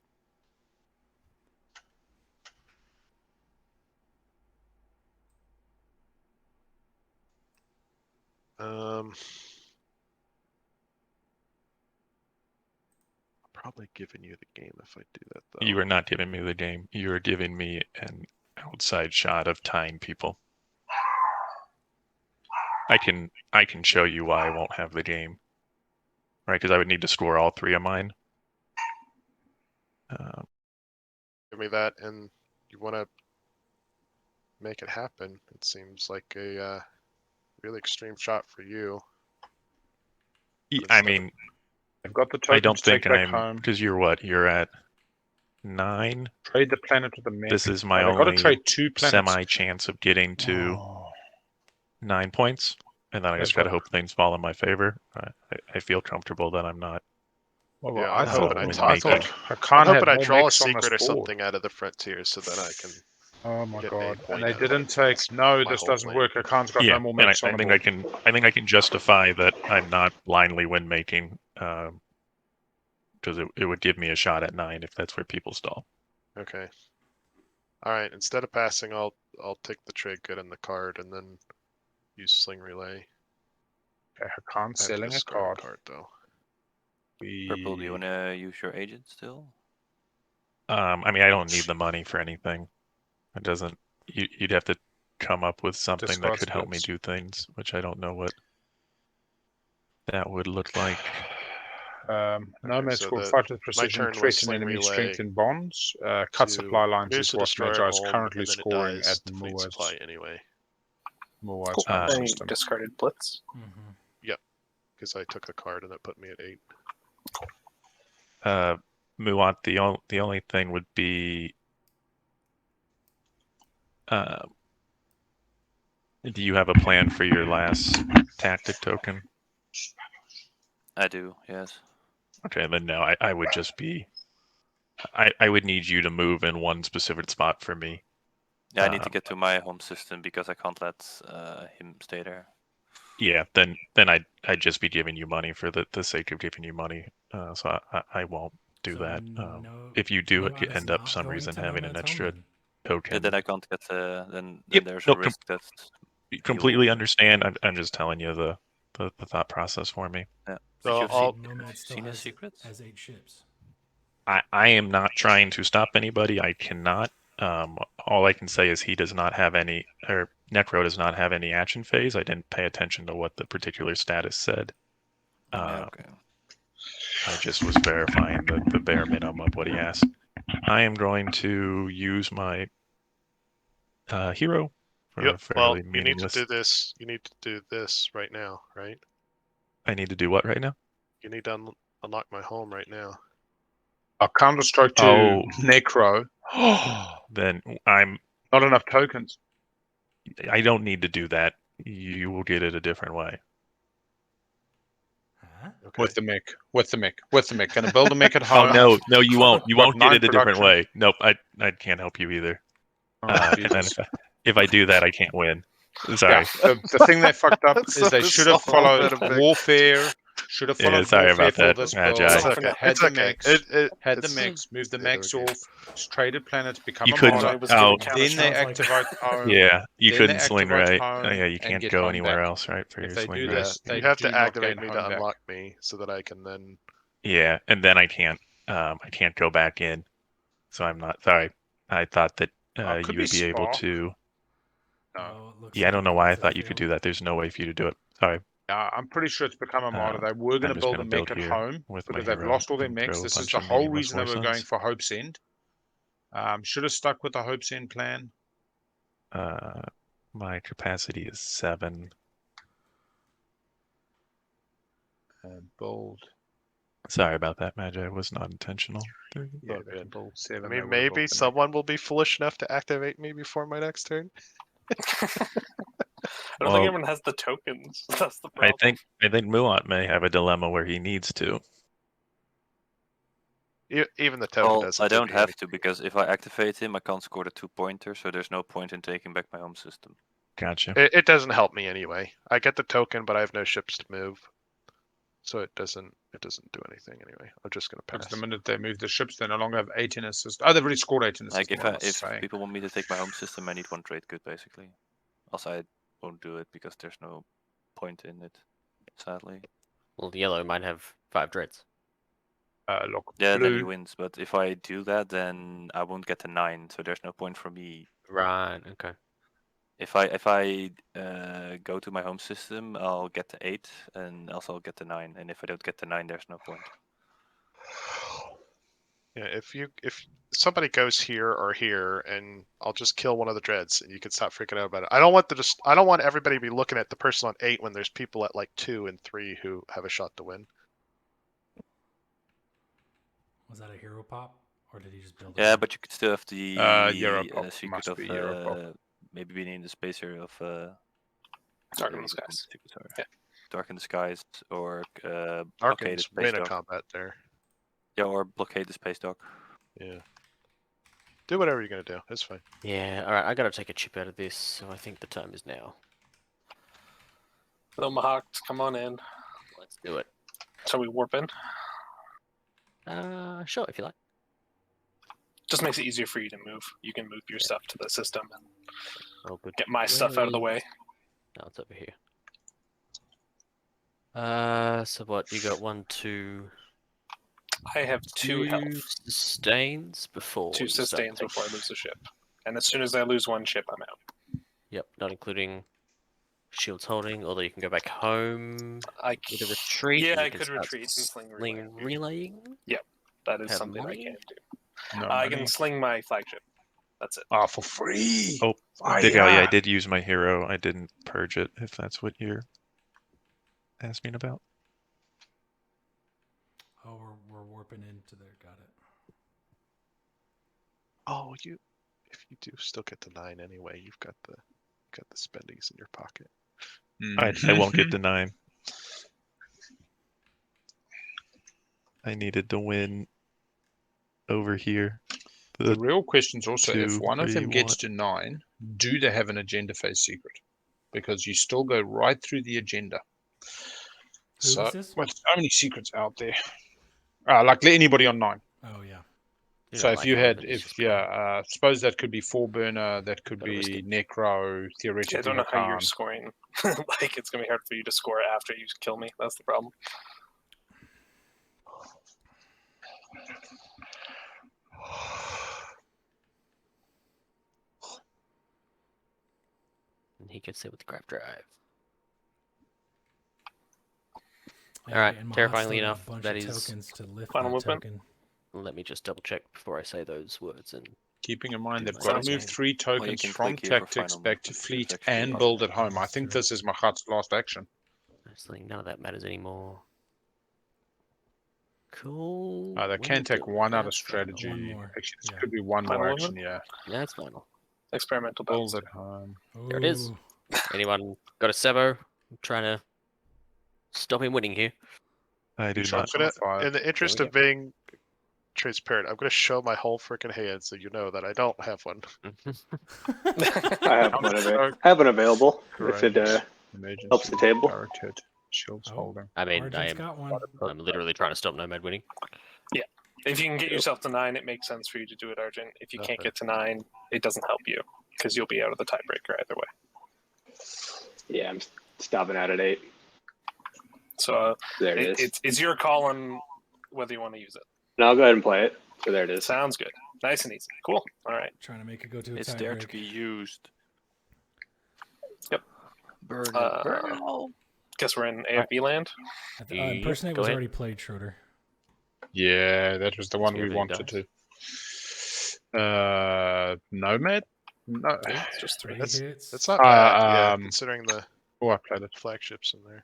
Probably giving you the game if I do that though. You are not giving me the game. You are giving me an outside shot of tying people. I can show you why I won't have the game, right? Because I would need to score all 3 of mine. Give me that, and you want to make it happen. It seems like a really extreme shot for you. I mean, I've got the token. I don't think I'm, because you're what? You're at 9. Trade the planet with the men. This is my only semi chance of getting to 9 points, and then I just gotta hope things fall in my favor. I feel comfortable that I'm not Well, Yeah, I I'm thought hoping I I'm can't hoping I more draw a mechs on this secret or board. something out of the frontier so that I can. Oh my Get god! a point And they out of didn't it. take. That's No, my this whole doesn't plan. work. Hacan's got Yeah, no more and mechs on I the think board. I think I can justify that I'm not blindly win making, because it would give me a shot at 9 if that's where people stall. Okay. All right. Instead of passing, I'll take the trade good and the card, and then use Sling Relay. Okay, Hacan's I have to selling a discard card. though. Purple, do you want to use your agent still? I mean, I don't need the money for anything. It doesn't. You'd have to come up with something that Discard could help me splits. do things, which I don't know what that would look like. Nomad so scored the- 5 with my precision, turn was threat and Sling enemy Relay strength in bonds. Cut to supply lines produce is a what destroyer Magi is home, currently and then it scoring dies at to fleet supply anyway. Muaat's Cool. home Any system. discarded blitz? Yep. Because I took a card and it put me at 8. Muaat, the only thing would be, do you have a plan for your last tactic token? I do, yes. Okay, then no, I would just be. I would need you to move in one specific spot for me. Yeah, I need to get to my home system because I can't let him stay there. Yeah, then I'd just be giving you money for the sake of giving you money. So I won't do that. If you do Muaat you is end up not some going reason to having Nomad's an home extra then. token. Yeah, then I can't get then Yep, there's no, a risk that completely understand. I'm just telling you the thought process for me. Yeah. So But I'll- Nomad still seen his has secrets? 8 ships. I am not trying to stop anybody. I cannot. All I can say is he does not have any, or Nekro does not have any action phase. I didn't pay attention to what the particular status said. Okay. I just was verifying the bare minimum of what he asked. I am going to use my hero for a well, fairly you need to meaningless. do this. You need to do this right now, right? I need to do what right now? You need to unlock my home right now. A counter-strike to Nekro. Then I'm not enough tokens. I don't need to do that. You will get it a different way. Okay. With the mech. Gonna build a mech at home. Oh no, you won't. You won't get it a different production. way. Nope, I can't help you either. And then if I do that, I can't win. Sorry. Yeah, the thing they fucked up is they should have followed warfare. Should have followed sorry warfare about for that, this Magi. build. It's okay. Had It's the okay. mechs, had the mechs, move the mechs off, traded planets, become You a couldn't. modder. Oh, Then they activate home. yeah, you then couldn't they sling activate right. home Yeah, you and can't get go home anywhere back. else, right? For If your they swing do right. that, they You have do to not activate gain me home to back. unlock me so that I can then. Yeah, and then I can't go back in. So I'm not sorry. I thought that you would be able to. No. Yeah, I don't know why I thought you could do that. There's no way for you to do it. Sorry. I'm pretty sure it's become a modder. They were going to build a mech at home with because my they've hero lost all their and mechs. throw a This is bunch the of whole meaningless reason they were war going sons. for Hope's End. Should have stuck with the Hope's End plan. My capacity is 7. Bold. Sorry about that, Magi. It was not intentional. Yeah, they can build 7. I they mean, would have maybe built the someone will be foolish enough to activate me before my next turn. I don't think everyone has the tokens. That's the problem. I think Muaat may have a dilemma where he needs to. Even the token doesn't. I don't give me have to because if I activate him, I can't score the 2-pointer, so there's no point in taking back my home system. Gotcha. It doesn't help me anyway. I get the token, but I have no ships to move, so it doesn't do anything anyway. I'm just gonna pass. Because the minute they move the ships, they no longer have 8 in assist. Oh, they've already scored 8 in assist. Like if people want me to take my home system, I need 1 trade good basically. Also, I won't do it because there's no point in it, sadly. Well, the yellow might have 5 dreads. Look, Yeah, blue. then he wins. But if I do that, then I won't get the 9, so there's no point for me. Right. Okay. If I go to my home system, I'll get the 8, and also I'll get the 9. And if I don't get the 9, there's no point. Yeah, if somebody goes here or here, and I'll just kill one of the dreads, and you can stop freaking out about it. I don't want everybody to be looking at the person on 8 when there's people at like 2 and 3 who have a shot to win. Was that a hero pop, or did he just build? Yeah, but you could still have the secret of maybe being in the space area of Dark in the Skies. Yeah. Dark in the Skies or Argent's win a combat there. Yeah, or blockade the space dock. Yeah. Do whatever you're gonna do. It's fine. Yeah, alright, I gotta take a chip out of this, so I think the time is now. Hello, Mahact, come on in. Let's do it. Shall we warp in? Sure, if you like. Just makes it easier for you to move. You can move your stuff to the system and Oh, good. get my stuff out of the way. No, it's over here. So what? You got 1, 2. I have 2 health. Sustains before. 2 sustains before I lose a ship. And as soon as I lose 1 ship, I'm out. Yep, not including shields holding, although you can go back home with a retreat. Yeah, and I you can could start retreat and sling relaying. Yep, that is Have something money? I can do. No I money. can sling my flagship. That's it. Ah, for free. Oh, Big Al, yeah, I did use my hero. I didn't purge it, if that's what you're asking about. Oh, we're warping into there. Got it. Oh, if you do still get the 9 anyway, you've got the spendies in your pocket. I won't get the 9. I needed to win over here. The real question is also, if 2, one of 3, them gets 1. to 9, do they have an agenda phase secret? Because you still go right through the agenda. Who is this? Well, so many secrets out there. Like anybody on 9. Oh yeah. So if you had, suppose that could be 4-burner, that could be Nekro, theoretically. Yeah, I don't know how you're Hacan. scoring. Like, it's going to be hard for you to score after you kill me. That's the problem. And he gets it with the grab drive. Yeah, Alright, and Mahat's terrifyingly still got enough, a bunch that of is tokens to lift final that movement. token. Let me just double check before I say those words. And Keeping in mind, they've Sounds got to move good. 3 tokens can from click here for tactics final back to movement, fleet it's actually and not- build at home. I That's think true. this is Mahat's last action. actually, none of that matters anymore. Cool. They When can we take do 1 out of that's strategy. One more. Actually, this Yeah. could be 1 Final more movement? action, yeah. That's final. Experimental Build bounce. at home. There it is. Ooh. Anyone got a Sebo? I'm trying to stop him winning here. I do Two not. shots on 5. In the interest we of being transparent, I'm going to show my whole freaking hand so you know that I don't have one. I have one available if it Emergency, helps the table. direct hit, shields Oh. holding. I mean, Argent's got one. I'm literally trying to stop Nomad winning. If you can get yourself to 9, it makes sense for you to do it, Argent. If you can't get to 9, it doesn't help you because you'll be out of the tiebreaker either way. Yeah, I'm stopping out at 8. So There it is. it's your call on whether you want to use it. And I'll go ahead and play it. So there it is. Sounds good. Nice and easy. Cool. All right. Trying to make it go to a It's there to tiebreak. be used. Yep. Burn it. Burn it all. Guess we're in AFB land. Impersonate go was ahead. already played, Schroeder. Yeah, that was the one we everything wanted dies. to. Nomad? No. Yeah, it's just 3. Hits. That's not bad, yeah, um, considering the Oh, I played it. flagships in there.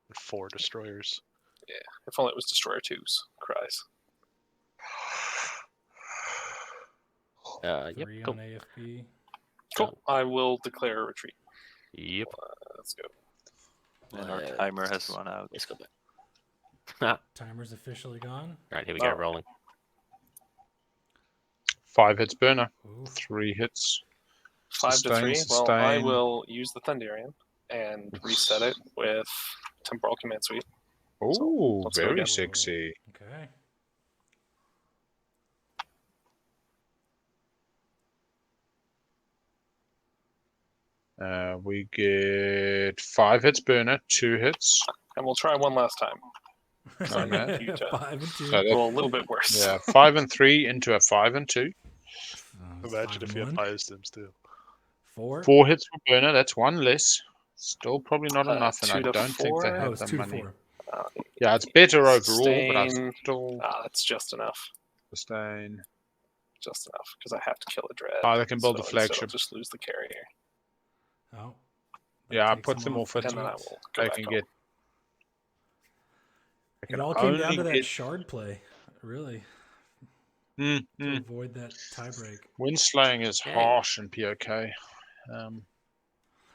And 4 destroyers. Yeah. If only it was Destroyer 2s. Cries. Yep, 3 cool. on AFB. Cool. I will declare a retreat. Yep. Let's go. And our timer has run out. Let's go back. Timer's officially gone. Right, here we go, Oh. rolling. 5 hits burner. Ooh. 3 hits. 5 to 3. Sustain, Well, I sustain. will use the Thunderian and reset it with Temporal Command Suite. Oh, let's go very again. sexy. Okay. We get 5 hits burner, 2 hits. And we'll try one last time. Nomad. 5 and 2. So that- Well, a little bit worse. yeah, 5 and 3 into a 5 and 2. Imagine if you had Biostims too. 4. 4 hits for burner, that's 1 less. Still probably not enough, and 2 I to don't think they 4? Oh, have it's the 2 to money. 4. Yeah, it's better overall, but I Sustain. still That's just enough. sustain. Just enough, because I have to kill a dread. Oh, they can build the so instead I'll flagship. just lose the carrier. Oh. Yeah, I takes put them off off the it. And then I boots. will go They back can home. get. It all came down only to that get- shard play, really, Mm, to mm. avoid that tiebreak. Wind slaying is Dang. harsh in POK. Yeah,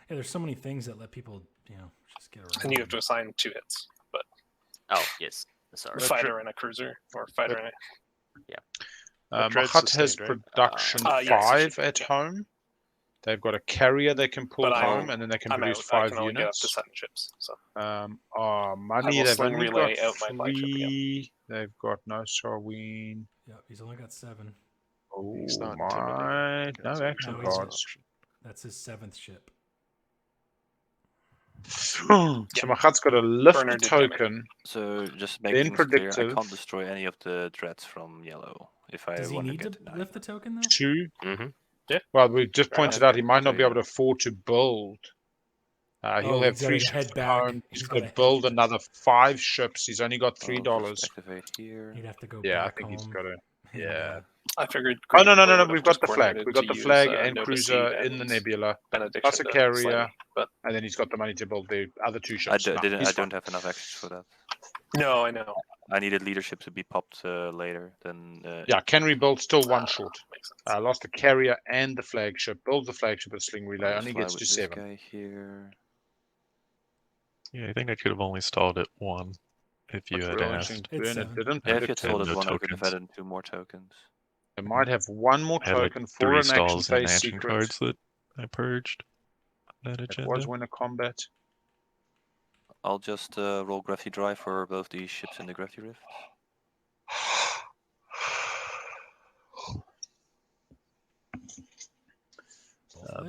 there's so many things that let people, just get around. And you have to assign 2 hits. But Oh, yes. Sorry. Fighter and a cruiser, or fighter and a... Madrid's Mahact has sustained, right? production yes, 5 at home. They've got a carrier they can pull But home, and then they can I'm produce out. 5 I can only get up to units. 7 ships. So Money, will they've sling only relay got out my flagship again. 3. They've got no Sarween. Yep, he's only got 7. Oh He's not my! intimidating. No That's action No, cards. That's his 7th ship. So Mahat's got a lift Burner did damage. token. So just make Then things clear. I predictive. can't destroy any of the dreads from yellow if I Does he want to need get to to 9. lift the token though? 2. Mm-hmm. Well, we just pointed out he might not So, be yeah. able to afford to build. He'll have he's 3 gotta ships head at back. home. He's He's got to gotta build head- another 5 ships. He's only got $3. I'll just activate here. He'd have to go Yeah, I back think he's home. got to. and, Yeah. I figured. Oh no! Green would We've have got just the flag. coordinated We've got to the use, flag and Nova cruiser Seed in the and nebula, Benediction plus a to carrier, slay me, but and then he's got the money to build the other 2 I ships. No, didn't. he's I don't fine. have enough actions for that. no, I know. I needed leadership to be popped later than. Yeah, can rebuild still 1 short. Makes sense. Lost the carrier and the flagship. Builds the flagship with sling relay. I'll just Only fly gets to with this 7. guy here. Yeah, I think I could have only stalled at 1 if you What's had real asked. interesting to It's burn, it 7. didn't Yeah, if you predict had told it. us no 1, I could have tokens. added 2 more tokens. They might have 1 more I had like token for 3 an action stalls and phase action secret. cards that I purged on that It agenda. was win a combat. I'll just roll Gravity Drive for both these ships in the Gravity Rift.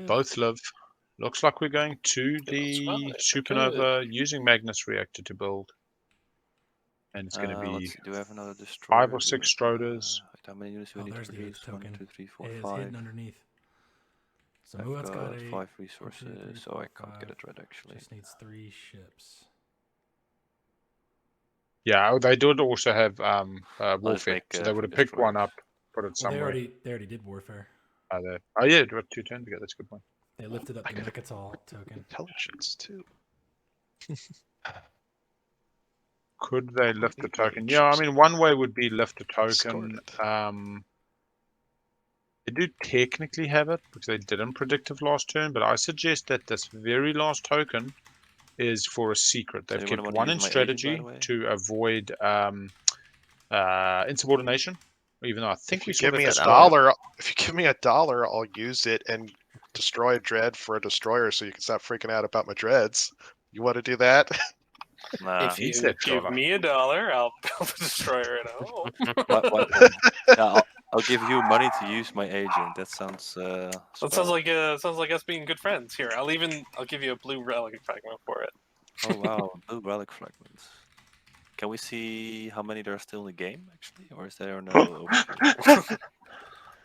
Both live. Looks like we're going to Yeah, that's the right. supernova using Magnus reactor to build. And it's going to be Let's see, do I have another destroyer? 5 or 6 Stroders. How many units do I Oh, need there's to the 8th produce? 1, token. 2, 3, 4, It is 5. hidden underneath. So I've Muaat's got got 8. 5 resources, 1, 2, 3, so 4, I can't 5. get a dread actually. Just needs 3 ships. Yeah, they did also have just warfare. make, So they would have destroyers. picked one up, put it Well, somewhere. they already did warfare. Oh yeah, it was 2 turns ago. That's a good point. They lifted up the Mechatol token. Intelligence too. Could they lift the need token? more Yeah, I ships. mean, one way would be lift a token. Scored They do technically have it because they didn't predictive last turn, but I suggest that this very last token is for a secret. They've anyone kept want to 1 use in my agent, strategy by the way? to avoid insubordination. Even though I think If we you saw give that me a this dollar, if you give me a dollar, I'll use it and destroy a dread for a destroyer, so you can stop freaking out about my dreads. You want to do that? Nah. If you needs that give dollar. me a dollar, I'll build a destroyer at home. What? Yeah, I'll give you money to use my agent. That sounds. That sounds like us being good friends. Here, I'll give you a blue relic fragment for it. Oh wow, blue relic fragments. Can we see how many there are still in the game actually, or is there no? overview?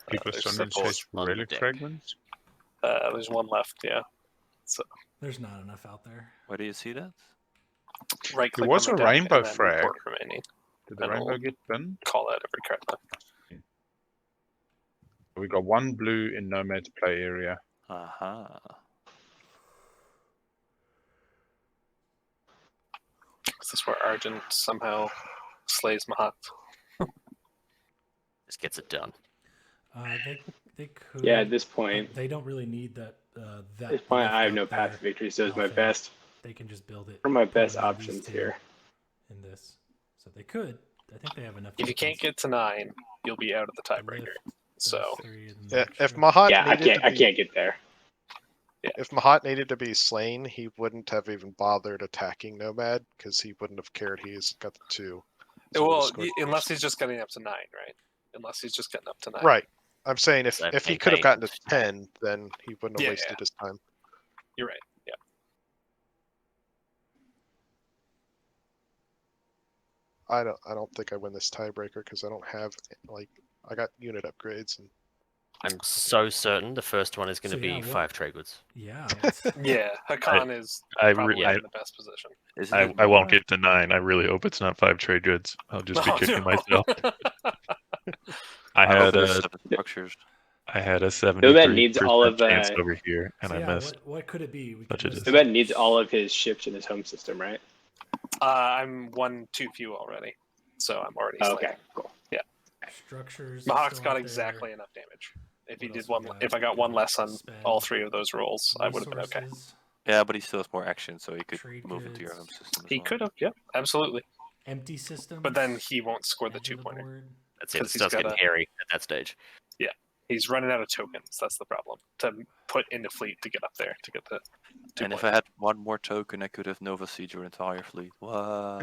People there's still need to support chase on the relic deck. fragments. There's 1 left. Yeah. So There's not enough out there. Where do you see that? right click. There was on the a deck rainbow and then frag. report remaining. Did the And rainbow we'll- get pinned? Call out every card left. We got 1 blue in Nomad play area. Aha. Is this where Argent somehow slays Mahact? Just gets it done. They could. Yeah, at this but point, they don't really need that. at this point, I have no lift up path there. to victory, so it's my Nothing. best. They can just build it. What are my put best one of options these 2 here? In this, so they could. I think they have enough. If you can't get to 9, you'll be out of the tiebreaker. So If Mahact Yeah, I needed can't get there. if Mahact needed to be slain, he wouldn't have even bothered attacking Nomad because he wouldn't have cared. He's got the 2. So he well, would've scored unless first. he's just getting up to 9, right? Unless he's just getting up to 9. Right. I'm saying if So he could have maintain. gotten to 10, then he wouldn't have Yeah, wasted yeah. his time. You're right. Yeah. I don't think I win this tiebreaker because I don't have I got unit upgrades and I'm so certain the first one is going to So, be yeah, what- 5 trade goods. Yeah. Yeah, Hacan is I probably re- in the best position. I won't get to 9. I really hope it's not 5 trade goods. I'll just be kicking myself. I had a structures. I had a Nomad needs 73% all of chance over here, and So, I yeah, missed. what could it be? We Such could a list- Nomad needs all of his ships in his home system, right? I'm 1 too few already, so I'm already. Oh, slain. okay, cool. Yeah. Structures. Mahawk's still got out exactly there. enough damage. If What he else did we one, got? if I got 1 less on Spend all 3 of those rolls, I would have been okay. Resources. Yeah, but he still has more action, so he could Trade move into your goods. home system. As He well. could have, yeah, absolutely. empty system. But then he won't score the 2-pointer. That's it. It starts getting hairy at that stage. Yeah, he's running out of tokens. That's the problem. To put into fleet to get up there to get the. And if I had one more token, I could have Nova Siege your entire fleet. Wow.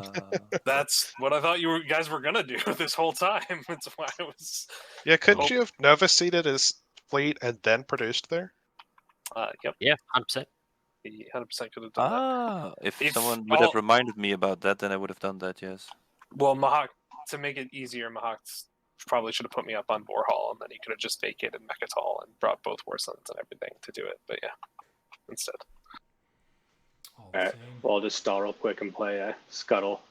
That's what I thought you guys were gonna do this whole time. That's why I was. Yeah, couldn't you have Nova seeded his fleet and then produced there? Yep. Yeah, 100%. He 100% could have done that. If someone would have reminded me about that, then I would have done that. Yes. Well, Mahact, to make it easier, Mahact probably should have put me up on Vorhall, and then he could have just vacated Mechatol and brought both War Suns and everything to do it. But yeah, instead. Alright, well, I'll just stall real quick and play Scuttle.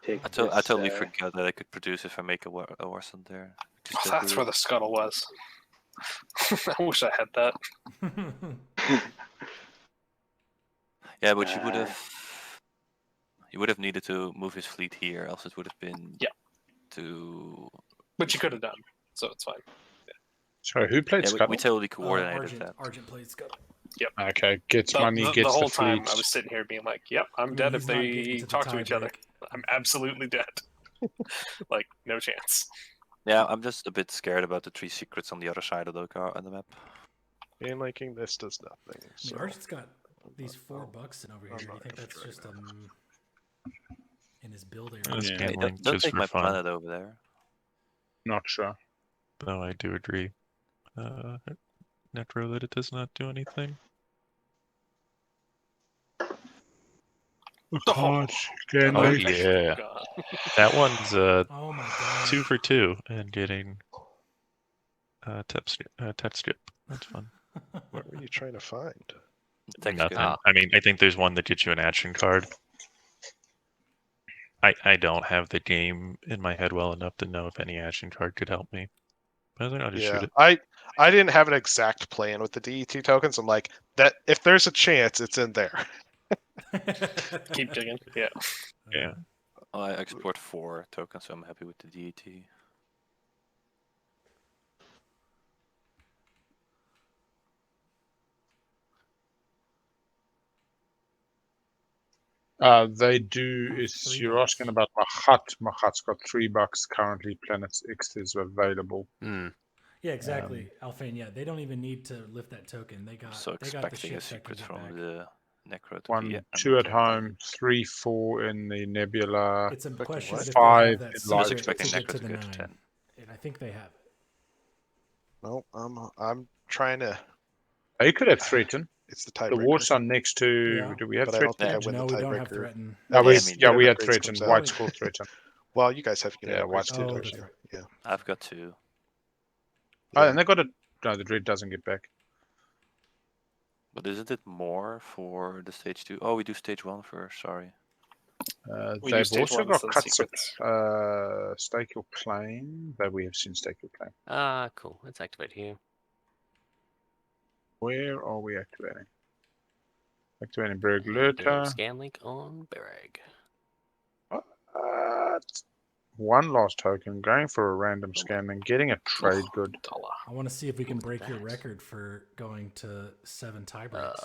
I totally forgot that I could produce if I make a War Sun there. Oh, that's where the Scuttle was. I wish I had that. Yeah, but you would have needed to move his fleet here, else it would have been to. Which you could have done, so it's fine. Yeah. Sorry, who played Scuttle? We totally coordinated that. Argent played Scuttle. Yep. Okay, gets money, gets the whole fleet. time. I was sitting here being like, "Yep, I'm dead if they talk to each other. I'm absolutely dead. Like, no chance." Yeah, I'm just a bit scared about the 3 secrets on the other side of the map. Game liking this does nothing. So. Argent's got these 4 bucks in over here. Do you think that's just in his build area? Yeah, don't take my planet over there. Not sure. No, I do agree. Nekro, that it does not do anything. Oh, yeah. That one's 2 for 2 and getting tap strip. That's fun. What were you trying to find? Nothing. I mean, I think there's one that gets you an action card. I don't have the game in my head well enough to know if any action card could help me. But I think I'll just shoot it. I didn't have an exact plan with the DET tokens. I'm like, that if there's a chance, it's in there. Keep digging. Yeah. Yeah. I export 4 tokens, so I'm happy with the DET. They do. You're asking about Mahact. Mahat's got $3 currently. Planets X is available. Yeah, exactly, Alphane. Yeah, they don't even need to lift that token. They got. So they got the expecting a secret from the Nekro. 1, 2 at home, 3, 4 in the Nebula. It's a question of 5 that I was expecting Nekro to go to 10. And I think they have it. No, I'm trying to. You could have threatened. It's the tiebreaker. The War Sun next to. Yeah. Do we have But I don't think I threatened? win the No, we don't have tiebreaker. threaten. We had Grades threatened. comes out. White score threatened. Well, you guys have White too. score. Don't you? Yeah. I've got 2. Oh, and they got a. No, the Dread doesn't get back. But isn't it more for the stage 2? Oh, we do stage 1 first. Sorry. They've also got cuts of Stake Your Claim, but we have seen Stake Your Claim. Cool. Let's activate here. Where are we activating? Activating Berg Lirta. Scan link on Berg. One lost token, going for a random scan and getting a trade good. I want to see if we can break your record for going to 7 tiebreaks.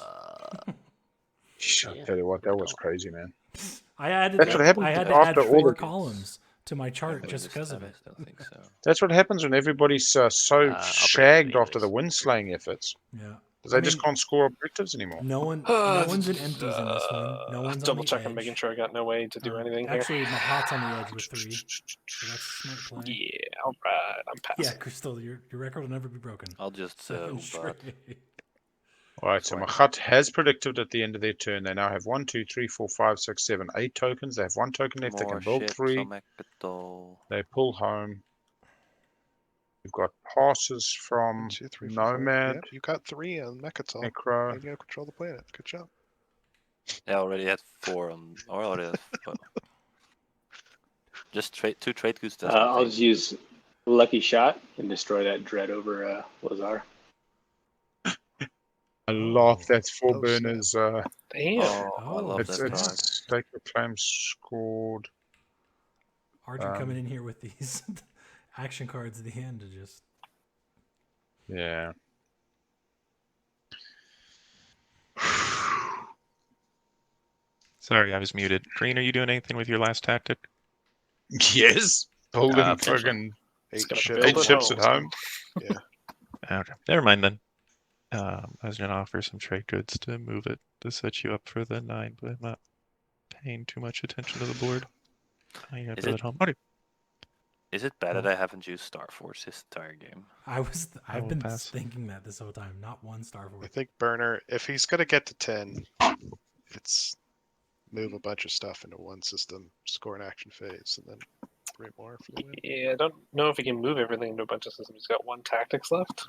I'll tell you what, that was crazy, man. I had That's what happens I had to after add all 4 the columns to my chart just because of it. I don't think so. That's what happens when everybody's so shagged after the wind slaying efforts. Yeah. Because they just can't score objectives anymore. No one's in empties in this one. No one's double on the check. edge. I'm making sure I got no way to do anything Actually, here. Mahat's on the edge with 3. So that's a smart play. Yeah, all right. I'm passing. Yeah, Crystal, your record will never be broken. I'll just Sure. Alright, so Mahact has predicted at the end of their turn. They now have 1, 2, 3, 4, 5, 6, 7, 8 tokens. They have 1 token left. They can build 3. They pull home. You've got passes from 1, 2, 3, 4, Nomad. Yep, you got 3 on Mechatol. Nekro. You gotta control the planet. Good job. Yeah, I already had 4 on. Or I already had 4. Just 2 trade goods. I'll just use Lucky Shot and destroy that Dread over Lazar. I love that 4 burners. Damn. I love that card. Stake Your Claim scored. Argent coming in here with these action cards at the end to just. Yeah. Sorry, I was muted. Green, are you doing anything with your last tactic? Yes. Building potentially. friggin' Eight gonna ships. build 8 it ships at home. home. Yeah. Okay, never mind then. I was gonna offer some trade goods to move it to set you up for the 9, but I'm not paying too much attention to the board. I got Is build it- at home. Okay, Is it bad that Oh. I haven't used Star Force this entire game? I've will been pass. thinking that this whole time. Not one Star I Force. think Burner, if he's gonna get to 10, it's move a bunch of stuff into one system, score an action phase, and then 3 more for the win. Yeah, I don't know if he can move everything into a bunch of systems. He's got 1 tactics left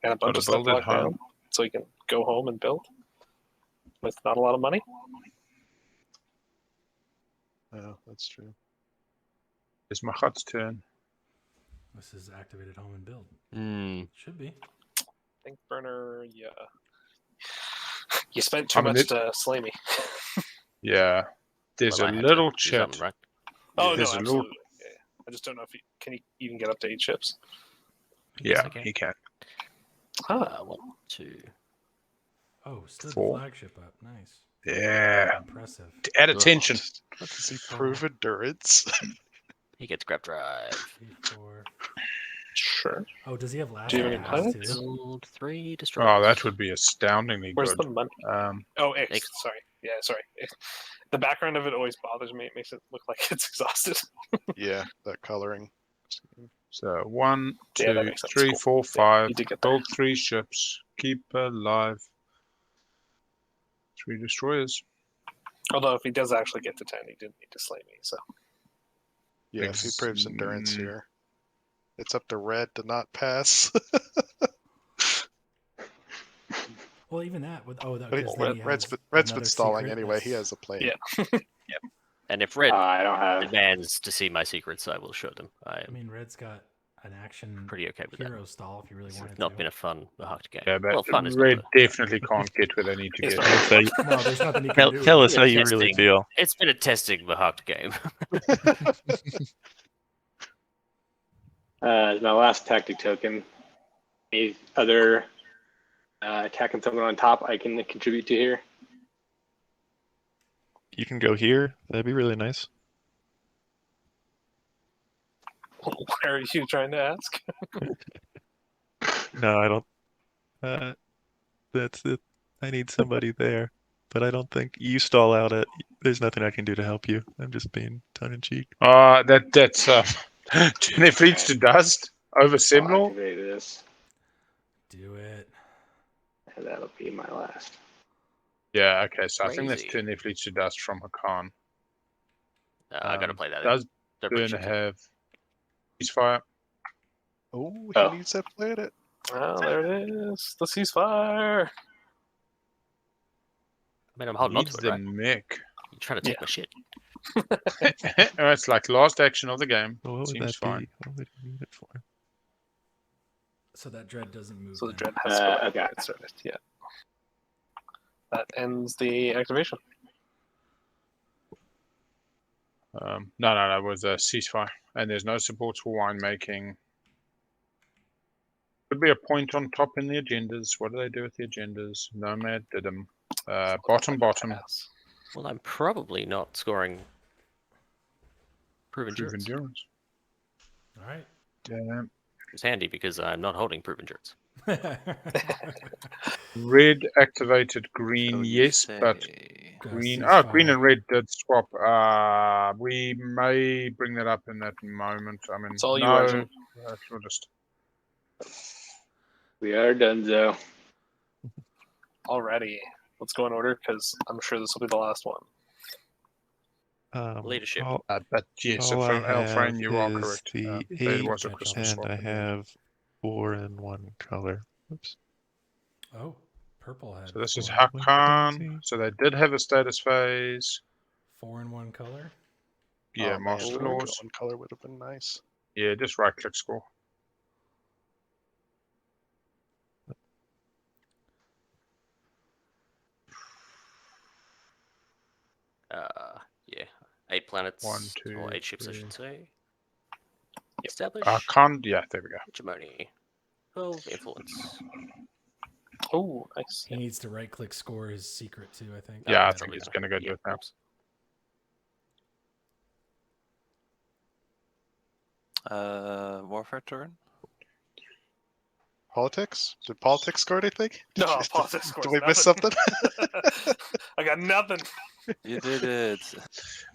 and a bunch Gotta of stuff build at locked down, home. so he can go home and build with not a lot of money. Oh, that's true. It's Mahat's turn. This is activated home and build. Should be. I think Burner, yeah. You spent too much to slay me. Yeah. There's Well, a I had little to do chip. something, right? Oh, There's no, a absolutely. Yeah. I just don't know if he can even get up to 8 ships. Yeah, okay. he can. 1, 2. Oh, stood the 4. flagship up. Nice. Yeah. Impressive. Add attention. Does he prove endurance? He gets grab drive. 3, 4. Sure. Oh, does he have last Do you have any pass planets? too? Build 3 destroyers. Oh, that would be astoundingly Where's good. the money? Um, Oh, X. X. Sorry. Yeah, sorry. The background of it always bothers me. It makes it look like it's exhausted. Yeah, that coloring. so 1, Yeah, that 2, makes sense. 3, Cool. 4, Yeah, 5. you did get there. Build 3 ships. Keep alive. 3 destroyers. Although if he does actually get to 10, he didn't need to slay me. So Yeah, if he proves endurance here. It's up to Red to not pass. Well, even that with that. But Because then he Red's has been stalling secret anyway. that's- He has a plane. Yeah. And if Red I don't have. demands to see my secrets, I will show them. I I am mean, Red's got an action pretty okay with that. hero stall if you really It's wanted not to. been a fun Mahact game. Yeah, but well, fun is Red not the... definitely can't get where they need to It's get. not. So you- Well, there's nothing you can do. tell us It's how been you really testing. feel. It's been a testing Mahact game. As my last tactic token, any other attacking someone on top I can contribute to here? You can go here. That'd be really nice. Why are you trying to ask? No, I don't. That's it. I need somebody there, but I don't think you stall out at. There's nothing I can do to help you. I'm just being tongue in cheek. That's turn their fleets to dust over I'll Seminole. activate this. Do it. And that'll be my last. Yeah, okay, so I think that's Crazy. turn their fleets to dust from Hacan. I gotta play that. Does They're pretty Burner shitty. have ceasefire? Oh, he Oh. needs that planet. Oh, there it is. The ceasefire. I mean, I'm holding on Needs to it, the right? mech. You're trying to take my shit. It's like last action of the game. Well, what would Seems that fine. be? What would you need it for? So that dread doesn't move. So the then. dread has to go back Okay. to its service. Yeah. That ends the activation. No, it was a ceasefire. And there's no support for winemaking. Could be a point on top in the agendas. What do they do with the agendas? Nomad did them. Bottom. Pass. Well, I'm probably not scoring Prove Prove Endurance. endurance. All right. Damn. It's handy because I'm not holding Prove Endurance. Red activated green, So you yes, but say- green. Ceasefire. Green and red did swap. We may bring that up in that moment. I mean, It's all you, no, Argent. we'll just. We are done, though. Alrighty. Let's go in order because I'm sure this will be the last one. Leadership. But yes, all from I have Alframe, you are is correct. the There 8, was a Christmas and swap I in there. have 4 in one color. Oops. Oh, purple had. So this is 4 Hacan. So they did have a status phase. 4 in one color. Yeah, Oh, man, Master one Laws. color would have been nice. Yeah, just right click score. Yeah. 8 planets. 1, 2, or 8 ships, I 3. should say. Establish. Yeah, there we go. Hegemony. 12 influence. Oh, nice. He needs to right click score his secret too. I think. Yeah, I Yeah, think probably he's gonna- going to go do yeah, it now. oops. Warfare turn. Politics? Did politics score anything? No, politics scores Did we miss nothing. something? I got nothing. You did it.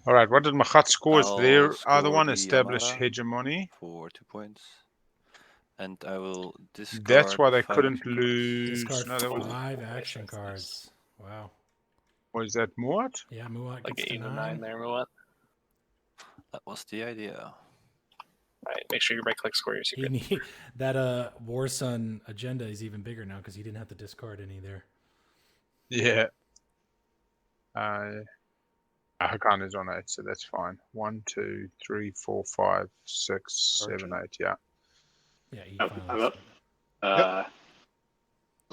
All right, what did Mahact score? Is I'll their other score one the established Amara hegemony? for 2 points. And I will discard. That's why they 5 couldn't action lose. Discard No, that was 5 action cards. Wow. Was that Muaat? Yeah, Muaat Like gets 8 to or 9 9. there, Muaat. That was the idea. All right, make sure you right click score your secret. That War Sun agenda is even bigger now because he didn't have to discard any there. Yeah. Hacan is on 8, so that's fine. 1, 2, 3, 4, 5, 6, 7, 8. Yeah. Yeah, he I'm up.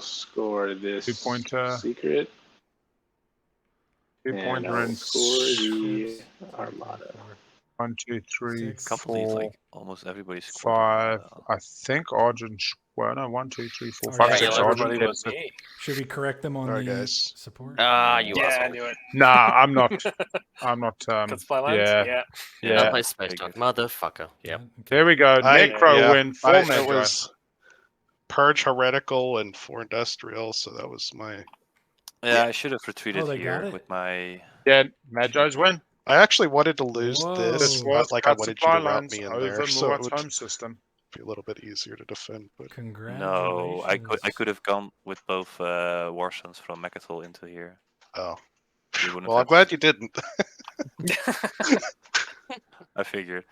Score this 2-pointer. secret. 2-pointer and and score the Ships, 2, 3, Armada. 4. 1, 2, 3, 6. Couple of these, 4, like almost everybody's 5. I think Argent. Well, no, 1, 2, 3, 4, Oh, 5, yeah, 6 everybody Argent. was me. Should we correct them on Alright, the guys. support? You Yeah, I asshole. knew it. Nah, I'm not. I'm not. Cut supply lines? Yeah. Yeah. Don't Yeah. play Space Dog, motherfucker. Yep. There we go. Necro win for It Magi. was Purge Heretical and 4 Industrial, so that was my... Yeah, I should have retweeted they got here it? with my. Yeah, Magi's win. I actually wanted to lose Whoa. this, This was but like I cut wanted you supply to route lines me in over there, so it Muaat's would home system. be a little bit easier to defend. But Congratulations. No, I could have gone with both Warsons from Mechatol into here. oh, You wouldn't well, I'm have glad you didn't. I figured.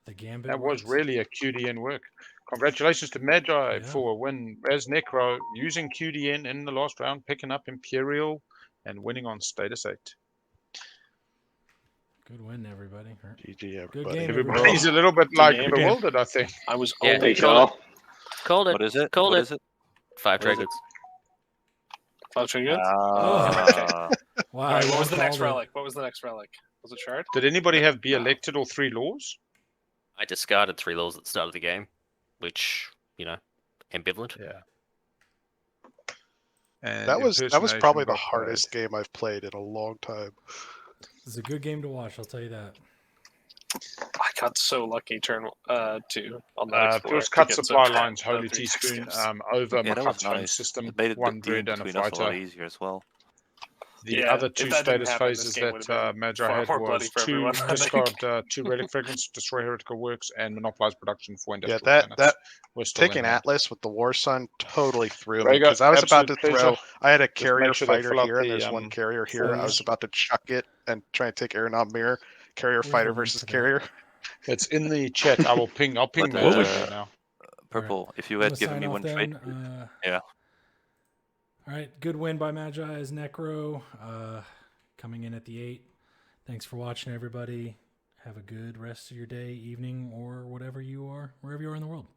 The Gambit That was works. really a QDN work. Congratulations to Magi Yeah. for a win as Necro, using QDN in the last round, picking up Imperial and winning on status 8. Good win, everybody. GG, Good everybody. game, Everybody's everybody. a little bit like bewildered, I think. I was Yeah, only called it. Called it. What is it? Called What it. is it? 5 What is triggers. 5 triggers. Ah. Wow. All right, what you was the next called it. relic? What was the next relic? Was it shard? Did anybody have be elected or 3 laws? I discarded 3 laws at the start of the game, which, ambivalent. Yeah. And That was impersonation probably the got hardest game I've played in a long time. It's a good game to watch, I'll tell you that. I got so lucky turn 2 on that Explorer. First cut to get supply so- lines, uh, Holy 3 Teaspoon, tips. over Yeah, that was Mahacht's home nice. system, It made it 1 the deal dread and a between us a lot fighter. easier as well. The Yeah, other if 2 that didn't status happen, this phases game would've that been Magi far had more bloody was for 2 everyone, I think. discard 2 relic fragments, destroy heretical works, and monopolize production for Yeah, industrial that planets. We're still taking in hand. Atlas with the War Sun totally threw me There you go. because I was about to Absolute throw. pleasure. I had a Just carrier make sure they fighter fill out here, and the, there's one carrier here. I was forms. about to chuck it and try and take Aeronaut Mirror. Carrier Where's fighter the link versus to that? carrier. It's in the chat. I will ping. I'll ping But, Magi uh, there now. Purple, if you I'm had gonna given sign me off one then. trade. Yeah. All right, good win by Magi as Necro, coming in at the 8. Thanks for watching, everybody. Have a good rest of your day, evening, or whatever you are, wherever you are in the world.